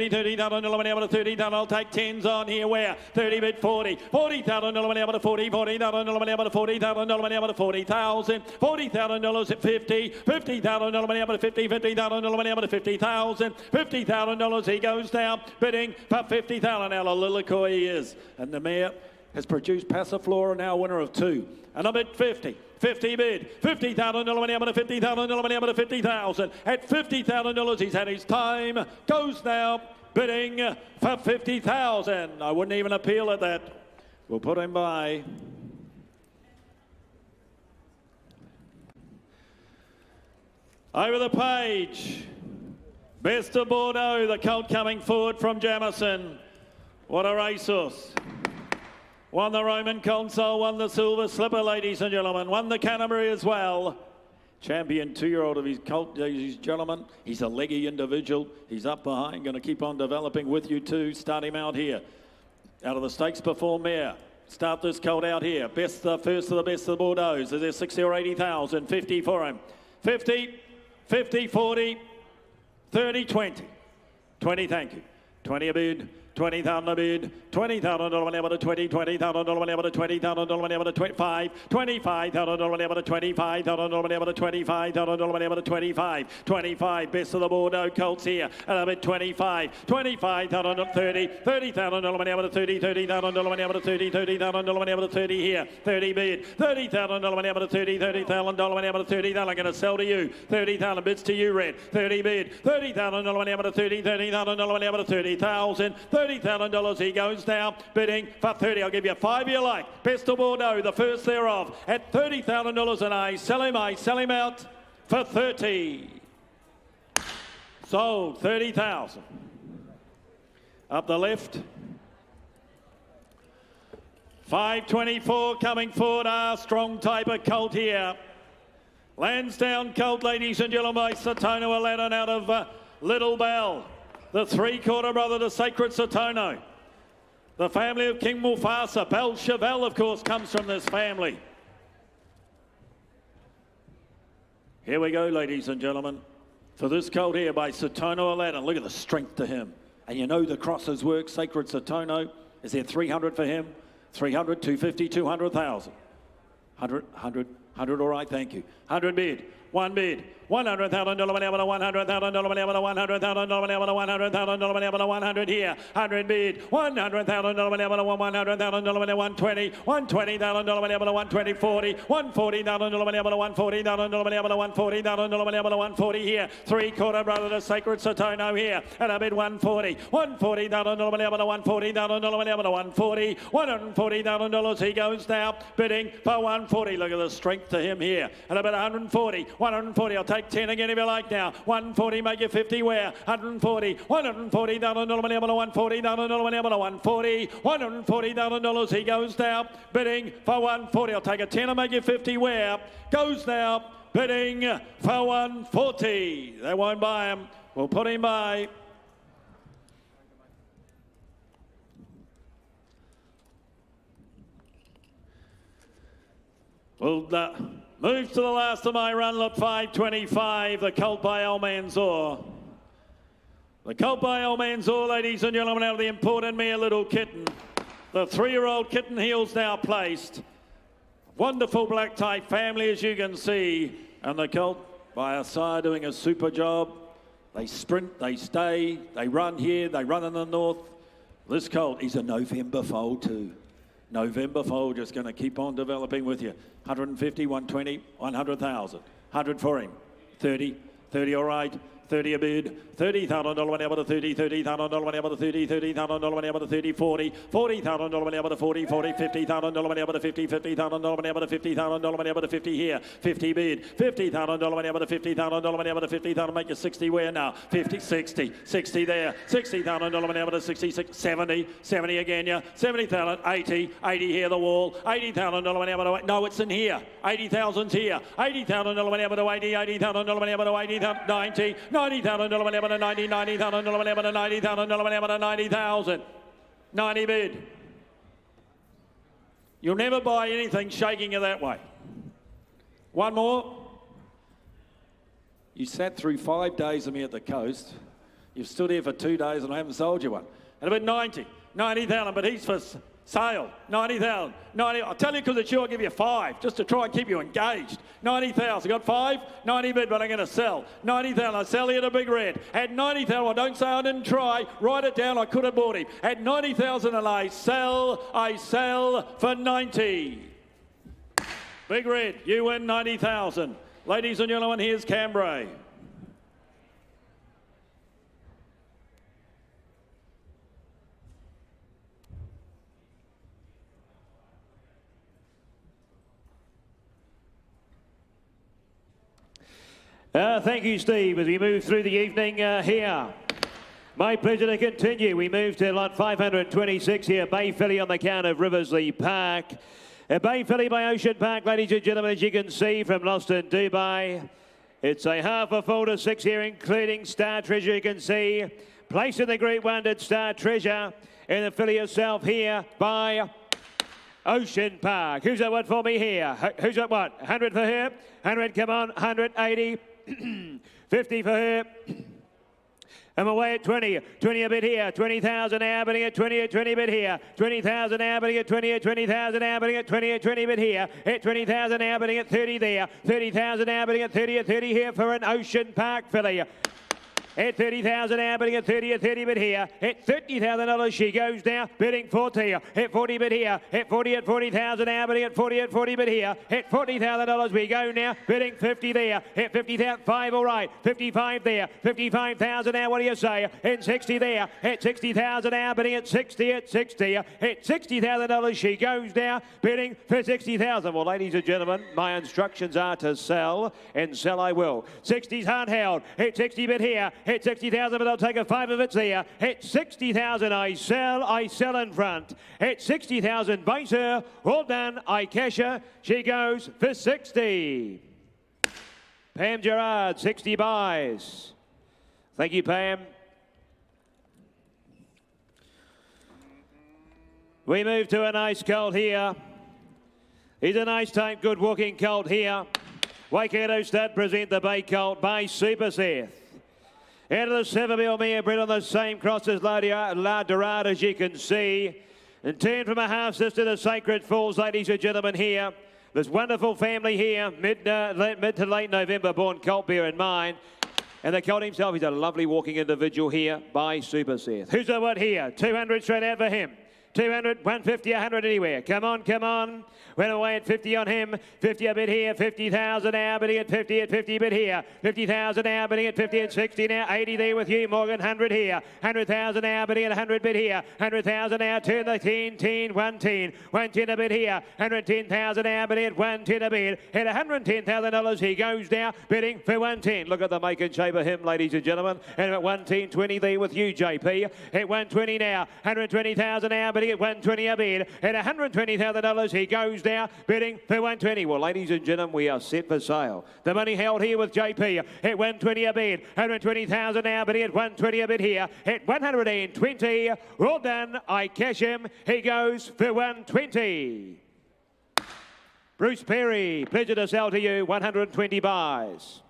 30,000, 30,000, I'll take 10s on here, where? 30 bid, 40, 40,000, 40, 40,000, 40,000, 40,000, $40,000 at 50, 50,000, 50, 50,000, 50,000, $50,000, he goes down, bidding for 50,000, now Lilakoi he is, and the mare has produced Passiflora, now winner of 2, and a bid 50. 50 bid, $50,000, 50,000, 50,000. At $50,000, he's had his time. Goes now, bidding for 50,000. I wouldn't even appeal at that. We'll put him by. Over the page. Best of Bordeaux, the colt coming forward from Jamison. What a racehorse. Won the Roman Consul, won the Silver Slipper, ladies and gentlemen. Won the Canterbury as well. Champion 2-year-old of his colt, ladies and gentlemen. He's a leggy individual. He's up behind, going to keep on developing with you too. Start him out here. Out of the stakes before mare. Start this colt out here. Best, the first of the best of the Bordeaux. Is there 60 or 80,000? 50 for him. 50, 50, 40, 30, 20. 20, thank you. 20 a bid. 20,000 a bid, $20,000 able to 20, $20,000 able to 20,000 able to 25, $25,000 able to 25,000 able to 25,000 able to 25, 25 best of the Bordeaux colts here, and a bit 25, 25,000 30, $30,000 able to 30, $30,000 able to 30, $30,000 able to 30 here, 30 bid, $30,000 able to 30, $30,000 able to 30, I'm going to sell to you, 30,000 bids to you, Red, 30 bid, $30,000 able to 30, $30,000 able to 30,000, $30,000 he goes now, bidding for 30. I'll give you 5 you like. Best of Bordeaux, the first thereof, at $30,000 and I sell him out for 30. Sold, 30,000. Up the left. 524 coming forward, strong type of colt here. Lansdowne colt, ladies and gentlemen, by Satono Aladdin out of Little Bell. The 3-quarter brother to Sacred Satono. The family of King Mufasa. Bel Chevelle, of course, comes from this family. Here we go, ladies and gentlemen. For this colt here by Satono Aladdin. Look at the strength to him. And you know the crosses work. Sacred Satono. Is there 300 for him? 300, 250, 200,000. 100, all right, thank you. 100 bid. 1 bid. $100,000 able to $100,000 able to $100,000 able to $100,000 able to 100 here. 100 bid. $100,000 able to $100,000 120. $120,000 able to 120 40. $140,000 able to $140,000 able to $140,000 able to 140 here. 3-quarter brother to Sacred Satono here. And a bid 140. $140,000 able to $140,000 able to 140. $140,000 he goes now, bidding for 140. Look at the strength to him here. And a bid 140. 140. I'll take 10 again if you like now. 140, make it 50 where? 140. $140,000 able to $140,000 able to 140. $140,000 he goes now, bidding for 140. I'll take a 10 and make it 50 where? Goes now, bidding for 140. They won't buy him. We'll put him by. Well, moves to the last of my run, lot 525, the colt by El Manzor. The colt by El Manzor, ladies and gentlemen, out of the important mare Little Kitten. The 3-year-old kitten heels now placed. Wonderful black tie family, as you can see. And the colt by Asar doing a super job. They sprint, they stay, they run here, they run in the north. This colt is a November foal too. November foal, just going to keep on developing with you. 150, 120, 100,000. 100 for him. 30, 30 all right. 30 a bid, $30,000 went able to 30, $30,000 went able to 30, $30,000 went able to 30, 40, $40,000 went able to 40, 40, $50,000 went able to 50, $50,000 went able to $50,000 went able to 50 here, 50 bid, $50,000 went able to $50,000 went able to 50,000, make it 60 where now, 50, 60, 60 there, $60,000 went able to 66, 70, 70 again, yeah, 70,000, 80, 80 here the wall, $80,000 went able to, no, it's in here, 80,000's here, $80,000 went able to 80, $80,000 went able to 80, 90, $90,000 went able to 90, $90,000 went able to 90,000 went able to 90,000. 90 bid. You'll never buy anything shaking you that way. One more. You sat through 5 days of me at the coast. You've stood here for 2 days and I haven't sold you one. And about 90,000, but he's for sale. 90,000. 90. I'll tell you because it's you, I'll give you 5 just to try and keep you engaged. 90,000. Got 5? 90 bid, but I'm going to sell. 90,000. I sell you the big red. At 90,000, well, don't say I didn't try. Write it down. I could have bought him. At 90,000, and I sell for 90. Big red, you win 90,000. Ladies and gentlemen, here's Cambrai. Thank you, Steve, as we move through the evening here. My pleasure to continue. We move to lot 526 here. Bay Filly on the count of Riversley Park. Bay Filly by Ocean Park, ladies and gentlemen, as you can see from Lost in Dubai. It's a half a full to 6 here, including Star Treasure, you can see. Placed in the Group 1 at Star Treasure. And the filly herself here by Ocean Park. Who's that one for me here? Who's that one? 100 for her. 100, come on. 180. 50 for her. I'm away at 20. 20 a bit here. 20,000 now, bidding at 20 at 20 bit here. 20,000 now, bidding at 20 at 20,000 now, bidding at 20 at 20 bit here. At 20,000 now, bidding at 30 there. 30,000 now, bidding at 30 at 30 here for an Ocean Park filly. At 30,000 now, bidding at 30 at 30 bid here. At $30,000 she goes now, bidding 40. At 40 bid here. At 40 at 40,000 now, bidding at 40 at 40 bid here. At $40,000 we go now, bidding 50 there. At 50,000, 5 all right. 55 there. 55,000 now, what do you say? At 60 there. At 60,000 now, bidding at 60 at 60. At $60,000 she goes now, bidding for 60,000. Well, ladies and gentlemen, my instructions are to sell, and sell I will. 60's handheld. At 60 bid here. Hit 60,000, but I'll take a 5 of it's there. Hit 60,000, I sell in front. Hit 60,000, base her, all done, I cash her. She goes for 60. Pam Gerard, 60 buys. Thank you, Pam. We move to a nice colt here. He's a nice type, good walking colt here. Waikato Stud present the bay colt by Super Seth. Out of the 7 mare bred on the same cross as La Dorada, as you can see. And turn from a half sister to Sacred Falls, ladies and gentlemen, here. This wonderful family here, mid to late November born colt, bear in mind. And the colt himself, he's a lovely walking individual here by Super Seth. Who's the what here? 200 straight out for him. 200, 150, 100 anywhere. Come on, come on. Went away at 50 on him. 50 a bit here. 50,000 now, bidding at 50 at 50 bit here. 50,000 now, bidding at 50 at 60 now. 80 there with you, Morgan. 100 here. 100,000 now, bidding at 100 bit here. 100,000 now, turn the 10, 110. 110 a bit here. 110,000 now, bidding at 110 a bit. At $110,000 he goes now, bidding for 110. Look at the make and shape of him, ladies and gentlemen. And at 110, 20 there with you, JP. At 120 now. 120,000 now, bidding at 120 a bid. At $120,000 he goes now, bidding for 120. Well, ladies and gentlemen, we are set for sale. The money held here with JP at 120 a bid. 120,000 now, bidding at 120 a bid here. At 120, all done. I cash him. He goes for 120. Bruce Perry, pleasure to sell to you. 120 buys.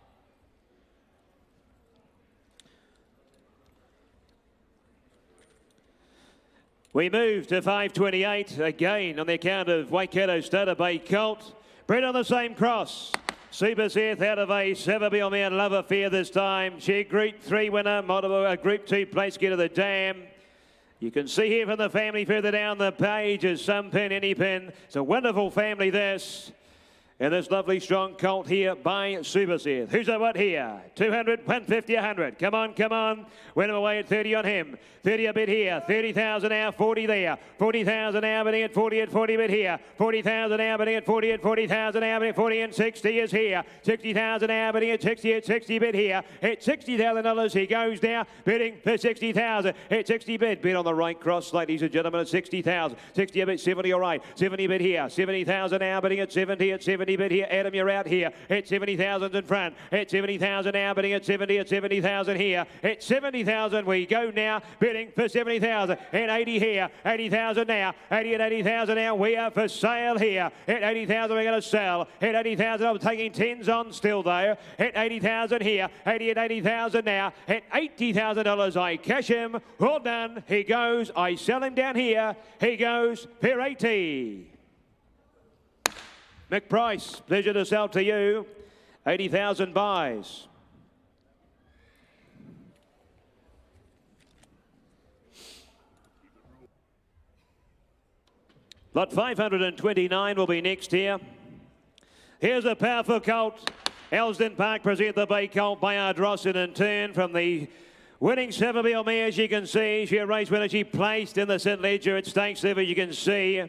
We move to 528 again on the account of Waikato Stud, Bay Colt. Bred on the same cross. Super Seth out of a Savabeel mare, Love Affair this time. She Group 3 winner, Group 2 place getter the Dam. You can see here from the family further down the page is some pin, any pin. It's a wonderful family this. And this lovely strong colt here by Super Seth. Who's that what here? 200, 150, 100. Come on, come on. Win him away at 30 on him. 30 a bit here. 30,000 now, 40 there. 40,000 now, bidding at 40 bit here. 40,000 now, bidding at 40 40,000 now, bidding at 40 and 60 is here. 60,000 now, bidding at 60 bid here. At $60,000 he goes now, bidding for 60,000. At 60 bid on the right cross, ladies and gentlemen, at 60,000. 60 a bit, 70 all right. 70 bid here. 70,000 now, bidding at 70 at 70 bid here. Adam, you're out here. At 70,000 in front. At 70,000 now, bidding at 70,000 here. At 70,000 we go now, bidding for 70,000. At 80 here. 80,000 now. 80 at 80,000 now. We are for sale here. At 80,000 we're going to sell. At 80,000 I'm taking 10s on still though. At 80,000 here. 80 at 80,000 now. At $80,000 I cash him. All done. He goes. I sell him down here. He goes for 80. Mick Price, pleasure to sell to you. 80,000 buys. Lot 529 will be next here. Here's a powerful colt. Elsden Park present the bay colt by Ardrossin in turn from the winning Savabeel mare, as you can see. She a race winner. She placed in the St. Ledger at stakes level, you can see.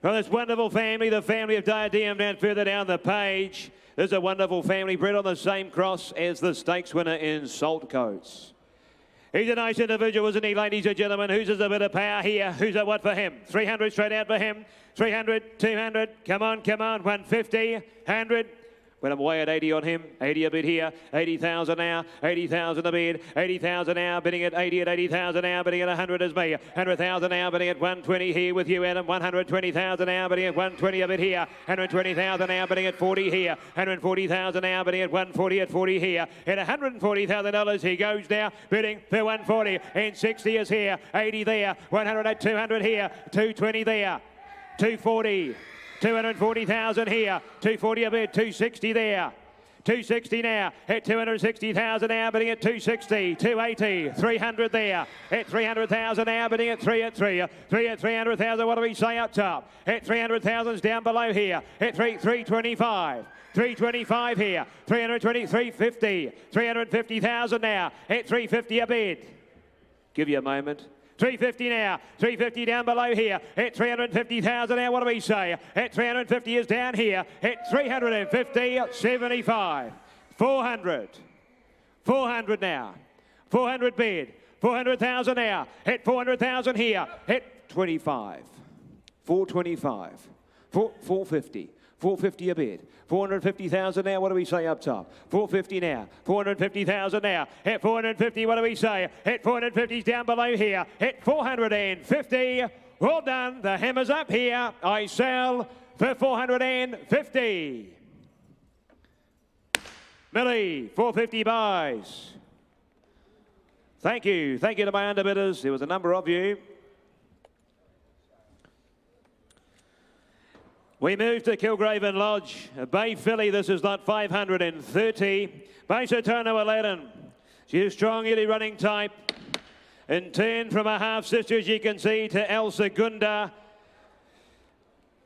From this wonderful family, the family of Diadem down further down the page. There's a wonderful family bred on the same cross as the stakes winner in Salt Coats. He's a nice individual, isn't he, ladies and gentlemen? Who's a bit of power here? Who's a what for him? 300 straight out for him. 300, 200, come on, 150, 100. Went away at 80 on him. 80 a bit here. 80,000 now. 80,000 a bid. 80,000 now. Bidding at 80 at 80,000 now. Bidding at 100 is me. 100,000 now. Bidding at 120 here with you, Adam. 120,000 now. Bidding at 120 a bit here. 120,000 now. Bidding at 40 here. 140,000 now. Bidding at 140 at 40 here. At $140,000 he goes now. Bidding for 140. And 60 is here. 80 there. 100 at 200 here. 220 there. 240. 240,000 here, 240 a bid, 260 there, 260 now, at 260,000 now, bidding at 260, 280, 300 there, at 300,000 now, bidding at 3 at 3 at 300,000, what do we say up top? At 300,000's down below here, at 325. 325 here, 320, 350, 350,000 now, at 350 a bid. Give you a moment. 350 now, 350 down below here, at 350,000 now, what do we say? At 350 is down here, at 350, 75, 400, 400 now, 400 bid, 400,000 now, at 400,000 here, at 25, 425, 450. 450 a bid. 450,000 now, what do we say up top? 450 now. 450,000 now. At 450, what do we say? At 450's down below here. At 450, all done. The hammer's up here. I sell for 450. Millie, 450 buys. Thank you. Thank you to my underbidders. There was a number of you. We move to Kilgraven Lodge. Bay filly, this is lot 530. Bay Sotono Aladdin. She is strong, yet running type. In turn from a half-sister, as you can see, to El Segunda.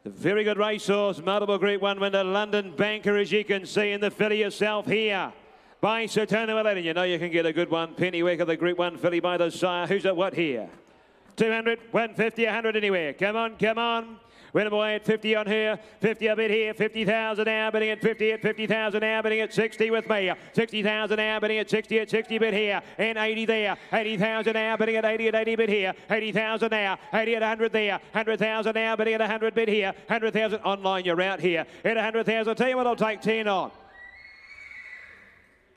The very good racehorse, multiple Group 1 winner, London Banker, as you can see, in the filly herself here. By Sotono Aladdin. You know you can get a good one. Pennywick of the Group 1 filly by the sire. Who's at what here? 200, 150, 100 anywhere. Come on, come on. Went away at 50 on her, 50 a bit here, 50,000 now, bidding at 50 at 50,000 now, bidding at 60 with me, 60,000 now, bidding at 60 bit here, and 80 there, 80,000 now, bidding at 80 bit here, 80,000 now, 80 at 100 there, 100,000 now, bidding at 100 bit here, 100,000 online, you're out here, at 100,000, tell you what, I'll take 10 on.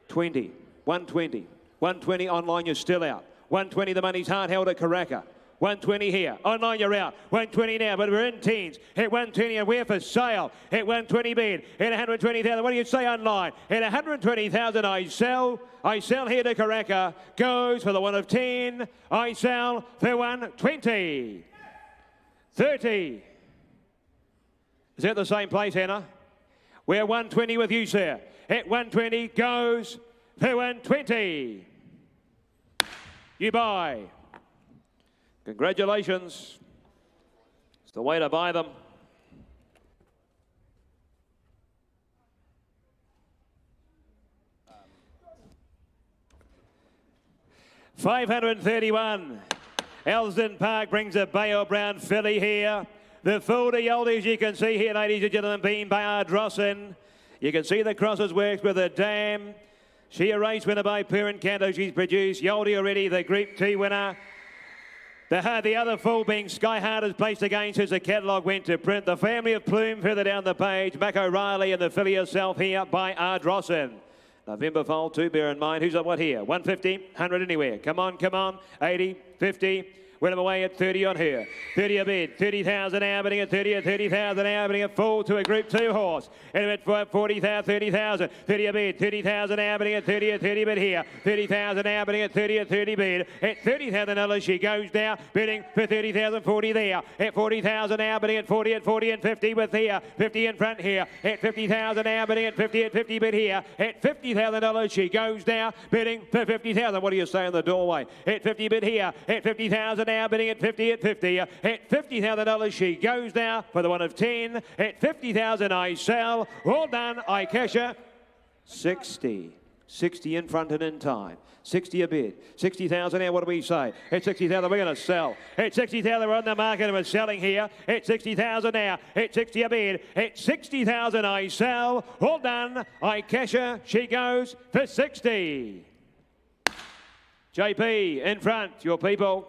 20, 120, 120 online, you're still out, 120, the money's hard held at Karaka. 120 here. Online, you're out. 120 now, but we're in teens. At 120, and we're for sale. At 120 bid. At 120,000. What do you say online? At 120,000, I sell. I sell here to Karaka. Goes for the one of 10. I sell for 120. 30. Is that the same place, Hannah? We're 120 with you, sir. At 120, goes for 120. You buy. Congratulations. It's the way to buy them. 531. Elsden Park brings a Bale Brown filly here. The full to Yoldies you can see here, ladies and gentlemen, being by Ardrossin. You can see the crosses works with a dam. She a race winner by Parent Canto. She's produced Yoldi already, the Group T winner. The other full being Sky Hard is placed against as the catalogue went to print. The Family of Plume further down the page. Mac O'Reilly and the filly herself here by Ardrossin. November foal too, bear in mind. Who's at what here? 150, 100 anywhere. Come on, come on. 80, 50. Win them away at 30 on her. 30 a bid. 30,000 now, bidding at 30 at 30,000 now, bidding at full to a Group 2 horse. And at 40,000, 30,000. 30 a bid. 30,000 now, bidding at 30 at 30 bid here. 30,000 now, bidding at 30 at 30 bid. At $30,000 she goes now, bidding for 30,000, 40 there. At 40,000 now, bidding at 40 and 50 with here. 50 in front here. At 50,000 now, bidding at 50 bid here. At $50,000 she goes now, bidding for 50,000. What do you say in the doorway? At 50 bid here. At 50,000 now, bidding at 50 at 50. At $50,000 she goes now for the one of 10. At 50,000 I sell. All done, I cash her. 60. 60 in front and in time. 60 a bid. 60,000 now, what do we say? At 60,000 we're going to sell. At 60,000 we're on the market and we're selling here. At 60,000 now. At 60 a bid. At 60,000 I sell. All done, I cash her. She goes for 60. JP in front, your people.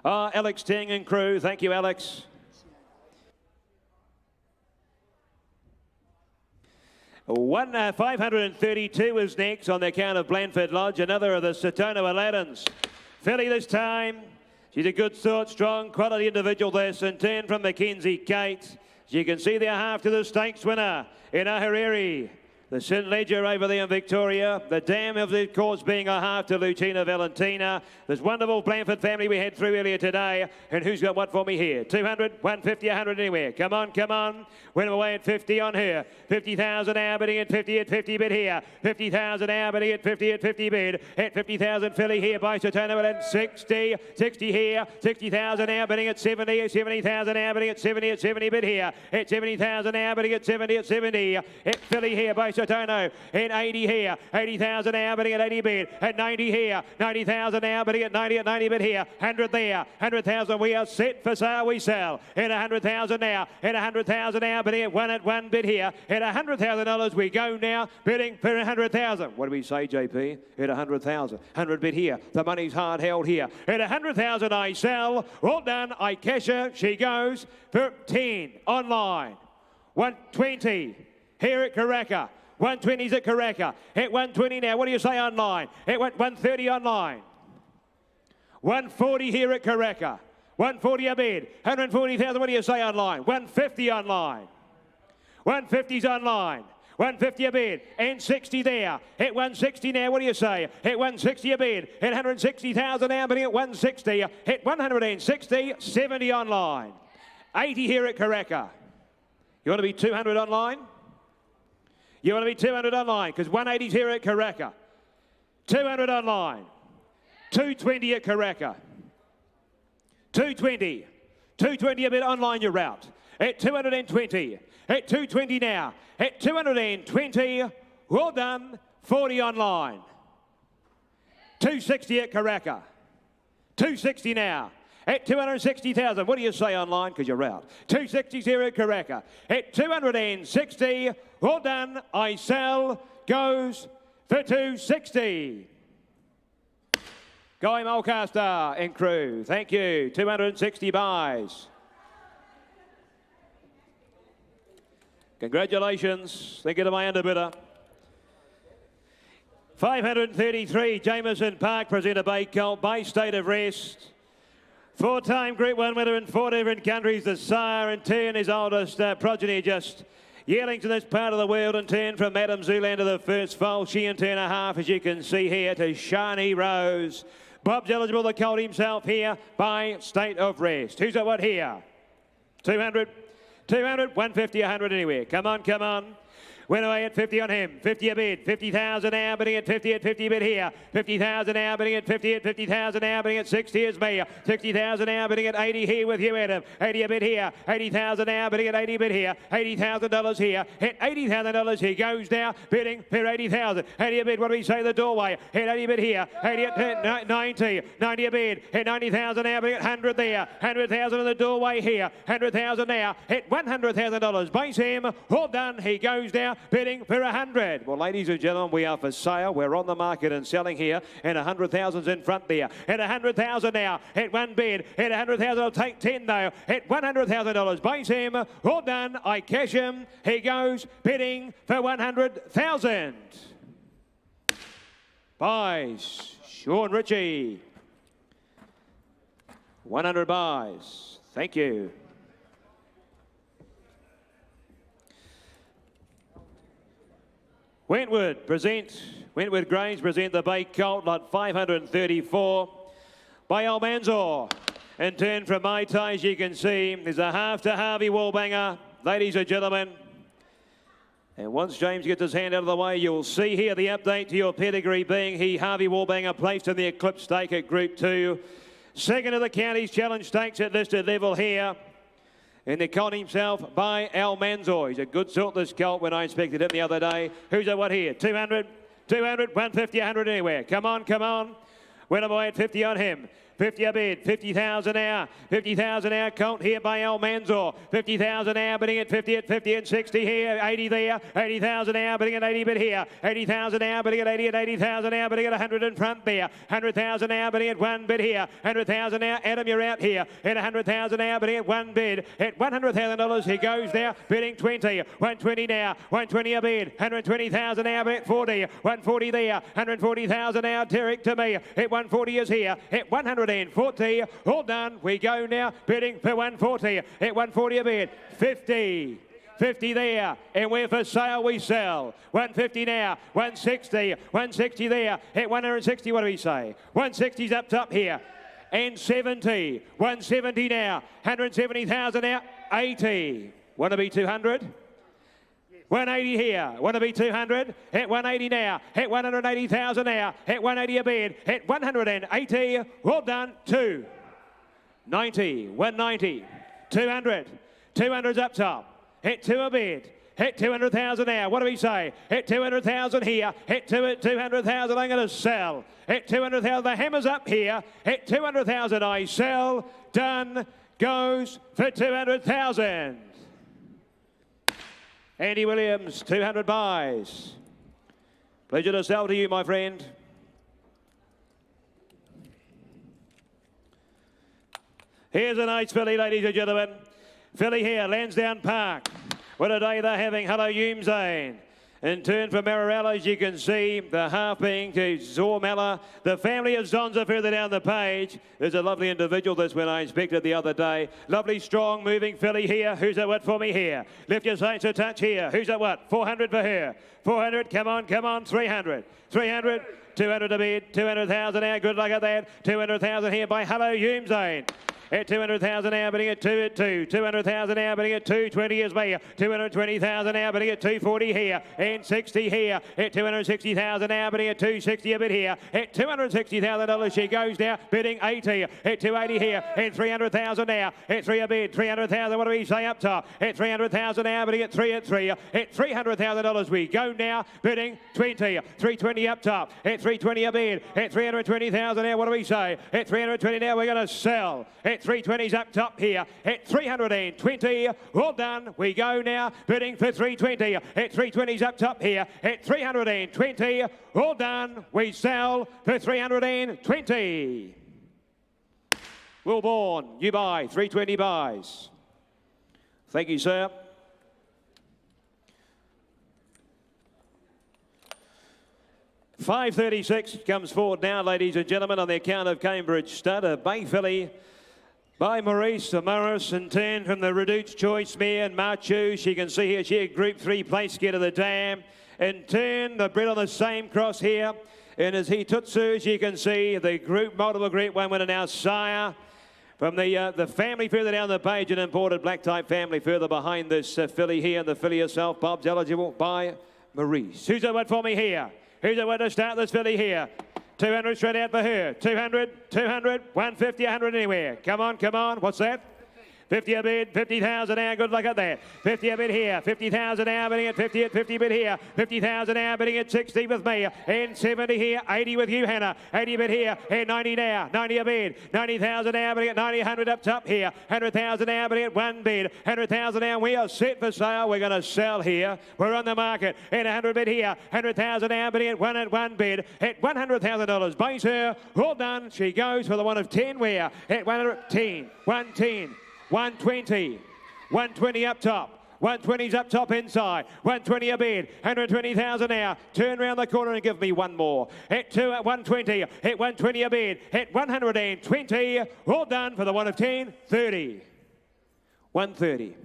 Alex Ting and crew. Thank you, Alex. One 532 is next on the account of Blandford Lodge. Another of the Satono Aladdins. Filly this time. She's a good sort, strong, quality individual this. And turn from Mackenzie Kate. As you can see there, half to the stakes winner in Ahariri. The St. Ledger over there in Victoria. The dam of the course being a half to Lucina Valentina. This wonderful Blandford family we had through earlier today. And who's got what for me here? 200, 150, 100 anywhere. Come on, come on. Win them away at 50 on her. 50,000 now, bidding at 50 bid here. 50,000 now, bidding at 50 bid. At 50,000 filly here by Satono and 60. 60 here. 60,000 now, bidding at 70. 70,000 now, bidding at 70 bid here. At 70,000 now, bidding at 70. At filly here by Satono. At 80 here. 80,000 now, bidding at 80 bid. At 90 here. 90,000 now, bidding at 90 bid here. 100 there. 100,000 we are set for sale, we sell. At 100,000 now. At 100,000 now, bidding at one bid here. At $100,000 we go now, bidding for 100,000. What do we say, JP? At 100,000. 100 bid here. The money's hard held here. At 100,000 I sell. All done, I cash her. She goes for 10 online. 120 here at Karaka. 120's at Karaka. At 120 now. What do you say online? At 130 online. 140 here at Karaka. 140 a bid. 140,000. What do you say online? 150 online. 150's online. 150 a bid. And 60 there. At 160 now. What do you say? At 160 a bid. At 160,000 now. Bidding at 160. At 160. 70 online. 80 here at Karaka. You want to be 200 online? You want to be 200 online because 180's here at Karaka. 200 online. 220 at Karaka. 220. 220 a bit online, you're out. At 220. At 220 now. At 220. Well done. 40 online. 260 at Karaka. 260 now. At 260,000. What do you say online? Because you're out. 260's here at Karaka. At 260. Well done. I sell. Goes for 260. Guy Mulcaster and crew. Thank you. 260 buys. Congratulations. Thank you to my underbidder. 533. Jameson Park, presented by Colt by State of Rest. Four-time Group 1 winner in 4 different countries. The sire in turn, his oldest progeny, just yearlings in this part of the world, in turn from Madam Zoolander, the first foal. She in turn a half, as you can see here, to Shani Rose. Bob's eligible, the colt himself here by State of Rest. Who's at what here? 200, 200, 150, 100 anywhere. Come on, come on. Went away at 50 on him. 50 a bid. 50,000 now, bidding at 50 bid here. 50,000 now, bidding at 50 at 50,000 now, bidding at 60 is me. 60,000 now, bidding at 80 here with you, Adam. 80 a bid here. 80,000 now, bidding at 80 bid here. $80,000 here. Hit $80,000. He goes now, bidding for 80,000. 80 a bid. What do we say? The doorway. Hit 80 bid here. 80 at 90. 90 a bid. Hit 90,000 now, bidding at 100 there. 100,000 in the doorway here. 100,000 now. Hit $100,000. Base him. All done. He goes now, bidding for 100. Well, ladies and gentlemen, we are for sale. We're on the market and selling here, and 100,000's in front there. Hit 100,000 now. Hit one bid. Hit 100,000. I'll take 10 though. Hit $100,000. Base him. All done. I cash him. He goes bidding for 100,000. Buys. Sean Ritchie. 100 buys. Thank you. Wentwood Grange present the Bay Colt, lot 534 by Almanzor. And turn from my tie, as you can see, there's a half to Harvey Wallbanger, ladies and gentlemen. And once James gets his hand out of the way, you'll see here the update to your pedigree being Harvey Wallbanger placed in the Eclipse stake at Group 2. Second of the Counties Challenge stakes at listed level here. And the colt himself by Almanzor. He's a good sort, this colt, when I inspected him the other day. Who's at what here? 200, 200, 150, 100 anywhere. Come on, come on. Went away at 50 on him. 50 a bid, 50,000 now. 50,000 now, colt here by Almanzor. 50,000 now, bidding at 50 and 60 here. 80 there. 80,000 now, bidding at 80 bid here. 80,000 now, bidding at 80 and 80,000 now, bidding at 100 in front there. 100,000 now, bidding at one bid here. 100,000 now, Adam, you're out here. At 100,000 now, bidding at one bid. At $100,000, he goes now, bidding 20. 120 now, 120 a bid. 120,000 now, bidding at 40. 140 there. 140,000 now, Derek to me. At 140 is here. At 140, all done. We go now, bidding for 140. At 140 a bid. 50. 50 there, and we're for sale, we sell. 150 now, 160, 160 there. At 160, what do we say? 160's up top here. And 70, 170 now, 170,000 now, 80. Want to be 200? 180 here. Want to be 200? Hit 180 now. Hit 180,000 now. Hit 180 a bid. Hit 180. Well done. 290. 190. 200. 200's up top. Hit 2 a bid. Hit 200,000 now. What do we say? Hit 200,000 here. Hit 200,000. I'm going to sell. Hit 200,000. The hammer's up here. Hit 200,000. I sell. Done. Goes for 200,000. Andy Williams, 200 buys. Pleasure to sell to you, my friend. Here's a nice filly, ladies and gentlemen. Filly here, Lansdowne Park. What a day they're having. Hello, Zane. In turn for Mararella, as you can see, the half being to Zormella. The family of Zonza further down the page. There's a lovely individual, this when I inspected the other day. Lovely, strong, moving filly here. Who's at what for me here? Lift your sights a touch here. Who's at what? 400 for her. 400, come on, come on. 300. 300. 200 a bid. 200,000 now. Good luck at that. 200,000 here by Hello, Zane. At 200,000 now, bidding at 2 at 2. 200,000 now, bidding at 220 is me. 220,000 now, bidding at 240 here. And 60 here. At 260,000 now, bidding at 260 a bit here. At $260,000 she goes now, bidding 80. At 280 here. At 300,000 now. At 3 a bid. 300,000. What do we say up top? At 300,000 now, bidding at 3 at 3. At $300,000 we go now, bidding 20. 320 up top. At 320 a bid. At 320,000 now. What do we say? At 320 now we're going to sell. At 320's up top here. At 320. Well done. We go now, bidding for 320. At 320's up top here. At 320. All done. We sell for 320. Wilborn, you buy. 320 buys. Thank you, sir. $5.36 comes forward now, ladies and gentlemen, on the account of Cambridge Stud, a bay filly by Maurice Morris, and turn from the Reduced Choice mare and Marchu. She can see here, she had Group 3 place get of the dam. And turn the bred on the same cross here. And as he Tutsu, as you can see, the multiple Group 1 winner now, Sire. From the family further down the page, an imported black type family further behind this filly here, and the filly herself, Bob's eligible by Maurice. Who's the one for me here? Who's the one to start this filly here? 200 straight out for her. 200, 200, 150, 100 anywhere. Come on, come on. What's that? 50 a bid, 50,000 now, good luck at that. 50 a bid here, 50,000 now, bidding at 50 at 50 bid here, 50,000 now, bidding at 60 with me, and 70 here, 80 with you, Hannah, 80 bid here, and 90 now, 90 a bid, 90,000 now, bidding at 90, 100 up top here, 100,000 now, bidding at 1 bid, 100,000 now, we are set for sale, we're going to sell here, we're on the market, and 100 bid here, 100,000 now, bidding at 1 bid, at $100,000, base her, all done, she goes for the one of 10 where, at 110, 110, 120, 120 up top, 120's up top inside, 120 a bid, 120,000 now, turn round the corner and give me one more, at 120, at 120 a bid, at 120, all done for the one of 10, 30, 130,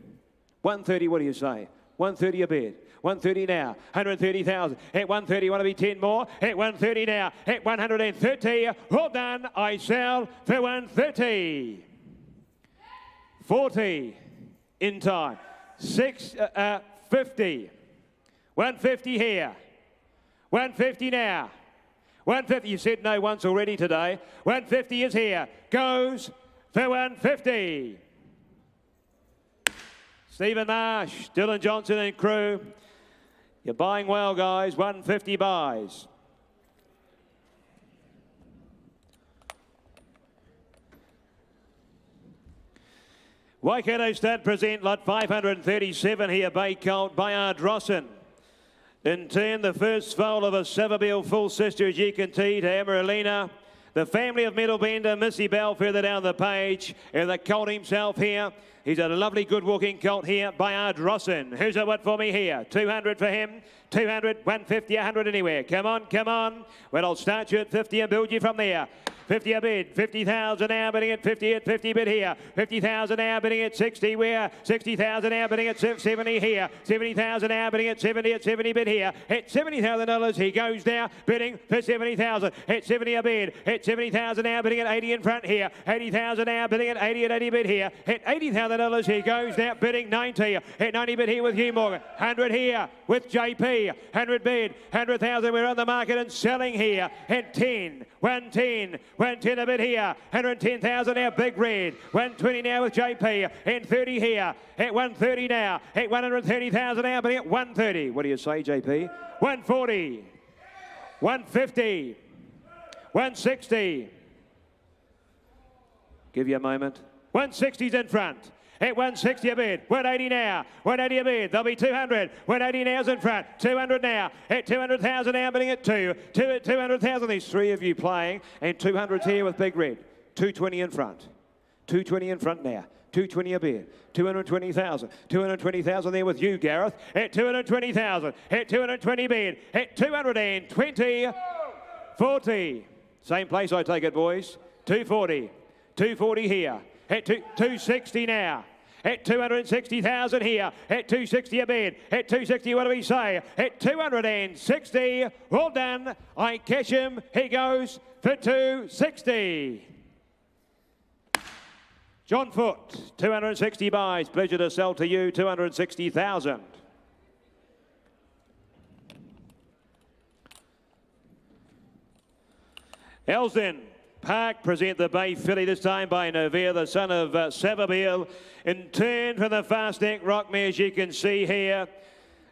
130, what do you say, 130 a bid, 130 now, 130,000, at 130, want to be 10 more, at 130 now, at 130, all done, I sell for 130. 40 in time, 50, 150 here, 150 now, 150, you said no once already today, 150 is here, goes for 150. Stephen Marsh, Dylan Johnson and crew, you're buying well guys, 150 buys. Waikato Stud present lot 537 here, Bay Colt, Bayard Rossin. In turn, the first foal of a Savabeel full sister, as you can see, to Amaralina. The family of Middlebender, Missy Bell further down the page, and the colt himself here. He's a lovely, good walking colt here, Bayard Rossin. Who's a what for me here? 200 for him, 200, 150, 100 anywhere. Come on, come on. Well, I'll start you at 50 and build you from there. 50 a bid, 50,000 now bidding at 50 at 50 bid here, 50,000 now bidding at 60 where, 60,000 now bidding at 70 here, 70,000 now bidding at 70 bid here, at $70,000 he goes now bidding for 70,000, at 70 a bid, at 70,000 now bidding at 80 in front here, 80,000 now bidding at 80 at 80 bid here, at $80,000 he goes now bidding 90, at 90 bid here with Hugh Morgan, 100 here with JP, 100 bid, 100,000 we're on the market and selling here, at 10, 110, 110 a bit here, 110,000 now, Big Red, 120 now with JP, and 30 here, at 130 now, at 130,000 now, but at 130. What do you say, JP? 140, 150, 160. Give you a moment. 160's in front. At 160 a bid, 180 now, 180 a bid, there'll be 200, 180 now's in front, 200 now, at 200,000 now, bidding at 200,000, there's 3 of you playing, and 200's here with Big Red, 220 in front, 220 in front now, 220 a bid, 220,000, 220,000 there with you, Gareth, at 220,000, at 220 bid, at 220, 40, same place I take it, boys, 240, 240 here. At 260 now, at 260,000 here, at 260 a bid, at 260, what do we say? At 260, all done, I cash him, he goes for 260. John Foot, 260 buys, pleasure to sell to you, 260,000. Elsden Park present the Bay filly this time by Novia, the son of Savabeel. In turn from the fast neck Rockmare, as you can see here.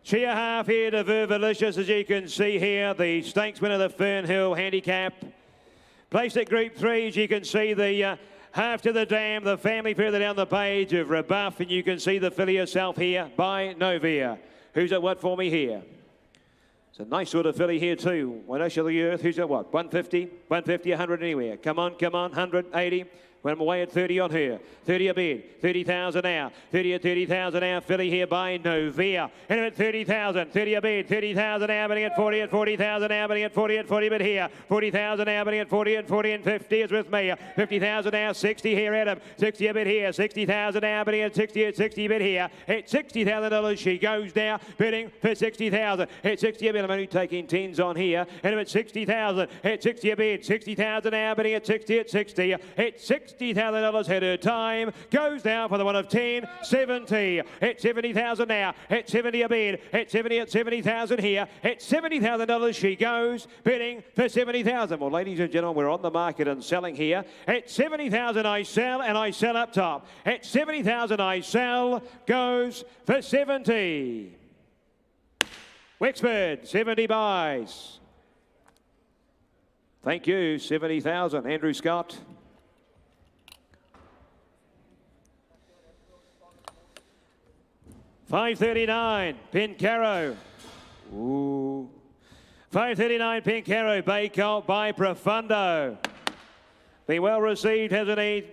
Chia half here to Vervalicious, as you can see here. The stakes winner, the Fernhill Handicap. Placed at Group 3, as you can see, the half to the dam, the family further down the page of Rebuff, and you can see the filly herself here by Novia. Who's at what for me here? It's a nice sort of filly here too. Winosh of the Earth, who's at what? 150, 150, 100 anywhere. Come on, 180. When I'm away at 30 on her. 30 a bid, 30,000 now. 30 at 30,000 now. Filly here by Novia. And at 30,000, 30 a bid, 30,000 now. Bidding at 40 at 40,000 now. Bidding at 40 at 40 bid here. 40,000 now. Bidding at 40 at 40 and 50 is with me. 50,000 now. 60 here, Adam. 60 a bid here. 60,000 now. Bidding at 60 at 60 bid here. At $60,000 she goes now. Bidding for 60,000. At 60 a bid. I'm only taking 10s on here. And at 60,000. At 60 a bid. 60,000 now. Bidding at 60 at 60. At 60. $60,000 had her time. Goes now for the one of 10, 70. At 70,000 now. At 70 a bid. At 70 at 70,000 here. At $70,000 she goes. Bidding for 70,000. Well, ladies and gentlemen, we're on the market and selling here. At 70,000 I sell, and I sell up top. At 70,000 I sell. Goes for 70. Wexford, 70 buys. Thank you, 70,000. Andrew Scott. $5.39, Pincaro. Ooh. $5.39, Pincaro, Bay Colt by Profundo. Been well received, hasn't he?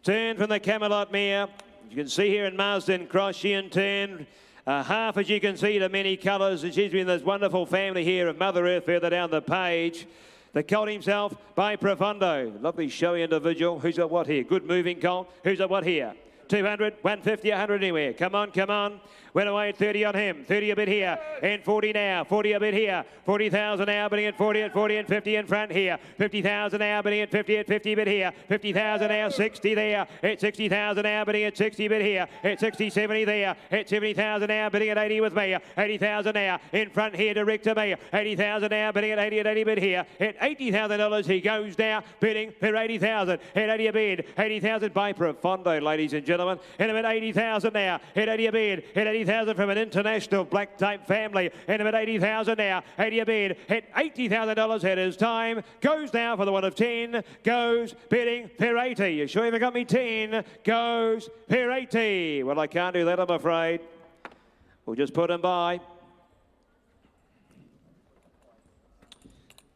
Turn from the Camelot mare. You can see here in Marsden Cross, she in turn. Half, as you can see, the many colours. And she's been this wonderful family here of Mother Earth further down the page. The colt himself by Profundo. Lovely showy individual. Who's got what here? Good moving colt. Who's got what here? 200, 150, 100 anywhere. Come on, come on. Went away at 30 on him. 30 a bit here. And 40 now. 40 a bit here. 40,000 now, bidding at 40 and 50 in front here. 50,000 now, bidding at 50 a bit here. 50,000 now, 60 there. At 60,000 now, bidding at 60 a bit here. At 60, 70 there. At 70,000 now, bidding at 80 with me. 80,000 now, in front here, direct to me. 80,000 now, bidding at 80 bid here. At $80,000 he goes now, bidding for 80,000. At 80 a bid. 80,000 by Profundo, ladies and gentlemen. And about 80,000 now. At 80 a bid. At 80,000 from an international black tape family. And about 80,000 now. 80 a bid. At $80,000 at his time. Goes now for the one of 10. Goes bidding for 80. You sure you've got me 10? Goes for 80. Well, I can't do that, I'm afraid. We'll just put him by.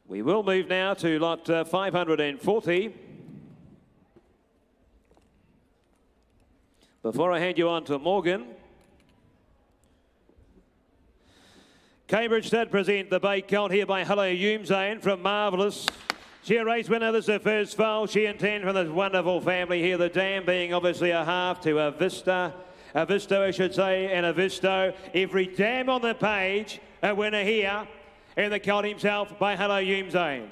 We will move now to lot 540. Before I hand you on to Morgan, Cambridge Stud present the Bay Colt here by Hello Yoomzane from Marvellous. She a race winner. This is her first foal. She and 10 from this wonderful family here. The dam being obviously a half to a Vista. A Visto, I should say, and a Visto. Every dam on the page, a winner here. And the colt himself by Hello Yoomzane.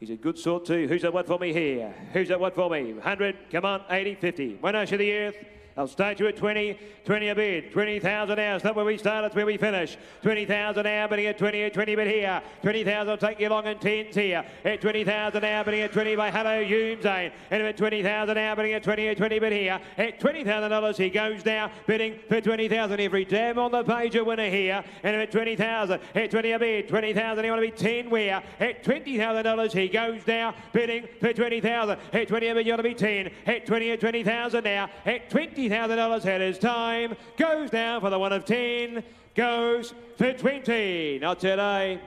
He's a good sort too. Who's that what for me here? Who's that what for me? 100, come on, 80, 50. Winner to the earth. I'll start you at 20, 20 a bid, 20,000 now. It's not where we start, it's where we finish. 20,000 now, bidding at 20 bid here. 20,000 will take you along in 10s here. At 20,000 now, bidding at 20 by Hello Yoomzane. And at 20,000 now, bidding at 20 bid here. At $20,000 he goes now, bidding for 20,000. Every dam on the page a winner here. And at 20,000, at 20 a bid, 20,000 he want to be 10 where. At $20,000 he goes now, bidding for 20,000. At 20 a bid you want to be 10. At 20,000 now. At $20,000 at his time. Goes down for the one of 10. Goes for 20. Not today.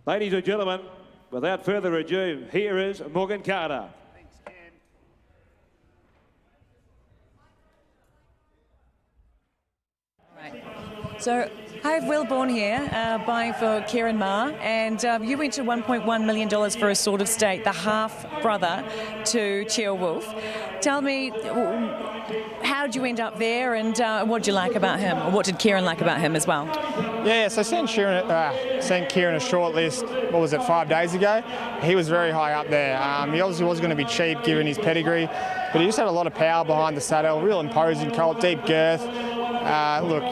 Ladies and gentlemen, without further ado, here is Morgan Carter. Thanks, Ken. Right. So I have Will Bourne here buying for Kieran Ma, and you went to $1.1 million for a sort of state, the half brother to Cheo Wolf. Tell me, how did you end up there, and what did you like about him, or what did Kieran like about him as well? Yeah, so sent Kieran a short list, what was it, 5 days ago. He was very high up there. He obviously was going to be cheap given his pedigree, but he just had a lot of power behind the saddle, real imposing colt, deep girth. Look,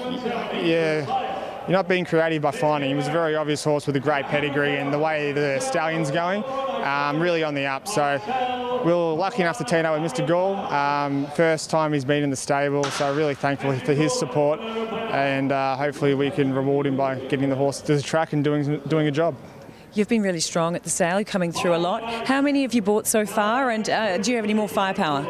yeah, you're not being creative by finding. He was a very obvious horse with a great pedigree, and the way the stallion's going, really on the up. So we were lucky enough to team up with Mr. Gall. First time he's been in the stable, so really thankful for his support, and hopefully we can reward him by getting the horse to the track and doing a job. You've been really strong at the sale, you're coming through a lot. How many have you bought so far, and do you have any more firepower?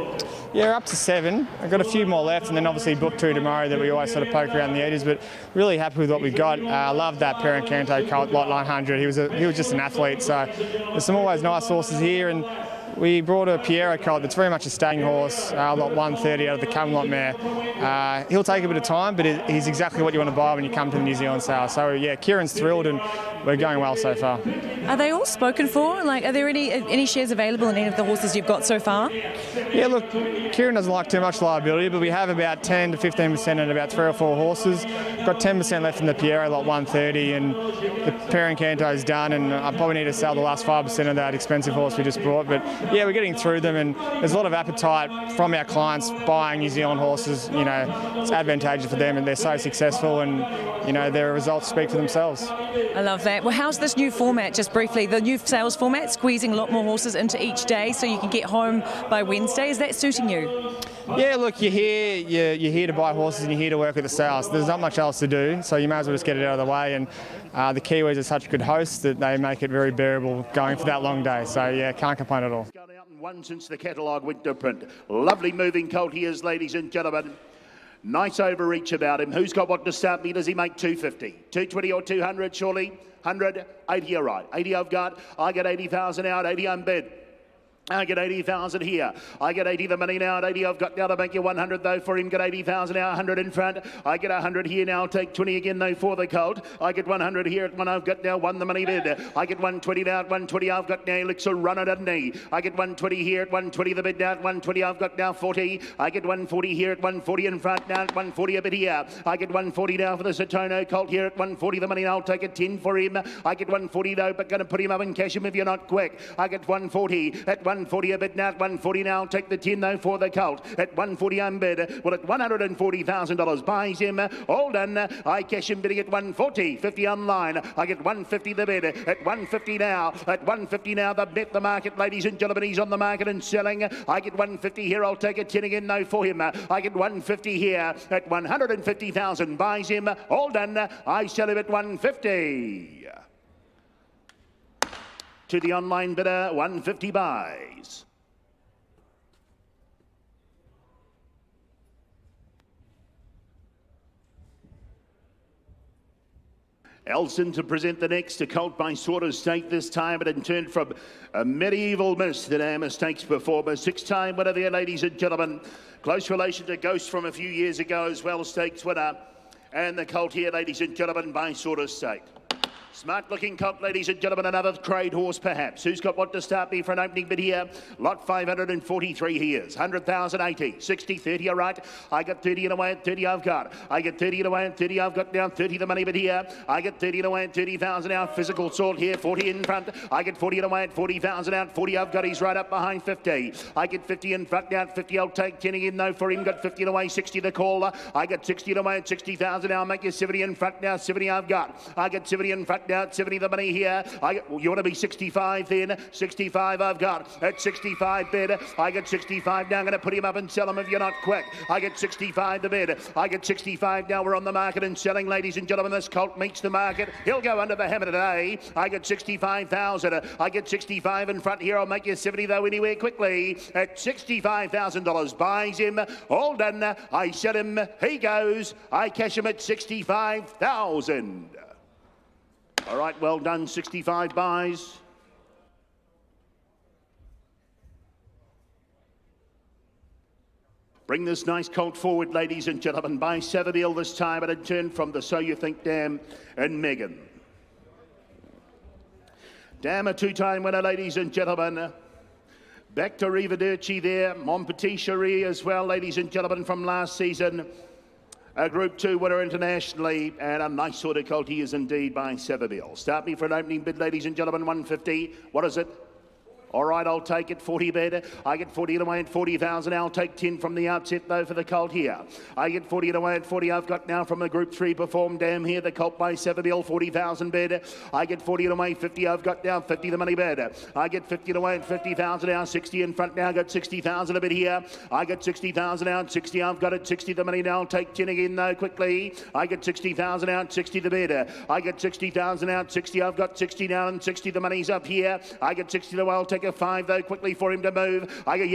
Yeah, we're up to 7. I've got a few more left, and then obviously book 2 tomorrow that we always sort of poke around the edges, but really happy with what we've got. I love that Parent Canto colt, lot 900. He was just an athlete, so there's some always nice horses here, and we brought a Piero colt that's very much a staying horse, lot 130 out of the Camelot mare. He'll take a bit of time, but he's exactly what you want to buy when you come to the New Zealand sale. So yeah, Kieran's thrilled, and we're going well so far. Are they all spoken for? Like, are there any shares available in any of the horses you've got so far? Yeah, look, Kieran doesn't like too much liability, but we have about 10 to 15% in about 3 or 4 horses. Got 10% left in the Piero, lot 130, and the Parent Canto's done, and I probably need to sell the last 5% of that expensive horse we just brought, but yeah, we're getting through them, and there's a lot of appetite from our clients buying New Zealand horses. You know, it's advantageous for them, and they're so successful, and you know, their results speak for themselves. I love that. Well, how's this new format, just briefly, the new sales format, squeezing a lot more horses into each day so you can get home by Wednesday? Is that suiting you? Yeah, look, you're here to buy horses and you're here to work with the sales. There's not much else to do, so you may as well just get it out of the way. And the Kiwis are such good hosts that they make it very bearable going for that long day. So, yeah, can't complain at all. One since the catalogue winter print. Lovely moving colt he is, ladies and gentlemen. Nice overreach about him. Who's got what to start me? Does he make 250? 220 or 200, surely? 100, 80, you're right. 80 I've got. I get 80,000 out, 80 I'm bid. I get 80,000 here. I get 80 the money now at 80. I've got now to make you 100 though for him. Get 80,000 now, 100 in front. I get 100 here now. I'll take 20 again though for the colt. I get 100 here at one. I've got now one the money bid. I get 120 now at 120. I've got now Elixir runner at knee. I get 120 here at 120 the bid now at 120. I've got now 40. I get 140 here at 140 in front now at 140 a bit here. I get 140 now for the Satono colt here at 140 the money. I'll take a 10 for him. I get 140 though, but going to put him up and cash him if you're not quick. I get 140 at 140 a bit now. 140 now, take the 10 though for the colt. At 140 I'm bid. Well, at $140,000 buys him. All done. I cash him bidding at 140. 50 online. I get 150 the bid. At 150 now. At 150 now, the bet the market, ladies and gentlemen. He's on the market and selling. I get 150 here. I'll take a 10 again though for him. I get 150 here. At 150,000 buys him. All done. I sell him at 150. To the online bidder, 150 buys. Elson to present the next, a colt by sort of stake this time, and turned from a medieval miss that our mistakes performer. 6-time winner there, ladies and gentlemen. Close relation to Ghost from a few years ago as well, stakes winner. And the colt here, ladies and gentlemen, by sort of stake. Smart looking colt, ladies and gentlemen, another trade horse perhaps. Who's got what to start me for an opening bid here? Lot 543 he is. 100,080. 60, 30, all right. I got 30 and away at 30 I've got. I get 30 and away at 30 I've got now 30 the money bid here. I get 30 and away at 30,000 out. Physical salt here, 40 in front. I get 40 and away at 40,000 out. 40 I've got, he's right up behind 50. I get 50 in front now, 50 I'll take 10 again though for him. Got 50 and away, 60 the caller. I get 60 and away at 60,000 now. I'll make you 70 in front now, 70 I've got. I get 70 in front now, 70 the money here. You want to be 65 then? 65 I've got. At 65 bid. I get 65 now. I'm going to put him up and sell him if you're not quick. I get 65 the bid. I get 65 now. We're on the market and selling, ladies and gentlemen. This colt meets the market. He'll go under the hammer today. I get 65,000. I get 65 in front here. I'll make you 70 though anywhere quickly. At $65,000 buys him. All done. I sell him. He goes. I cash him at 65,000. All right, well done, 65 buys. Bring this nice colt forward, ladies and gentlemen, by Savabeel this time, and a turn from the So You Think Dam and Megan. Dam, a 2-time winner, ladies and gentlemen. Back to Rivaderci there, Mon Petit Cherie as well, ladies and gentlemen, from last season. A Group 2 winner internationally, and a nice sort of colt he is indeed by Savabeel. Start me for an opening bid, ladies and gentlemen, 150. What is it? All right, I'll take it, 40 bid. I get 40 and away at 40,000. I'll take 10 from the outset, though, for the colt here. I get 40 and away at 40. I've got now from the Group 3 Perform Dam here, the colt by Savabeel, 40,000 bid. I get 40 and away, 50. I've got now 50 the money bid. I get 50 and away at 50,000 now, 60 in front now. I got 60,000 a bid here. I get 60,000 out, 60. I've got it, 60 the money now. I'll take 10 again, though, quickly. I get 60,000 out, 60 the bid. I get 60,000 out, 60. I've got 60 now, and 60 the money's up here. I get 60 the way. I'll take a 5 though, quickly for him to move. I get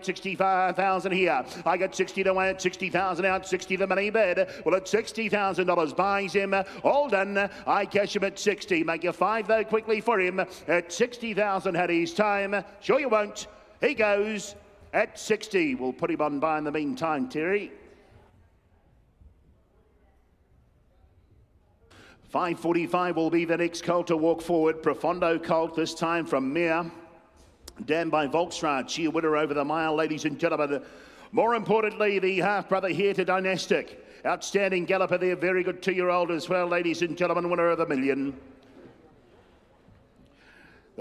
65,000 here. I get 60 to win at 60,000 out, 60 the money bid. Well, at $60,000 buys him. All done. I cash him at 60. Make a 5 though, quickly for him at 60,000 had his time. Sure you won't. He goes at 60. We'll put him on by in the meantime, Terry. 5:45 will be the next colt to walk forward. Profondo colt, this time from Mere. Dam by Volkswagen, she a winner over the mile, ladies and gentlemen. More importantly, the half-brother here to Dynastic. Outstanding galloper there, very good 2-year-old as well, ladies and gentlemen, winner of the million.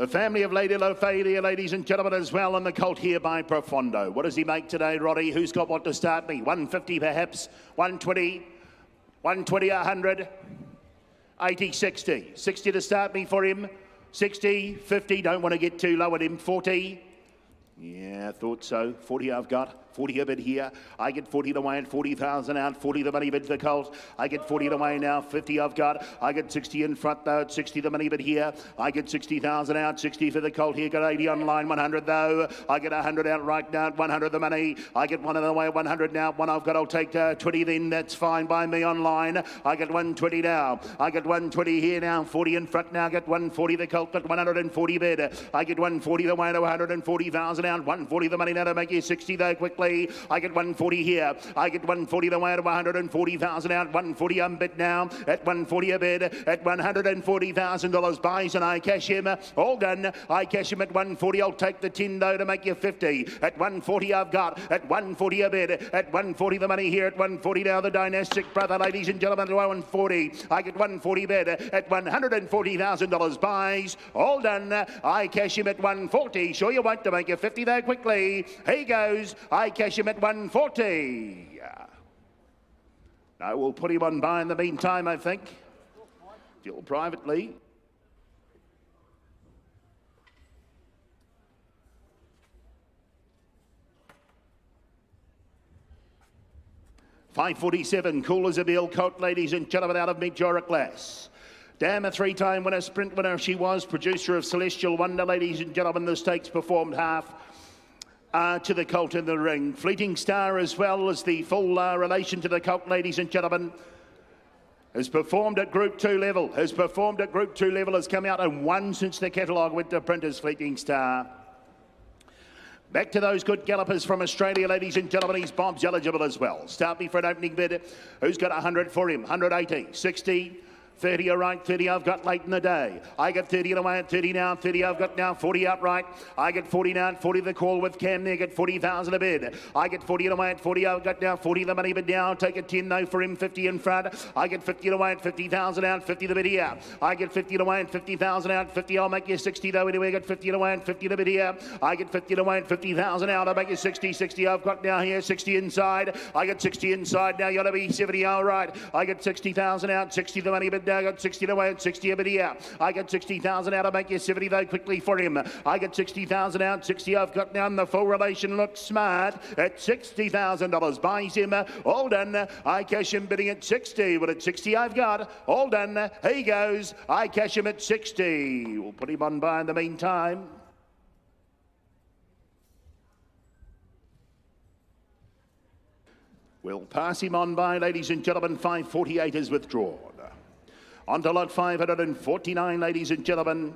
The family of Lady Lophadia, ladies and gentlemen, as well, and the colt here by Profondo. What does he make today, Roddy? Who's got what to start me? 150 perhaps, 120, 120, 100, 80, 60. 60 to start me for him. 60, 50, don't want to get too low at him. 40. Yeah, thought so. 40 I've got. 40 a bid here. I get 40 away and 40,000 out. 40 the money bid for the colt. I get 40 away now. 50 I've got. I get 60 in front though. 60 the money bid here. I get 60,000 out. 60 for the colt here. Got 80 on line. 100 though. I get 100 out right now. 100 the money. I get one of the way. 100 now. One I've got. I'll take 20 then. That's fine by me on line. I get 120 now. I get 120 here now. 40 in front now. Get 140 the colt. Got 140 bid. I get 140 the way to 140,000 out. 140 the money now to make you 60 though quickly. I get 140 here. I get 140 the way to 140,000 out. 140 unbid now. At 140 a bid. At $140,000 buys and I cash him. All done. I cash him at 140. I'll take the 10 though to make you 50. At 140 I've got. At 140 a bid. At 140 the money here. At 140 now the dynastic brother, ladies and gentlemen, to 140. I get 140 bid. At $140,000 buys. All done. I cash him at 140. Sure you won't to make you 50 there quickly. He goes. I cash him at 140. No, we'll put him on buy in the meantime, I think. Still privately. $547, cool as a bill coat, ladies and gentlemen, out of Majora class. Damn, a three-time winner, sprint winner she was, producer of Celestial Wonder, ladies and gentlemen. The stakes performed half to the colt in the ring. Fleeting Star, as well as the full relation to the colt, ladies and gentlemen, has performed at Group 2 level. Has come out and won since the catalogue went to print as Fleeting Star. Back to those good gallopers from Australia, ladies and gentlemen. He's Bob's eligible as well. Start me for an opening bid. Who's got 100 for him? 180, 60. 30 all right, 30 I've got late in the day. I get 30 away at 30 now, 30 I've got now, 40 outright. I get 40 now, 40 the call with Cam there, get 40,000 a bid. I get 40 away at 40 I've got now, 40 the money bid now, take a 10 though for him, 50 in front. I get 50 away at 50,000 out, 50 the bid here. I get 50 away at 50,000 out, 50 I'll make you 60 though anyway, I get 50 away at 50 the bid here. I get 50 away at 50,000 out, I'll make you 60, 60 I've got now here, 60 inside. I get 60 inside now, you ought to be 70 all right. I get 60,000 out, 60 the money bid now, I got 60 away. 60 a bit here. I get 60,000 out. I'll make you 70 though quickly for him. I get 60,000 out. 60 I've got now. And the full relation looks smart at $60,000. Buys him. All done. I cash him bidding at 60. But at 60 I've got. All done. He goes. I cash him at 60. We'll put him on buy in the meantime. We'll pass him on by, ladies and gentlemen. 548 is withdrawn. On to lot 549, ladies and gentlemen.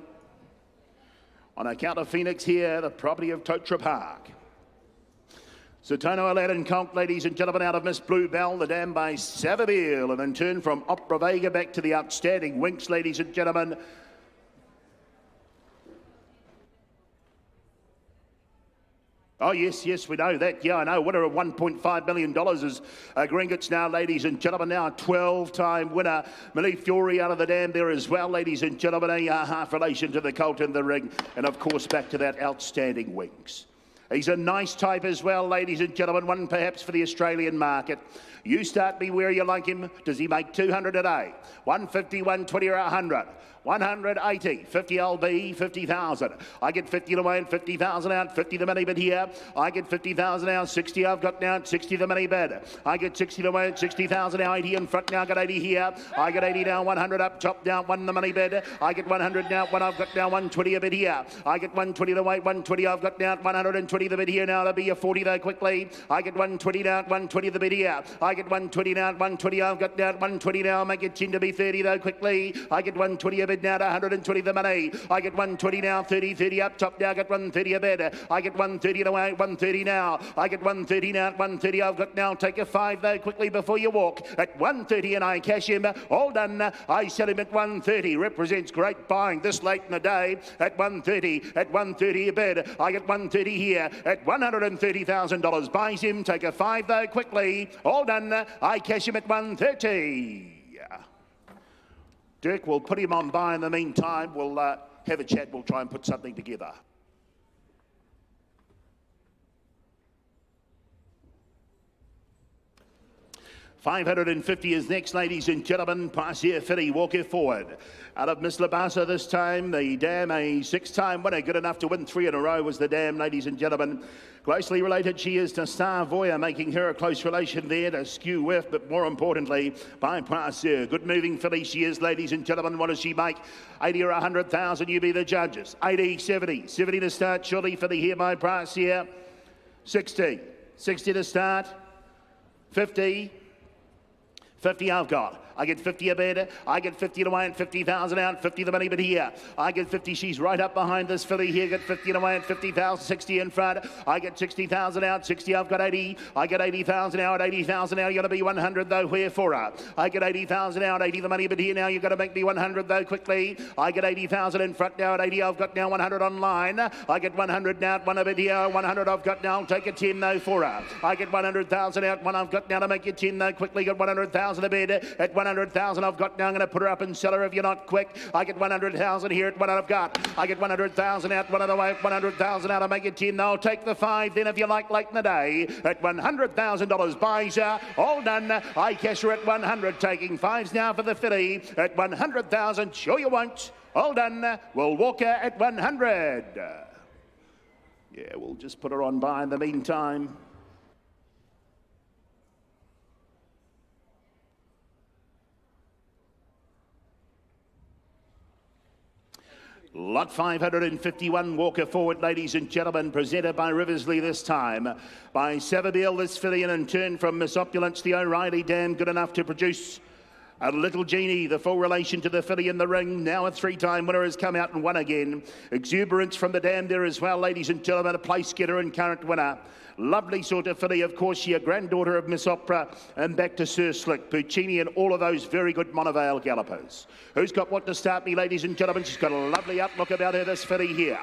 On account of Phoenix here, the property of Totra Park. Sutono Aladdin Colt, ladies and gentlemen, out of Miss Bluebell, the dam by Savabeel, and then turn from Opera Vega back to the outstanding Winks, ladies and gentlemen. Oh, yes, we know that. Yeah, I know. Winner of $1.5 million is Gringotts now, ladies and gentlemen. Now a 12-time winner. Millie Fury out of the dam there as well, ladies and gentlemen. A half relation to the colt in the ring. And, of course, back to that outstanding Winks. He's a nice type as well, ladies and gentlemen. One perhaps for the Australian market. You start me where you like him. Does he make 200 a day? 150, 120 or 100? 180, 50 LB, 50,000. I get 50 away and 50,000 out, 50 the money bid here. I get 50,000 out, 60 I've got now, 60 the money bid. I get 60 away and 60,000 out, 80 in front now, got 80 here. I get 80 down, 100 up, top down, 1 the money bid. I get 100 now, 1 I've got now, 120 a bid here. I get 120 the weight, 120 I've got now, 120 the bid here now, that'll be a 40 though quickly. I get 120 down, 120 the bid here. I get 120 down, 120 I've got down, 120 now, make it 10 to be 30 though quickly. I get 120 a bid now to 120 the money. I get 120 now, 30, 30 up top now, I get 130 a bid. I get 130 away, 130 now. I get 130 now, 130 I've got now. Take a 5 though quickly before you walk. At 130 and I cash him. All done. I sell him at 130. Represents great buying this late in the day. At 130. At 130 a bid. I get 130 here. At $130,000. Buys him. Take a 5 though quickly. All done. I cash him at 130. Dirk will put him on buy in the meantime. We'll have a chat. We'll try and put something together. $550 is next, ladies and gentlemen. Pass here, Fitty, walk here forward. Out of Miss Labasa this time, the dam, a 6-time winner, good enough to win 3 in a row was the dam, ladies and gentlemen. Closely related she is to Star Voya, making her a close relation there to Skew Whiff, but more importantly, by Pass here. Good moving filly she is, ladies and gentlemen. What does she make? 80 or 100,000, you be the judges. 80, 70. 70 to start, surely for the here by Pass here. 60. 60 to start. 50. 50 I've got. I get 50 a bid. I get 50 to win, 50,000 out, 50 the money bid here. I get 50, she's right up behind this filly here. Get 50 to win, 50,000, 60 in front. I get 60,000 out, 60, I've got 80. I get 80,000 out, 80,000 out. You're going to be 100 though, where for her? I get 80,000 out, 80 the money bid here now. You've got to make me 100 though, quickly. I get 80,000 in front now at 80. I've got now 100 online. I get 100 now, one a bid here. 100 I've got now. I'll take a 10 though for her. I get 100,000 out, one I've got now to make you 10 though, quickly. Got 100,000 a bid at 100,000 I've got now. I'm going to put her up and sell her if you're not quick. I get 100,000 here at what I've got. I get 100,000 out, one other way, 100,000 out. I'll make it 10. I'll take the 5 then if you like late in the day at $100,000. Buys her. All done. I cash her at 100. Taking 5s now for the filly at 100,000. Sure you won't. All done. We'll walk her at 100. Yeah, we'll just put her on by in the meantime. Lot 551, Walker forward, ladies and gentlemen, presented by Riversley this time. By Savabeel, this filly, and in turn from Miss Opulence, the O'Reilly dam, good enough to produce a Little Genie, the full relation to the filly in the ring. Now a 3-time winner has come out and won again. Exuberance from the dam there as well, ladies and gentlemen, a place getter and current winner. Lovely sort of filly, of course, she a granddaughter of Miss Opera, and back to Sir Slick, Puccini, and all of those very good Monavale gallopers. Who's got what to start me, ladies and gentlemen? She's got a lovely outlook about her, this filly here.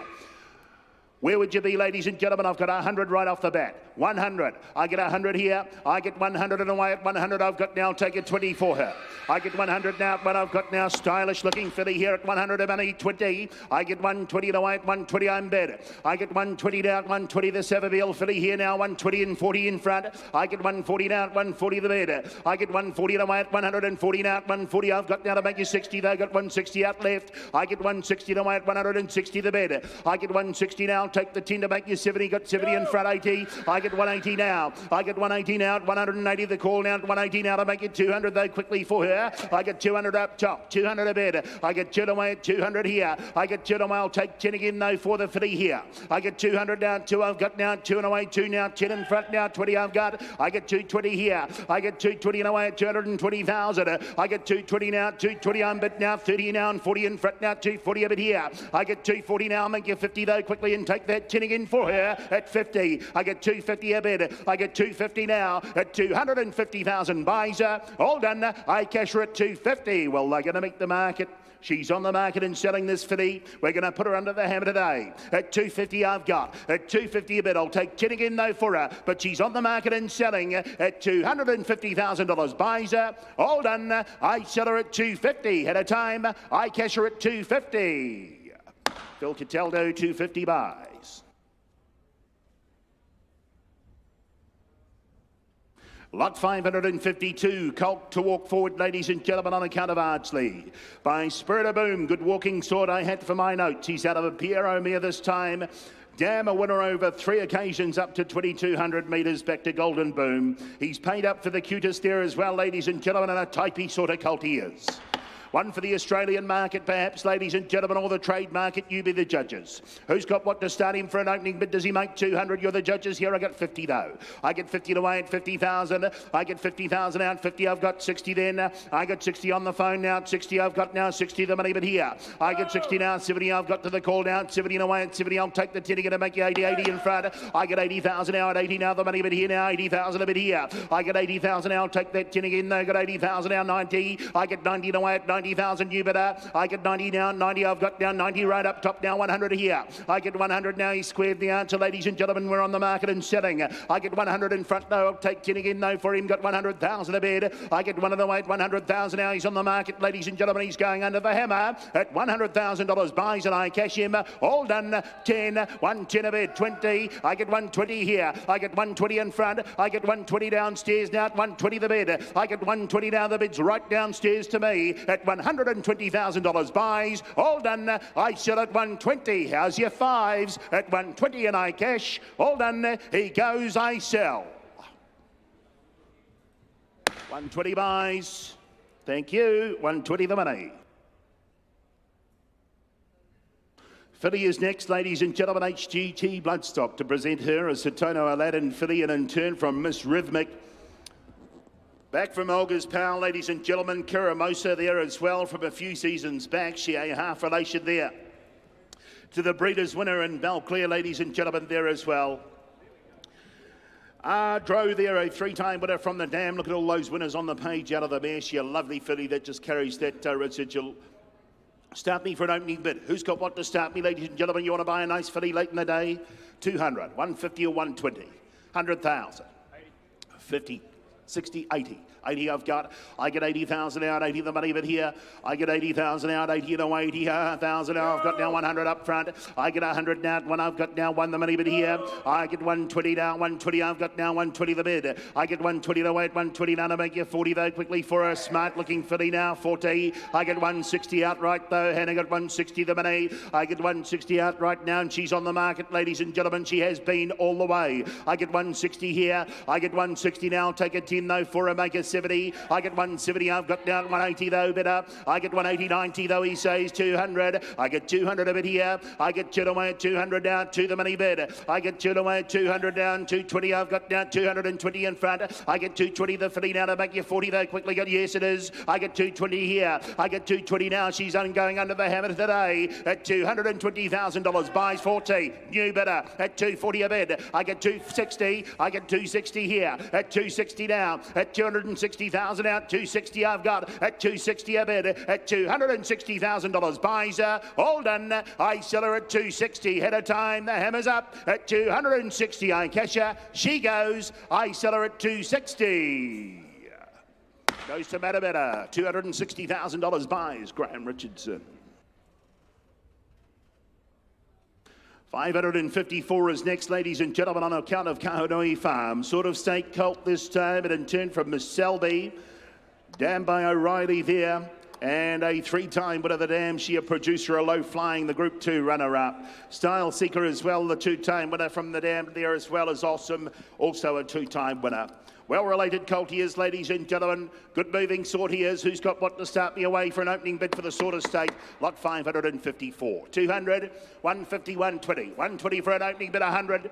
Where would you be, ladies and gentlemen? I've got 100 right off the bat. 100. I get 100 here. I get 100 and away at 100. I've got now, take it 20 for her. I get 100 now, but I've got now stylish looking filly here at 100 of money, 20. I get 120 and away at 120. I'm bed. I get 120 down, 120 the Savabeel filly here now, 120 and 40 in front. I get 140 down, 140 the bed. I get 140 and away at 140 now, 140. I've got now to make you 60. They got 160 out left. I get 160 and away at 160 the bed. I get 160 now. Take the 10 to make you 70. Got 70 in front, 80. I get 180 now. I get 180 now. 180 the call now. 180 now to make it 200 though, quickly for her. I get 200 up top. 200 a bed. I get 2 away at 200 here. I get 2 away. I'll take 10 again though for the filly here. I get 200 down. 2 I've got now. 2 and away. 2 now. 10 in front now. 20 I've got. I get 220 here. I get 220 and away at 220,000. I get 220 now. 220 I'm bit now. 30 now and 40 in front now. 240 a bit here. I get 240 now. I'll make you 50 though, quickly, and take that 10 again for her at 50. I get 250 a bid. I get 250 now at 250,000. Buys her. All done. I cash her at 250. Well, they're going to make the market. She's on the market and selling this filly. We're going to put her under the hammer today. At 250 I've got. At 250 a bid. I'll take 10 again though for her. But she's on the market and selling at $250,000. Buys her. All done. I sell her at 250. At a time, I cash her at 250. Phil Cataldo, 250 buys. Lot 552, Colt to walk forward, ladies and gentlemen, on account of Ardsley. By Spirit of Boom, good walking sword I had for my notes. He's out of a Pierre O'Meara this time. Dam, a winner over 3 occasions up to 2,200 metres back to Golden Boom. He's paid up for the cutest there as well, ladies and gentlemen, and a typey sort of colt he is. One for the Australian market, perhaps, ladies and gentlemen, or the trade market. You be the judges. Who's got what to start him for an opening bid? Does he make 200? You're the judges here. I got 50 though. I get 50 away at 50,000. I get 50,000 out. 50. I've got 60 then. I got 60 on the phone now. 60. I've got now 60 the money, but here. I get 60 now. 70. I've got to the call now. 70 and away at 70. I'll take the 10 to make you 80. 80 in front. I get 80,000 now at 80 now. The money, but here now. 80,000 a bit here. I get 80,000 now. I'll take that 10 again. They got 80,000 now. 90. I get 90 away at 90. 90,000 new bidder. I get 90 now, 90 I've got now, 90 right up top now, 100 here. I get 100 now, he's squared the answer, ladies and gentlemen, we're on the market and selling. I get 100 in front though, I'll take 10 again though for him, got 100,000 a bid. I get one of the weight, 100,000 now, he's on the market, ladies and gentlemen, he's going under the hammer at $100,000 buys and I cash him. All done, 10, 110 a bid, 20, I get 120 here. I get 120 in front, I get 120 downstairs now at 120 the bid. I get 120 now, the bid's right downstairs to me at $120,000 buys. All done, I sell at 120. How's your fives? At 120 and I cash. All done, he goes, I sell. 120 buys. Thank you. 120 the money. Filly is next, ladies and gentlemen. HGT Bloodstock to present her as Satono Aladdin filly, and in turn from Miss Rhythmic. Back from Olga's pal, ladies and gentlemen. Kiramosa there as well from a few seasons back. She a half relation there to the Breeders' winner in Belclair, ladies and gentlemen, there as well. Dro there, a three-time winner from the dam. Look at all those winners on the page out of the mare. She a lovely filly that just carries that residual. Start me for an opening bid. Who's got what to start me, ladies and gentlemen? You want to buy a nice filly late in the day? 200, 150 or 120, 100,000, 50, 60, 80. 80 I've got. I get 80,000 out, 80 the money bid here. I get 80,000 out, 80 the way, 80,000 out. I've got now 100 up front. I get 100 now, one I've got now, one the money bid here. I get 120 now, 120 I've got now, 120 the bid. I get 120 the way at 120 now to make you 40 though quickly for a smart looking filly now, 40. I get 160 outright though, Hannah got 160 the money. I get 160 outright now and she's on the market, ladies and gentlemen. She has been all the way. I get 160 here. I get 160 now, take a 10 though for a make a 70. I get 170, I've got down 180 though, better. I get 180, 90 though, he says 200. I get 200 a bit here. I get 2 away at 200 down to the money bid. I get 2 away at 200 down, 220, I've got down 220 in front. I get 220 the filly now to make you 40 though, quickly got, yes it is. I get 220 here. I get 220 now, she's going under the hammer today at $220,000, buys 40, new better at 240 a bid. I get 260, I get 260 here at 260 now, at 260,000 out, 260 I've got at 260 a bid at $260,000, buys her, all done. I sell her at 260, head of time, the hammer's up at 260, I cash her, she goes, I sell her at 260. Goes to Matabetta, $260,000, buys Graham Richardson. 554 is next, ladies and gentlemen, on account of Kahonoi Farm. Sort of stake colt this time, and in turn from Miss Selby. Dam by O'Reilly there. And a three-time winner of the dam. She a producer, a low flying, the Group 2 runner-up. Style Seeker as well, the two-time winner from the dam there as well as Awesome, also a two-time winner. Well-related colt he is, ladies and gentlemen. Good moving sort he is. Who's got what to start me away for an opening bid for the sort of stake? Lot 554. 200, 150, 120. 120 for an opening bid, 100.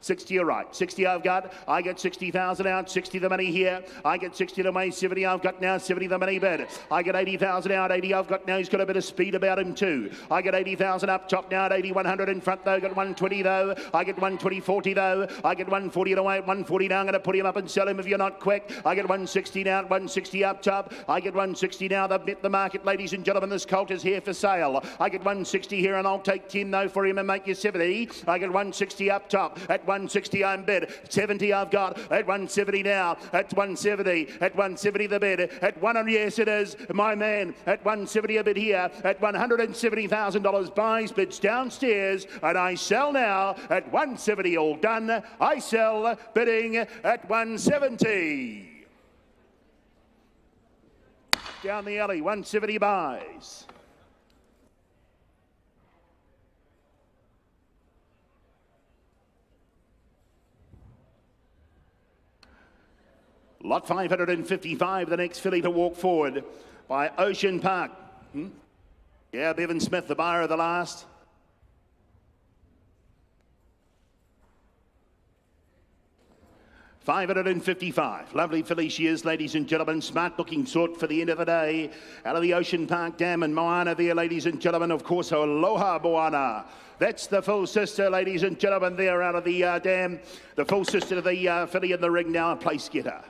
60 are right. 60 I've got. I get 60,000 out. 60 the money here. I get 60 to my 70 I've got now. 70 the money bid. I get 80,000 out. 80 I've got now. He's got a bit of speed about him too. I get 80,000 up top now at 80. 100 in front though. Got 120 though. I get 120, 40 though. I get 140 away at 140 now. I'm going to put him up and sell him if you're not quick. I get 160 now. 160 up top. I get 160 now. They've met the market, ladies and gentlemen. This colt is here for sale. I get 160 here and I'll take 10 though for him and make you 70. I get 160 up top. At 160 I'm bid. 70 I've got at 170 now. At 170. At 170 the bid. At 100, yes it is. My man at 170 a bid here. At $170,000 buys, bids downstairs. And I sell now at 170 all done. I sell bidding at 170. Down the alley, 170 buys. Lot 555, the next filly to walk forward by Ocean Park. Yeah, Bevan Smith, the buyer of the last. $555. Lovely filly she is, ladies and gentlemen. Smart looking sort for the end of the day. Out of the Ocean Park Dam and Moana there, ladies and gentlemen. Of course, Aloha Moana. That's the full sister, ladies and gentlemen, there out of the dam. The full sister to the filly in the ring now, a place getter.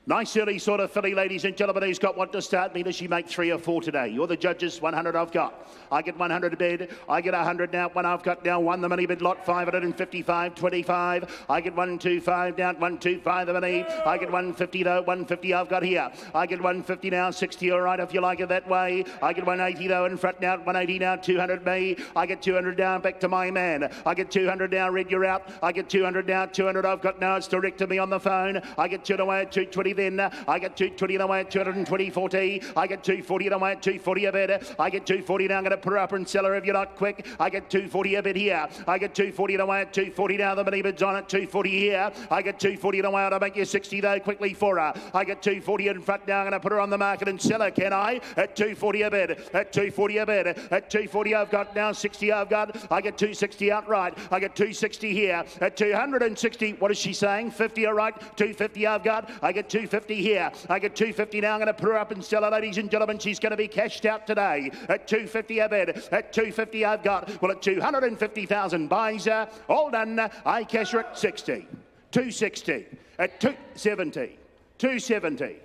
Nice early sort of filly, ladies and gentlemen, who's got one to start me. Does she make 3 or 4 today? You're the judges. 100 I've got. I get 100 a bid. I get 100 now. One I've got now. One the money bid lot. 555, 25. I get 125 down. 125 the money. I get 150 though. 150 I've got here. I get 150 now. 60 all right if you like it that way. I get 180 though in front now. 180 now. 200 me. I get 200 down. Back to my man. I get 200 now. Red, you're out. I get 200 now. 200 I've got now. It's direct to me on the phone. I get 2 away at 220 then. I get 220 away at 220 40. I get 240 away at 240 a bit. I get 240 now. I'm going to put her up and sell her if you're not quick. I get 240 a bit here. I get 240 away at 240 now. The money bid's on at 240 here. I get 240 away. I'll make you 60 though quickly for her. I get 240 in front now. I'm going to put her on the market and sell her, can I? At 240 a bit. At 240 a bit. At 240 I've got now. 60 I've got. I get 260 outright. I get 260 here. At 260, what is she saying? 50 all right. 250 I've got. I get 250 here. I get 250 now. I'm going to put her up and sell her, ladies and gentlemen. She's going to be cashed out today. At 250 a bid. At 250 I've got. Well, at 250,000 buys her. All done. I cash her at 60. 260. At 270. 270.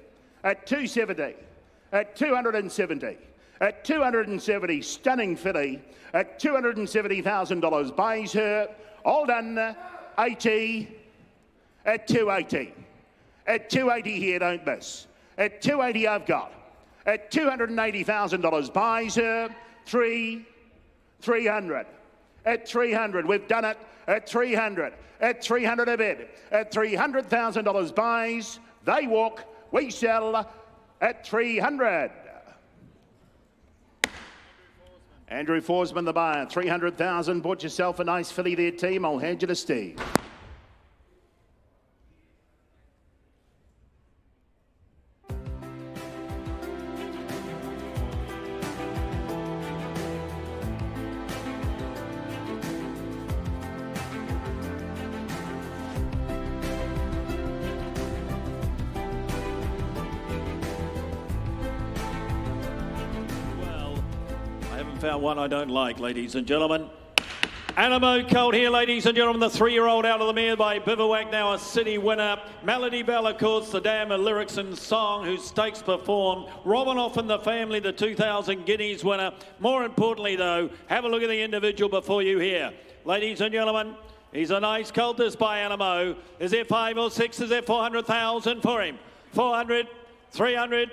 At 270. At 270. At 270. Stunning filly. At $270,000 buys her. All done. 80. At 280. At 280 here, don't miss. At 280 I've got. At $280,000 buys her. 300. At 300, we've done it. At 300. At 300 a bid. At $300,000 buys. They walk. We sell at 300. Andrew Forsman, the buyer. 300,000. Bought yourself a nice filly there, team. I'll hand you to Steve. Found one I don't like, ladies and gentlemen. Animo Colt here, ladies and gentlemen. The 3-year-old out of the mare by Bivouac, now a city winner. Melody Bell, of course, the dam of lyrics and song, whose stakes performed. Romanoff and the family, the 2,000 guineas winner. More importantly, though, have a look at the individual before you here. Ladies and gentlemen, he's a nice colt, this by Animo. Is there 5 or 6? Is there 400,000 for him? 400, 300,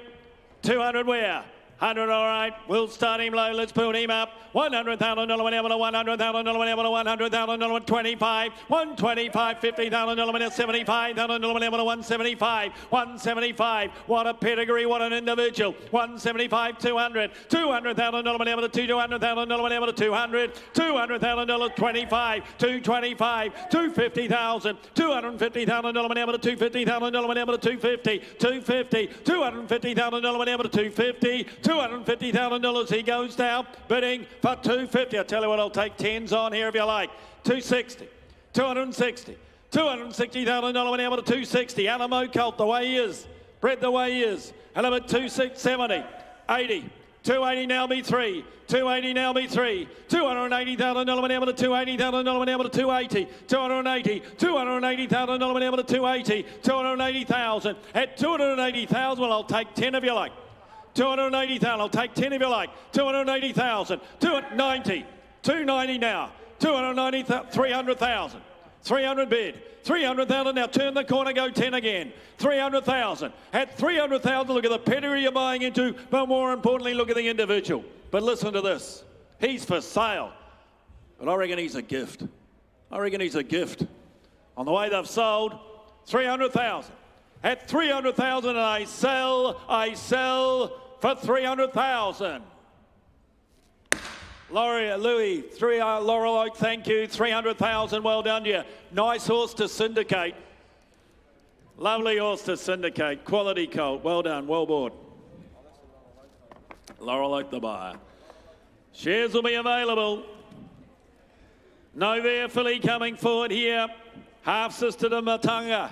200 where? 100, all right. We'll start him low. Let's build him up. $100,000, $100,000, $100,000, 25, 125, $50,000, $75,000, $175, 175. What a pedigree, what an individual. 175, 200, $200,000, $200,000, $200,000, $200,000, 25, 225, $250,000, $250,000, $250,000, $250, $250, $250,000, $250, $250,000. He goes down, bidding for $250. I tell you what, I'll take 10s on here if you like. $260, $260, $260,000 $260. Animo Colt, the way he is, bred the way he is. And about 270, 80. 280 now be 3. 280 now be 3. $280,000 to $280,000 to 280. 280. $280,000 to 280. 280,000. At 280,000, well, I'll take 10 if you like. 280,000. I'll take 10 if you like. 280,000. 290. 290 now. 290,000. 300,000. 300 bid. 300,000 now. Turn the corner. Go 10 again. 300,000. At 300,000, look at the pedigree you're buying into, but more importantly, look at the individual. But listen to this. He's for sale. But I reckon he's a gift. I reckon he's a gift. On the way they've sold, 300,000. At 300,000, and I sell for 300,000. Louis, Laurel Oak, thank you. 300,000, well done to you. Nice horse to syndicate. Lovely horse to syndicate. Quality colt. Well done, well bought. Laurel Oak, the buyer. Shares will be available. Novare filly coming forward here. Half sister to Matanga.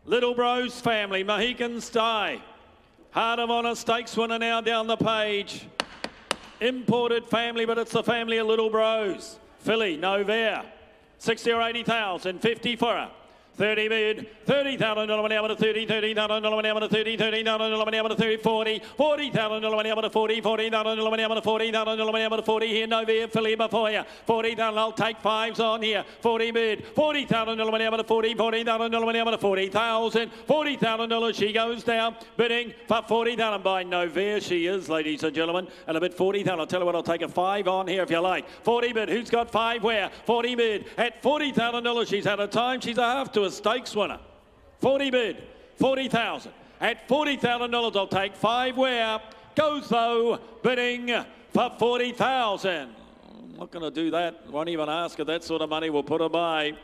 Little Bros family, Mohican Sty. Heart of Honour stakes winner now down the page. Imported family, but it's the family of Little Bros. Filly, Novare, 60 or 80,000, 50 for her. 30 bid, $30,000 money out of 30, $30,000 money out of 30, $30,000 money out of 30, 40, $40,000 money out of 40, $40,000 money out of 40, $40,000 money out of 40 here, no veer, filly before you, 40,000, I'll take fives on here, 40 bid, $40,000 money out of 40, $40,000 money out of 40,000, $40,000 she goes down, bidding for 40,000 by no veer she is, ladies and gentlemen, and a bid 40,000, I'll tell you what, I'll take a five on here if you like, 40 bid, who's got five where, 40 bid, at $40,000 she's had a time, she's a half to a stakes winner. 40 bid, 40,000. At $40,000, I'll take five where. Goes though, bidding for 40,000. I'm not going to do that. Won't even ask her that sort of money. We'll put her by.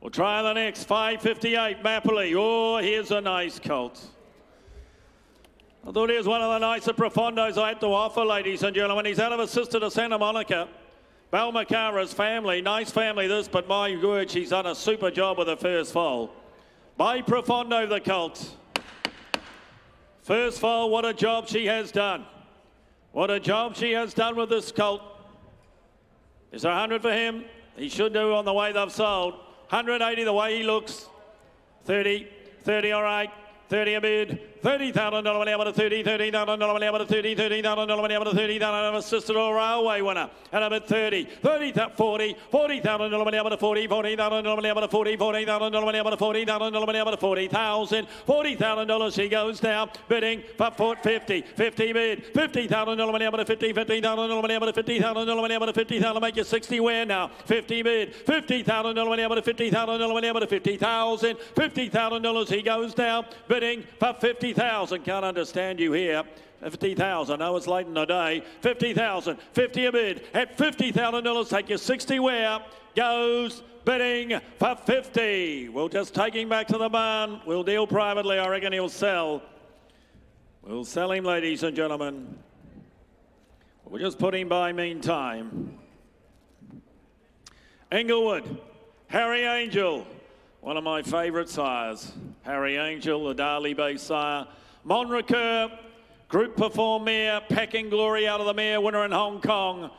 We'll try the next 558 Mapoli. Oh, here's a nice colt. I thought he was one of the nicer profondos I had to offer, ladies and gentlemen. He's out of his sister to Santa Monica. Balmacara's family, nice family this, but my word, she's done a super job with her first foal. By Profondo, the colt. First foal, what a job she has done. What a job she has done with this colt. Is there 100 for him? He should do on the way they've sold. 180 the way he looks. 30, all right. 30 a bid. $30,000 money out of 30, $30,000 money out of 30, $30,000 money out of 30, $30,000 assisted or railway winner. And a bid 30, 40, $40,000 money out of 40, $40,000 money out of 40, $40,000 money out of 40, $40,000 money out of 40,000, $40,000 she goes down, bidding for 50, 50 bid, $50,000 money out of 50, $50,000 money out of 50,000 money out of 50,000, make you 60 where now, 50 bid, $50,000 money out of 50,000 money out of 50,000, $50,000 he goes down, bidding for 50,000. Can't understand you here. 50,000. No, it's late in the day. 50,000. 50 a bid. At $50,000, take your 60 where. Goes bidding for 50. We'll just take him back to the barn. We'll deal privately. I reckon he'll sell. We'll sell him, ladies and gentlemen. We'll just put him by meantime. Inglewood. Harry Angel. One of my favourite sires. Harry Angel, the Darley-based sire. Monracur, Group Perform mare, Packing Glory out of the mare, winner in Hong Kong.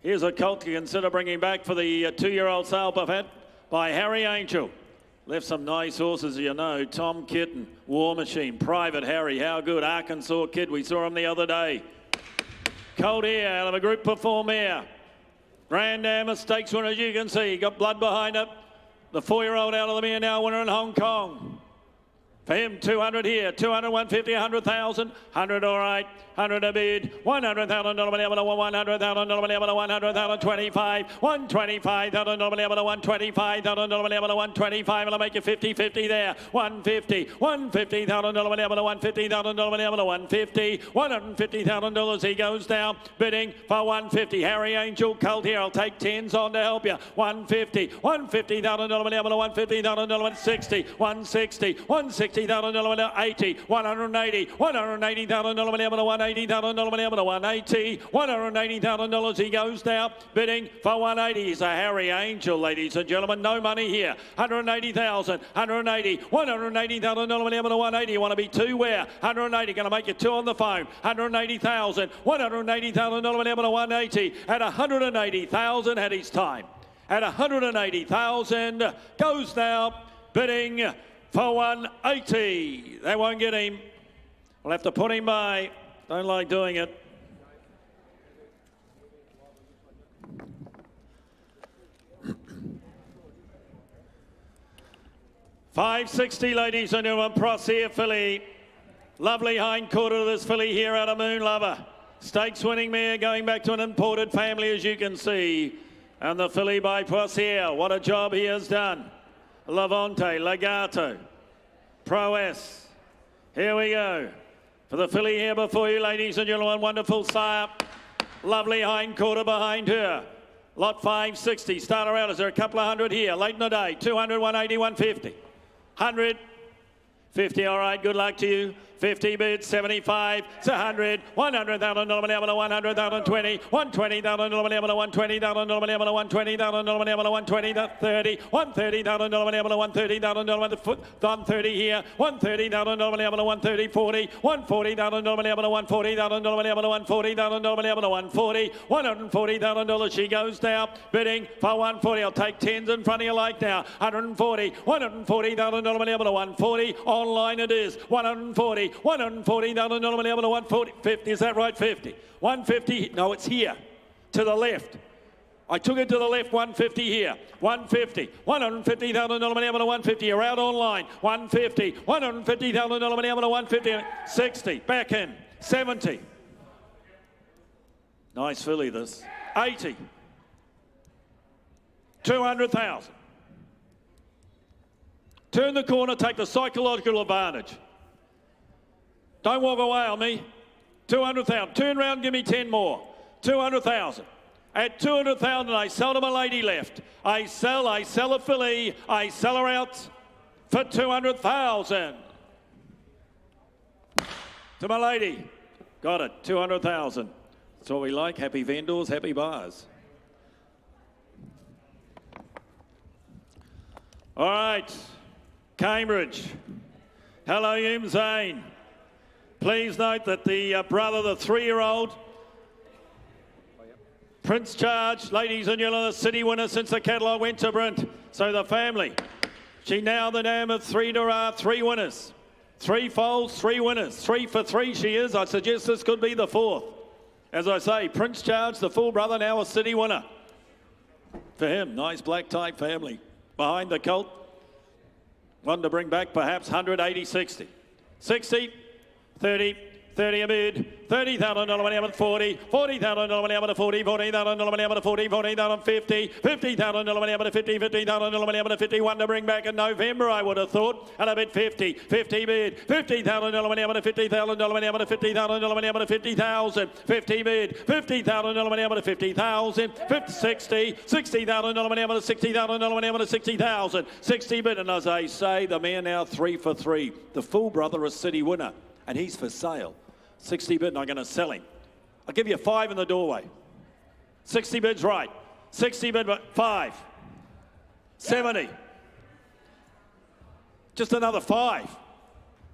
Here's a colt to consider bringing back for the 2-year-old sale buffet by Harry Angel. Left some nice horses, you know. Tom Kitten, War Machine, Private Harry, how good. Arkansas Kid, we saw him the other day. Colt here out of a Group Perform mare. Grand Am Stakes winner, as you can see. Got blood behind it. The 4-year-old out of the mare now, winner in Hong Kong. For him, 200 here, 200, 150, 100,000, 100 all right, 100 a bid, $100,000 money out of $100,000 money out of 100,000, 25, $125,000 money out of $125,000 money out of 125, and I'll make you 50-50 there, $150,000 money out of $150,000 money out of 150, $150,000 he goes down, bidding for 150. Harry Angel, colt here, I'll take 10s on to help you, $150,000 money out of $150,000, 160, $160,000 $80, $180, $180,000 money out of $180,000 money out of $180, $180,000 he goes down, bidding for 180. He's a Harry Angel, ladies and gentlemen. No money here. 180,000, 180, $180,000 money out of 180. You want to be two where? 180. Going to make you two on the phone. 180,000, $180,000 money out of 180 at 180,000 at his time. At 180,000 goes now, bidding for 180. They won't get him. We'll have to put him by. Don't like doing it. $560, ladies and gentlemen. Prossier filly. Lovely hind quarter to this filly here out of Moon Lover. Stakes winning mare going back to an imported family, as you can see. And the filly by Prossier. What a job he has done. Levante, Legato, Prowess. Here we go. For the filly here before you, ladies and gentlemen, wonderful sire. Lovely hind quarter behind her. Lot 560. Start her out. Is there a couple of hundred here? Late in the day. 200, 180, 150. 100. 50, all right, good luck to you. 50 bids, 75, it's 100, 100,000 $100,000, 100,020, 120,000 $120,000, 120,000 120,000 30, 130,000 130,000 130 here, 130,000 130, 40, 140,000 140,000 140,000 140, $140,000 she goes now, bidding for 140. I'll take tens in front of you like now. 140, $140,000 140. Online it is 140, $140,000 140. 50, is that right? 50. 150. No, it's here to the left. I took it to the left, 150 here, 150, $150,000 150, you're out online, 150, $150,000 150, 60, back in, 70. Nice filly this, 80, 200,000. Turn the corner, take the psychological advantage. Don't walk away on me. 200,000, turn round, give me 10 more, 200,000. At 200,000, I sell to my lady left. I sell a filly. I sell her out for 200,000. To my lady. Got it, 200,000. That's what we like. Happy vendors, happy buyers. All right, Cambridge. Hello, Zane. Please note that the brother, the 3-year-old, Prince Charge, ladies and gentlemen, the city winner since the catalogue went to Brent. So the family, she now the dam of 3 winners. 3 foals, 3 winners. 3 for 3 she is. I suggest this could be the 4th. As I say, Prince Charge, the full brother, now a city winner. For him, nice black type family. Behind the colt, one to bring back perhaps 180, 60. 60, 30, 30 a bid, $30,000 40, $40,000 40, $40,000 40, $40,000 50, $50,000 50, $50,000 51 to bring back in November, I would have thought. And a bid 50, 50 bid, $50,000 $50,000 $50,000 50,000, 50 bid, $50,000 50,000, 60, $60,000 $60,000 60,000, 60 bid. And as I say, the man now 3 for 3. The full brother, a city winner, and he's for sale. 60 bid, and I'm going to sell him. I'll give you 5 in the doorway. 60 bid's right. 60 bid, but 5. 70. Just another 5.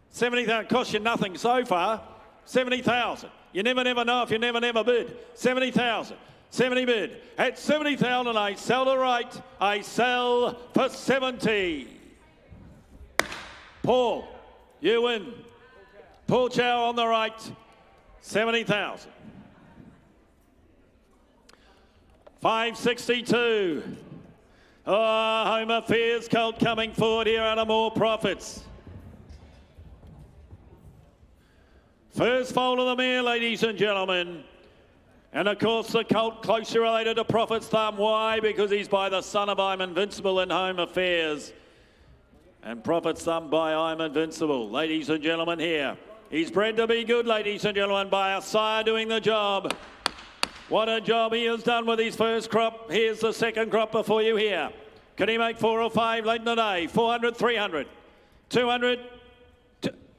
70,000 cost you nothing so far. 70,000. You never know if you never bid. 70,000. 70 bid. At 70,000, I sell to right. I sell for 70. Paul, you win. Paul Chow on the right, 70,000. 562. Oh, Home Affairs colt coming forward here out of More Profits. First foal of the mare, ladies and gentlemen. And of course the colt closely related to Profits Thumb. Why? Because he's by the son of I'm Invincible in Home Affairs. And Profits Thumb by I'm Invincible. Ladies and gentlemen, here. He's bred to be good, ladies and gentlemen, by a sire doing the job. What a job he has done with his first crop. Here's the second crop before you here. Can he make 4 or 5 late in the day? 400, 300, 200,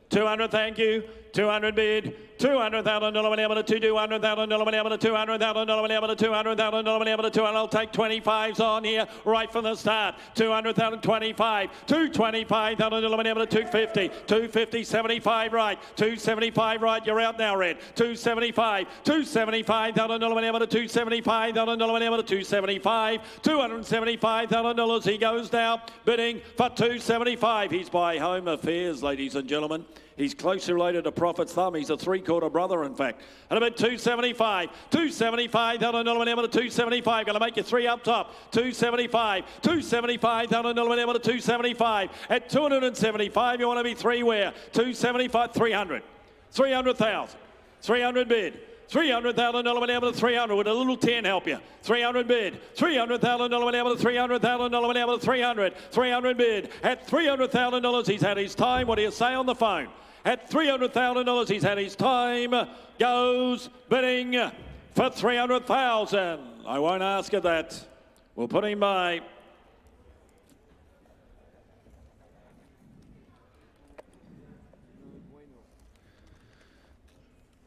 200, thank you. 200 bid, $200,000 able to $200,000 able to $200,000 able to $200,000 able to 200. I'll take 25s on here right from the start. 200,000, 25, $225,000 able to 250, 250, 75 right, 275 right. You're out now, Red. 275, $275,000 able to $275,000 able to 275, $275,000. He goes now bidding for 275. He's by Home Affairs, ladies and gentlemen. He's closely related to Profits Thumb. He's a 3/4 brother, in fact. And about 275, $275,000 able to 275. Going to make you 3 up top. 275, $275,000 able to 275. At 275, you want to be 3 where? 275, 300, 300,000, 300 bid. $300,000 able to 300. Would a little 10 help you? 300 bid. $300,000 able to $300,000 able to 300. 300 bid. At $300,000, he's had his time. What do you say on the phone? At $300,000, he's had his time. Goes bidding for 300,000. I won't ask at that. We'll put him by.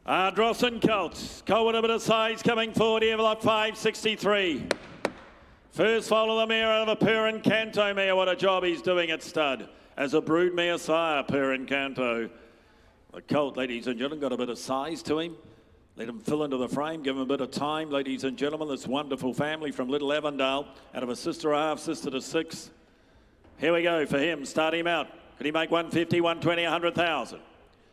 Drossen Colts. Colt with a bit of size coming forward here for like 563. First foal of the mare out of a Per Incanto mare. What a job he's doing at stud. As a brood mare sire, Per Incanto. The colt, ladies and gentlemen, got a bit of size to him. Let him fill into the frame, give him a bit of time, ladies and gentlemen. This wonderful family from Little Avondale, out of a sister, a half sister to 6. Here we go for him. Start him out. Could he make 150, 120, 100,000?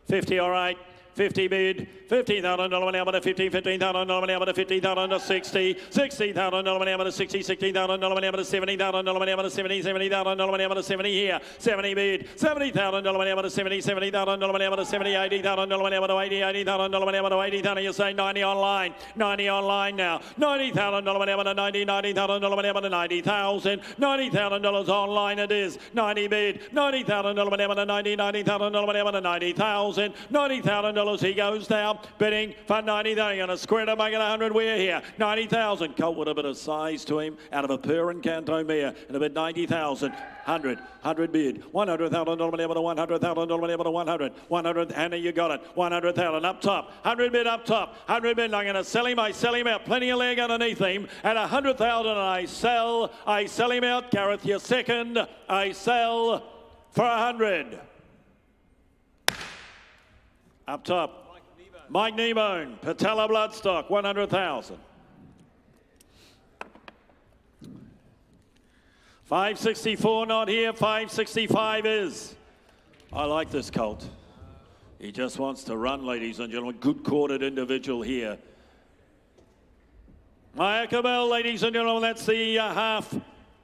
50, all right. 50 bid, $50,000 now to 50, $15,000 now to 50,000 to 60, $60,000 now to 60, $60,000 now to 70,000 now to 70, $70,000 now to 70 here, 70 bid, $70,000 now to 70, $70,000 now to 70, $80,000 now to 80, $80,000 now to 80,000. You say 90 online, 90 online now, $90,000 now to 90, $90,000 now to 90,000, $90,000 online it is, 90 bid, $90,000 now to 90, $90,000 now to 90,000, $90,000 he goes now, bidding for 90. They're going to square it and make it 100. We're here. 90,000. Colt with a bit of size to him out of a Per Incanto mare. And a bid 90,000. 100 bid. $100,000 now to 100,000 now to 100. 100. Anna, you got it. 100,000 up top. 100 bid up top. 100 bid. I'm going to sell him. I sell him out. Plenty of leg underneath him. At 100,000 I sell him out. Gareth, you're second. I sell for 100. Up top, Mike Kneebone, Patella Bloodstock, 100,000. 564 not here, 565 is. I like this colt. He just wants to run, ladies and gentlemen. Good quartered individual here. Maya Cabell, ladies and gentlemen, that's the half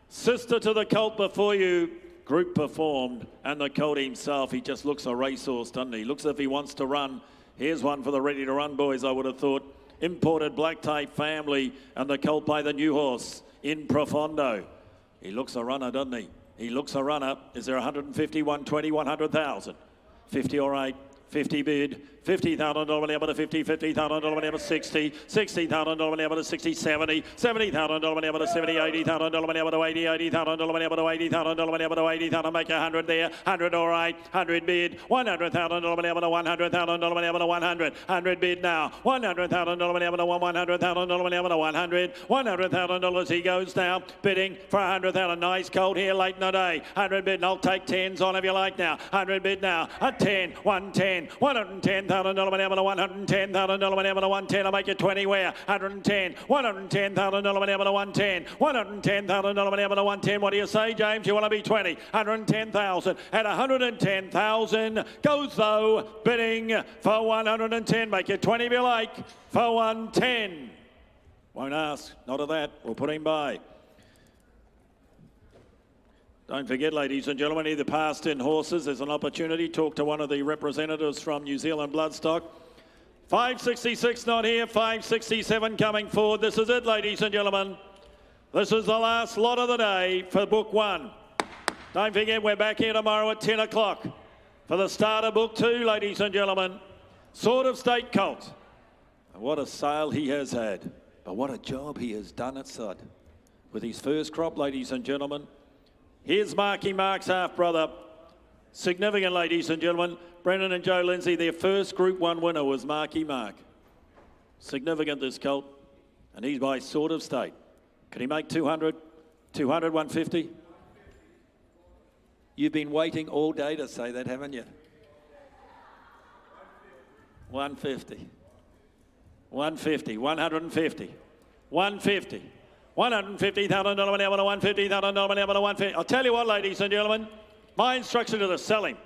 sister to the colt before you. Group performed, and the colt himself, he just looks a racehorse, doesn't he? Looks as if he wants to run. Here's one for the ready to run boys, I would have thought. Imported black tape family, and the colt by the new horse in Profondo. He looks a runner, doesn't he? He looks a runner. Is there 150, 120, 100,000? 50, all right. 50 bid, $50,000 now to 50, $50,000 now to 60, $60,000 now to 60, 70, $70,000 now to 70, $80,000 now to 80, $80,000 now to 80,000 now to 80,000, make 100 there, 100 all right, 100 bid, $100,000 now to 100,000 now to 100, 100 bid now, $100,000 now to 100,000 now to 100, $100,000 he goes now, bidding for 100,000, nice colt here late in the day, 100 bid, and I'll take 10s on if you like now, 100 bid now, a 10, 110, $110,000 now to 110,000 now to 110. I'll make it 20 where? 110, $110,000 now to 110, $110,000 now to 110. What do you say, James? You want to be 20? 110,000 at 110,000 goes though, bidding for 110. Make it 20 if you like for 110. Won't ask, not of that. We'll put him by. Don't forget, ladies and gentlemen, either passed in horses, there's an opportunity. Talk to one of the representatives from New Zealand Bloodstock. 566 not here, 567 coming forward. This is it, ladies and gentlemen. This is the last lot of the day for Book 1. Don't forget, we're back here tomorrow at 10 o'clock for the start of Book 2, ladies and gentlemen. Sword of State Colt. And what a sale he has had. But what a job he has done at Sud. With his first crop, ladies and gentlemen. Here's Marky Mark's half-brother. Significant, ladies and gentlemen. Brendan and Joe Lindsay, their first Group 1 winner was Marky Mark. Significant, this colt. And he's by Sword of State. Can he make 200? 200, 150? You've been waiting all day to say that, haven't you? 150. 150, 150, 150. $150,000 now to $150,000 now to $150,000. I'll tell you what, ladies and gentlemen, my instruction is to sell him.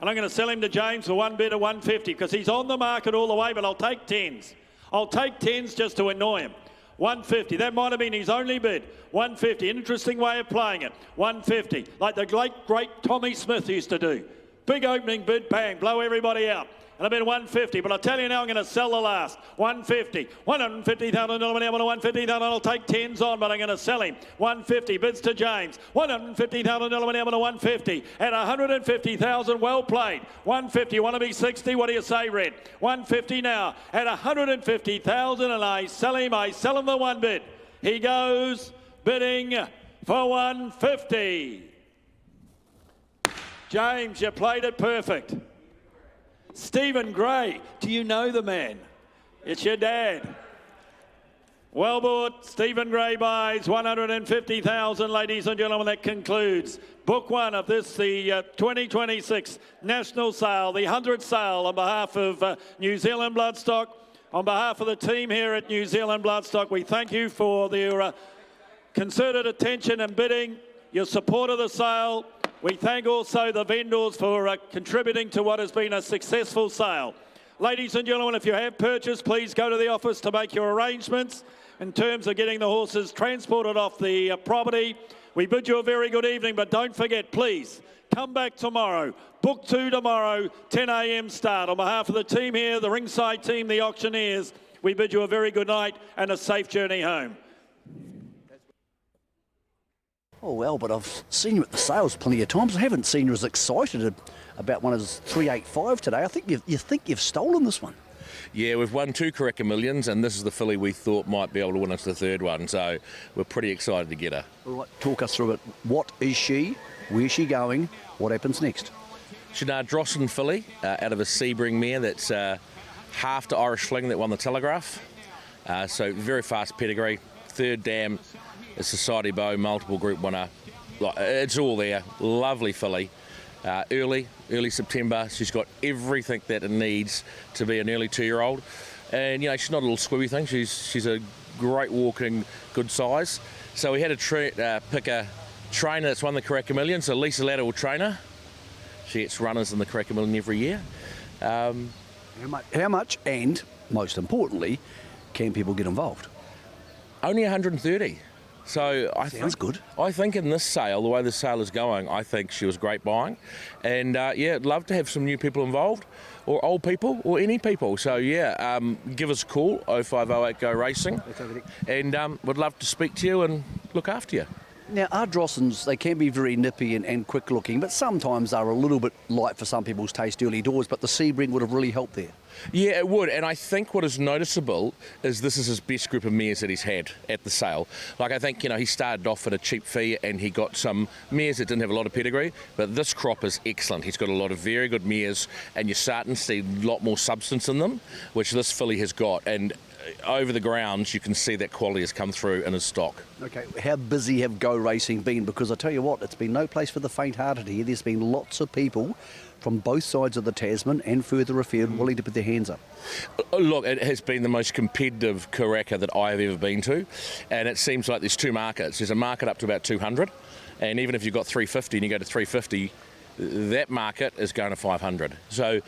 And I'm going to sell him to James for one bid of 150 because he's on the market all the way, but I'll take 10s. I'll take 10s just to annoy him. 150, that might have been his only bid. 150, interesting way of playing it. 150, like the great Tommy Smith used to do. Big opening bid, bang, blow everybody out. And I've been 150, but I'll tell you now, I'm going to sell the last. 150, $150,000 now to $150,000. I'll take 10s on, but I'm going to sell him. 150, bids to James. $150,000 now to $150. At $150,000, well played. 150, want to be 60? What do you say, Red? 150 now. At $150,000, and I sell him the one bid. He goes bidding for 150. James, you played it perfect. Stephen Gray, do you know the man? It's your dad. Well bought, Stephen Gray buys 150,000, ladies and gentlemen. That concludes book one of this, the 2026 National Sale, the 100th sale on behalf of New Zealand Bloodstock. On behalf of the team here at New Zealand Bloodstock, we thank you for your concerted attention and bidding, your support of the sale. We thank also the vendors for contributing to what has been a successful sale. Ladies and gentlemen, if you have purchased, please go to the office to make your arrangements in terms of getting the horses transported off the property. We bid you a very good evening, but don't forget, please, come back tomorrow. Book 2 tomorrow, 10 a.m. start. On behalf of the team here, the ringside team, the auctioneers, we bid you a very good night and a safe journey home. Oh, well, but I've seen you at the sales plenty of times. I haven't seen you as excited about one as 385 today. I think you think you've stolen this one. Yeah, we've won 2 Karaka Millions, and this is the filly we thought might be able to win us the third one, so we're pretty excited to get her. All right, talk us through it. What is she? Where's she going? What happens next? She's a Drossen filly out of a Sebring mare that's half to Irish Sling that won the Telegraph. So very fast pedigree. Third dam, a Society Bow, multiple group winner. It's all there. Lovely filly. Early September. She's got everything that it needs to be an early 2-year-old. And, you know, she's not a little squibby thing. She's a great walking, good size. So we had to pick a trainer that's won the Karaka Million. So Lisa Latta will train her. She gets runners in the Karaka Million every year. How much, and most importantly, can people get involved? Only 130. So Sounds good. I think in this sale, the way the sale is going, I think she was great buying. And yeah, I'd love to have some new people involved, or old people, or any people. So yeah, give us a call, 0508 Go Racing. And would love to speak to you and look after you. Now, our Drossens, they can be very nippy and quick looking, but sometimes are a little bit light for some people's taste early doors, but the Sebring would have really helped there. Yeah, it would, and I think what is noticeable is this is his best group of mares that he's had at the sale. Like, I think, you know, he started off at a cheap fee and he got some mares that didn't have a lot of pedigree, but this crop is excellent. He's got a lot of very good mares, and you're starting to see a lot more substance in them, which this filly has got, and over the grounds you can see that quality has come through in his stock. Okay, how busy have Go Racing been? Because I tell you what, it's been no place for the faint-hearted here. There's been lots of people from both sides of the Tasman and further afield willing to put their hands up. Look, it has been the most competitive Karaka that I have ever been to, and it seems like there's 2 markets. There's a market up to about 200, and even if you've got 350 and you go to 350, that market is going to 500. So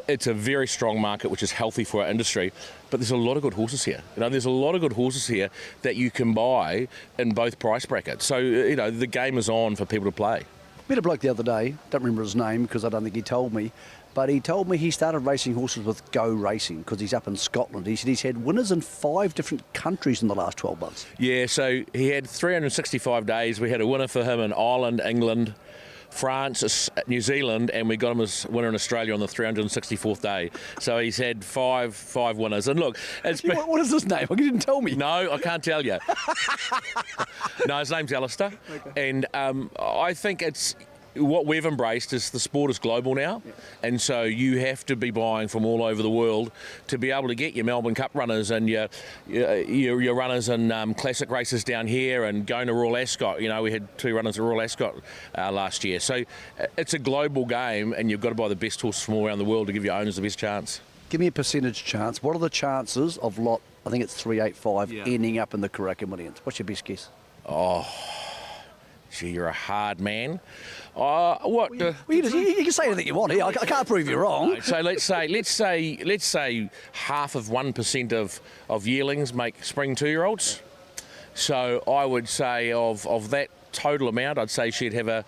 it's a very strong market, which is healthy for our industry. But there's a lot of good horses here. You know, there's a lot of good horses here that you can buy in both price brackets. So, you know, the game is on for people to play. Met a bloke the other day, don't remember his name because I don't think he told me, but he told me he started racing horses with Go Racing because he's up in Scotland. He said he's had winners in 5 different countries in the last 12 months. Yeah, so he had 365 days. We had a winner for him in Ireland, England, France, New Zealand, and we got him as winner in Australia on the 364th day. So he's had five winners. And look, it's been... What is his name? You didn't tell me. No, I can't tell you. No, his name's Alistair. Okay. And I think it's... What we've embraced is the sport is global now, and so you have to be buying from all over the world to be able to get your Melbourne Cup runners and your runners in classic races down here, and going to Royal Ascot. You know, we had 2 runners at Royal Ascot last year. So it's a global game, and you've got to buy the best horses from all around the world to give your owners the best chance. Give me a percentage chance. What are the chances of lot, I think it's 385, ending up in the Karaka Millions? What's your best guess? Oh, gee, you're a hard man. What? You can say anything you want here. I can't prove you wrong. So let's say half of 1% of yearlings make spring 2-year-olds. So I would say of that total amount, I'd say she'd have a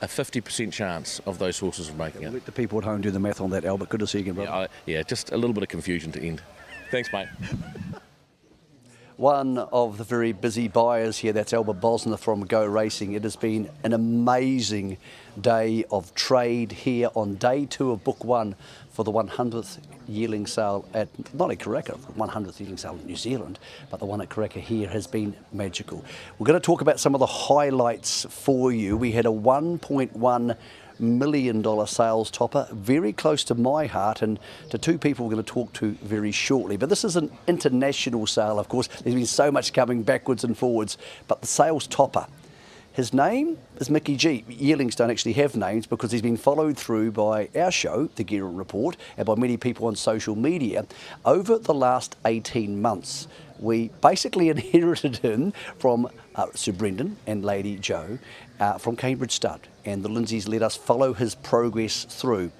50% chance of those horses of making it. Let the people at home do the math on that, Albert. Good to see you again, brother. Yeah, just a little bit of confusion to end. Thanks, mate. One of the very busy buyers here, that's Albert Bosner from Go Racing. It has been an amazing day of trade here on day 2 of book 1 for the 100th yearling sale at, not at Karaka, 100th yearling sale in New Zealand, but the one at Karaka here has been magical. We're going to talk about some of the highlights for you. We had a 1.1 million sales topper, very close to my heart and to two people we're going to talk to very shortly. But this is an international sale, of course. There's been so much coming backwards and forwards, but the sales topper, his name is Mickey G. Yearlings don't actually have names because he's been followed through by our show, The Gearin Report, and by many people on social media over the last 18 months. We basically inherited him from Sir Brendan and Lady Jo from Cambridge Stud, and the Lindsays let us follow his progress through.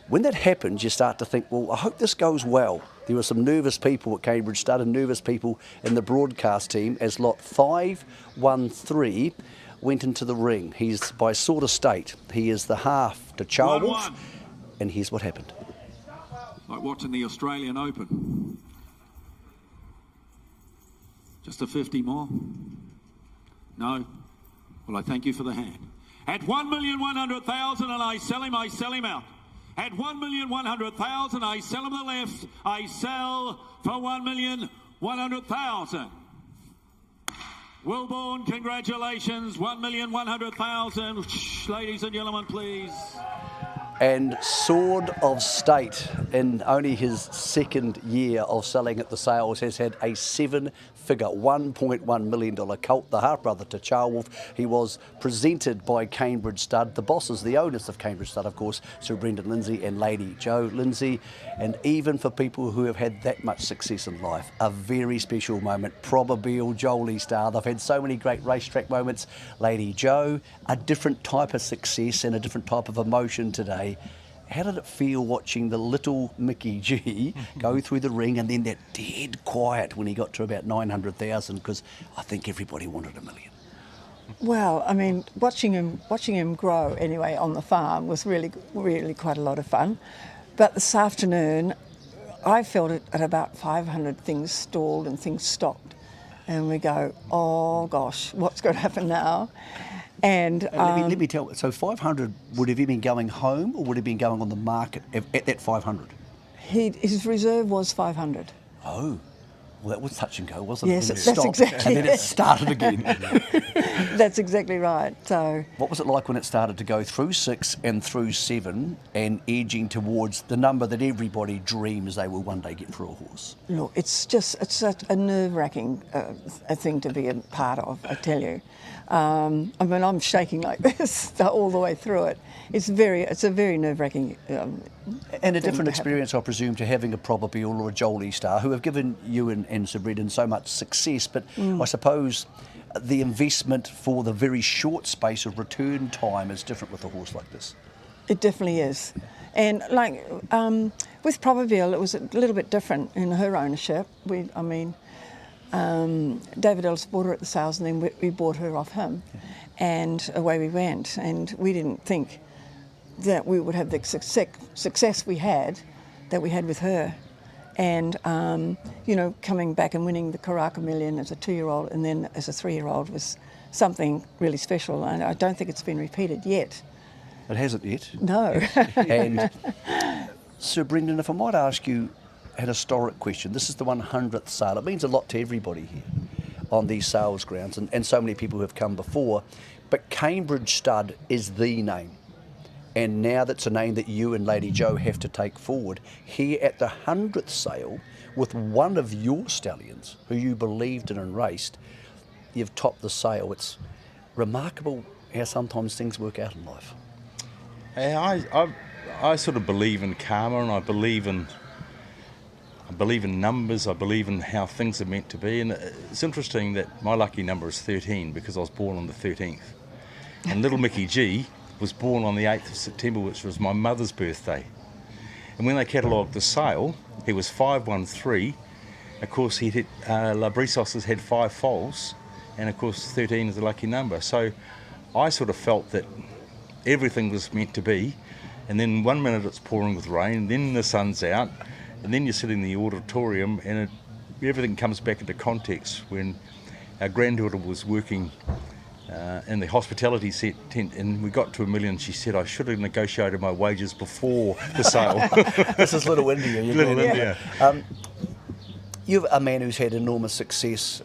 When that happens, you start to think, well, I hope this goes well. There were some nervous people at Cambridge Stud and nervous people in the broadcast team as lot 513 went into the ring. He's by sort of state. He is the half to Charles, and here's what happened. Like watching the Australian Open. Just a 50 more? No? Well, I thank you for the hand. At 1,100,000 and I sell him out. At 1,100,000 I sell him the left. I sell for 1,100,000. Wilborn, congratulations, 1,100,000. Ladies and gentlemen, please. And Sword of State, in only his second year of selling at the sales, has had a seven-figure $1.1 million colt, the half-brother to Charwolf. He was presented by Cambridge Stud. The bosses, the owners of Cambridge Stud, of course, Sir Brendan Lindsay and Lady Jo Lindsay. And even for people who have had that much success in life, a very special moment. Probabeel, Jolie Star, they've had so many great racetrack moments. Lady Jo, a different type of success and a different type of emotion today. How did it feel watching the little Mickey G go through the ring and then that dead quiet when he got to about 900,000? Because I think everybody wanted $1 million. Well, I mean, watching him grow anyway on the farm was really quite a lot of fun. But this afternoon, I felt it at about 500 things stalled and things stopped, and we go, oh gosh, what's going to happen now? And let me tell. So 500, would have he been going home or would he have been going on the market at that 500? His reserve was 500. Oh, well, that was touch and go, wasn't it? Yes, Then it that's stopped, exactly. and then it started again. That's exactly right. So, what was it like when it started to go through 6 and through 7 and edging towards the number that everybody dreams they will one day get for a horse? Look, it's such a nerve-wracking thing to be a part of, I tell you. I mean, I'm shaking like this all the way through it. It's a very nerve-wracking and a different experience, I presume, to having a Probabeel or a Jolie Star, who have given you and Sir Brendan so much success, but I suppose the investment for the very short space of return time is different with a horse like this. It definitely is. And like with Probabeel, it was a little bit different in her ownership. David Ellis bought her at the sales and then we bought her off him, and away we went. And we didn't think that we would have the success we had with her. And, coming back and winning the Karaka Million as a 2-year-old and then as a 3-year-old was something really special. And I don't think it's been repeated yet. It hasn't yet? No. And Sir Brendan, if I might ask you an historic question. This is the 100th sale. It means a lot to everybody here on these sales grounds and so many people who have come before. But Cambridge Stud is the name. And now that's a name that you and Lady Jo have to take forward. Here at the 100th sale, with one of your stallions, who you believed in and raced, you've topped the sale. It's remarkable how sometimes things work out in life. I sort of believe in karma, and I believe in numbers, I believe in how things are meant to be. And it's interesting that my lucky number is 13 because I was born on the 13th. And little Mickey G was born on the 8th of September, which was my mother's birthday. And when they catalogued the sale, he was 513. Of course, La Brisos has had 5 foals, and of course 13 is a lucky number. So I sort of felt that everything was meant to be, and then one minute it's pouring with rain, then the sun's out, and then you sit in the auditorium and everything comes back into context. When our granddaughter was working in the hospitality tent and we got to $1 million, she said, I should have negotiated my wages before the sale. This is Little India. Little India. You're a man who's had enormous success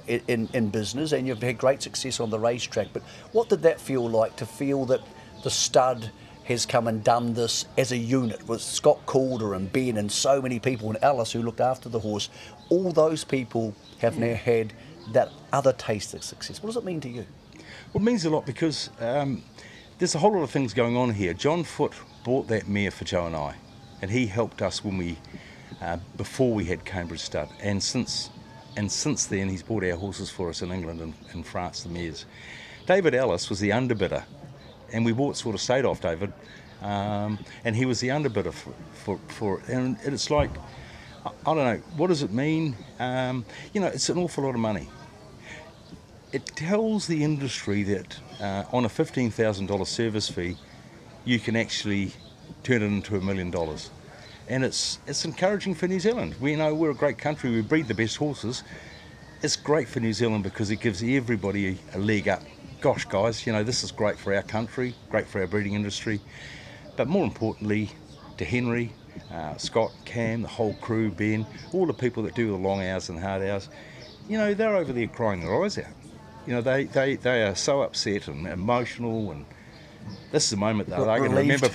in business, and you've had great success on the racetrack, but what did that feel like, to feel that the stud has come and done this as a unit with Scott Calder and Ben and so many people, and Alice who looked after the horse. All those people have now had that other taste of success. What does it mean to you? Well, it means a lot because there's a whole lot of things going on here. John Foote bought that mare for Joe and I, and he helped us when we before we had Cambridge Stud, and since then he's bought our horses for us in England and in France, the mares. David Ellis was the underbidder, and we bought Sort of State off David, and he was the underbidder for it. And it's like, I don't know, what does it mean? You know, it's an awful lot of money. It tells the industry that on a $15,000 service fee, you can actually turn it into $1 million. And it's encouraging for New Zealand. We know we're a great country, we breed the best horses. It's great for New Zealand because it gives everybody a leg up. Gosh, guys, you know, this is great for our country, great for our breeding industry. But more importantly, to Henry, Scott, Cam, the whole crew, Ben, all the people that do the long hours and hard hours, you know, they're over there crying their eyes out. You know, they are so upset and emotional, and this is a moment that they're going to remember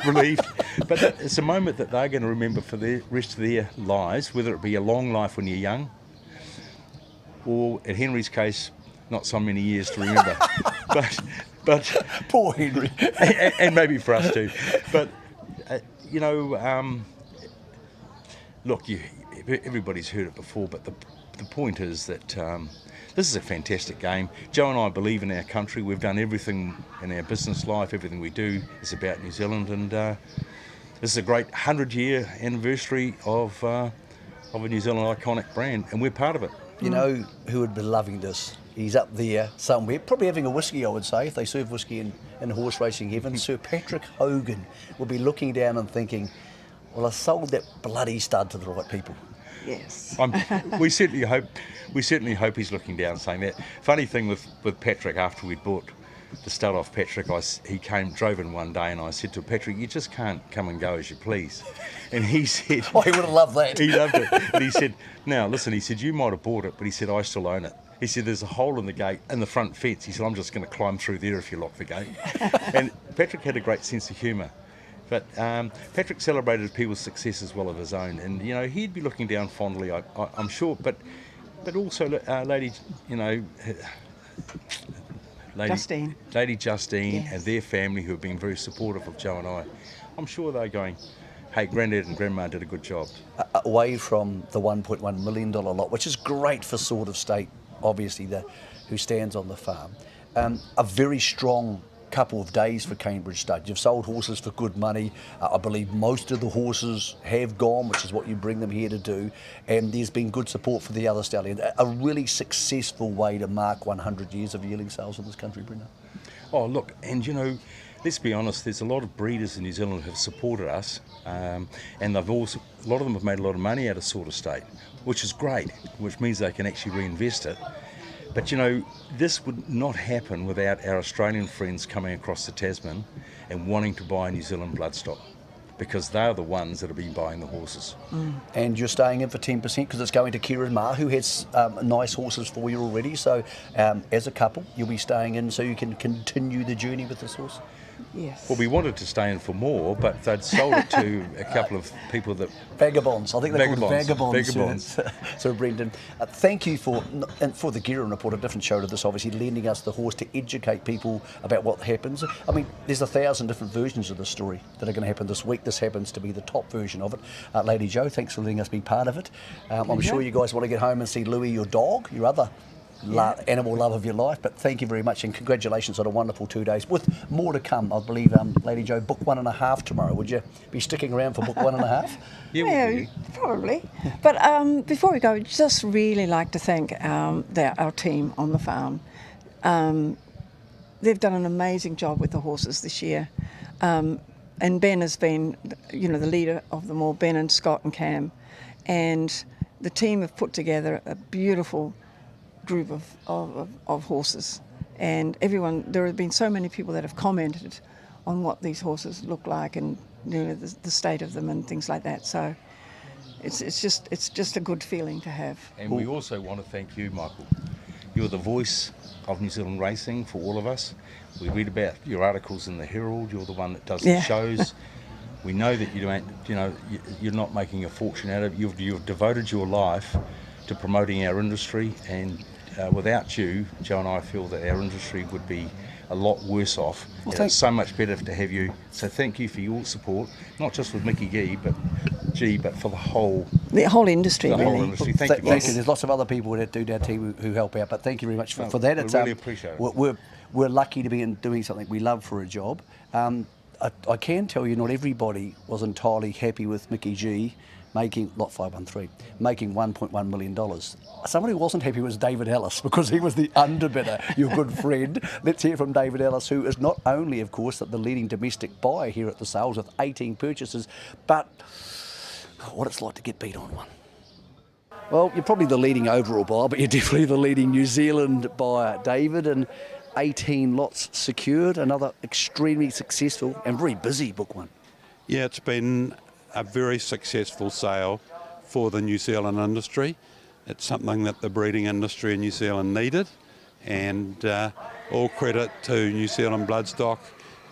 relieved. But it's a moment that they're going to remember for the rest of their lives, whether it be a long life when you're young, or in Henry's case, not so many years to remember. but poor Henry, and maybe for us too. But you know, look, everybody's heard it before, but the point is that this is a fantastic game. Joe and I believe in our country. We've done everything in our business life. Everything we do is about New Zealand, and this is a great 100-year anniversary of a New Zealand iconic brand, and we're part of it. You know who would be loving this? He's up there somewhere, probably having a whiskey, I would say, if they serve whiskey in horse racing heaven. Sir Patrick Hogan will be looking down and thinking, well, I sold that bloody stud to the right people. Yes. We certainly hope he's looking down saying that. Funny thing with Patrick, after we'd bought the stud off Patrick, he drove in one day, and I said to Patrick, you just can't come and go as you please. And he said... Oh, he would have loved that. He loved it. And he said, now, listen, he said, you might have bought it, but he said, I still own it. He said, there's a hole in the gate, in the front fence. He said, I'm just going to climb through there if you lock the gate. And Patrick had a great sense of humour. But Patrick celebrated people's success as well as his own. And, you know, he'd be looking down fondly, I'm sure. But also, Lady, you know... Lady Justine yes. and their family, who have been very supportive of Joe and I, I'm sure they're going, hey, Grandad and Grandma did a good job. Away from the $1.1 million lot, which is great for Sort of State, obviously, who stands on the farm. A very strong couple of days for Cambridge Stud. You've sold horses for good money. I believe most of the horses have gone, which is what you bring them here to do. And there's been good support for the other stallions. A really successful way to mark 100 years of yearling sales in this country, Brenda. Oh, look, and you know, let's be honest, there's a lot of breeders in New Zealand who have supported us, and they've also, a lot of them have made a lot of money out of Sort of State, which is great, which means they can actually reinvest it. But you know, this would not happen without our Australian friends coming across the Tasman and wanting to buy New Zealand bloodstock, because they're the ones that have been buying the horses. And you're staying in for 10% because it's going to Kieran Ma, who has nice horses for you already. So as a couple, you'll be staying in so you can continue the journey with this horse. Yes. Well, we wanted to stay in for more, but they'd sold it to a couple of people that... Vagabonds. I think they're called vagabonds. So, Brendan, thank you for the Gearin Report, a different show to this, obviously, lending us the horse to educate people about what happens. I mean, there's 1,000 different versions of the story that are going to happen this week. This happens to be the top version of it. Lady Jo, thanks for letting us be part of it. I'm sure you guys want to get home and see Louis, your dog, your other animal love of your life, but thank you very much and congratulations on a wonderful 2 days with more to come. I believe, Lady Jo, book 1.5 tomorrow. Would you be sticking around for book 1.5? Yeah, probably. But before we go, I'd just really like to thank our team on the farm. They've done an amazing job with the horses this year, and Ben has been, you know, the leader of them all, Ben and Scott and Cam, and the team have put together a beautiful group of horses, and everyone, there have been so many people that have commented on what these horses look like and, you know, the state of them and things like that. So it's just a good feeling to have. And we also want to thank you, Michael. You're the voice of New Zealand racing for all of us. We read about your articles in the Herald. You're the one that does the shows. We know that you don't, you're not making a fortune out of it. You've devoted your life to promoting our industry, and without you, Joe and I feel that our industry would be a lot worse off. It's so much better to have you. So thank you for your support, not just with Mickey G, but for the whole industry. The whole industry. Thank you, Thank you. There's lots of other people that do our team who help out, but thank you very much for that. We really appreciate it. We're lucky to be doing something we love for a job. I can tell you not everybody was entirely happy with Mickey G making lot 513, making $1.1 million. Somebody who wasn't happy was David Ellis, because he was the underbidder, your good friend. Let's hear from David Ellis, who is not only, of course, the leading domestic buyer here at the sales with 18 purchases, but what it's like to get beat on one. Well, you're probably the leading overall buyer, but you're definitely the leading New Zealand buyer, David, and 18 lots secured, another extremely successful and very busy book one. Yeah, it's been a very successful sale for the New Zealand industry. It's something that the breeding industry in New Zealand needed, and all credit to New Zealand Bloodstock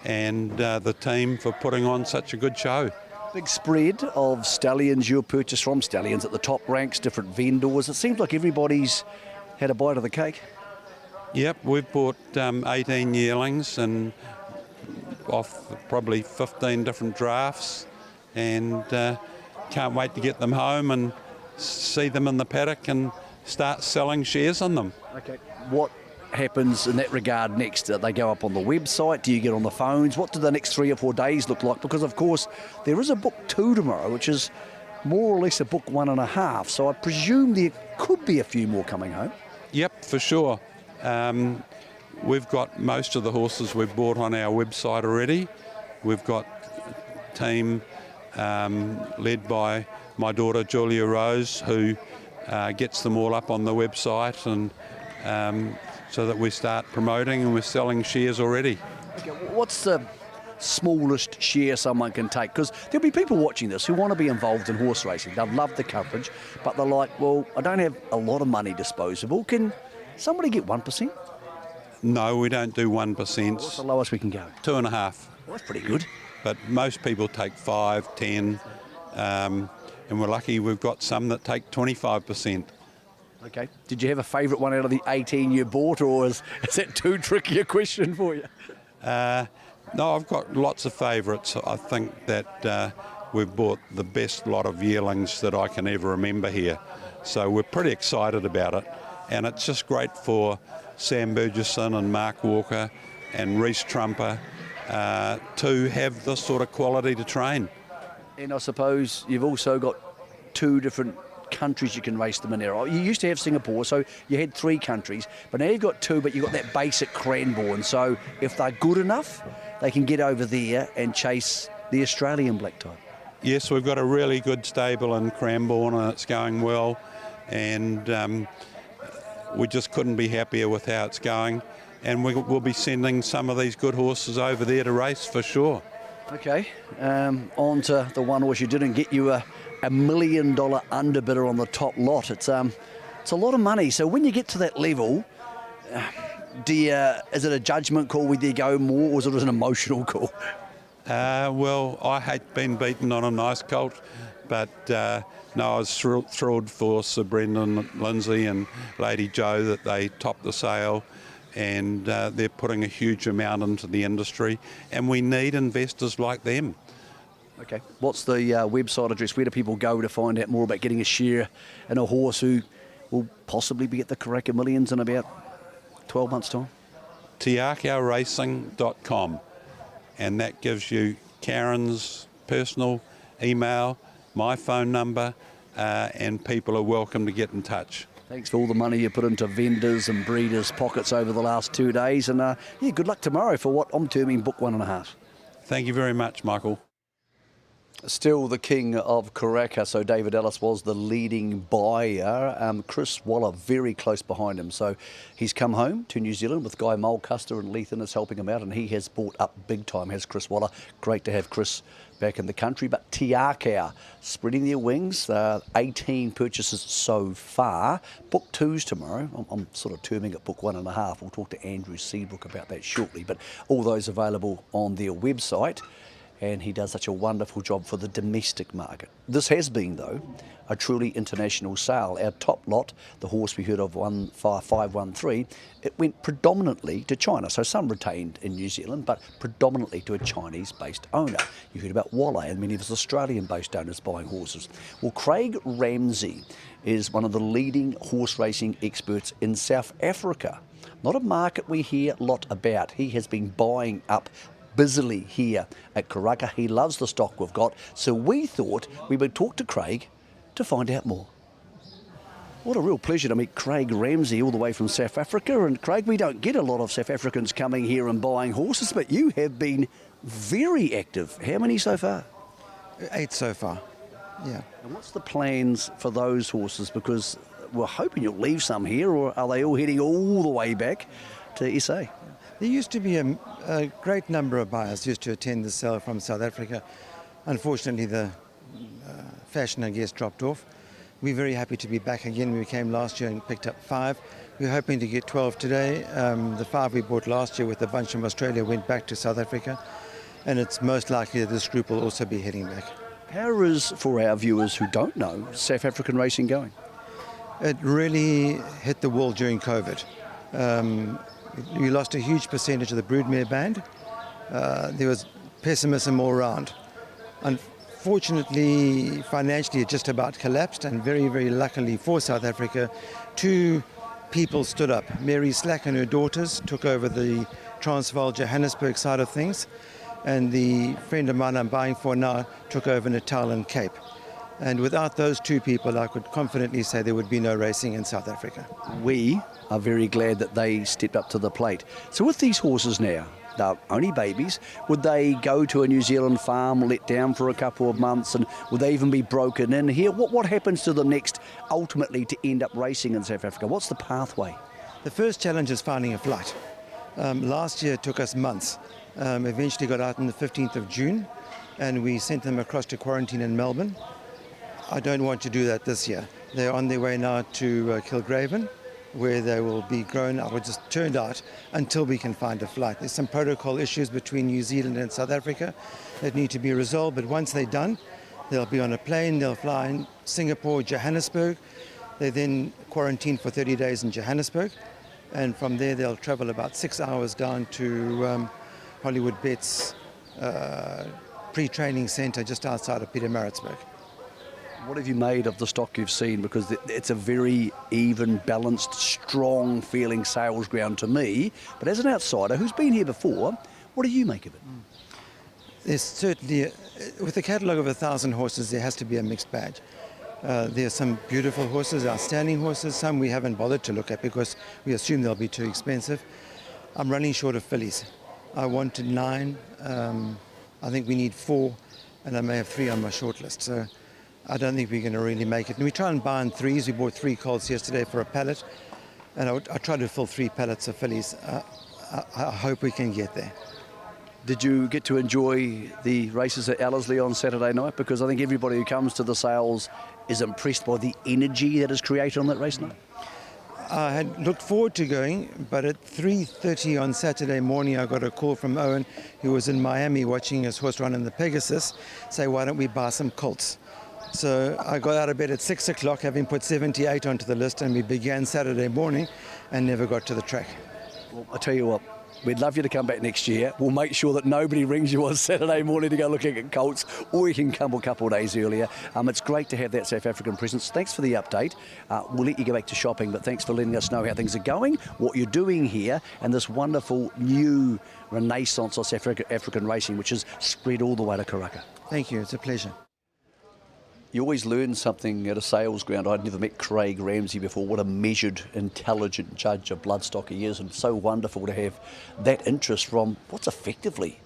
and the team for putting on such a good show. Big spread of stallions you purchased from, stallions at the top ranks, different vendors. It seems like everybody's had a bite of the cake. Yep, we've bought 18 yearlings and off probably 15 different drafts, and can't wait to get them home and see them in the paddock and start selling shares on them. Okay. What happens in that regard next? They go up on the website? Do you get on the phones? What do the next 3 or 4 days look like? Because, of course, there is a book 2 tomorrow, which is more or less a book 1.5. So I presume there could be a few more coming home. Yep, for sure. We've got most of the horses we've bought on our website already. We've got a team led by my daughter Julia Rose, who gets them all up on the website, and so that we start promoting, and we're selling shares already. Okay, what's the smallest share someone can take? Because there'll be people watching this who want to be involved in horse racing. They'll love the coverage, but they're like, well, I don't have a lot of money disposable. Can somebody get 1%? No, we don't do 1%. What's the lowest we can go? 2.5. Well, that's pretty good. But most people take 5, 10, and we're lucky we've got some that take 25%. Okay. Did you have a favourite one out of the 18 you bought, or is that too tricky a question for you? No, I've got lots of favourites. I think that we've bought the best lot of yearlings that I can ever remember here. So we're pretty excited about it. And it's just great for Sam Burgesson and Mark Walker and Reece Trumper to have this sort of quality to train. And I suppose you've also got 2 different countries you can race them in there. You used to have Singapore, so you had 3 countries, but now you've got 2, but you've got that basic Cranbourne. So if they're good enough, they can get over there and chase the Australian black type. Yes, we've got a really good stable in Cranbourne, and it's going well, and we just couldn't be happier with how it's going, and we'll be sending some of these good horses over there to race for sure. Okay, on to the one horse you didn't get you a $1 million underbidder on the top lot. It's a lot of money. So when you get to that level, is it a judgment call whether you go more, or is it an emotional call? Well, I hate being beaten on a nice colt, but no, I was thrilled for Sir Brendan Lindsay and Lady Joe that they topped the sale, and they're putting a huge amount into the industry, and we need investors like them. Okay. What's the website address? Where do people go to find out more about getting a share in a horse who will possibly be at the Karaka Millions in about 12 months' time? tiakaracing.com, and that gives you Karen's personal email, my phone number, and people are welcome to get in touch. Thanks for all the money you put into vendors and breeders' pockets over the last 2 days, and yeah, good luck tomorrow for what I'm terming book 1.5. Thank you very much, Michael. Still the king of Karaka, so David Ellis was the leading buyer. Chris Waller very close behind him, so he's come home to New Zealand with Guy Mulcaster and Lethan is helping him out, and he has bought up big time, has Chris Waller. Great to have Chris back in the country. But Tiakau spreading their wings, 18 purchases so far. Book 2's tomorrow. I'm sort of terming it book 1.5. We'll talk to Andrew Seabrook about that shortly, but all those available on their website. And he does such a wonderful job for the domestic market. This has been, though, a truly international sale. Our top lot, the horse we heard of, 513, it went predominantly to China. So some retained in New Zealand, but predominantly to a Chinese-based owner. You heard about Waller and many of his Australian-based owners buying horses. Well, Craig Ramsey is one of the leading horse racing experts in South Africa. Not a market we hear a lot about. He has been buying up busily here at Karaka. He loves the stock we've got, so we thought we would talk to Craig to find out more. What a real pleasure to meet Craig Ramsey all the way from South Africa. And Craig, we don't get a lot of South Africans coming here and buying horses, but you have been very active. How many so far? 8 so far, yeah. And what's the plans for those horses? Because we're hoping you'll leave some here, or are they all heading all the way back to SA? There used to be a great number of buyers used to attend the sale from South Africa. Unfortunately, the fashion, I guess, dropped off. We're very happy to be back again. We came last year and picked up 5. We're hoping to get 12 today. The 5 we bought last year with a bunch from Australia went back to South Africa, and it's most likely that this group will also be heading back. How is, for our viewers who don't know, South African racing going? It really hit the wall during COVID. We lost a huge percentage of the broodmare band. There was pessimism all around. Unfortunately, financially, it just about collapsed, and very, very luckily for South Africa, 2 people stood up. Mary Slack and her daughters took over the Transvaal Johannesburg side of things, and the friend of mine I'm buying for now took over Natal and Cape. And without those 2 people, I could confidently say there would be no racing in South Africa. We are very glad that they stepped up to the plate. So with these horses now, they're only babies, would they go to a New Zealand farm, let down for a couple of months, and would they even be broken in here? What happens to them next, ultimately, to end up racing in South Africa? What's the pathway? The first challenge is finding a flight. Last year it took us months. Eventually got out on the 15th of June, and we sent them across to quarantine in Melbourne. I don't want to do that this year. They're on their way now to Kilgraven, where they will be grown up or just turned out until we can find a flight. There's some protocol issues between New Zealand and South Africa that need to be resolved, but once they're done, they'll be on a plane, they'll fly in Singapore, Johannesburg. They then quarantine for 30 days in Johannesburg, and from there they'll travel about 6 hours down to Hollywood Bet's pre-training centre just outside of Pietermaritzburg. What have you made of the stock you've seen? Because it's a very even, balanced, strong feeling sales ground to me. But as an outsider who's been here before, what do you make of it? There's certainly, with a catalogue of 1,000 horses, there has to be a mixed bag. There are some beautiful horses, outstanding horses. Some we haven't bothered to look at because we assume they'll be too expensive. I'm running short of fillies. I wanted 9. I think we need 4, and I may have 3 on my short list. So I don't think we're going to really make it. And we try and buy in 3s. We bought 3 colts yesterday for a pallet, and I try to fill 3 pallets of fillies. I hope we can get there. Did you get to enjoy the races at Ellerslie on Saturday night? Because I think everybody who comes to the sales is impressed by the energy that is created on that race night. I had looked forward to going, but at 3:30 on Saturday morning, I got a call from Owen, who was in Miami watching his horse run in the Pegasus, say, why don't we buy some colts? So I got out of bed at 6 o'clock, having put 78 onto the list, and we began Saturday morning and never got to the track. Well, I tell you what, we'd love you to come back next year. We'll make sure that nobody rings you on Saturday morning to go looking at colts, or you can come a couple of days earlier. It's great to have that South African presence. Thanks for the update. We'll let you go back to shopping, but thanks for letting us know how things are going, what you're doing here, and this wonderful new renaissance of South African racing, which has spread all the way to Karaka. Thank you. It's a pleasure. You always learn something at a sales ground. I'd never met Craig Ramsey before. What a measured, intelligent judge of bloodstock he is, and so wonderful to have that interest from what's effectively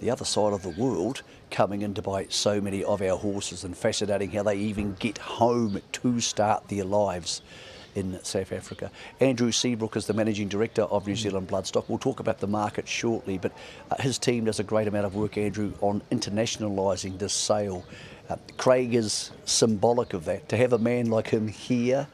the other side of the world, coming in to buy so many of our horses, and fascinating how they even get home to start their lives in South Africa. Andrew Seabrook is the Managing Director of New Zealand Bloodstock. We'll talk about the market shortly, but his team does a great amount of work, Andrew, on internationalising this sale. Craig is symbolic of that. To have a man like him here,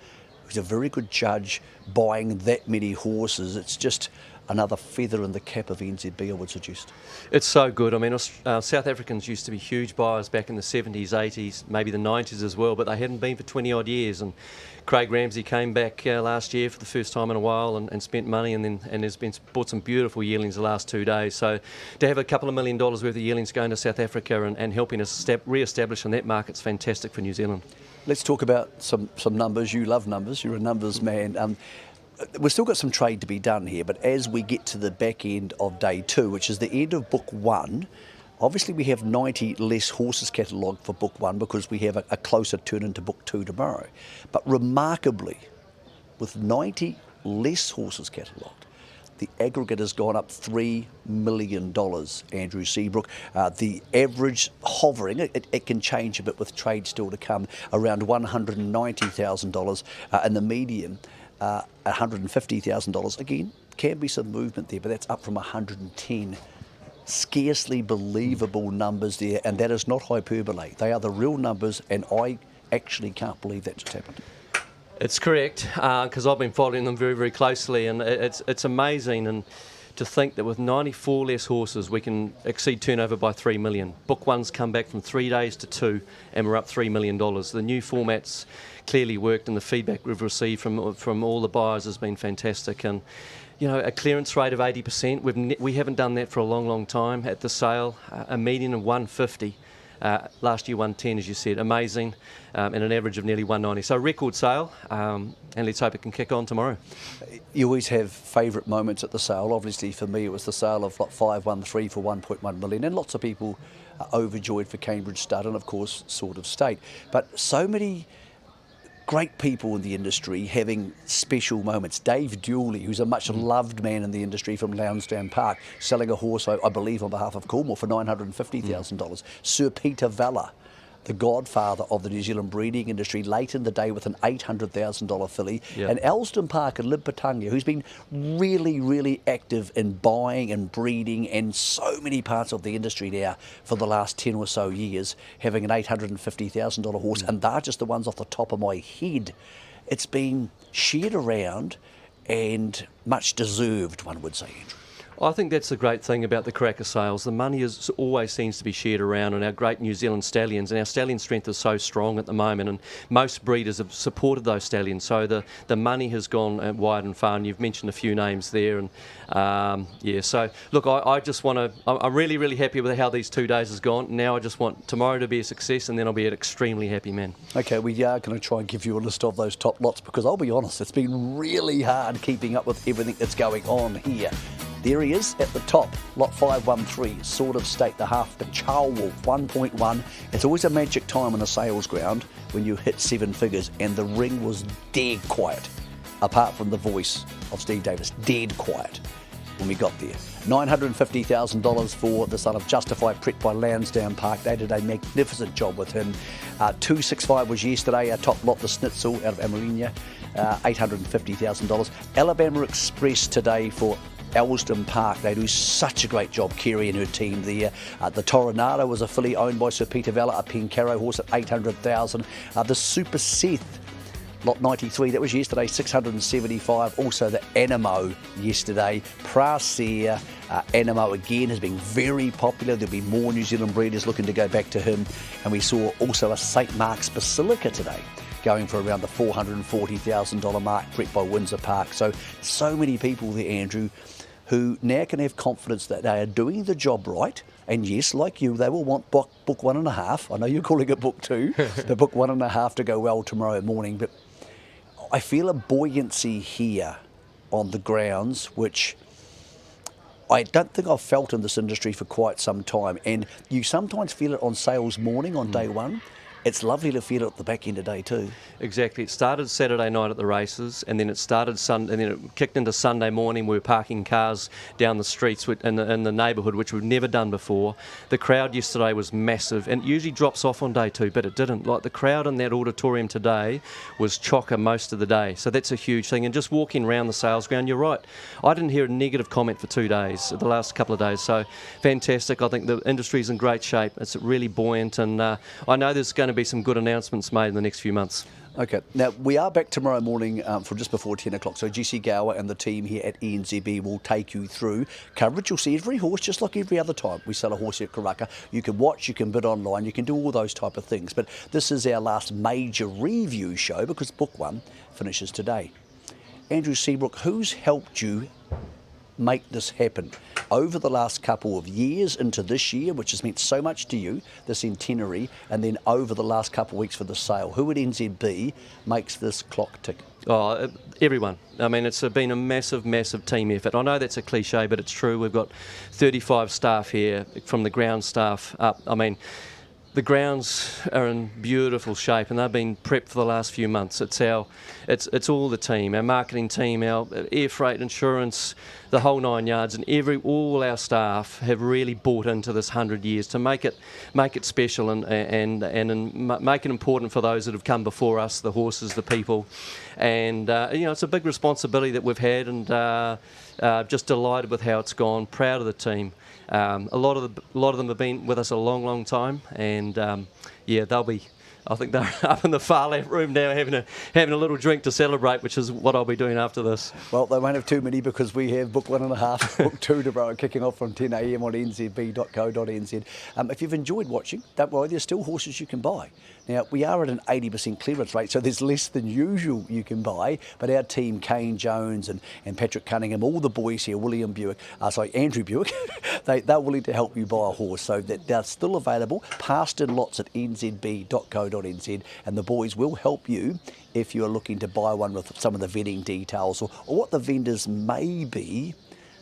who's a very good judge, buying that many horses, it's just another feather in the cap of NZB, I would suggest. It's so good. I mean, South Africans used to be huge buyers back in the 70s, 80s, maybe the 90s as well, but they hadn't been for 20 odd years. And Craig Ramsey came back last year for the first time in a while and spent money, and has bought some beautiful yearlings the last 2 days. So to have a couple of $1 million worth of yearlings going to South Africa and helping us re-establish in that market's fantastic for New Zealand. Let's talk about some numbers. You love numbers. You're a numbers man. We've still got some trade to be done here, but as we get to the back end of day 2, which is the end of book 1, obviously we have 90 less horses catalogued for book 1 because we have a closer turn into book 2 tomorrow. But remarkably, with 90 less horses catalogued, the aggregate has gone up $3 million, Andrew Seabrook. The average hovering, it can change a bit with trade still to come, around $190,000, and the median $150,000. Again, can be some movement there, but that's up from 110. Scarcely believable numbers there, and that is not hyperbole. They are the real numbers, and I actually can't believe that just happened. It's correct, because I've been following them very, very closely, and it's amazing. And to think that with 94 less horses, we can exceed turnover by $3 million. Book 1's come back from 3 days to 2, and we're up $3 million. The new formats clearly worked, and the feedback we've received from all the buyers has been fantastic. And you know, a clearance rate of 80%. We haven't done that for a long, long time at the sale. A median of 150. Last year 110, as you said, amazing, and an average of nearly 190. So record sale, and let's hope it can kick on tomorrow. You always have favourite moments at the sale. Obviously, for me, it was the sale of Lot 513 for 1.1 million, and lots of people are overjoyed for Cambridge Stud and, of course, Sword of State. But so many great people in the industry having special moments. Dave Dewley, who's a much loved man in the industry from Lansdowne Park, selling a horse, I believe, on behalf of Coolmore for $950,000. Sir Peter Vella, the godfather of the New Zealand breeding industry, late in the day with an $800,000 filly. Yep. And Elsdon Park and Libpatungia, who's been really, really active in buying and breeding and so many parts of the industry now for the last 10 or so years, having an $850,000 horse, and they're just the ones off the top of my head. It's been shared around and much deserved, one would say, Andrew. I think that's the great thing about the Karaka sales. The money always seems to be shared around, and our great New Zealand stallions, and our stallion strength is so strong at the moment, and most breeders have supported those stallions, so the money has gone wide and far, and you've mentioned a few names there. And yeah, so look, I just want to, I'm really, really happy with how these 2 days has gone. Now I just want tomorrow to be a success, and then I'll be an extremely happy man. Okay, we are going to try and give you a list of those top lots, because I'll be honest, it's been really hard keeping up with everything that's going on here. There he is at the top, Lot 513, Sword of State, the half, the Charl Wolf, 1.1. It's always a magic time on a sales ground when you hit 7 figures, and the ring was dead quiet, apart from the voice of Steve Davis, dead quiet when we got there. $950,000 for the son of Justify, Pret by Lansdowne Park. They did a magnificent job with him. 265 was yesterday, our top lot, the Schnitzel out of Amelinia, $850,000. Alabama Express today for Elsdon Park. They do such a great job, Kerry and her team there. The Toronado was a filly owned by Sir Peter Vella, a Pencaro horse at $800,000. The Super Seth, Lot 93, that was yesterday, $675. Also the Animo yesterday. Praser, Animo again has been very popular. There'll be more New Zealand breeders looking to go back to him. And we saw also a St Mark's Basilica today, going for around the $440,000 mark, Pret by Windsor Park. So many people there, Andrew, who now can have confidence that they are doing the job right. And yes, like you, they will want book 1.5. I know you're calling it book 2, but book 1.5 to go well tomorrow morning. But I feel a buoyancy here on the grounds, which I don't think I've felt in this industry for quite some time. And you sometimes feel it on sales morning on day 1. it's lovely to feel it at the back end of day two. Exactly. It started Saturday night at the races, and then it started and then it kicked into Sunday morning. We were parking cars down the streets in the neighbourhood, which we've never done before. The crowd yesterday was massive, and it usually drops off on day two, but it didn't. Like, the crowd in that auditorium today was chocker most of the day, so that's a huge thing. And just walking around the sales ground, you're right, I didn't hear a negative comment for 2 days, the last couple of days, so fantastic. I think the industry's in great shape. It's really buoyant, and I know there's going to be some good announcements made in the next few months. Okay, now we are back tomorrow morning for just before 10 o'clock, so Jesse Gower and the team here at ENZB will take you through coverage. You'll see every horse just like every other time we sell a horse here at Karaka. You can watch, you can bid online, you can do all those type of things, but this is our last major review show because Book 1 finishes today. Andrew Seabrook, who's helped you make this happen over the last couple of years into this year, which has meant so much to you, the centenary, and then over the last couple of weeks for the sale? Who at NZB makes this clock tick? Oh, everyone. I mean, it's been a massive, massive team effort. I know that's a cliche, but it's true. We've got 35 staff here, from the ground staff up. I mean, the grounds are in beautiful shape, and they've been prepped for the last few months. It's all the team, our marketing team, our air freight, insurance, the whole 9 yards, and all our staff have really bought into this 100 years to make it special and make it important for those that have come before us, the horses, the people, and it's a big responsibility that we've had, and just delighted with how it's gone. Proud of the team. A lot of them have been with us a long, long time, and they'll be. I think they're up in the far left room now having a little drink to celebrate, which is what I'll be doing after this. Well, they won't have too many because we have Book 1.5, Book 2 tomorrow, kicking off from 10 a.m. on nzb.co.nz. If you've enjoyed watching, don't worry, there's still horses you can buy. Now, we are at an 80% clearance rate, so there's less than usual you can buy, but our team, Kane Jones and Patrick Cunningham, all the boys here, Andrew Buick, they're willing to help you buy a horse, so that they're still available, passed in lots at nzb.co.nz, and the boys will help you if you're looking to buy one with some of the vetting details or what the vendors may be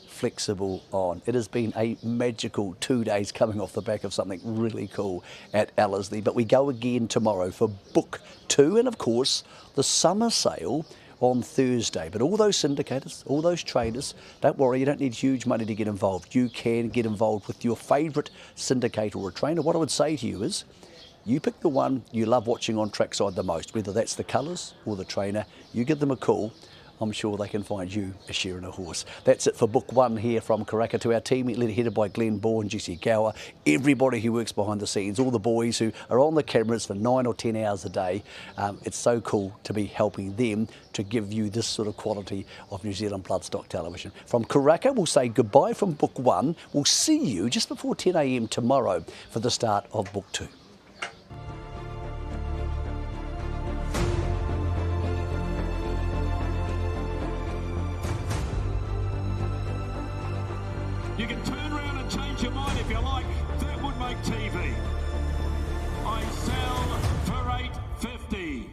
flexible on. It has been a magical 2 days coming off the back of something really cool at Ellerslie, but we go again tomorrow for Book 2, and of course the summer sale on Thursday. But all those syndicators, all those traders, don't worry, you don't need huge money to get involved. You can get involved with your favourite syndicator or trainer. What I would say to you is, you pick the one you love watching on trackside the most, whether that's the colours or the trainer. You give them a call. I'm sure they can find you a share in a horse. That's it for Book 1 here from Karaka. To our team, headed by Glenn Bourne, Jesse Gower, everybody who works behind the scenes, all the boys who are on the cameras for 9 or 10 hours a day. It's so cool to be helping them to give you this sort of quality of New Zealand bloodstock television. From Karaka, we'll say goodbye from Book 1. We'll see you just before 10 a.m. tomorrow for the start of Book 2. You can turn around and change your mind if you like. That would make TV. I sell for $8.50.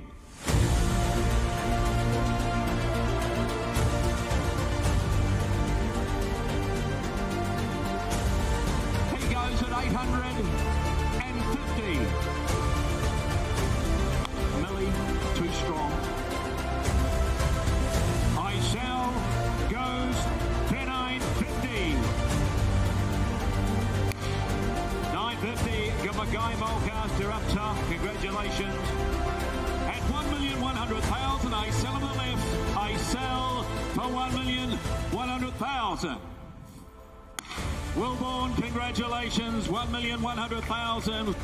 He goes at $850. Millie, too strong. I sell goes $9.50. Got my Guy Mulcaster up top. Congratulations. At $1,100,000, I sell him the left. I sell for $1,100,000. Wilborn, congratulations. $1,100,000.